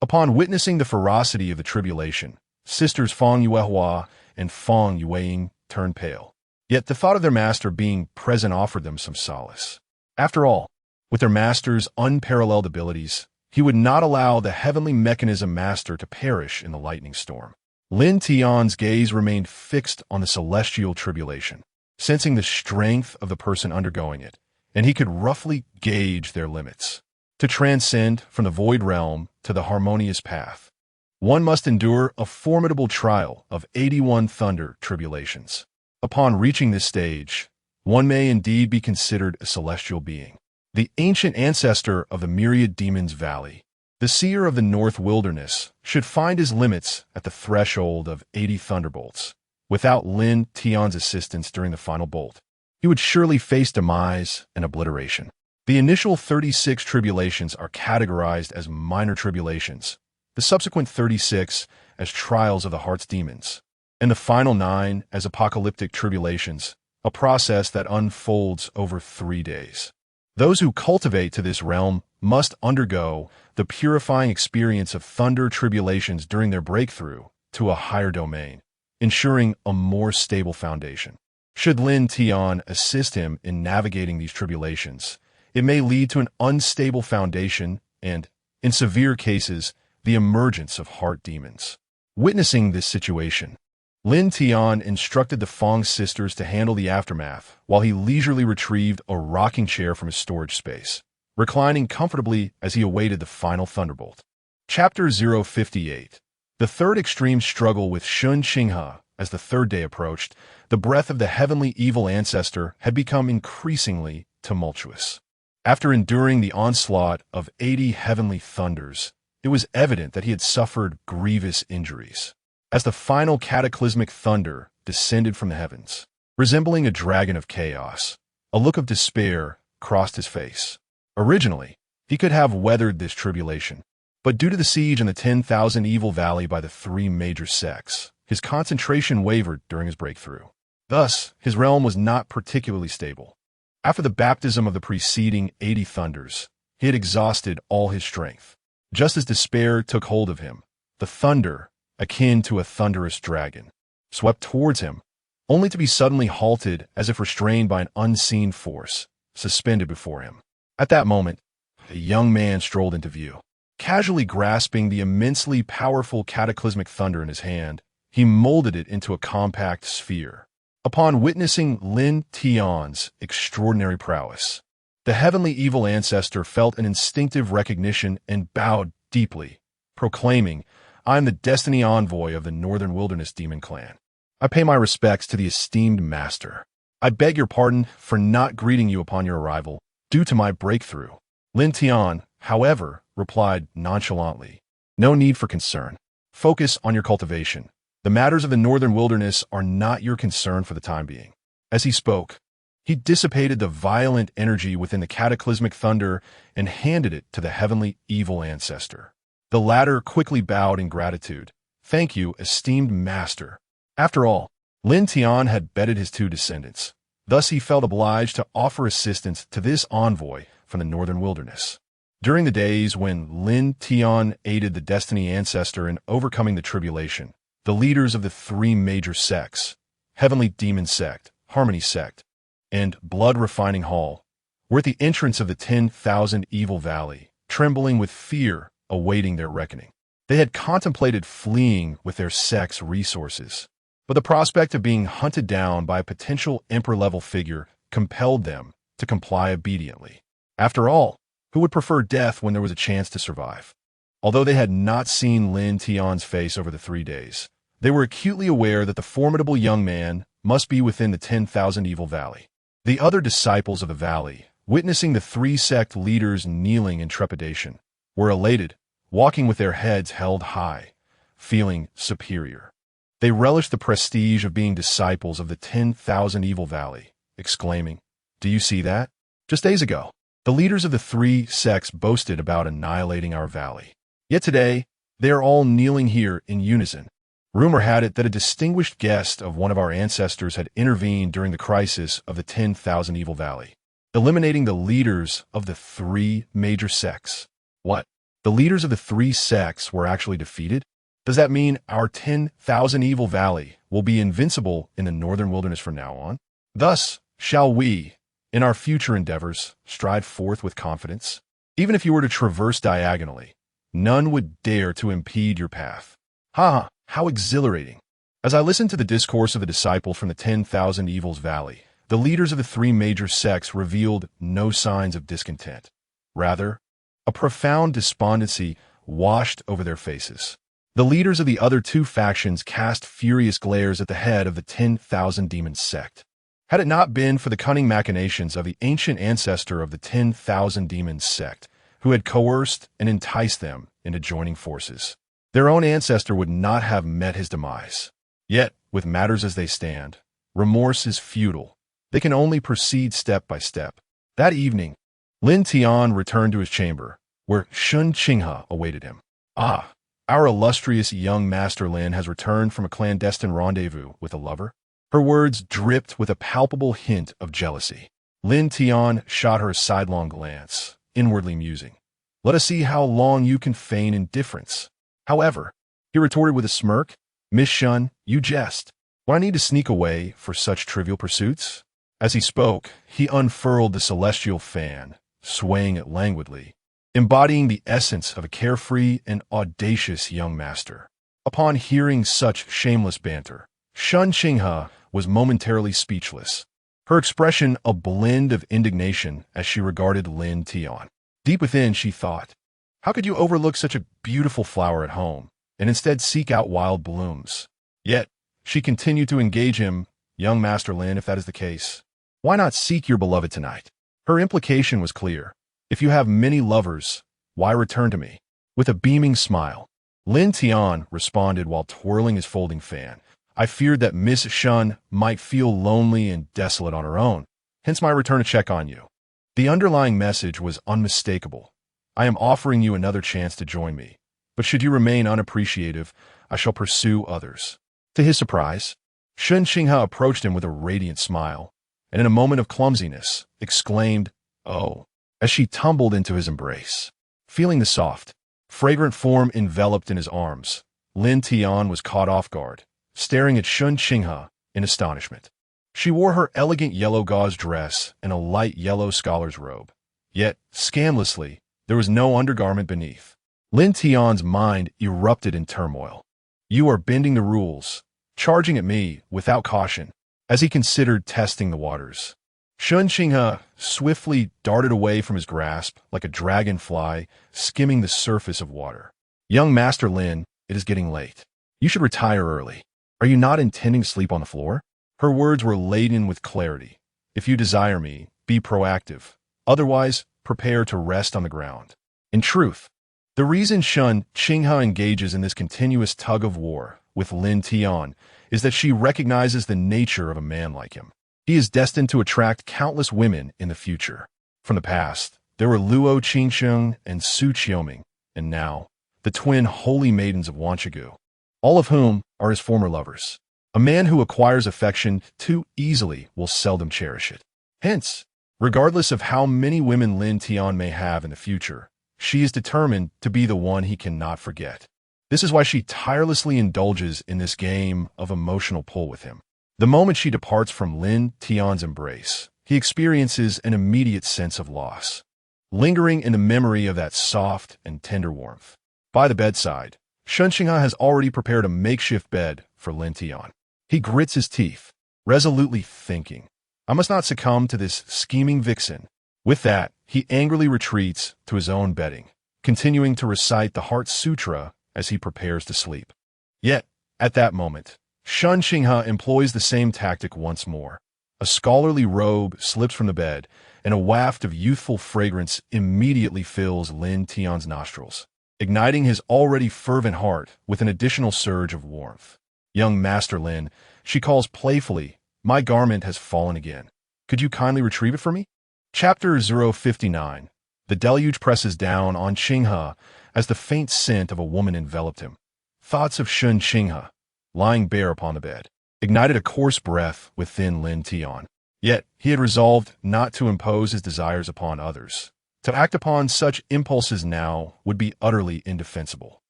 Upon witnessing the ferocity of the tribulation, sisters Fang Yuehua and Fang Yueying turned pale. Yet the thought of their master being present offered them some solace. After all, with their master's unparalleled abilities, he would not allow the heavenly mechanism master to perish in the lightning storm. Lin Tian's gaze remained fixed on the celestial tribulation, sensing the strength of the person undergoing it, and he could roughly gauge their limits. To transcend from the void realm to the harmonious path, one must endure a formidable trial of 81 thunder tribulations. Upon reaching this stage, one may indeed be considered a celestial being. The ancient ancestor of the myriad demons valley, the seer of the north wilderness, should find his limits at the threshold of 80 thunderbolts. Without Lin Tian's assistance during the final bolt, he would surely face demise and obliteration. The initial 36 tribulations are categorized as minor tribulations, the subsequent 36 as trials of the heart's demons, and the final 9 as apocalyptic tribulations, a process that unfolds over 3 days. Those who cultivate to this realm must undergo the purifying experience of thunder tribulations during their breakthrough to a higher domain, ensuring a more stable foundation. Should Lin Tian assist him in navigating these tribulations, it may lead to an unstable foundation and, in severe cases, the emergence of heart demons. Witnessing this situation, Lin Tian instructed the Fong sisters to handle the aftermath while he leisurely retrieved a rocking chair from his storage space, reclining comfortably as he awaited the final thunderbolt. Chapter 058. The third extreme struggle with Changsheng. As the third day approached, the breath of the heavenly evil ancestor had become increasingly tumultuous. After enduring the onslaught of 80 heavenly thunders, it was evident that he had suffered grievous injuries. As the final cataclysmic thunder descended from the heavens, resembling a dragon of chaos, a look of despair crossed his face. Originally, he could have weathered this tribulation, but due to the siege in the 10,000 Evil Valley by the 3 major sects, his concentration wavered during his breakthrough. Thus, his realm was not particularly stable. After the baptism of the preceding 80 thunders, he had exhausted all his strength. Just as despair took hold of him, the thunder, akin to a thunderous dragon, swept towards him, only to be suddenly halted as if restrained by an unseen force, suspended before him. At that moment, a young man strolled into view. Casually grasping the immensely powerful cataclysmic thunder in his hand, he molded it into a compact sphere. Upon witnessing Lin Tian's extraordinary prowess, the heavenly evil ancestor felt an instinctive recognition and bowed deeply, proclaiming, "I am the destiny envoy of the Northern Wilderness Demon Clan. I pay my respects to the esteemed master. I beg your pardon for not greeting you upon your arrival, due to my breakthrough." Lin Tian, however, replied nonchalantly, "No need for concern. Focus on your cultivation. The matters of the Northern Wilderness are not your concern for the time being." As he spoke, he dissipated the violent energy within the cataclysmic thunder and handed it to the heavenly evil ancestor. The latter quickly bowed in gratitude. "Thank you, esteemed master." After all, Lin Tian had betted his 2 descendants. Thus he felt obliged to offer assistance to this envoy from the Northern Wilderness. During the days when Lin Tian aided the Destiny Ancestor in overcoming the tribulation, the leaders of the 3 major sects, Heavenly Demon Sect, Harmony Sect, and Blood Refining Hall, were at the entrance of the 10,000 Evil Valley, trembling with fear, awaiting their reckoning. They had contemplated fleeing with their sect's resources, but the prospect of being hunted down by a potential emperor-level figure compelled them to comply obediently. After all, who would prefer death when there was a chance to survive? Although they had not seen Lin Tian's face over the 3 days, they were acutely aware that the formidable young man must be within the 10,000 Evil Valley. The other disciples of the valley, witnessing the 3 sect leaders kneeling in trepidation, were elated, walking with their heads held high, feeling superior. They relished the prestige of being disciples of the 10,000 Evil Valley, exclaiming, "Do you see that? Just days ago, the leaders of the 3 sects boasted about annihilating our valley. Yet today, they are all kneeling here in unison." Rumor had it that a distinguished guest of one of our ancestors had intervened during the crisis of the 10,000 Evil Valley, eliminating the leaders of the 3 major sects. What? The leaders of the 3 sects were actually defeated? Does that mean our 10,000 Evil Valley will be invincible in the Northern Wilderness from now on? Thus, shall we, in our future endeavors, stride forth with confidence? Even if you were to traverse diagonally, none would dare to impede your path. Ha! How exhilarating! As I listened to the discourse of the disciple from the 10,000 Evils Valley, the leaders of the 3 major sects revealed no signs of discontent. Rather, A profound despondency washed over their faces. The leaders of the other two factions cast furious glares at the head of the 10,000 Demon Sect. Had it not been for the cunning machinations of the ancient ancestor of the 10,000 Demon Sect, who had coerced and enticed them into joining forces, their own ancestor would not have met his demise. Yet, with matters as they stand, remorse is futile. They can only proceed step by step. That evening, Lin Tian returned to his chamber, where Changsheng awaited him. Ah, our illustrious young Master Lin has returned from a clandestine rendezvous with a lover. Her words dripped with a palpable hint of jealousy. Lin Tian shot her a sidelong glance, inwardly musing. Let us see how long you can feign indifference. However, he retorted with a smirk, Miss Shun, you jest. Would I need to sneak away for such trivial pursuits? As he spoke, he unfurled the celestial fan, swaying it languidly, embodying the essence of a carefree and audacious young master. Upon hearing such shameless banter, Changsheng was momentarily speechless, her expression a blend of indignation as she regarded Lin Tian. Deep within, she thought, how could you overlook such a beautiful flower at home and instead seek out wild blooms? Yet, she continued to engage him. Young Master Lin, if that is the case, why not seek your beloved tonight? Her implication was clear. If you have many lovers, why return to me? With a beaming smile, Lin Tian responded while twirling his folding fan. I feared that Miss Shun might feel lonely and desolate on her own, hence my return to check on you. The underlying message was unmistakable. I am offering you another chance to join me, but should you remain unappreciative, I shall pursue others. To his surprise, Changsheng approached him with a radiant smile, and in a moment of clumsiness, exclaimed, "Oh," as she tumbled into his embrace. Feeling the soft, fragrant form enveloped in his arms, Lin Tian was caught off guard, staring at Changsheng in astonishment. She wore her elegant yellow gauze dress and a light yellow scholar's robe. Yet, scandalously, there was no undergarment beneath. Lin Tian's mind erupted in turmoil. You are bending the rules, charging at me without caution. As he considered testing the waters, Changsheng swiftly darted away from his grasp like a dragonfly skimming the surface of water. Young Master Lin, it is getting late. You should retire early. Are you not intending to sleep on the floor? Her words were laden with clarity. If you desire me, be proactive. Otherwise, prepare to rest on the ground. In truth, the reason Changsheng engages in this continuous tug of war with Lin Tian is that she recognizes the nature of a man like him. He is destined to attract countless women in the future. From the past, there were Luo Changsheng and Su Qiuming, and now, the twin Holy Maidens of Wanchagu, all of whom are his former lovers. A man who acquires affection too easily will seldom cherish it. Hence, regardless of how many women Lin Tian may have in the future, she is determined to be the one he cannot forget. This is why she tirelessly indulges in this game of emotional pull with him. The moment she departs from Lin Tian's embrace, he experiences an immediate sense of loss, lingering in the memory of that soft and tender warmth. By the bedside, Changsheng has already prepared a makeshift bed for Lin Tian. He grits his teeth, resolutely thinking, I must not succumb to this scheming vixen. With that, he angrily retreats to his own bedding, continuing to recite the Heart Sutra as he prepares to sleep. Yet, at that moment, Changsheng employs the same tactic once more. A scholarly robe slips from the bed, and a waft of youthful fragrance immediately fills Lin Tian's nostrils, igniting his already fervent heart with an additional surge of warmth. Young Master Lin, she calls playfully, my garment has fallen again. Could you kindly retrieve it for me? Chapter 059. The deluge presses down on Changsheng as the faint scent of a woman enveloped him. Thoughts of Changsheng, lying bare upon the bed, ignited a coarse breath within Lin Tian. Yet he had resolved not to impose his desires upon others. To act upon such impulses now would be utterly indefensible.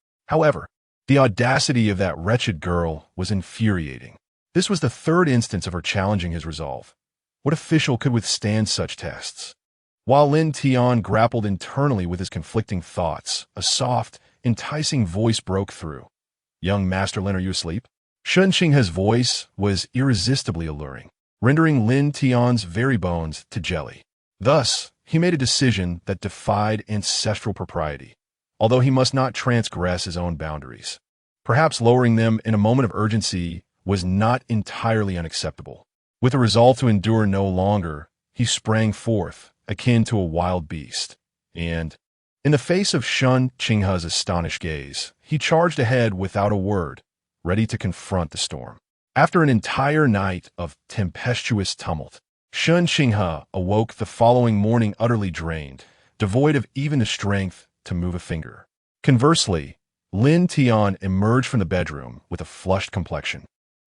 However, the audacity of that wretched girl was infuriating. This was the third instance of her challenging his resolve. What official could withstand such tests? While Lin Tian grappled internally with his conflicting thoughts, a soft, enticing voice broke through. Young Master Lin, are you asleep? Changsheng's voice was irresistibly alluring, rendering Lin Tian's very bones to jelly. Thus, he made a decision that defied ancestral propriety, although he must not transgress his own boundaries. Perhaps lowering them in a moment of urgency was not entirely unacceptable. With a resolve to endure no longer, he sprang forth, akin to a wild beast, and, in the face of Changsheng's astonished gaze, he charged ahead without a word, ready to confront the storm. After an entire night of tempestuous tumult, Changsheng awoke the following morning utterly drained, devoid of even the strength to move a finger. Conversely, Lin Tian emerged from the bedroom with a flushed complexion.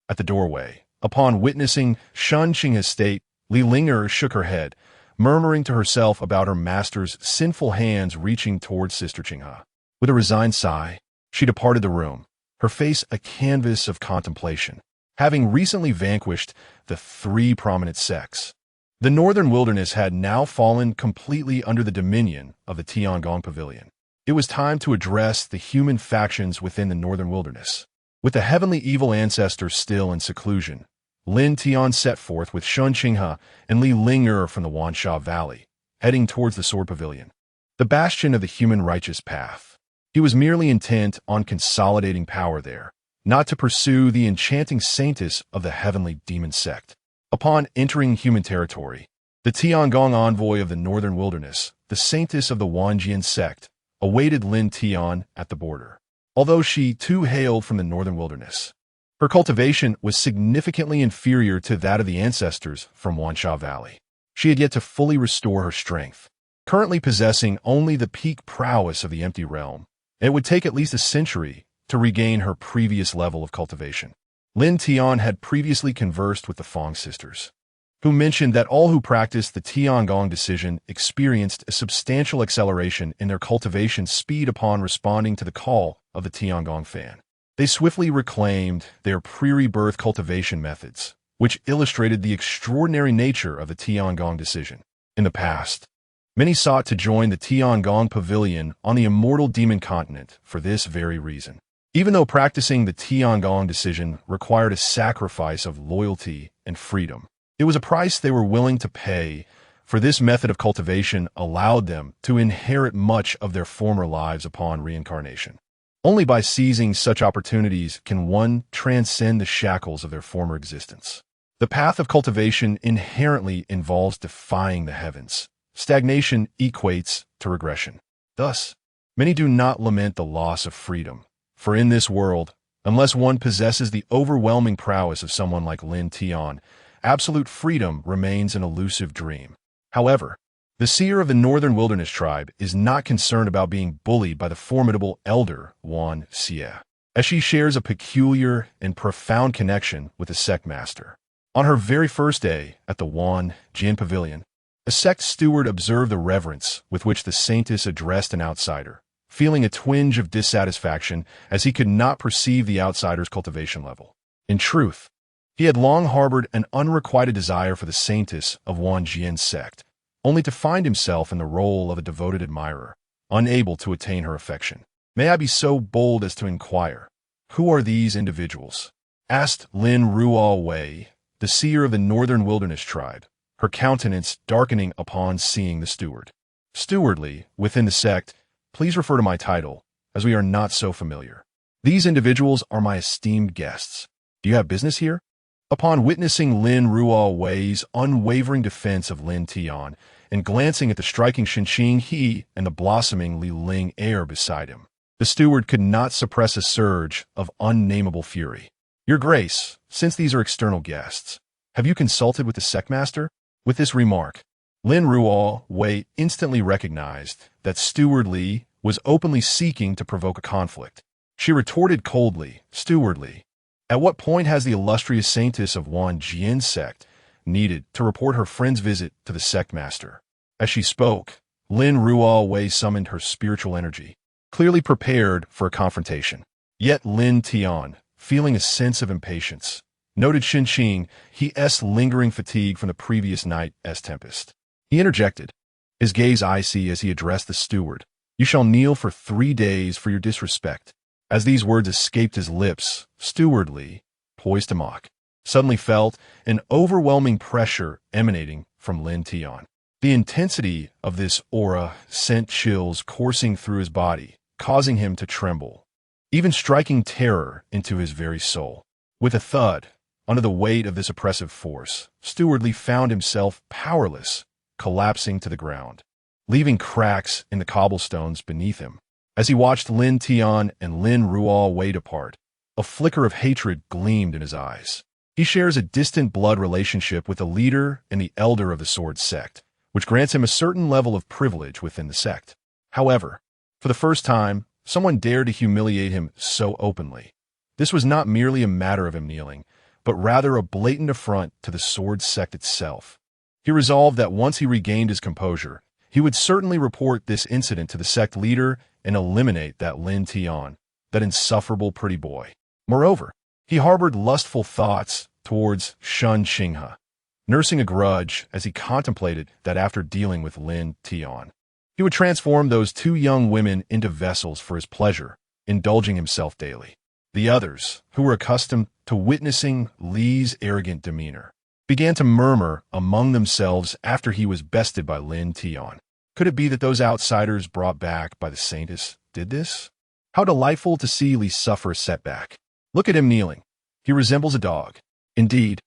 At the doorway, upon witnessing Changsheng's state, Li Linger shook her head, murmuring to herself about her master's sinful hands reaching towards Sister Changhe. With a resigned sigh, she departed the room, her face a canvas of contemplation, having recently vanquished the 3 prominent sects. The northern wilderness had now fallen completely under the dominion of the Tiangong Pavilion. It was time to address the human factions within the northern wilderness. With the heavenly evil ancestors still in seclusion, Lin Tian set forth with Changsheng and Li Linger from the Wansha Valley, heading towards the Sword Pavilion, the bastion of the human righteous path. He was merely intent on consolidating power there, not to pursue the enchanting saintess of the Heavenly Demon Sect. Upon entering human territory, the Tiangong envoy of the northern wilderness, the saintess of the Wanjian sect, awaited Lin Tian at the border. Although she too hailed from the northern wilderness, her cultivation was significantly inferior to that of the ancestors from Wansha Valley. She had yet to fully restore her strength, currently possessing only the peak prowess of the empty realm. It would take at least a century to regain her previous level of cultivation. Lin Tian had previously conversed with the Fong sisters, who mentioned that all who practiced the Tiangong decision experienced a substantial acceleration in their cultivation speed upon responding to the call of the Tiangong fan. They swiftly reclaimed their pre-rebirth cultivation methods, which illustrated the extraordinary nature of the Tiangong decision. In the past, many sought to join the Tiangong Pavilion on the Immortal Demon Continent for this very reason. Even though practicing the Tiangong decision required a sacrifice of loyalty and freedom, it was a price they were willing to pay, for this method of cultivation allowed them to inherit much of their former lives upon reincarnation. Only by seizing such opportunities can one transcend the shackles of their former existence. The path of cultivation inherently involves defying the heavens. Stagnation equates to regression. Thus, many do not lament the loss of freedom, for in this world, unless one possesses the overwhelming prowess of someone like Lin Tian, absolute freedom remains an elusive dream. However, the seer of the northern wilderness tribe is not concerned about being bullied by the formidable elder Wan Xie, as she shares a peculiar and profound connection with the sect master. On her very first day at the Wan Jian Pavilion, a sect steward observed the reverence with which the saintess addressed an outsider, feeling a twinge of dissatisfaction as he could not perceive the outsider's cultivation level. In truth, he had long harbored an unrequited desire for the saintess of Wanjian's sect, only to find himself in the role of a devoted admirer, unable to attain her affection. "May I be so bold as to inquire, who are these individuals?" asked Lin Ruo Wei, the seer of the northern wilderness tribe, her countenance darkening upon seeing the steward. "Stewardly, within the sect, please refer to my title, as we are not so familiar. These individuals are my esteemed guests. Do you have business here?" Upon witnessing Lin Ruo Wei's unwavering defense of Lin Tian and glancing at the striking Changsheng He and the blossoming Li Ling air beside him, the steward could not suppress a surge of unnameable fury. "Your Grace, since these are external guests, have you consulted with the sect master?" With this remark, Lin Ruo Wei instantly recognized that Steward Li was openly seeking to provoke a conflict. She retorted coldly, "Stewardly, at what point has the illustrious saintess of Wanjian sect needed to report her friend's visit to the sect master?" As she spoke, Lin Ruo Wei summoned her spiritual energy, clearly prepared for a confrontation. Yet Lin Tian, feeling a sense of impatience, noted Changsheng He's lingering fatigue from the previous night's tempest. He interjected, his gaze icy as he addressed the steward. "You shall kneel for 3 days for your disrespect." As these words escaped his lips, Steward Li, poised to mock, suddenly felt an overwhelming pressure emanating from Lin Tian. The intensity of this aura sent chills coursing through his body, causing him to tremble, even striking terror into his very soul. With a thud, under the weight of this oppressive force, Stewardly found himself powerless, collapsing to the ground, leaving cracks in the cobblestones beneath him. As he watched Lin Tian and Lin Rual wade apart, a flicker of hatred gleamed in his eyes. He shares a distant blood relationship with the leader and the elder of the Sword Sect, which grants him a certain level of privilege within the sect. However, for the first time, someone dared to humiliate him so openly. This was not merely a matter of him kneeling, but rather a blatant affront to the Sword Sect itself. He resolved that once he regained his composure, he would certainly report this incident to the sect leader and eliminate that Lin Tian, that insufferable pretty boy. Moreover, he harbored lustful thoughts towards Changsheng, nursing a grudge as he contemplated that after dealing with Lin Tian, he would transform those two young women into vessels for his pleasure, indulging himself daily. The others, who were accustomed to witnessing Li's arrogant demeanor, began to murmur among themselves after he was bested by Lin Tian. Could it be that those outsiders brought back by the saintess did this? How delightful to see Li suffer a setback. Look at him kneeling. He resembles a dog. Indeed,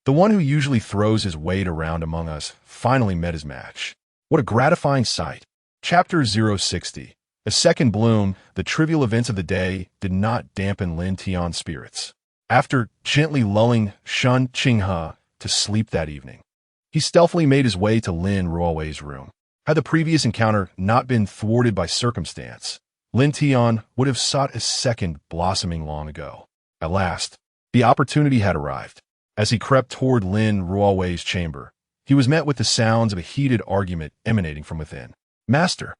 the one who usually throws his weight around among us finally met his match. What a gratifying sight. Chapter 060. A second bloom, the trivial events of the day did not dampen Lin Tian's spirits. After gently lulling Changsheng to sleep that evening, he stealthily made his way to Lin Ruowei's room. Had the previous encounter not been thwarted by circumstance, Lin Tian would have sought a second blossoming long ago. At last, the opportunity had arrived. As he crept toward Lin Ruowei's chamber, he was met with the sounds of a heated argument emanating from within. "Master,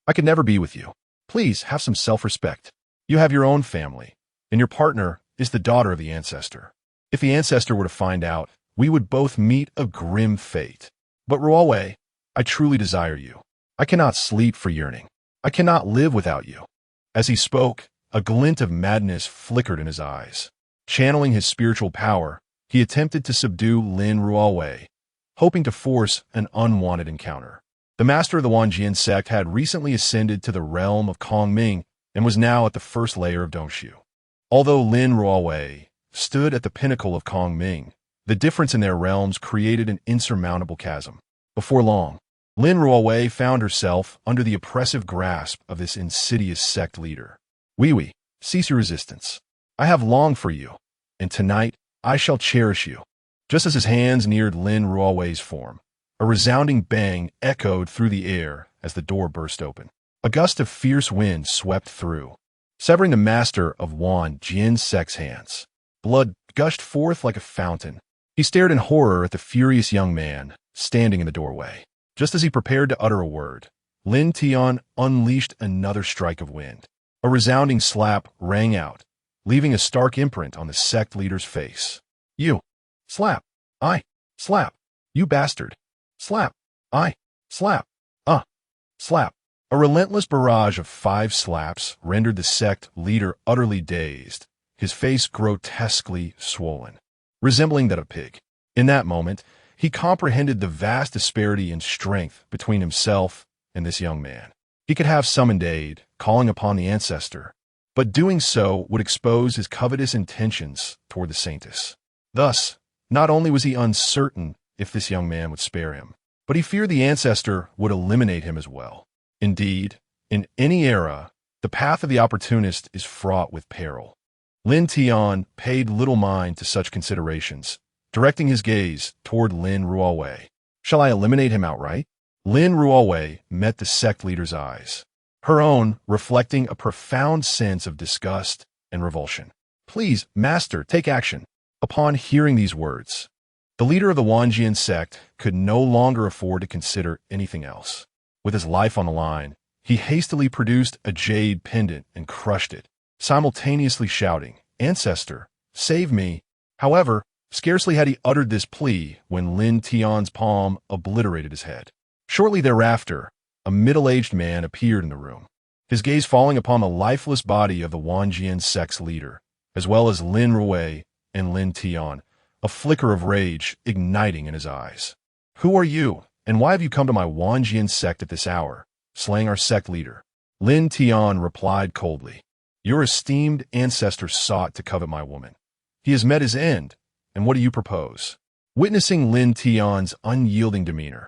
I could never be with you. Please have some self-respect. You have your own family, and your partner is the daughter of the ancestor. If the ancestor were to find out, we would both meet a grim fate. But Ruowei, I truly desire you. I cannot sleep for yearning. I cannot live without you." As he spoke, a glint of madness flickered in his eyes. Channeling his spiritual power, he attempted to subdue Lin Ruowei, hoping to force an unwanted encounter. The master of the Wanjian sect had recently ascended to the realm of Kongming and was now at the first layer of Dongshu. Although Lin Ruowei stood at the pinnacle of Kongming, the difference in their realms created an insurmountable chasm. Before long, Lin Ruowei found herself under the oppressive grasp of this insidious sect leader. "Wee, cease your resistance. I have longed for you, and tonight I shall cherish you." Just as his hands neared Lin Ruowei's form, a resounding bang echoed through the air as the door burst open. A gust of fierce wind swept through, severing the master of Wan Jian Sect's hands. Blood gushed forth like a fountain. He stared in horror at the furious young man standing in the doorway. Just as he prepared to utter a word, Lin Tian unleashed another strike of wind. A resounding slap rang out, leaving a stark imprint on the sect leader's face. "You! Slap! I! Slap! You bastard! Slap! I! Slap! Slap!" A relentless barrage of 5 slaps rendered the sect leader utterly dazed, his face grotesquely swollen, resembling that of a pig. In that moment, he comprehended the vast disparity in strength between himself and this young man. He could have summoned aid, calling upon the ancestor, but doing so would expose his covetous intentions toward the saintess. Thus, not only was he uncertain if this young man would spare him, but he feared the ancestor would eliminate him as well. Indeed, in any era, the path of the opportunist is fraught with peril. Lin Tian paid little mind to such considerations, directing his gaze toward Lin Ruowei. "Shall I eliminate him outright?" Lin Ruowei met the sect leader's eyes, her own reflecting a profound sense of disgust and revulsion. "Please, master, take action." Upon hearing these words, the leader of the Wanjian sect could no longer afford to consider anything else. With his life on the line, he hastily produced a jade pendant and crushed it, simultaneously shouting, "Ancestor, save me!" However, scarcely had he uttered this plea when Lin Tian's palm obliterated his head. Shortly thereafter, a middle-aged man appeared in the room, his gaze falling upon the lifeless body of the Wanjian sect's leader, as well as Lin Ruowei and Lin Tian, a flicker of rage igniting in his eyes. "Who are you, And why have you come to my Wanjian sect at this hour, slaying our sect leader? Lin Tian replied coldly. Your esteemed ancestor sought to covet my woman. He has met his end, and what do you propose? Witnessing Lin Tian's unyielding demeanor,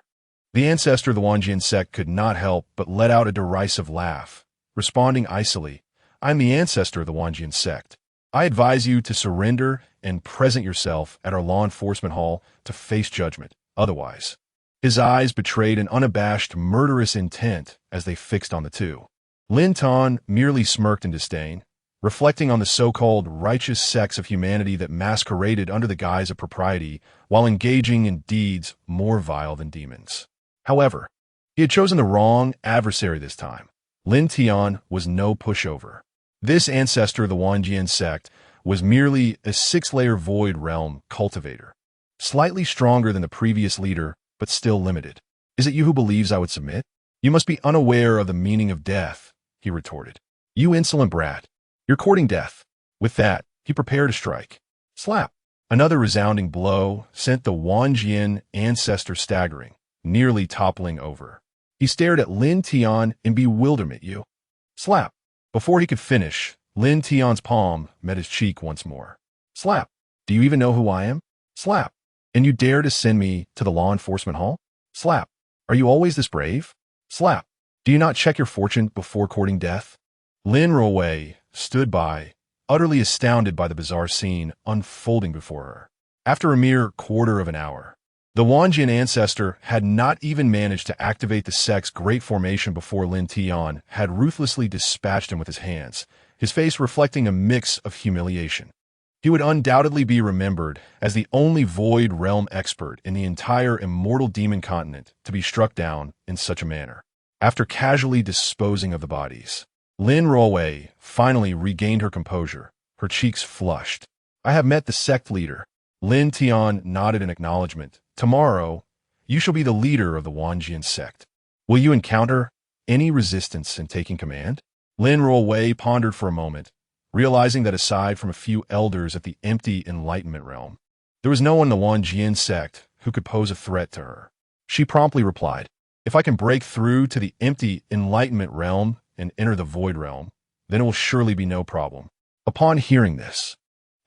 the ancestor of the Wanjian sect could not help but let out a derisive laugh, responding icily, I am the ancestor of the Wanjian sect. I advise you to surrender and present yourself at our law enforcement hall to face judgment. Otherwise, his eyes betrayed an unabashed, murderous intent as they fixed on the two. Lin Tian merely smirked in disdain, reflecting on the so-called righteous sects of humanity that masqueraded under the guise of propriety while engaging in deeds more vile than demons. However, he had chosen the wrong adversary this time. Lin Tian was no pushover. This ancestor of the Wanjian sect was merely a six-layer void realm cultivator, slightly stronger than the previous leader, but still limited. Is it you who believes I would submit? You must be unaware of the meaning of death, he retorted. You insolent brat, you're courting death. With that, he prepared to strike. Slap! Another resounding blow sent the Wanjian ancestor staggering, nearly toppling over. He stared at Lin Tian in bewilderment. You. Slap! Before he could finish, Lin Tian's palm met his cheek once more. Slap! Do you even know who I am? Slap! And you dare to send me to the law enforcement hall? Slap! Are you always this brave? Slap! Do you not check your fortune before courting death? Lin Ruowei stood by, utterly astounded by the bizarre scene unfolding before her. After a mere quarter of an hour, the Wanjian ancestor had not even managed to activate the sect's great formation before Lin Tian had ruthlessly dispatched him with his hands, his face reflecting a mix of humiliation. He would undoubtedly be remembered as the only void realm expert in the entire Immortal Demon Continent to be struck down in such a manner. After casually disposing of the bodies, Lin Ruowei finally regained her composure, her cheeks flushed. I have met the sect leader. Lin Tian nodded in acknowledgement. Tomorrow, you shall be the leader of the Wanjian sect. Will you encounter any resistance in taking command? Lin Ruowei pondered for a moment, realizing that aside from a few elders at the empty enlightenment realm, there was no one in the Wanjian sect who could pose a threat to her. She promptly replied, if I can break through to the empty enlightenment realm and enter the void realm, then it will surely be no problem. Upon hearing this,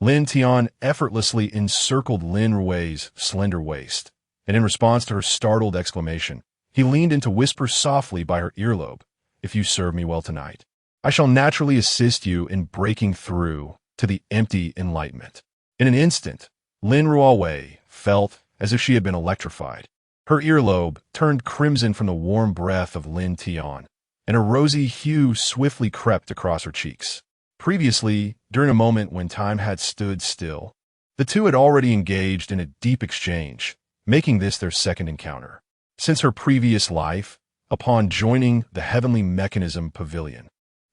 Lin Tian effortlessly encircled Lin Ruowei's slender waist, and in response to her startled exclamation, he leaned in to whisper softly by her earlobe, if you serve me well tonight, I shall naturally assist you in breaking through to the empty enlightenment. In an instant, Lin Ruowei felt as if she had been electrified. Her earlobe turned crimson from the warm breath of Lin Tian, and a rosy hue swiftly crept across her cheeks. Previously, during a moment when time had stood still, the two had already engaged in a deep exchange, making this their second encounter. Since her previous life, upon joining the Heavenly Mechanism Pavilion,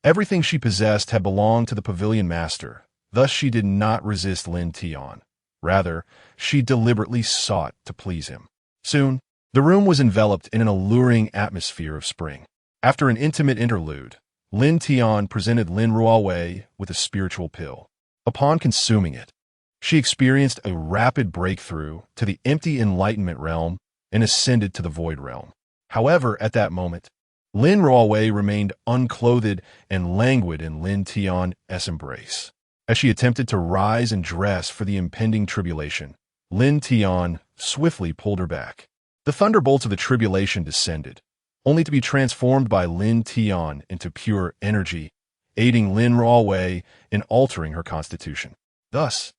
everything she possessed had belonged to the Pavilion Master, thus she did not resist Lin Tian. Rather, she deliberately sought to please him. Soon, the room was enveloped in an alluring atmosphere of spring. After an intimate interlude, Lin Tian presented Lin Ruowei with a spiritual pill. Upon consuming it, she experienced a rapid breakthrough to the empty enlightenment realm and ascended to the void realm. However, at that moment, Lin Ruowei remained unclothed and languid in Lin Tian's embrace. As she attempted to rise and dress for the impending tribulation, Lin Tian swiftly pulled her back. The thunderbolts of the tribulation descended, only to be transformed by Lin Tian into pure energy, aiding Lin Ruowei in altering her constitution. Thus,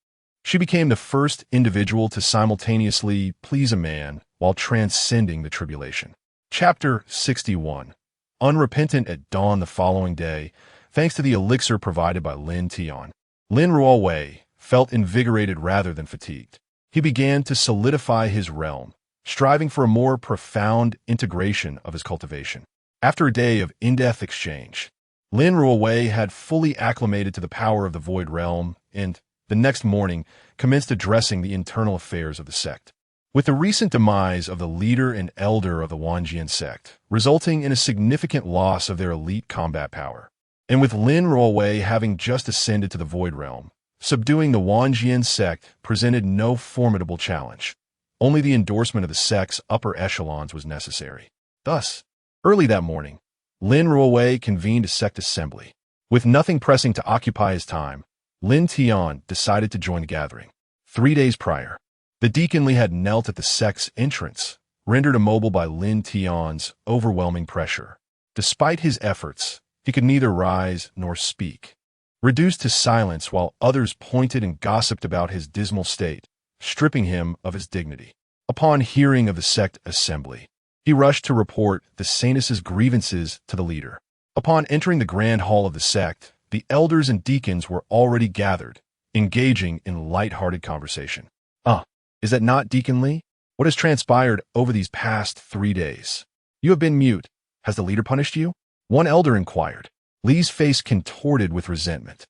she became the first individual to simultaneously please a man while transcending the tribulation. Chapter 61. Unrepentant at dawn the following day, thanks to the elixir provided by Lin Tian, Lin Ruowei felt invigorated rather than fatigued. He began to solidify his realm, striving for a more profound integration of his cultivation. After a day of in-depth exchange, Lin Ruowei had fully acclimated to the power of the void realm and, the next morning, commenced addressing the internal affairs of the sect. With the recent demise of the leader and elder of the Wanjian sect, resulting in a significant loss of their elite combat power, and with Lin Ruowei having just ascended to the void realm, subduing the Wanjian sect presented no formidable challenge. Only the endorsement of the sect's upper echelons was necessary. Thus, early that morning, Lin Ruowei convened a sect assembly. With nothing pressing to occupy his time, Lin Tian decided to join the gathering. 3 days prior, the deaconly had knelt at the sect's entrance, rendered immobile by Lin Tian's overwhelming pressure. Despite his efforts, he could neither rise nor speak. Reduced to silence while others pointed and gossiped about his dismal state, stripping him of his dignity. Upon hearing of the sect assembly, he rushed to report the Saintess's grievances to the leader. Upon entering the grand hall of the sect, the elders and deacons were already gathered, engaging in light-hearted conversation. Is that not Deacon Li? What has transpired over these past 3 days? You have been mute. Has the leader punished you? One elder inquired. Li's face contorted with resentment,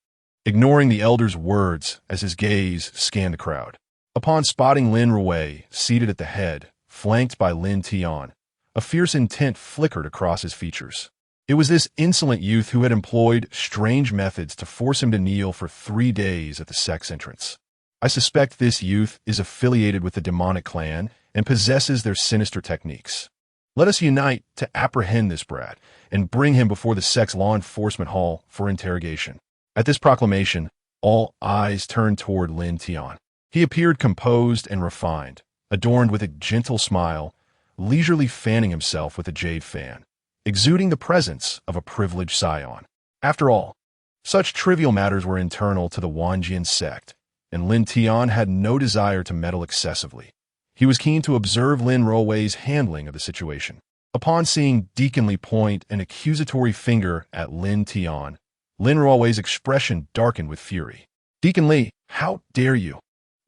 ignoring the elder's words as his gaze scanned the crowd. Upon spotting Lin Ruowei seated at the head, flanked by Lin Tian, a fierce intent flickered across his features. It was this insolent youth who had employed strange methods to force him to kneel for 3 days at the sect's entrance. I suspect this youth is affiliated with the demonic clan and possesses their sinister techniques. Let us unite to apprehend this brat and bring him before the sect's law enforcement hall for interrogation. At this proclamation, all eyes turned toward Lin Tian. He appeared composed and refined, adorned with a gentle smile, leisurely fanning himself with a jade fan, exuding the presence of a privileged scion. After all, such trivial matters were internal to the Wanjian sect, and Lin Tian had no desire to meddle excessively. He was keen to observe Lin Ruowei's handling of the situation. Upon seeing Deacon Li point an accusatory finger at Lin Tian, Lin Ruowei's expression darkened with fury. Deacon Li, how dare you?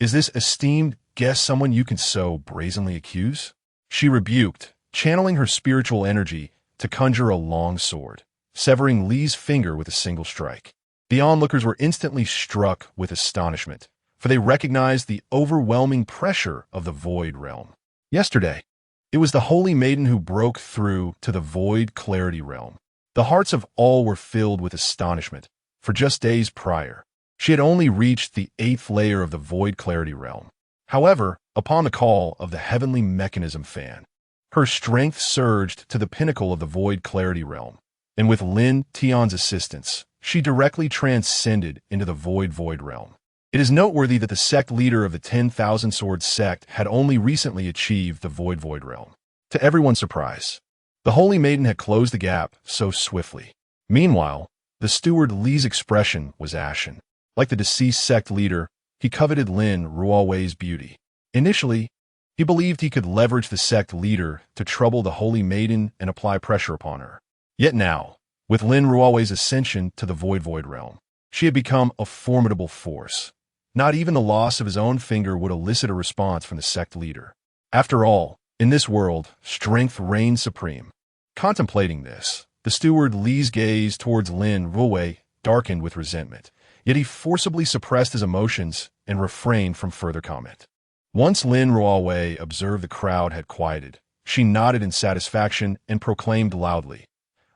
Is this esteemed guest someone you can so brazenly accuse? She rebuked, channeling her spiritual energy to conjure a long sword, severing Li's finger with a single strike. The onlookers were instantly struck with astonishment, for they recognized the overwhelming pressure of the Void Realm. Yesterday, it was the Holy Maiden who broke through to the Void Clarity Realm. The hearts of all were filled with astonishment, for just days prior, she had only reached the 8th layer of the Void Clarity Realm. However, upon the call of the Heavenly Mechanism Fan, her strength surged to the pinnacle of the Void Clarity Realm, and with Lin Tian's assistance, she directly transcended into the Void Realm. It is noteworthy that the sect leader of the 10,000 Swords sect had only recently achieved the Void Realm. To everyone's surprise, the Holy Maiden had closed the gap so swiftly. Meanwhile, the steward Li's expression was ashen. Like the deceased sect leader, he coveted Lin Ruowei's beauty. Initially, he believed he could leverage the sect leader to trouble the Holy Maiden and apply pressure upon her. Yet now, with Lin Ruowei's ascension to the Void Realm, she had become a formidable force. Not even the loss of his own finger would elicit a response from the sect leader. After all, in this world, strength reigns supreme. Contemplating this, the steward Li's gaze towards Lin Ruowei darkened with resentment, yet he forcibly suppressed his emotions and refrained from further comment. Once Lin Ruowei observed the crowd had quieted, she nodded in satisfaction and proclaimed loudly,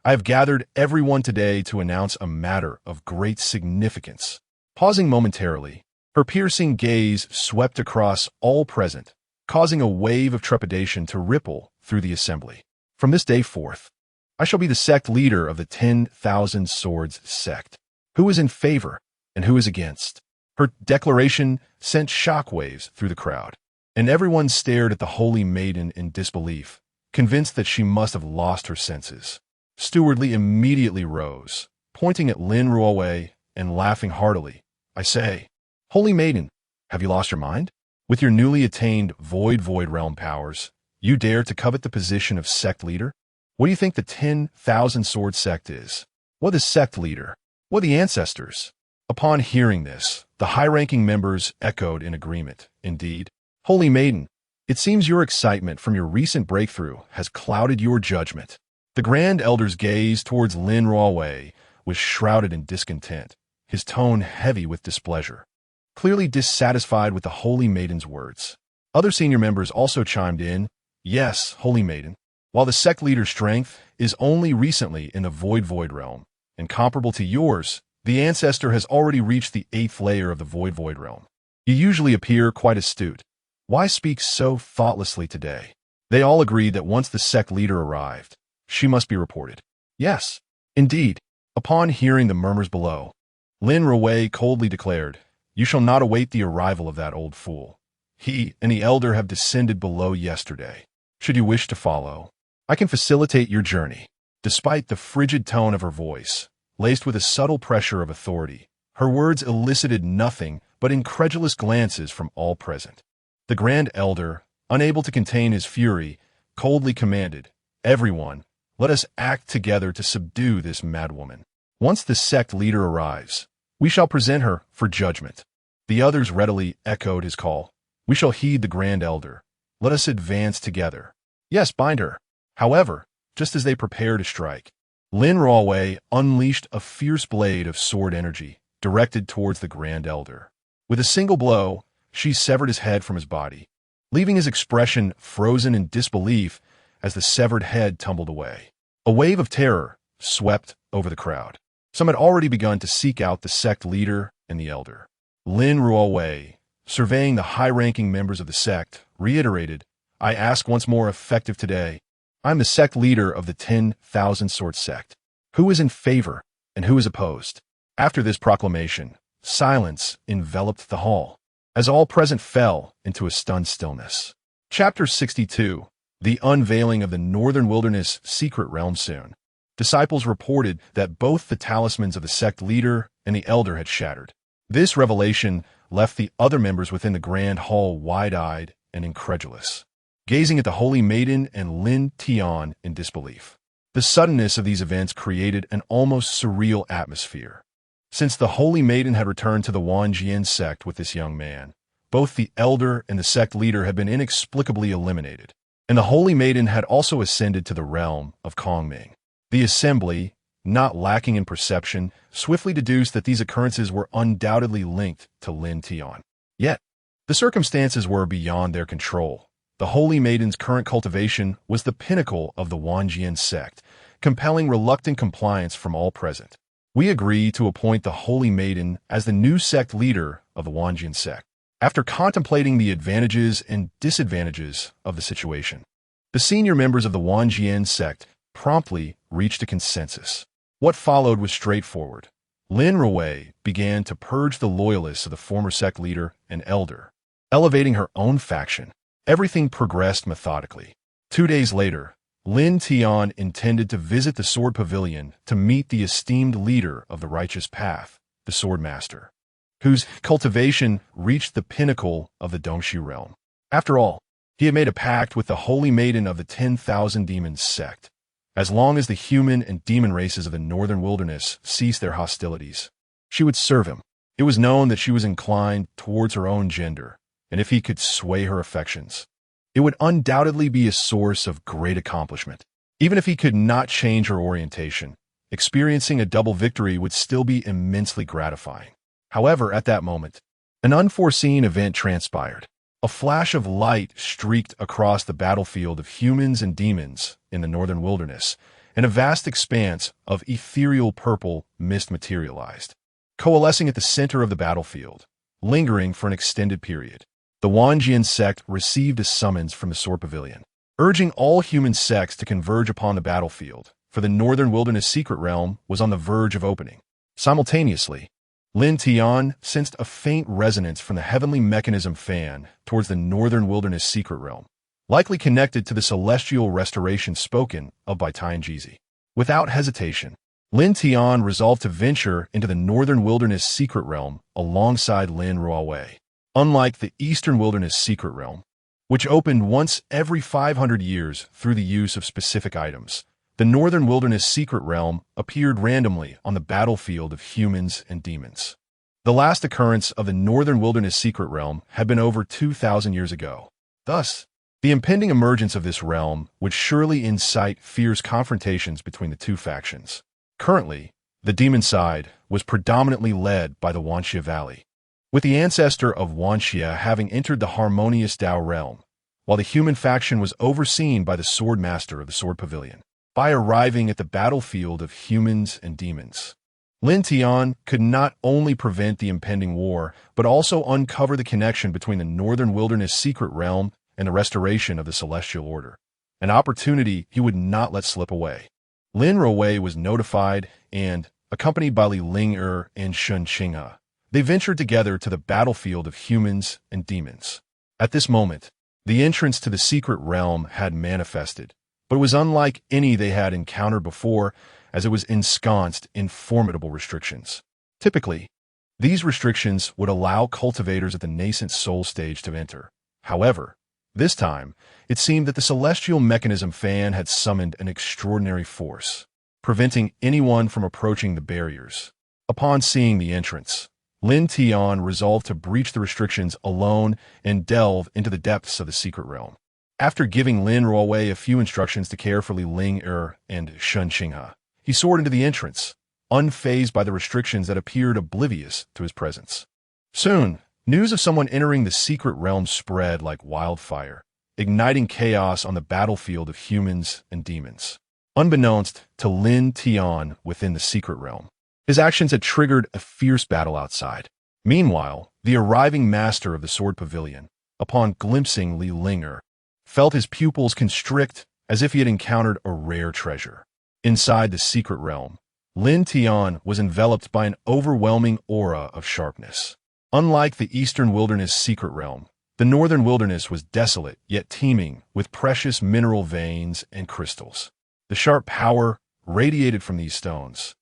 "I have gathered everyone today to announce a matter of great significance." Pausing momentarily, her piercing gaze swept across all present, causing a wave of trepidation to ripple through the assembly. From this day forth, I shall be the sect leader of the 10,000 Swords sect. Who is in favor and who is against? Her declaration sent shockwaves through the crowd, and everyone stared at the Holy Maiden in disbelief, convinced that she must have lost her senses. Steward Li immediately rose, pointing at Lin Ruowei and laughing heartily. "I say, Holy Maiden, have you lost your mind? With your newly attained Void Realm powers, you dare to covet the position of sect leader? What do you think the 10,000 Sword sect is? What the sect leader? What the ancestors?" Upon hearing this, the high-ranking members echoed in agreement. Indeed, Holy Maiden, it seems your excitement from your recent breakthrough has clouded your judgment. The Grand Elder's gaze towards Lin Ruowei was shrouded in discontent, his tone heavy with displeasure, clearly dissatisfied with the Holy Maiden's words. Other senior members also chimed in. "Yes, Holy Maiden, while the sect leader's strength is only recently in the Void Realm, and comparable to yours, the ancestor has already reached the 8th layer of the Void Realm. You usually appear quite astute. Why speak so thoughtlessly today? They all agreed that once the sect leader arrived, she must be reported. Yes, indeed. Upon hearing the murmurs below, Lin Ruwei coldly declared, "You shall not await the arrival of that old fool. He and the elder have descended below yesterday. Should you wish to follow, I can facilitate your journey." Despite the frigid tone of her voice, laced with a subtle pressure of authority, her words elicited nothing but incredulous glances from all present. The Grand Elder, unable to contain his fury, coldly commanded, "Everyone, let us act together to subdue this madwoman. Once the sect leader arrives, we shall present her for judgment." The others readily echoed his call. "We shall heed the Grand Elder. Let us advance together." "Yes, bind her." However, just as they prepare to strike, Lin Ruwei unleashed a fierce blade of sword energy directed towards the Grand Elder. With a single blow, she severed his head from his body, leaving his expression frozen in disbelief as the severed head tumbled away. A wave of terror swept over the crowd. Some had already begun to seek out the sect leader and the elder. Lin Ruwei, surveying the high-ranking members of the sect, reiterated, "I ask once more effective today. I'm the sect leader of the 10,000 Sword Sect. Who is in favor and who is opposed?" After this proclamation, silence enveloped the hall, as all present fell into a stunned stillness. Chapter 62. The Unveiling of the Northern Wilderness Secret Realm. Soon, disciples reported that both the talismans of the sect leader and the elder had shattered. This revelation left the other members within the grand hall wide-eyed and incredulous, gazing at the Holy Maiden and Lin Tian in disbelief. The suddenness of these events created an almost surreal atmosphere. Since the Holy Maiden had returned to the Wanjian sect with this young man, both the elder and the sect leader had been inexplicably eliminated, and the Holy Maiden had also ascended to the realm of Kongming. The assembly, not lacking in perception, swiftly deduced that these occurrences were undoubtedly linked to Lin Tian. Yet, the circumstances were beyond their control. The Holy Maiden's current cultivation was the pinnacle of the Wanjian sect, compelling reluctant compliance from all present. "We agree to appoint the Holy Maiden as the new sect leader of the Wanjian sect." After contemplating the advantages and disadvantages of the situation, the senior members of the Wanjian sect promptly reached a consensus. What followed was straightforward. Lin Ruwei began to purge the loyalists of the former sect leader and elder, elevating her own faction. Everything progressed methodically. 2 days later, Lin Tian intended to visit the Sword Pavilion to meet the esteemed leader of the Righteous Path, the Sword Master, whose cultivation reached the pinnacle of the Dongxi realm. After all, he had made a pact with the Holy Maiden of the 10,000 Demon Sect. As long as the human and demon races of the northern wilderness ceased their hostilities, she would serve him. It was known that she was inclined towards her own gender, and if he could sway her affections, it would undoubtedly be a source of great accomplishment. Even if he could not change her orientation, experiencing a double victory would still be immensely gratifying. However, at that moment, an unforeseen event transpired. A flash of light streaked across the battlefield of humans and demons in the northern wilderness, and a vast expanse of ethereal purple mist materialized, coalescing at the center of the battlefield, lingering for an extended period. The Wanjian sect received a summons from the Sword Pavilion, urging all human sects to converge upon the battlefield, for the northern wilderness secret realm was on the verge of opening. Simultaneously, Lin Tian sensed a faint resonance from the heavenly mechanism fan towards the northern wilderness secret realm, likely connected to the celestial restoration spoken of by Tianjizi. Without hesitation, Lin Tian resolved to venture into the northern wilderness secret realm alongside Lin Ruwei. Unlike the eastern wilderness secret realm, which opened once every 500 years through the use of specific items, the northern wilderness secret realm appeared randomly on the battlefield of humans and demons. The last occurrence of the northern wilderness secret realm had been over 2,000 years ago. Thus, the impending emergence of this realm would surely incite fierce confrontations between the two factions. Currently, the demon side was predominantly led by the Wanxia Valley, with the ancestor of Wanxia having entered the harmonious Dao realm, while the human faction was overseen by the Sword Master of the Sword Pavilion. By arriving at the battlefield of humans and demons, Lin Tian could not only prevent the impending war, but also uncover the connection between the Northern Wilderness secret realm and the restoration of the Celestial Order, an opportunity he would not let slip away. Lin Ruowei was notified and, accompanied by Li Ling'er and Changsheng, they ventured together to the battlefield of humans and demons. At this moment, the entrance to the secret realm had manifested, but it was unlike any they had encountered before, as it was ensconced in formidable restrictions. Typically, these restrictions would allow cultivators at the nascent soul stage to enter. However, this time, it seemed that the celestial mechanism fan had summoned an extraordinary force, preventing anyone from approaching the barriers. Upon seeing the entrance, Lin Tian resolved to breach the restrictions alone and delve into the depths of the secret realm. After giving Lin Ruowei a few instructions to care for Li Ling'er and Changsheng, he soared into the entrance, unfazed by the restrictions that appeared oblivious to his presence. Soon, news of someone entering the secret realm spread like wildfire, igniting chaos on the battlefield of humans and demons. Unbeknownst to Lin Tian within the secret realm, his actions had triggered a fierce battle outside. Meanwhile, the arriving master of the Sword Pavilion, upon glimpsing Li Ling'er, felt his pupils constrict as if he had encountered a rare treasure. Inside the secret realm, Lin Tian was enveloped by an overwhelming aura of sharpness. Unlike the Eastern Wilderness secret realm, the Northern Wilderness was desolate yet teeming with precious mineral veins and crystals. The sharp power radiated from these stones,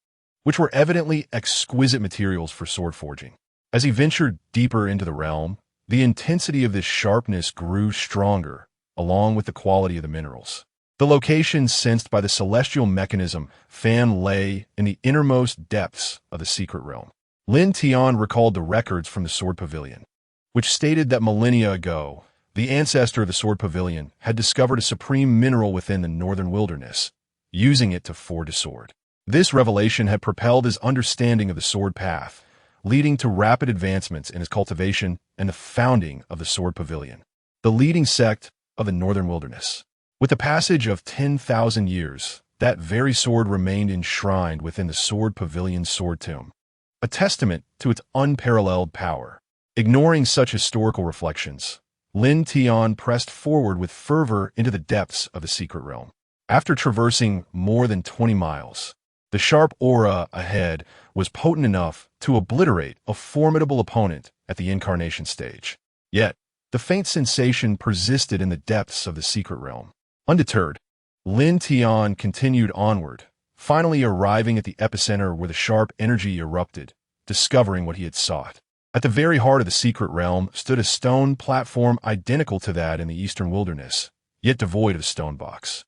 which were evidently exquisite materials for sword forging. As he ventured deeper into the realm, the intensity of this sharpness grew stronger, along with the quality of the minerals. The location sensed by the celestial mechanism fan lay in the innermost depths of the secret realm. Lin Tian recalled the records from the Sword Pavilion, which stated that millennia ago, the ancestor of the Sword Pavilion had discovered a supreme mineral within the Northern Wilderness, using it to forge a sword. This revelation had propelled his understanding of the sword path, leading to rapid advancements in his cultivation and the founding of the Sword Pavilion, the leading sect of the Northern Wilderness. With the passage of 10,000 years, that very sword remained enshrined within the Sword Pavilion's sword tomb, a testament to its unparalleled power. Ignoring such historical reflections, Lin Tian pressed forward with fervor into the depths of the secret realm. After traversing more than 20 miles, the sharp aura ahead was potent enough to obliterate a formidable opponent at the incarnation stage. Yet, the faint sensation persisted in the depths of the secret realm. Undeterred, Lin Tian continued onward, finally arriving at the epicenter where the sharp energy erupted, discovering what he had sought. At the very heart of the secret realm stood a stone platform identical to that in the Eastern Wilderness, yet devoid of a stone box.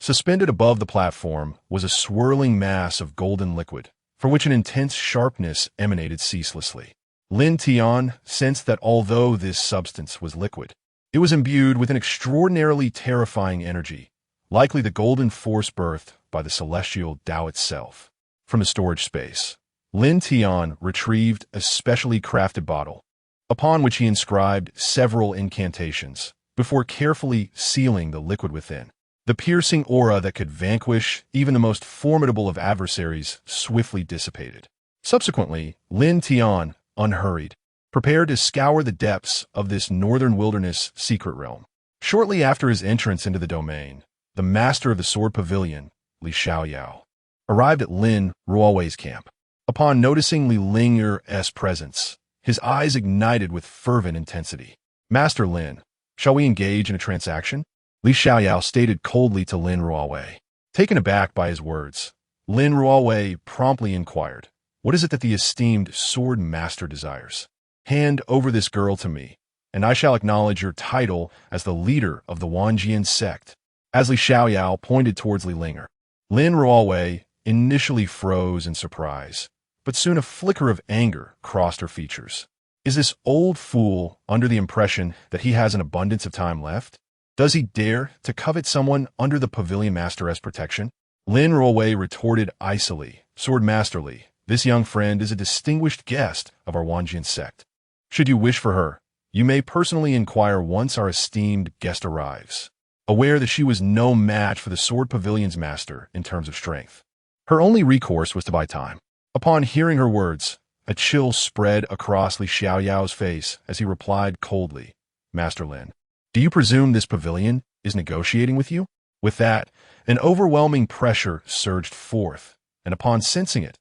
Suspended above the platform was a swirling mass of golden liquid, from which an intense sharpness emanated ceaselessly. Lin Tian sensed that although this substance was liquid, it was imbued with an extraordinarily terrifying energy, likely the golden force birthed by the celestial Dao itself. From the storage space, Lin Tian retrieved a specially crafted bottle, upon which he inscribed several incantations, before carefully sealing the liquid within. The piercing aura that could vanquish even the most formidable of adversaries swiftly dissipated. Subsequently, Lin Tian, unhurried, prepared to scour the depths of this Northern Wilderness secret realm. Shortly after his entrance into the domain, the master of the Sword Pavilion, Li Xiaoyao, arrived at Lin Ruowei's camp. Upon noticing Li Ling'er's presence, his eyes ignited with fervent intensity. "Master Lin, shall we engage in a transaction?" Li Xiaoyao stated coldly to Lin Ruowei. Taken aback by his words, Lin Ruowei promptly inquired, "What is it that the esteemed sword master desires? Hand over this girl to me, and I shall acknowledge your title as the leader of the Wanjian sect." As Li Xiaoyao pointed towards Li Ling'er, Lin Ruowei initially froze in surprise, but soon a flicker of anger crossed her features. Is this old fool under the impression that he has an abundance of time left? Does he dare to covet someone under the Pavilion Master's protection? Lin Ruowei retorted icily, "Sword Masterly, this young friend is a distinguished guest of our Wanjian sect. Should you wish for her, you may personally inquire once our esteemed guest arrives." Aware that she was no match for the Sword Pavilion's master in terms of strength, her only recourse was to buy time. Upon hearing her words, a chill spread across Li Xiaoyao's face as he replied coldly, Master Lin, do you presume this pavilion is negotiating with you? With that, an overwhelming pressure surged forth, and upon sensing it,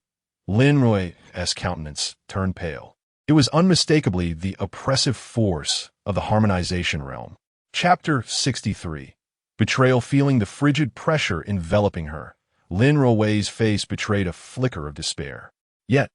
Lin Rui's countenance turned pale. It was unmistakably the oppressive force of the harmonization realm. Chapter 63. Betrayal. Feeling the frigid pressure enveloping her, Lin Rui's face betrayed a flicker of despair. Yet,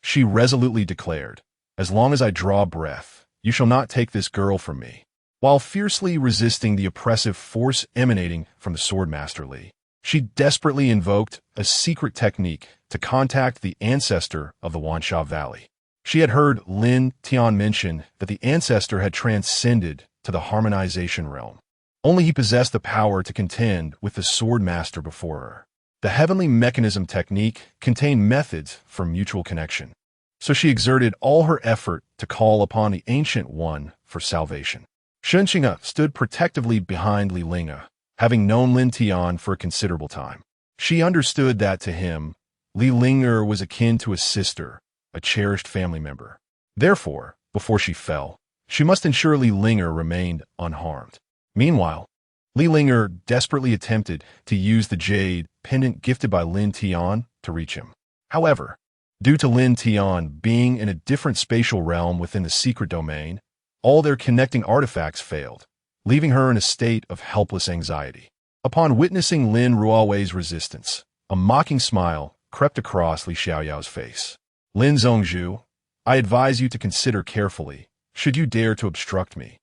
she resolutely declared, as long as I draw breath, you shall not take this girl from me. While fiercely resisting the oppressive force emanating from the Swordmaster Li, she desperately invoked a secret technique to contact the ancestor of the Wansha Valley. She had heard Lin Tian mention that the ancestor had transcended to the harmonization realm. Only he possessed the power to contend with the Swordmaster before her. The heavenly mechanism technique contained methods for mutual connection, so she exerted all her effort to call upon the Ancient One for salvation. Changsheng stood protectively behind Li Ling, having known Lin Tian for a considerable time. She understood that to him, Li Ling was akin to a sister, a cherished family member. Therefore, before she fell, she must ensure Li Ling remained unharmed. Meanwhile, Li Ling desperately attempted to use the jade pendant gifted by Lin Tian to reach him. However, due to Lin Tian being in a different spatial realm within the secret domain, all their connecting artifacts failed, leaving her in a state of helpless anxiety. Upon witnessing Lin Rui's resistance, a mocking smile crept across Li Xiaoyao's face. Lin Zhongzhu, I advise you to consider carefully, should you dare to obstruct me.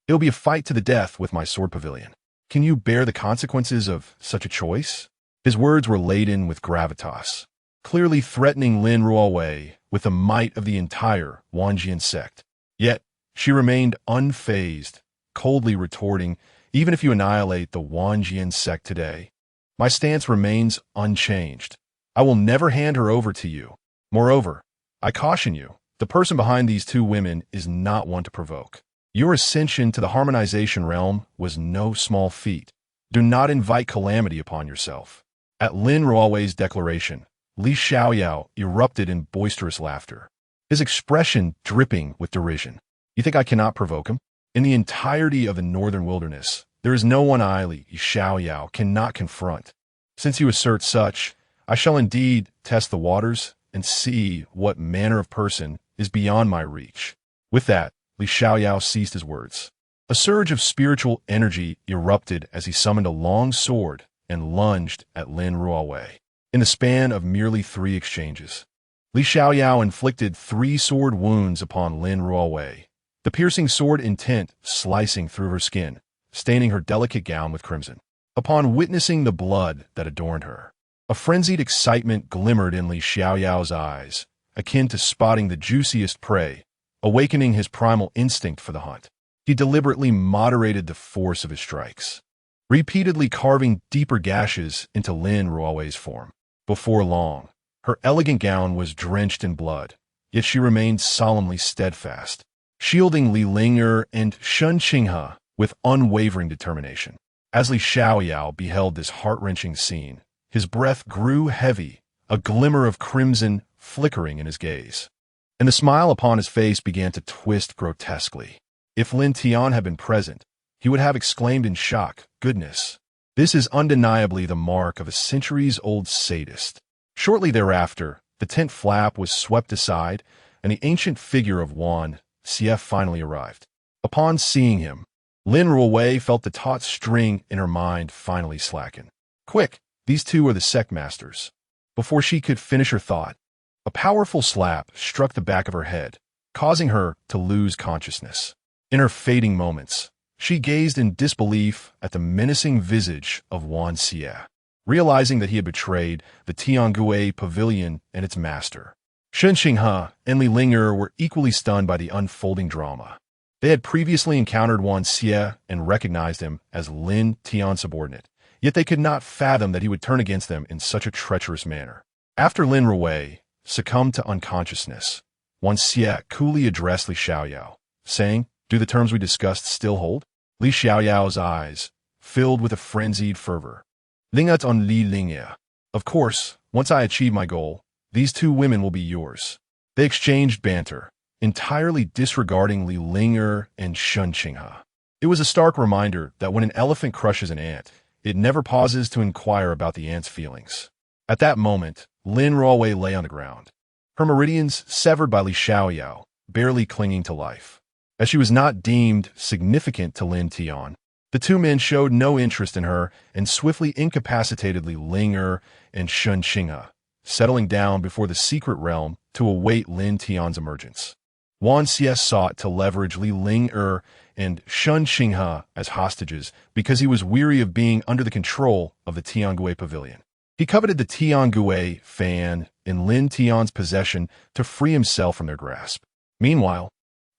It'll be a fight to the death with my sword pavilion. Can you bear the consequences of such a choice? His words were laden with gravitas, clearly threatening Lin Rui with the might of the entire Wanjian sect. Yet, she remained unfazed, coldly retorting, even if you annihilate the Wanjian sect today, my stance remains unchanged. I will never hand her over to you. Moreover, I caution you, the person behind these two women is not one to provoke. Your ascension to the harmonization realm was no small feat. Do not invite calamity upon yourself. At Lin Rui's declaration, Li Xiaoyao erupted in boisterous laughter, his expression dripping with derision. You think I cannot provoke him? In the entirety of the northern wilderness, there is no one Li Xiaoyao cannot confront. Since you assert such, I shall indeed test the waters and see what manner of person is beyond my reach. With that, Li Xiaoyao ceased his words. A surge of spiritual energy erupted as he summoned a long sword and lunged at Lin Rui. In the span of merely 3 exchanges, Li Xiaoyao inflicted 3 sword wounds upon Lin Rui, the piercing sword intent slicing through her skin, staining her delicate gown with crimson. Upon witnessing the blood that adorned her, a frenzied excitement glimmered in Li Xiaoyao's eyes, akin to spotting the juiciest prey, awakening his primal instinct for the hunt. He deliberately moderated the force of his strikes, repeatedly carving deeper gashes into Lin Rui's form. Before long, her elegant gown was drenched in blood, yet she remained solemnly steadfast, shielding Li Ling and Changsheng with unwavering determination. As Li Xiaoyao beheld this heart-wrenching scene, his breath grew heavy, a glimmer of crimson flickering in his gaze, and the smile upon his face began to twist grotesquely. If Lin Tian had been present, he would have exclaimed in shock, "Goodness, this is undeniably the mark of a centuries-old sadist." Shortly thereafter, the tent flap was swept aside, and the ancient figure of Wan Xie finally arrived. Upon seeing him, Lin Rui felt the taut string in her mind finally slacken. Quick, these two are the sect masters. Before she could finish her thought, a powerful slap struck the back of her head, causing her to lose consciousness. In her fading moments, she gazed in disbelief at the menacing visage of Wan Xie, realizing that he had betrayed the Tiangui pavilion and its master. Changsheng and Li Ling were equally stunned by the unfolding drama. They had previously encountered Wan Xie and recognized him as Lin Tian's subordinate, yet they could not fathom that he would turn against them in such a treacherous manner. After Lin Rui succumbed to unconsciousness, Wan Xie coolly addressed Li Xiaoyao, saying, "Do the terms we discussed still hold?" Li Xiaoyao's eyes filled with a frenzied fervor. "Lingat on Li Ling. Of course, once I achieve my goal, these two women will be yours." They exchanged banter, entirely disregarding Li Linger and Changsheng. It was a stark reminder that when an elephant crushes an ant, it never pauses to inquire about the ant's feelings. At that moment, Lin Ruowei lay on the ground, her meridians severed by Li Xiaoyao, barely clinging to life. As she was not deemed significant to Lin Tian, the two men showed no interest in her and swiftly incapacitated Li Linger and Changsheng, settling down before the secret realm to await Lin Tian's emergence. Wan Xie sought to leverage Li Linger and Changsheng as hostages because he was weary of being under the control of the Tiangui Pavilion. He coveted the Tiangui fan in Lin Tian's possession to free himself from their grasp. Meanwhile,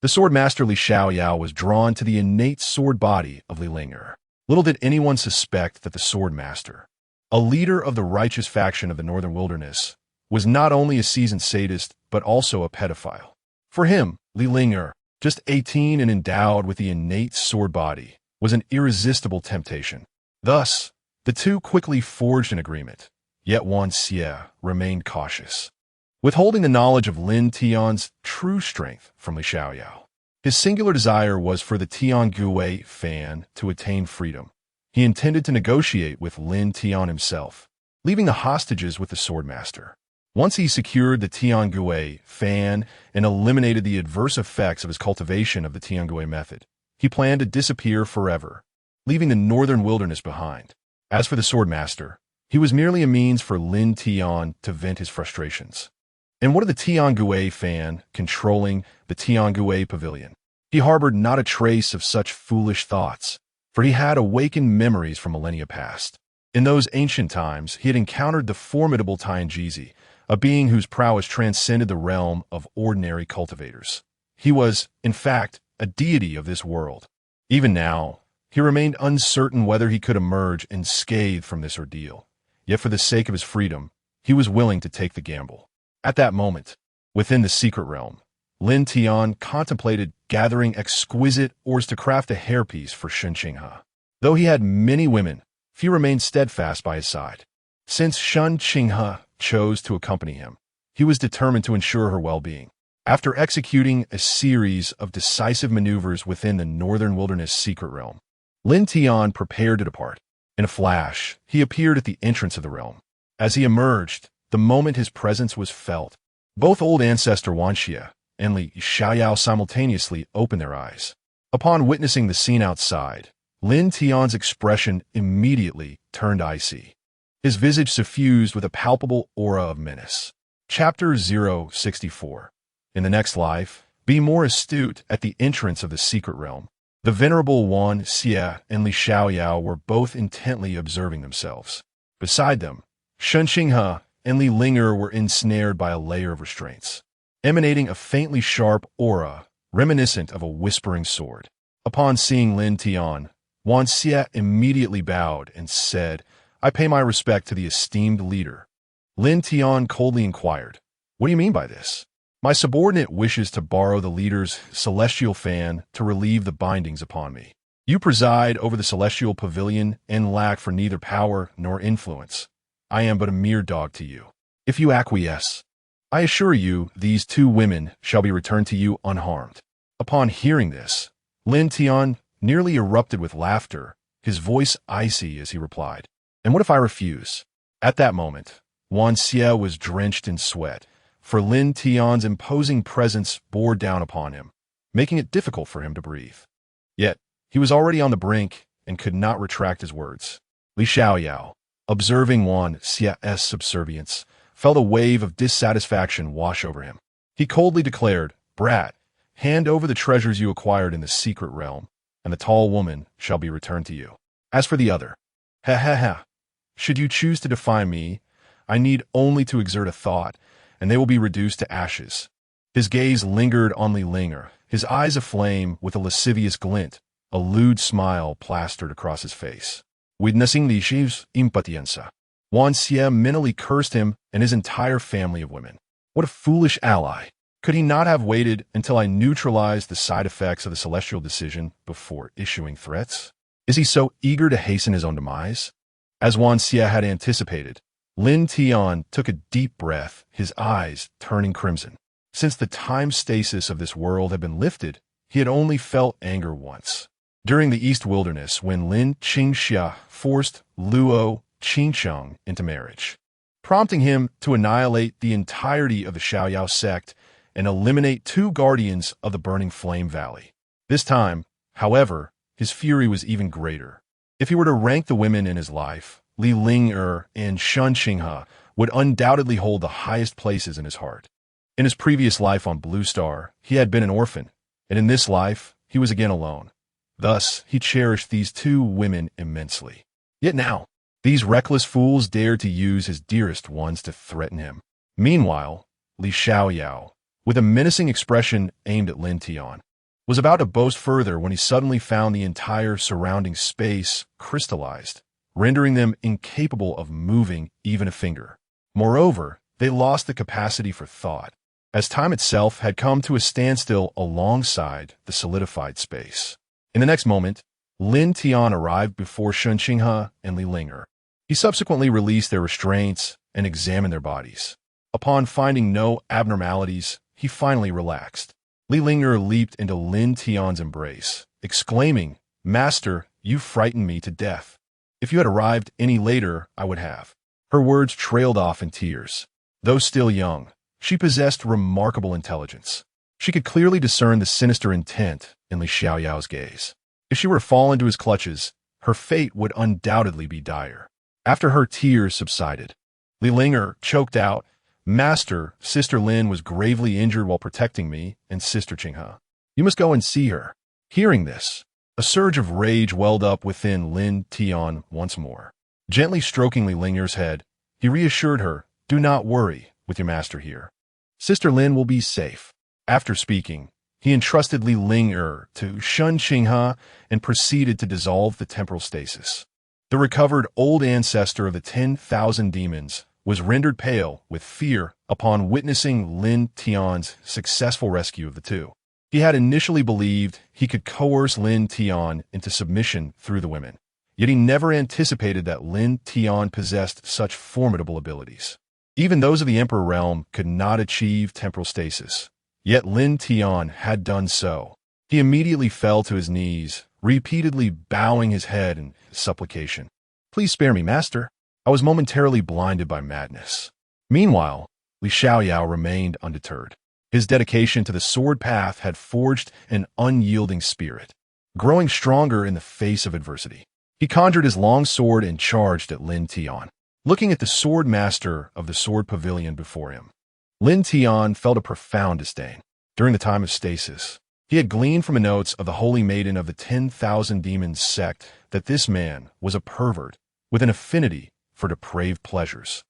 the swordmaster Li Xiaoyao was drawn to the innate sword body of Li Linger. Little did anyone suspect that the swordmaster, a leader of the righteous faction of the Northern Wilderness, was not only a seasoned sadist but also a pedophile. For him, Li Linger, just 18 and endowed with the innate sword body, was an irresistible temptation. Thus, the two quickly forged an agreement, yet Wan Xie remained cautious, withholding the knowledge of Lin Tian's true strength from Li Xiaoyao. His singular desire was for the Tiangui fan to attain freedom. He intended to negotiate with Lin Tian himself, leaving the hostages with the swordmaster. Once he secured the Tiangui fan and eliminated the adverse effects of his cultivation of the Tiangui method, he planned to disappear forever, leaving the Northern Wilderness behind. As for the swordmaster, he was merely a means for Lin Tian to vent his frustrations. And what of the Tiangui fan controlling the Tiangui Pavilion? He harbored not a trace of such foolish thoughts, for he had awakened memories from millennia past. In those ancient times, he had encountered the formidable Tianjizi, a being whose prowess transcended the realm of ordinary cultivators. He was, in fact, a deity of this world. Even now, he remained uncertain whether he could emerge unscathed from this ordeal. Yet for the sake of his freedom, he was willing to take the gamble. At that moment, within the secret realm, Lin Tian contemplated gathering exquisite ores to craft a hairpiece for Changsheng. Though he had many women, few remained steadfast by his side. Since Changsheng chose to accompany him, he was determined to ensure her well-being. After executing a series of decisive maneuvers within the Northern Wilderness secret realm, Lin Tian prepared to depart. In a flash, he appeared at the entrance of the realm. As he emerged, the moment his presence was felt, both old ancestor Wan Xie and Li Xiaoyao simultaneously opened their eyes. Upon witnessing the scene outside, Lin Tian's expression immediately turned icy. His visage suffused with a palpable aura of menace. Chapter 064. In the next life, be more astute at the entrance of the secret realm. The venerable Wan Xie and Li Xiaoyao were both intently observing themselves. Beside them, Changsheng and Li Linger were ensnared by a layer of restraints, emanating a faintly sharp aura reminiscent of a whispering sword. Upon seeing Lin Tian, Wan Xie immediately bowed and said, "I pay my respect to the esteemed leader." Lin Tian coldly inquired, "What do you mean by this?" "My subordinate wishes to borrow the leader's celestial fan to relieve the bindings upon me. You preside over the celestial pavilion and lack for neither power nor influence. I am but a mere dog to you. If you acquiesce, I assure you these two women shall be returned to you unharmed." Upon hearing this, Lin Tian nearly erupted with laughter, his voice icy as he replied, "And what if I refuse?" At that moment, Wan Xie was drenched in sweat, for Lin Tian's imposing presence bore down upon him, making it difficult for him to breathe. Yet, he was already on the brink and could not retract his words. Li Xiaoyao, observing Wan Xie's subservience, felt a wave of dissatisfaction wash over him. He coldly declared, "Brat, hand over the treasures you acquired in the secret realm, and the tall woman shall be returned to you. As for the other, should you choose to defy me, I need only to exert a thought, and they will be reduced to ashes." His gaze lingered on Li Linger, his eyes aflame with a lascivious glint, a lewd smile plastered across his face. Witnessing Li Xi's impatience, Wan Xie mentally cursed him and his entire family of women. What a foolish ally! Could he not have waited until I neutralized the side effects of the celestial decision before issuing threats? Is he so eager to hasten his own demise? As Wan Xie had anticipated, Lin Tian took a deep breath, his eyes turning crimson. Since the time stasis of this world had been lifted, he had only felt anger once. During the East Wilderness, when Lin Qingxia forced Luo Changsheng into marriage, prompting him to annihilate the entirety of the Xiaoyao sect and eliminate 2 guardians of the Burning Flame Valley. This time, however, his fury was even greater. If he were to rank the women in his life, Li Ling'er and Changsheng would undoubtedly hold the highest places in his heart. In his previous life on Blue Star, he had been an orphan, and in this life, he was again alone. Thus, he cherished these 2 women immensely. Yet now, these reckless fools dared to use his dearest ones to threaten him. Meanwhile, Li Xiaoyao, with a menacing expression aimed at Lin Tian, was about to boast further when he suddenly found the entire surrounding space crystallized, rendering them incapable of moving even a finger. Moreover, they lost the capacity for thought, as time itself had come to a standstill alongside the solidified space. In the next moment, Lin Tian arrived before Changsheng and Li Ling'er. He subsequently released their restraints and examined their bodies. Upon finding no abnormalities, he finally relaxed. Li Ling'er leaped into Lin Tian's embrace, exclaiming, "Master, you frightened me to death. If you had arrived any later, I would have." Her words trailed off in tears. Though still young, she possessed remarkable intelligence. She could clearly discern the sinister intent in Li Xiaoyao's gaze. If she were to fall into his clutches, her fate would undoubtedly be dire. After her tears subsided, Li Ling'er choked out, "Master, Sister Lin was gravely injured while protecting me and Sister Qinghe. You must go and see her." Hearing this, a surge of rage welled up within Lin Tian once more. Gently stroking Li Ling'er's head, he reassured her, "Do not worry with your master here. Sister Lin will be safe." After speaking, he entrusted Li Ling'er to Changsheng and proceeded to dissolve the temporal stasis. The recovered old ancestor of the 10,000 demons was rendered pale with fear upon witnessing Lin Tian's successful rescue of the 2. He had initially believed he could coerce Lin Tian into submission through the women, yet he never anticipated that Lin Tian possessed such formidable abilities. Even those of the Emperor realm could not achieve temporal stasis, yet Lin Tian had done so. He immediately fell to his knees, repeatedly bowing his head in supplication. "Please spare me, master. I was momentarily blinded by madness." Meanwhile, Li Xiaoyao remained undeterred. His dedication to the sword path had forged an unyielding spirit, growing stronger in the face of adversity. He conjured his long sword and charged at Lin Tian. Looking at the sword master of the sword pavilion before him, Lin Tian felt a profound disdain. During the time of stasis, he had gleaned from the notes of the Holy Maiden of the 10,000 Demon Sect that this man was a pervert with an affinity for depraved pleasures.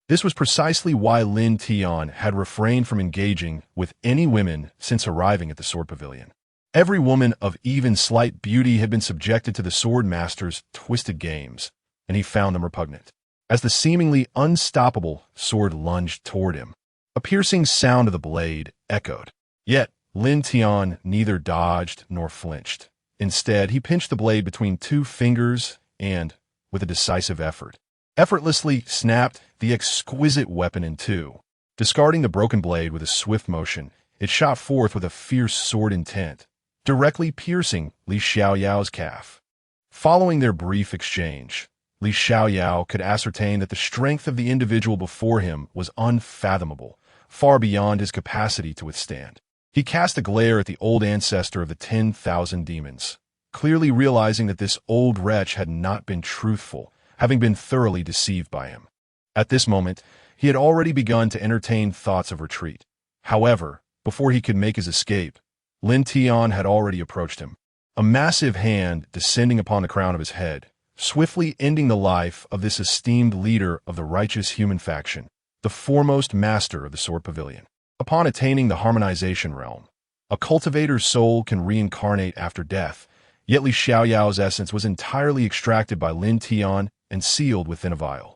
This was precisely why Lin Tian had refrained from engaging with any women since arriving at the sword pavilion. Every woman of even slight beauty had been subjected to the sword master's twisted games, and he found them repugnant. As the seemingly unstoppable sword lunged toward him, a piercing sound of the blade echoed. Yet Lin Tian neither dodged nor flinched. Instead, he pinched the blade between 2 fingers and, with a decisive effort, effortlessly snapped the exquisite weapon in 2. Discarding the broken blade with a swift motion, it shot forth with a fierce sword intent, directly piercing Li Xiaoyao's calf. Following their brief exchange, Li Xiaoyao could ascertain that the strength of the individual before him was unfathomable, far beyond his capacity to withstand. He cast a glare at the old ancestor of the 10,000 demons, clearly realizing that this old wretch had not been truthful, having been thoroughly deceived by him. At this moment, he had already begun to entertain thoughts of retreat. However, before he could make his escape, Lin Tian had already approached him, a massive hand descending upon the crown of his head, swiftly ending the life of this esteemed leader of the righteous human faction, the foremost master of the sword pavilion. Upon attaining the harmonization realm, a cultivator's soul can reincarnate after death, yet Li Xiaoyao's essence was entirely extracted by Lin Tian and sealed within a vial.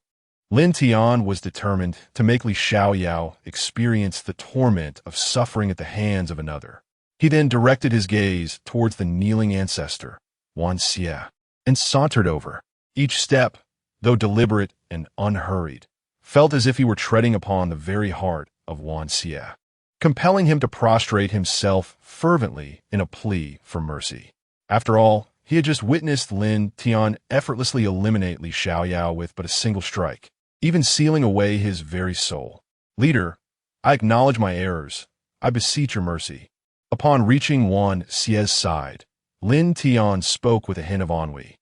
Lin Tian was determined to make Li Xiaoyao experience the torment of suffering at the hands of another. He then directed his gaze towards the kneeling ancestor, Wan Xie, and sauntered over. Each step, though deliberate and unhurried, felt as if he were treading upon the very heart of Wan Xie, compelling him to prostrate himself fervently in a plea for mercy. After all, he had just witnessed Lin Tian effortlessly eliminate Li Xiaoyao with but a single strike, even sealing away his very soul. "Leader, I acknowledge my errors. I beseech your mercy." Upon reaching Wan Xie's side, Lin Tian spoke with a hint of ennui.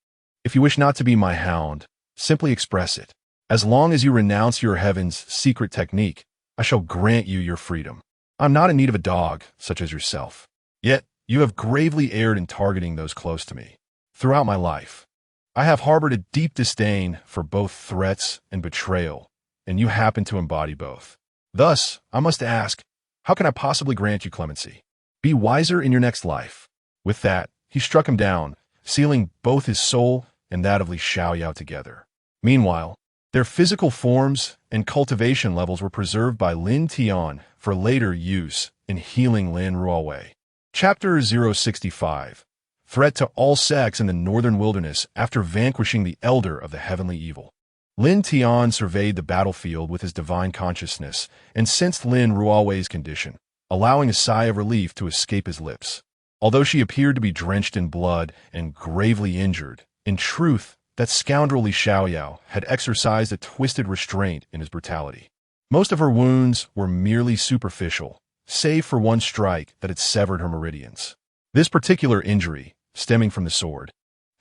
"If you wish not to be my hound, simply express it. As long as you renounce your heaven's secret technique, I shall grant you your freedom. I'm not in need of a dog, such as yourself. Yet, you have gravely erred in targeting those close to me. Throughout my life, I have harbored a deep disdain for both threats and betrayal, and you happen to embody both. Thus, I must ask, how can I possibly grant you clemency? Be wiser in your next life." With that, he struck him down, sealing both his soul and that of Li Xiaoyao together. Meanwhile, their physical forms and cultivation levels were preserved by Lin Tian for later use in healing Lin Ruowei. Chapter 065. Threat to all sects in the northern wilderness after vanquishing the elder of the heavenly evil. Lin Tian surveyed the battlefield with his divine consciousness and sensed Lin Ruowei's condition, allowing a sigh of relief to escape his lips. Although she appeared to be drenched in blood and gravely injured, in truth, that scoundrel Li Xiaoyao had exercised a twisted restraint in his brutality. Most of her wounds were merely superficial, save for one strike that had severed her meridians. This particular injury, stemming from the sword,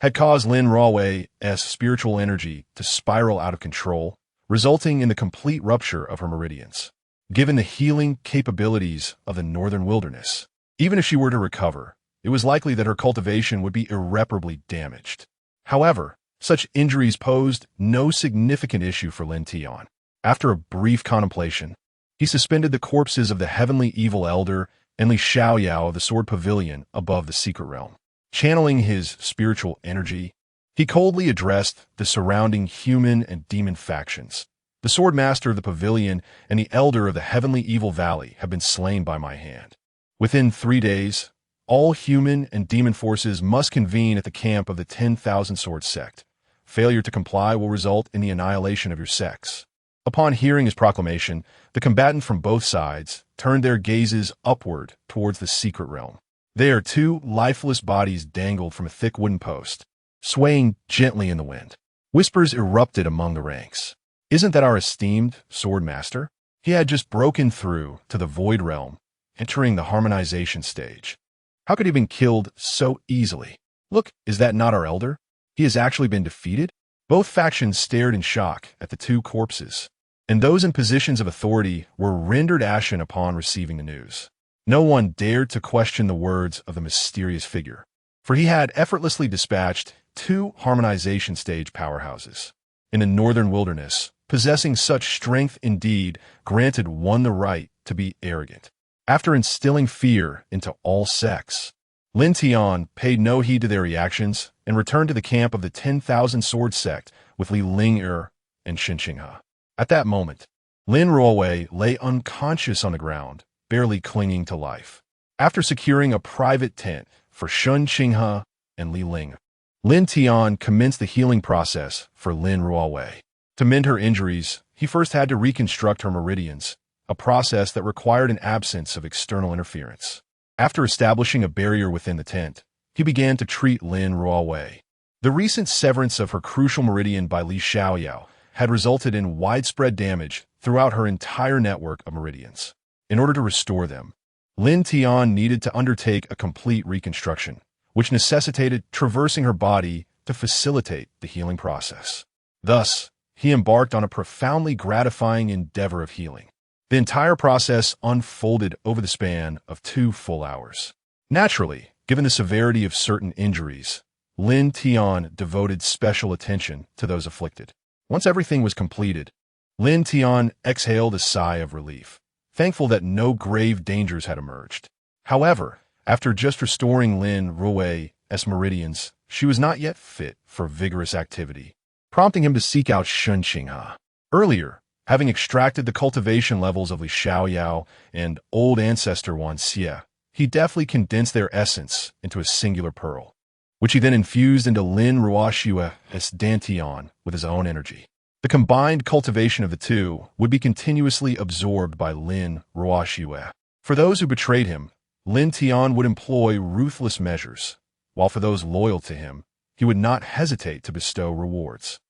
had caused Lin Ruowei's spiritual energy to spiral out of control, resulting in the complete rupture of her meridians. Given the healing capabilities of the northern wilderness, even if she were to recover, it was likely that her cultivation would be irreparably damaged. However, such injuries posed no significant issue for Lin Tian. After a brief contemplation, he suspended the corpses of the heavenly evil elder and Li Xiaoyao of the sword pavilion above the secret realm. Channeling his spiritual energy, he coldly addressed the surrounding human and demon factions. "The sword master of the pavilion and the elder of the heavenly evil valley have been slain by my hand. Within 3 days, all human and demon forces must convene at the camp of the 10,000 Sword Sect. Failure to comply will result in the annihilation of your sects." Upon hearing his proclamation, the combatants from both sides turned their gazes upward towards the secret realm. There, 2 lifeless bodies dangled from a thick wooden post, swaying gently in the wind. Whispers erupted among the ranks. "Isn't that our esteemed sword master? He had just broken through to the void realm, entering the harmonization stage. How could he have been killed so easily? Look, is that not our elder? He has actually been defeated?" Both factions stared in shock at the 2 corpses, and those in positions of authority were rendered ashen upon receiving the news. No one dared to question the words of the mysterious figure, for he had effortlessly dispatched 2 harmonization stage powerhouses. In the northern wilderness, possessing such strength indeed granted one the right to be arrogant. After instilling fear into all sects, Lin Tian paid no heed to their reactions and returned to the camp of the 10,000 Sword Sect with Li Ling'er and Changsheng. At that moment, Lin Ruowei lay unconscious on the ground, barely clinging to life. After securing a private tent for Changsheng and Li Ling, Lin Tian commenced the healing process for Lin Ruowei. To mend her injuries, he first had to reconstruct her meridians, a process that required an absence of external interference. After establishing a barrier within the tent, he began to treat Lin Ruowei. The recent severance of her crucial meridian by Li Xiaoyao had resulted in widespread damage throughout her entire network of meridians. In order to restore them, Lin Tian needed to undertake a complete reconstruction, which necessitated traversing her body to facilitate the healing process. Thus, he embarked on a profoundly gratifying endeavor of healing. The entire process unfolded over the span of 2 full hours. Naturally, given the severity of certain injuries, Lin Tian devoted special attention to those afflicted. Once everything was completed, Lin Tian exhaled a sigh of relief, thankful that no grave dangers had emerged. However, after just restoring Lin Ruowei's meridians, she was not yet fit for vigorous activity, prompting him to seek out Changsheng. Earlier, having extracted the cultivation levels of Li Xiaoyao and old ancestor Wan Xie, he deftly condensed their essence into a singular pearl, which he then infused into Lin Ruowei's dantian with his own energy. The combined cultivation of the two would be continuously absorbed by Lin Ruoxue. For those who betrayed him, Lin Tian would employ ruthless measures, while for those loyal to him, he would not hesitate to bestow rewards.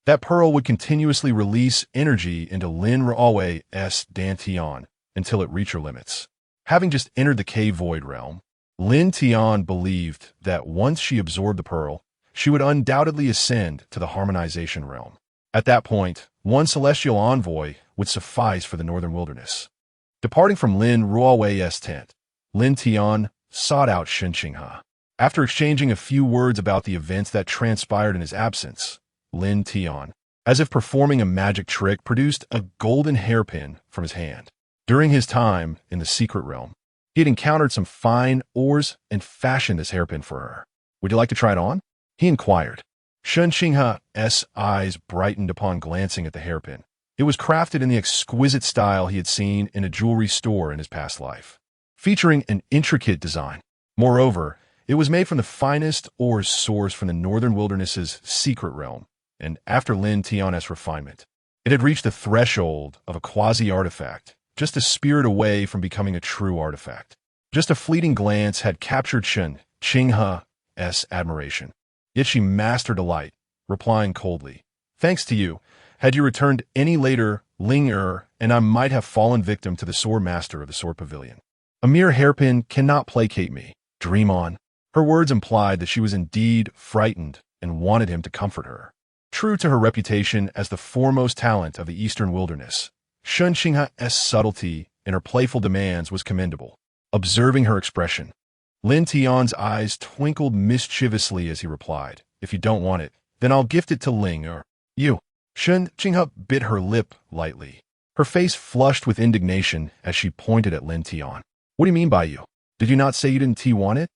That pearl would continuously release energy into Lin Ruoxue's Dantian until it reached her limits. Having just entered the cave void realm, Lin Tian believed that once she absorbed the pearl, she would undoubtedly ascend to the harmonization realm. At that point, one celestial envoy would suffice for the northern wilderness. Departing from Lin Ruoxue's tent, Lin Tian sought out Changsheng. After exchanging a few words about the events that transpired in his absence, Lin Tian, as if performing a magic trick, produced a golden hairpin from his hand. During his time in the secret realm, he had encountered some fine ores and fashioned this hairpin for her. "Would you like to try it on?" he inquired. Changsheng's eyes brightened upon glancing at the hairpin. It was crafted in the exquisite style he had seen in a jewelry store in his past life, featuring an intricate design. Moreover, it was made from the finest ores sourced from the northern wilderness's secret realm, and after Lin Tian's refinement, it had reached the threshold of a quasi-artifact, just a spirit away from becoming a true artifact. Just a fleeting glance had captured Changsheng's admiration. Yet she masked her delight, replying coldly, "Thanks to you. Had you returned any later, Ling and I might have fallen victim to the sword master of the sword pavilion. A mere hairpin cannot placate me. Dream on." Her words implied that she was indeed frightened and wanted him to comfort her. True to her reputation as the foremost talent of the eastern wilderness, Changsheng's subtlety in her playful demands was commendable. Observing her expression, Lin Tian's eyes twinkled mischievously as he replied, "If you don't want it, then I'll gift it to Ling you." Changsheng bit her lip lightly. Her face flushed with indignation as she pointed at Lin Tian. "What do you mean by you? Did you not say you didn't want it?"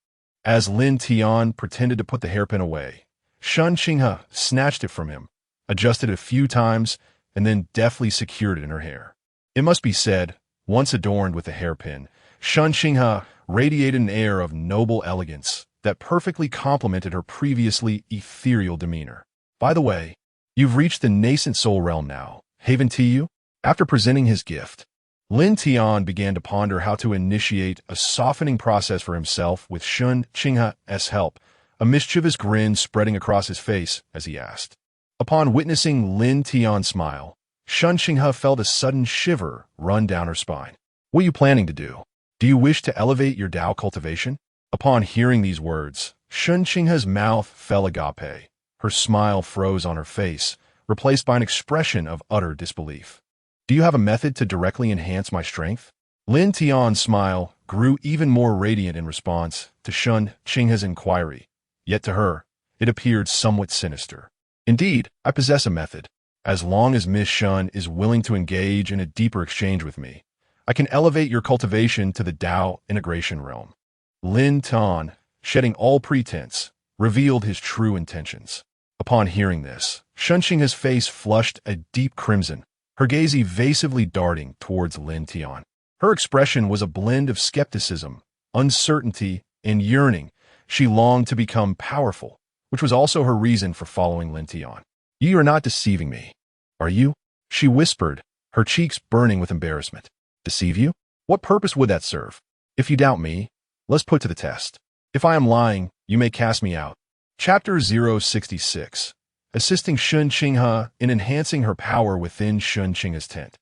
As Lin Tian pretended to put the hairpin away, Changsheng snatched it from him, adjusted it a few times, and then deftly secured it in her hair. It must be said, once adorned with the hairpin, Changsheng radiated an air of noble elegance that perfectly complemented her previously ethereal demeanor. "By the way, you've reached the nascent soul realm now, haven't you?" After presenting his gift, Lin Tian began to ponder how to initiate a softening process for himself with Changsheng's help, a mischievous grin spreading across his face as he asked. Upon witnessing Lin Tian's smile, Changsheng felt a sudden shiver run down her spine. "What are you planning to do? Do you wish to elevate your Dao cultivation?" Upon hearing these words, Changsheng's mouth fell agape. Her smile froze on her face, replaced by an expression of utter disbelief. "Do you have a method to directly enhance my strength?" Lin Tian's smile grew even more radiant in response to Changsheng's inquiry, yet to her, it appeared somewhat sinister. "Indeed, I possess a method. As long as Miss Shun is willing to engage in a deeper exchange with me, I can elevate your cultivation to the Dao integration realm." Lin Tian, shedding all pretense, revealed his true intentions. Upon hearing this, Changsheng's face flushed a deep crimson, her gaze evasively darting towards Lin Tian. Her expression was a blend of skepticism, uncertainty, and yearning. She longed to become powerful, which was also her reason for following Lin Tian. "You are not deceiving me, are you?" she whispered, her cheeks burning with embarrassment. "Deceive you? What purpose would that serve? If you doubt me, let's put to the test. If I am lying, you may cast me out." Chapter 066. Assisting Changsheng in enhancing her power within Changsheng's tent.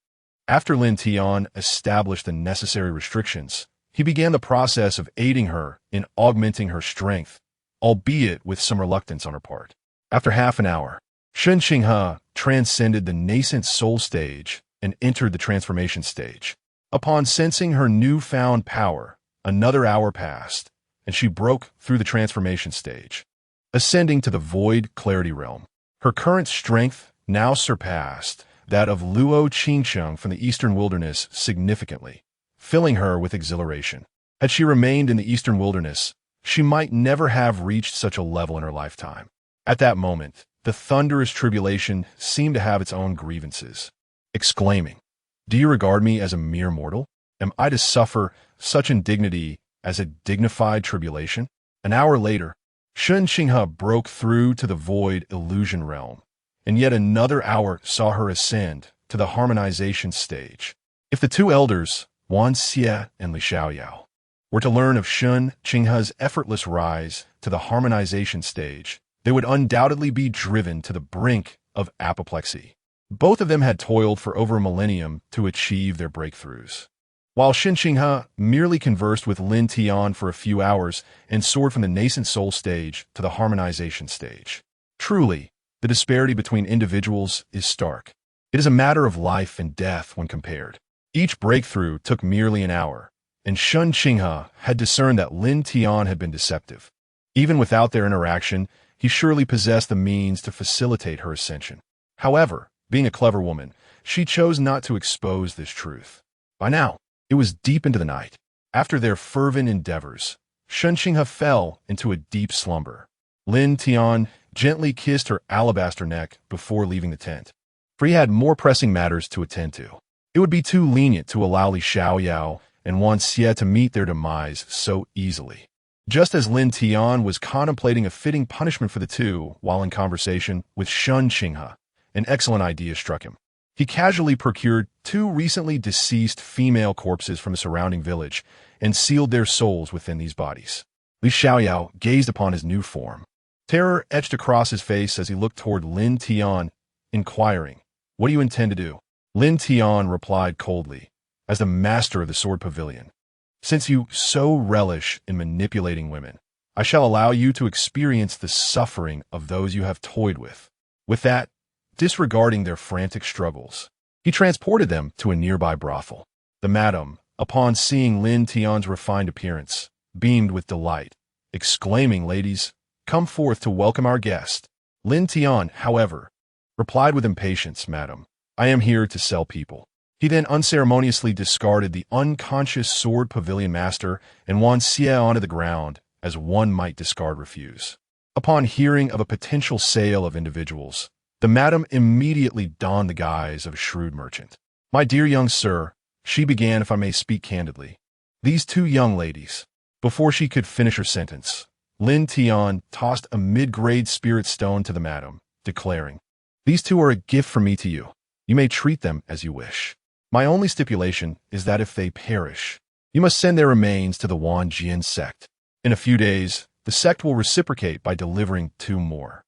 After Lin Tian established the necessary restrictions, he began the process of aiding her in augmenting her strength, albeit with some reluctance on her part. After half an hour, Changsheng transcended the nascent soul stage and entered the transformation stage. Upon sensing her newfound power, another hour passed, and she broke through the transformation stage, ascending to the void clarity realm. Her current strength now surpassed that of Luo Changsheng from the eastern wilderness significantly, filling her with exhilaration. Had she remained in the eastern wilderness, she might never have reached such a level in her lifetime. At that moment, the thunderous tribulation seemed to have its own grievances, exclaiming, "Do you regard me as a mere mortal? Am I to suffer such indignity as a dignified tribulation?" An hour later, Changsheng broke through to the void illusion realm and yet another hour saw her ascend to the harmonization stage. If the two elders, Wan Xie and Li Xiaoyao, were to learn of Shun Qinghe's effortless rise to the harmonization stage, they would undoubtedly be driven to the brink of apoplexy. Both of them had toiled for over a millennium to achieve their breakthroughs, while Shun Qinghe merely conversed with Lin Tian for a few hours and soared from the nascent soul stage to the harmonization stage. Truly, the disparity between individuals is stark. It is a matter of life and death when compared. Each breakthrough took merely an hour, and Shun Qinghe had discerned that Lin Tian had been deceptive. Even without their interaction, he surely possessed the means to facilitate her ascension. However, being a clever woman, she chose not to expose this truth. By now, it was deep into the night. After their fervent endeavors, Shun Qinghe fell into a deep slumber. Lin Tian gently kissed her alabaster neck before leaving the tent, for he had more pressing matters to attend to. It would be too lenient to allow Li Xiaoyao and Wan Xie to meet their demise so easily. Just as Lin Tian was contemplating a fitting punishment for the two while in conversation with Shun Qinghe, an excellent idea struck him. He casually procured 2 recently deceased female corpses from the surrounding village and sealed their souls within these bodies. Li Xiaoyao gazed upon his new form. Terror etched across his face as he looked toward Lin Tian, inquiring, "What do you intend to do?" Lin Tian replied coldly, as the master of the sword pavilion, "Since you so relish in manipulating women, I shall allow you to experience the suffering of those you have toyed with." With that, disregarding their frantic struggles, he transported them to a nearby brothel. The madam, upon seeing Lin Tian's refined appearance, beamed with delight, exclaiming, "Ladies, come forth to welcome our guest." Lin Tian, however, replied with impatience, "Madam, I am here to sell people." He then unceremoniously discarded the unconscious sword pavilion master and Wan Xie onto the ground as one might discard refuse. Upon hearing of a potential sale of individuals, the madam immediately donned the guise of a shrewd merchant. "My dear young sir," she began, "if I may speak candidly, these 2 young ladies." Before she could finish her sentence, Lin Tian tossed a mid-grade spirit stone to the madam, declaring, "These 2 are a gift from me to you. You may treat them as you wish. My only stipulation is that if they perish, you must send their remains to the Wan Jian sect. In a few days, the sect will reciprocate by delivering 2 more."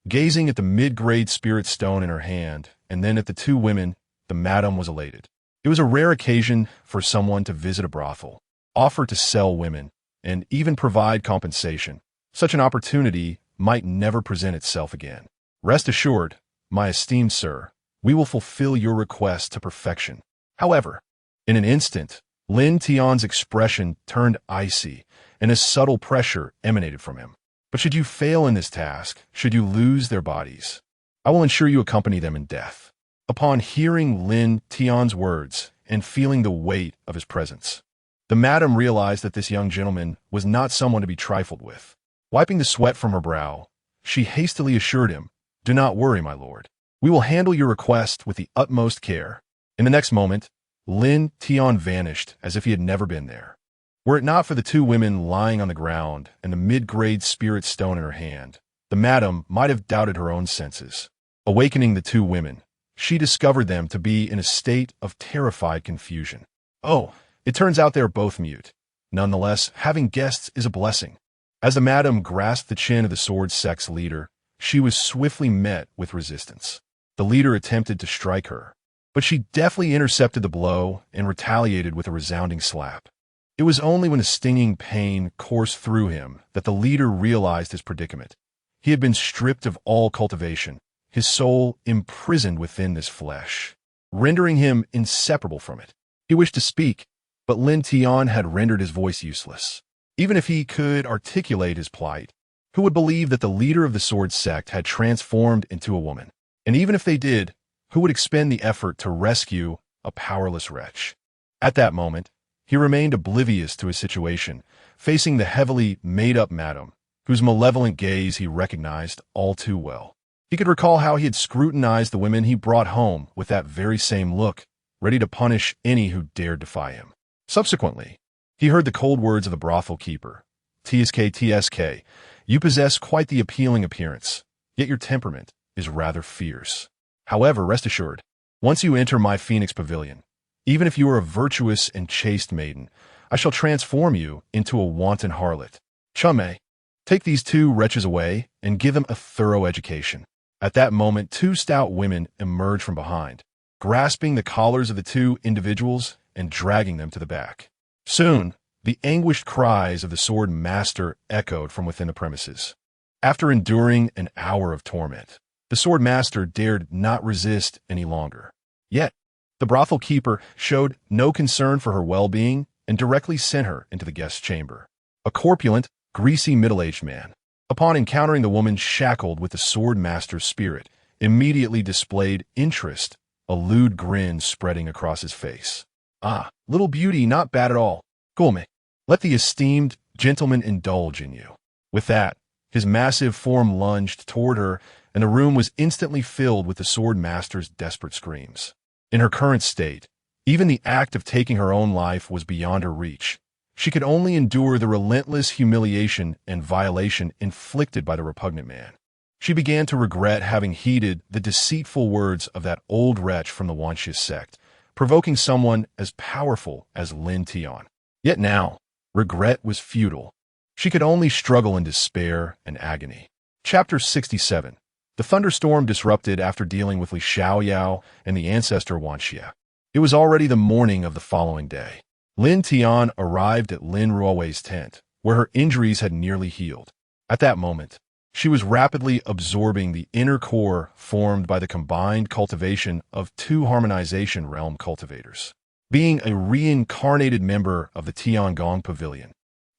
Gazing at the mid-grade spirit stone in her hand, and then at the 2 women, the madam was elated. It was a rare occasion for someone to visit a brothel, offer to sell women, and even provide compensation. Such an opportunity might never present itself again. "Rest assured, my esteemed sir, we will fulfill your request to perfection." However, in an instant, Lin Tian's expression turned icy, and a subtle pressure emanated from him. "But should you fail in this task, should you lose their bodies, I will ensure you accompany them in death." Upon hearing Lin Tian's words and feeling the weight of his presence, the madam realized that this young gentleman was not someone to be trifled with. Wiping the sweat from her brow, she hastily assured him, "Do not worry, my lord. We will handle your request with the utmost care." In the next moment, Lin Tian vanished as if he had never been there. Were it not for the 2 women lying on the ground and the mid-grade spirit stone in her hand, the madam might have doubted her own senses. Awakening the 2 women, she discovered them to be in a state of terrified confusion. "Oh, it turns out they are both mute. Nonetheless, having guests is a blessing." As the madam grasped the chin of the sword sect's leader, she was swiftly met with resistance. The leader attempted to strike her, but she deftly intercepted the blow and retaliated with a resounding slap. It was only when a stinging pain coursed through him that the leader realized his predicament. He had been stripped of all cultivation, his soul imprisoned within this flesh, rendering him inseparable from it. He wished to speak, but Lin Tian had rendered his voice useless. Even if he could articulate his plight, who would believe that the leader of the sword sect had transformed into a woman? And even if they did, who would expend the effort to rescue a powerless wretch? At that moment, he remained oblivious to his situation, facing the heavily made-up madam, whose malevolent gaze he recognized all too well. He could recall how he had scrutinized the women he brought home with that very same look, ready to punish any who dared defy him. Subsequently, he heard the cold words of the brothel keeper. "TSK, TSK, you possess quite the appealing appearance, yet your temperament, is rather fierce. However, rest assured, once you enter my Phoenix Pavilion, even if you are a virtuous and chaste maiden, I shall transform you into a wanton harlot. Changsheng, take these two wretches away and give them a thorough education." At that moment, two stout women emerged from behind, grasping the collars of the two individuals and dragging them to the back. Soon, the anguished cries of the sword master echoed from within the premises. After enduring an hour of torment, the sword master dared not resist any longer. Yet, the brothel keeper showed no concern for her well-being and directly sent her into the guest chamber. A corpulent, greasy middle-aged man, upon encountering the woman shackled with the sword master's spirit, immediately displayed interest, a lewd grin spreading across his face. "Ah, little beauty, not bad at all. Gulme, let the esteemed gentleman indulge in you." With that, his massive form lunged toward her, and the room was instantly filled with the sword master's desperate screams. In her current state, even the act of taking her own life was beyond her reach. She could only endure the relentless humiliation and violation inflicted by the repugnant man. She began to regret having heeded the deceitful words of that old wretch from the Demon Sect, provoking someone as powerful as Lin Tian. Yet now, regret was futile. She could only struggle in despair and agony. Chapter 67. The thunderstorm disrupted after dealing with Li Xiaoyao and the ancestor Wanxia. It was already the morning of the following day. Lin Tian arrived at Lin Ruowei's tent, where her injuries had nearly healed. At that moment, she was rapidly absorbing the inner core formed by the combined cultivation of two harmonization realm cultivators. Being a reincarnated member of the Tiangong Pavilion,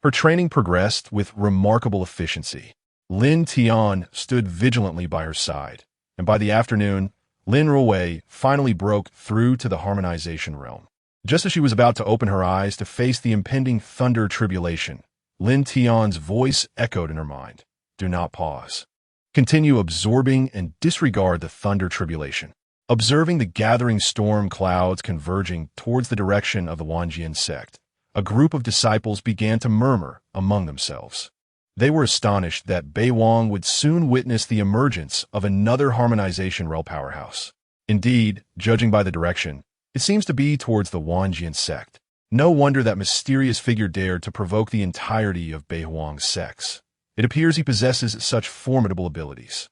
her training progressed with remarkable efficiency. Lin Tian stood vigilantly by her side, and by the afternoon, Lin Ruowei finally broke through to the harmonization realm. Just as she was about to open her eyes to face the impending thunder tribulation, Lin Tian's voice echoed in her mind. "Do not pause. Continue absorbing and disregard the thunder tribulation." Observing the gathering storm clouds converging towards the direction of the Demon Sect, a group of disciples began to murmur among themselves. They were astonished that Beiwang would soon witness the emergence of another harmonization realm powerhouse. Indeed, judging by the direction, it seems to be towards the Demon Sect. No wonder that mysterious figure dared to provoke the entirety of Beiwang's sects. It appears he possesses such formidable abilities.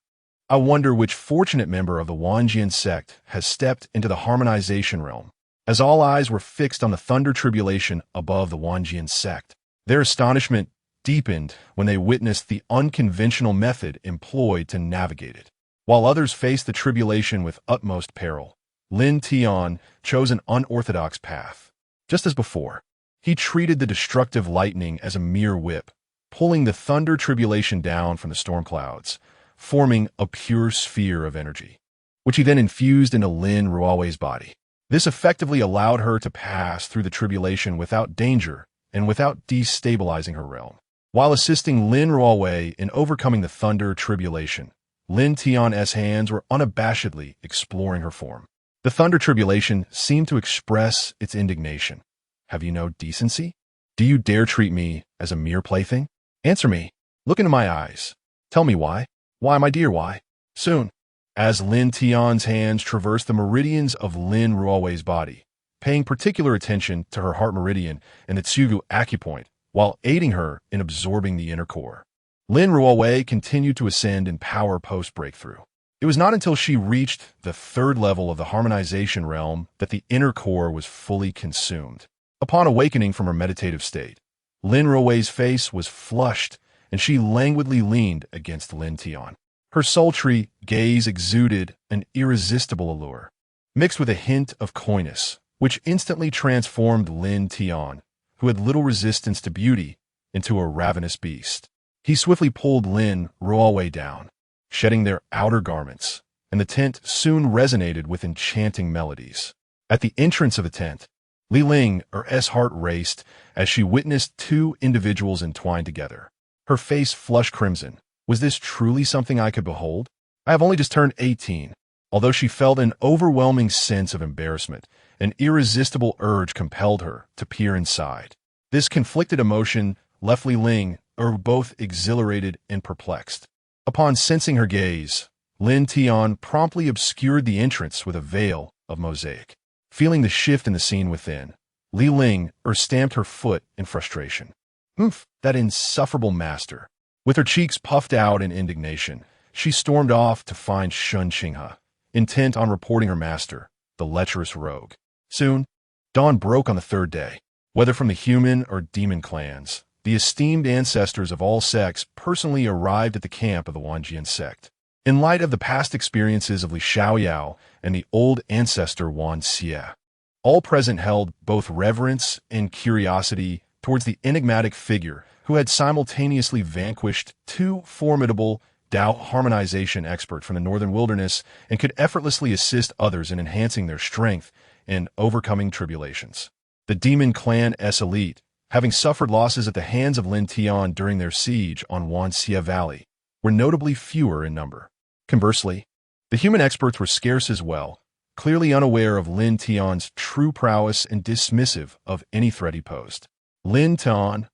I wonder which fortunate member of the Demon Sect has stepped into the harmonization realm. As all eyes were fixed on the thunder tribulation above the Demon Sect, their astonishment deepened when they witnessed the unconventional method employed to navigate it. While others faced the tribulation with utmost peril, Lin Tian chose an unorthodox path. Just as before, he treated the destructive lightning as a mere whip, pulling the thunder tribulation down from the storm clouds, forming a pure sphere of energy, which he then infused into Lin Ruowei's body. This effectively allowed her to pass through the tribulation without danger and without destabilizing her realm. While assisting Lin Ruowei in overcoming the thunder tribulation, Lin Tian's hands were unabashedly exploring her form. The thunder tribulation seemed to express its indignation. "Have you no decency? Do you dare treat me as a mere plaything? Answer me. Look into my eyes. Tell me why. Why, my dear, why?" Soon, as Lin Tian's hands traversed the meridians of Lin Ruowei's body, paying particular attention to her heart meridian and the Tsugu acupoint, while aiding her in absorbing the inner core, Lin Ruowei continued to ascend in power post-breakthrough. It was not until she reached the third level of the harmonization realm that the inner core was fully consumed. Upon awakening from her meditative state, Lin Ruowei's face was flushed, and she languidly leaned against Lin Tian. Her sultry gaze exuded an irresistible allure, mixed with a hint of coyness, which instantly transformed Lin Tian, who had little resistance to beauty, into a ravenous beast. He swiftly pulled Lin Ruowei down, shedding their outer garments, and the tent soon resonated with enchanting melodies. At the entrance of the tent, Li Ling's heart raced as she witnessed two individuals entwined together. Her face flushed crimson. Was this truly something I could behold? I have only just turned 18. Although she felt an overwhelming sense of embarrassment, an irresistible urge compelled her to peer inside. This conflicted emotion left Li Ling both exhilarated and perplexed. Upon sensing her gaze, Lin Tian promptly obscured the entrance with a veil of mosaic. Feeling the shift in the scene within, Li Ling stamped her foot in frustration. That insufferable master. With her cheeks puffed out in indignation, she stormed off to find Changsheng, intent on reporting her master, the lecherous rogue. Soon, dawn broke on the third day. Whether from the human or demon clans, the esteemed ancestors of all sects personally arrived at the camp of the Demon Sect. In light of the past experiences of Li Xiaoyao and the old ancestor Wan Xie, all present held both reverence and curiosity towards the enigmatic figure who had simultaneously vanquished two formidable Dao harmonization experts from the northern wilderness and could effortlessly assist others in enhancing their strength and overcoming tribulations. The demon clan elite, having suffered losses at the hands of Lin Tian during their siege on Wan Xie Valley, were notably fewer in number. Conversely, the human experts were scarce as well, clearly unaware of Lin Tian's true prowess and dismissive of any threat he posed. Lin Tian,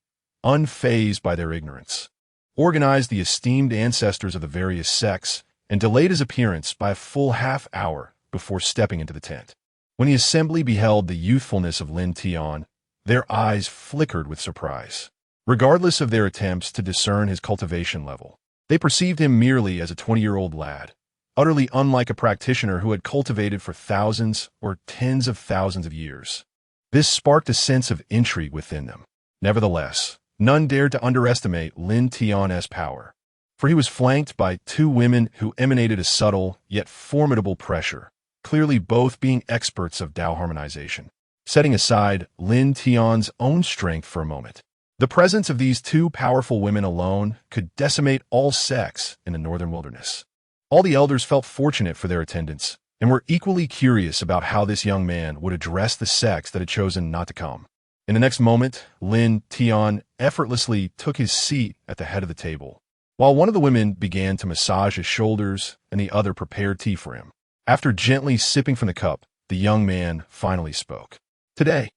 unfazed by their ignorance, organized the esteemed ancestors of the various sects and delayed his appearance by a full half-hour before stepping into the tent. When the assembly beheld the youthfulness of Lin Tian, their eyes flickered with surprise. Regardless of their attempts to discern his cultivation level, they perceived him merely as a 20-year-old lad, utterly unlike a practitioner who had cultivated for thousands or tens of thousands of years. This sparked a sense of intrigue within them. Nevertheless, none dared to underestimate Lin Tian's power, for he was flanked by two women who emanated a subtle yet formidable pressure, clearly both being experts of Dao harmonization. Setting aside Lin Tian's own strength for a moment, the presence of these two powerful women alone could decimate all sects in the northern wilderness. All the elders felt fortunate for their attendance and were equally curious about how this young man would address the sects that had chosen not to come. In the next moment, Lin Tian effortlessly took his seat at the head of the table, while one of the women began to massage his shoulders and the other prepared tea for him. After gently sipping from the cup, the young man finally spoke. Today,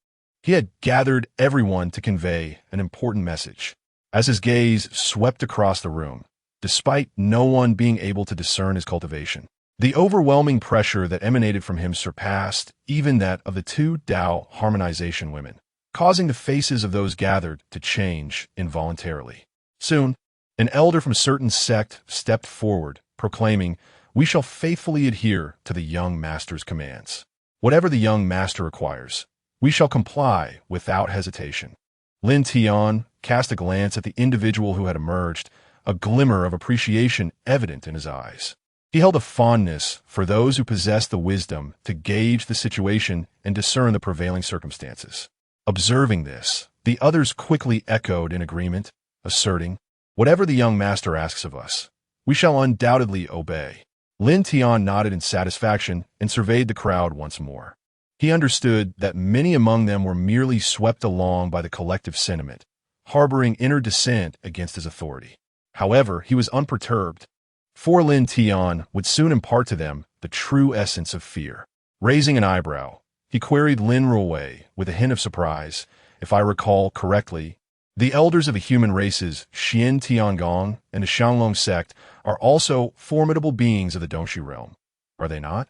he had gathered everyone to convey an important message. As his gaze swept across the room, despite no one being able to discern his cultivation, the overwhelming pressure that emanated from him surpassed even that of the two Dao harmonization women, causing the faces of those gathered to change involuntarily. Soon, an elder from a certain sect stepped forward, proclaiming, "We shall faithfully adhere to the young master's commands. Whatever the young master requires, we shall comply without hesitation." Lin Tian cast a glance at the individual who had emerged, a glimmer of appreciation evident in his eyes. He held a fondness for those who possessed the wisdom to gauge the situation and discern the prevailing circumstances. Observing this, the others quickly echoed in agreement, asserting, "Whatever the young master asks of us, we shall undoubtedly obey." Lin Tian nodded in satisfaction and surveyed the crowd once more. He understood that many among them were merely swept along by the collective sentiment, harboring inner dissent against his authority. However, he was unperturbed, for Lin Tian would soon impart to them the true essence of fear. Raising an eyebrow, he queried Lin Ruowei with a hint of surprise. "If I recall correctly, the elders of the human races Xian Tiangong and the Xianglong sect are also formidable beings of the Dongxi realm, are they not?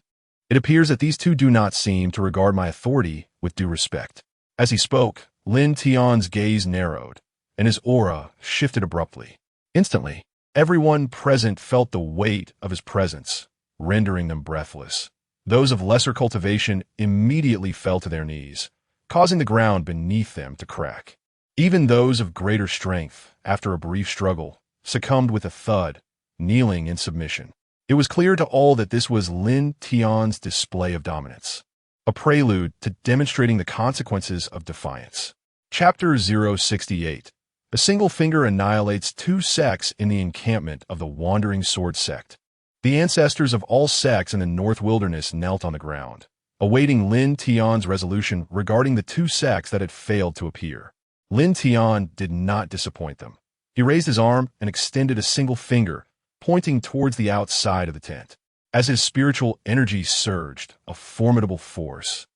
It appears that these two do not seem to regard my authority with due respect." As he spoke, Lin Tian's gaze narrowed, and his aura shifted abruptly. Instantly, everyone present felt the weight of his presence, rendering them breathless. Those of lesser cultivation immediately fell to their knees, causing the ground beneath them to crack. Even those of greater strength, after a brief struggle, succumbed with a thud, kneeling in submission. It was clear to all that this was Lin Tian's display of dominance, a prelude to demonstrating the consequences of defiance. Chapter 068. A single finger annihilates two sects in the encampment of the Wandering Sword Sect. The ancestors of all sects in the North Wilderness knelt on the ground, awaiting Lin Tian's resolution regarding the two sects that had failed to appear. Lin Tian did not disappoint them. He raised his arm and extended a single finger, pointing towards the outside of the tent. As his spiritual energy surged, a formidable force,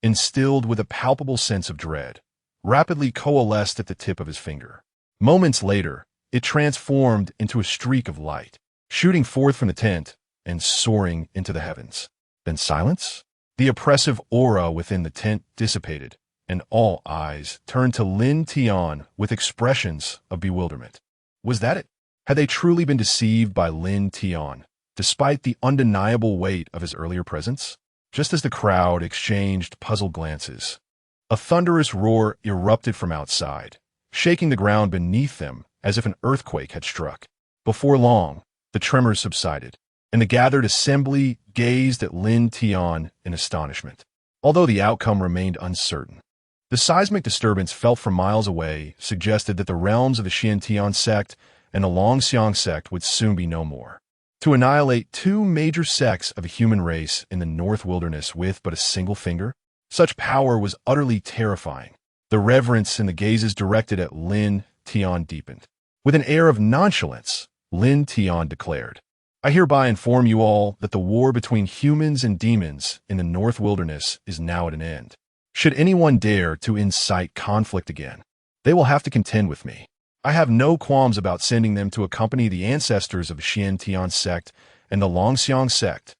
instilled with a palpable sense of dread, rapidly coalesced at the tip of his finger. Moments later, it transformed into a streak of light, shooting forth from the tent and soaring into the heavens. Then silence? The oppressive aura within the tent dissipated, and all eyes turned to Lin Tian with expressions of bewilderment. Was that it? Had they truly been deceived by Lin Tian, despite the undeniable weight of his earlier presence? Just as the crowd exchanged puzzled glances, a thunderous roar erupted from outside, shaking the ground beneath them as if an earthquake had struck. Before long, the tremors subsided, and the gathered assembly gazed at Lin Tian in astonishment. Although the outcome remained uncertain, the seismic disturbance felt from miles away suggested that the realms of the Tian sect and the Longxiang sect would soon be no more. To annihilate two major sects of a human race in the North Wilderness with but a single finger? Such power was utterly terrifying. The reverence in the gazes directed at Lin Tian deepened. With an air of nonchalance, Lin Tian declared, "I hereby inform you all that the war between humans and demons in the North Wilderness is now at an end. Should anyone dare to incite conflict again, they will have to contend with me. I have no qualms about sending them to accompany the ancestors of the Tian sect and the Longxiang sect."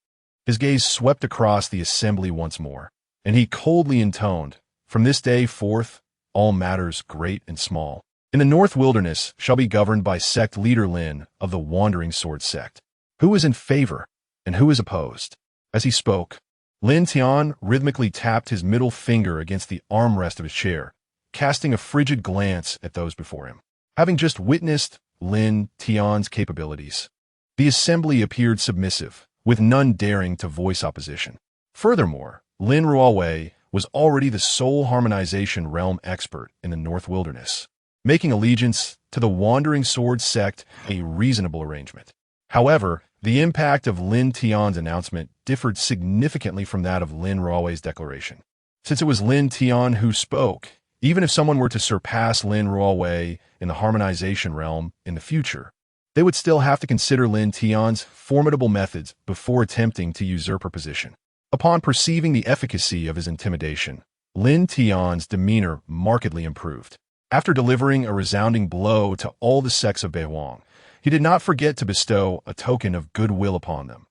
His gaze swept across the assembly once more, and he coldly intoned, "From this day forth, all matters great and small in the North Wilderness shall be governed by sect leader Lin of the Wandering Sword sect. Who is in favor and who is opposed?" As he spoke, Lin Tian rhythmically tapped his middle finger against the armrest of his chair, casting a frigid glance at those before him. Having just witnessed Lin Tian's capabilities, the assembly appeared submissive, with none daring to voice opposition. Furthermore, Lin Ruowei was already the sole harmonization realm expert in the North Wilderness, making allegiance to the Wandering Sword sect a reasonable arrangement. However, the impact of Lin Tian's announcement differed significantly from that of Lin Ruowei's declaration. Since it was Lin Tian who spoke, even if someone were to surpass Lin Ruowei in the harmonization realm in the future, they would still have to consider Lin Tian's formidable methods before attempting to usurp her position. Upon perceiving the efficacy of his intimidation, Lin Tian's demeanor markedly improved. After delivering a resounding blow to all the sects of Beihuang, he did not forget to bestow a token of goodwill upon them.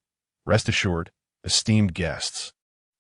"Rest assured, esteemed guests,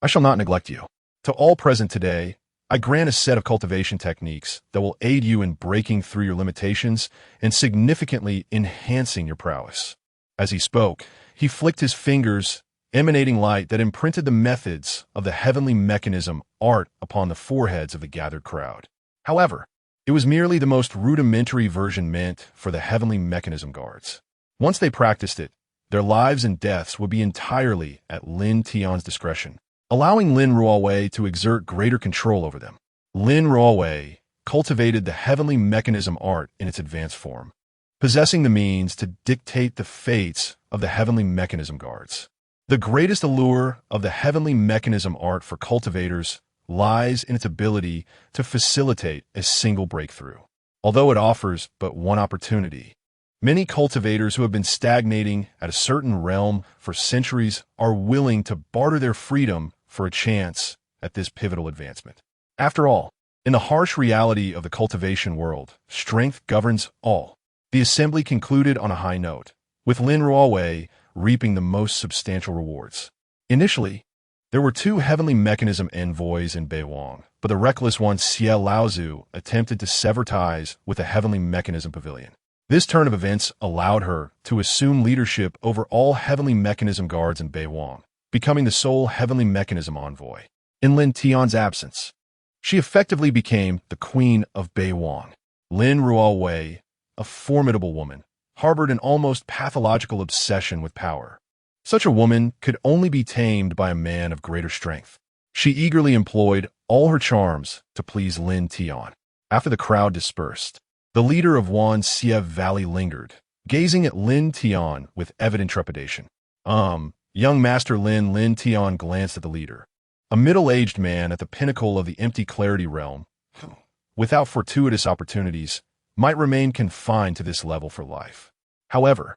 I shall not neglect you. To all present today, I grant a set of cultivation techniques that will aid you in breaking through your limitations and significantly enhancing your prowess." As he spoke, he flicked his fingers, emanating light that imprinted the methods of the heavenly mechanism art upon the foreheads of the gathered crowd. However, it was merely the most rudimentary version meant for the heavenly mechanism guards. Once they practiced it, their lives and deaths would be entirely at Lin Tian's discretion, allowing Lin Ruowei to exert greater control over them. Lin Ruowei cultivated the heavenly mechanism art in its advanced form, possessing the means to dictate the fates of the heavenly mechanism guards. The greatest allure of the heavenly mechanism art for cultivators lies in its ability to facilitate a single breakthrough. Although it offers but one opportunity, many cultivators who have been stagnating at a certain realm for centuries are willing to barter their freedom for a chance at this pivotal advancement. After all, in the harsh reality of the cultivation world, strength governs all. The assembly concluded on a high note, with Lin Ruowei reaping the most substantial rewards. Initially, there were two heavenly mechanism envoys in Beihuang, but the reckless one Xie Laozu attempted to sever ties with the heavenly mechanism pavilion. This turn of events allowed her to assume leadership over all heavenly mechanism guards in Beihuang, becoming the sole heavenly mechanism envoy. In Lin Tian's absence, she effectively became the queen of Beihuang. Lin Ruowei, a formidable woman, harbored an almost pathological obsession with power. Such a woman could only be tamed by a man of greater strength. She eagerly employed all her charms to please Lin Tian. After the crowd dispersed, the leader of Xie Valley lingered, gazing at Lin Tian with evident trepidation. Young Master Lin Tian glanced at the leader, a middle-aged man at the pinnacle of the empty clarity realm, who, without fortuitous opportunities, might remain confined to this level for life. However,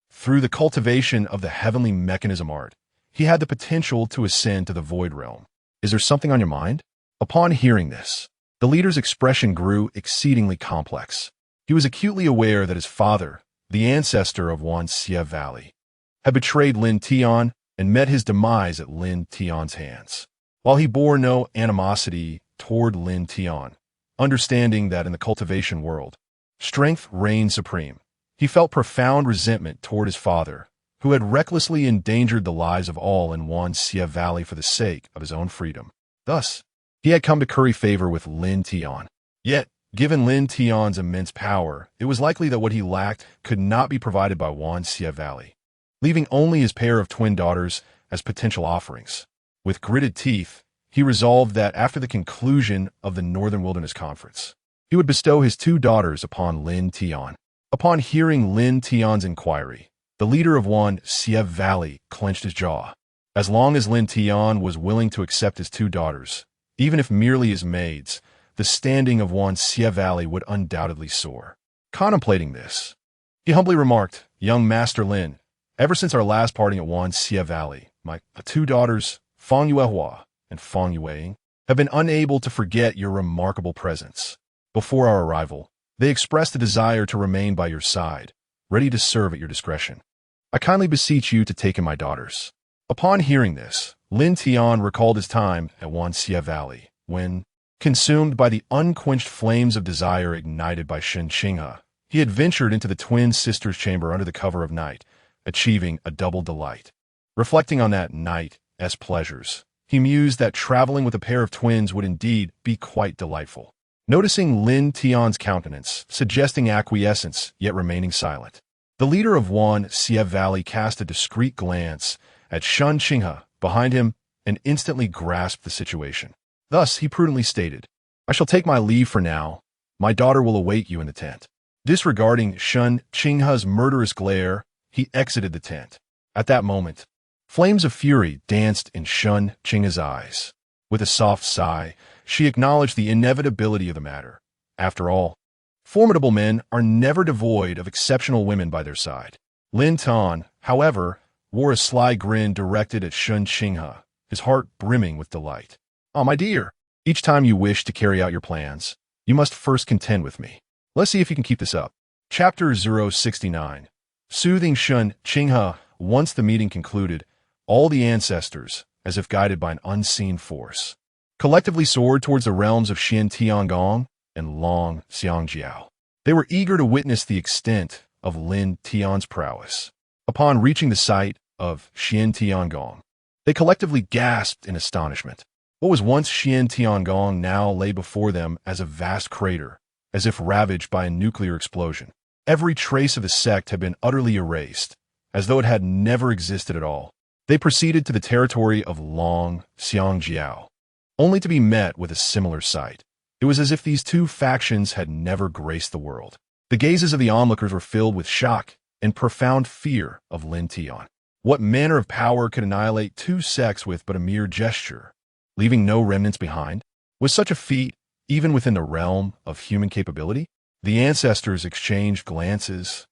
through the cultivation of the heavenly mechanism art, he had the potential to ascend to the void realm. "Is there something on your mind?" Upon hearing this, the leader's expression grew exceedingly complex. He was acutely aware that his father, the ancestor of Xie Valley, had betrayed Lin Tian and met his demise at Lin Tian's hands. While he bore no animosity toward Lin Tian, understanding that in the cultivation world, strength reigned supreme, he felt profound resentment toward his father, who had recklessly endangered the lives of all in Wanxia Valley for the sake of his own freedom. Thus, he had come to curry favor with Lin Tian. Yet, given Lin Tian's immense power, it was likely that what he lacked could not be provided by Wanxia Valley, leaving only his pair of twin daughters as potential offerings. With gritted teeth, he resolved that after the conclusion of the Northern Wilderness Conference, he would bestow his two daughters upon Lin Tian. Upon hearing Lin Tian's inquiry, the leader of Wanxia Valley clenched his jaw. As long as Lin Tian was willing to accept his two daughters, even if merely as maids, the standing of Wanxia Valley would undoubtedly soar. Contemplating this, he humbly remarked, "Young Master Lin, ever since our last parting at Wanxia Valley, my two daughters, Fang Yuehua and Fang Yueying, have been unable to forget your remarkable presence. Before our arrival, they expressed a desire to remain by your side, ready to serve at your discretion. I kindly beseech you to take in my daughters." Upon hearing this, Lin Tian recalled his time at Wanxia Valley, when, consumed by the unquenched flames of desire ignited by Changsheng, he had ventured into the twin sisters' chamber under the cover of night, achieving a double delight. Reflecting on that night's pleasures, he mused that traveling with a pair of twins would indeed be quite delightful. Noticing Lin Tian's countenance, suggesting acquiescence, yet remaining silent, the leader of Wanxia Valley cast a discreet glance at Changsheng behind him and instantly grasped the situation. Thus, he prudently stated, "I shall take my leave for now. My daughter will await you in the tent." Disregarding Changsheng's murderous glare, he exited the tent. At that moment, flames of fury danced in Changsheng's eyes. With a soft sigh, she acknowledged the inevitability of the matter. After all, formidable men are never devoid of exceptional women by their side. Lin Tian, however, wore a sly grin directed at Changsheng, his heart brimming with delight. "Oh, my dear, each time you wish to carry out your plans, you must first contend with me. Let's see if you can keep this up." Chapter 069. Soothing Changsheng. Once the meeting concluded, all the ancestors, as if guided by an unseen force, collectively soared towards the realms of Xian Tiangong and Long Xiangjiao. They were eager to witness the extent of Lin Tian's prowess. Upon reaching the site of Xian Tiangong, they collectively gasped in astonishment. What was once Xian Tiangong now lay before them as a vast crater, as if ravaged by a nuclear explosion. Every trace of the sect had been utterly erased, as though it had never existed at all. They proceeded to the territory of Long Xiangjiao, only to be met with a similar sight. It was as if these two factions had never graced the world. The gazes of the onlookers were filled with shock and profound fear of Lin Tian. What manner of power could annihilate two sects with but a mere gesture, leaving no remnants behind? Was such a feat even within the realm of human capability? The ancestors exchanged glances,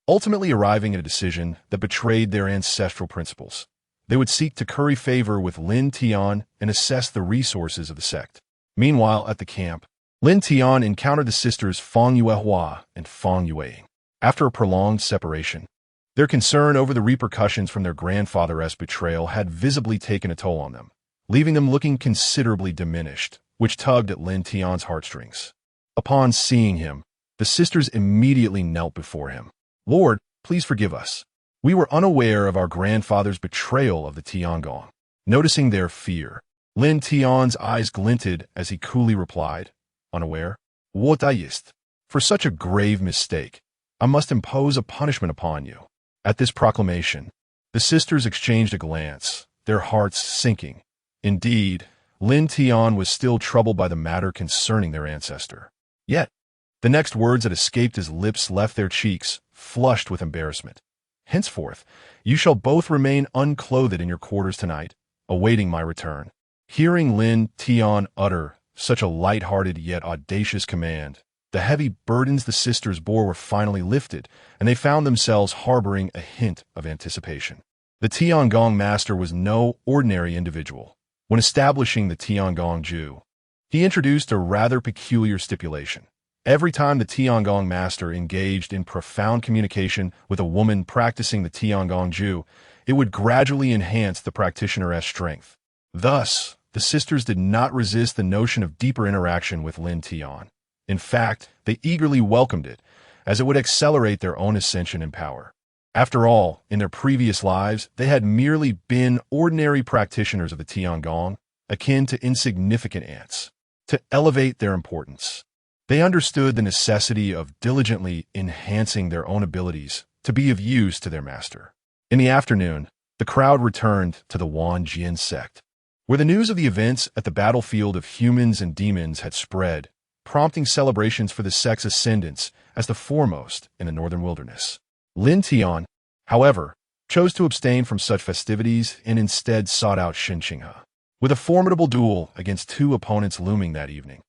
ultimately arriving at a decision that betrayed their ancestral principles. They would seek to curry favor with Lin Tian and assess the resources of the sect. Meanwhile, at the camp, Lin Tian encountered the sisters Fang Yuehua and Fang Yueying. After a prolonged separation, their concern over the repercussions from their grandfather's betrayal had visibly taken a toll on them, leaving them looking considerably diminished, which tugged at Lin Tian's heartstrings. Upon seeing him, the sisters immediately knelt before him. "Lord, please forgive us. We were unaware of our grandfather's betrayal of the Tiangong." Noticing their fear, Lin Tian's eyes glinted as he coolly replied, unaware, "What ist? For such a grave mistake, I must impose a punishment upon you." At this proclamation, the sisters exchanged a glance, their hearts sinking. Indeed, Lin Tian was still troubled by the matter concerning their ancestor. Yet, the next words that escaped his lips left their cheeks flushed with embarrassment. "Henceforth, you shall both remain unclothed in your quarters tonight, awaiting my return." Hearing Lin Tian utter such a light-hearted yet audacious command, the heavy burdens the sisters bore were finally lifted, and they found themselves harboring a hint of anticipation. The Tiangong master was no ordinary individual. When establishing the Tiangong Ju, he introduced a rather peculiar stipulation. Every time the Tiangong master engaged in profound communication with a woman practicing the Tiangong Ju, it would gradually enhance the practitioner's strength. Thus, the sisters did not resist the notion of deeper interaction with Lin Tian. In fact, they eagerly welcomed it, as it would accelerate their own ascension in power. After all, in their previous lives, they had merely been ordinary practitioners of the Tiangong, akin to insignificant ants. To elevate their importance, they understood the necessity of diligently enhancing their own abilities to be of use to their master. In the afternoon, the crowd returned to the Demon Sect, where the news of the events at the battlefield of humans and demons had spread, prompting celebrations for the sect's ascendance as the foremost in the northern wilderness. Lin Tian, however, chose to abstain from such festivities and instead sought out Changsheng. With a formidable duel against two opponents looming that evening,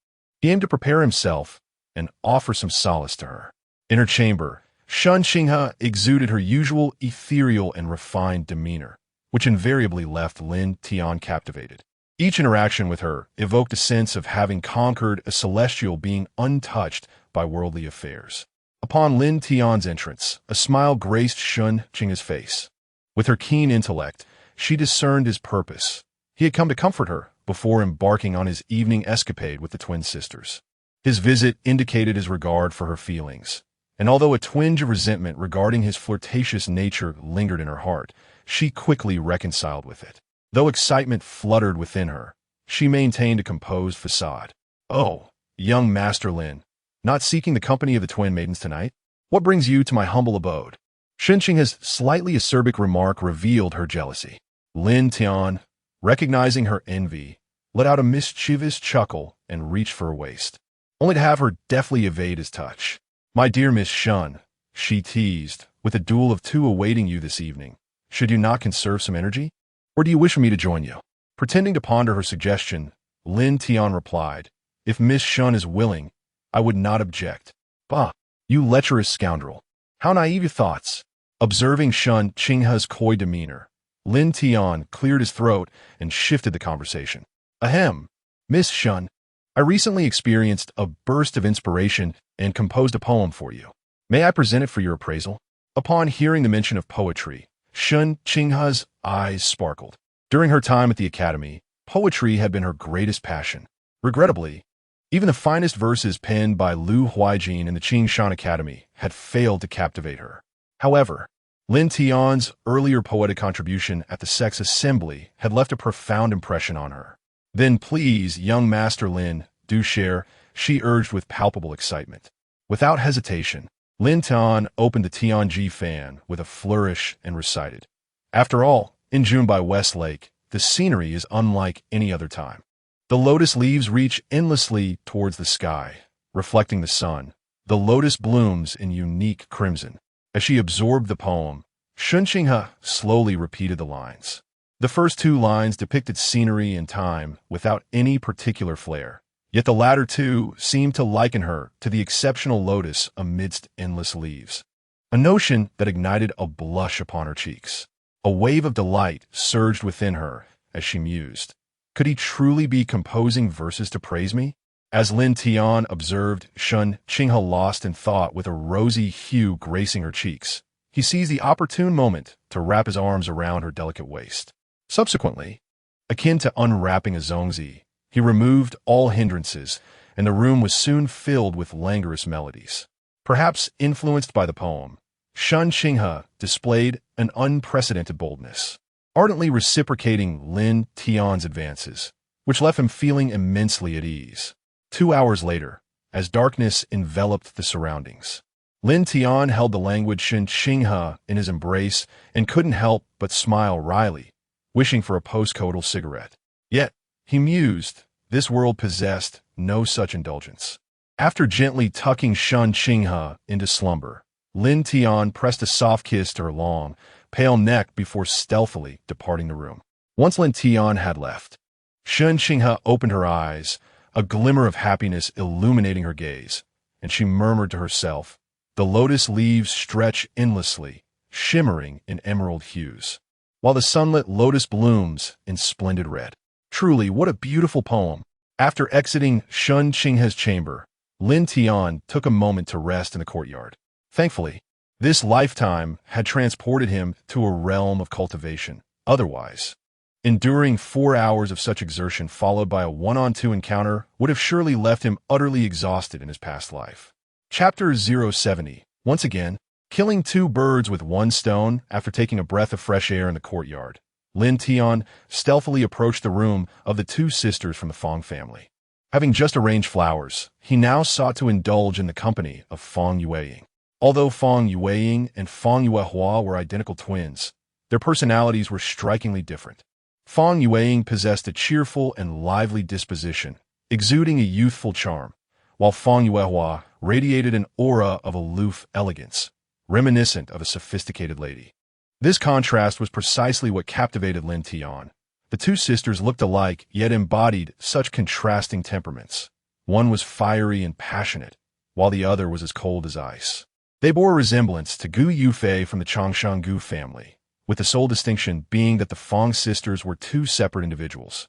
he aimed to prepare himself and offer some solace to her. In her chamber, Changsheng exuded her usual ethereal and refined demeanor, which invariably left Lin Tian captivated. Each interaction with her evoked a sense of having conquered a celestial being untouched by worldly affairs. Upon Lin Tian's entrance, a smile graced Changsheng's face. With her keen intellect, she discerned his purpose. He had come to comfort her before embarking on his evening escapade with the twin sisters. His visit indicated his regard for her feelings, and although a twinge of resentment regarding his flirtatious nature lingered in her heart, she quickly reconciled with it. Though excitement fluttered within her, she maintained a composed facade. "Oh, young Master Lin, not seeking the company of the twin maidens tonight? What brings you to my humble abode?" Changsheng's slightly acerbic remark revealed her jealousy. Lin Tian, recognizing her envy, let out a mischievous chuckle and reached for her waist, only to have her deftly evade his touch. "My dear Miss Shun," she teased, "with a duel of two awaiting you this evening, should you not conserve some energy? Or do you wish for me to join you?" Pretending to ponder her suggestion, Lin Tian replied, "If Miss Shun is willing, I would not object." "Bah, you lecherous scoundrel. How naive your thoughts." Observing Changsheng's coy demeanor, Lin Tian cleared his throat and shifted the conversation. "Ahem, Miss Shun, I recently experienced a burst of inspiration and composed a poem for you. May I present it for your appraisal?" Upon hearing the mention of poetry, Changsheng's eyes sparkled. During her time at the academy, poetry had been her greatest passion. Regrettably, even the finest verses penned by Lu Huijin in the Changsheng Academy had failed to captivate her. However, Lin Tian's earlier poetic contribution at the sect's assembly had left a profound impression on her. "Then please, young Master Lin, do share," she urged with palpable excitement. Without hesitation, Lin Tian opened the Tianji fan with a flourish and recited, "After all, in June by West Lake, the scenery is unlike any other time. The lotus leaves reach endlessly towards the sky, reflecting the sun. The lotus blooms in unique crimson." As she absorbed the poem, Changsheng slowly repeated the lines. The first two lines depicted scenery and time without any particular flair, yet the latter two seemed to liken her to the exceptional lotus amidst endless leaves. A notion that ignited a blush upon her cheeks. A wave of delight surged within her as she mused. Could he truly be composing verses to praise me? As Lin Tian observed Changsheng lost in thought with a rosy hue gracing her cheeks, he seized the opportune moment to wrap his arms around her delicate waist. Subsequently, akin to unwrapping a zongzi, he removed all hindrances, and the room was soon filled with languorous melodies. Perhaps influenced by the poem, Changsheng displayed an unprecedented boldness, ardently reciprocating Lin Tian's advances, which left him feeling immensely at ease. 2 hours later, as darkness enveloped the surroundings, Lin Tian held the languid Changsheng in his embrace and couldn't help but smile wryly, wishing for a post-coital cigarette. Yet, he mused, this world possessed no such indulgence. After gently tucking Changsheng into slumber, Lin Tian pressed a soft kiss to her long, pale neck before stealthily departing the room. Once Lin Tian had left, Changsheng opened her eyes, a glimmer of happiness illuminating her gaze, and she murmured to herself, "The lotus leaves stretch endlessly, shimmering in emerald hues, while the sunlit lotus blooms in splendid red." Truly, what a beautiful poem. After exiting Changsheng's chamber, Lin Tian took a moment to rest in the courtyard. Thankfully, this lifetime had transported him to a realm of cultivation. Otherwise, enduring 4 hours of such exertion followed by a one-on-two encounter would have surely left him utterly exhausted in his past life. Chapter 070. Once again, killing 2 birds with 1 stone after taking a breath of fresh air in the courtyard, Lin Tian stealthily approached the room of the 2 sisters from the Fong family. Having just arranged flowers, he now sought to indulge in the company of Fong Yueying. Although Fong Yueying and Fong Yuehua were identical twins, their personalities were strikingly different. Fong Yueying possessed a cheerful and lively disposition, exuding a youthful charm, while Fong Yuehua radiated an aura of aloof elegance, reminiscent of a sophisticated lady. This contrast was precisely what captivated Lin Tian. The 2 sisters looked alike, yet embodied such contrasting temperaments. One was fiery and passionate, while the other was as cold as ice. They bore a resemblance to Gu Yufei from the Changsheng family, with the sole distinction being that the Fong sisters were 2 separate individuals,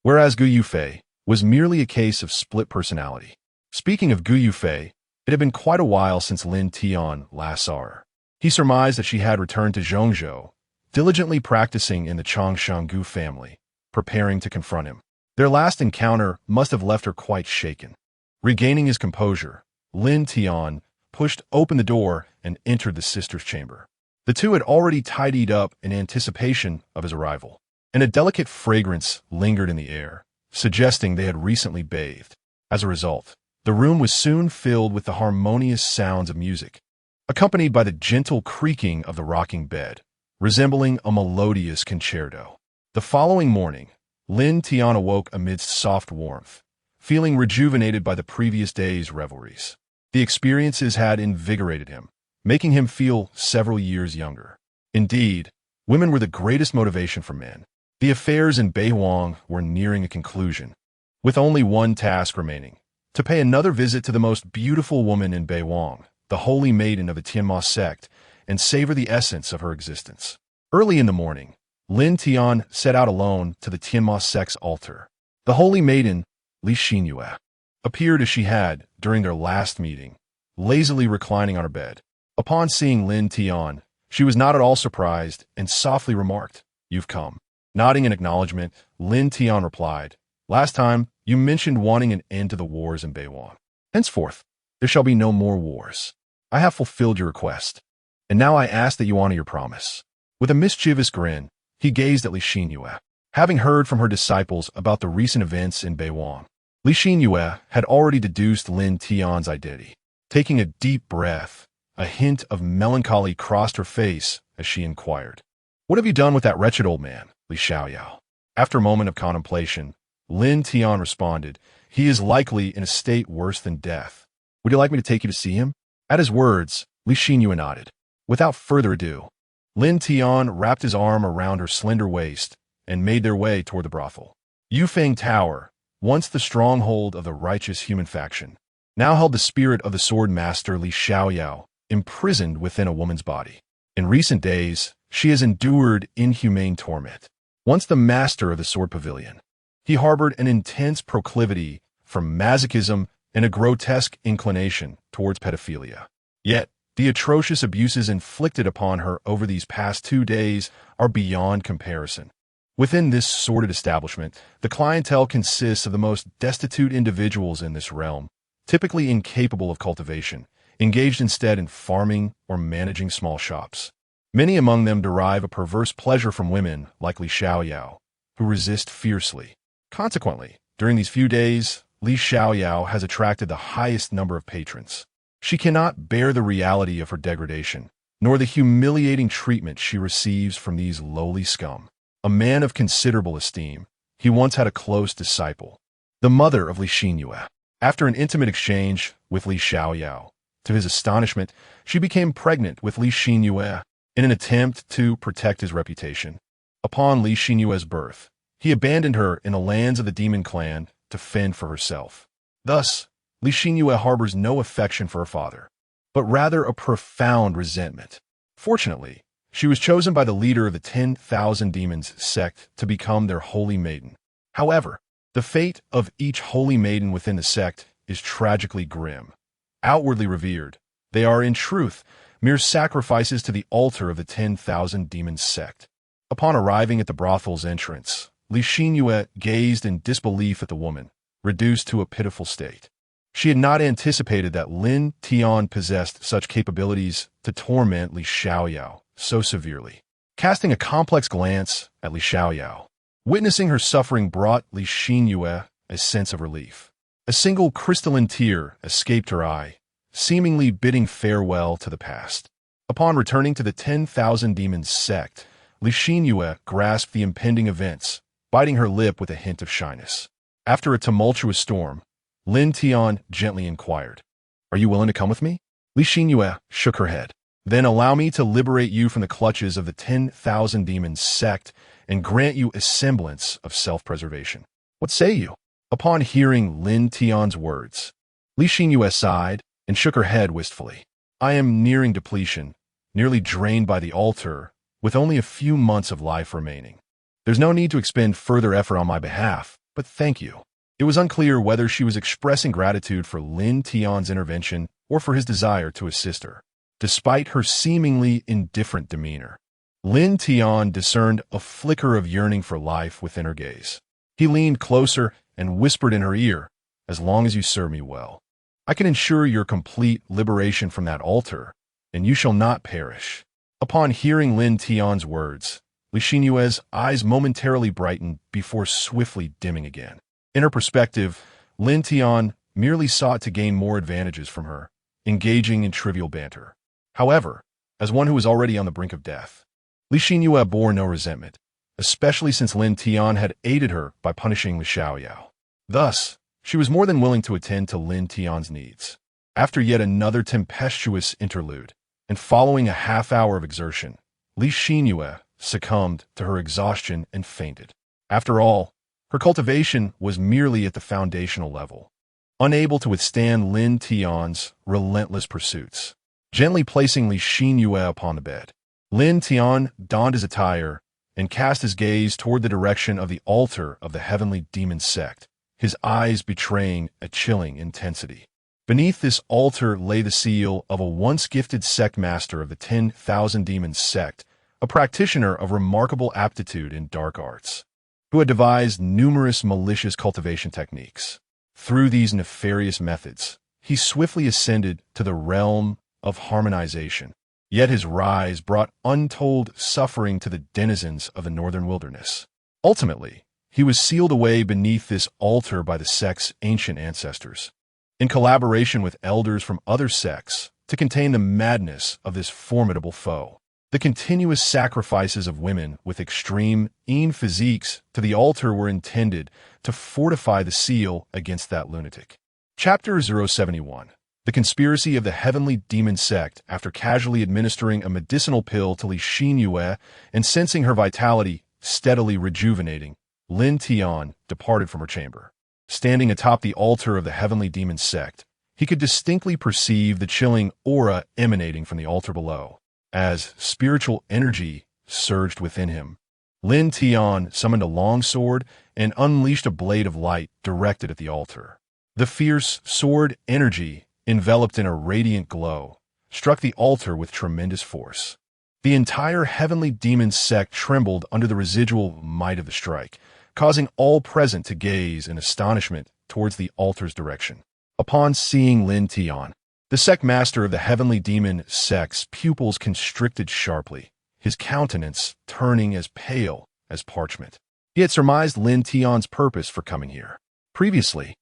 whereas Gu Yufei was merely a case of split personality. Speaking of Gu Yufei, it had been quite a while since Lin Tian last saw her. He surmised that she had returned to Zhongzhou, diligently practicing in the Changsheng family, preparing to confront him. Their last encounter must have left her quite shaken. Regaining his composure, Lin Tian pushed open the door and entered the sisters' chamber. The 2 had already tidied up in anticipation of his arrival, and a delicate fragrance lingered in the air, suggesting they had recently bathed. As a result, the room was soon filled with the harmonious sounds of music, accompanied by the gentle creaking of the rocking bed, resembling a melodious concerto. The following morning, Lin Tian awoke amidst soft warmth, feeling rejuvenated by the previous day's revelries. The experiences had invigorated him, making him feel several years younger. Indeed, women were the greatest motivation for men. The affairs in Beihuang were nearing a conclusion, with only one task remaining: to pay another visit to the most beautiful woman in Beihuang, the Holy Maiden of the Demon Sect, and savor the essence of her existence. Early in the morning, Lin Tian set out alone to the Demon Sect's altar. The Holy Maiden, Li Xinyue, appeared as she had during their last meeting, lazily reclining on her bed. Upon seeing Lin Tian, she was not at all surprised and softly remarked, "You've come." Nodding in acknowledgement, Lin Tian replied, "Last time, you mentioned wanting an end to the wars in Beihuang. Henceforth, there shall be no more wars. I have fulfilled your request, and now I ask that you honor your promise." With a mischievous grin, he gazed at Li Xinyue. Having heard from her disciples about the recent events in Beihuang, Li Xinyue had already deduced Lin Tian's identity. Taking a deep breath, a hint of melancholy crossed her face as she inquired, "What have you done with that wretched old man, Li Xiaoyao?" After a moment of contemplation, Lin Tian responded, "He is likely in a state worse than death. Would you like me to take you to see him?" At his words, Li Xinyue nodded. Without further ado, Lin Tian wrapped his arm around her slender waist and made their way toward the brothel. Yufeng Tower, once the stronghold of the righteous human faction, now held the spirit of the sword master Li Xiaoyao, imprisoned within a woman's body. In recent days, she has endured inhumane torment. Once the master of the sword pavilion, he harbored an intense proclivity for masochism and a grotesque inclination towards pedophilia. Yet, the atrocious abuses inflicted upon her over these past 2 days are beyond comparison. Within this sordid establishment, the clientele consists of the most destitute individuals in this realm, typically incapable of cultivation, engaged instead in farming or managing small shops. Many among them derive a perverse pleasure from women like Li Xiaoyao, who resist fiercely. Consequently, during these few days, Li Xiaoyao has attracted the highest number of patrons. She cannot bear the reality of her degradation, nor the humiliating treatment she receives from these lowly scum. A man of considerable esteem, he once had a close disciple, the mother of Li Xinyue. After an intimate exchange with Li Xiaoyao, to his astonishment, she became pregnant with Li Xinyue in an attempt to protect his reputation. Upon Li Xinyue's birth, he abandoned her in the lands of the demon clan to fend for herself. Thus, Li Xinyue harbors no affection for her father, but rather a profound resentment. Fortunately, she was chosen by the leader of the 10,000 Demons Sect to become their Holy Maiden. However, the fate of each Holy Maiden within the sect is tragically grim. Outwardly revered, they are, in truth, mere sacrifices to the altar of the 10,000 Demon Sect. Upon arriving at the brothel's entrance, Li Xinyue gazed in disbelief at the woman, reduced to a pitiful state. She had not anticipated that Lin Tian possessed such capabilities to torment Li Xiaoyao so severely. Casting a complex glance at Li Xiaoyao, witnessing her suffering brought Li Xinyue a sense of relief. A single crystalline tear escaped her eye, seemingly bidding farewell to the past. Upon returning to the 10,000 Demon Sect, Li Xinyue grasped the impending events, biting her lip with a hint of shyness. After a tumultuous storm, Lin Tian gently inquired, "Are you willing to come with me?" Li Xinyue shook her head. "Then allow me to liberate you from the clutches of the 10,000 Demon Sect and grant you a semblance of self-preservation. What say you?" Upon hearing Lin Tian's words, Li Xinyue sighed and shook her head wistfully. "I am nearing depletion, nearly drained by the altar, with only a few months of life remaining. There's no need to expend further effort on my behalf, but thank you." It was unclear whether she was expressing gratitude for Lin Tian's intervention or for his desire to assist her. Despite her seemingly indifferent demeanor, Lin Tian discerned a flicker of yearning for life within her gaze. He leaned closer and whispered in her ear, "As long as you serve me well, I can ensure your complete liberation from that altar, and you shall not perish." Upon hearing Lin Tian's words, Li Xinyue's eyes momentarily brightened before swiftly dimming again. In her perspective, Lin Tian merely sought to gain more advantages from her, engaging in trivial banter. However, as one who was already on the brink of death, Li Xinyue bore no resentment, especially since Lin Tian had aided her by punishing Li Xiaoyao. Thus, she was more than willing to attend to Lin Tian's needs. After yet another tempestuous interlude, and following a half-hour of exertion, Li Xinyue succumbed to her exhaustion and fainted. After all, her cultivation was merely at the foundational level, unable to withstand Lin Tian's relentless pursuits. Gently placing Li Xinyue upon the bed, Lin Tian donned his attire and cast his gaze toward the direction of the altar of the Heavenly Demon Sect, his eyes betraying a chilling intensity. Beneath this altar lay the seal of a once gifted sect master of the 10,000 Demon Sect, a practitioner of remarkable aptitude in dark arts, who had devised numerous malicious cultivation techniques. Through these nefarious methods, he swiftly ascended to the realm of harmonization. Yet his rise brought untold suffering to the denizens of the northern wilderness. Ultimately, he was sealed away beneath this altar by the sect's ancient ancestors, in collaboration with elders from other sects, to contain the madness of this formidable foe. The continuous sacrifices of women with extreme physiques to the altar were intended to fortify the seal against that lunatic. Chapter 071. The conspiracy of the Heavenly Demon Sect. After casually administering a medicinal pill to Li Xinyue and sensing her vitality steadily rejuvenating, Lin Tian departed from her chamber. Standing atop the altar of the Heavenly Demon Sect, he could distinctly perceive the chilling aura emanating from the altar below. As spiritual energy surged within him, Lin Tian summoned a long sword and unleashed a blade of light directed at the altar. The fierce sword energy, enveloped in a radiant glow, struck the altar with tremendous force. The entire Heavenly Demon Sect trembled under the residual might of the strike, causing all present to gaze in astonishment towards the altar's direction. Upon seeing Lin Tian, the sect master of the Heavenly Demon Sect's pupils constricted sharply, his countenance turning as pale as parchment. He had surmised Lin Tian's purpose for coming here. Previously,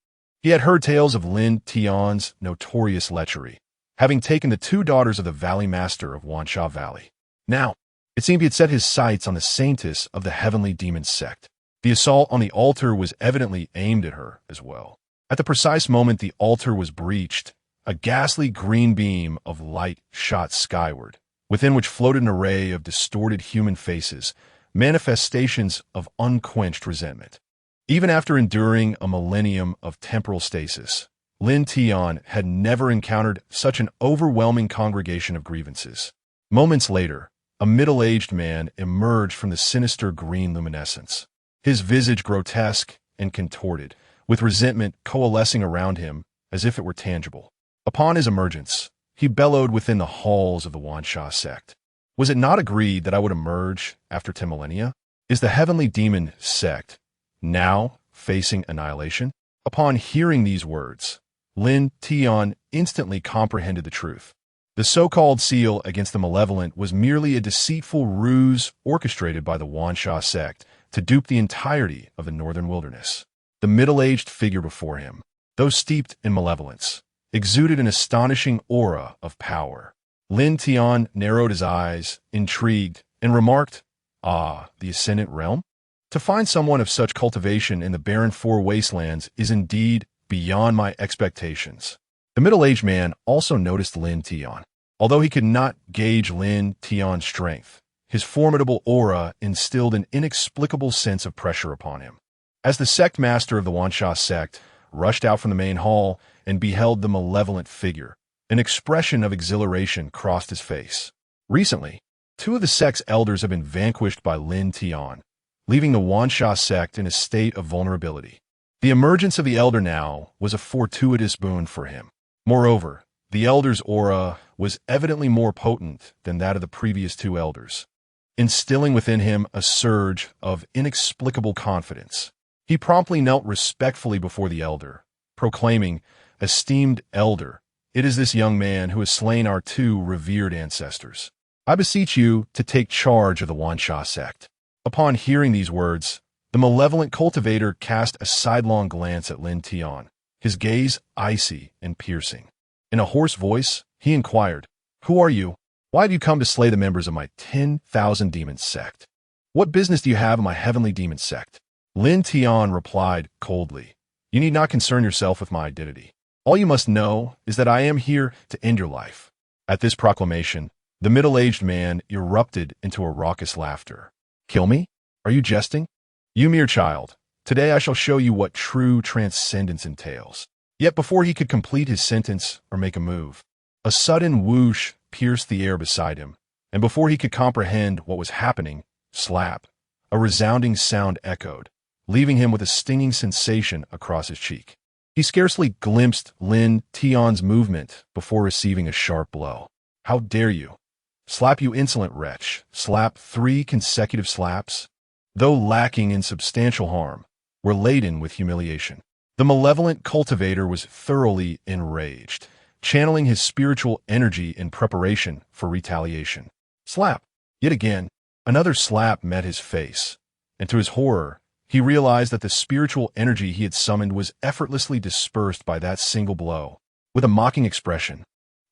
he had heard tales of Lin Tian's notorious lechery, having taken the two daughters of the Valley Master of Wansha Valley. Now, it seemed he had set his sights on the saintess of the Heavenly Demon Sect. The assault on the altar was evidently aimed at her as well. At the precise moment the altar was breached, a ghastly green beam of light shot skyward, within which floated an array of distorted human faces, manifestations of unquenched resentment. Even after enduring a millennium of temporal stasis, Lin Tian had never encountered such an overwhelming congregation of grievances. Moments later, a middle-aged man emerged from the sinister green luminescence, his visage grotesque and contorted, with resentment coalescing around him as if it were tangible. Upon his emergence, he bellowed within the halls of the Wansha sect. Was it not agreed that I would emerge after 10 millennia? Is the Heavenly Demon Sect now facing annihilation? Upon hearing these words, Lin Tian instantly comprehended the truth. The so-called seal against the malevolent was merely a deceitful ruse orchestrated by the Wansha sect to dupe the entirety of the northern wilderness. The middle-aged figure before him, though steeped in malevolence, exuded an astonishing aura of power. Lin Tian narrowed his eyes, intrigued, and remarked, "Ah, the Ascendant Realm? To find someone of such cultivation in the barren Four Wastelands is indeed beyond my expectations." The middle-aged man also noticed Lin Tian. Although he could not gauge Lin Tian's strength, his formidable aura instilled an inexplicable sense of pressure upon him. As the sect master of the Wansha sect rushed out from the main hall and beheld the malevolent figure, an expression of exhilaration crossed his face. Recently, 2 of the sect's elders have been vanquished by Lin Tian, leaving the Wansha sect in a state of vulnerability. The emergence of the elder now was a fortuitous boon for him. Moreover, the elder's aura was evidently more potent than that of the previous 2 elders, instilling within him a surge of inexplicable confidence. He promptly knelt respectfully before the elder, proclaiming, "Esteemed elder, it is this young man who has slain our 2 revered ancestors. I beseech you to take charge of the Wansha sect." Upon hearing these words, the malevolent cultivator cast a sidelong glance at Lin Tian, his gaze icy and piercing. In a hoarse voice, he inquired, "Who are you? Why have you come to slay the members of my 10,000 demon sect? What business do you have in my Heavenly Demon Sect?" Lin Tian replied coldly, "You need not concern yourself with my identity. All you must know is that I am here to end your life." At this proclamation, the middle-aged man erupted into a raucous laughter. "Kill me? Are you jesting? You mere child. Today I shall show you what true transcendence entails." Yet before he could complete his sentence or make a move, a sudden whoosh pierced the air beside him, and before he could comprehend what was happening, slap, a resounding sound echoed, leaving him with a stinging sensation across his cheek. He scarcely glimpsed Lin Tian's movement before receiving a sharp blow. "How dare you? Slap, you insolent wretch. Slap." 3 consecutive slaps, though lacking in substantial harm, were laden with humiliation. The malevolent cultivator was thoroughly enraged, channeling his spiritual energy in preparation for retaliation. Slap. Yet again, another slap met his face, and to his horror, he realized that the spiritual energy he had summoned was effortlessly dispersed by that single blow. With a mocking expression,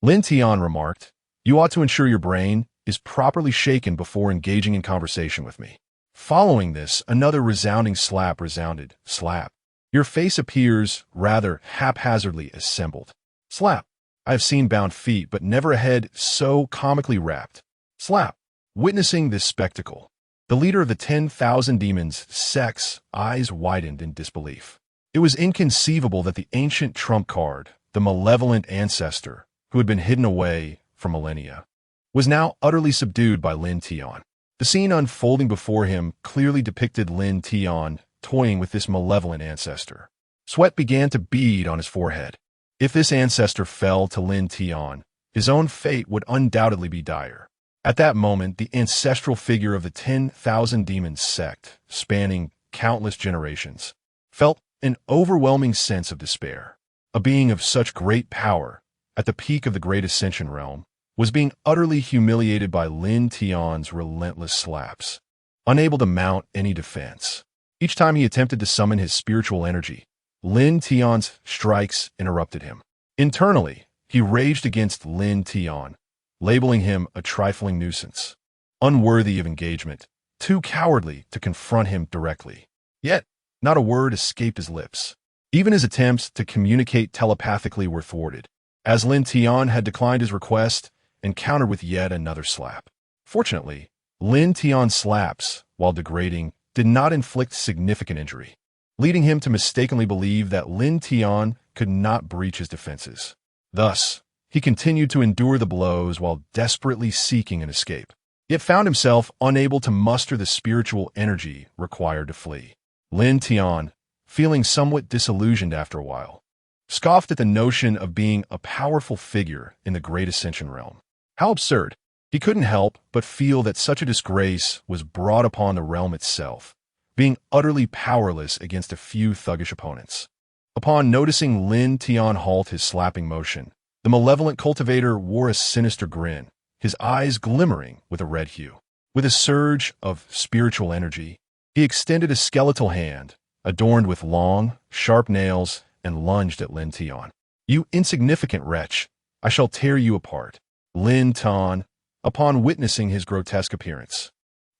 Lin Tian remarked, "You ought to ensure your brain is properly shaken before engaging in conversation with me." Following this, another resounding slap resounded. Slap. "Your face appears rather haphazardly assembled." Slap. "I have seen bound feet, but never a head so comically wrapped." Slap. Witnessing this spectacle, the leader of the 10,000 demons sect's eyes widened in disbelief. It was inconceivable that the ancient trump card, the malevolent ancestor, who had been hidden away for millennia, was now utterly subdued by Lin Tian. The scene unfolding before him clearly depicted Lin Tian toying with this malevolent ancestor. Sweat began to bead on his forehead. If this ancestor fell to Lin Tian, his own fate would undoubtedly be dire. At that moment, the ancestral figure of the 10,000 demons sect, spanning countless generations, felt an overwhelming sense of despair. A being of such great power, at the peak of the Great Ascension realm, was being utterly humiliated by Lin Tian's relentless slaps. Unable to mount any defense, each time he attempted to summon his spiritual energy, Lin Tian's strikes interrupted him. Internally, he raged against Lin Tian, labeling him a trifling nuisance, unworthy of engagement, too cowardly to confront him directly. Yet, not a word escaped his lips. Even his attempts to communicate telepathically were thwarted, as Lin Tian had declined his request and countered with yet another slap. Fortunately, Lin Tian's slaps, while degrading, did not inflict significant injury, leading him to mistakenly believe that Lin Tian could not breach his defenses. Thus, he continued to endure the blows while desperately seeking an escape, yet found himself unable to muster the spiritual energy required to flee. Lin Tian, feeling somewhat disillusioned after a while, scoffed at the notion of being a powerful figure in the Great Ascension realm. How absurd! He couldn't help but feel that such a disgrace was brought upon the realm itself, being utterly powerless against a few thuggish opponents. Upon noticing Lin Tian halt his slapping motion, the malevolent cultivator wore a sinister grin, his eyes glimmering with a red hue. With a surge of spiritual energy, he extended a skeletal hand, adorned with long, sharp nails, and lunged at Lin Tian. "You insignificant wretch, I shall tear you apart." Lin Tian, upon witnessing his grotesque appearance,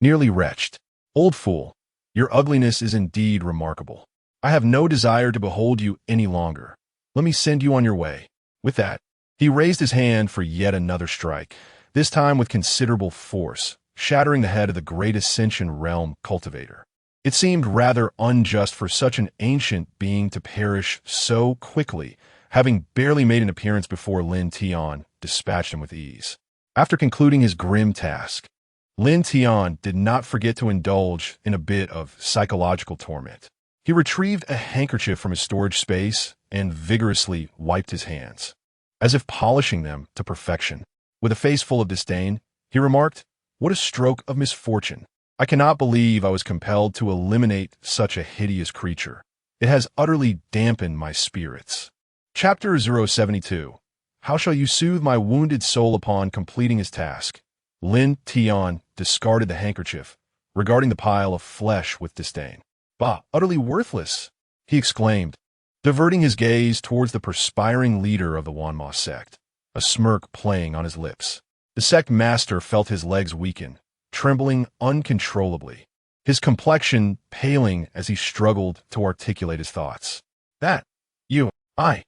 nearly retched. "Old fool, your ugliness is indeed remarkable. I have no desire to behold you any longer. Let me send you on your way." With that, he raised his hand for yet another strike, this time with considerable force, shattering the head of the Great Ascension realm cultivator. It seemed rather unjust for such an ancient being to perish so quickly, having barely made an appearance before Lin Tian dispatched him with ease. After concluding his grim task, Lin Tian did not forget to indulge in a bit of psychological torment. He retrieved a handkerchief from his storage space and vigorously wiped his hands, as if polishing them to perfection. With a face full of disdain, he remarked, "What a stroke of misfortune. I cannot believe I was compelled to eliminate such a hideous creature. It has utterly dampened my spirits." Chapter 072. How shall you soothe my wounded soul? Upon completing his task, Lin Tian discarded the handkerchief, regarding the pile of flesh with disdain. "Bah, utterly worthless," he exclaimed, diverting his gaze towards the perspiring leader of the Wanma sect, a smirk playing on his lips. The sect master felt his legs weaken, trembling uncontrollably, his complexion paling as he struggled to articulate his thoughts. I.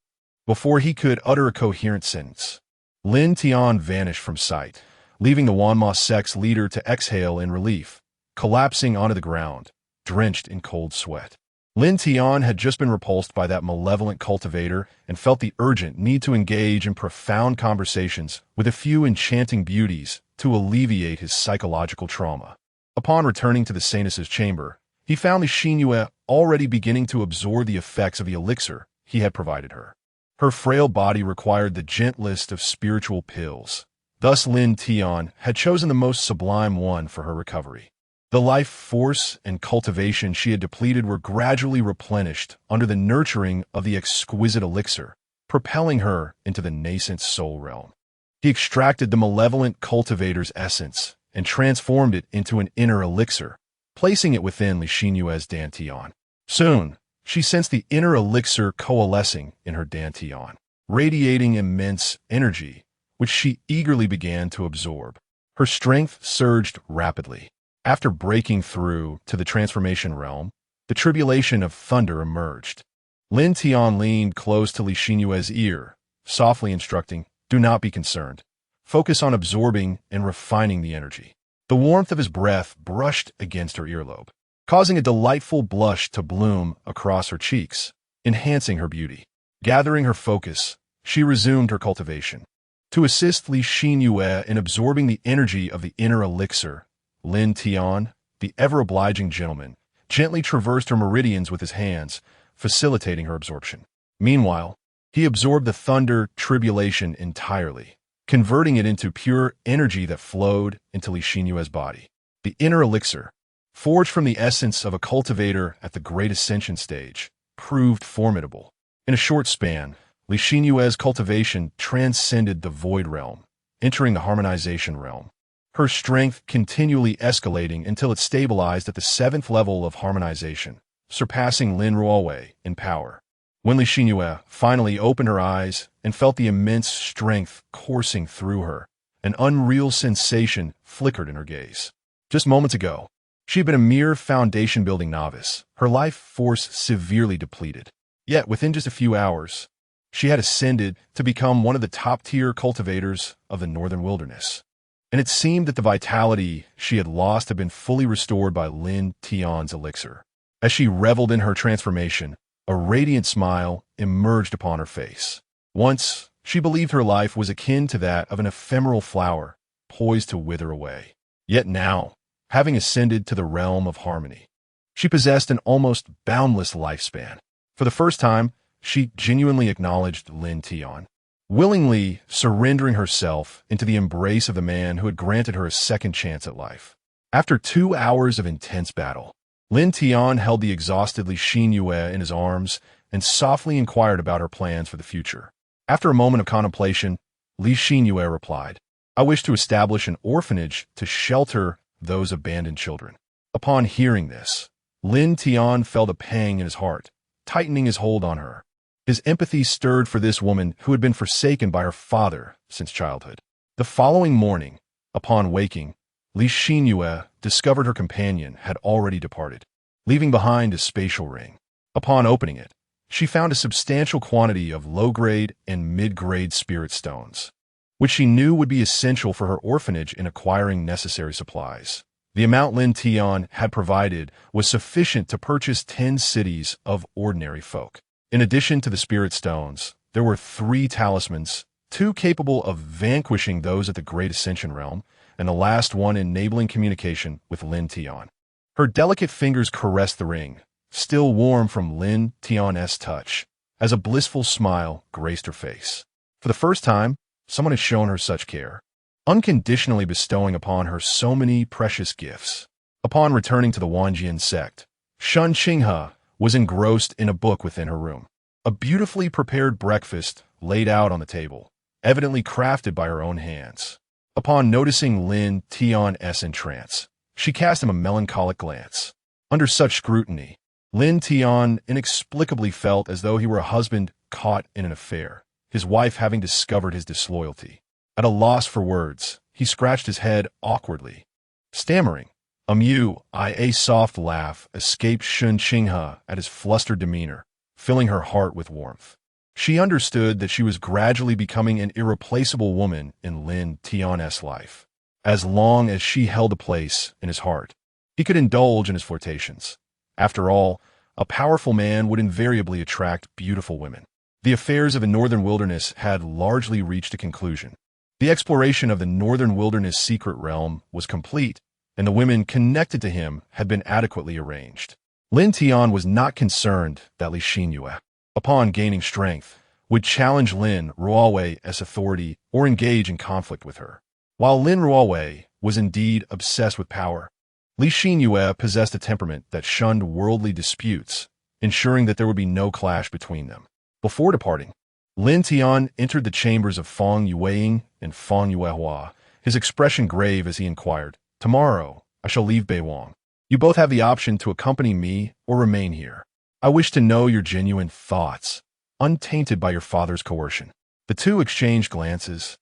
Before he could utter a coherent sentence, Lin Tian vanished from sight, leaving the Wanma sect's leader to exhale in relief, collapsing onto the ground, drenched in cold sweat. Lin Tian had just been repulsed by that malevolent cultivator and felt the urgent need to engage in profound conversations with a few enchanting beauties to alleviate his psychological trauma. Upon returning to the Saintess's chamber, he found Li Xinyue already beginning to absorb the effects of the elixir he had provided her. Her frail body required the gentlest of spiritual pills. Thus Lin Tian had chosen the most sublime one for her recovery. The life force and cultivation she had depleted were gradually replenished under the nurturing of the exquisite elixir, propelling her into the nascent soul realm. He extracted the malevolent cultivator's essence and transformed it into an inner elixir, placing it within Li Xinyue's dantian. Soon, she sensed the inner elixir coalescing in her dantian, radiating immense energy, which she eagerly began to absorb. Her strength surged rapidly. After breaking through to the transformation realm, the tribulation of thunder emerged. Lin Tian leaned close to Li Xinyue's ear, softly instructing, "Do not be concerned. Focus on absorbing and refining the energy." The warmth of his breath brushed against her earlobe, causing a delightful blush to bloom across her cheeks, enhancing her beauty. Gathering her focus, she resumed her cultivation. To assist Li Xinyue in absorbing the energy of the inner elixir, Lin Tian, the ever-obliging gentleman, gently traversed her meridians with his hands, facilitating her absorption. Meanwhile, he absorbed the thunder tribulation entirely, converting it into pure energy that flowed into Li Xinyue's body. The inner elixir, forged from the essence of a cultivator at the Great Ascension stage, proved formidable. In a short span, Li Xinyue's cultivation transcended the void realm, entering the harmonization realm. Her strength continually escalating until it stabilized at the 7th level of harmonization, surpassing Lin Ruowei in power. When Li Xinyue finally opened her eyes and felt the immense strength coursing through her, an unreal sensation flickered in her gaze. Just moments ago, she had been a mere foundation-building novice, her life force severely depleted. Yet within just a few hours, she had ascended to become one of the top-tier cultivators of the Northern Wilderness. And it seemed that the vitality she had lost had been fully restored by Lin Tian's elixir. As she reveled in her transformation, a radiant smile emerged upon her face. Once, she believed her life was akin to that of an ephemeral flower, poised to wither away. Yet now, having ascended to the realm of harmony, she possessed an almost boundless lifespan. For the first time, she genuinely acknowledged Lin Tian, willingly surrendering herself into the embrace of the man who had granted her a second chance at life. After 2 hours of intense battle, Lin Tian held the exhausted Li Xinyue in his arms and softly inquired about her plans for the future. After a moment of contemplation, Li Xinyue replied, "I wish to establish an orphanage to shelter those abandoned children." Upon hearing this, Lin Tian felt a pang in his heart, tightening his hold on her. His empathy stirred for this woman who had been forsaken by her father since childhood. The following morning, upon waking, Li Xinyue discovered her companion had already departed, leaving behind a spatial ring. Upon opening it, she found a substantial quantity of low-grade and mid-grade spirit stones, which she knew would be essential for her orphanage in acquiring necessary supplies. The amount Lin Tian had provided was sufficient to purchase 10 cities of ordinary folk. In addition to the spirit stones, there were 3 talismans, 2 capable of vanquishing those at the Great Ascension Realm, and the last one enabling communication with Lin Tian. Her delicate fingers caressed the ring, still warm from Lin Tian's touch, as a blissful smile graced her face. For the first time, someone had shown her such care, unconditionally bestowing upon her so many precious gifts. Upon returning to the Wanjian sect, Changsheng was engrossed in a book within her room. A beautifully prepared breakfast laid out on the table, evidently crafted by her own hands. Upon noticing Lin Tian's entrance, she cast him a melancholic glance. Under such scrutiny, Lin Tian inexplicably felt as though he were a husband caught in an affair, his wife having discovered his disloyalty. At a loss for words, he scratched his head awkwardly. Stammering, a soft laugh escaped Changsheng at his flustered demeanor, filling her heart with warmth. She understood that she was gradually becoming an irreplaceable woman in Lin Tian's life. As long as she held a place in his heart, he could indulge in his flirtations. After all, a powerful man would invariably attract beautiful women. The affairs of the Northern Wilderness had largely reached a conclusion. The exploration of the Northern Wilderness secret realm was complete, and the women connected to him had been adequately arranged. Lin Tian was not concerned that Li Xinyue, upon gaining strength, would challenge Lin Ruowei as authority or engage in conflict with her. While Lin Ruowei was indeed obsessed with power, Li Xinyue possessed a temperament that shunned worldly disputes, ensuring that there would be no clash between them. Before departing, Lin Tian entered the chambers of Fang Yueying and Fang Yuehua, his expression grave as he inquired, "Tomorrow, I shall leave Beiwang. You both have the option to accompany me or remain here. I wish to know your genuine thoughts, untainted by your father's coercion." The two exchanged glances,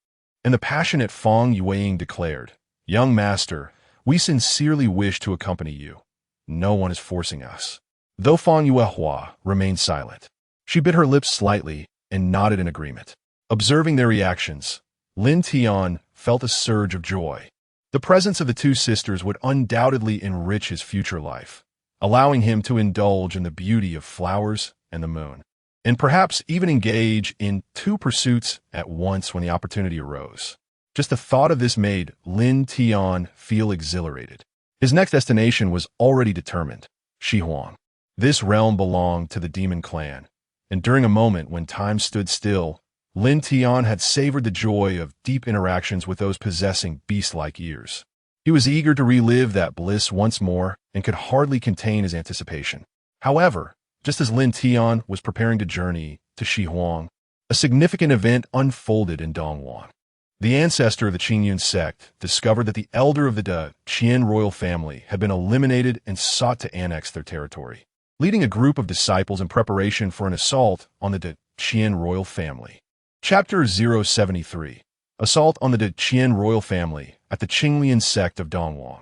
and the passionate Fang Yueying declared, "Young master, we sincerely wish to accompany you. No one is forcing us." Though Fang Yuehua remained silent, she bit her lips slightly and nodded in agreement. Observing their reactions, Lin Tian felt a surge of joy. The presence of the two sisters would undoubtedly enrich his future life, allowing him to indulge in the beauty of flowers and the moon, and perhaps even engage in 2 pursuits at once when the opportunity arose. Just the thought of this made Lin Tian feel exhilarated. His next destination was already determined, Shihuang. This realm belonged to the demon clan, and during a moment when time stood still, Lin Tian had savored the joy of deep interactions with those possessing beast-like ears. He was eager to relive that bliss once more and could hardly contain his anticipation. However, just as Lin Tian was preparing to journey to Shihuang, a significant event unfolded in Dongwon. The ancestor of the Qingyun sect discovered that the elder of the De Qian royal family had been eliminated and sought to annex their territory, leading a group of disciples in preparation for an assault on the De Qian royal family. Chapter 073. Assault on the De Qian royal family at the Qinglian sect of Dongwon.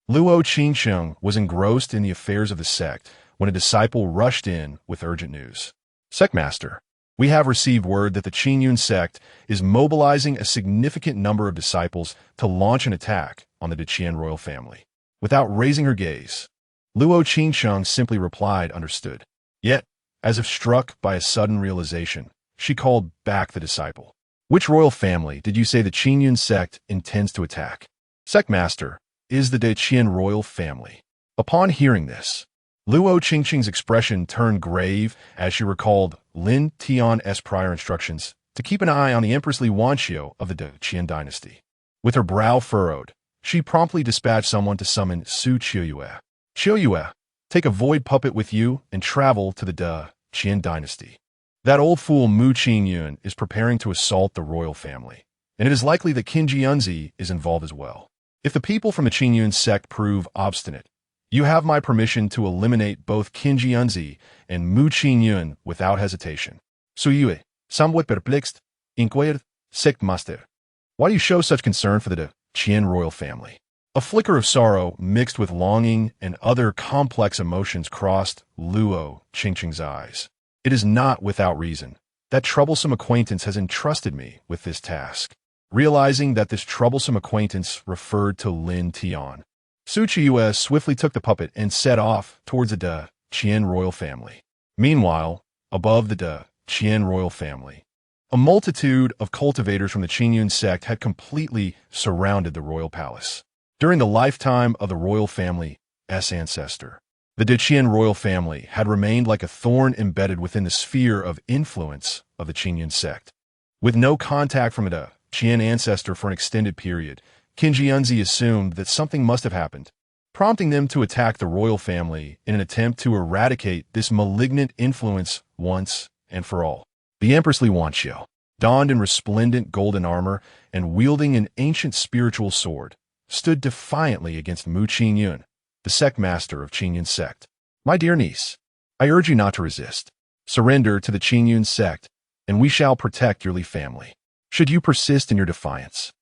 Luo Changsheng was engrossed in the affairs of the sect when a disciple rushed in with urgent news. "Sectmaster, we have received word that the Qingyun sect is mobilizing a significant number of disciples to launch an attack on the De Qian royal family." Without raising her gaze, Luo Changsheng simply replied, "Understood." Yet, as if struck by a sudden realization, she called back the disciple. "Which royal family did you say the Qingyun sect intends to attack?" "Sectmaster, is the De Qian royal family." Upon hearing this, Luo Qingqing's expression turned grave as she recalled Lin Tian's prior instructions to keep an eye on the Empress Li Wanxiu of the Qian dynasty. With her brow furrowed, she promptly dispatched someone to summon Su Qiuyue. Qiuyue, take a void puppet with you and travel to the Qian dynasty. That old fool Mu Qingyun is preparing to assault the royal family, and it is likely that Qin Jianzi is involved as well. If the people from the Qingyun sect prove obstinate, you have my permission to eliminate both Qin Jianzi and Mu Qingyun without hesitation. Suyue, somewhat perplexed, inquired, Sect Master, why do you show such concern for the Qian royal family? A flicker of sorrow mixed with longing and other complex emotions crossed Luo Qingqing's eyes. It is not without reason that troublesome acquaintance has entrusted me with this task. Realizing that this troublesome acquaintance referred to Lin Tian, Su Qiuyue swiftly took the puppet and set off towards the Qian royal family. Meanwhile, above the Qian royal family, a multitude of cultivators from the Qingyun sect had completely surrounded the royal palace. During the lifetime of the royal family's ancestor, the Qian royal family had remained like a thorn embedded within the sphere of influence of the Qingyun sect. With no contact from the Qian ancestor for an extended period, Qin Jianzi assumed that something must have happened, prompting them to attack the royal family in an attempt to eradicate this malignant influence once and for all. The Empress Li Wanxiu, donned in resplendent golden armor and wielding an ancient spiritual sword, stood defiantly against Mu Qingyun, the sect master of Qingyun sect. My dear niece, I urge you not to resist. Surrender to the Qingyun sect, and we shall protect your Li family. Should you persist in your defiance,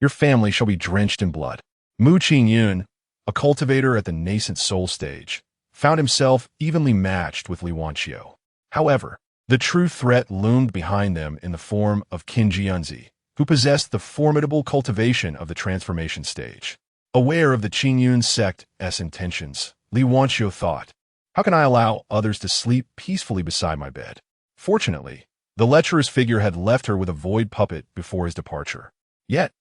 your family shall be drenched in blood. Mu Qingyun, a cultivator at the nascent soul stage, found himself evenly matched with Li Wanxiu. However, the true threat loomed behind them in the form of Qin Jianzi, who possessed the formidable cultivation of the transformation stage. Aware of the Qingyun sect's intentions, Li Wanxiu thought, how can I allow others to sleep peacefully beside my bed? Fortunately, the lecherous figure had left her with a void puppet before his departure. Yet,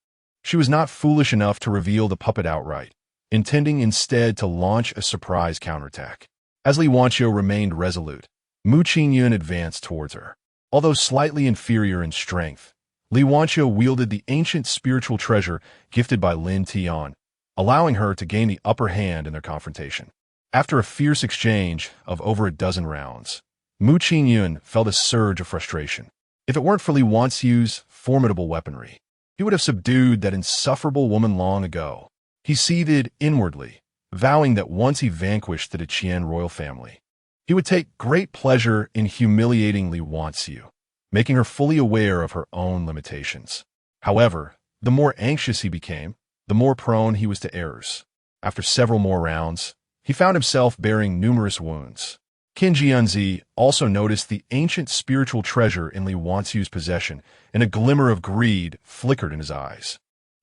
she was not foolish enough to reveal the puppet outright, intending instead to launch a surprise counterattack. As Li Wanxiu remained resolute, Mu Qingyun advanced towards her. Although slightly inferior in strength, Li Wanxiu wielded the ancient spiritual treasure gifted by Lin Tian, allowing her to gain the upper hand in their confrontation. After a fierce exchange of over a dozen rounds, Mu Qingyun felt a surge of frustration. If it weren't for Li Wanxiu's formidable weaponry, he would have subdued that insufferable woman long ago. He seethed inwardly, vowing that once he vanquished the Qian royal family, he would take great pleasure in humiliating Li Wanxiu, making her fully aware of her own limitations. However, the more anxious he became, the more prone he was to errors. After several more rounds, he found himself bearing numerous wounds. Qin Jianzi also noticed the ancient spiritual treasure in Li Wanxiu's possession, and a glimmer of greed flickered in his eyes.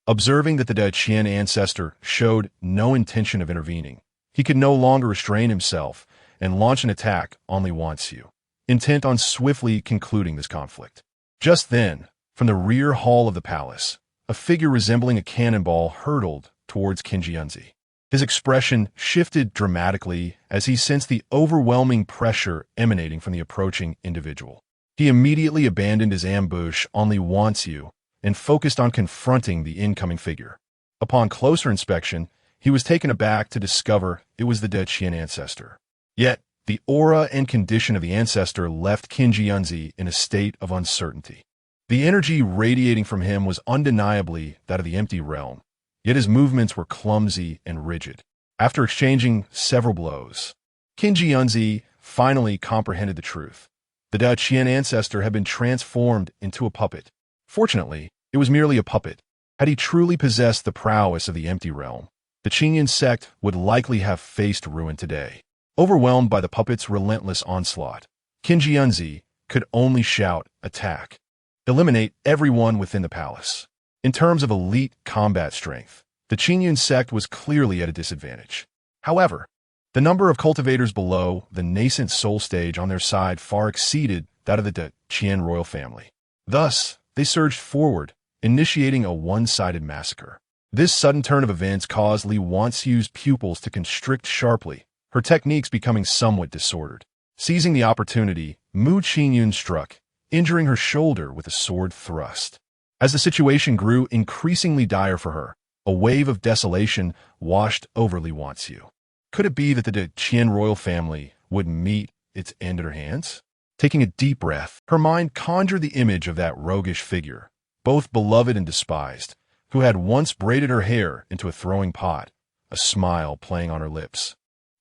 Observing that the Qian ancestor showed no intention of intervening, he could no longer restrain himself and launch an attack on Li Wanxiu, intent on swiftly concluding this conflict. Just then, from the rear hall of the palace, a figure resembling a cannonball hurtled towards Qin Jianzi. His expression shifted dramatically as he sensed the overwhelming pressure emanating from the approaching individual. He immediately abandoned his ambush on Li Wanxiu and focused on confronting the incoming figure. Upon closer inspection, he was taken aback to discover it was the Qian ancestor. Yet, the aura and condition of the ancestor left Qin Jianzi in a state of uncertainty. The energy radiating from him was undeniably that of the empty realm, yet his movements were clumsy and rigid. After exchanging several blows, Qin Jianzi finally comprehended the truth. The Qian ancestor had been transformed into a puppet. Fortunately, it was merely a puppet. Had he truly possessed the prowess of the empty realm, the Qingyun sect would likely have faced ruin today. Overwhelmed by the puppet's relentless onslaught, Qin Jianzi could only shout, "Attack! Eliminate everyone within the palace." In terms of elite combat strength, the Qingyun sect was clearly at a disadvantage. However, the number of cultivators below the nascent soul stage on their side far exceeded that of the Qian royal family. Thus, they surged forward, initiating a one-sided massacre. This sudden turn of events caused Li Wanxiu's pupils to constrict sharply, her techniques becoming somewhat disordered. Seizing the opportunity, Mu Qingyun struck, injuring her shoulder with a sword thrust. As the situation grew increasingly dire for her, a wave of desolation washed over Li Wanxiu. Could it be that the Qian royal family would meet its end at her hands? Taking a deep breath, her mind conjured the image of that roguish figure, both beloved and despised, who had once braided her hair into a throwing pot, a smile playing on her lips.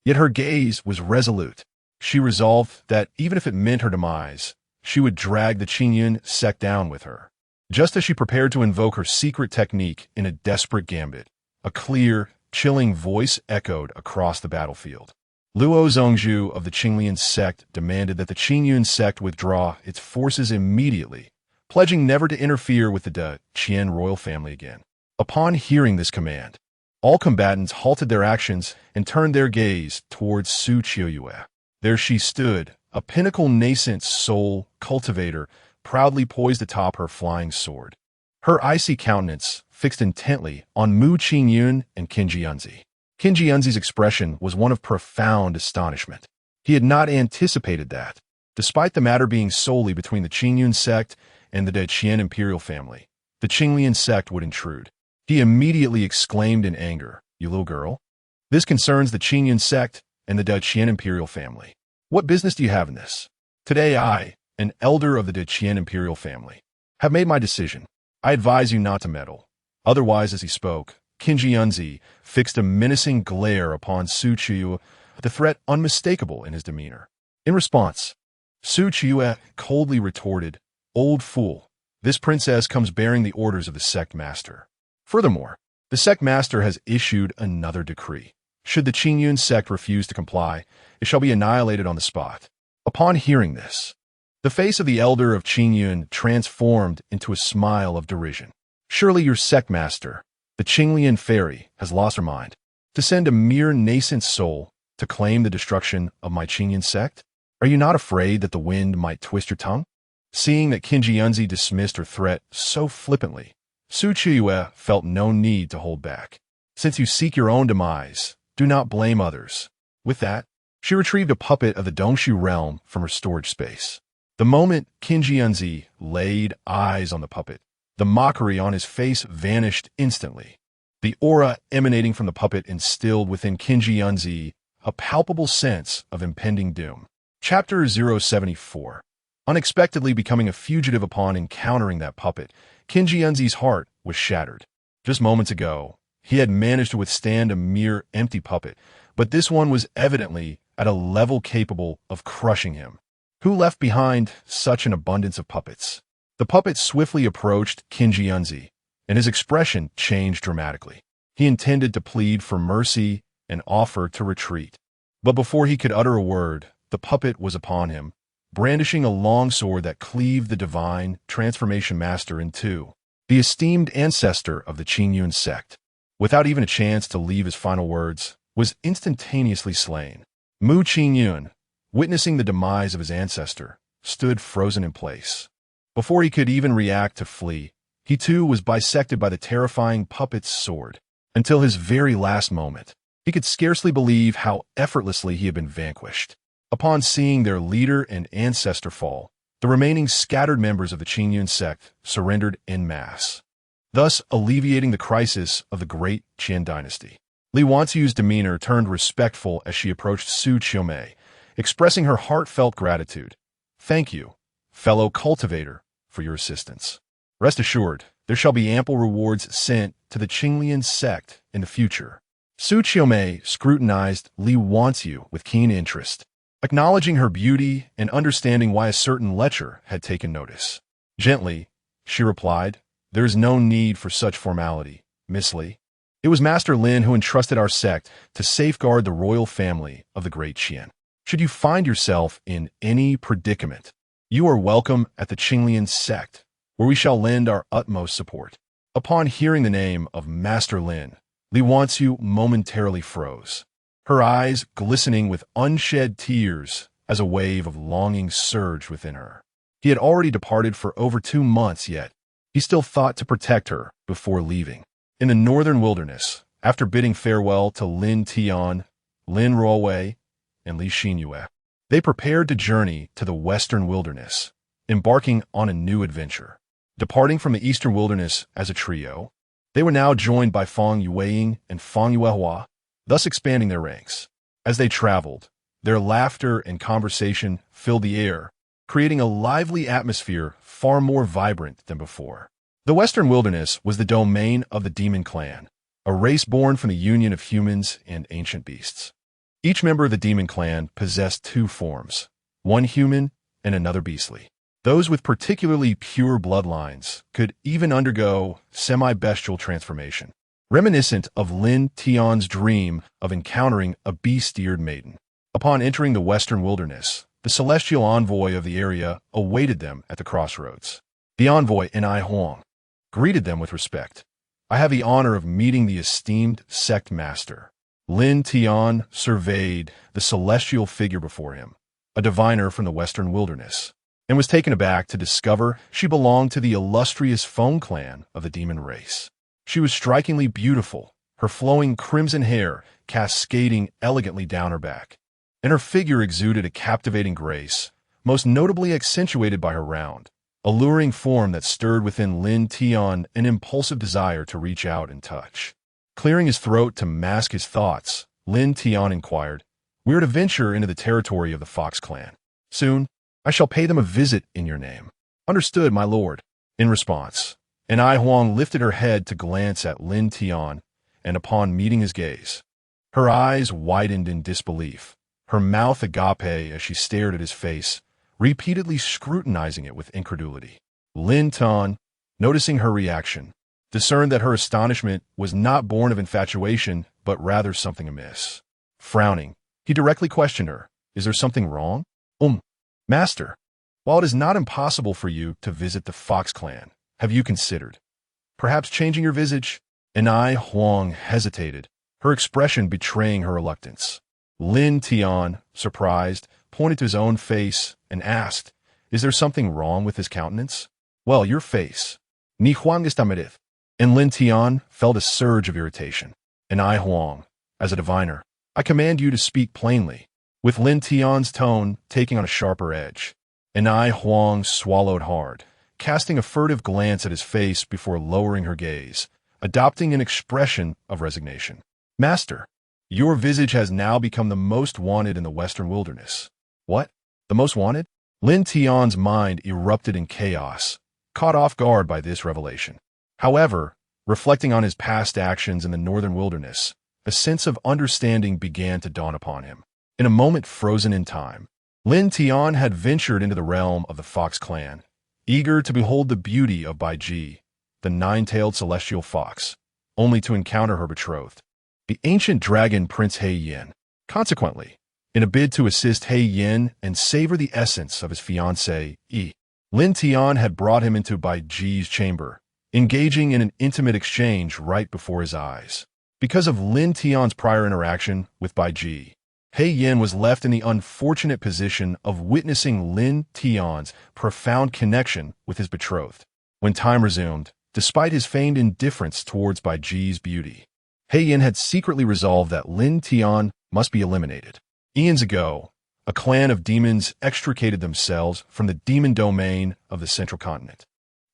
Yet her gaze was resolute. She resolved that even if it meant her demise, she would drag the Qingyun sect down with her. Just as she prepared to invoke her secret technique in a desperate gambit, a clear, chilling voice echoed across the battlefield. Luo Zhongzhu of the Qinglian sect demanded that the Qingyun sect withdraw its forces immediately, pledging never to interfere with the Qian royal family again. Upon hearing this command, all combatants halted their actions and turned their gaze towards Su Qiuyue. There she stood, a pinnacle nascent soul cultivator, proudly poised atop her flying sword. Her icy countenance fixed intently on Mu Qingyun and Qin Yunzi. Qin Yunzi's expression was one of profound astonishment. He had not anticipated that, despite the matter being solely between the Qingyun sect and the Qian imperial family, the Qinglian sect would intrude. He immediately exclaimed in anger, "You little girl? This concerns the Qingyun sect and the Qian imperial family. What business do you have in this? Today I, an elder of the Qian imperial family, have made my decision. I advise you not to meddle." Otherwise, as he spoke, Qin Yunzi fixed a menacing glare upon Su Qiuyue, the threat unmistakable in his demeanor. In response, Su Qiuyue coldly retorted, "Old fool, this princess comes bearing the orders of the sect master. Furthermore, the sect master has issued another decree. Should the Qingyun sect refuse to comply, it shall be annihilated on the spot." Upon hearing this, the face of the elder of Qingyun transformed into a smile of derision. "Surely your sect master, the Qinglian fairy, has lost her mind to send a mere nascent soul to claim the destruction of my Qingyun sect? Are you not afraid that the wind might twist your tongue?" Seeing that Qin Yunzi dismissed her threat so flippantly, Su Qiuyue felt no need to hold back. "Since you seek your own demise, do not blame others." With that, she retrieved a puppet of the Dongshu realm from her storage space. The moment Qin Yunzi laid eyes on the puppet, the mockery on his face vanished instantly. The aura emanating from the puppet instilled within Qin Yunzi a palpable sense of impending doom. Chapter 074. Unexpectedly becoming a fugitive upon encountering that puppet, Qin Yunzi's heart was shattered. Just moments ago, he had managed to withstand a mere empty puppet, but this one was evidently at a level capable of crushing him. Who left behind such an abundance of puppets? The puppet swiftly approached Qin Yunzi, and his expression changed dramatically. He intended to plead for mercy and offer to retreat. But before he could utter a word, the puppet was upon him, brandishing a long sword that cleaved the divine transformation master in two, the esteemed ancestor of the Qingyun sect. Without even a chance to leave his final words, was instantaneously slain. Mu Qingyun, witnessing the demise of his ancestor, stood frozen in place. Before he could even react to flee, he too was bisected by the terrifying puppet's sword. Until his very last moment, he could scarcely believe how effortlessly he had been vanquished. Upon seeing their leader and ancestor fall, the remaining scattered members of the Qingyun sect surrendered en masse, thus alleviating the crisis of the great Qian dynasty. Li Wanxiu's demeanor turned respectful as she approached Su Qiumei, expressing her heartfelt gratitude. "Thank you, fellow cultivator, for your assistance. Rest assured, there shall be ample rewards sent to the Qinglian sect in the future." Su Qiumei scrutinized Li Wanxiu with keen interest, acknowledging her beauty and understanding why a certain lecher had taken notice. Gently, she replied, "There is no need for such formality, Miss Li. It was Master Lin who entrusted our sect to safeguard the royal family of the great Qian. Should you find yourself in any predicament, you are welcome at the Qinglian sect, where we shall lend our utmost support." Upon hearing the name of Master Lin, Li Wanxiu momentarily froze, her eyes glistening with unshed tears as a wave of longing surged within her. He had already departed for over 2 months, yet he still thought to protect her before leaving. In the northern wilderness, after bidding farewell to Lin Tian, Lin Ruowei, and Li Xinyue. They prepared to journey to the western wilderness, embarking on a new adventure. Departing from the eastern wilderness as a trio, they were now joined by Fang Yueying and Fang Yuehua, thus expanding their ranks. As they traveled, their laughter and conversation filled the air, creating a lively atmosphere far more vibrant than before. The western wilderness was the domain of the Demon Clan, a race born from the union of humans and ancient beasts. Each member of the Demon Clan possessed two forms, one human and another beastly. Those with particularly pure bloodlines could even undergo semi-bestial transformation, reminiscent of Lin Tian's dream of encountering a beast-eared maiden. Upon entering the western wilderness, the celestial envoy of the area awaited them at the crossroads. The envoy, Ni Huang, greeted them with respect. "I have the honor of meeting the esteemed sect master." Lin Tian surveyed the celestial figure before him, a diviner from the western wilderness, and was taken aback to discover she belonged to the illustrious Feng clan of the demon race. She was strikingly beautiful, her flowing crimson hair cascading elegantly down her back, and her figure exuded a captivating grace, most notably accentuated by her round, alluring form that stirred within Lin Tian an impulsive desire to reach out and touch. Clearing his throat to mask his thoughts, Lin Tian inquired, "We are to venture into the territory of the Fox clan. Soon, I shall pay them a visit in your name." "Understood, my lord." In response, Ni Huang lifted her head to glance at Lin Tian, and upon meeting his gaze, her eyes widened in disbelief, her mouth agape as she stared at his face, repeatedly scrutinizing it with incredulity. Lin Tian, noticing her reaction, discerned that her astonishment was not born of infatuation, but rather something amiss. Frowning, he directly questioned her, "Is there something wrong?" Master, while it is not impossible for you to visit the Fox clan, have you considered perhaps changing your visage?" Ni Huang hesitated, her expression betraying her reluctance. Lin Tian, surprised, pointed to his own face and asked, "Is there something wrong with his countenance?" "Well, your face. Ni Huang está merith." And Lin Tian felt a surge of irritation. "Ni Huang, as a diviner, I command you to speak plainly." With Lin Tian's tone taking on a sharper edge, Ni Huang swallowed hard, casting a furtive glance at his face before lowering her gaze, adopting an expression of resignation. "Master, your visage has now become the most wanted in the western wilderness." "What? The most wanted?" Lin Tian's mind erupted in chaos, caught off guard by this revelation. However, reflecting on his past actions in the northern wilderness, a sense of understanding began to dawn upon him. In a moment frozen in time, Lin Tian had ventured into the realm of the Fox clan, eager to behold the beauty of Baiji, the nine-tailed celestial fox, only to encounter her betrothed, the ancient dragon Prince He Yin. Consequently, in a bid to assist He Yin and savor the essence of his fiancée, Lin Tian had brought him into Baiji's chamber, engaging in an intimate exchange right before his eyes. Because of Lin Tian's prior interaction with Baiji, He Yin was left in the unfortunate position of witnessing Lin Tian's profound connection with his betrothed. When time resumed, despite his feigned indifference towards Baiji's beauty, He Yin had secretly resolved that Lin Tian must be eliminated. Eons ago, a clan of demons extricated themselves from the demon domain of the central continent,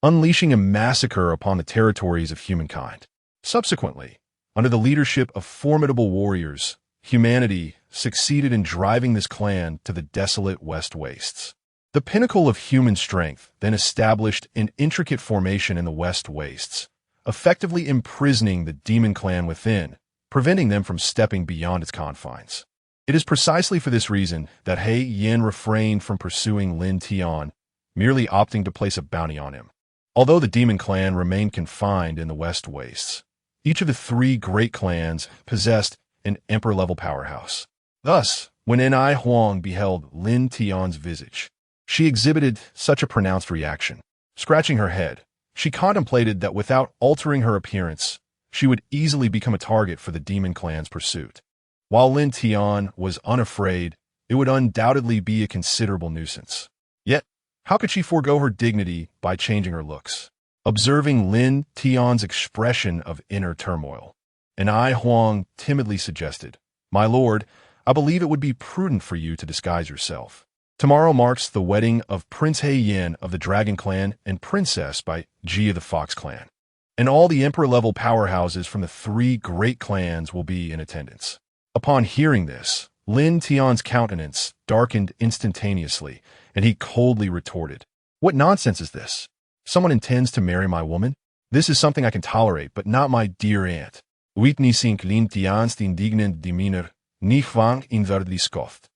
unleashing a massacre upon the territories of humankind. Subsequently, under the leadership of formidable warriors, humanity succeeded in driving this clan to the desolate West Wastes. The pinnacle of human strength then established an intricate formation in the West Wastes, effectively imprisoning the demon clan within, preventing them from stepping beyond its confines. It is precisely for this reason that He Yin refrained from pursuing Lin Tian, merely opting to place a bounty on him. Although the demon clan remained confined in the West Wastes, each of the three great clans possessed an emperor-level powerhouse. Thus, when Ni Huang beheld Lin Tian's visage, she exhibited such a pronounced reaction. Scratching her head, she contemplated that without altering her appearance, she would easily become a target for the demon clan's pursuit. While Lin Tian was unafraid, it would undoubtedly be a considerable nuisance. Yet, how could she forego her dignity by changing her looks? Observing Lin Tian's expression of inner turmoil, Ni Huang timidly suggested, "My lord, I believe it would be prudent for you to disguise yourself. Tomorrow marks the wedding of Prince He Yin of the Dragon Clan and Princess Bai Ji of the Fox Clan. And all the emperor-level powerhouses from the three great clans will be in attendance. Upon hearing this, Lin Tian's countenance darkened instantaneously, and he coldly retorted, "What nonsense is this? Someone intends to marry my woman? This is something I can tolerate, but not my dear aunt. Uitni sink Lin Tian's indignant demeanor, nicht vang in verdiskoft."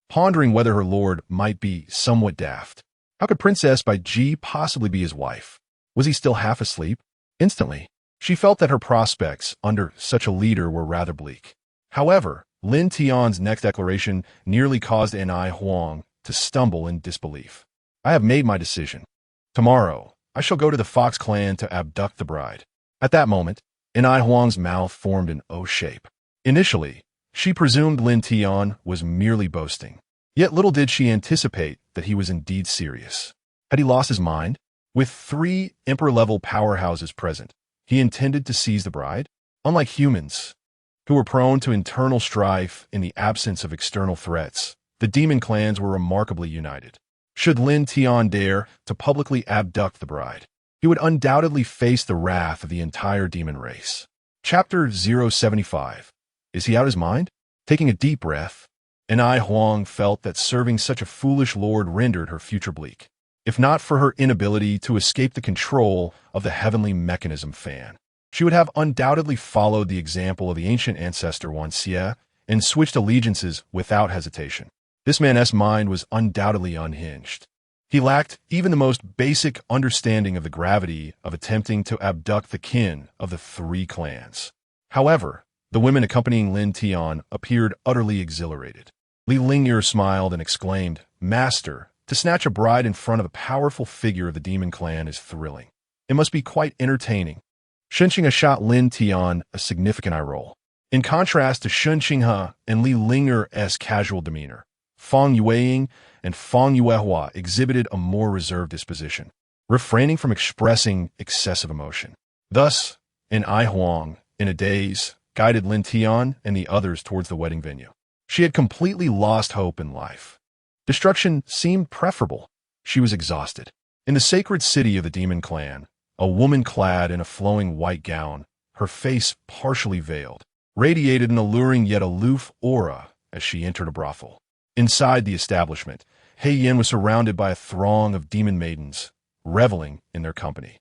Pondering whether her lord might be somewhat daft. How could Princess Bai Ji possibly be his wife? Was he still half asleep? Instantly, she felt that her prospects under such a leader were rather bleak. However, Lin Tian's next declaration nearly caused Anai Huang to stumble in disbelief. "I have made my decision. Tomorrow, I shall go to the Fox clan to abduct the bride." At that moment, Anai Huang's mouth formed an O shape. Initially, she presumed Lin Tian was merely boasting. Yet little did she anticipate that he was indeed serious. Had he lost his mind? With three emperor-level powerhouses present, he intended to seize the bride? Unlike humans, who were prone to internal strife in the absence of external threats, the demon clans were remarkably united. Should Lin Tian dare to publicly abduct the bride, he would undoubtedly face the wrath of the entire demon race. Chapter 075. Is he out of his mind? Taking a deep breath, Anai Huang felt that serving such a foolish lord rendered her future bleak. If not for her inability to escape the control of the heavenly mechanism fan, she would have undoubtedly followed the example of the ancient ancestor Wan Xie and switched allegiances without hesitation. This man's mind was undoubtedly unhinged. He lacked even the most basic understanding of the gravity of attempting to abduct the kin of the three clans. However, the women accompanying Lin Tian appeared utterly exhilarated. Li Lingyer smiled and exclaimed, "Master, to snatch a bride in front of a powerful figure of the demon clan is thrilling. It must be quite entertaining." Changsheng shot Lin Tian a significant eye roll. In contrast to Changsheng and Li Linger's casual demeanor, Fang Yueying and Fang Yuehua exhibited a more reserved disposition, refraining from expressing excessive emotion. Thus, Ai Huang, in a daze, guided Lin Tian and the others towards the wedding venue. She had completely lost hope in life. Destruction seemed preferable. She was exhausted. In the sacred city of the demon clan, a woman clad in a flowing white gown, her face partially veiled, radiated an alluring yet aloof aura as she entered a brothel. Inside the establishment, He Yin was surrounded by a throng of demon maidens, reveling in their company.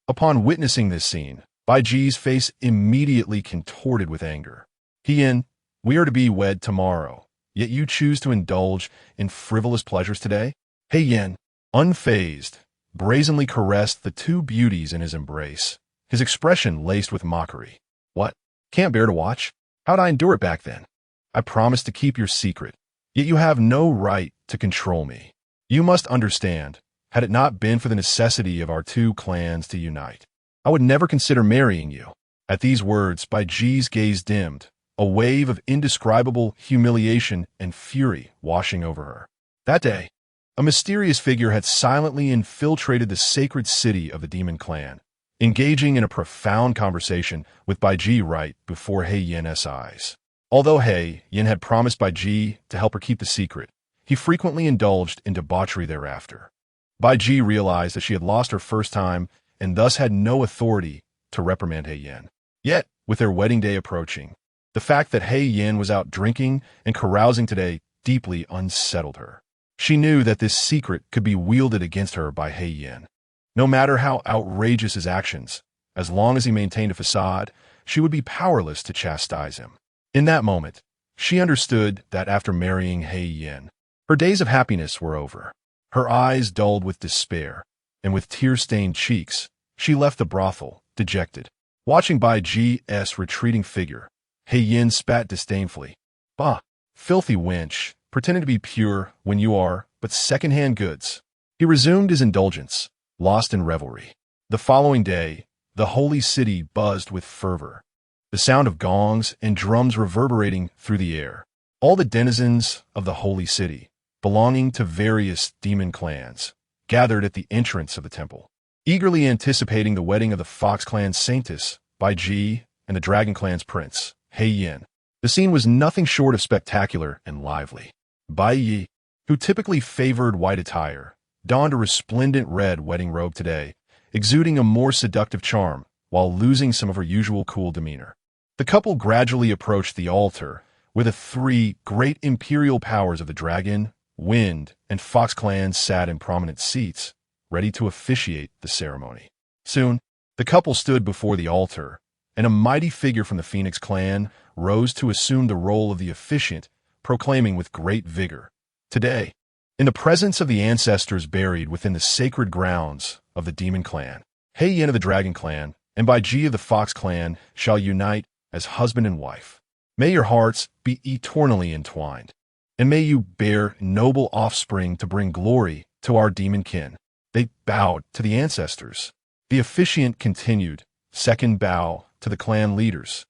Upon witnessing this scene, Bai Ji's face immediately contorted with anger. "He Yin, we are to be wed tomorrow, yet you choose to indulge in frivolous pleasures today?" He Yin, unfazed, brazenly caressed the two beauties in his embrace, his expression laced with mockery. "What? Can't bear to watch? How'd I endure it back then? I promised to keep your secret, yet you have no right to control me. You must understand, had it not been for the necessity of our two clans to unite, I would never consider marrying you." At these words, Bai Ji's gaze dimmed, a wave of indescribable humiliation and fury washing over her. That day, a mysterious figure had silently infiltrated the sacred city of the demon clan, engaging in a profound conversation with Bai Ji right before He Yin's eyes. Although He Yin had promised Bai Ji to help her keep the secret, he frequently indulged in debauchery thereafter. Bai Ji realized that she had lost her first time and thus had no authority to reprimand He Yin. Yet, with their wedding day approaching, the fact that He Yin was out drinking and carousing today deeply unsettled her. She knew that this secret could be wielded against her by He Yin. No matter how outrageous his actions, as long as he maintained a facade, she would be powerless to chastise him. In that moment, she understood that after marrying He Yin, her days of happiness were over. Her eyes dulled with despair, and with tear-stained cheeks, she left the brothel, dejected. Watching Bai Ji's retreating figure, He Yin spat disdainfully. "Bah, filthy wench, pretending to be pure when you are but second-hand goods." He resumed his indulgence, lost in revelry. The following day, the holy city buzzed with fervor, the sound of gongs and drums reverberating through the air. All the denizens of the holy city, belonging to various demon clans, gathered at the entrance of the temple, eagerly anticipating the wedding of the Fox clan's saintess, Bai Ji, and the Dragon clan's prince, He Yin. The scene was nothing short of spectacular and lively. Bai Yi, who typically favored white attire, donned a resplendent red wedding robe today, exuding a more seductive charm while losing some of her usual cool demeanor. The couple gradually approached the altar, where the three great imperial powers of the Dragon, Wind, and Fox clans sat in prominent seats, ready to officiate the ceremony. Soon, the couple stood before the altar, and a mighty figure from the Phoenix clan rose to assume the role of the officiant, proclaiming with great vigor, "Today, in the presence of the ancestors buried within the sacred grounds of the Demon Clan, He Yin of the Dragon Clan and Bai Ji of the Fox Clan shall unite as husband and wife. May your hearts be eternally entwined, and may you bear noble offspring to bring glory to our demon kin." They bowed to the ancestors. The officiant continued, second bow to the clan leaders.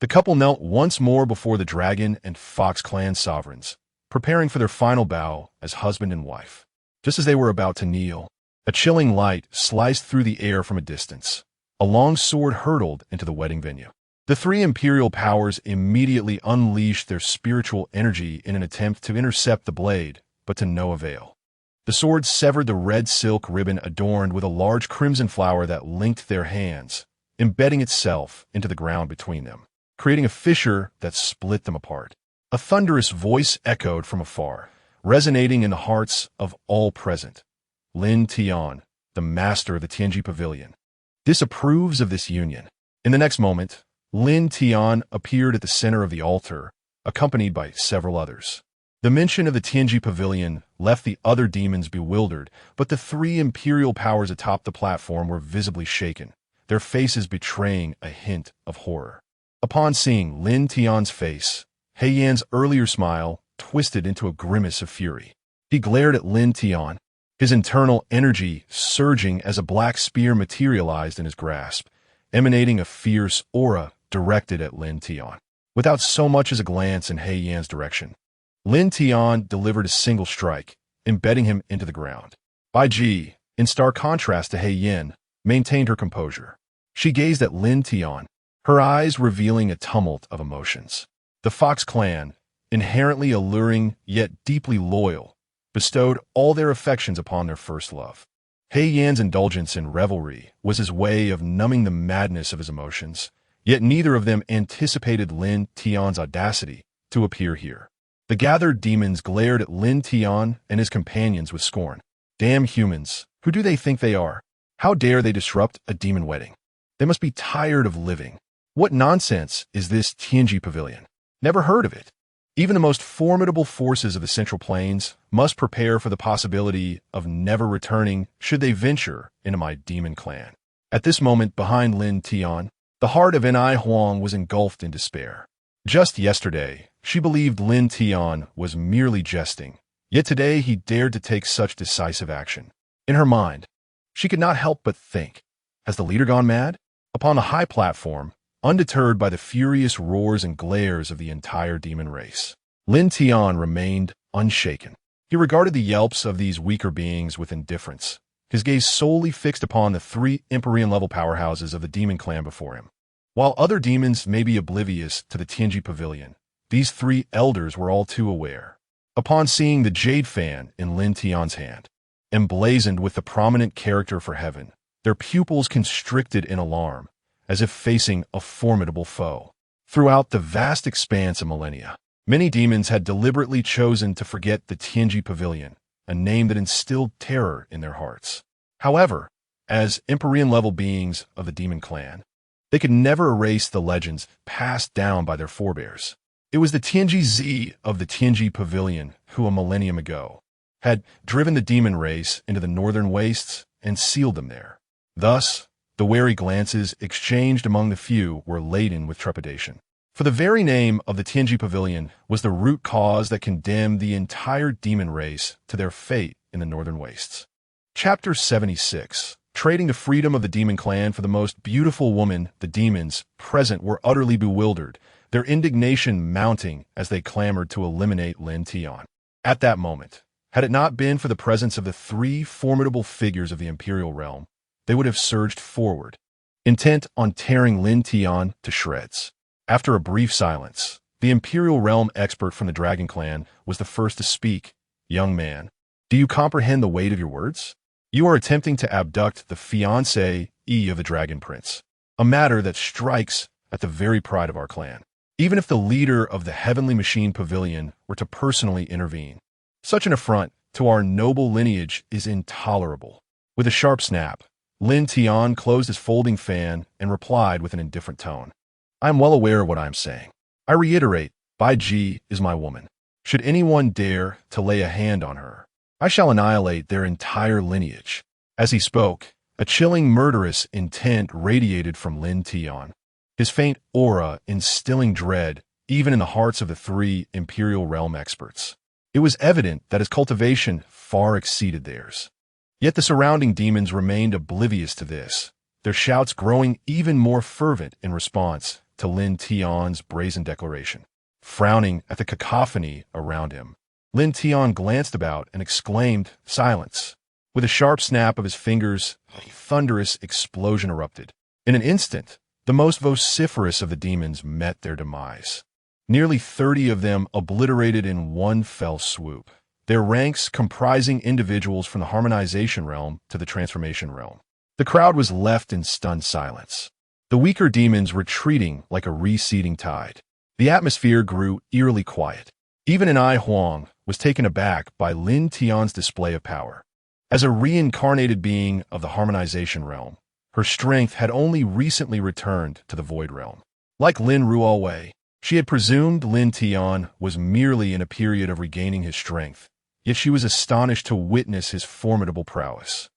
The couple knelt once more before the Dragon and Fox clan sovereigns, preparing for their final bow as husband and wife. Just as they were about to kneel, a chilling light sliced through the air from a distance. A long sword hurtled into the wedding venue. The three imperial powers immediately unleashed their spiritual energy in an attempt to intercept the blade, but to no avail. The sword severed the red silk ribbon adorned with a large crimson flower that linked their hands, embedding itself into the ground between them, creating a fissure that split them apart. A thunderous voice echoed from afar, resonating in the hearts of all present. Lin Tian, the master of the Tianji Pavilion, disapproves of this union. In the next moment, Lin Tian appeared at the center of the altar, accompanied by several others. The mention of the Tianji Pavilion left the other demons bewildered, but the three imperial powers atop the platform were visibly shaken, their faces betraying a hint of horror. Upon seeing Lin Tian's face, He Yan's earlier smile twisted into a grimace of fury. He glared at Lin Tian, his internal energy surging as a black spear materialized in his grasp, emanating a fierce aura directed at Lin Tian. Without so much as a glance in He Yan's direction, Lin Tian delivered a single strike, embedding him into the ground. Bai Ji, in stark contrast to He Yan, maintained her composure. She gazed at Lin Tian, her eyes revealing a tumult of emotions. The Fox clan, inherently alluring yet deeply loyal, bestowed all their affections upon their first love. He Yan's indulgence in revelry was his way of numbing the madness of his emotions, yet neither of them anticipated Lin Tian's audacity to appear here. The gathered demons glared at Lin Tian and his companions with scorn. Damn humans, who do they think they are? How dare they disrupt a demon wedding? They must be tired of living. What nonsense is this Tianji Pavilion? Never heard of it. Even the most formidable forces of the Central Plains must prepare for the possibility of never returning should they venture into my demon clan. At this moment, behind Lin Tian, the heart of Ni Huang was engulfed in despair. Just yesterday, she believed Lin Tian was merely jesting, yet today he dared to take such decisive action. In her mind, she could not help but think, has the leader gone mad? Upon the high platform, undeterred by the furious roars and glares of the entire demon race, Lin Tian remained unshaken. He regarded the yelps of these weaker beings with indifference, his gaze solely fixed upon the three Empyrean-level powerhouses of the demon clan before him. While other demons may be oblivious to the Tianji Pavilion, these three elders were all too aware. Upon seeing the jade fan in Lin Tian's hand, emblazoned with the prominent character for heaven, their pupils constricted in alarm, as if facing a formidable foe. Throughout the vast expanse of millennia, many demons had deliberately chosen to forget the Tianji Pavilion, a name that instilled terror in their hearts. However, as Empyrean-level beings of the demon clan, they could never erase the legends passed down by their forebears. It was the Tianji Z of the Tianji Pavilion who, a millennium ago, had driven the demon race into the northern wastes and sealed them there. Thus, the wary glances exchanged among the few were laden with trepidation. For the very name of the Tianji Pavilion was the root cause that condemned the entire demon race to their fate in the northern wastes. Chapter 76. Trading the freedom of the demon clan for the most beautiful woman, the demons present were utterly bewildered, their indignation mounting as they clamored to eliminate Lin Tian. At that moment, had it not been for the presence of the three formidable figures of the imperial realm, they would have surged forward, intent on tearing Lin Tian to shreds. After a brief silence, The Imperial Realm expert from the Dragon Clan was the first to speak. Young man, do you comprehend the weight of your words? You are attempting to abduct the fiancée of the Dragon Prince, a matter that strikes at the very pride of our clan. Even if the leader of the Heavenly Machine Pavilion were to personally intervene, such an affront to our noble lineage is intolerable. With a sharp snap, Lin Tian closed his folding fan and replied with an indifferent tone. I am well aware of what I am saying. I reiterate, Bai Ji is my woman. Should anyone dare to lay a hand on her, I shall annihilate their entire lineage. As he spoke, a chilling murderous intent radiated from Lin Tian, his faint aura instilling dread even in the hearts of the three Imperial Realm experts. It was evident that his cultivation far exceeded theirs. Yet the surrounding demons remained oblivious to this, their shouts growing even more fervent in response to Lin Tian's brazen declaration. Frowning at the cacophony around him, Lin Tian glanced about and exclaimed, Silence! With a sharp snap of his fingers, a thunderous explosion erupted. In an instant, the most vociferous of the demons met their demise. Nearly 30 of them obliterated in one fell swoop, their ranks comprising individuals from the harmonization realm to the transformation realm. The crowd was left in stunned silence, the weaker demons retreating like a receding tide. The atmosphere grew eerily quiet. Even Ai Huang was taken aback by Lin Tian's display of power. As a reincarnated being of the harmonization realm, her strength had only recently returned to the void realm. Like Lin Ruowei, she had presumed Lin Tian was merely in a period of regaining his strength, yet she was astonished to witness his formidable prowess.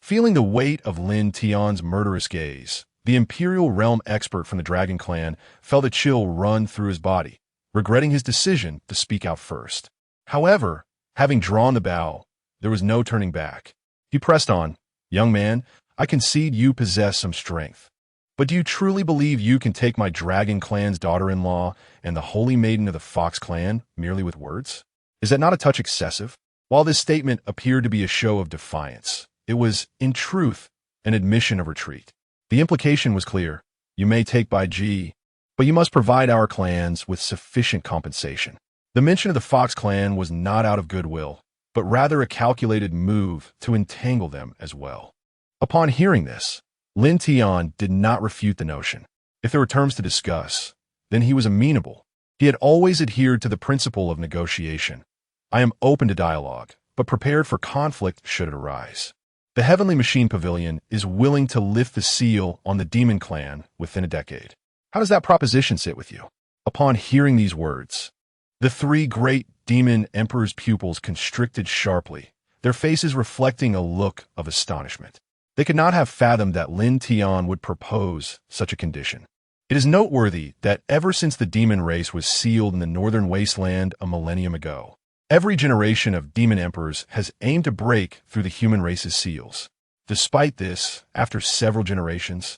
Feeling the weight of Lin Tian's murderous gaze, the Imperial Realm expert from the Dragon Clan felt a chill run through his body, regretting his decision to speak out first. However, having drawn the bow, there was no turning back. He pressed on, Young man, I concede you possess some strength. But do you truly believe you can take my Dragon Clan's daughter-in-law and the Holy Maiden of the Fox Clan merely with words? Is that not a touch excessive? While this statement appeared to be a show of defiance, it was, in truth, an admission of retreat. The implication was clear. You may take Bai Ji, but you must provide our clans with sufficient compensation. The mention of the Fox Clan was not out of goodwill, but rather a calculated move to entangle them as well. Upon hearing this, Lin Tian did not refute the notion. If there were terms to discuss, then he was amenable. He had always adhered to the principle of negotiation. I am open to dialogue, but prepared for conflict should it arise. The Heavenly Machine Pavilion is willing to lift the seal on the Demon Clan within a decade. How does that proposition sit with you? Upon hearing these words, the three great Demon Emperor's pupils constricted sharply, their faces reflecting a look of astonishment. They could not have fathomed that Lin Tian would propose such a condition. It is noteworthy that ever since the demon race was sealed in the northern wasteland a millennium ago, every generation of demon emperors has aimed to break through the human race's seals. Despite this, after several generations,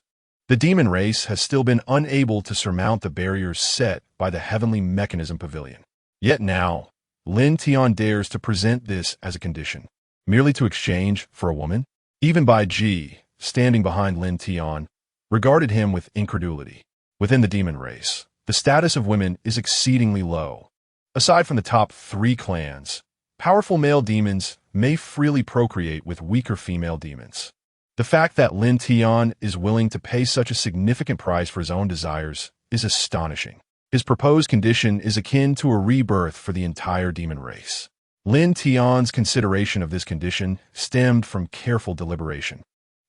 the demon race has still been unable to surmount the barriers set by the Heavenly Mechanism Pavilion. Yet now, Lin Tian dares to present this as a condition, merely to exchange for a woman? Even Bai Ji, standing behind Lin Tian, regarded him with incredulity. Within the demon race, the status of women is exceedingly low. Aside from the top 3 clans, powerful male demons may freely procreate with weaker female demons. The fact that Lin Tian is willing to pay such a significant price for his own desires is astonishing. His proposed condition is akin to a rebirth for the entire demon race. Lin Tian's consideration of this condition stemmed from careful deliberation.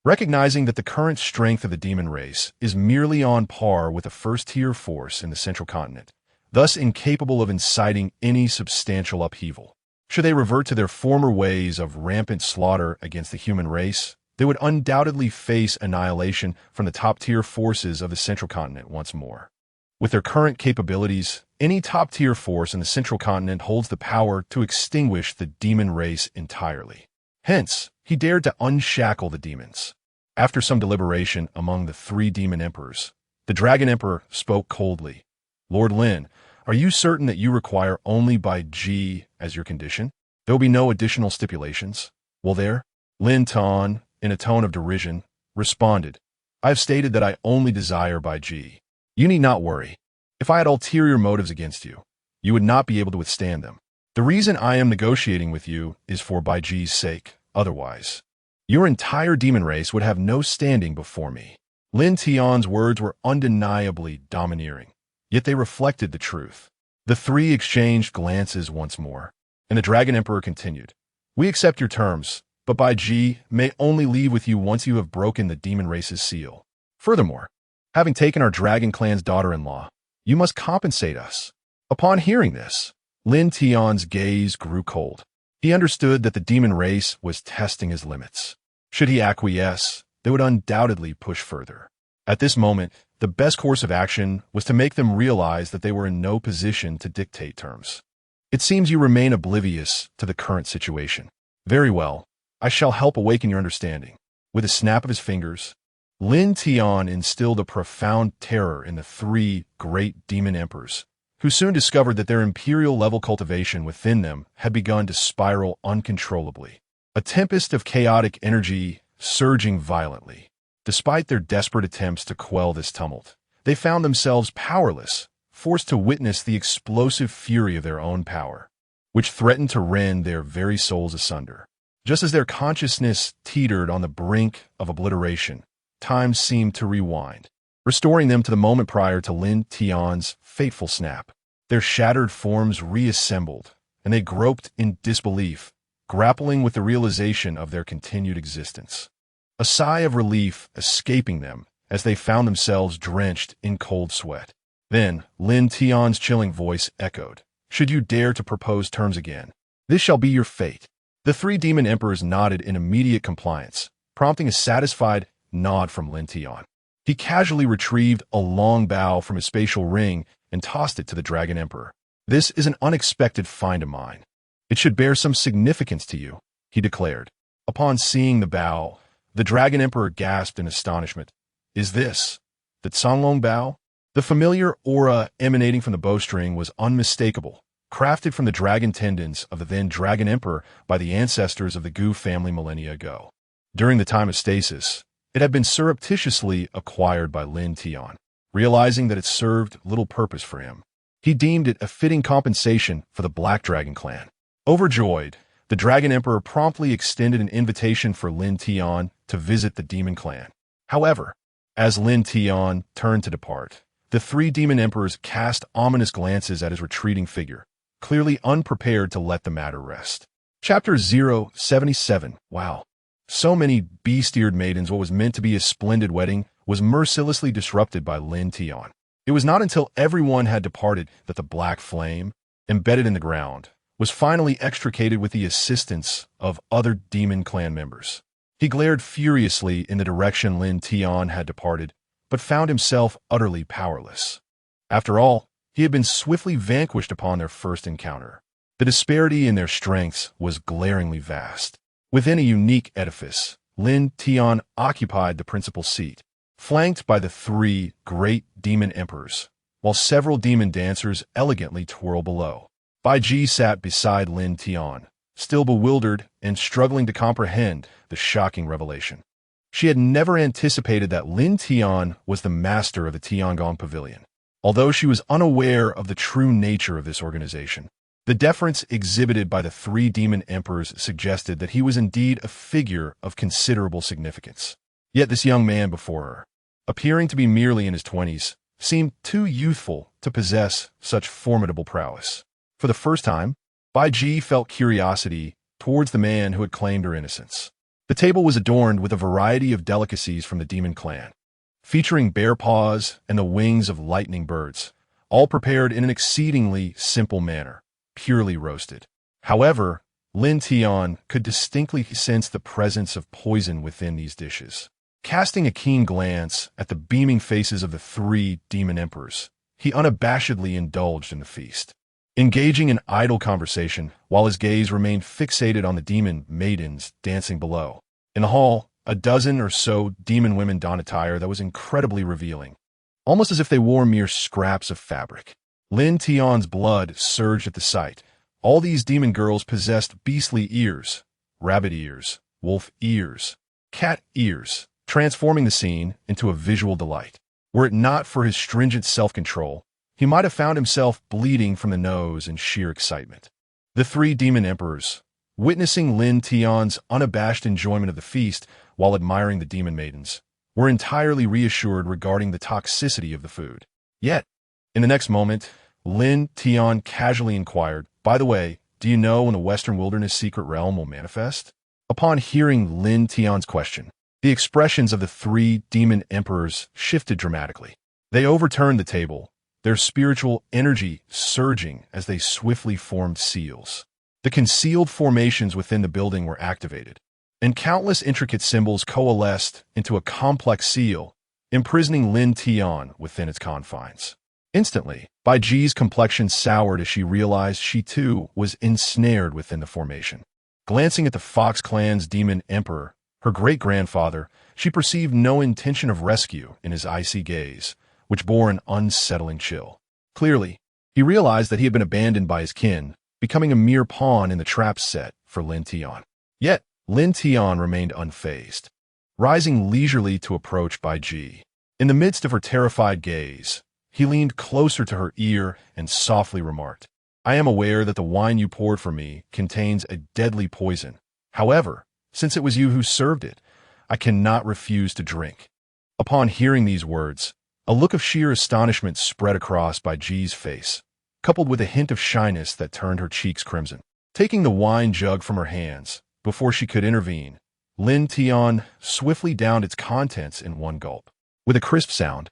Recognizing that the current strength of the demon race is merely on par with a first-tier force in the central continent, thus incapable of inciting any substantial upheaval. Should they revert to their former ways of rampant slaughter against the human race, they would undoubtedly face annihilation from the top-tier forces of the central continent once more. With their current capabilities, any top-tier force in the central continent holds the power to extinguish the demon race entirely. Hence, he dared to unshackle the demons. After some deliberation among the 3 demon emperors, the Dragon Emperor spoke coldly. Lord Lin, are you certain that you require only Bai Ji as your condition? There will be no additional stipulations, will there? Lin Tian, in a tone of derision, responded, I have stated that I only desire Bai Ji. You need not worry. If I had ulterior motives against you, you would not be able to withstand them. The reason I am negotiating with you is for Baiji's sake. Otherwise, your entire demon race would have no standing before me. Lin Tian's words were undeniably domineering, yet they reflected the truth. The three exchanged glances once more, and the Dragon Emperor continued. We accept your terms, but Baiji may only leave with you once you have broken the demon race's seal. Furthermore, having taken our dragon clan's daughter-in-law, you must compensate us. Upon hearing this, Lin Tian's gaze grew cold. He understood that the demon race was testing his limits. Should he acquiesce, they would undoubtedly push further. At this moment, the best course of action was to make them realize that they were in no position to dictate terms. It seems you remain oblivious to the current situation. Very well, I shall help awaken your understanding. With a snap of his fingers, Lin Tian instilled a profound terror in the three great demon emperors, who soon discovered that their imperial-level cultivation within them had begun to spiral uncontrollably. A tempest of chaotic energy surging violently. Despite their desperate attempts to quell this tumult, they found themselves powerless, forced to witness the explosive fury of their own power, which threatened to rend their very souls asunder. Just as their consciousness teetered on the brink of obliteration, time seemed to rewind, restoring them to the moment prior to Lin Tian's fateful snap. Their shattered forms reassembled, and they groped in disbelief, grappling with the realization of their continued existence. A sigh of relief escaping them as they found themselves drenched in cold sweat. Then, Lin Tian's chilling voice echoed, Should you dare to propose terms again, this shall be your fate. The three demon emperors nodded in immediate compliance, prompting a satisfied nod from Lin Tian. He casually retrieved a long bow from his spatial ring and tossed it to the Dragon Emperor. This is an unexpected find of mine. It should bear some significance to you, he declared. Upon seeing the bow, the Dragon Emperor gasped in astonishment. Is this the Canglong bow? The familiar aura emanating from the bowstring was unmistakable, crafted from the dragon tendons of the then Dragon Emperor by the ancestors of the Gu family millennia ago. During the time of stasis, it had been surreptitiously acquired by Lin Tian. Realizing that it served little purpose for him, he deemed it a fitting compensation for the Black Dragon clan. Overjoyed, the Dragon Emperor promptly extended an invitation for Lin Tian to visit the Demon Clan. However, as Lin Tian turned to depart, the three Demon Emperors cast ominous glances at his retreating figure, clearly unprepared to let the matter rest. Chapter 077. Wow. So many beast-eared maidens, what was meant to be a splendid wedding was mercilessly disrupted by Lin Tian. It was not until everyone had departed that the black flame, embedded in the ground, was finally extricated with the assistance of other Demon Clan members. He glared furiously in the direction Lin Tian had departed, but found himself utterly powerless. After all, he had been swiftly vanquished upon their first encounter. The disparity in their strengths was glaringly vast. Within a unique edifice, Lin Tian occupied the principal seat, flanked by the three great demon emperors, while several demon dancers elegantly twirl below. Baiji sat beside Lin Tian, still bewildered and struggling to comprehend the shocking revelation. She had never anticipated that Lin Tian was the master of the Tiangong Pavilion. Although she was unaware of the true nature of this organization, the deference exhibited by the three demon emperors suggested that he was indeed a figure of considerable significance. Yet this young man before her, appearing to be merely in his 20s, seemed too youthful to possess such formidable prowess. For the first time, Baiji felt curiosity towards the man who had claimed her innocence. The table was adorned with a variety of delicacies from the demon clan, featuring bear paws and the wings of lightning birds, all prepared in an exceedingly simple manner, purely roasted. However, Lin Tian could distinctly sense the presence of poison within these dishes. Casting a keen glance at the beaming faces of the three demon emperors, he unabashedly indulged in the feast, engaging in idle conversation while his gaze remained fixated on the demon maidens dancing below. In the hall, a dozen or so demon women donned attire that was incredibly revealing, almost as if they wore mere scraps of fabric. Lin Tian's blood surged at the sight. All these demon girls possessed beastly ears, rabbit ears, wolf ears, cat ears, transforming the scene into a visual delight. Were it not for his stringent self-control, he might have found himself bleeding from the nose in sheer excitement. The three demon emperors, witnessing Lin Tian's unabashed enjoyment of the feast while admiring the demon maidens, were entirely reassured regarding the toxicity of the food. Yet, in the next moment, Lin Tian casually inquired, "By the way, do you know when the Western Wilderness secret realm will manifest?" Upon hearing Lin Tian's question, the expressions of the three demon emperors shifted dramatically. They overturned the table, their spiritual energy surging as they swiftly formed seals. The concealed formations within the building were activated, and countless intricate symbols coalesced into a complex seal, imprisoning Lin Tian within its confines. Instantly, Bai Ji's complexion soured as she realized she too was ensnared within the formation. Glancing at the Fox clan's demon emperor, her great-grandfather, she perceived no intention of rescue in his icy gaze, which bore an unsettling chill. Clearly, he realized that he had been abandoned by his kin, becoming a mere pawn in the trap set for Lin Tian. Yet, Lin Tian remained unfazed, rising leisurely to approach Bai Ji. In the midst of her terrified gaze, he leaned closer to her ear and softly remarked, "I am aware that the wine you poured for me contains a deadly poison. However, since it was you who served it, I cannot refuse to drink." Upon hearing these words, a look of sheer astonishment spread across Bai Ji's face, coupled with a hint of shyness that turned her cheeks crimson. Taking the wine jug from her hands, before she could intervene, Lin Tian swiftly downed its contents in one gulp. With a crisp sound,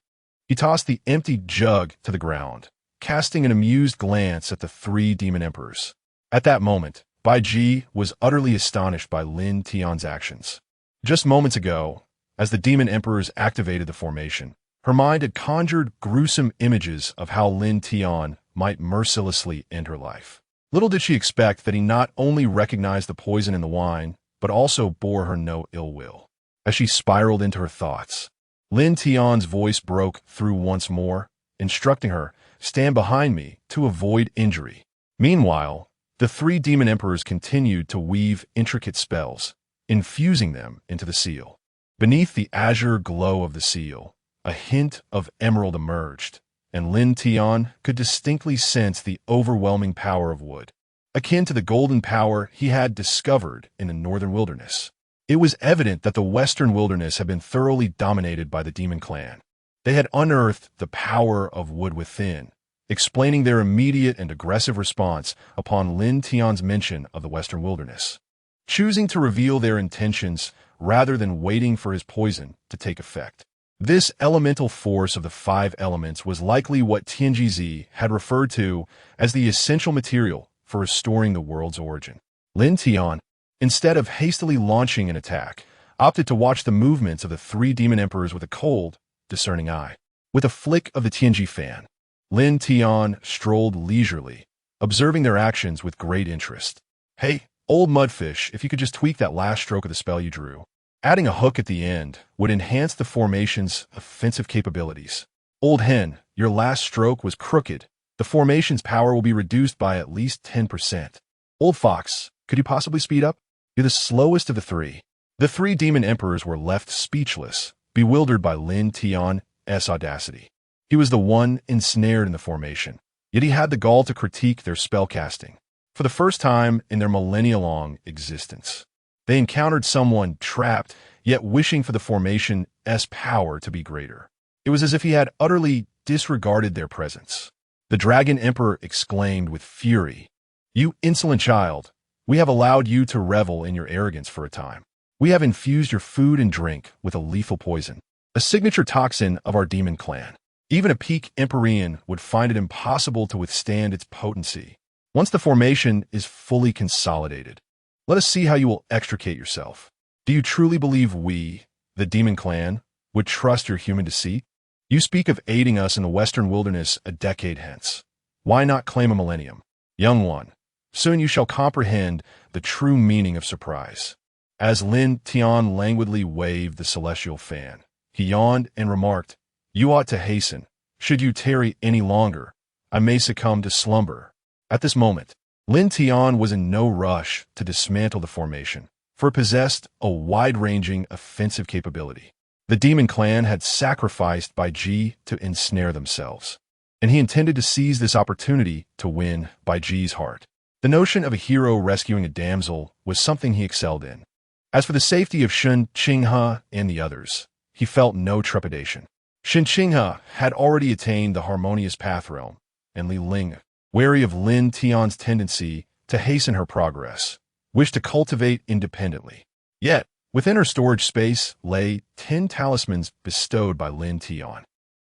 he tossed the empty jug to the ground, casting an amused glance at the three demon emperors. At that moment, Bai Ji was utterly astonished by Lin Tian's actions. Just moments ago, as the demon emperors activated the formation, her mind had conjured gruesome images of how Lin Tian might mercilessly end her life. Little did she expect that he not only recognized the poison in the wine, but also bore her no ill will. As she spiraled into her thoughts, Lin Tian's voice broke through once more, instructing her, "Stand behind me to avoid injury." Meanwhile, the three demon emperors continued to weave intricate spells, infusing them into the seal. Beneath the azure glow of the seal, a hint of emerald emerged, and Lin Tian could distinctly sense the overwhelming power of wood, akin to the golden power he had discovered in the northern wilderness. It was evident that the western wilderness had been thoroughly dominated by the demon clan. They had unearthed the power of wood within, explaining their immediate and aggressive response upon Lin Tian's mention of the western wilderness, choosing to reveal their intentions rather than waiting for his poison to take effect. This elemental force of the five elements was likely what Tianjizi had referred to as the essential material for restoring the world's origin. Lin Tian, instead of hastily launching an attack, opted to watch the movements of the three demon emperors with a cold, discerning eye. With a flick of the Tianji fan, Lin Tian strolled leisurely, observing their actions with great interest. "Hey, old mudfish, if you could just tweak that last stroke of the spell you drew. Adding a hook at the end would enhance the formation's offensive capabilities. Old hen, your last stroke was crooked. The formation's power will be reduced by at least 10%. Old fox, could you possibly speed up? You're the slowest of the three." The three demon emperors were left speechless, bewildered by Lin Tian's audacity. He was the one ensnared in the formation, yet he had the gall to critique their spellcasting. For the first time in their millennia-long existence, they encountered someone trapped, yet wishing for the formation's power to be greater. It was as if he had utterly disregarded their presence. The Dragon Emperor exclaimed with fury, "You insolent child, we have allowed you to revel in your arrogance for a time. We have infused your food and drink with a lethal poison, a signature toxin of our demon clan. Even a peak Empyrean would find it impossible to withstand its potency. Once the formation is fully consolidated, let us see how you will extricate yourself. Do you truly believe we, the demon clan, would trust your human deceit? You speak of aiding us in the western wilderness a decade hence. Why not claim a millennium? Young one, soon you shall comprehend the true meaning of surprise." As Lin Tian languidly waved the celestial fan, he yawned and remarked, "You ought to hasten. Should you tarry any longer, I may succumb to slumber." At this moment, Lin Tian was in no rush to dismantle the formation, for it possessed a wide-ranging offensive capability. The demon clan had sacrificed Bai Ji to ensnare themselves. and he intended to seize this opportunity to win Baiji's heart. The notion of a hero rescuing a damsel was something he excelled in. As for the safety of Changsheng and the others, he felt no trepidation. Changsheng had already attained the harmonious path realm, and Li Ling, wary of Lin Tian's tendency to hasten her progress, wished to cultivate independently. Yet, within her storage space lay 10 talismans bestowed by Lin Tian.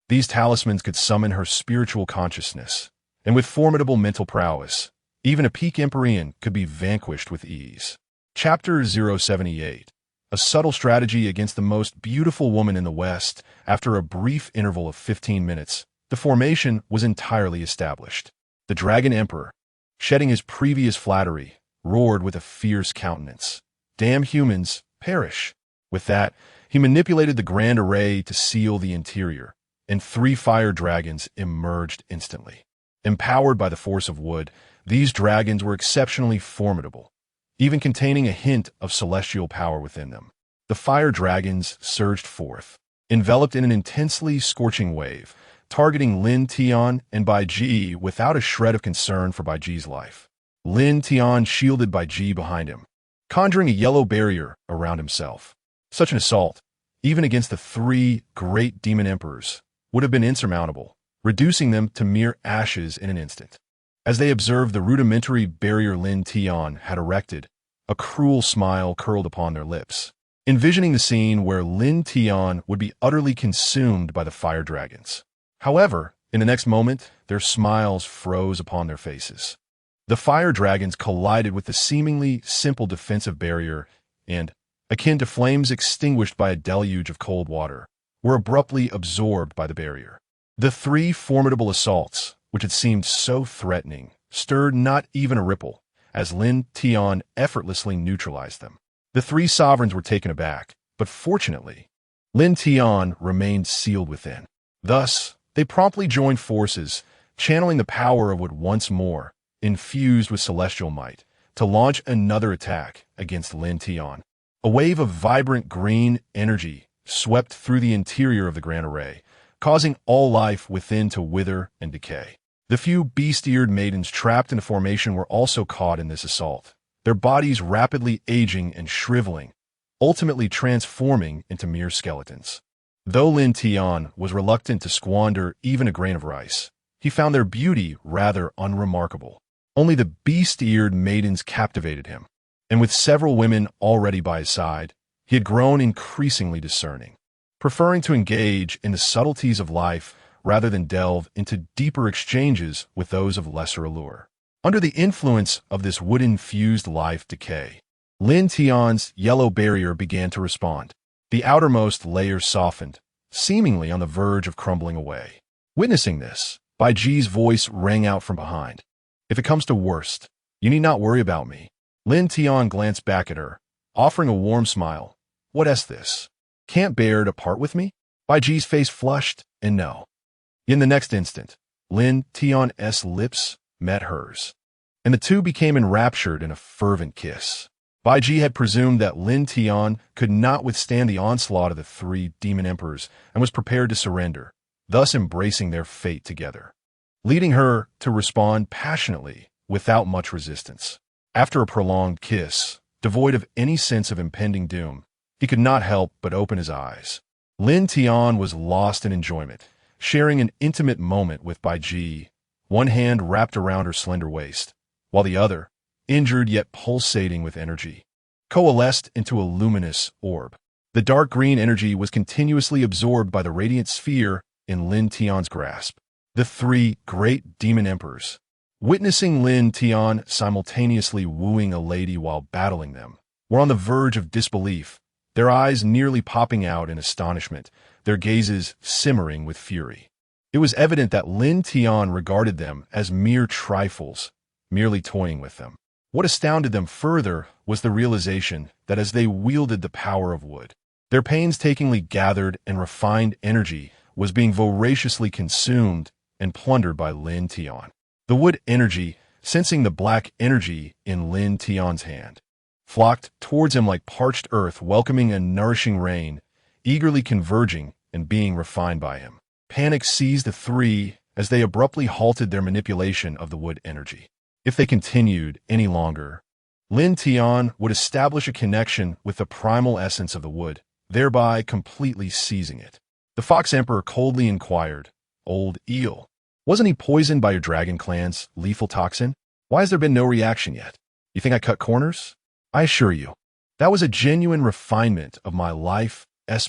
These talismans could summon her spiritual consciousness, and with formidable mental prowess, even a peak Empyrean could be vanquished with ease. Chapter 078. A subtle strategy against the most beautiful woman in the West. After a brief interval of 15 minutes, the formation was entirely established. The Dragon Emperor, shedding his previous flattery, roared with a fierce countenance. "Damn humans, perish!" With that, he manipulated the grand array to seal the interior, and 3 fire dragons emerged instantly. Empowered by the force of wood, these dragons were exceptionally formidable, even containing a hint of celestial power within them. The fire dragons surged forth, enveloped in an intensely scorching wave, targeting Lin Tian and Baiji without a shred of concern for Baiji's life. Lin Tian shielded Baiji behind him, conjuring a yellow barrier around himself. Such an assault, even against the 3 great demon emperors, would have been insurmountable, reducing them to mere ashes in an instant. As they observed the rudimentary barrier Lin Tian had erected, a cruel smile curled upon their lips, envisioning the scene where Lin Tian would be utterly consumed by the fire dragons. However, in the next moment, their smiles froze upon their faces. The fire dragons collided with the seemingly simple defensive barrier and, akin to flames extinguished by a deluge of cold water, were abruptly absorbed by the barrier. The 3 formidable assaults, which had seemed so threatening, stirred not even a ripple, as Lin Tian effortlessly neutralized them. The 3 sovereigns were taken aback, but fortunately, Lin Tian remained sealed within. Thus, they promptly joined forces, channeling the power of wood once more, infused with celestial might, to launch another attack against Lin Tian. A wave of vibrant green energy swept through the interior of the grand array, causing all life within to wither and decay. The few beast-eared maidens trapped in the formation were also caught in this assault, their bodies rapidly aging and shriveling, ultimately transforming into mere skeletons. Though Lin Tian was reluctant to squander even a grain of rice, he found their beauty rather unremarkable. Only the beast-eared maidens captivated him, and with several women already by his side, he had grown increasingly discerning, preferring to engage in the subtleties of life rather than delve into deeper exchanges with those of lesser allure. Under the influence of this wood-infused life decay, Lin Tian's yellow barrier began to respond. The outermost layer softened, seemingly on the verge of crumbling away. Witnessing this, Baiji's voice rang out from behind. "If it comes to worst, you need not worry about me." Lin Tian glanced back at her, offering a warm smile. "What this? Can't bear to part with me?" Baiji's face flushed, and no. In the next instant, Lin Tian's lips met hers, and the two became enraptured in a fervent kiss. Baiji had presumed that Lin Tian could not withstand the onslaught of the 3 demon emperors and was prepared to surrender, thus embracing their fate together, leading her to respond passionately without much resistance. After a prolonged kiss, devoid of any sense of impending doom, he could not help but open his eyes. Lin Tian was lost in enjoyment, sharing an intimate moment with Baiji, one hand wrapped around her slender waist, while the other, injured yet pulsating with energy, coalesced into a luminous orb. The dark green energy was continuously absorbed by the radiant sphere in Lin Tian's grasp. The 3 great demon emperors, witnessing Lin Tian simultaneously wooing a lady while battling them, were on the verge of disbelief, their eyes nearly popping out in astonishment, their gazes simmering with fury. It was evident that Lin Tian regarded them as mere trifles, merely toying with them. What astounded them further was the realization that as they wielded the power of wood, their painstakingly gathered and refined energy was being voraciously consumed and plundered by Lin Tian. The wood energy, sensing the black energy in Lin Tian's hand, flocked towards him like parched earth welcoming a nourishing rain, eagerly converging and being refined by him. Panic seized the 3 as they abruptly halted their manipulation of the wood energy. If they continued any longer, Lin Tian would establish a connection with the primal essence of the wood, thereby completely seizing it. The Fox Emperor coldly inquired, "Old eel, wasn't he poisoned by your dragon clan's lethal toxin? Why has there been no reaction yet? You think I cut corners? I assure you, that was a genuine refinement of my life's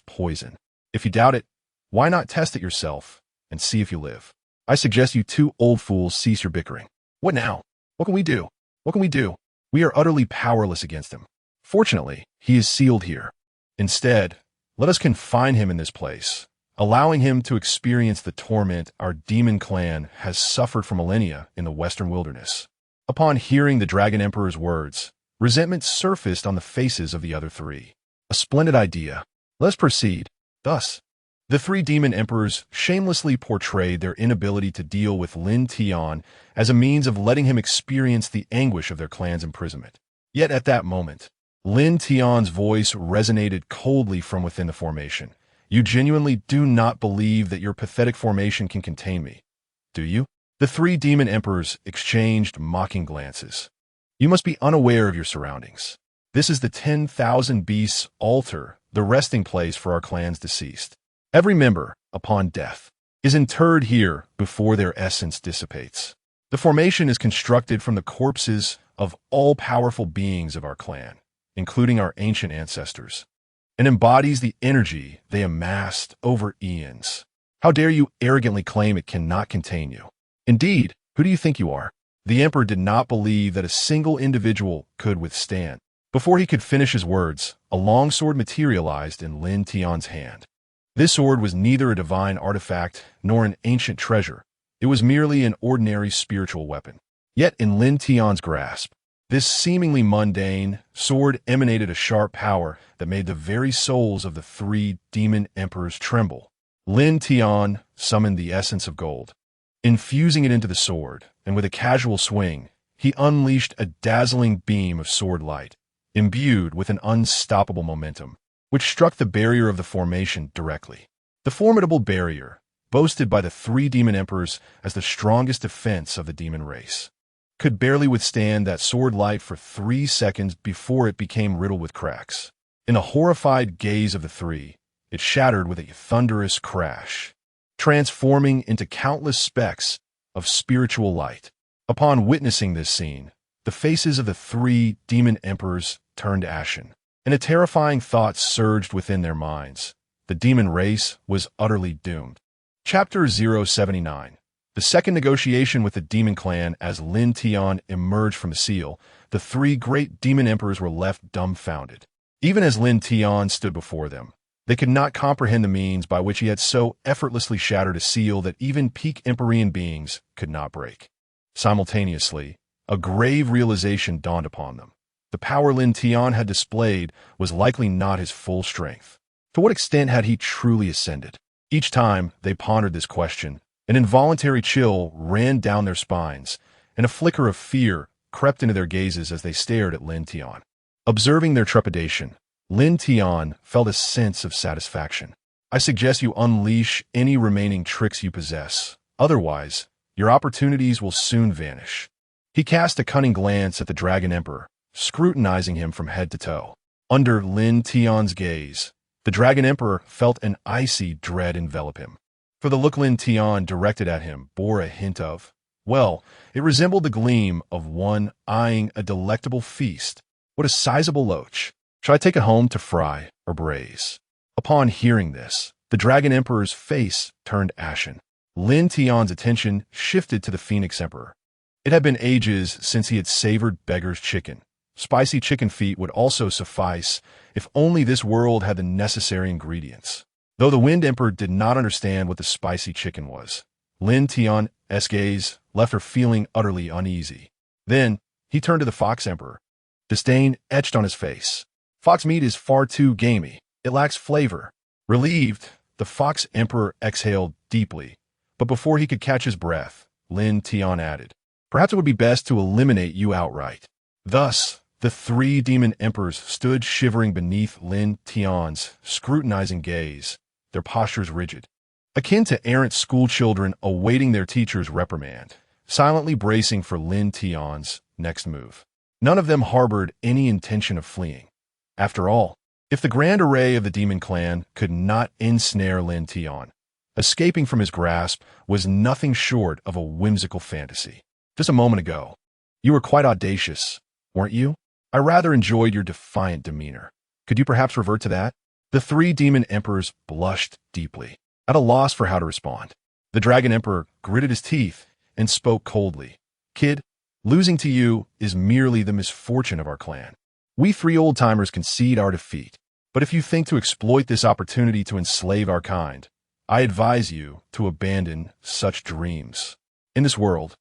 poison. If you doubt it, why not test it yourself and see if you live? I suggest you two old fools cease your bickering." "What now? What can we do? What can we do? We are utterly powerless against him. Fortunately, he is sealed here. Instead, let us confine him in this place, allowing him to experience the torment our demon clan has suffered for millennia in the western wilderness." Upon hearing the Dragon Emperor's words, resentment surfaced on the faces of the other three. "A splendid idea. Let us proceed." Thus, the three demon emperors shamelessly portrayed their inability to deal with Lin Tian as a means of letting him experience the anguish of their clan's imprisonment. Yet at that moment, Lin Tian's voice resonated coldly from within the formation. "You genuinely do not believe that your pathetic formation can contain me, do you?" The three demon emperors exchanged mocking glances. "You must be unaware of your surroundings. This is the 10,000 Beasts altar, the resting place for our clan's deceased. Every member, upon death, is interred here before their essence dissipates. The formation is constructed from the corpses of all-powerful beings of our clan, including our ancient ancestors, and embodies the energy they amassed over eons. How dare you arrogantly claim it cannot contain you? Indeed, who do you think you are?" The emperor did not believe that a single individual could withstand. Before he could finish his words, a long sword materialized in Lin Tian's hand. This sword was neither a divine artifact nor an ancient treasure. It was merely an ordinary spiritual weapon. Yet in Lin Tian's grasp, this seemingly mundane sword emanated a sharp power that made the very souls of the three demon emperors tremble. Lin Tian summoned the essence of gold, infusing it into the sword, and with a casual swing, he unleashed a dazzling beam of sword light, imbued with an unstoppable momentum, which struck the barrier of the formation directly. The formidable barrier, boasted by the three demon emperors as the strongest defense of the demon race, could barely withstand that sword light for 3 seconds before it became riddled with cracks. In the horrified gaze of the three, it shattered with a thunderous crash, transforming into countless specks of spiritual light. Upon witnessing this scene, the faces of the three demon emperors turned ashen, and a terrifying thought surged within their minds. The demon race was utterly doomed. Chapter 079. The second negotiation with the demon clan. As Lin Tian emerged from the seal, the three great demon emperors were left dumbfounded. Even as Lin Tian stood before them, they could not comprehend the means by which he had so effortlessly shattered a seal that even peak Empyrean beings could not break. Simultaneously, a grave realization dawned upon them. The power Lin Tian had displayed was likely not his full strength. To what extent had he truly ascended? Each time they pondered this question, an involuntary chill ran down their spines, and a flicker of fear crept into their gazes as they stared at Lin Tian. Observing their trepidation, Lin Tian felt a sense of satisfaction. "I suggest you unleash any remaining tricks you possess. Otherwise, your opportunities will soon vanish." He cast a cunning glance at the Dragon Emperor, scrutinizing him from head to toe. Under Lin Tian's gaze, the Dragon Emperor felt an icy dread envelop him. For the look Lin Tian directed at him bore a hint of, well, it resembled the gleam of one eyeing a delectable feast. What a sizable loach! Shall I take it home to fry or braise? Upon hearing this, the Dragon Emperor's face turned ashen. Lin Tian's attention shifted to the Phoenix Emperor. It had been ages since he had savored beggar's chicken. Spicy chicken feet would also suffice if only this world had the necessary ingredients. Though the Wind Emperor did not understand what the spicy chicken was, Lin Tian's gaze left her feeling utterly uneasy. Then he turned to the Fox Emperor. Disdain etched on his face. "Fox meat is far too gamey. It lacks flavor." Relieved, the Fox Emperor exhaled deeply, but before he could catch his breath, Lin Tian added, "Perhaps it would be best to eliminate you outright." Thus, the three demon emperors stood shivering beneath Lin Tian's scrutinizing gaze, their postures rigid. akin to errant schoolchildren awaiting their teacher's reprimand, silently bracing for Lin Tian's next move. None of them harbored any intention of fleeing. After all, if the grand array of the demon clan could not ensnare Lin Tian, escaping from his grasp was nothing short of a whimsical fantasy. Just a moment ago, you were quite audacious, weren't you? I rather enjoyed your defiant demeanor. Could you perhaps revert to that? The three demon emperors blushed deeply, at a loss for how to respond. The dragon emperor gritted his teeth and spoke coldly. Kid, losing to you is merely the misfortune of our clan. We three old-timers concede our defeat, but if you think to exploit this opportunity to enslave our kind, I advise you to abandon such dreams. In this world,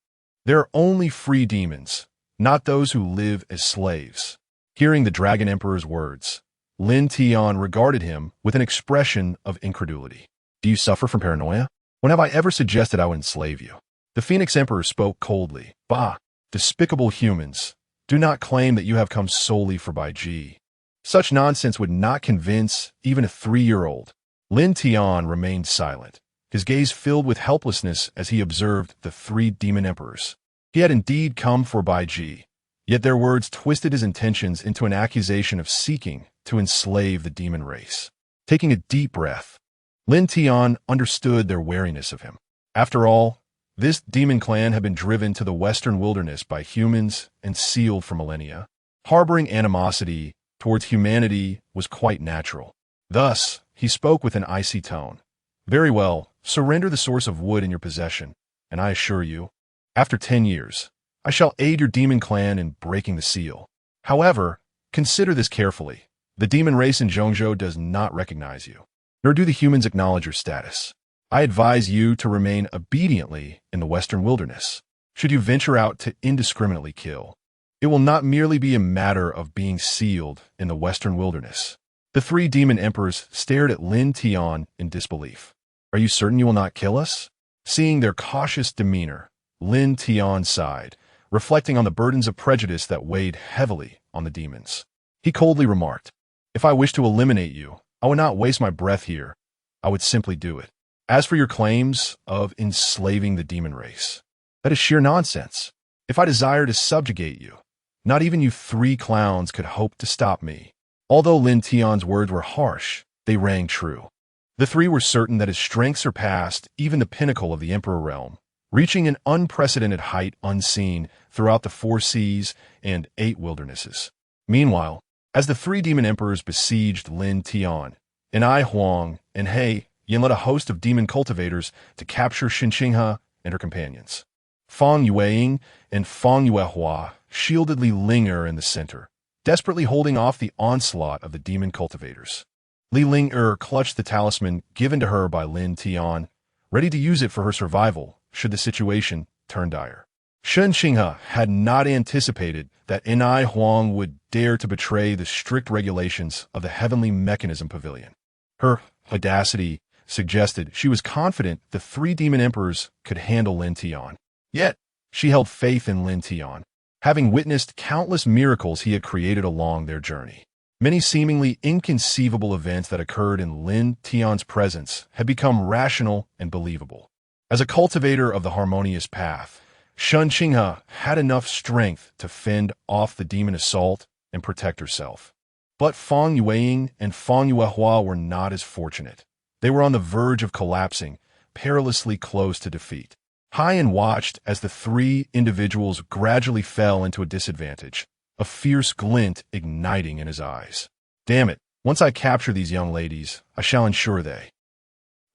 there are only free demons, not those who live as slaves. Hearing the Dragon Emperor's words, Lin Tian regarded him with an expression of incredulity. Do you suffer from paranoia? When have I ever suggested I would enslave you? The Phoenix Emperor spoke coldly. Bah, despicable humans, do not claim that you have come solely for Bai Ji. Such nonsense would not convince even a 3-year-old. Lin Tian remained silent, his gaze filled with helplessness as he observed the three demon emperors. He had indeed come for Bai Ji, yet their words twisted his intentions into an accusation of seeking to enslave the demon race. Taking a deep breath, Lin Tian understood their wariness of him. After all, this demon clan had been driven to the western wilderness by humans and sealed for millennia. Harboring animosity towards humanity was quite natural. Thus, he spoke with an icy tone. Very well, surrender the source of wood in your possession, and I assure you, after 10 years, I shall aid your demon clan in breaking the seal. However, consider this carefully. The demon race in Zhongzhou does not recognize you, nor do the humans acknowledge your status. I advise you to remain obediently in the western wilderness. Should you venture out to indiscriminately kill, it will not merely be a matter of being sealed in the western wilderness. The three demon emperors stared at Lin Tian in disbelief. Are you certain you will not kill us? Seeing their cautious demeanor, Lin Tian sighed, reflecting on the burdens of prejudice that weighed heavily on the demons. He coldly remarked, If I wish to eliminate you, I would not waste my breath here. I would simply do it. As for your claims of enslaving the demon race, that is sheer nonsense. If I desire to subjugate you, not even you three clowns could hope to stop me. Although Lin Tian's words were harsh, they rang true. The three were certain that his strength surpassed even the pinnacle of the Emperor realm, reaching an unprecedented height unseen throughout the 4 seas and 8 wildernesses. Meanwhile, as the 3 demon emperors besieged Lin Tian, and I Huang and He Yin led a host of demon cultivators to capture Changsheng and her companions. Fang Yueying and Fang Yuehua shieldedly linger in the center, desperately holding off the onslaught of the demon cultivators. Li Ling clutched the talisman given to her by Lin Tian, ready to use it for her survival should the situation turn dire. Changsheng had not anticipated that Enai Huang would dare to betray the strict regulations of the Heavenly Mechanism Pavilion. Her audacity suggested she was confident the 3 demon emperors could handle Lin Tian. Yet, she held faith in Lin Tian, having witnessed countless miracles he had created along their journey. Many seemingly inconceivable events that occurred in Lin Tian's presence had become rational and believable. As a cultivator of the harmonious path, Changsheng had enough strength to fend off the demon assault and protect herself. But Fang Yueying and Fang Yuehua were not as fortunate. They were on the verge of collapsing, perilously close to defeat. Haiyan watched as the 3 individuals gradually fell into a disadvantage, a fierce glint igniting in his eyes. Damn it, once I capture these young ladies, I shall ensure they.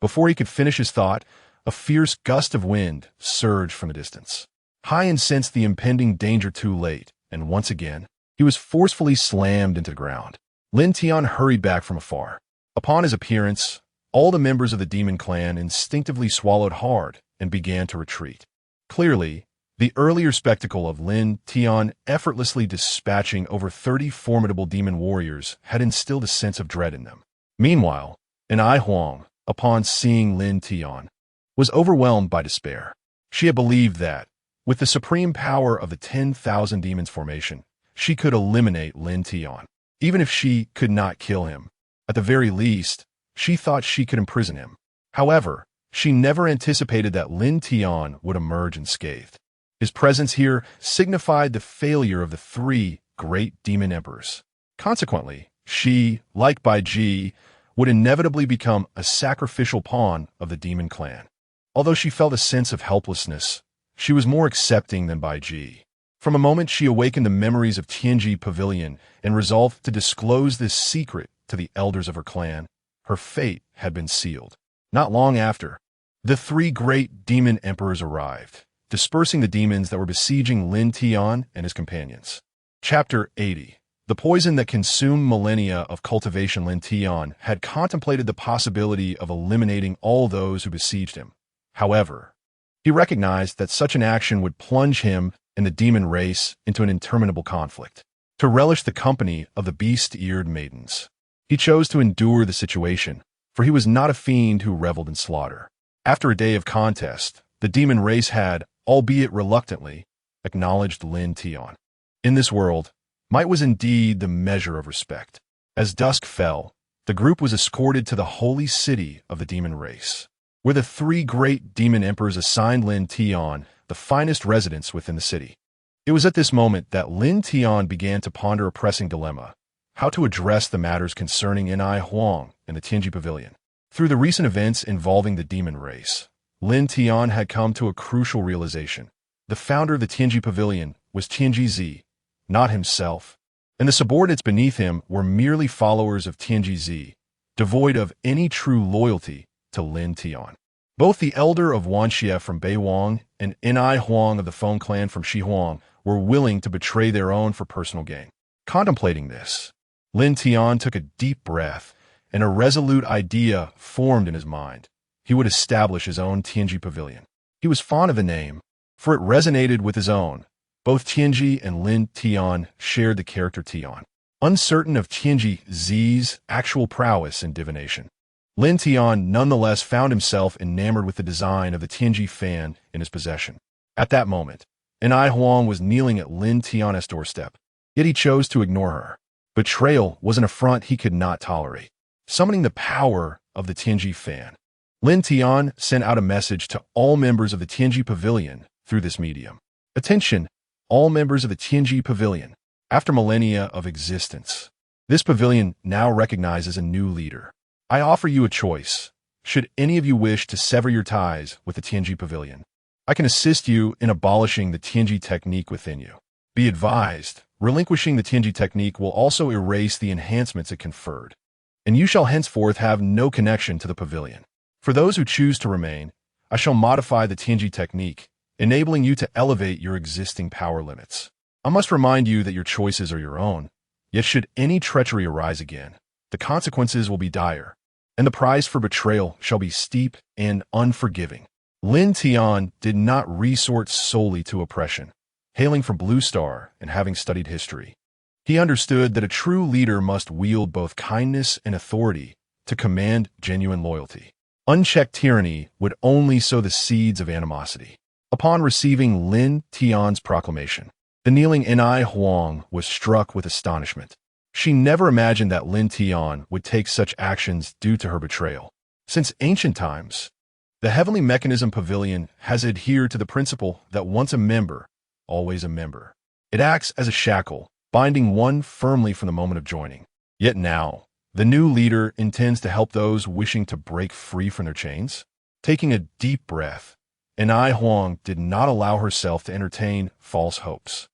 Before he could finish his thought, a fierce gust of wind surged from a distance. Haiyan sensed the impending danger too late, and once again, he was forcefully slammed into the ground. Lin Tian hurried back from afar. Upon his appearance, all the members of the demon clan instinctively swallowed hard and began to retreat. Clearly, the earlier spectacle of Lin Tian effortlessly dispatching over 30 formidable demon warriors had instilled a sense of dread in them. Meanwhile, Enai Huang, upon seeing Lin Tian, was overwhelmed by despair. She had believed that, with the supreme power of the 10,000 demons formation, she could eliminate Lin Tian. Even if she could not kill him, at the very least, she thought she could imprison him. However, She never anticipated that Lin Tian would emerge unscathed. His presence here signified the failure of the three great demon emperors. Consequently, she, like Bai Ji, would inevitably become a sacrificial pawn of the demon clan. Although she felt a sense of helplessness, she was more accepting than Bai Ji. From a moment she awakened the memories of Tianji Pavilion and resolved to disclose this secret to the elders of her clan. Her fate had been sealed. Not long after, the three great demon emperors arrived, dispersing the demons that were besieging Lin Tian and his companions. Chapter 80. The poison that consumed millennia of cultivation. Lin Tian had contemplated the possibility of eliminating all those who besieged him. However, he recognized that such an action would plunge him and the demon race into an interminable conflict. To relish the company of the beast-eared maidens, he chose to endure the situation, for he was not a fiend who reveled in slaughter. After a day of contest, the demon race had, albeit reluctantly, acknowledged Lin Tian. In this world, might was indeed the measure of respect. As dusk fell, the group was escorted to the holy city of the demon race, where the three great demon emperors assigned Lin Tian the finest residence within the city. It was at this moment that Lin Tian began to ponder a pressing dilemma: how to address the matters concerning Ni Huang and the Tianji Pavilion. Through the recent events involving the demon race, Lin Tian had come to a crucial realization. The founder of the Tianji Pavilion was Tianji Zi, not himself, and the subordinates beneath him were merely followers of Tianji Zi, devoid of any true loyalty to Lin Tian. Both the elder of Wanxie from Beiwang and Ni Huang of the Feng clan from Shihuang were willing to betray their own for personal gain. Contemplating this, Lin Tian took a deep breath, and a resolute idea formed in his mind. He would establish his own Tianji Pavilion. He was fond of the name, for it resonated with his own. Both Tianji and Lin Tian shared the character Tian. Uncertain of Tianji Zi's actual prowess in divination, Lin Tian nonetheless found himself enamored with the design of the Tianji fan in his possession. At that moment, Ni Huang was kneeling at Lin Tian's doorstep, yet he chose to ignore her. Betrayal was an affront he could not tolerate. Summoning the power of the Tianji fan, Lin Tian sent out a message to all members of the Tianji Pavilion through this medium. Attention, all members of the Tianji Pavilion. After millennia of existence, this pavilion now recognizes a new leader. I offer you a choice. Should any of you wish to sever your ties with the Tianji Pavilion, I can assist you in abolishing the Tianji technique within you. Be advised, relinquishing the Tianji technique will also erase the enhancements it conferred, and you shall henceforth have no connection to the pavilion. For those who choose to remain, I shall modify the Tianji technique, enabling you to elevate your existing power limits. I must remind you that your choices are your own, yet should any treachery arise again, the consequences will be dire, and the price for betrayal shall be steep and unforgiving. Lin Tian did not resort solely to oppression. Hailing from Blue Star and having studied history, he understood that a true leader must wield both kindness and authority to command genuine loyalty. Unchecked tyranny would only sow the seeds of animosity. Upon receiving Lin Tian's proclamation, the kneeling Ni Huang was struck with astonishment. She never imagined that Lin Tian would take such actions due to her betrayal. Since ancient times, the Heavenly Mechanism Pavilion has adhered to the principle that once a member, always a member. It acts as a shackle, binding one firmly from the moment of joining. Yet now, the new leader intends to help those wishing to break free from their chains. Taking a deep breath, Ni Huang did not allow herself to entertain false hopes.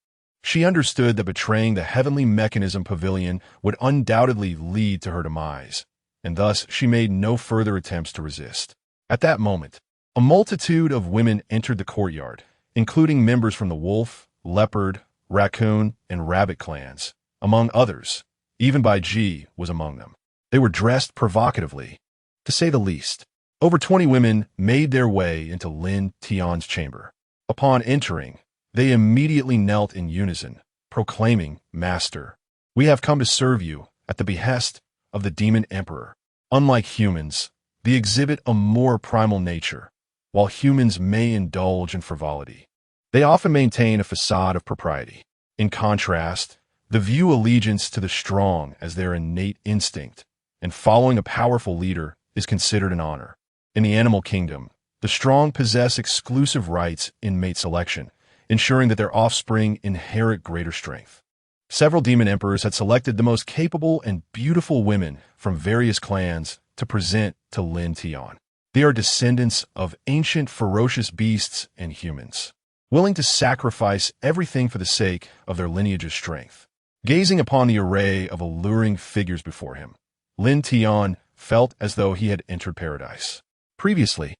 She understood that betraying the Heavenly Mechanism Pavilion would undoubtedly lead to her demise, and thus she made no further attempts to resist. At that moment, a multitude of women entered the courtyard, including members from the wolf, leopard, raccoon, and rabbit clans, among others. Even Bai Ji was among them. They were dressed provocatively, to say the least. Over 20 women made their way into Lin Tian's chamber. Upon entering, they immediately knelt in unison, proclaiming, "Master, we have come to serve you at the behest of the Demon Emperor." Unlike humans, they exhibit a more primal nature. While humans may indulge in frivolity, they often maintain a facade of propriety. In contrast, they view allegiance to the strong as their innate instinct, and following a powerful leader is considered an honor. In the animal kingdom, the strong possess exclusive rights in mate selection, ensuring that their offspring inherit greater strength. Several demon emperors had selected the most capable and beautiful women from various clans to present to Lin Tian. They are descendants of ancient ferocious beasts and humans, willing to sacrifice everything for the sake of their lineage's strength. Gazing upon the array of alluring figures before him, Lin Tian felt as though he had entered paradise. Previously,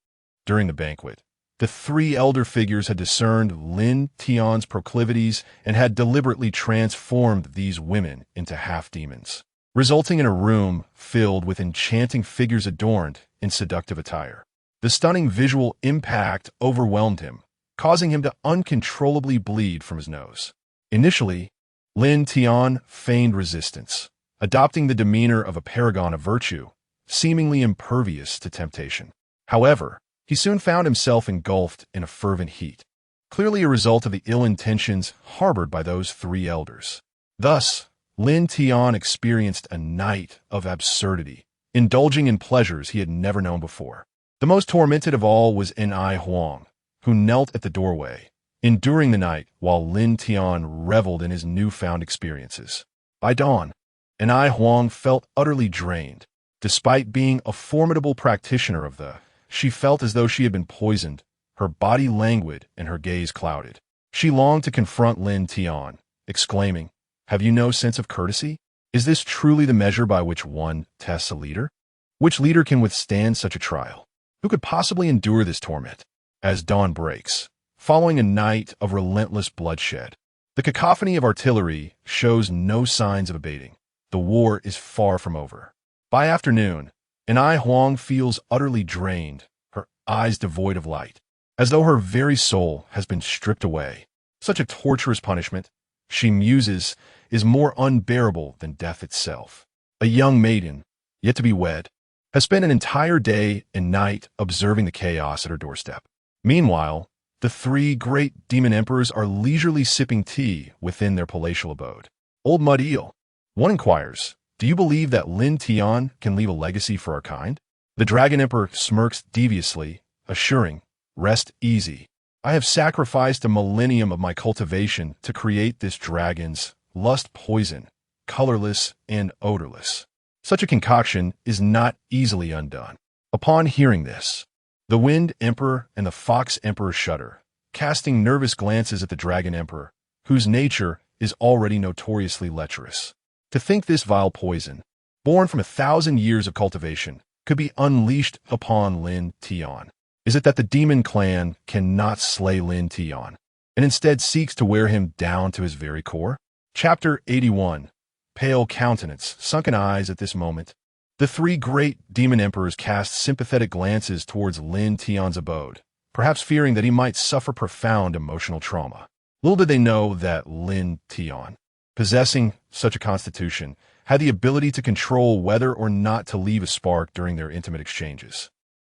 during the banquet, the three elder figures had discerned Lin Tian's proclivities and had deliberately transformed these women into half-demons, resulting in a room filled with enchanting figures adorned in seductive attire. The stunning visual impact overwhelmed him, causing him to uncontrollably bleed from his nose. Initially, Lin Tian feigned resistance, adopting the demeanor of a paragon of virtue, seemingly impervious to temptation. However, he soon found himself engulfed in a fervent heat, clearly a result of the ill intentions harbored by those three elders. Thus, Lin Tian experienced a night of absurdity, indulging in pleasures he had never known before. The most tormented of all was Enai Huang, who knelt at the doorway, enduring the night while Lin Tian reveled in his newfound experiences. By dawn, Enai Huang felt utterly drained. Despite being a formidable practitioner of she felt as though she had been poisoned, her body languid and her gaze clouded. She longed to confront Lin Tian, exclaiming, "Have you no sense of courtesy? Is this truly the measure by which one tests a leader? Which leader can withstand such a trial? Who could possibly endure this torment?" As dawn breaks, following a night of relentless bloodshed, the cacophony of artillery shows no signs of abating. The war is far from over. By afternoon, Enai Huang feels utterly drained, her eyes devoid of light, as though her very soul has been stripped away. Such a torturous punishment, she muses, is more unbearable than death itself. A young maiden, yet to be wed, has spent an entire day and night observing the chaos at her doorstep. Meanwhile, the three great demon emperors are leisurely sipping tea within their palatial abode. Old Mud Eel, one inquires, "Do you believe that Lin Tian can leave a legacy for our kind?" The Dragon Emperor smirks deviously, assuring, "Rest easy. I have sacrificed a millennium of my cultivation to create this dragon's lust poison, colorless and odorless. Such a concoction is not easily undone." Upon hearing this, the Wind Emperor and the Fox Emperor shudder, casting nervous glances at the Dragon Emperor, whose nature is already notoriously lecherous. To think this vile poison, born from 1,000 years of cultivation, could be unleashed upon Lin Tian. Is it that the demon clan cannot slay Lin Tian, and instead seeks to wear him down to his very core? Chapter 81. Pale countenance, sunken eyes at this moment. The three great demon emperors cast sympathetic glances towards Lin Tian's abode, perhaps fearing that he might suffer profound emotional trauma. Little did they know that Lin Tian, possessing such a constitution, had the ability to control whether or not to leave a spark during their intimate exchanges.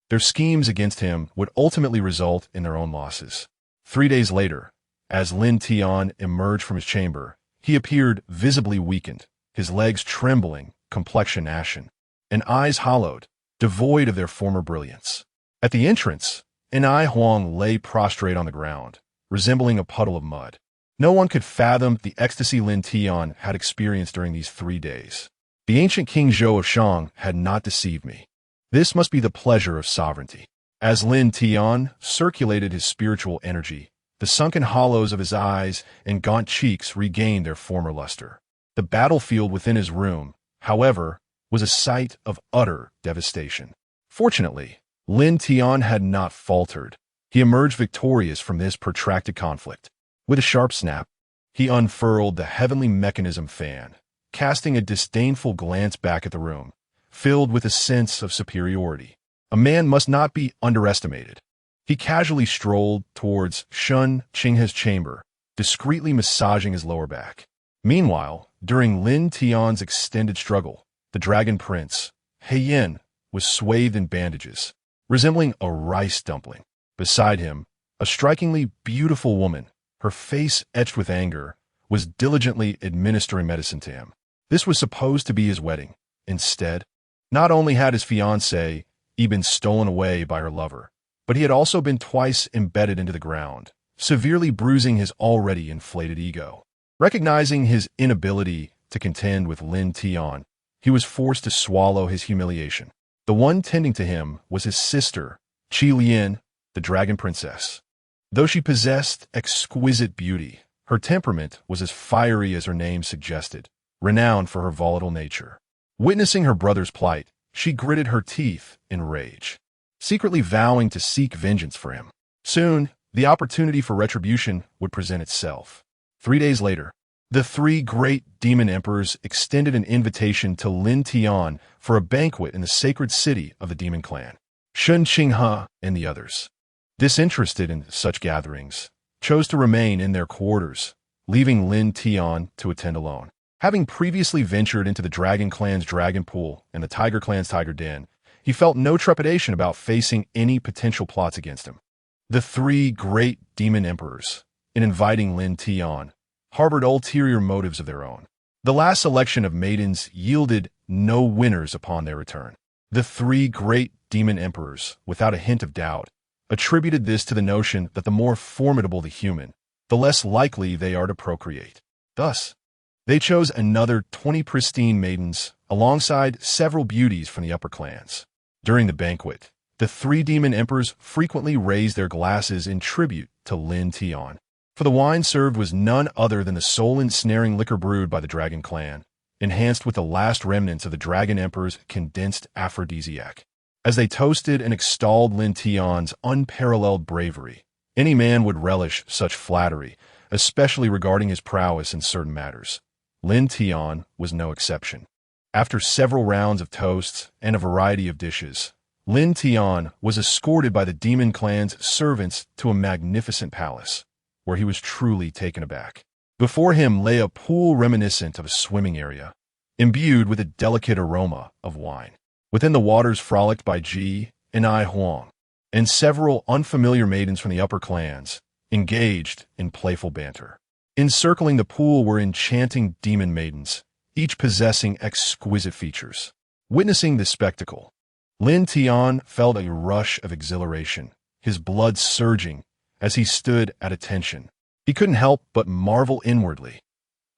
Their schemes against him would ultimately result in their own losses. 3 days later, as Lin Tian emerged from his chamber, he appeared visibly weakened, his legs trembling, complexion ashen, and eyes hollowed, devoid of their former brilliance. At the entrance, Enai Huang lay prostrate on the ground, resembling a puddle of mud. No one could fathom the ecstasy Lin Tian had experienced during these 3 days. The ancient King Zhou of Shang had not deceived me. This must be the pleasure of sovereignty. As Lin Tian circulated his spiritual energy, the sunken hollows of his eyes and gaunt cheeks regained their former luster. The battlefield within his room, however, was a sight of utter devastation. Fortunately, Lin Tian had not faltered. He emerged victorious from this protracted conflict. With a sharp snap, he unfurled the heavenly mechanism fan, casting a disdainful glance back at the room, filled with a sense of superiority. A man must not be underestimated. He casually strolled towards Shun Qinghe's chamber, discreetly massaging his lower back. Meanwhile, during Lin Tian's extended struggle, the Dragon Prince, Heiyan, was swathed in bandages, resembling a rice dumpling. Beside him, a strikingly beautiful woman, her face etched with anger, was diligently administering medicine to him. This was supposed to be his wedding. Instead, not only had his fiancée He'd been stolen away by her lover, but he had also been twice embedded into the ground, severely bruising his already inflated ego. Recognizing his inability to contend with Lin Tian, he was forced to swallow his humiliation. The one tending to him was his sister, Qi Lian, the dragon princess. Though she possessed exquisite beauty, her temperament was as fiery as her name suggested, renowned for her volatile nature. Witnessing her brother's plight, she gritted her teeth in rage, secretly vowing to seek vengeance for him. Soon, the opportunity for retribution would present itself. 3 days later, the 3 great demon emperors extended an invitation to Lin Tian for a banquet in the sacred city of the demon clan. Changsheng and the others, disinterested in such gatherings, chose to remain in their quarters, leaving Lin Tian to attend alone. Having previously ventured into the Dragon Clan's Dragon Pool and the Tiger Clan's Tiger Den, he felt no trepidation about facing any potential plots against him. The 3 great demon emperors, in inviting Lin Tian, harbored ulterior motives of their own. The last selection of maidens yielded no winners upon their return. The 3 great demon emperors, without a hint of doubt, attributed this to the notion that the more formidable the human, the less likely they are to procreate. Thus, they chose another 20 pristine maidens alongside several beauties from the upper clans. During the banquet, the 3 demon emperors frequently raised their glasses in tribute to Lin Tian. For the wine served was none other than the soul-ensnaring liquor brewed by the Dragon Clan, enhanced with the last remnants of the Dragon Emperor's condensed aphrodisiac. As they toasted and extolled Lin Tian's unparalleled bravery, any man would relish such flattery, especially regarding his prowess in certain matters. Lin Tian was no exception. After several rounds of toasts and a variety of dishes, Lin Tian was escorted by the demon clan's servants to a magnificent palace, where he was truly taken aback. Before him lay a pool reminiscent of a swimming area, imbued with a delicate aroma of wine. Within the waters frolicked by Ji and I Huang, and several unfamiliar maidens from the upper clans, engaged in playful banter. Encircling the pool were enchanting demon maidens, each possessing exquisite features. Witnessing this spectacle, Lin Tian felt a rush of exhilaration, his blood surging as he stood at attention. He couldn't help but marvel inwardly.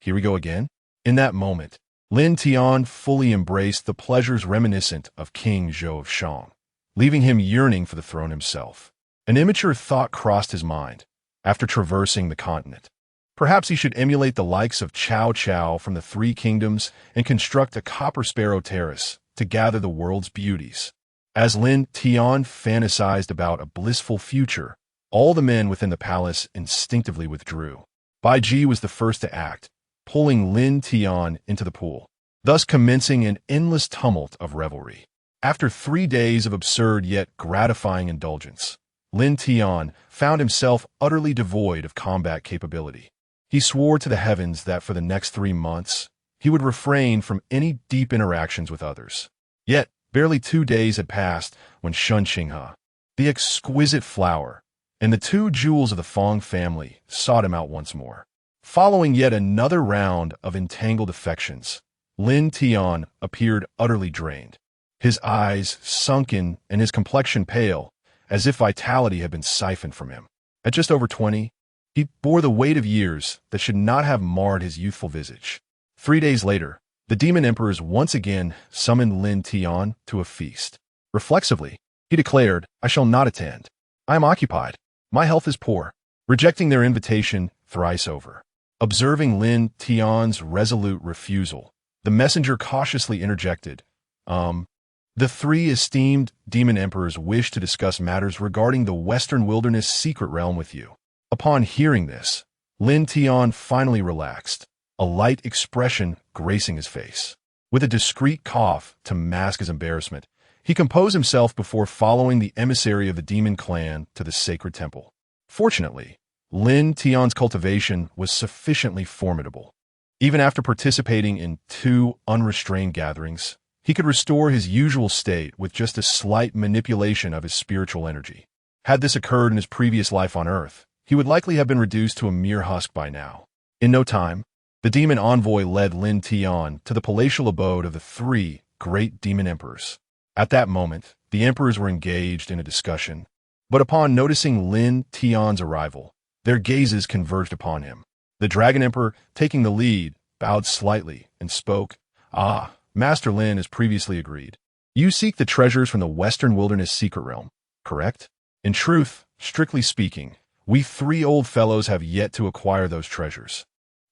Here we go again? In that moment, Lin Tian fully embraced the pleasures reminiscent of King Zhou of Shang, leaving him yearning for the throne himself. An immature thought crossed his mind after traversing the continent. Perhaps he should emulate the likes of Cao Cao from the 3 kingdoms and construct a copper sparrow terrace to gather the world's beauties. As Lin Tian fantasized about a blissful future, all the men within the palace instinctively withdrew. Bai Ji was the first to act, pulling Lin Tian into the pool, thus commencing an endless tumult of revelry. After 3 days of absurd yet gratifying indulgence, Lin Tian found himself utterly devoid of combat capability. He swore to the heavens that for the next 3 months, he would refrain from any deep interactions with others. Yet, barely 2 days had passed when Changsheng, the exquisite flower, and the 2 jewels of the Fong family sought him out once more. Following yet another round of entangled affections, Lin Tian appeared utterly drained, his eyes sunken and his complexion pale, as if vitality had been siphoned from him. At just over 20, he bore the weight of years that should not have marred his youthful visage. 3 days later, the demon emperors once again summoned Lin Tian to a feast. Reflexively, he declared, "I shall not attend. I am occupied. My health is poor," rejecting their invitation thrice over. Observing Lin Tian's resolute refusal, the messenger cautiously interjected, The 3 esteemed demon emperors wish to discuss matters regarding the Western Wilderness secret realm with you." Upon hearing this, Lin Tian finally relaxed, a light expression gracing his face. With a discreet cough to mask his embarrassment, he composed himself before following the emissary of the demon clan to the sacred temple. Fortunately, Lin Tian's cultivation was sufficiently formidable. Even after participating in 2 unrestrained gatherings, he could restore his usual state with just a slight manipulation of his spiritual energy. Had this occurred in his previous life on Earth, he would likely have been reduced to a mere husk by now. In no time, the demon envoy led Lin Tian to the palatial abode of the 3 great demon emperors. At that moment, the emperors were engaged in a discussion, but upon noticing Lin Tian's arrival, their gazes converged upon him. The Dragon Emperor, taking the lead, bowed slightly and spoke, "Ah, Master Lin, as previously agreed. You seek the treasures from the Western Wilderness Secret Realm, correct? In truth, strictly speaking, we three old fellows have yet to acquire those treasures.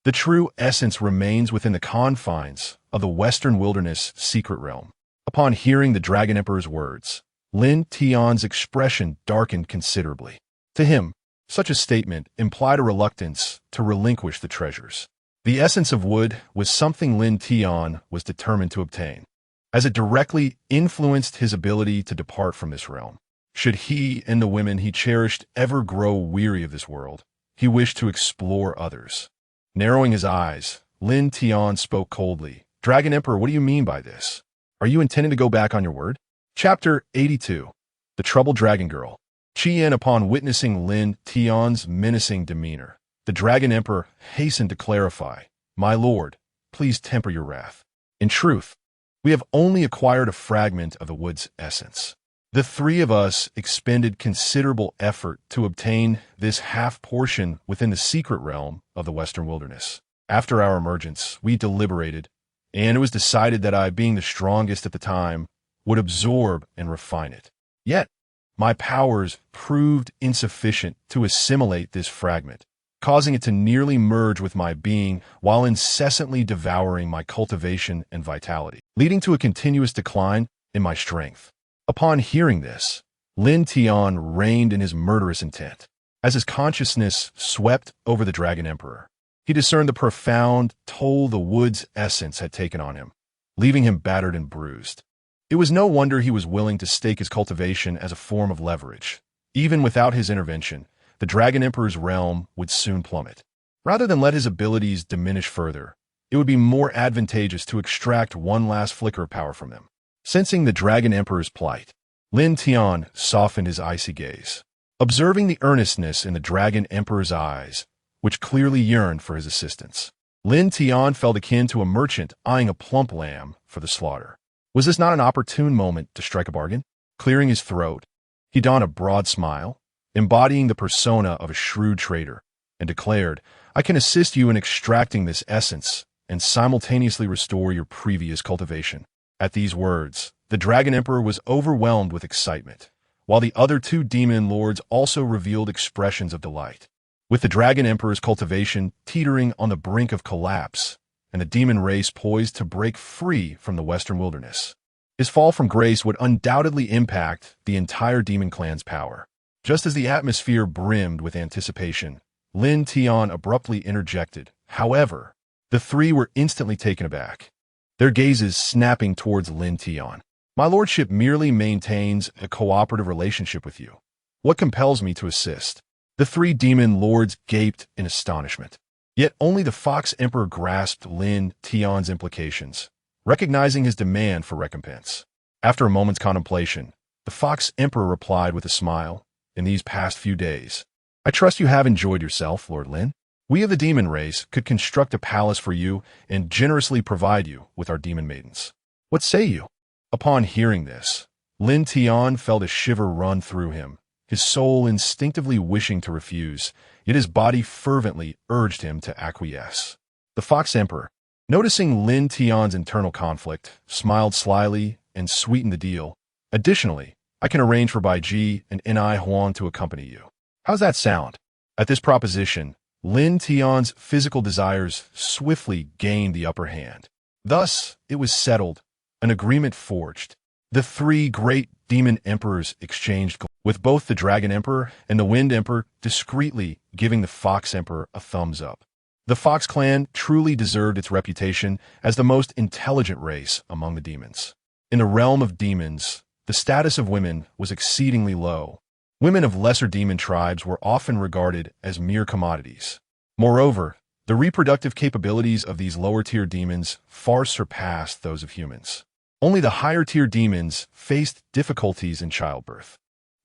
The true essence remains within the confines of the Western Wilderness Secret Realm." Upon hearing the Dragon Emperor's words, Lin Tian's expression darkened considerably. To him, such a statement implied a reluctance to relinquish the treasures. The essence of wood was something Lin Tian was determined to obtain, as it directly influenced his ability to depart from this realm. Should he and the women he cherished ever grow weary of this world, he wished to explore others. Narrowing his eyes, Lin Tian spoke coldly. "Dragon Emperor, what do you mean by this? Are you intending to go back on your word?" Chapter 82. The Troubled Dragon Girl. Qian, upon witnessing Lin Tian's menacing demeanor, the Dragon Emperor hastened to clarify, "My lord, please temper your wrath. In truth, we have only acquired a fragment of the wood's essence. The three of us expended considerable effort to obtain this half portion within the secret realm of the Western Wilderness. After our emergence, we deliberated, and it was decided that I, being the strongest at the time, would absorb and refine it. Yet, my powers proved insufficient to assimilate this fragment, causing it to nearly merge with my being while incessantly devouring my cultivation and vitality, leading to a continuous decline in my strength." Upon hearing this, Lin Tian reigned in his murderous intent. As his consciousness swept over the Dragon Emperor, he discerned the profound toll the wood's essence had taken on him, leaving him battered and bruised. It was no wonder he was willing to stake his cultivation as a form of leverage. Even without his intervention, the Dragon Emperor's realm would soon plummet. Rather than let his abilities diminish further, it would be more advantageous to extract one last flicker of power from him. Sensing the Dragon Emperor's plight, Lin Tian softened his icy gaze. Observing the earnestness in the Dragon Emperor's eyes, which clearly yearned for his assistance, Lin Tian felt akin to a merchant eyeing a plump lamb for the slaughter. Was this not an opportune moment to strike a bargain? Clearing his throat, he donned a broad smile, embodying the persona of a shrewd trader, and declared, "I can assist you in extracting this essence and simultaneously restore your previous cultivation." At these words, the Dragon Emperor was overwhelmed with excitement, while the other two demon lords also revealed expressions of delight. With the Dragon Emperor's cultivation teetering on the brink of collapse, and the demon race poised to break free from the Western Wilderness, his fall from grace would undoubtedly impact the entire demon clan's power. Just as the atmosphere brimmed with anticipation, Lin Tian abruptly interjected. However, the three were instantly taken aback, their gazes snapping towards Lin Tian. "My lordship merely maintains a cooperative relationship with you. What compels me to assist?" The three demon lords gaped in astonishment. Yet only the Fox Emperor grasped Lin Tian's implications, recognizing his demand for recompense. After a moment's contemplation, the Fox Emperor replied with a smile, "In these past few days, I trust you have enjoyed yourself, Lord Lin. We of the demon race could construct a palace for you and generously provide you with our demon maidens. What say you?" Upon hearing this, Lin Tian felt a shiver run through him, his soul instinctively wishing to refuse, yet his body fervently urged him to acquiesce. The Fox Emperor, noticing Lin Tian's internal conflict, smiled slyly and sweetened the deal. "Additionally, I can arrange for Bai Ji and Ni Huang to accompany you. How's that sound?" At this proposition, Lin Tian's physical desires swiftly gained the upper hand. Thus, it was settled, an agreement forged. The three great demon emperors exchanged with both the Dragon Emperor and the Wind Emperor discreetly giving the Fox Emperor a thumbs up. The Fox clan truly deserved its reputation as the most intelligent race among the demons. In the realm of demons, the status of women was exceedingly low. Women of lesser demon tribes were often regarded as mere commodities. Moreover, the reproductive capabilities of these lower-tier demons far surpassed those of humans. Only the higher-tier demons faced difficulties in childbirth.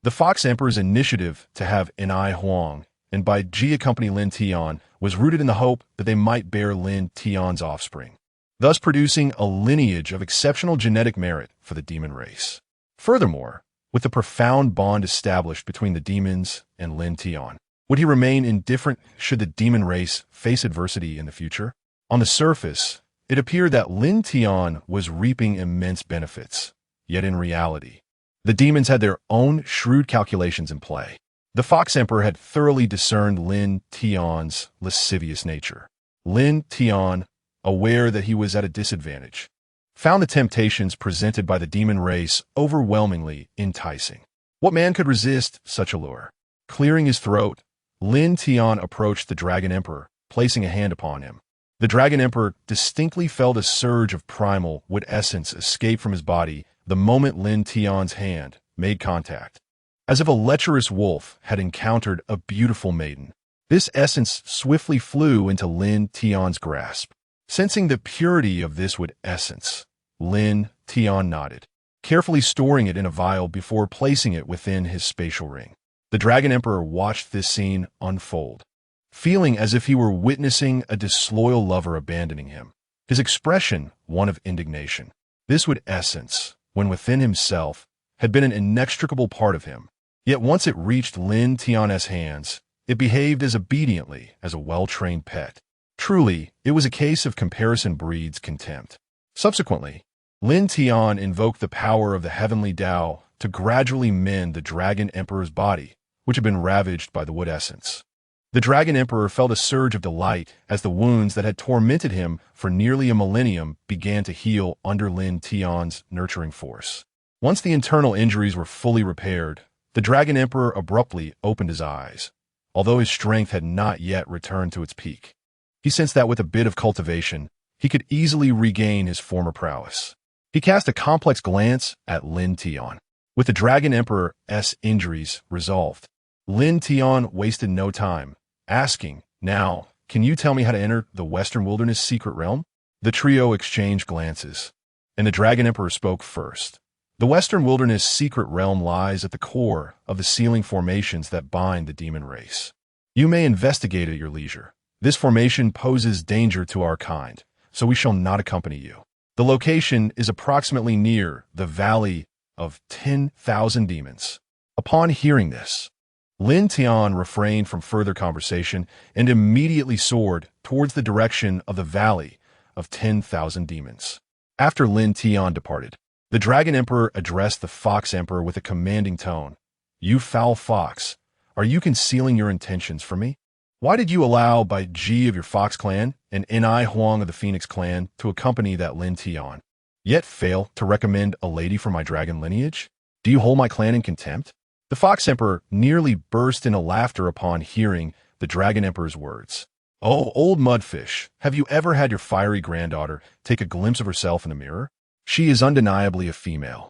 The Fox Emperor's initiative to have Ni Huang and Bai Ji accompany Lin Tian was rooted in the hope that they might bear Lin Tian's offspring, thus producing a lineage of exceptional genetic merit for the demon race. Furthermore, with the profound bond established between the demons and Lin Tian, would he remain indifferent should the demon race face adversity in the future? On the surface, it appeared that Lin Tian was reaping immense benefits, yet in reality, the demons had their own shrewd calculations in play. The Fox Emperor had thoroughly discerned Lin Tian's lascivious nature. Lin Tian, aware that he was at a disadvantage, found the temptations presented by the demon race overwhelmingly enticing. What man could resist such a lure? Clearing his throat, Lin Tian approached the Dragon Emperor, placing a hand upon him. The Dragon Emperor distinctly felt a surge of primal wood essence escape from his body the moment Lin Tian's hand made contact, as if a lecherous wolf had encountered a beautiful maiden. This essence swiftly flew into Lin Tian's grasp. Sensing the purity of this wood essence, Lin Tian nodded, carefully storing it in a vial before placing it within his spatial ring. The Dragon Emperor watched this scene unfold, feeling as if he were witnessing a disloyal lover abandoning him, his expression one of indignation. This wood essence, when within himself, had been an inextricable part of him, yet once it reached Lin Tian's hands, it behaved as obediently as a well-trained pet. Truly, it was a case of comparison breeds contempt. Subsequently, Lin Tian invoked the power of the Heavenly Dao to gradually mend the Dragon Emperor's body, which had been ravaged by the wood essence. The Dragon Emperor felt a surge of delight as the wounds that had tormented him for nearly a millennium began to heal under Lin Tian's nurturing force. Once the internal injuries were fully repaired, the Dragon Emperor abruptly opened his eyes, although his strength had not yet returned to its peak. He sensed that with a bit of cultivation, he could easily regain his former prowess. He cast a complex glance at Lin Tian. With the Dragon Emperor's injuries resolved, Lin Tian wasted no time, asking, "Now, can you tell me how to enter the Western Wilderness secret realm?" The trio exchanged glances, and the Dragon Emperor spoke first. The Western Wilderness secret realm lies at the core of the sealing formations that bind the demon race. You may investigate at your leisure. This formation poses danger to our kind, so we shall not accompany you. The location is approximately near the Valley of 10,000 Demons. Upon hearing this, Lin Tian refrained from further conversation and immediately soared towards the direction of the Valley of 10,000 Demons. After Lin Tian departed, the Dragon Emperor addressed the Fox Emperor with a commanding tone. "You foul fox, are you concealing your intentions from me? Why did you allow Bai Ji of your Fox clan and Ni Huang of the Phoenix clan to accompany that Lin Tian, yet fail to recommend a lady from my dragon lineage? Do you hold my clan in contempt?" The Fox Emperor nearly burst into laughter upon hearing the Dragon Emperor's words. "Oh, old mudfish, have you ever had your fiery granddaughter take a glimpse of herself in the mirror? She is undeniably a female,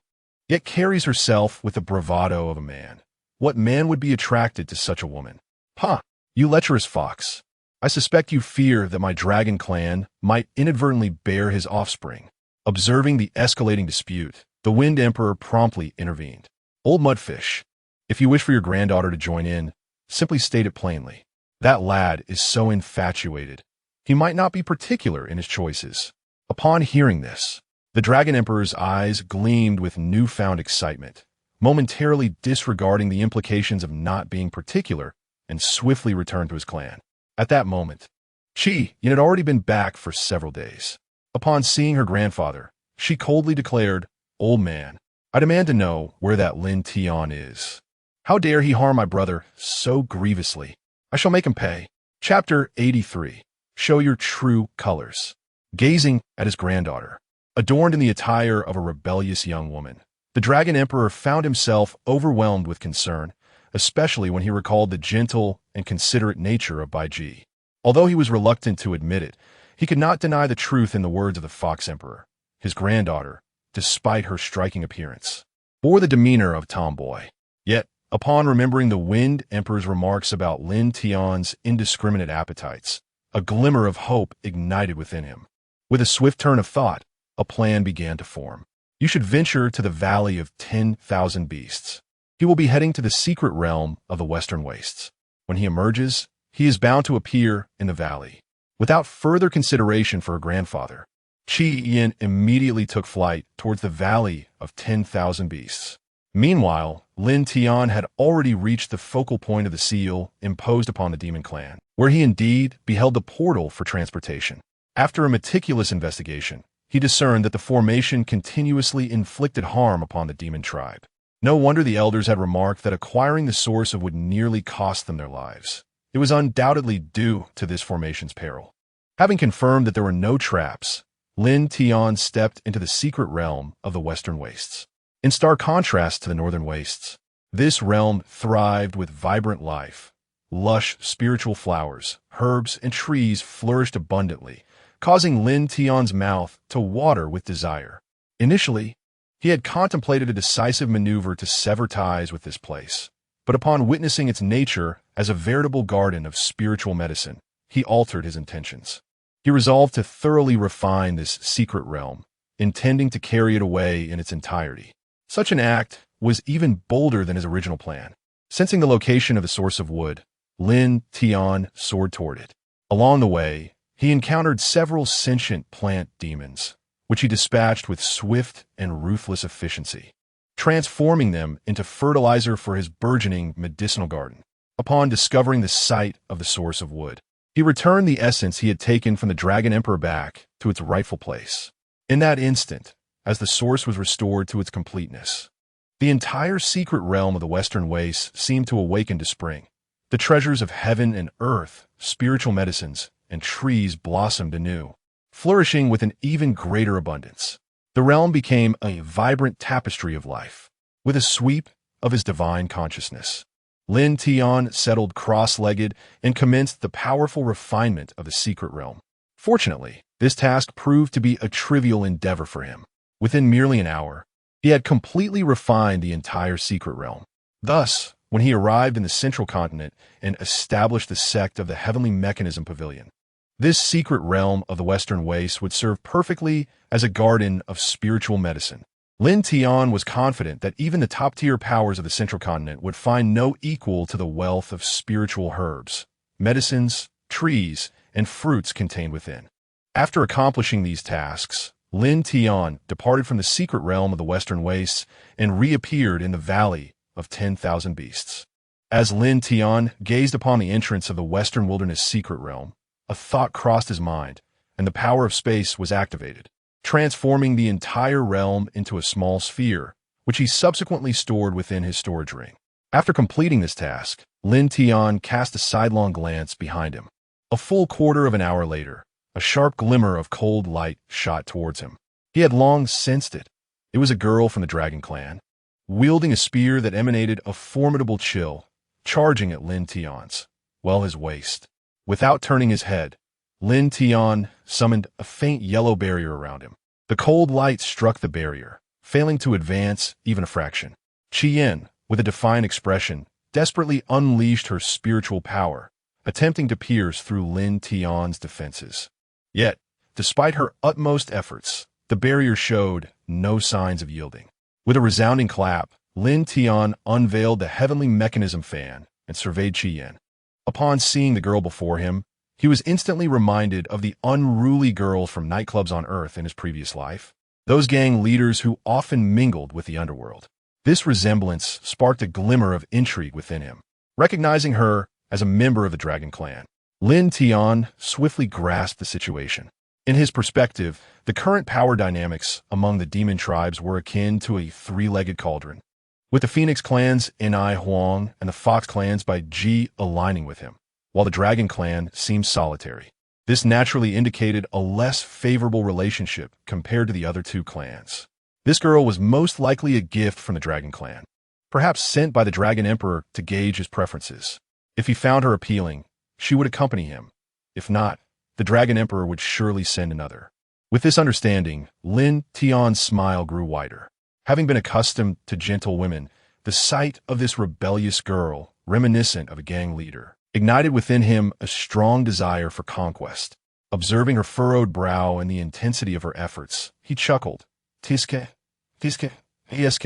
yet carries herself with the bravado of a man. What man would be attracted to such a woman? Ha! You lecherous fox, I suspect you fear that my dragon clan might inadvertently bear his offspring." Observing the escalating dispute, the Wind Emperor promptly intervened. "Old mudfish, if you wish for your granddaughter to join in, simply state it plainly. That lad is so infatuated, he might not be particular in his choices." Upon hearing this, the Dragon Emperor's eyes gleamed with newfound excitement, momentarily disregarding the implications of not being particular, and swiftly returned to his clan. At that moment, Qi Yin had already been back for several days. Upon seeing her grandfather, she coldly declared, "Old man, I demand to know where that Lin Tian is. How dare he harm my brother so grievously? I shall make him pay." Chapter 83. Show your true colors. Gazing at his granddaughter, adorned in the attire of a rebellious young woman, the Dragon Emperor found himself overwhelmed with concern, especially when he recalled the gentle and considerate nature of Bai Ji. Although he was reluctant to admit it, he could not deny the truth in the words of the Fox Emperor. His granddaughter, despite her striking appearance, bore the demeanor of tomboy. Yet, upon remembering the Wind Emperor's remarks about Lin Tian's indiscriminate appetites, a glimmer of hope ignited within him. With a swift turn of thought, a plan began to form. You should venture to the Valley of 10,000 Beasts. He will be heading to the secret realm of the Western Wastes. When he emerges, he is bound to appear in the valley. Without further consideration for her grandfather, Qi Yin immediately took flight towards the Valley of 10,000 Beasts. Meanwhile, Lin Tian had already reached the focal point of the seal imposed upon the demon clan, where he indeed beheld the portal for transportation. After a meticulous investigation, he discerned that the formation continuously inflicted harm upon the demon tribe. No wonder the elders had remarked that acquiring the source of would nearly cost them their lives. It was undoubtedly due to this formation's peril. Having confirmed that there were no traps, Lin Tian stepped into the secret realm of the Western Wastes. In stark contrast to the Northern Wastes, this realm thrived with vibrant life. Lush spiritual flowers, herbs, and trees flourished abundantly, causing Lin Tian's mouth to water with desire. Initially, he had contemplated a decisive maneuver to sever ties with this place, but upon witnessing its nature as a veritable garden of spiritual medicine, he altered his intentions. He resolved to thoroughly refine this secret realm, intending to carry it away in its entirety. Such an act was even bolder than his original plan. Sensing the location of the source of wood, Lin Tian soared toward it. Along the way, he encountered several sentient plant demons, which he dispatched with swift and ruthless efficiency, transforming them into fertilizer for his burgeoning medicinal garden. Upon discovering the site of the source of wood, he returned the essence he had taken from the Dragon Emperor back to its rightful place. In that instant, as the source was restored to its completeness, the entire secret realm of the Western Wastes seemed to awaken to spring. The treasures of heaven and earth, spiritual medicines, and trees blossomed anew, flourishing with an even greater abundance. The realm became a vibrant tapestry of life, with a sweep of his divine consciousness. Lin Tian settled cross-legged and commenced the powerful refinement of the secret realm. Fortunately, this task proved to be a trivial endeavor for him. Within merely an hour, he had completely refined the entire secret realm. Thus, when he arrived in the central continent and established the sect of the Heavenly Mechanism Pavilion, this secret realm of the Western Wastes would serve perfectly as a garden of spiritual medicine. Lin Tian was confident that even the top-tier powers of the central continent would find no equal to the wealth of spiritual herbs, medicines, trees, and fruits contained within. After accomplishing these tasks, Lin Tian departed from the secret realm of the Western Wastes and reappeared in the Valley of 10,000 Beasts. As Lin Tian gazed upon the entrance of the Western Wilderness secret realm, a thought crossed his mind, and the power of space was activated, transforming the entire realm into a small sphere, which he subsequently stored within his storage ring. After completing this task, Lin Tian cast a sidelong glance behind him. A full quarter of an hour later, a sharp glimmer of cold light shot towards him. He had long sensed it. It was a girl from the Dragon Clan, wielding a spear that emanated a formidable chill, charging at Lin Tian's, his waist. Without turning his head, Lin Tian summoned a faint yellow barrier around him. The cold light struck the barrier, failing to advance even a fraction. Qian, with a defiant expression, desperately unleashed her spiritual power, attempting to pierce through Lin Tian's defenses. Yet, despite her utmost efforts, the barrier showed no signs of yielding. With a resounding clap, Lin Tian unveiled the Heavenly Mechanism fan and surveyed Qian. Upon seeing the girl before him, he was instantly reminded of the unruly girls from nightclubs on Earth in his previous life, those gang leaders who often mingled with the underworld. This resemblance sparked a glimmer of intrigue within him. Recognizing her as a member of the Dragon Clan, Lin Tian swiftly grasped the situation. In his perspective, the current power dynamics among the demon tribes were akin to a three-legged cauldron, with the Phoenix clans Enai Huang and the Fox clans by Ji aligning with him, while the Dragon Clan seemed solitary. This naturally indicated a less favorable relationship compared to the other two clans. This girl was most likely a gift from the Dragon Clan, perhaps sent by the Dragon Emperor to gauge his preferences. If he found her appealing, she would accompany him. If not, the Dragon Emperor would surely send another. With this understanding, Lin Tian's smile grew wider. Having been accustomed to gentle women, the sight of this rebellious girl, reminiscent of a gang leader, ignited within him a strong desire for conquest. Observing her furrowed brow and the intensity of her efforts, he chuckled. Tiske, Esk,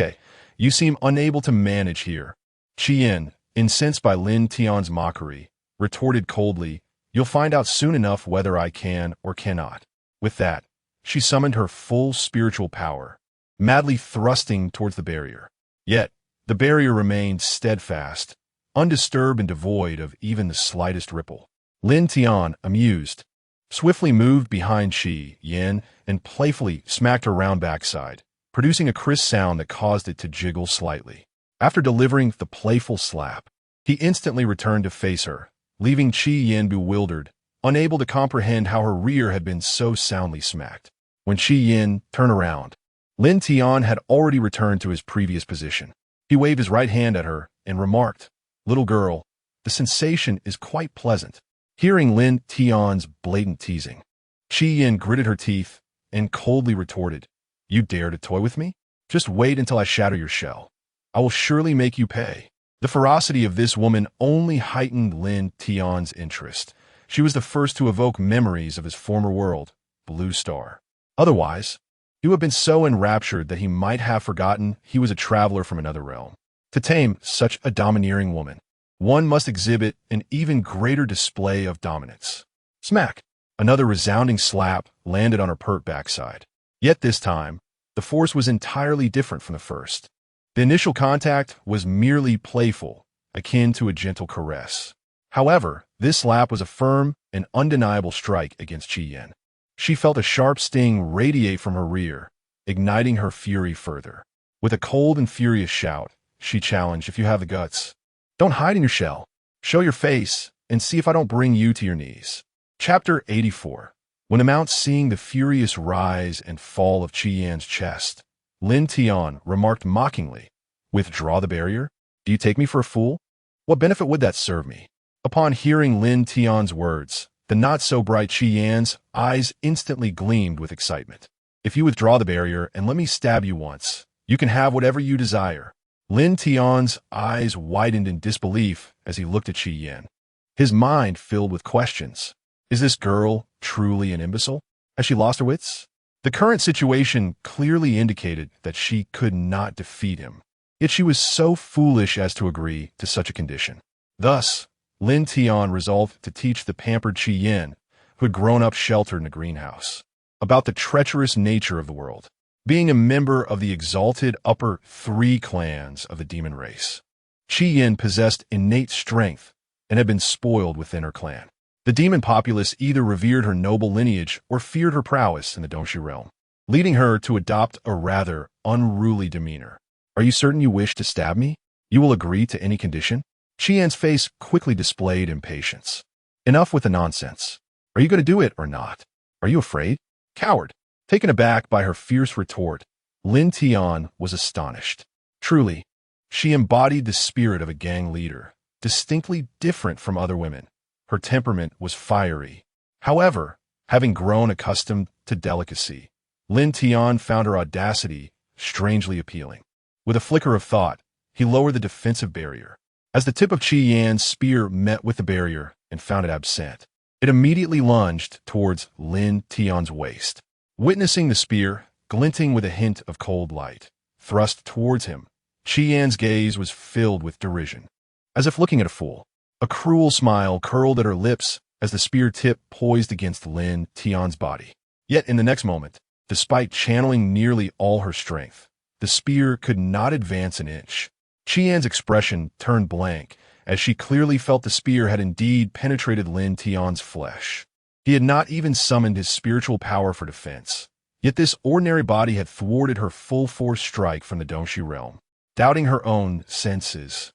you seem unable to manage here. Qian, incensed by Lin Tian's mockery, retorted coldly, you'll find out soon enough whether I can or cannot. With that, she summoned her full spiritual power, madly thrusting towards the barrier. Yet, The barrier remained steadfast, undisturbed and devoid of even the slightest ripple. Lin Tian, amused, swiftly moved behind Qi Yin and playfully smacked her round backside, producing a crisp sound that caused it to jiggle slightly. After delivering the playful slap, he instantly returned to face her, leaving Qi Yin bewildered, unable to comprehend how her rear had been so soundly smacked. When Qi Yin turned around, Lin Tian had already returned to his previous position. He waved his right hand at her and remarked, "Little girl, the sensation is quite pleasant." Hearing Lin Tian's blatant teasing, Qi Yin gritted her teeth and coldly retorted, "You dare to toy with me? Just wait until I shatter your shell. I will surely make you pay." The ferocity of this woman only heightened Lin Tian's interest. She was the first to evoke memories of his former world, Blue Star. Otherwise, he would have been so enraptured that he might have forgotten he was a traveler from another realm. To tame such a domineering woman, one must exhibit an even greater display of dominance. Smack! Another resounding slap landed on her pert backside. Yet this time, the force was entirely different from the first. The initial contact was merely playful, akin to a gentle caress. However, this slap was a firm and undeniable strike against Qi Yin. She felt a sharp sting radiate from her rear, igniting her fury further. With a cold and furious shout, she challenged, "If you have the guts, don't hide in your shell. Show your face and see if I don't bring you to your knees." Chapter 84. When Amount seeing the furious rise and fall of Qi Yan's chest, Lin Tian remarked mockingly, "Withdraw the barrier? Do you take me for a fool? What benefit would that serve me?" Upon hearing Lin Tian's words, the not-so-bright Qi Yan's eyes instantly gleamed with excitement. "If you withdraw the barrier and let me stab you once, you can have whatever you desire." Lin Tian's eyes widened in disbelief as he looked at Qi Yin. His mind filled with questions. Is this girl truly an imbecile? Has she lost her wits? The current situation clearly indicated that she could not defeat him. Yet she was so foolish as to agree to such a condition. Thus, Lin Tian resolved to teach the pampered Qi Yin, who had grown up sheltered in a greenhouse, about the treacherous nature of the world. Being a member of the exalted upper 3 clans of the demon race, Qi Yin possessed innate strength and had been spoiled within her clan. The demon populace either revered her noble lineage or feared her prowess in the Dongxi realm, leading her to adopt a rather unruly demeanor. "Are you certain you wish to stab me? You will agree to any condition?" Qi Yan's face quickly displayed impatience. "Enough with the nonsense. Are you going to do it or not? Are you afraid? Coward!" Taken aback by her fierce retort, Lin Tian was astonished. Truly, she embodied the spirit of a gang leader, distinctly different from other women. Her temperament was fiery. However, having grown accustomed to delicacy, Lin Tian found her audacity strangely appealing. With a flicker of thought, he lowered the defensive barrier. As the tip of Qi Yan's spear met with the barrier and found it absent, it immediately lunged towards Lin Tian's waist. Witnessing the spear, glinting with a hint of cold light, thrust towards him, Qi Yan's gaze was filled with derision. As if looking at a fool, a cruel smile curled at her lips as the spear tip poised against Lin Tian's body. Yet in the next moment, despite channeling nearly all her strength, the spear could not advance an inch. Qi Yan's expression turned blank as she clearly felt the spear had indeed penetrated Lin Tian's flesh. He had not even summoned his spiritual power for defense, yet this ordinary body had thwarted her full-force strike from the Dongxi realm. Doubting her own senses,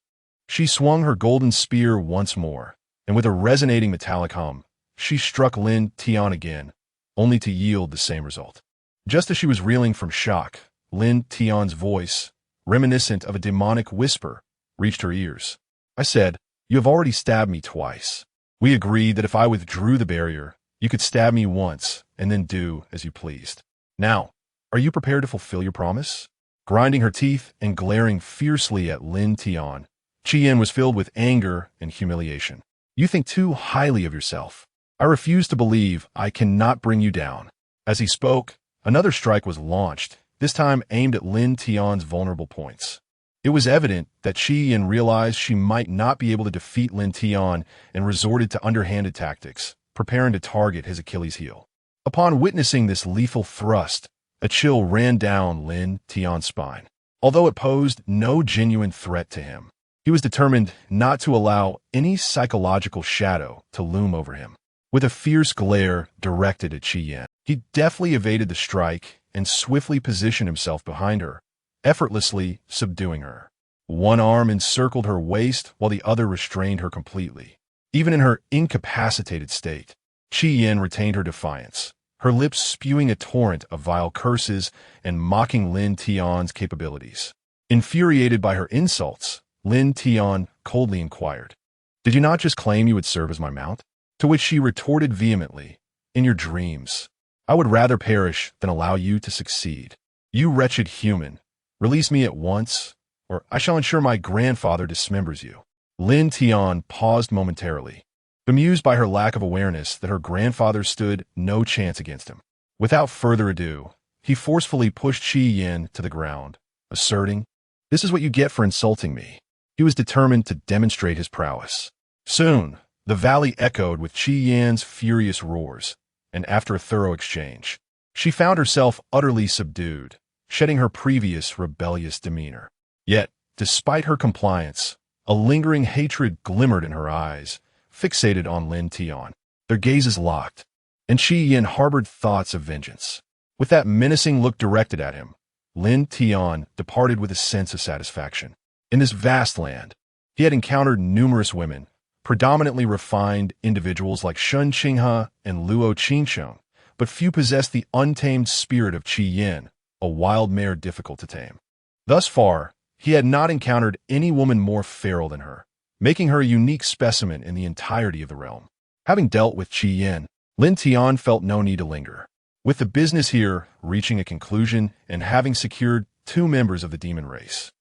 she swung her golden spear once more, and with a resonating metallic hum, she struck Lin Tian again, only to yield the same result. Just as she was reeling from shock, Lin Tian's voice, reminiscent of a demonic whisper, reached her ears. "I said, you have already stabbed me twice. We agreed that if I withdrew the barrier, you could stab me once and then do as you pleased. Now, are you prepared to fulfill your promise?" Grinding her teeth and glaring fiercely at Lin Tian, Qi Yin was filled with anger and humiliation. "You think too highly of yourself. I refuse to believe I cannot bring you down." As he spoke, another strike was launched, this time aimed at Lin Tian's vulnerable points. It was evident that Qi Yin realized she might not be able to defeat Lin Tian and resorted to underhanded tactics, preparing to target his Achilles heel. Upon witnessing this lethal thrust, a chill ran down Lin Tian's spine. although it posed no genuine threat to him. He was determined not to allow any psychological shadow to loom over him. With a fierce glare directed at Qi Yan, he deftly evaded the strike and swiftly positioned himself behind her, effortlessly subduing her. One arm encircled her waist while the other restrained her completely. Even in her incapacitated state, Qi Yan retained her defiance, her lips spewing a torrent of vile curses and mocking Lin Tian's capabilities. Infuriated by her insults, Lin Tian coldly inquired, "Did you not just claim you would serve as my mount?" To which she retorted vehemently, "In your dreams. I would rather perish than allow you to succeed. You wretched human, release me at once, or I shall ensure my grandfather dismembers you." Lin Tian paused momentarily, bemused by her lack of awareness that her grandfather stood no chance against him. Without further ado, he forcefully pushed Qi Yan to the ground, asserting, "This is what you get for insulting me." He was determined to demonstrate his prowess. Soon, the valley echoed with Qi Yan's furious roars, and after a thorough exchange, she found herself utterly subdued, shedding her previous rebellious demeanor. Yet, despite her compliance, a lingering hatred glimmered in her eyes, fixated on Lin Tian. Their gazes locked, and Qi Yan harbored thoughts of vengeance. With that menacing look directed at him, Lin Tian departed with a sense of satisfaction. In this vast land, he had encountered numerous women, predominantly refined individuals like Changsheng and Luo Changsheng, but few possessed the untamed spirit of Qi Yan, a wild mare difficult to tame. Thus far, he had not encountered any woman more feral than her, making her a unique specimen in the entirety of the realm. Having dealt with Qi Yan, Lin Tian felt no need to linger. With the business here reaching a conclusion and having secured 2 members of the demon race,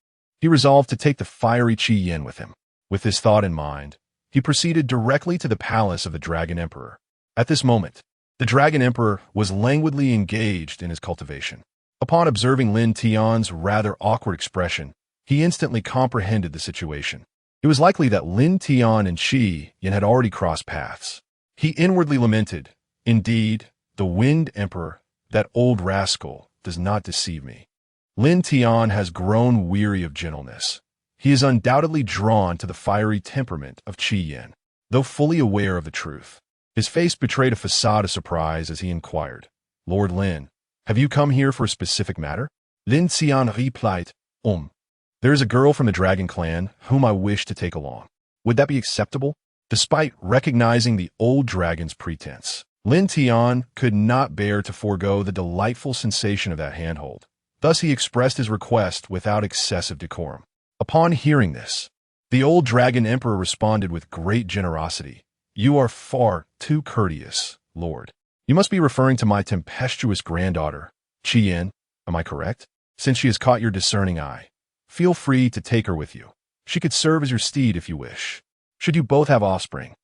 he resolved to take the fiery Qi Yan with him. With this thought in mind, he proceeded directly to the palace of the Dragon Emperor. At this moment, the Dragon Emperor was languidly engaged in his cultivation. Upon observing Lin Tian's rather awkward expression, he instantly comprehended the situation. It was likely that Lin Tian and Qi Yan had already crossed paths. He inwardly lamented, "Indeed, the Wind Emperor, that old rascal, does not deceive me. Lin Tian has grown weary of gentleness. He is undoubtedly drawn to the fiery temperament of Qi Yan." Though fully aware of the truth, his face betrayed a facade of surprise as he inquired, "Lord Lin, have you come here for a specific matter?" Lin Tian replied, "There is a girl from the Dragon Clan whom I wish to take along. Would that be acceptable?" Despite recognizing the old dragon's pretense, Lin Tian could not bear to forego the delightful sensation of that handhold. Thus he expressed his request without excessive decorum. Upon hearing this, the old Dragon Emperor responded with great generosity, "You are far too courteous, Lord. You must be referring to my tempestuous granddaughter, Qi Yan, am I correct? Since she has caught your discerning eye, feel free to take her with you. She could serve as your steed if you wish. Should you both have offspring,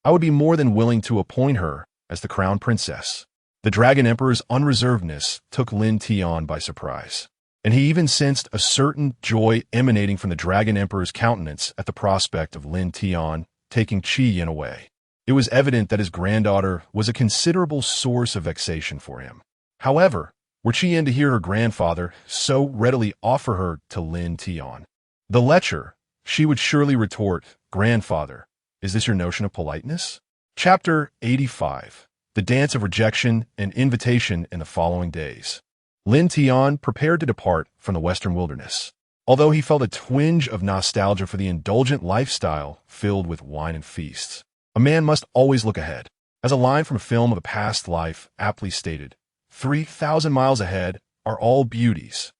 I would be more than willing to appoint her as the crown princess." The Dragon Emperor's unreservedness took Lin Tian by surprise, and he even sensed a certain joy emanating from the Dragon Emperor's countenance at the prospect of Lin Tian taking Qi Yan away. It was evident that his granddaughter was a considerable source of vexation for him. However, were Qi Yan to hear her grandfather so readily offer her to Lin Tian, the lecher, she would surely retort, "Grandfather, is this your notion of politeness?" Chapter 85. The Dance of Rejection and Invitation in the following days. Lin Tian prepared to depart from the Western Wilderness, although he felt a twinge of nostalgia for the indulgent lifestyle filled with wine and feasts. A man must always look ahead. As a line from a film of a past life aptly stated, 3,000 miles ahead are all beauties.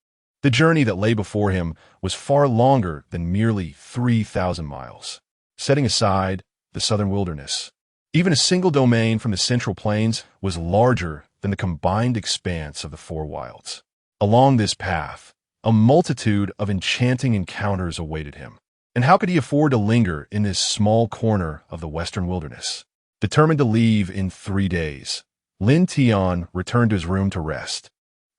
The journey that lay before him was far longer than merely 3,000 miles. Setting aside the southern wilderness, even a single domain from the Central Plains was larger than the combined expanse of the 4 wilds. Along this path, a multitude of enchanting encounters awaited him. And how could he afford to linger in this small corner of the western wilderness? Determined to leave in 3 days, Lin Tian returned to his room to rest,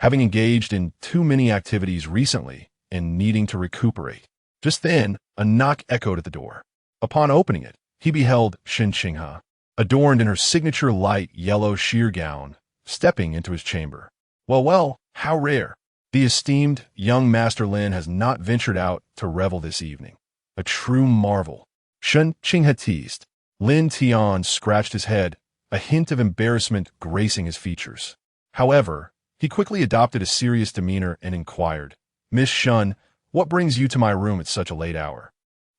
having engaged in too many activities recently and needing to recuperate. Just then, a knock echoed at the door. Upon opening it, he beheld Changsheng, adorned in her signature light yellow sheer gown, stepping into his chamber. Well, how rare. The esteemed young Master Lin has not ventured out to revel this evening. A true marvel. Changsheng had teased. Lin Tian scratched his head, a hint of embarrassment gracing his features. However, he quickly adopted a serious demeanor and inquired, "Miss Shun, what brings you to my room at such a late hour?"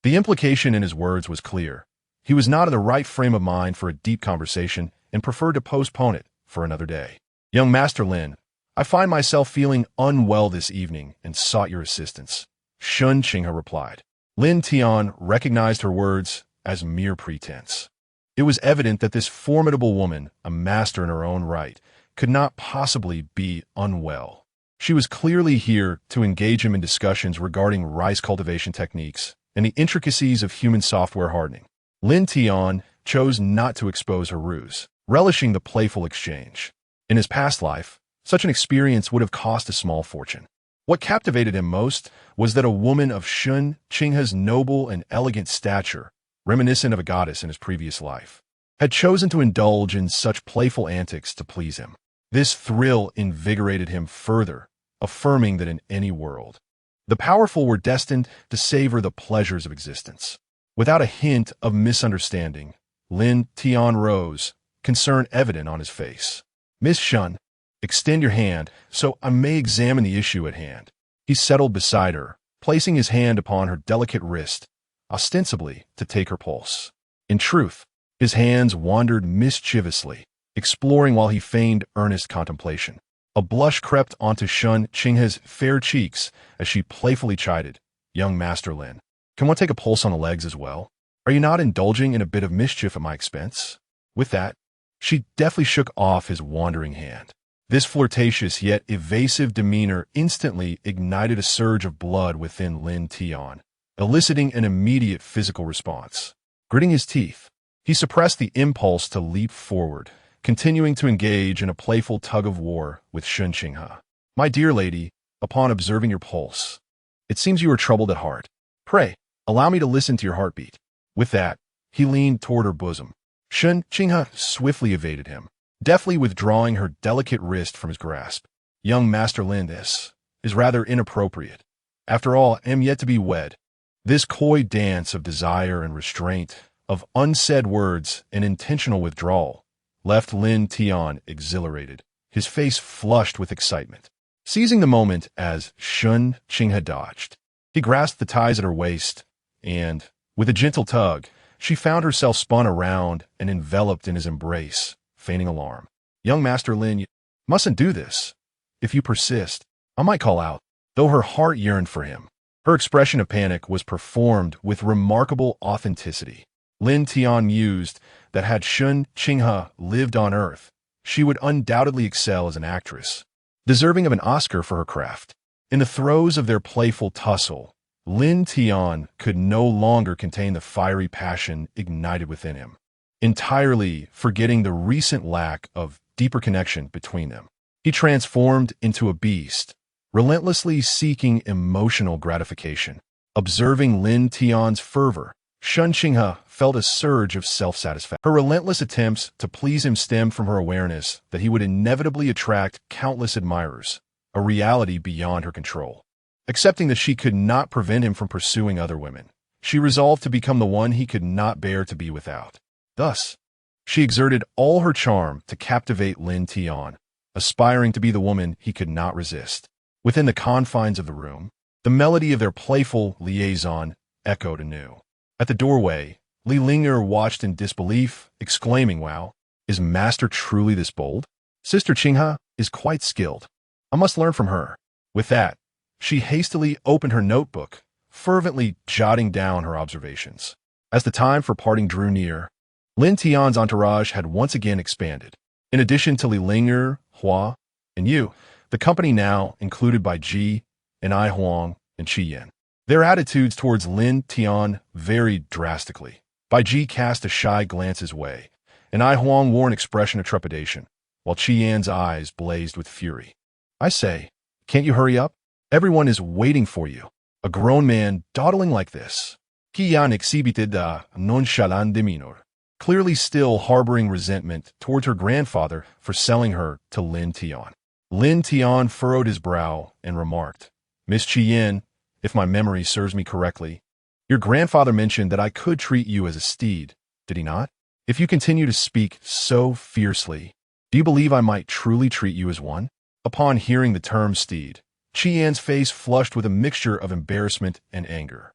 The implication in his words was clear. He was not in the right frame of mind for a deep conversation and preferred to postpone it for another day. "Young Master Lin, I find myself feeling unwell this evening and sought your assistance," Changsheng replied. Lin Tian recognized her words as mere pretense. It was evident that this formidable woman, a master in her own right, could not possibly be unwell. She was clearly here to engage him in discussions regarding rice cultivation techniques and the intricacies of human software hardening. Lin Tian chose not to expose her ruse, relishing the playful exchange. In his past life, such an experience would have cost a small fortune. What captivated him most was that a woman of Changsheng's noble and elegant stature, reminiscent of a goddess in his previous life, had chosen to indulge in such playful antics to please him. This thrill invigorated him further, affirming that in any world, the powerful were destined to savor the pleasures of existence. Without a hint of misunderstanding, Lin Tian rose, concern evident on his face. "Miss Shun, extend your hand so I may examine the issue at hand." He settled beside her, placing his hand upon her delicate wrist, ostensibly to take her pulse. In truth, his hands wandered mischievously, exploring while he feigned earnest contemplation. A blush crept onto Changsheng's fair cheeks as she playfully chided, "Young Master Lin, can one take a pulse on the legs as well? Are you not indulging in a bit of mischief at my expense?" With that, she deftly shook off his wandering hand. This flirtatious yet evasive demeanor instantly ignited a surge of blood within Lin Tian, eliciting an immediate physical response. Gritting his teeth, he suppressed the impulse to leap forward, continuing to engage in a playful tug-of-war with Changsheng. "My dear lady, upon observing your pulse, it seems you are troubled at heart. Pray, allow me to listen to your heartbeat." With that, he leaned toward her bosom. Changsheng swiftly evaded him, deftly withdrawing her delicate wrist from his grasp. "Young Master Lin, this is rather inappropriate. After all, I am yet to be wed." This coy dance of desire and restraint, of unsaid words and intentional withdrawal, left Lin Tian exhilarated, his face flushed with excitement. Seizing the moment as Changsheng had dodged, he grasped the ties at her waist, and, with a gentle tug, she found herself spun around and enveloped in his embrace, feigning alarm. "Young Master Lin, you mustn't do this. If you persist, I might call out." Though her heart yearned for him, her expression of panic was performed with remarkable authenticity. Lin Tian mused that had Changsheng lived on Earth, she would undoubtedly excel as an actress, deserving of an Oscar for her craft. In the throes of their playful tussle, Lin Tian could no longer contain the fiery passion ignited within him, entirely forgetting the recent lack of deeper connection between them. He transformed into a beast, relentlessly seeking emotional gratification. Observing Lin Tian's fervor, Changsheng felt a surge of self-satisfaction. Her relentless attempts to please him stemmed from her awareness that he would inevitably attract countless admirers, a reality beyond her control. Accepting that she could not prevent him from pursuing other women, she resolved to become the one he could not bear to be without. Thus, she exerted all her charm to captivate Lin Tian, aspiring to be the woman he could not resist. Within the confines of the room, the melody of their playful liaison echoed anew. At the doorway, Li Ling'er watched in disbelief, exclaiming, "Wow, is Master truly this bold? Sister Changsheng is quite skilled. I must learn from her." With that, she hastily opened her notebook, fervently jotting down her observations. As the time for parting drew near, Lin Tian's entourage had once again expanded. In addition to Li Ling'er, Hua, and Yu, the company now included by Ji and I Huang and Qi Yan. Their attitudes towards Lin Tian varied drastically. Bai Ji cast a shy glance his way, and I Huang wore an expression of trepidation, while Qi Yan's eyes blazed with fury. "I say, can't you hurry up? Everyone is waiting for you. A grown man dawdling like this." Qi Yan exhibited a nonchalant demeanor, clearly still harboring resentment towards her grandfather for selling her to Lin Tian. Lin Tian furrowed his brow and remarked, Miss Qian, if my memory serves me correctly, your grandfather mentioned that I could treat you as a steed, did he not? If you continue to speak so fiercely, do you believe I might truly treat you as one? Upon hearing the term steed, Qian's face flushed with a mixture of embarrassment and anger.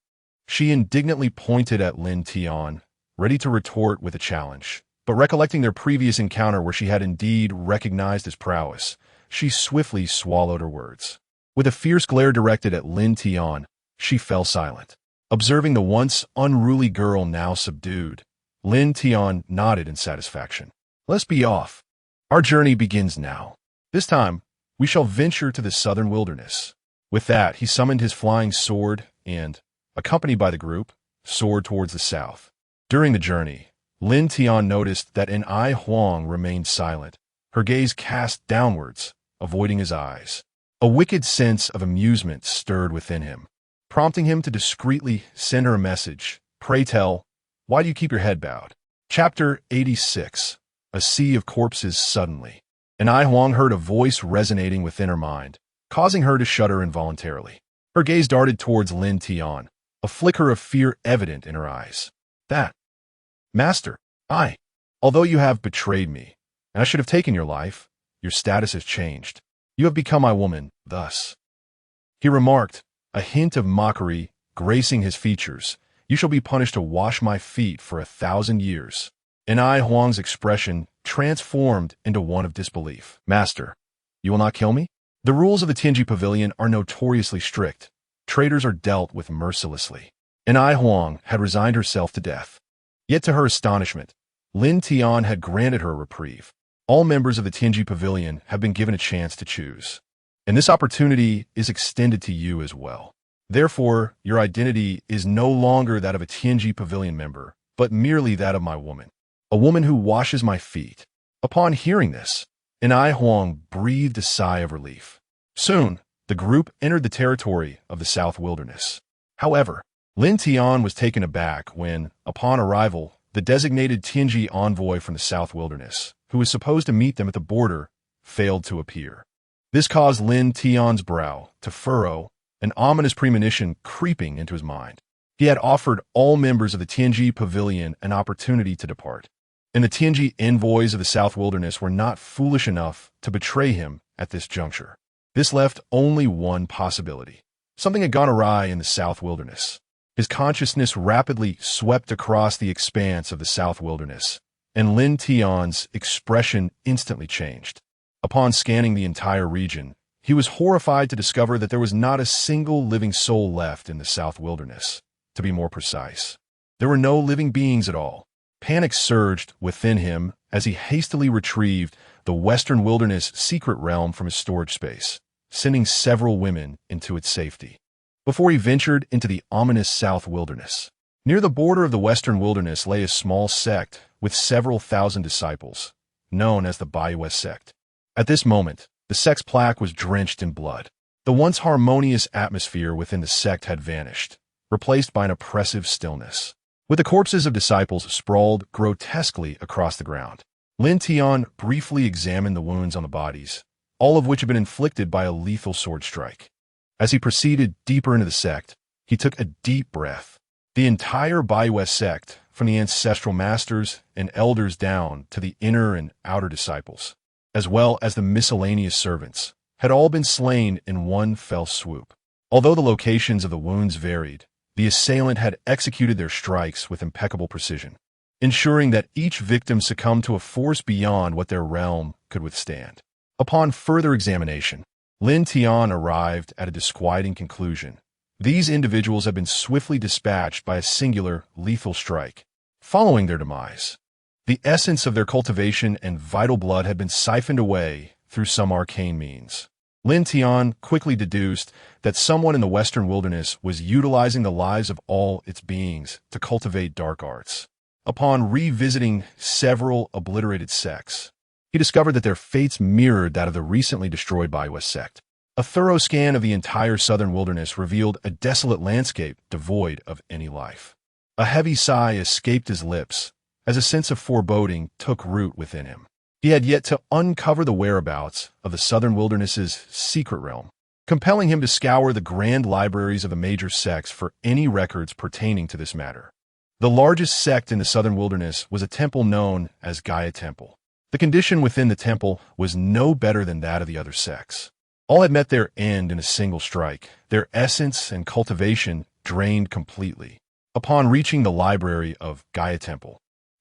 She indignantly pointed at Lin Tian, ready to retort with a challenge. But recollecting their previous encounter where she had indeed recognized his prowess, she swiftly swallowed her words. With a fierce glare directed at Lin Tian, she fell silent. Observing the once unruly girl now subdued, Lin Tian nodded in satisfaction. Let's be off. Our journey begins now. This time, we shall venture to the southern wilderness. With that, he summoned his flying sword and, accompanied by the group, soared towards the south. During the journey, Lin Tian noticed that Ai Huang remained silent, her gaze cast downwards, avoiding his eyes. A wicked sense of amusement stirred within him, prompting him to discreetly send her a message. Pray tell, why do you keep your head bowed? Chapter 86. A Sea of Corpses Suddenly. Ai Huang heard a voice resonating within her mind, causing her to shudder involuntarily. Her gaze darted towards Lin Tian, a flicker of fear evident in her eyes. That, Master, although you have betrayed me, and I should have taken your life, your status has changed. You have become my woman, thus. He remarked, a hint of mockery gracing his features. You shall be punished to wash my feet for 1,000 years. Ai Huang's expression transformed into one of disbelief. Master, you will not kill me? The rules of the Tianji Pavilion are notoriously strict. Traitors are dealt with mercilessly. Ai Huang had resigned herself to death. Yet to her astonishment, Lin Tian had granted her a reprieve. All members of the Tianji Pavilion have been given a chance to choose. And this opportunity is extended to you as well. Therefore, your identity is no longer that of a Tianji Pavilion member, but merely that of my woman. A woman who washes my feet. Upon hearing this, Ai Huang breathed a sigh of relief. Soon, the group entered the territory of the South Wilderness. However, Lin Tian was taken aback when, upon arrival, the designated Tianji envoy from the South Wilderness, who was supposed to meet them at the border, failed to appear. This caused Lin Tian's brow to furrow, an ominous premonition creeping into his mind. He had offered all members of the Tianji Pavilion an opportunity to depart, and the Tianji envoys of the South Wilderness were not foolish enough to betray him at this juncture. This left only one possibility. Something had gone awry in the South Wilderness. His consciousness rapidly swept across the expanse of the South Wilderness, and Lin Tian's expression instantly changed. Upon scanning the entire region, he was horrified to discover that there was not a single living soul left in the South Wilderness. To be more precise, there were no living beings at all. Panic surged within him as he hastily retrieved the Western Wilderness secret realm from his storage space, sending several women into its safety. Before he ventured into the ominous South Wilderness. Near the border of the Western Wilderness lay a small sect with several thousand disciples, known as the Beauties sect. At this moment, the sect's plaque was drenched in blood. The once harmonious atmosphere within the sect had vanished, replaced by an oppressive stillness, with the corpses of disciples sprawled grotesquely across the ground. Lin Tian briefly examined the wounds on the bodies, all of which had been inflicted by a lethal sword strike. As he proceeded deeper into the sect, he took a deep breath. The entire Beauties sect, from the ancestral masters and elders down to the inner and outer disciples, as well as the miscellaneous servants, had all been slain in one fell swoop. Although the locations of the wounds varied, the assailant had executed their strikes with impeccable precision, ensuring that each victim succumbed to a force beyond what their realm could withstand. Upon further examination, Lin Tian arrived at a disquieting conclusion. These individuals had been swiftly dispatched by a singular, lethal strike. Following their demise, the essence of their cultivation and vital blood had been siphoned away through some arcane means. Lin Tian quickly deduced that someone in the Western Wilderness was utilizing the lives of all its beings to cultivate dark arts. Upon revisiting several obliterated sects, he discovered that their fates mirrored that of the recently destroyed Beauties sect. A thorough scan of the entire southern wilderness revealed a desolate landscape devoid of any life. A heavy sigh escaped his lips as a sense of foreboding took root within him. He had yet to uncover the whereabouts of the southern wilderness's secret realm, compelling him to scour the grand libraries of the major sects for any records pertaining to this matter. The largest sect in the southern wilderness was a temple known as Gaia Temple. The condition within the temple was no better than that of the other sects. All had met their end in a single strike, their essence and cultivation drained completely. Upon reaching the library of Gaia Temple,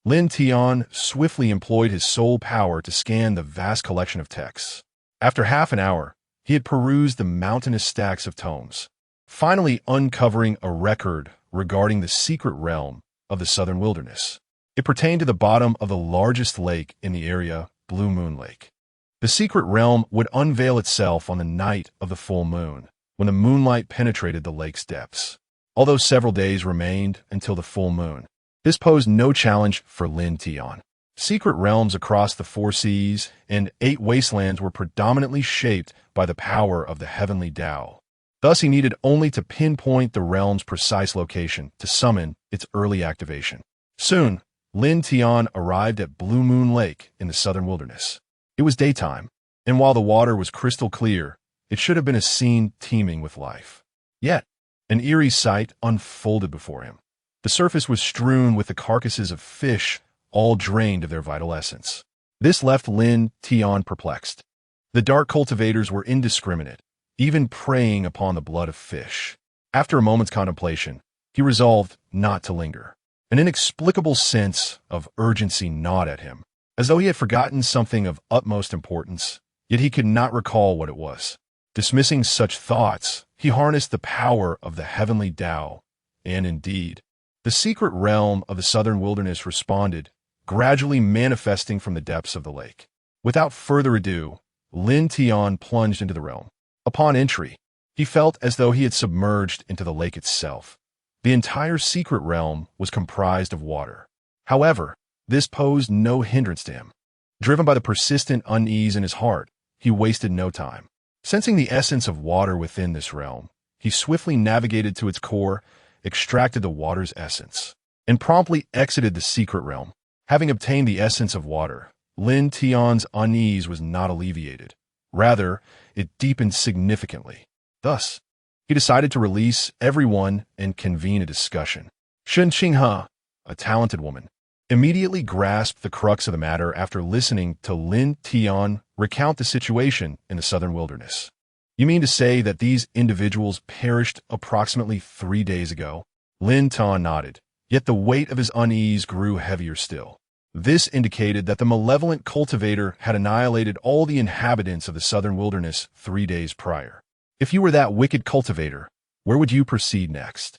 Lin Tian swiftly employed his soul power to scan the vast collection of texts. After half an hour, he had perused the mountainous stacks of tomes, finally uncovering a record regarding the secret realm of the southern wilderness. It pertained to the bottom of the largest lake in the area, Blue Moon Lake. The secret realm would unveil itself on the night of the full moon, when the moonlight penetrated the lake's depths. Although several days remained until the full moon, this posed no challenge for Lin Tian. Secret realms across the 4 seas and 8 wastelands were predominantly shaped by the power of the Heavenly Dao. Thus, he needed only to pinpoint the realm's precise location to summon its early activation. Soon, Lin Tian arrived at Blue Moon Lake in the southern wilderness. It was daytime, and while the water was crystal clear, it should have been a scene teeming with life. Yet, an eerie sight unfolded before him. The surface was strewn with the carcasses of fish, all drained of their vital essence. This left Lin Tian perplexed. The dark cultivators were indiscriminate, even preying upon the blood of fish. After a moment's contemplation, he resolved not to linger. An inexplicable sense of urgency gnawed at him, as though he had forgotten something of utmost importance, yet he could not recall what it was. Dismissing such thoughts, he harnessed the power of the Heavenly Dao, and indeed, the secret realm of the southern wilderness responded, gradually manifesting from the depths of the lake. Without further ado, Lin Tian plunged into the realm. Upon entry, he felt as though he had submerged into the lake itself. The entire secret realm was comprised of water. However, this posed no hindrance to him. Driven by the persistent unease in his heart, he wasted no time. Sensing the essence of water within this realm, he swiftly navigated to its core, extracted the water's essence, and promptly exited the secret realm. Having obtained the essence of water, Lin Tian's unease was not alleviated. Rather, it deepened significantly. Thus, he decided to release everyone and convene a discussion. Changsheng, a talented woman, immediately grasped the crux of the matter after listening to Lin Tian recount the situation in the southern wilderness. You mean to say that these individuals perished approximately 3 days ago? Lin Tian nodded, yet the weight of his unease grew heavier still. This indicated that the malevolent cultivator had annihilated all the inhabitants of the southern wilderness 3 days prior. If you were that wicked cultivator, where would you proceed next?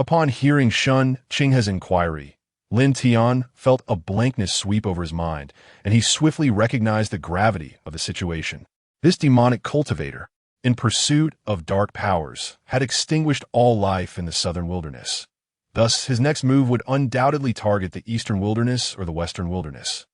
Upon hearing Changsheng's inquiry, Lin Tian felt a blankness sweep over his mind, and he swiftly recognized the gravity of the situation. This demonic cultivator, in pursuit of dark powers, had extinguished all life in the southern wilderness. Thus, his next move would undoubtedly target the eastern wilderness or the western wilderness,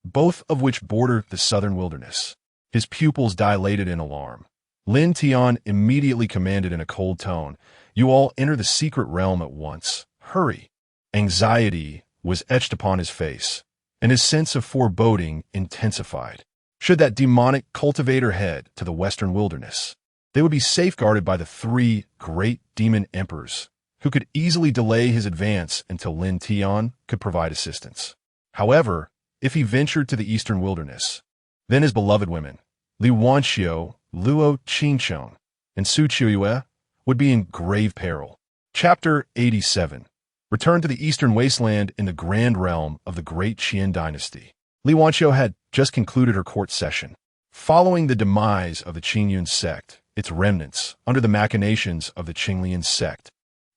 both of which border the southern wilderness. His pupils dilated in alarm. Lin Tian immediately commanded in a cold tone, "You all enter the secret realm at once. Hurry." Anxiety was etched upon his face, and his sense of foreboding intensified. Should that demonic cultivator head to the western wilderness, they would be safeguarded by the 3 great demon emperors, who could easily delay his advance until Lin Tian could provide assistance. However, if he ventured to the eastern wilderness, then his beloved women, Li Wanxiu, Luo Changsheng, and Su Qiuyue, would be in grave peril. Chapter 87. Returned to the eastern wasteland in the grand realm of the great Qian dynasty. Li Wanxiu had just concluded her court session. Following the demise of the Qingyun sect, its remnants, under the machinations of the Qinglian sect,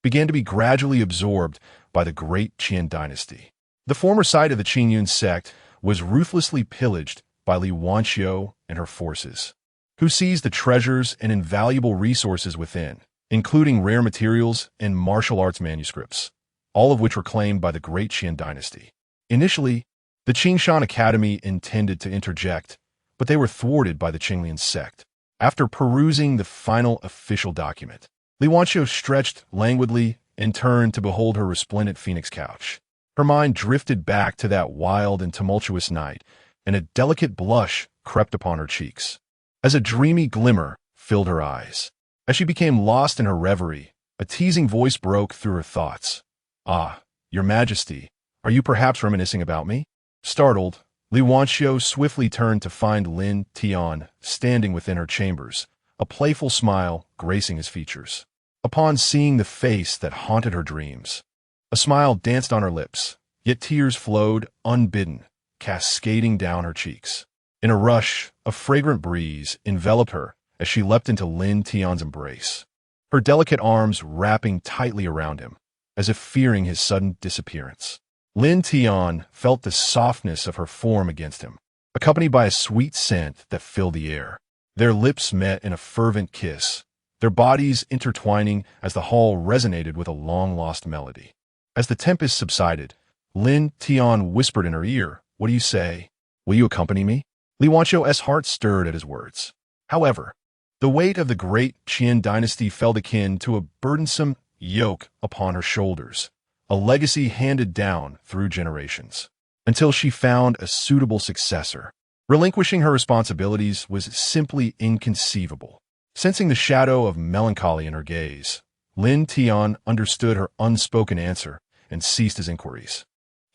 began to be gradually absorbed by the great Qian dynasty. The former site of the Qingyun sect was ruthlessly pillaged by Li Wanxiu and her forces, who seized the treasures and invaluable resources within, including rare materials and martial arts manuscripts, all of which were claimed by the great Qian dynasty. Initially, the Changsheng Academy intended to interject, but they were thwarted by the Qinglian sect. After perusing the final official document, Li Wanxiu stretched languidly and turned to behold her resplendent phoenix couch. Her mind drifted back to that wild and tumultuous night, and a delicate blush crept upon her cheeks, as a dreamy glimmer filled her eyes. As she became lost in her reverie, a teasing voice broke through her thoughts. "Ah, your majesty, are you perhaps reminiscing about me?" Startled, Li Wanxiu swiftly turned to find Lin Tian standing within her chambers, a playful smile gracing his features. Upon seeing the face that haunted her dreams, a smile danced on her lips, yet tears flowed unbidden, cascading down her cheeks. In a rush, a fragrant breeze enveloped her as she leapt into Lin Tian's embrace, her delicate arms wrapping tightly around him, as if fearing his sudden disappearance. Lin Tian felt the softness of her form against him, accompanied by a sweet scent that filled the air. Their lips met in a fervent kiss, their bodies intertwining as the hall resonated with a long-lost melody. As the tempest subsided, Lin Tian whispered in her ear, "What do you say? Will you accompany me?" Li Wanxiu's heart stirred at his words. However, the weight of the great Qin dynasty felt akin to a burdensome yoke upon her shoulders, a legacy handed down through generations. Until she found a suitable successor, relinquishing her responsibilities was simply inconceivable. Sensing the shadow of melancholy in her gaze, Lin Tian understood her unspoken answer and ceased his inquiries.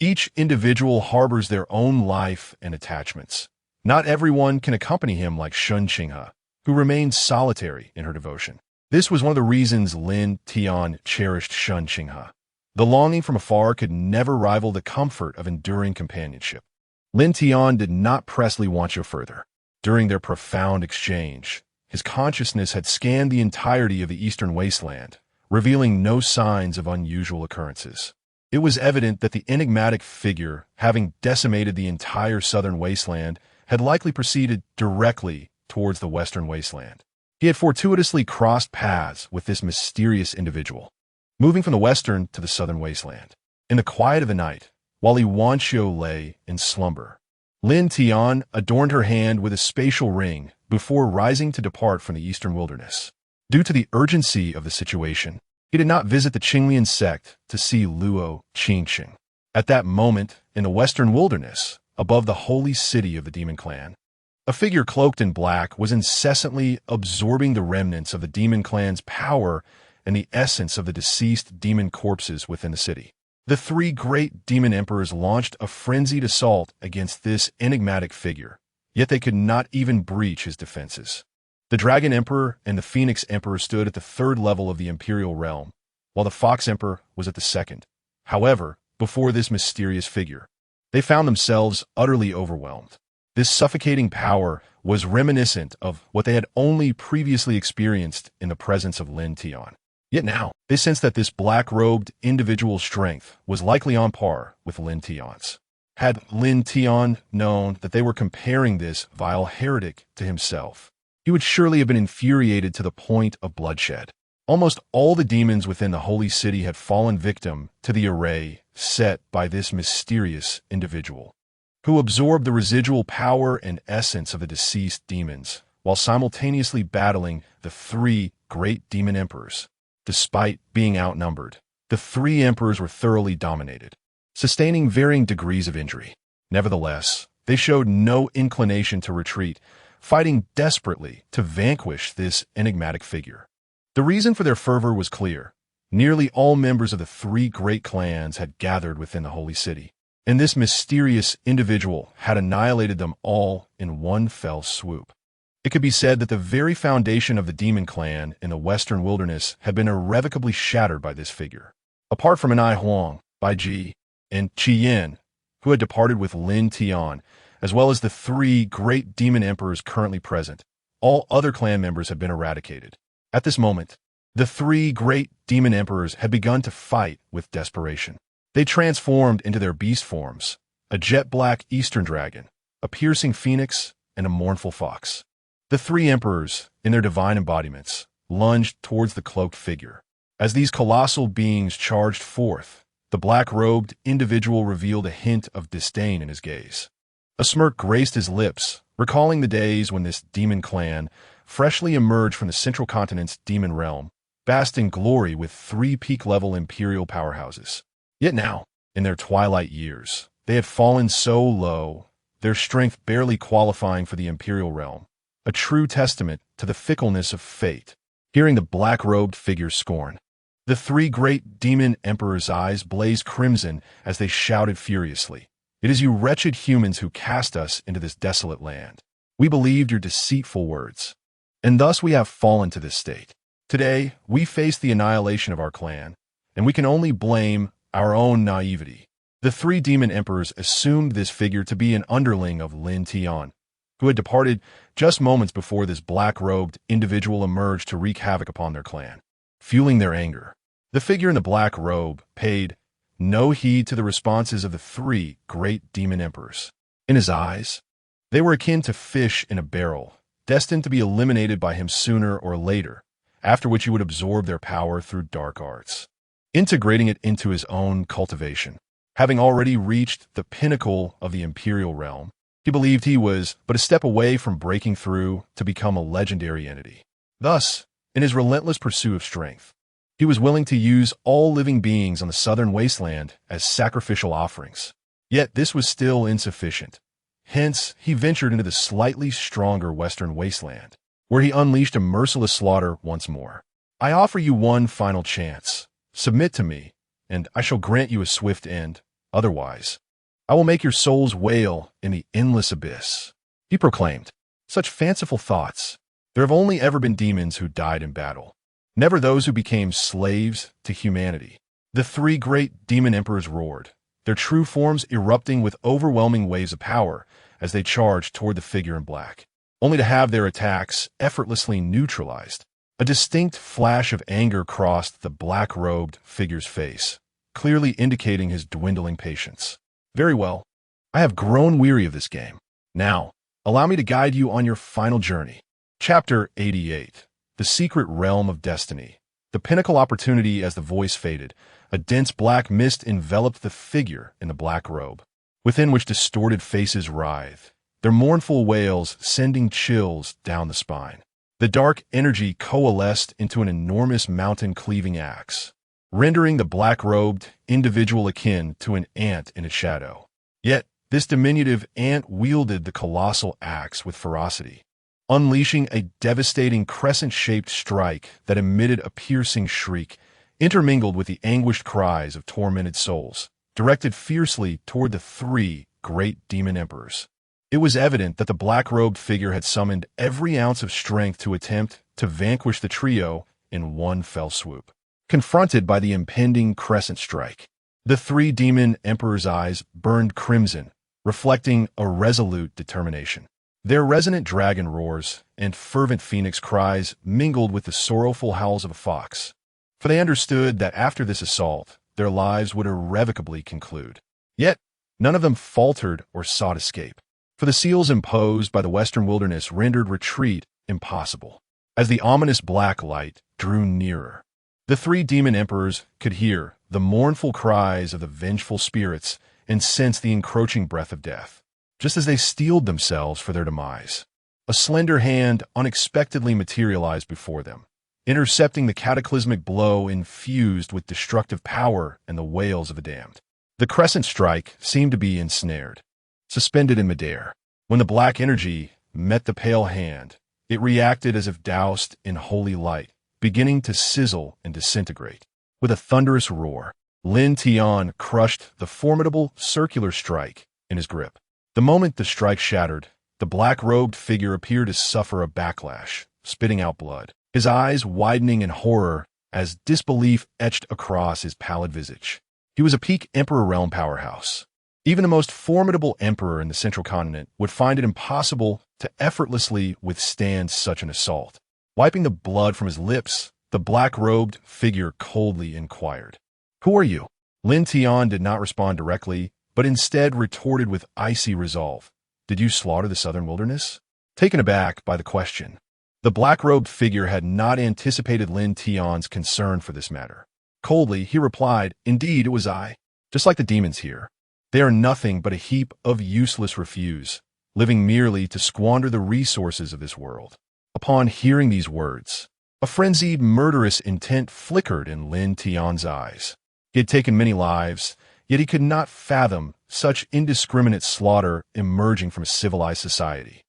Each individual harbors their own life and attachments. Not everyone can accompany him like Changsheng, who remained solitary in her devotion. This was one of the reasons Lin Tian cherished Changsheng. The longing from afar could never rival the comfort of enduring companionship. Lin Tian did not press Li Wanxiu further. During their profound exchange, his consciousness had scanned the entirety of the eastern wasteland, revealing no signs of unusual occurrences. It was evident that the enigmatic figure, having decimated the entire southern wasteland, had likely proceeded directly towards the western wasteland. He had fortuitously crossed paths with this mysterious individual, moving from the western to the southern wasteland. In the quiet of the night, while Li Wanxiu lay in slumber, Lin Tian adorned her hand with a spatial ring before rising to depart from the eastern wilderness. Due to the urgency of the situation, he did not visit the Demon Sect to see Luo Changsheng. At that moment, in the western wilderness, above the holy city of the demon clan, a figure cloaked in black was incessantly absorbing the remnants of the demon clan's power and the essence of the deceased demon corpses within the city. The three great demon emperors launched a frenzied assault against this enigmatic figure, yet they could not even breach his defenses. The Dragon Emperor and the Phoenix Emperor stood at the third level of the imperial realm, while the Fox Emperor was at the second. However, before this mysterious figure, they found themselves utterly overwhelmed. This suffocating power was reminiscent of what they had only previously experienced in the presence of Lin Tian. Yet now, they sensed that this black-robed individual's strength was likely on par with Lin Tian's. Had Lin Tian known that they were comparing this vile heretic to himself, he would surely have been infuriated to the point of bloodshed. Almost all the demons within the holy city had fallen victim to the array set by this mysterious individual, who absorbed the residual power and essence of the deceased demons, while simultaneously battling the three great demon emperors. Despite being outnumbered, the three emperors were thoroughly dominated, sustaining varying degrees of injury. Nevertheless, they showed no inclination to retreat, fighting desperately to vanquish this enigmatic figure. The reason for their fervor was clear. Nearly all members of the three great clans had gathered within the holy city, and this mysterious individual had annihilated them all in one fell swoop. It could be said that the very foundation of the demon clan in the western wilderness had been irrevocably shattered by this figure. Apart from Anai Huang, Bai Ji, and Qi Yan, who had departed with Lin Tian, as well as the three great demon emperors currently present, all other clan members had been eradicated. At this moment, the three great demon emperors had begun to fight with desperation. They transformed into their beast forms, a jet-black eastern dragon, a piercing phoenix, and a mournful fox. The three emperors, in their divine embodiments, lunged towards the cloaked figure. As these colossal beings charged forth, the black-robed individual revealed a hint of disdain in his gaze. A smirk graced his lips, recalling the days when this demon clan freshly emerged from the central continent's demon realm, basked in glory with three peak-level imperial powerhouses. Yet now, in their twilight years, they had fallen so low, their strength barely qualifying for the imperial realm, a true testament to the fickleness of fate. Hearing the black-robed figure's scorn, the three great demon emperors' eyes blazed crimson as they shouted furiously. "It is you wretched humans who cast us into this desolate land. We believed your deceitful words, and thus we have fallen to this state. Today, we face the annihilation of our clan, and we can only blame our own naivety." The three demon emperors assumed this figure to be an underling of Lin Tian, who had departed just moments before this black-robed individual emerged to wreak havoc upon their clan. Fueling their anger, the figure in the black robe paid no heed to the responses of the three great demon emperors. In his eyes, they were akin to fish in a barrel, destined to be eliminated by him sooner or later, after which he would absorb their power through dark arts, integrating it into his own cultivation. Having already reached the pinnacle of the imperial realm, he believed he was but a step away from breaking through to become a legendary entity. Thus, in his relentless pursuit of strength, he was willing to use all living beings on the southern wasteland as sacrificial offerings. Yet this was still insufficient. Hence, he ventured into the slightly stronger western wasteland, where he unleashed a merciless slaughter once more. "I offer you one final chance. Submit to me, and I shall grant you a swift end. Otherwise, I will make your souls wail in the endless abyss," he proclaimed. Such fanciful thoughts. There have only ever been demons who died in battle, never those who became slaves to humanity. The three great demon emperors roared, their true forms erupting with overwhelming waves of power as they charged toward the figure in black, only to have their attacks effortlessly neutralized. A distinct flash of anger crossed the black-robed figure's face, clearly indicating his dwindling patience. "Very well. I have grown weary of this game. Now, allow me to guide you on your final journey." Chapter 88. The Secret Realm of Destiny. The pinnacle opportunity. As the voice faded, a dense black mist enveloped the figure in the black robe, within which distorted faces writhed, their mournful wails sending chills down the spine. The dark energy coalesced into an enormous mountain-cleaving axe, rendering the black-robed individual akin to an ant in its shadow. Yet, this diminutive ant wielded the colossal axe with ferocity, unleashing a devastating crescent-shaped strike that emitted a piercing shriek, intermingled with the anguished cries of tormented souls, directed fiercely toward the three great demon emperors. It was evident that the black-robed figure had summoned every ounce of strength to attempt to vanquish the trio in one fell swoop. Confronted by the impending crescent strike, the three demon emperors' eyes burned crimson, reflecting a resolute determination. Their resonant dragon roars and fervent phoenix cries mingled with the sorrowful howls of a fox, for they understood that after this assault, their lives would irrevocably conclude. Yet, none of them faltered or sought escape, for the seals imposed by the western wilderness rendered retreat impossible. As the ominous black light drew nearer, the three demon emperors could hear the mournful cries of the vengeful spirits and sense the encroaching breath of death. Just as they steeled themselves for their demise, a slender hand unexpectedly materialized before them, intercepting the cataclysmic blow infused with destructive power and the wails of the damned. The crescent strike seemed to be ensnared, suspended in midair. When the black energy met the pale hand, it reacted as if doused in holy light, beginning to sizzle and disintegrate. With a thunderous roar, Lin Tian crushed the formidable circular strike in his grip. The moment the strike shattered, the black-robed figure appeared to suffer a backlash, spitting out blood, his eyes widening in horror as disbelief etched across his pallid visage. He was a peak Emperor Realm powerhouse. Even the most formidable emperor in the central continent would find it impossible to effortlessly withstand such an assault. Wiping the blood from his lips, the black-robed figure coldly inquired, "Who are you?" Lin Tian did not respond directly, but instead retorted with icy resolve, "Did you slaughter the southern wilderness?" Taken aback by the question, the black-robed figure had not anticipated Lin Tian's concern for this matter. Coldly, he replied, "Indeed, it was I. Just like the demons here, they are nothing but a heap of useless refuse, living merely to squander the resources of this world." Upon hearing these words, a frenzied, murderous intent flickered in Lin Tian's eyes. He had taken many lives, Yet he could not fathom such indiscriminate slaughter emerging from a civilized society.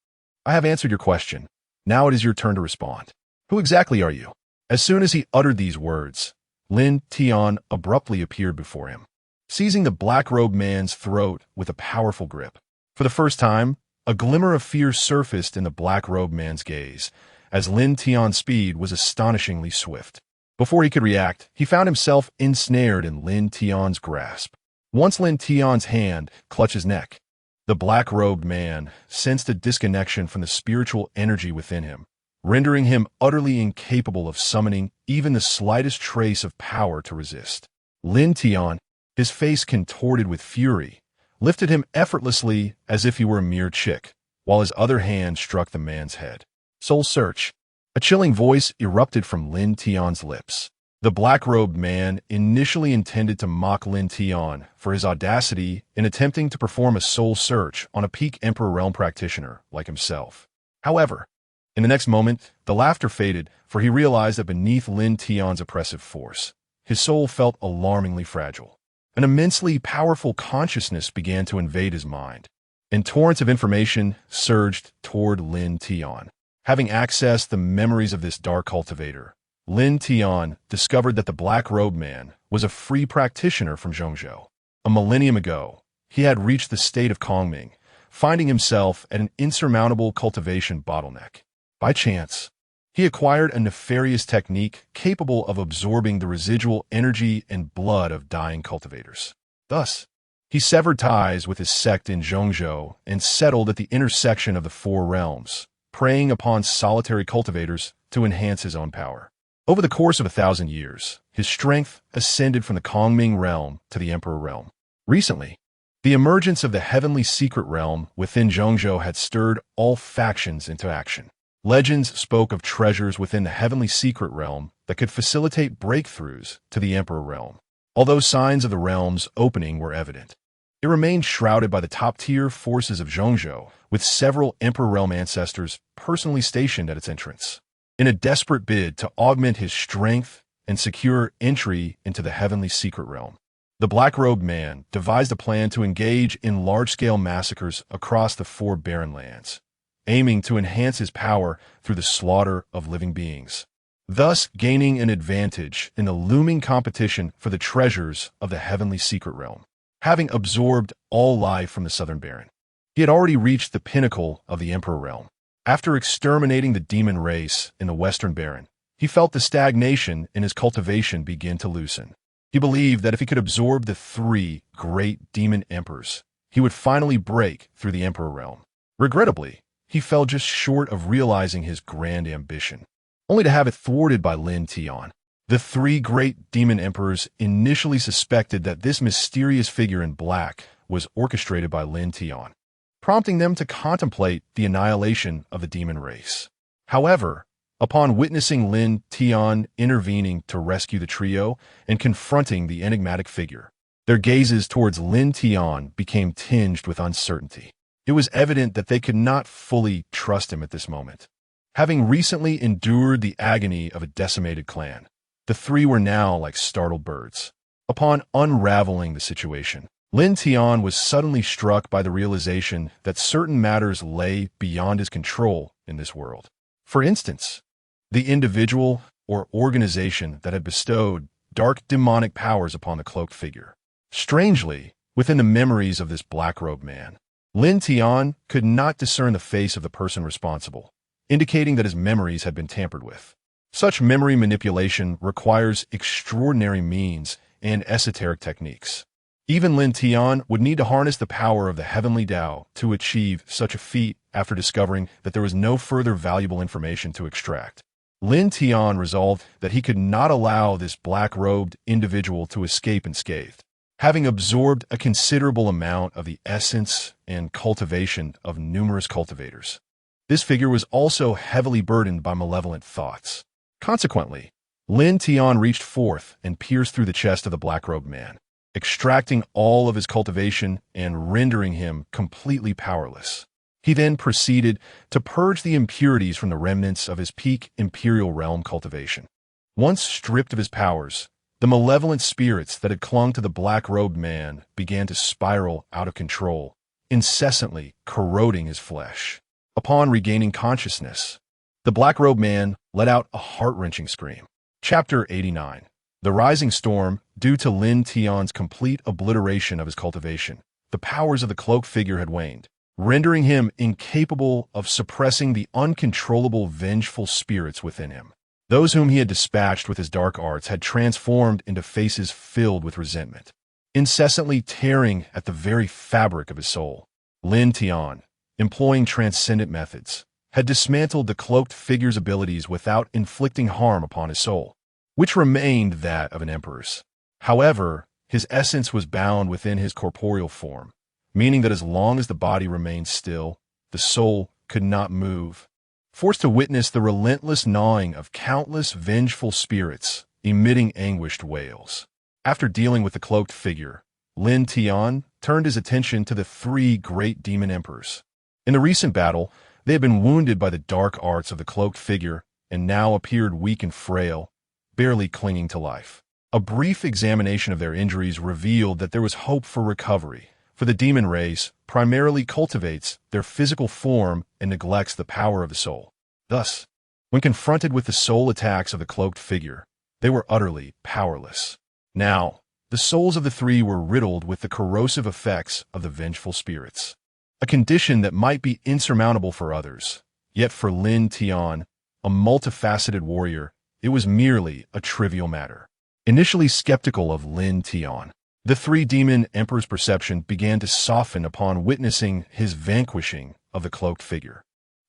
I have answered your question. Now it is your turn to respond. Who exactly are you? As soon as he uttered these words, Lin Tian abruptly appeared before him, seizing the black-robed man's throat with a powerful grip. For the first time, a glimmer of fear surfaced in the black-robed man's gaze, as Lin Tian's speed was astonishingly swift. Before he could react, he found himself ensnared in Lin Tian's grasp. Once Lin Tian's hand clutched his neck, the black-robed man sensed a disconnection from the spiritual energy within him, rendering him utterly incapable of summoning even the slightest trace of power to resist. Lin Tian, his face contorted with fury, lifted him effortlessly as if he were a mere chick, while his other hand struck the man's head. Soul search. A chilling voice erupted from Lin Tian's lips. The black-robed man initially intended to mock Lin Tian for his audacity in attempting to perform a soul search on a peak Emperor Realm practitioner like himself. However, in the next moment, the laughter faded, for he realized that beneath Lin Tian's oppressive force, his soul felt alarmingly fragile. An immensely powerful consciousness began to invade his mind, and torrents of information surged toward Lin Tian. Having accessed the memories of this dark cultivator, Lin Tian discovered that the black-robed man was a free practitioner from Changsheng. A millennium ago, he had reached the state of Kongming, finding himself at an insurmountable cultivation bottleneck. By chance, he acquired a nefarious technique capable of absorbing the residual energy and blood of dying cultivators. Thus, he severed ties with his sect in Changsheng and settled at the intersection of the four realms, preying upon solitary cultivators to enhance his own power. Over the course of 1,000 years, his strength ascended from the Kongming realm to the Emperor realm. Recently, the emergence of the Heavenly Secret Realm within Changsheng had stirred all factions into action. Legends spoke of treasures within the Heavenly Secret Realm that could facilitate breakthroughs to the Emperor realm. Although signs of the realm's opening were evident, it remained shrouded by the top-tier forces of Changsheng, with several Emperor realm ancestors personally stationed at its entrance. In a desperate bid to augment his strength and secure entry into the Heavenly Secret Realm, the black-robed man devised a plan to engage in large-scale massacres across the four barren lands, aiming to enhance his power through the slaughter of living beings, thus gaining an advantage in the looming competition for the treasures of the Heavenly Secret Realm. Having absorbed all life from the Southern Barren, he had already reached the pinnacle of the Emperor realm. After exterminating the demon race in the Western Barren, he felt the stagnation in his cultivation begin to loosen. He believed that if he could absorb the 3 great demon emperors, he would finally break through the Emperor realm. Regrettably, he fell just short of realizing his grand ambition, only to have it thwarted by Lin Tian. The 3 great demon emperors initially suspected that this mysterious figure in black was orchestrated by Lin Tian, prompting them to contemplate the annihilation of the demon race. However, upon witnessing Lin Tian intervening to rescue the trio and confronting the enigmatic figure, their gazes towards Lin Tian became tinged with uncertainty. It was evident that they could not fully trust him at this moment. Having recently endured the agony of a decimated clan, the 3 were now like startled birds. Upon unraveling the situation, Lin Tian was suddenly struck by the realization that certain matters lay beyond his control in this world. For instance, the individual or organization that had bestowed dark demonic powers upon the cloaked figure. Strangely, within the memories of this black-robed man, Lin Tian could not discern the face of the person responsible, indicating that his memories had been tampered with. Such memory manipulation requires extraordinary means and esoteric techniques. Even Lin Tian would need to harness the power of the Heavenly Dao to achieve such a feat after discovering that there was no further valuable information to extract. Lin Tian resolved that he could not allow this black-robed individual to escape unscathed. Having absorbed a considerable amount of the essence and cultivation of numerous cultivators, this figure was also heavily burdened by malevolent thoughts. Consequently, Lin Tian reached forth and pierced through the chest of the black-robed man, extracting all of his cultivation and rendering him completely powerless. He then proceeded to purge the impurities from the remnants of his peak imperial realm cultivation. Once stripped of his powers, The malevolent spirits that had clung to the black-robed man began to spiral out of control, incessantly corroding his flesh. Upon regaining consciousness, the black-robed man let out a heart-wrenching scream. Chapter 89. The Rising Storm. Due to Lin Tian's complete obliteration of his cultivation, the powers of the cloaked figure had waned, rendering him incapable of suppressing the uncontrollable vengeful spirits within him. Those whom he had dispatched with his dark arts had transformed into faces filled with resentment, incessantly tearing at the very fabric of his soul. Lin Tian, employing transcendent methods, had dismantled the cloaked figure's abilities without inflicting harm upon his soul, which remained that of an emperor's. However, his essence was bound within his corporeal form, meaning that as long as the body remained still, the soul could not move. Forced to witness the relentless gnawing of countless vengeful spirits emitting anguished wails. After dealing with the cloaked figure, Lin Tian turned his attention to the three great demon emperors. In the recent battle, they had been wounded by the dark arts of the cloaked figure and now appeared weak and frail, barely clinging to life. A brief examination of their injuries revealed that there was hope for recovery, for the demon race primarily cultivates their physical form and neglects the power of the soul. Thus, when confronted with the soul attacks of the cloaked figure, they were utterly powerless. Now, the souls of the three were riddled with the corrosive effects of the vengeful spirits, a condition that might be insurmountable for others. Yet for Lin Tian, a multifaceted warrior, it was merely a trivial matter. Initially skeptical of Lin Tian, the three demon emperors' perception began to soften upon witnessing his vanquishing of the cloaked figure.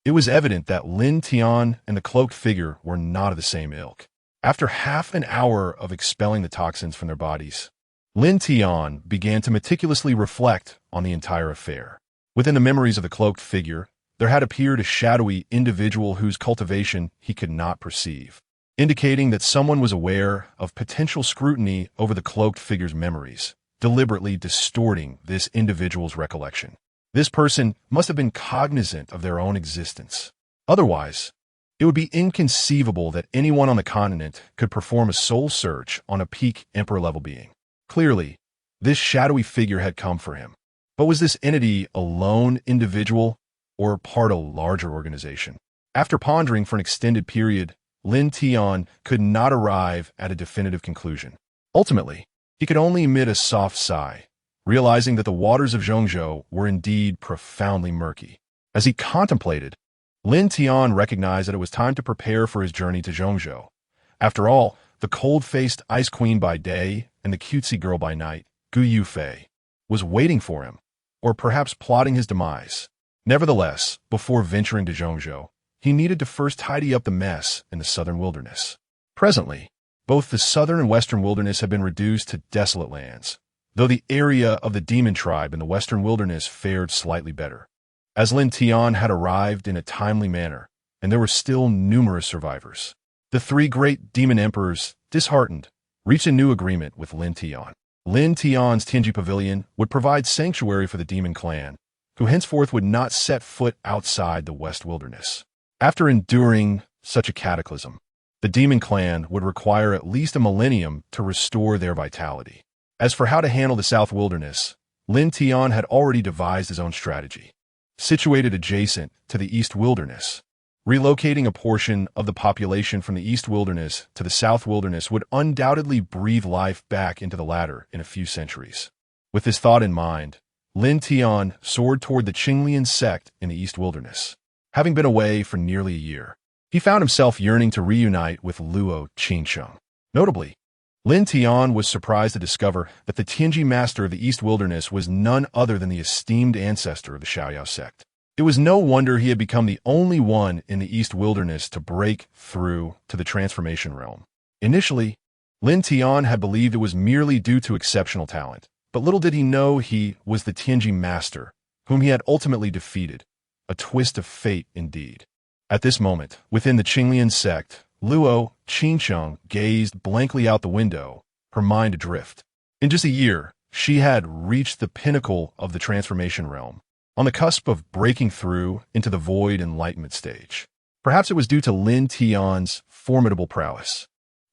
It was evident that Lin Tian and the cloaked figure were not of the same ilk. After half an hour of expelling the toxins from their bodies, Lin Tian began to meticulously reflect on the entire affair. Within the memories of the cloaked figure, there had appeared a shadowy individual whose cultivation he could not perceive, indicating that someone was aware of potential scrutiny over the cloaked figure's memories, deliberately distorting this individual's recollection. This person must have been cognizant of their own existence. Otherwise, it would be inconceivable that anyone on the continent could perform a soul search on a peak emperor-level being. Clearly, this shadowy figure had come for him. But was this entity a lone individual or part of a larger organization? After pondering for an extended period, Lin Tian could not arrive at a definitive conclusion. Ultimately, he could only emit a soft sigh, realizing that the waters of Changsheng were indeed profoundly murky. As he contemplated, Lin Tian recognized that it was time to prepare for his journey to Changsheng. After all, the cold-faced ice queen by day and the cutesy girl by night, Gu Yufei, was waiting for him, or perhaps plotting his demise. Nevertheless, before venturing to Changsheng, he needed to first tidy up the mess in the southern wilderness. Presently, both the southern and western wilderness had been reduced to desolate lands, though the area of the demon tribe in the western wilderness fared slightly better, as Lin Tian had arrived in a timely manner, and there were still numerous survivors. The three great demon emperors, disheartened, reached a new agreement with Lin Tian. Lin Tian's Tianji Pavilion would provide sanctuary for the demon clan, who henceforth would not set foot outside the west wilderness. After enduring such a cataclysm, the demon clan would require at least a millennium to restore their vitality. As for how to handle the south wilderness, Lin Tian had already devised his own strategy. Situated adjacent to the east wilderness, relocating a portion of the population from the east wilderness to the south wilderness would undoubtedly breathe life back into the latter in a few centuries. With this thought in mind, Lin Tian soared toward the Demon Sect in the east wilderness. Having been away for nearly a year, he found himself yearning to reunite with Luo Changsheng. Notably, Lin Tian was surprised to discover that the Tianji master of the East Wilderness was none other than the esteemed ancestor of the Xiaoyao sect. It was no wonder he had become the only one in the East Wilderness to break through to the transformation realm. Initially, Lin Tian had believed it was merely due to exceptional talent, but little did he know he was the Tianji master, whom he had ultimately defeated. A twist of fate indeed. At this moment, within the Demon Sect, Luo Changsheng gazed blankly out the window, her mind adrift. In just a year, she had reached the pinnacle of the transformation realm, on the cusp of breaking through into the void enlightenment stage. Perhaps it was due to Lin Tian's formidable prowess.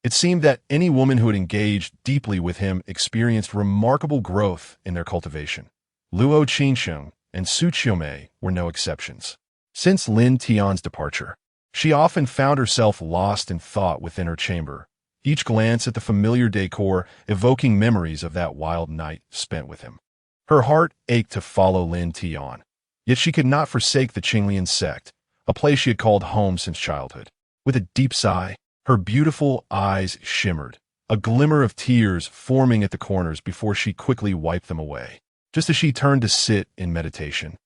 It seemed that any woman who had engaged deeply with him experienced remarkable growth in their cultivation. Luo Changsheng and Su Qiumei were no exceptions. Since Lin Tian's departure, she often found herself lost in thought within her chamber, each glance at the familiar decor evoking memories of that wild night spent with him. Her heart ached to follow Lin Tian, yet she could not forsake the Qinglian sect, a place she had called home since childhood. With a deep sigh, her beautiful eyes shimmered, a glimmer of tears forming at the corners before she quickly wiped them away. Just as she turned to sit in meditation,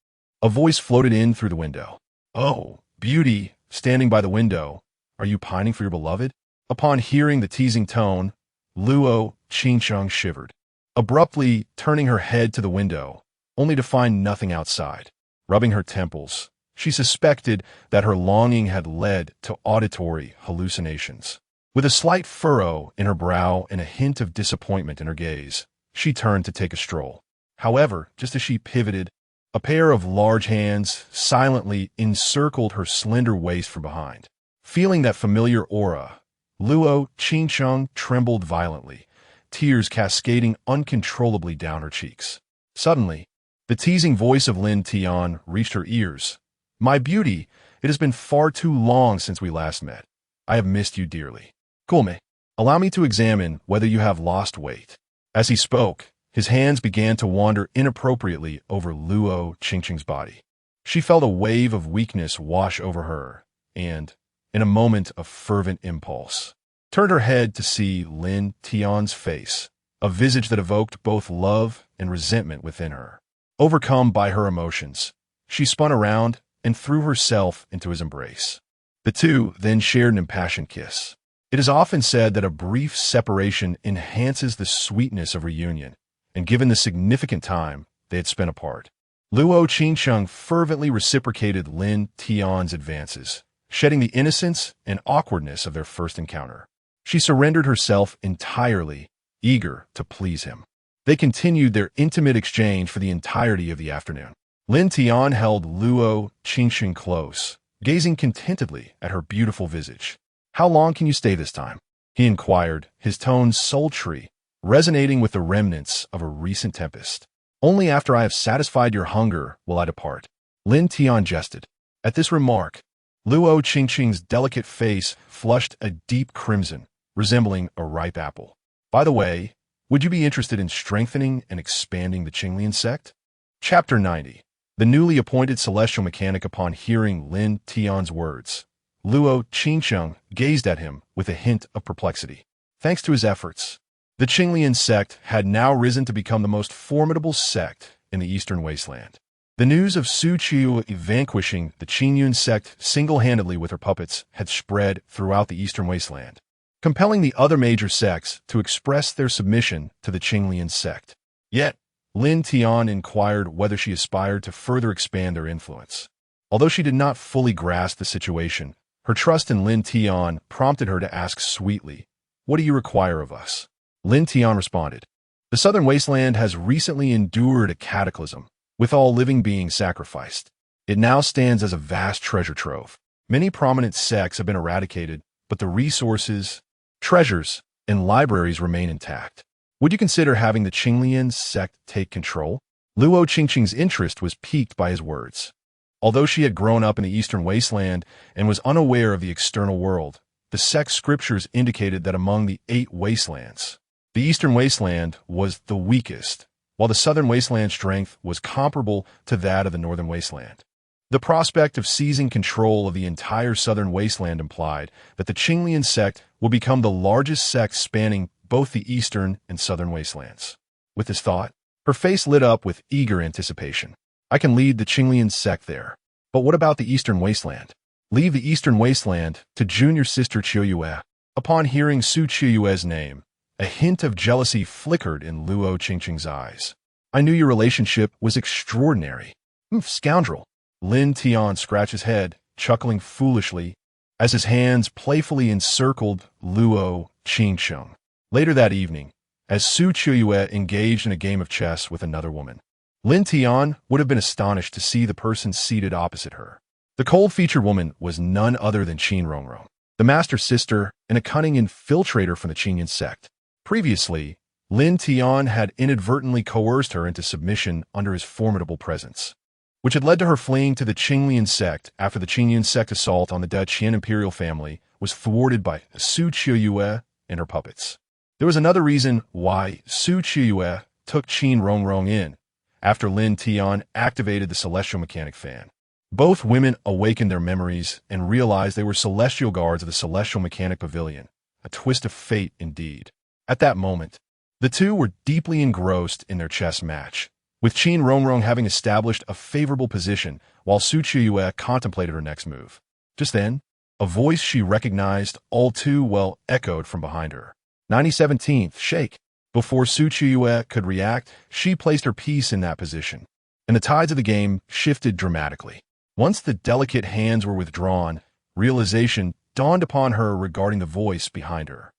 a voice floated in through the window. "Oh, beauty, standing by the window, are you pining for your beloved?" Upon hearing the teasing tone, Luo Qingsheng shivered, abruptly turning her head to the window, only to find nothing outside. Rubbing her temples, she suspected that her longing had led to auditory hallucinations. With a slight furrow in her brow and a hint of disappointment in her gaze, she turned to take a stroll. However, just as she pivoted, a pair of large hands silently encircled her slender waist from behind. Feeling that familiar aura, Luo Qingsheng trembled violently, tears cascading uncontrollably down her cheeks. Suddenly, the teasing voice of Lin Tian reached her ears. "My beauty, it has been far too long since we last met. I have missed you dearly. Kulme, allow me to examine whether you have lost weight." As he spoke, his hands began to wander inappropriately over Luo Qingsheng's body. She felt a wave of weakness wash over her, and, in a moment of fervent impulse, turned her head to see Lin Tian's face, a visage that evoked both love and resentment within her. Overcome by her emotions, she spun around and threw herself into his embrace. The two then shared an impassioned kiss. It is often said that a brief separation enhances the sweetness of reunion, and given the significant time they had spent apart, Luo Qingsheng fervently reciprocated Lin Tian's advances, shedding the innocence and awkwardness of their first encounter. She surrendered herself entirely, eager to please him. They continued their intimate exchange for the entirety of the afternoon. Lin Tian held Luo Qingsheng close, gazing contentedly at her beautiful visage. "How long can you stay this time?" he inquired, his tone sultry, resonating with the remnants of a recent tempest. "Only after I have satisfied your hunger will I depart." Lin Tian jested. At this remark, Luo Qingsheng's delicate face flushed a deep crimson, resembling a ripe apple. "By the way, would you be interested in strengthening and expanding the Qinglian sect?" Chapter 90. The newly appointed celestial mechanic. Upon hearing Lin Tian's words, Luo Qingsheng gazed at him with a hint of perplexity. Thanks to his efforts, the Qinglian sect had now risen to become the most formidable sect in the Eastern Wasteland. The news of Su Qiu vanquishing the Qingyun sect single-handedly with her puppets had spread throughout the Eastern Wasteland, compelling the other major sects to express their submission to the Qinglian sect. Yet, Lin Tian inquired whether she aspired to further expand their influence. Although she did not fully grasp the situation, her trust in Lin Tian prompted her to ask sweetly, "What do you require of us?" Lin Tian responded, "The Southern Wasteland has recently endured a cataclysm, with all living beings sacrificed. It now stands as a vast treasure trove. Many prominent sects have been eradicated, but the resources, treasures, and libraries remain intact. Would you consider having the Qinglian sect take control?" Luo Qingsheng's interest was piqued by his words. Although she had grown up in the Eastern Wasteland and was unaware of the external world, the sect scriptures indicated that among the 8 wastelands, the Eastern Wasteland was the weakest, while the Southern Wasteland's strength was comparable to that of the Northern Wasteland. The prospect of seizing control of the entire Southern Wasteland implied that the Qinglian sect will become the largest sect spanning both the Eastern and Southern Wastelands. With this thought, her face lit up with eager anticipation. "I can lead the Qinglian sect there. But what about the Eastern Wasteland?" "Leave the Eastern Wasteland to junior sister Qiuyue." Upon hearing Su Qiuyue's name, a hint of jealousy flickered in Luo Qingsheng's eyes. "I knew your relationship was extraordinary." Scoundrel." Lin Tian scratched his head, chuckling foolishly, as his hands playfully encircled Luo Qingsheng. Later that evening, as Su Qiuyue engaged in a game of chess with another woman, Lin Tian would have been astonished to see the person seated opposite her. The cold-featured woman was none other than Qin Rongrong. the master sister and a cunning infiltrator from the Demon Sect. Previously, Lin Tian had inadvertently coerced her into submission under his formidable presence, which had led to her fleeing to the Demon Sect after the Demon Sect assault on the Dutchian imperial family was thwarted by Su Qiuyue and her puppets. There was another reason why Su Qiuyue took Qin Rongrong in, after Lin Tian activated the celestial mechanic fan. Both women awakened their memories and realized they were celestial guards of the celestial mechanic pavilion, a twist of fate indeed. At that moment, the two were deeply engrossed in their chess match, with Qin Rongrong having established a favorable position while Su Qiuyue contemplated her next move. Just then, a voice she recognized all too well echoed from behind her. 97th, shake. Before Su Qiuyue could react, she placed her piece in that position, and the tides of the game shifted dramatically. Once the delicate hands were withdrawn, realization dawned upon her regarding the voice behind her.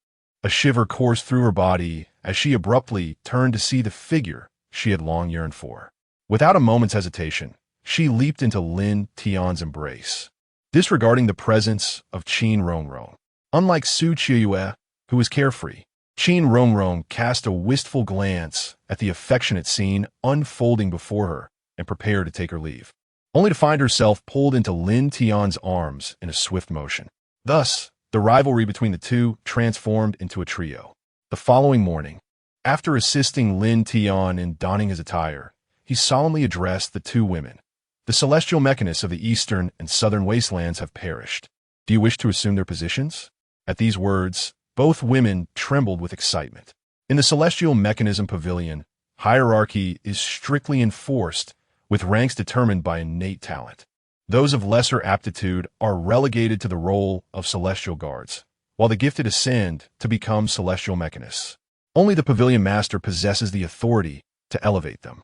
A shiver coursed through her body as she abruptly turned to see the figure she had long yearned for. Without a moment's hesitation, she leaped into Lin Tian's embrace, disregarding the presence of Qin Rongrong. Unlike Su Qiuyue, who was carefree, Qin Rongrong cast a wistful glance at the affectionate scene unfolding before her and prepared to take her leave, only to find herself pulled into Lin Tian's arms in a swift motion. Thus, the rivalry between the two transformed into a trio. The following morning, after assisting Lin Tian in donning his attire, he solemnly addressed the two women. The celestial mechanists of the eastern and southern wastelands have perished. Do you wish to assume their positions? At these words, both women trembled with excitement. In the celestial mechanism pavilion, hierarchy is strictly enforced, with ranks determined by innate talent. Those of lesser aptitude are relegated to the role of celestial guards, while the gifted ascend to become celestial mechanists. Only the pavilion master possesses the authority to elevate them.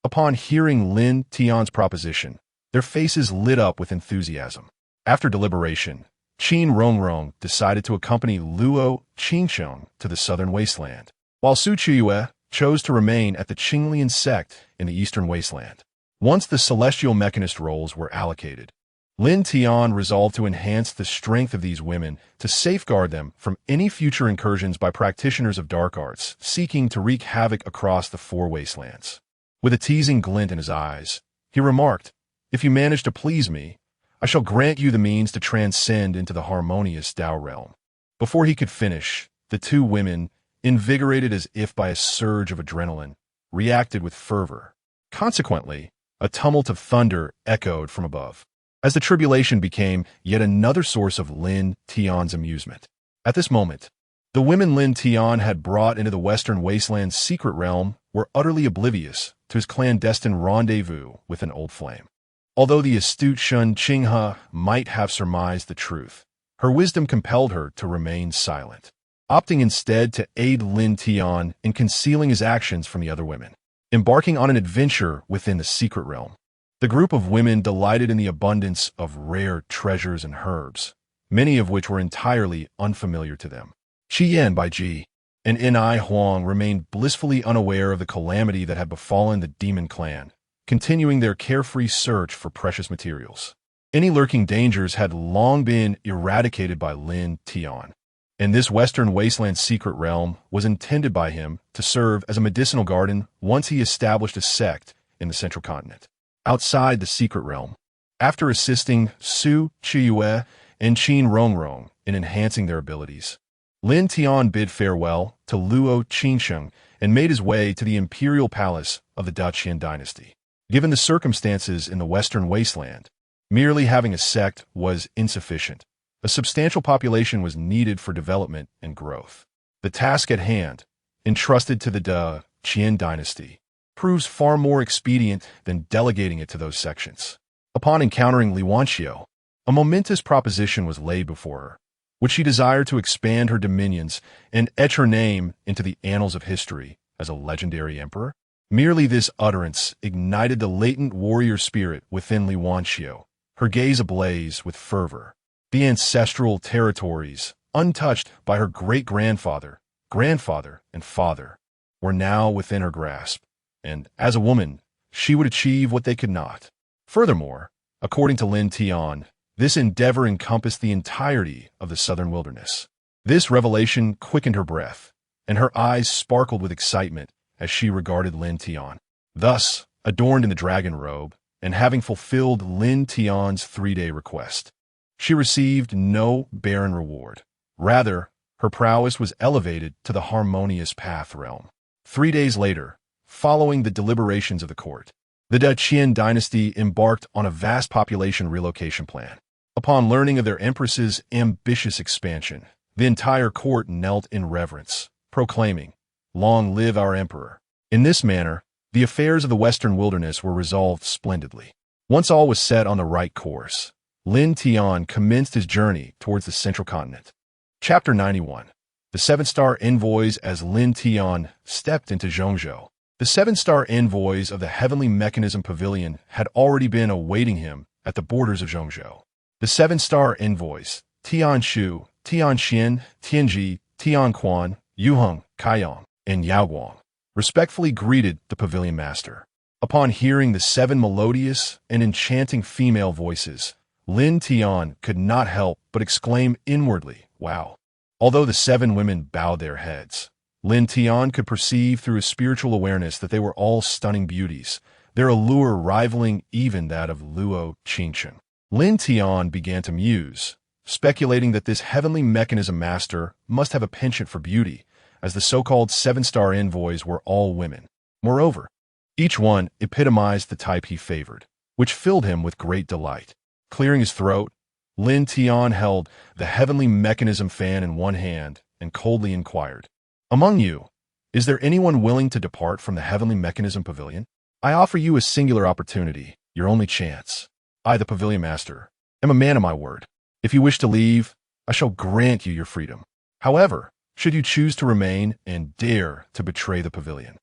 Upon hearing Lin Tian's proposition, their faces lit up with enthusiasm. After deliberation, Qin Rongrong decided to accompany Luo Changsheng to the southern wasteland, while Su Qiuyue chose to remain at the Qinglian sect in the eastern wasteland. Once the celestial mechanist roles were allocated, Lin Tian resolved to enhance the strength of these women to safeguard them from any future incursions by practitioners of dark arts seeking to wreak havoc across the four wastelands. With a teasing glint in his eyes, he remarked, "If you manage to please me, I shall grant you the means to transcend into the harmonious Dao realm." Before he could finish, the two women, invigorated as if by a surge of adrenaline, reacted with fervor. Consequently, a tumult of thunder echoed from above, as the tribulation became yet another source of Lin Tian's amusement. At this moment, the women Lin Tian had brought into the western wasteland's secret realm were utterly oblivious to his clandestine rendezvous with an old flame. Although the astute Shun Qinghe might have surmised the truth, her wisdom compelled her to remain silent, opting instead to aid Lin Tian in concealing his actions from the other women. Embarking on an adventure within the secret realm, the group of women delighted in the abundance of rare treasures and herbs, many of which were entirely unfamiliar to them. Qian Baiji and Ni Huang remained blissfully unaware of the calamity that had befallen the demon clan, continuing their carefree search for precious materials. Any lurking dangers had long been eradicated by Lin Tian, and this western wasteland secret realm was intended by him to serve as a medicinal garden once he established a sect in the central continent. Outside the secret realm, after assisting Su Qiuyue and Qin Rongrong in enhancing their abilities, Lin Tian bid farewell to Luo Changsheng and made his way to the imperial palace of the Dutchian dynasty. Given the circumstances in the western wasteland, merely having a sect was insufficient. A substantial population was needed for development and growth. The task at hand, entrusted to the Dutchian dynasty, proves far more expedient than delegating it to those sections. Upon encountering Li Wanxiu, a momentous proposition was laid before her, which she desired to expand her dominions and etch her name into the annals of history as a legendary emperor. Merely this utterance ignited the latent warrior spirit within Li Wanxiu, her gaze ablaze with fervor. The ancestral territories, untouched by her great-grandfather, grandfather, and father, were now within her grasp, and, as a woman, she would achieve what they could not. Furthermore, according to Lin Tian, This endeavor encompassed the entirety of the southern wilderness. This revelation quickened her breath, and her eyes sparkled with excitement as she regarded Lin Tian. Thus, adorned in the dragon robe, and having fulfilled Lin Tian's 3-day request, she received no barren reward. Rather, her prowess was elevated to the harmonious path realm. 3 days later, following the deliberations of the court, the Daqian dynasty embarked on a vast population relocation plan. Upon learning of their empress's ambitious expansion, the entire court knelt in reverence, proclaiming, "Long live our emperor." In this manner, the affairs of the western wilderness were resolved splendidly. Once all was set on the right course, Lin Tian commenced his journey towards the central continent. Chapter 91. The 7-star envoys. As Lin Tian stepped into Zhongzhou, the 7-star envoys of the Heavenly Mechanism Pavilion had already been awaiting him at the borders of Zhongzhou. The 7-star envoys, Tian Shu, Tian Xin, Tianji, Tian Quan, Yuheng, Kaiyang, and Yaoguang, respectfully greeted the pavilion master. Upon hearing the 7 melodious and enchanting female voices, Lin Tian could not help but exclaim inwardly, "Wow." Although the 7 women bowed their heads, Lin Tian could perceive through his spiritual awareness that they were all stunning beauties, their allure rivaling even that of Luo Changsheng. Lin Tian began to muse, speculating that this heavenly mechanism master must have a penchant for beauty, as the so-called 7-star envoys were all women. Moreover, each one epitomized the type he favored, which filled him with great delight. Clearing his throat, Lin Tian held the heavenly mechanism fan in one hand and coldly inquired, "Among you, is there anyone willing to depart from the heavenly mechanism pavilion? I offer you a singular opportunity, your only chance. I, the pavilion master, am a man of my word. If you wish to leave, I shall grant you your freedom. However, should you choose to remain and dare to betray the pavilion,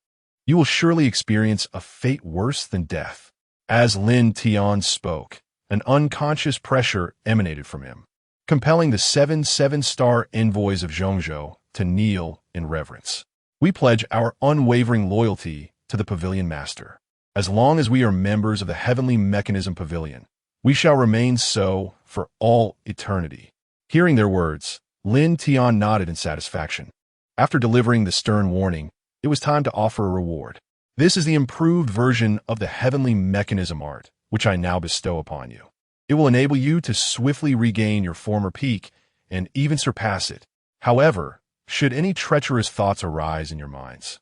you will surely experience a fate worse than death." As Lin Tian spoke, an unconscious pressure emanated from him, compelling the 7 7-star envoys of Zhongzhou to kneel in reverence. "We pledge our unwavering loyalty to the pavilion master. As long as we are members of the Heavenly Mechanism Pavilion, we shall remain so for all eternity." Hearing their words, Lin Tian nodded in satisfaction. After delivering the stern warning, it was time to offer a reward. "This is the improved version of the Heavenly Mechanism art, which I now bestow upon you. It will enable you to swiftly regain your former peak and even surpass it. However, should any treacherous thoughts arise in your minds,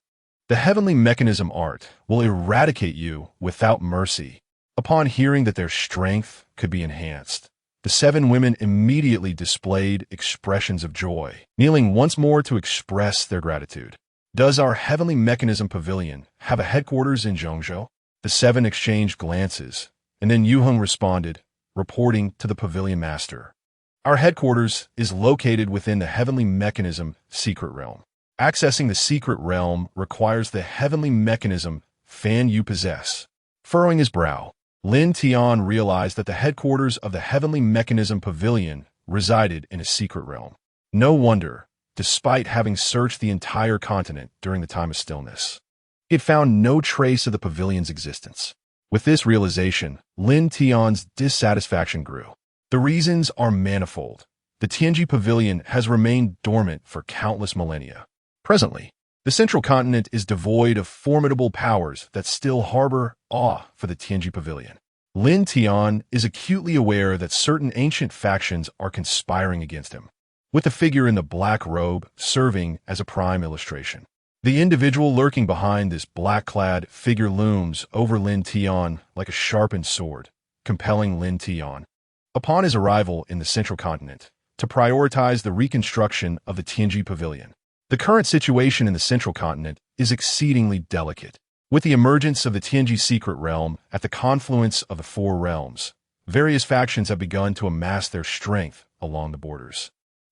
the Heavenly Mechanism art will eradicate you without mercy." Upon hearing that their strength could be enhanced, the 7 women immediately displayed expressions of joy, kneeling once more to express their gratitude. "Does our Heavenly Mechanism Pavilion have a headquarters in Zhongzhou?" The 7 exchanged glances, and then Yuheng responded, reporting to the pavilion master, "Our headquarters is located within the Heavenly Mechanism secret realm. Accessing the secret realm requires the Heavenly Mechanism fan you possess." Furrowing his brow, Lin Tian realized that the headquarters of the Heavenly Mechanism Pavilion resided in a secret realm. No wonder, despite having searched the entire continent during the time of stillness, he had found no trace of the pavilion's existence. With this realization, Lin Tian's dissatisfaction grew. The reasons are manifold. The Tianji Pavilion has remained dormant for countless millennia. Presently, the central continent is devoid of formidable powers that still harbor awe for the Tianji Pavilion. Lin Tian is acutely aware that certain ancient factions are conspiring against him, with the figure in the black robe serving as a prime illustration. The individual lurking behind this black-clad figure looms over Lin Tian like a sharpened sword, compelling Lin Tian, upon his arrival in the central continent, to prioritize the reconstruction of the Tianji Pavilion. The current situation in the central continent is exceedingly delicate. With the emergence of the Tianji secret realm at the confluence of the 4 realms, various factions have begun to amass their strength along the borders.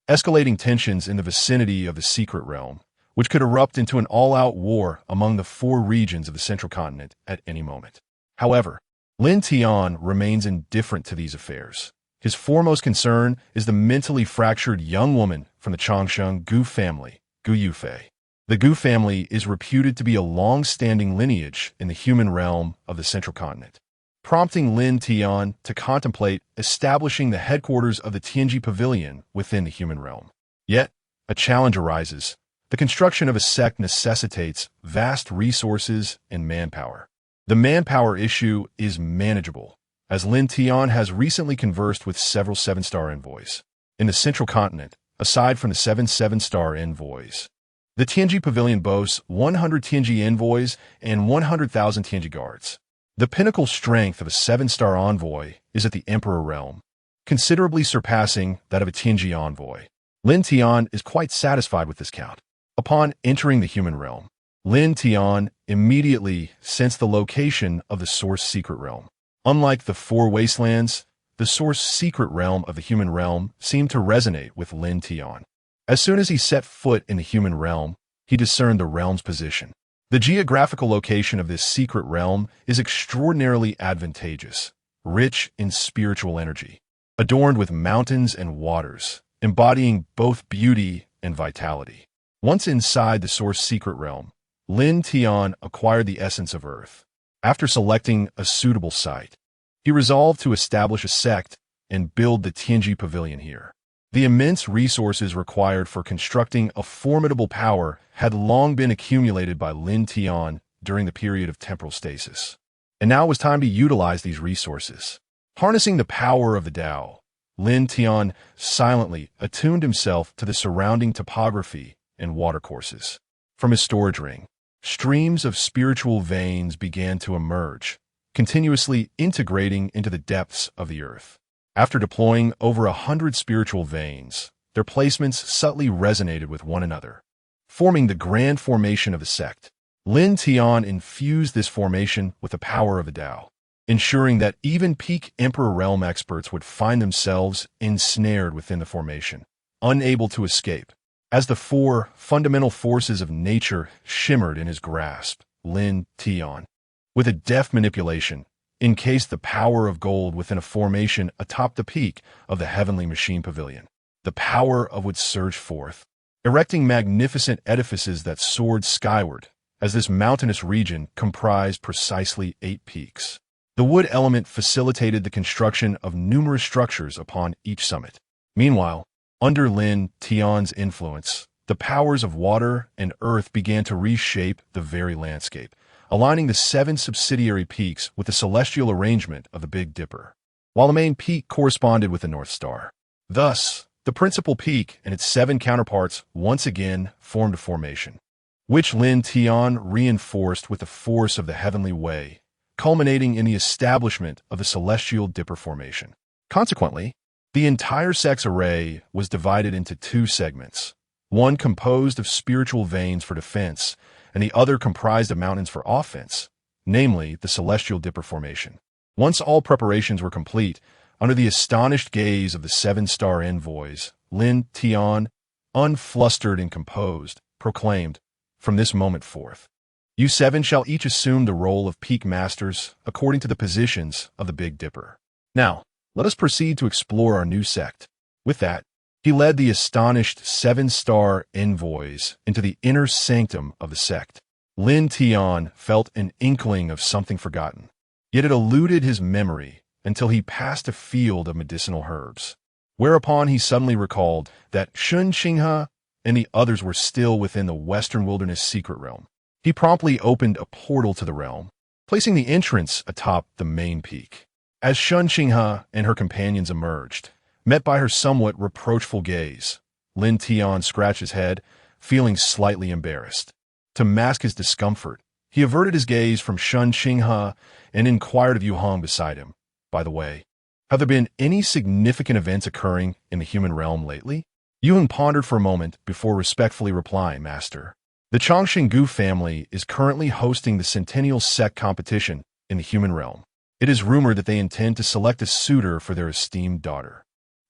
Escalating tensions in the vicinity of the secret realm, which could erupt into an all-out war among the 4 regions of the central continent at any moment. However, Lin Tian remains indifferent to these affairs. His foremost concern is the mentally fractured young woman from the Changsheng Gu family, Gu Yufei. The Gu family is reputed to be a long-standing lineage in the human realm of the central continent. prompting Lin Tian to contemplate establishing the headquarters of the Tianji Pavilion within the human realm. Yet, a challenge arises. The construction of a sect necessitates vast resources and manpower. The manpower issue is manageable, as Lin Tian has recently conversed with several 7-star envoys. In the central continent, aside from the 7-star envoys, the Tianji Pavilion boasts 100 Tianji envoys and 100,000 Tianji guards. The pinnacle strength of a 7-star envoy is at the Emperor realm, considerably surpassing that of a Tianji envoy. Lin Tian is quite satisfied with this count. Upon entering the human realm, Lin Tian immediately sensed the location of the Source Secret Realm. Unlike the Four Wastelands, the Source Secret Realm of the human realm seemed to resonate with Lin Tian. As soon as he set foot in the human realm, he discerned the realm's position. The geographical location of this secret realm is extraordinarily advantageous, rich in spiritual energy, adorned with mountains and waters, embodying both beauty and vitality. Once inside the Source Secret Realm, Lin Tian acquired the essence of Earth. After selecting a suitable site, he resolved to establish a sect and build the Tianji Pavilion here. The immense resources required for constructing a formidable power had long been accumulated by Lin Tian during the period of temporal stasis. And now it was time to utilize these resources. Harnessing the power of the Dao, Lin Tian silently attuned himself to the surrounding topography and watercourses. From his storage ring, streams of spiritual veins began to emerge, continuously integrating into the depths of the earth. After deploying over 100 spiritual veins, their placements subtly resonated with one another, forming the grand formation of the sect. Lin Tian infused this formation with the power of the Dao, ensuring that even peak Emperor realm experts would find themselves ensnared within the formation, unable to escape. As the 4 fundamental forces of nature shimmered in his grasp, Lin Tian, with a deft manipulation, encased the power of gold within a formation atop the peak of the Heavenly Machine Pavilion. The power of would surged forth, erecting magnificent edifices that soared skyward, as this mountainous region comprised precisely 8 peaks. The wood element facilitated the construction of numerous structures upon each summit. Meanwhile, under Lin Tian's influence, the powers of water and earth began to reshape the very landscape, aligning the 7 subsidiary peaks with the celestial arrangement of the Big Dipper, while the main peak corresponded with the North Star. Thus, the principal peak and its 7 counterparts once again formed a formation, which Lin Tian reinforced with the force of the Heavenly Way, culminating in the establishment of the Celestial Dipper Formation. Consequently, the entire sect's array was divided into 2 segments, one composed of spiritual veins for defense, and the other comprised of mountains for offense, namely the Celestial Dipper Formation. Once all preparations were complete, under the astonished gaze of the 7-star envoys, Lin Tian, unflustered and composed, proclaimed, "From this moment forth, you 7 shall each assume the role of peak masters according to the positions of the Big Dipper. Now, let us proceed to explore our new sect." With that, he led the astonished 7-star envoys into the inner sanctum of the sect. Lin Tian felt an inkling of something forgotten, yet it eluded his memory until he passed a field of medicinal herbs, whereupon he suddenly recalled that Changsheng and the others were still within the Western Wilderness secret realm. He promptly opened a portal to the realm, placing the entrance atop the main peak. As Changsheng and her companions emerged, met by her somewhat reproachful gaze, Lin Tian scratched his head, feeling slightly embarrassed. To mask his discomfort, he averted his gaze from Changsheng and inquired of Yu Hong beside him, "By the way, have there been any significant events occurring in the human realm lately?" Yu Hong pondered for a moment before respectfully replying, "Master, the Changsheng family is currently hosting the Centennial Sect competition in the human realm. It is rumored that they intend to select a suitor for their esteemed daughter,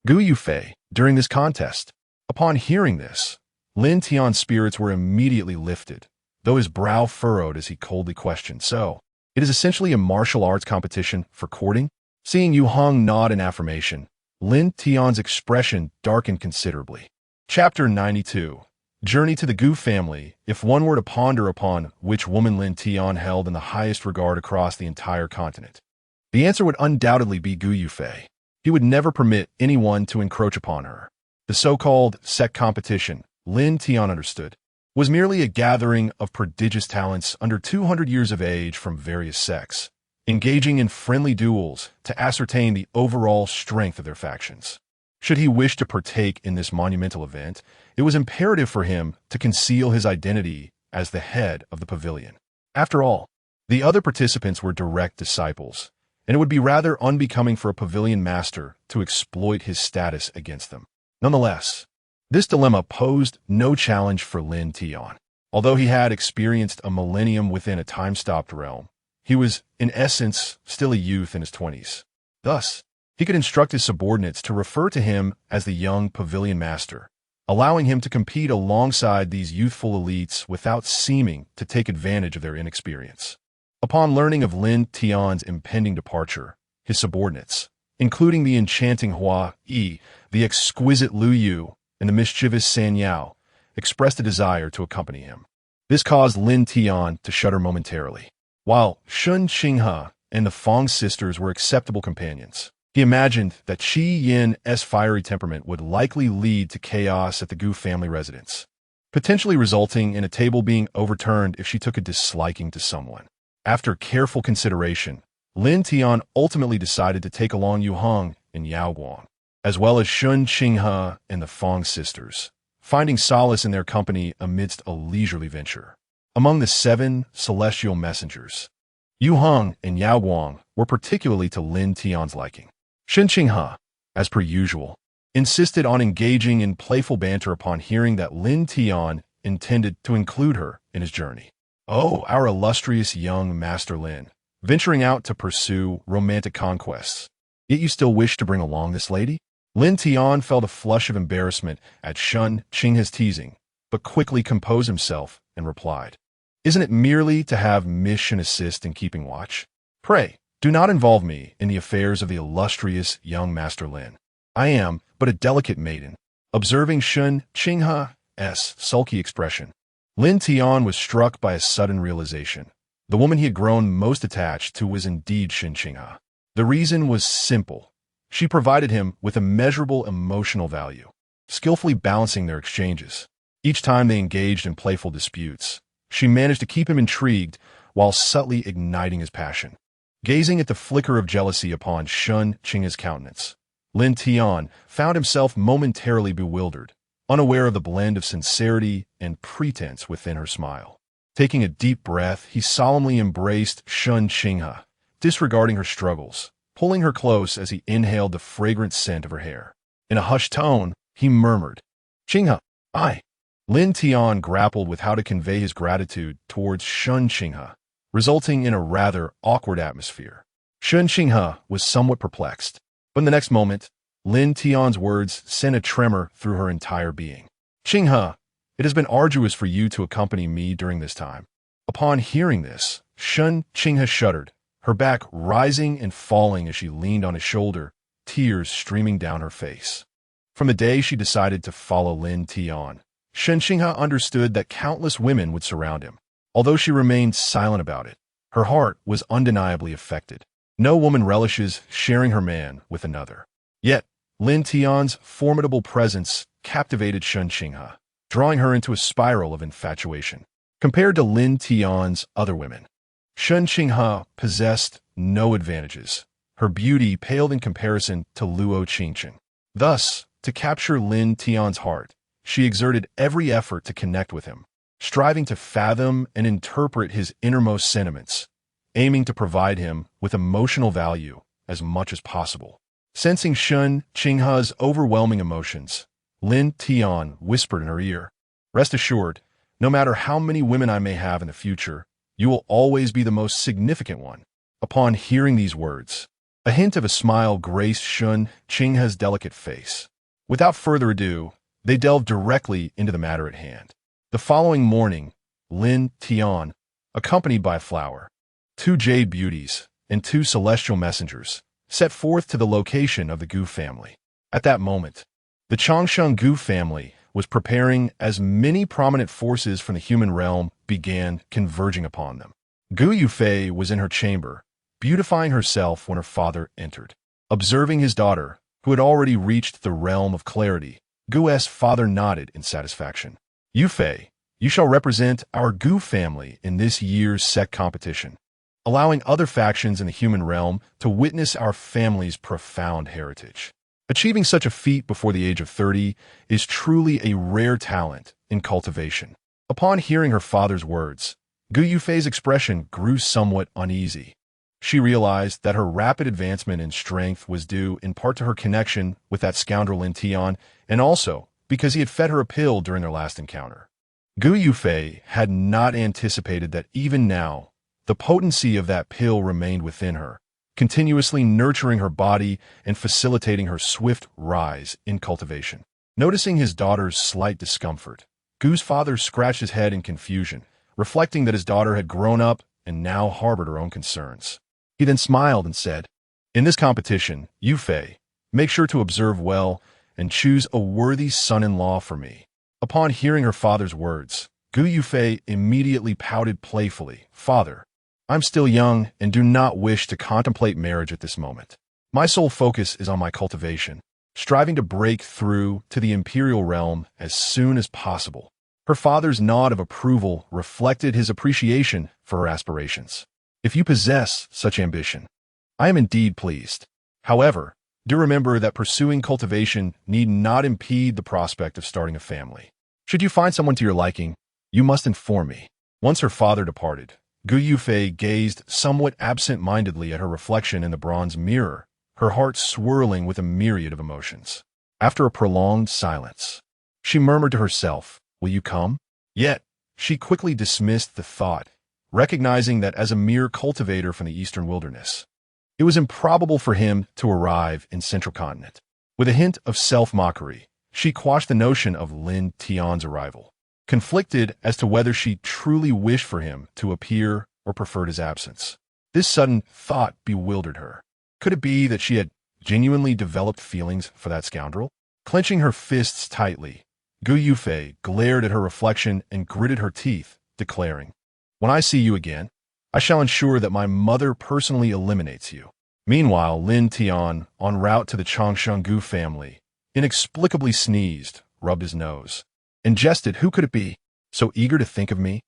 Gu Yufei, during this contest." Upon hearing this, Lin Tian's spirits were immediately lifted, though his brow furrowed as he coldly questioned, "So, it is essentially a martial arts competition for courting?" Seeing Yu Hong nod in affirmation, Lin Tian's expression darkened considerably. Chapter 92. Journey to the Gu family. If one were to ponder upon which woman Lin Tian held in the highest regard across the entire continent, The answer would undoubtedly be Gu Yufei. He would never permit anyone to encroach upon her. The so-called sect competition, Lin Tian understood, was merely a gathering of prodigious talents under 200 years of age from various sects, engaging in friendly duels to ascertain the overall strength of their factions. Should he wish to partake in this monumental event, it was imperative for him to conceal his identity as the head of the pavilion. After all, the other participants were direct disciples, and it would be rather unbecoming for a pavilion master to exploit his status against them. Nonetheless, this dilemma posed no challenge for Lin Tian. Although he had experienced a millennium within a time-stopped realm, he was, in essence, still a youth in his 20s. Thus, he could instruct his subordinates to refer to him as the young pavilion master, allowing him to compete alongside these youthful elites without seeming to take advantage of their inexperience. Upon learning of Lin Tian's impending departure, his subordinates, including the enchanting Hua Yi, the exquisite Lu Yu, and the mischievous San Yao, expressed a desire to accompany him. This caused Lin Tian to shudder momentarily. While Shun Qinghe and the Fong sisters were acceptable companions, he imagined that Qi Yin's fiery temperament would likely lead to chaos at the Gu family residence, potentially resulting in a table being overturned if she took a disliking to someone. After careful consideration, Lin Tian ultimately decided to take along Yu Hong and Yao Guang, as well as Shun Qinghe and the Fong sisters, finding solace in their company amidst a leisurely venture. Among the 7 celestial messengers, Yu Hong and Yao Guang were particularly to Lin Tian's liking. Shun Qinghe, as per usual, insisted on engaging in playful banter upon hearing that Lin Tian intended to include her in his journey. Oh, our illustrious young Master Lin, venturing out to pursue romantic conquests. Yet you still wish to bring along this lady? Lin Tian felt a flush of embarrassment at Shun Qinghe's teasing, but quickly composed himself and replied, "Isn't it merely to have Miss Shun assist in keeping watch? Pray, do not involve me in the affairs of the illustrious young Master Lin. I am but a delicate maiden." Observing Shun Qinghe's sulky expression, Lin Tian was struck by a sudden realization. The woman he had grown most attached to was indeed Shun Qinghe. The reason was simple. She provided him with immeasurable emotional value, skillfully balancing their exchanges. Each time they engaged in playful disputes, she managed to keep him intrigued while subtly igniting his passion. Gazing at the flicker of jealousy upon Shun Qinghe's countenance, Lin Tian found himself momentarily bewildered, unaware of the blend of sincerity and pretense within her smile. Taking a deep breath, he solemnly embraced Shun Qinghe, disregarding her struggles, pulling her close as he inhaled the fragrant scent of her hair. In a hushed tone, he murmured, "Qinghe, I." Lin Tian grappled with how to convey his gratitude towards Shun Qinghe, resulting in a rather awkward atmosphere. Shun Qinghe was somewhat perplexed, but in the next moment, Lin Tian's words sent a tremor through her entire being. "Qinghe, it has been arduous for you to accompany me during this time." Upon hearing this, Shun Qinghe shuddered, her back rising and falling as she leaned on his shoulder, tears streaming down her face. From the day she decided to follow Lin Tian, Shun Qinghe understood that countless women would surround him. Although she remained silent about it, her heart was undeniably affected. No woman relishes sharing her man with another. Yet, Lin Tian's formidable presence captivated Shun Qinghe, drawing her into a spiral of infatuation. Compared to Lin Tian's other women, Shun Qinghe possessed no advantages. Her beauty paled in comparison to Luo Qingchen. Thus, to capture Lin Tian's heart, she exerted every effort to connect with him, striving to fathom and interpret his innermost sentiments, aiming to provide him with emotional value as much as possible. Sensing Shun Qinghe's overwhelming emotions, Lin Tian whispered in her ear, "Rest assured, no matter how many women I may have in the future, you will always be the most significant one." Upon hearing these words, a hint of a smile graced Shun Qinghe's delicate face. Without further ado, they delved directly into the matter at hand. The following morning, Lin Tian, accompanied by a flower, 2 jade beauties, and 2 celestial messengers, set forth to the location of the Gu family. At that moment, the Changsheng Gu family was preparing as many prominent forces from the human realm began converging upon them. Gu Yufei was in her chamber, beautifying herself when her father entered. Observing his daughter, who had already reached the realm of clarity, Gu's father nodded in satisfaction. Yufei, you shall represent our Gu family in this year's sect competition, allowing other factions in the human realm to witness our family's profound heritage. Achieving such a feat before the age of 30 is truly a rare talent in cultivation. Upon hearing her father's words, Gu Yufei's expression grew somewhat uneasy. She realized that her rapid advancement in strength was due in part to her connection with that scoundrel Lin Tian, and also because he had fed her a pill during their last encounter. Gu Yufei had not anticipated that even now, the potency of that pill remained within her, continuously nurturing her body and facilitating her swift rise in cultivation. Noticing his daughter's slight discomfort, Gu's father scratched his head in confusion, reflecting that his daughter had grown up and now harbored her own concerns. He then smiled and said, "In this competition, Yufei, make sure to observe well and choose a worthy son-in-law for me." Upon hearing her father's words, Gu Yufei immediately pouted playfully, "Father, I'm still young and do not wish to contemplate marriage at this moment. My sole focus is on my cultivation, striving to break through to the imperial realm as soon as possible." Her father's nod of approval reflected his appreciation for her aspirations. "If you possess such ambition, I am indeed pleased. However, do remember that pursuing cultivation need not impede the prospect of starting a family. Should you find someone to your liking, you must inform me." Once her father departed, Gu Yufei gazed somewhat absent-mindedly at her reflection in the bronze mirror, her heart swirling with a myriad of emotions. After a prolonged silence, she murmured to herself, "Will you come?" Yet, she quickly dismissed the thought, recognizing that as a mere cultivator from the eastern wilderness, it was improbable for him to arrive in Central Continent. With a hint of self-mockery, she quashed the notion of Lin Tian's arrival, conflicted as to whether she truly wished for him to appear or preferred his absence. This sudden thought bewildered her. Could it be that she had genuinely developed feelings for that scoundrel? Clenching her fists tightly, Gu Yufei glared at her reflection and gritted her teeth, declaring, "When I see you again, I shall ensure that my mother personally eliminates you." Meanwhile, Lin Tian, en route to the Changsheng Gu family, inexplicably sneezed, rubbed his nose, and jested, "Who could it be, so eager to think of me?"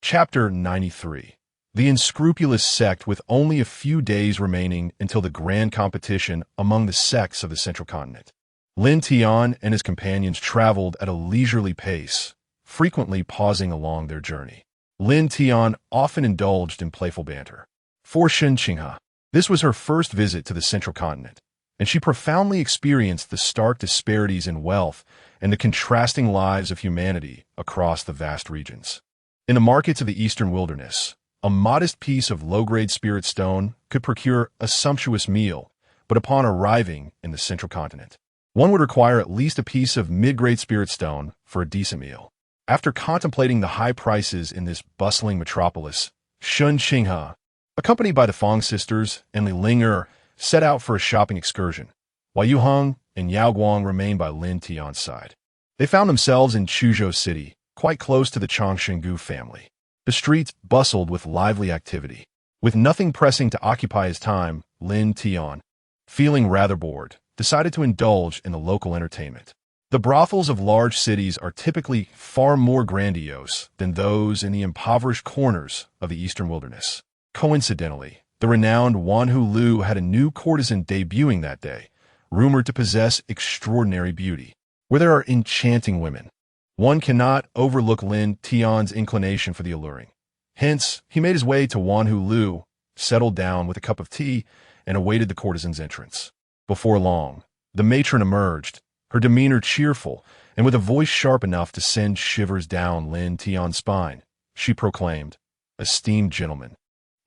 Chapter 93. The unscrupulous sect. With only a few days remaining until the grand competition among the sects of the Central Continent, Lin Tian and his companions traveled at a leisurely pace, frequently pausing along their journey. Lin Tian often indulged in playful banter. For Changsheng, this was her first visit to the Central Continent, and she profoundly experienced the stark disparities in wealth and the contrasting lives of humanity across the vast regions. In the markets of the eastern wilderness, a modest piece of low-grade spirit stone could procure a sumptuous meal, but upon arriving in the Central Continent, one would require at least a piece of mid-grade spirit stone for a decent meal. After contemplating the high prices in this bustling metropolis, Changsheng, accompanied by the Fong sisters and Li Linger, set out for a shopping excursion, while Yu Heng and Yao Guang remained by Lin Tian's side. They found themselves in Chuzhou City, quite close to the Changsheng Gu family. The streets bustled with lively activity. With nothing pressing to occupy his time, Lin Tian, feeling rather bored, decided to indulge in the local entertainment. The brothels of large cities are typically far more grandiose than those in the impoverished corners of the eastern wilderness. Coincidentally, the renowned Wan Hu Lu had a new courtesan debuting that day, rumored to possess extraordinary beauty. Where there are enchanting women, one cannot overlook Lin Tian's inclination for the alluring. Hence, he made his way to Wan Hu Lu, settled down with a cup of tea, and awaited the courtesan's entrance. Before long, the matron emerged, her demeanor cheerful, and with a voice sharp enough to send shivers down Lin Tian's spine. She proclaimed, "Esteemed gentlemen,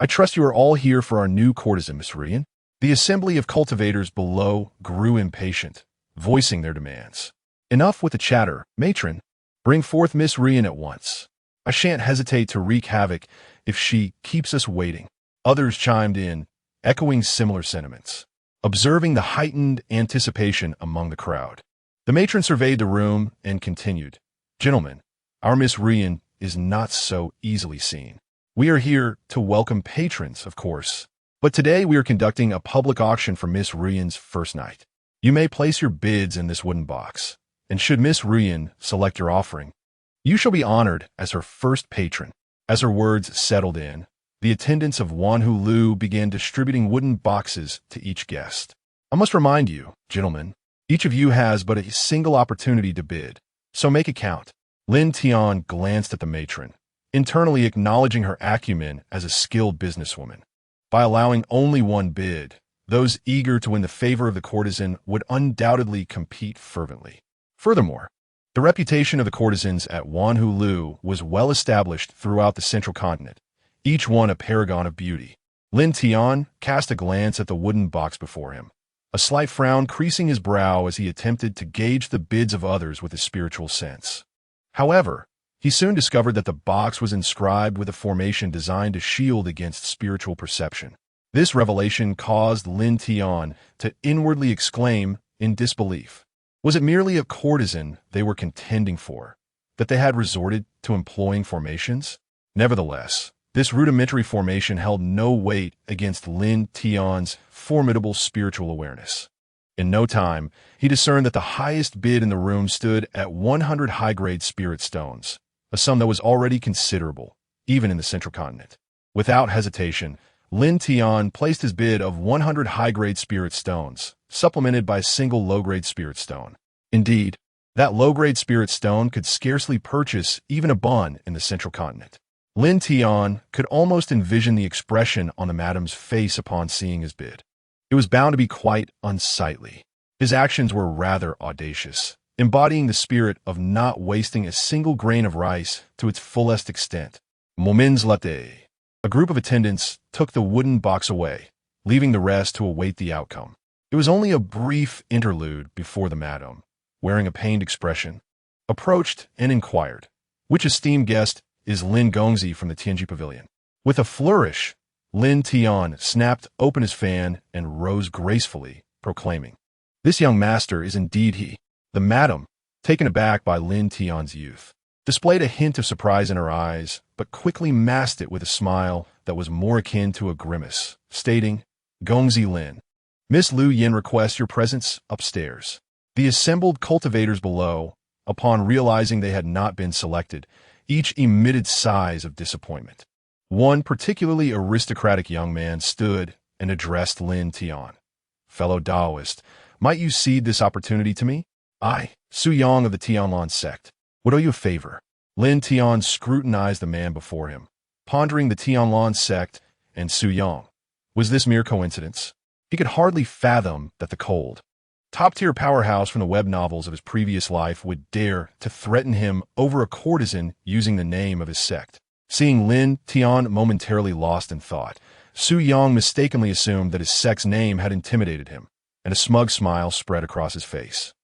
I trust you are all here for our new courtesan, Miss Rian." The assembly of cultivators below grew impatient, voicing their demands. "Enough with the chatter, matron. Bring forth Miss Rian at once. I shan't hesitate to wreak havoc if she keeps us waiting." Others chimed in, echoing similar sentiments. Observing the heightened anticipation among the crowd, the matron surveyed the room and continued, "Gentlemen, our Miss Rian is not so easily seen. We are here to welcome patrons, of course, But today we are conducting a public auction for Miss Ruyan's first night. You may place your bids in this wooden box, and should Miss Ruyan select your offering, you shall be honored as her first patron. As her words settled in, the attendants of Wanhu Lu began distributing wooden boxes to each guest. I must remind you, gentlemen, each of you has but a single opportunity to bid, so make it count. Lin Tian glanced at the matron, internally acknowledging her acumen as a skilled businesswoman. By allowing only one bid, those eager to win the favor of the courtesan would undoubtedly compete fervently. Furthermore, the reputation of the courtesans at Wanhu Lu was well established throughout the central continent, each one a paragon of beauty. Lin Tian cast a glance at the wooden box before him, a slight frown creasing his brow as he attempted to gauge the bids of others with his spiritual sense. However, he soon discovered that the box was inscribed with a formation designed to shield against spiritual perception. This revelation caused Lin Tian to inwardly exclaim in disbelief. Was it merely a courtesan they were contending for, that they had resorted to employing formations? Nevertheless, this rudimentary formation held no weight against Lin Tian's formidable spiritual awareness. In no time, he discerned that the highest bid in the room stood at 100 high-grade spirit stones, a sum that was already considerable, even in the central continent. Without hesitation, Lin Tian placed his bid of 100 high-grade spirit stones, supplemented by a single low-grade spirit stone. Indeed, that low-grade spirit stone could scarcely purchase even a bun in the central continent. Lin Tian could almost envision the expression on the madam's face upon seeing his bid. It was bound to be quite unsightly. His actions were rather audacious, embodying the spirit of not wasting a single grain of rice to its fullest extent. Moments later, a group of attendants took the wooden box away, leaving the rest to await the outcome. It was only a brief interlude before the madam, wearing a pained expression, approached and inquired, "Which esteemed guest is Lin Gongzi from the Tianji Pavilion?" With a flourish, Lin Tian snapped open his fan and rose gracefully, proclaiming, "This young master is indeed he." The madam, taken aback by Lin Tian's youth, displayed a hint of surprise in her eyes, but quickly masked it with a smile that was more akin to a grimace, stating, "Gongzi Lin, Miss Lu Yin requests your presence upstairs." The assembled cultivators below, upon realizing they had not been selected, each emitted sighs of disappointment. One particularly aristocratic young man stood and addressed Lin Tian. "Fellow Taoist, might you cede this opportunity to me? I, Su Yang of the Tianlan sect, would owe you a favor." Lin Tian scrutinized the man before him, pondering the Tianlan sect and Su Yang. Was this mere coincidence? He could hardly fathom that the cold, top-tier powerhouse from the web novels of his previous life would dare to threaten him over a courtesan using the name of his sect. Seeing Lin Tian momentarily lost in thought, Su Yang mistakenly assumed that his sect's name had intimidated him, and a smug smile spread across his face,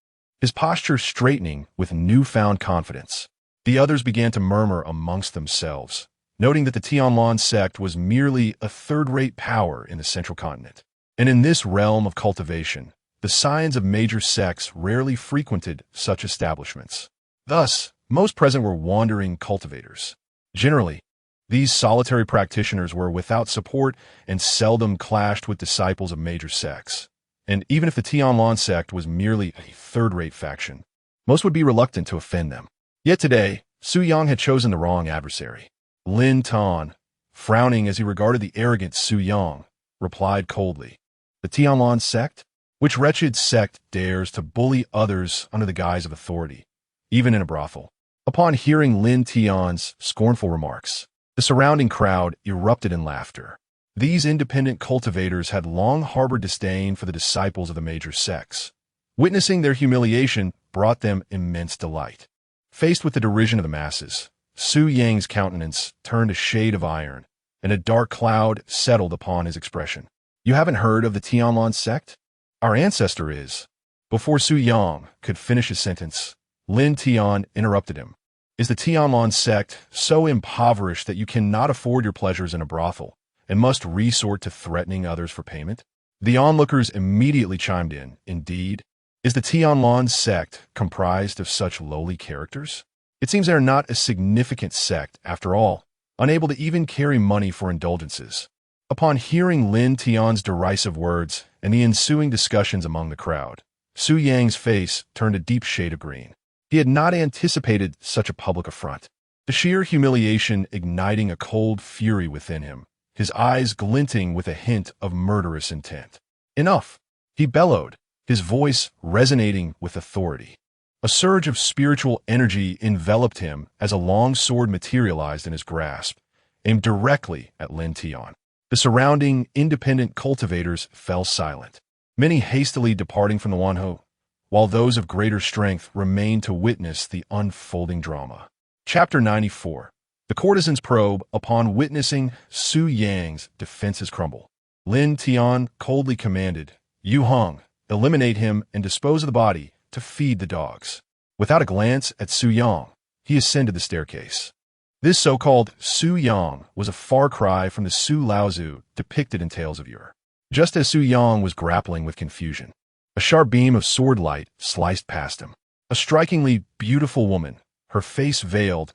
his posture straightening with newfound confidence. The others began to murmur amongst themselves, noting that the Tianlan sect was merely a third-rate power in the central continent. And in this realm of cultivation, the scions of major sects rarely frequented such establishments. Thus, most present were wandering cultivators. Generally, these solitary practitioners were without support and seldom clashed with disciples of major sects. And even if the Tianlan sect was merely a third-rate faction, most would be reluctant to offend them. Yet today, Su Yang had chosen the wrong adversary. Lin Tian, frowning as he regarded the arrogant Su Yang, replied coldly, "The Tianlan sect? Which wretched sect dares to bully others under the guise of authority, even in a brothel?" Upon hearing Lin Tian's scornful remarks, the surrounding crowd erupted in laughter. These independent cultivators had long harbored disdain for the disciples of the major sects. Witnessing their humiliation brought them immense delight. Faced with the derision of the masses, Su Yang's countenance turned a shade of iron, and a dark cloud settled upon his expression. "You haven't heard of the Tianlan sect? Our ancestor is." Before Su Yang could finish his sentence, Lin Tian interrupted him. "Is the Tianlan sect so impoverished that you cannot afford your pleasures in a brothel and must resort to threatening others for payment?" The onlookers immediately chimed in. "Indeed, is the Tianlan sect comprised of such lowly characters? It seems they are not a significant sect after all, unable to even carry money for indulgences." Upon hearing Lin Tian's derisive words and the ensuing discussions among the crowd, Su Yang's face turned a deep shade of green. He had not anticipated such a public affront, the sheer humiliation igniting a cold fury within him, his eyes glinting with a hint of murderous intent. "Enough!" he bellowed, his voice resonating with authority. A surge of spiritual energy enveloped him as a long sword materialized in his grasp, aimed directly at Lin Tian. The surrounding independent cultivators fell silent, many hastily departing from the Wanhou, while those of greater strength remained to witness the unfolding drama. Chapter 94. The courtesan's probe upon witnessing Su Yang's defenses crumble. Lin Tian coldly commanded, "Yu Hong, eliminate him and dispose of the body to feed the dogs." Without a glance at Su Yang, he ascended the staircase. This so-called Su Yang was a far cry from the Su Laozu depicted in Tales of Yore. Just as Su Yang was grappling with confusion, a sharp beam of sword light sliced past him. A strikingly beautiful woman, her face veiled,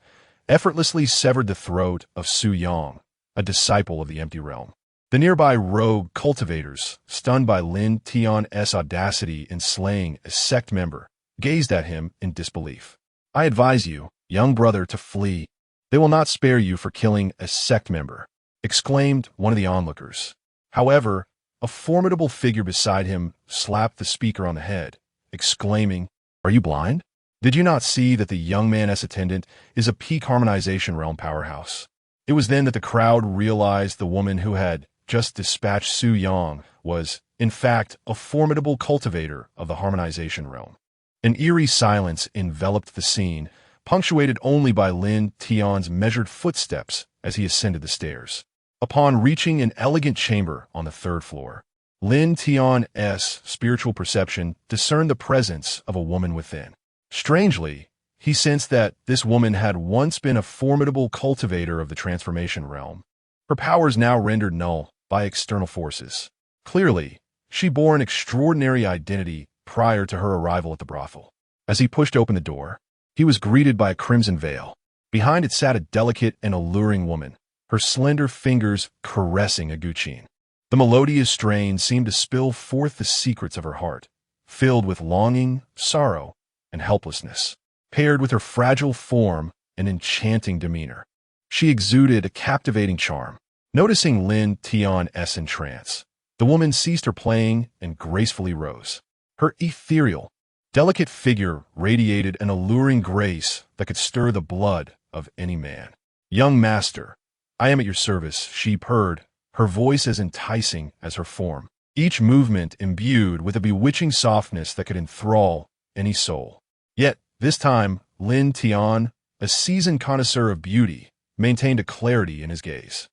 effortlessly severed the throat of Su Yang, a disciple of the Empty Realm. The nearby rogue cultivators, stunned by Lin Tian's audacity in slaying a sect member, gazed at him in disbelief. "I advise you, young brother, to flee. They will not spare you for killing a sect member," exclaimed one of the onlookers. However, a formidable figure beside him slapped the speaker on the head, exclaiming, "Are you blind? Did you not see that the young man's attendant is a peak harmonization realm powerhouse?" It was then that the crowd realized the woman who had just dispatched Su Yang was, in fact, a formidable cultivator of the harmonization realm. An eerie silence enveloped the scene, punctuated only by Lin Tian's measured footsteps as he ascended the stairs. Upon reaching an elegant chamber on the 3rd floor, Lin Tian's spiritual perception discerned the presence of a woman within. Strangely, he sensed that this woman had once been a formidable cultivator of the transformation realm, her powers now rendered null by external forces. Clearly, she bore an extraordinary identity prior to her arrival at the brothel. As he pushed open the door, he was greeted by a crimson veil. Behind it sat a delicate and alluring woman, her slender fingers caressing a guqin. The melodious strain seemed to spill forth the secrets of her heart, filled with longing, sorrow, and helplessness. Paired with her fragile form and enchanting demeanor, she exuded a captivating charm. Noticing Lin Tian's entrance, the woman ceased her playing and gracefully rose. Her ethereal, delicate figure radiated an alluring grace that could stir the blood of any man. "Young master, I am at your service," she purred, her voice as enticing as her form, each movement imbued with a bewitching softness that could enthrall any soul. Yet, this time, Lin Tian, a seasoned connoisseur of beauty, maintained a clarity in his gaze.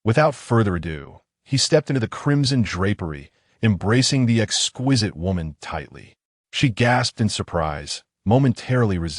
Without further ado, he stepped into the crimson drapery, embracing the exquisite woman tightly. She gasped in surprise, momentarily resisting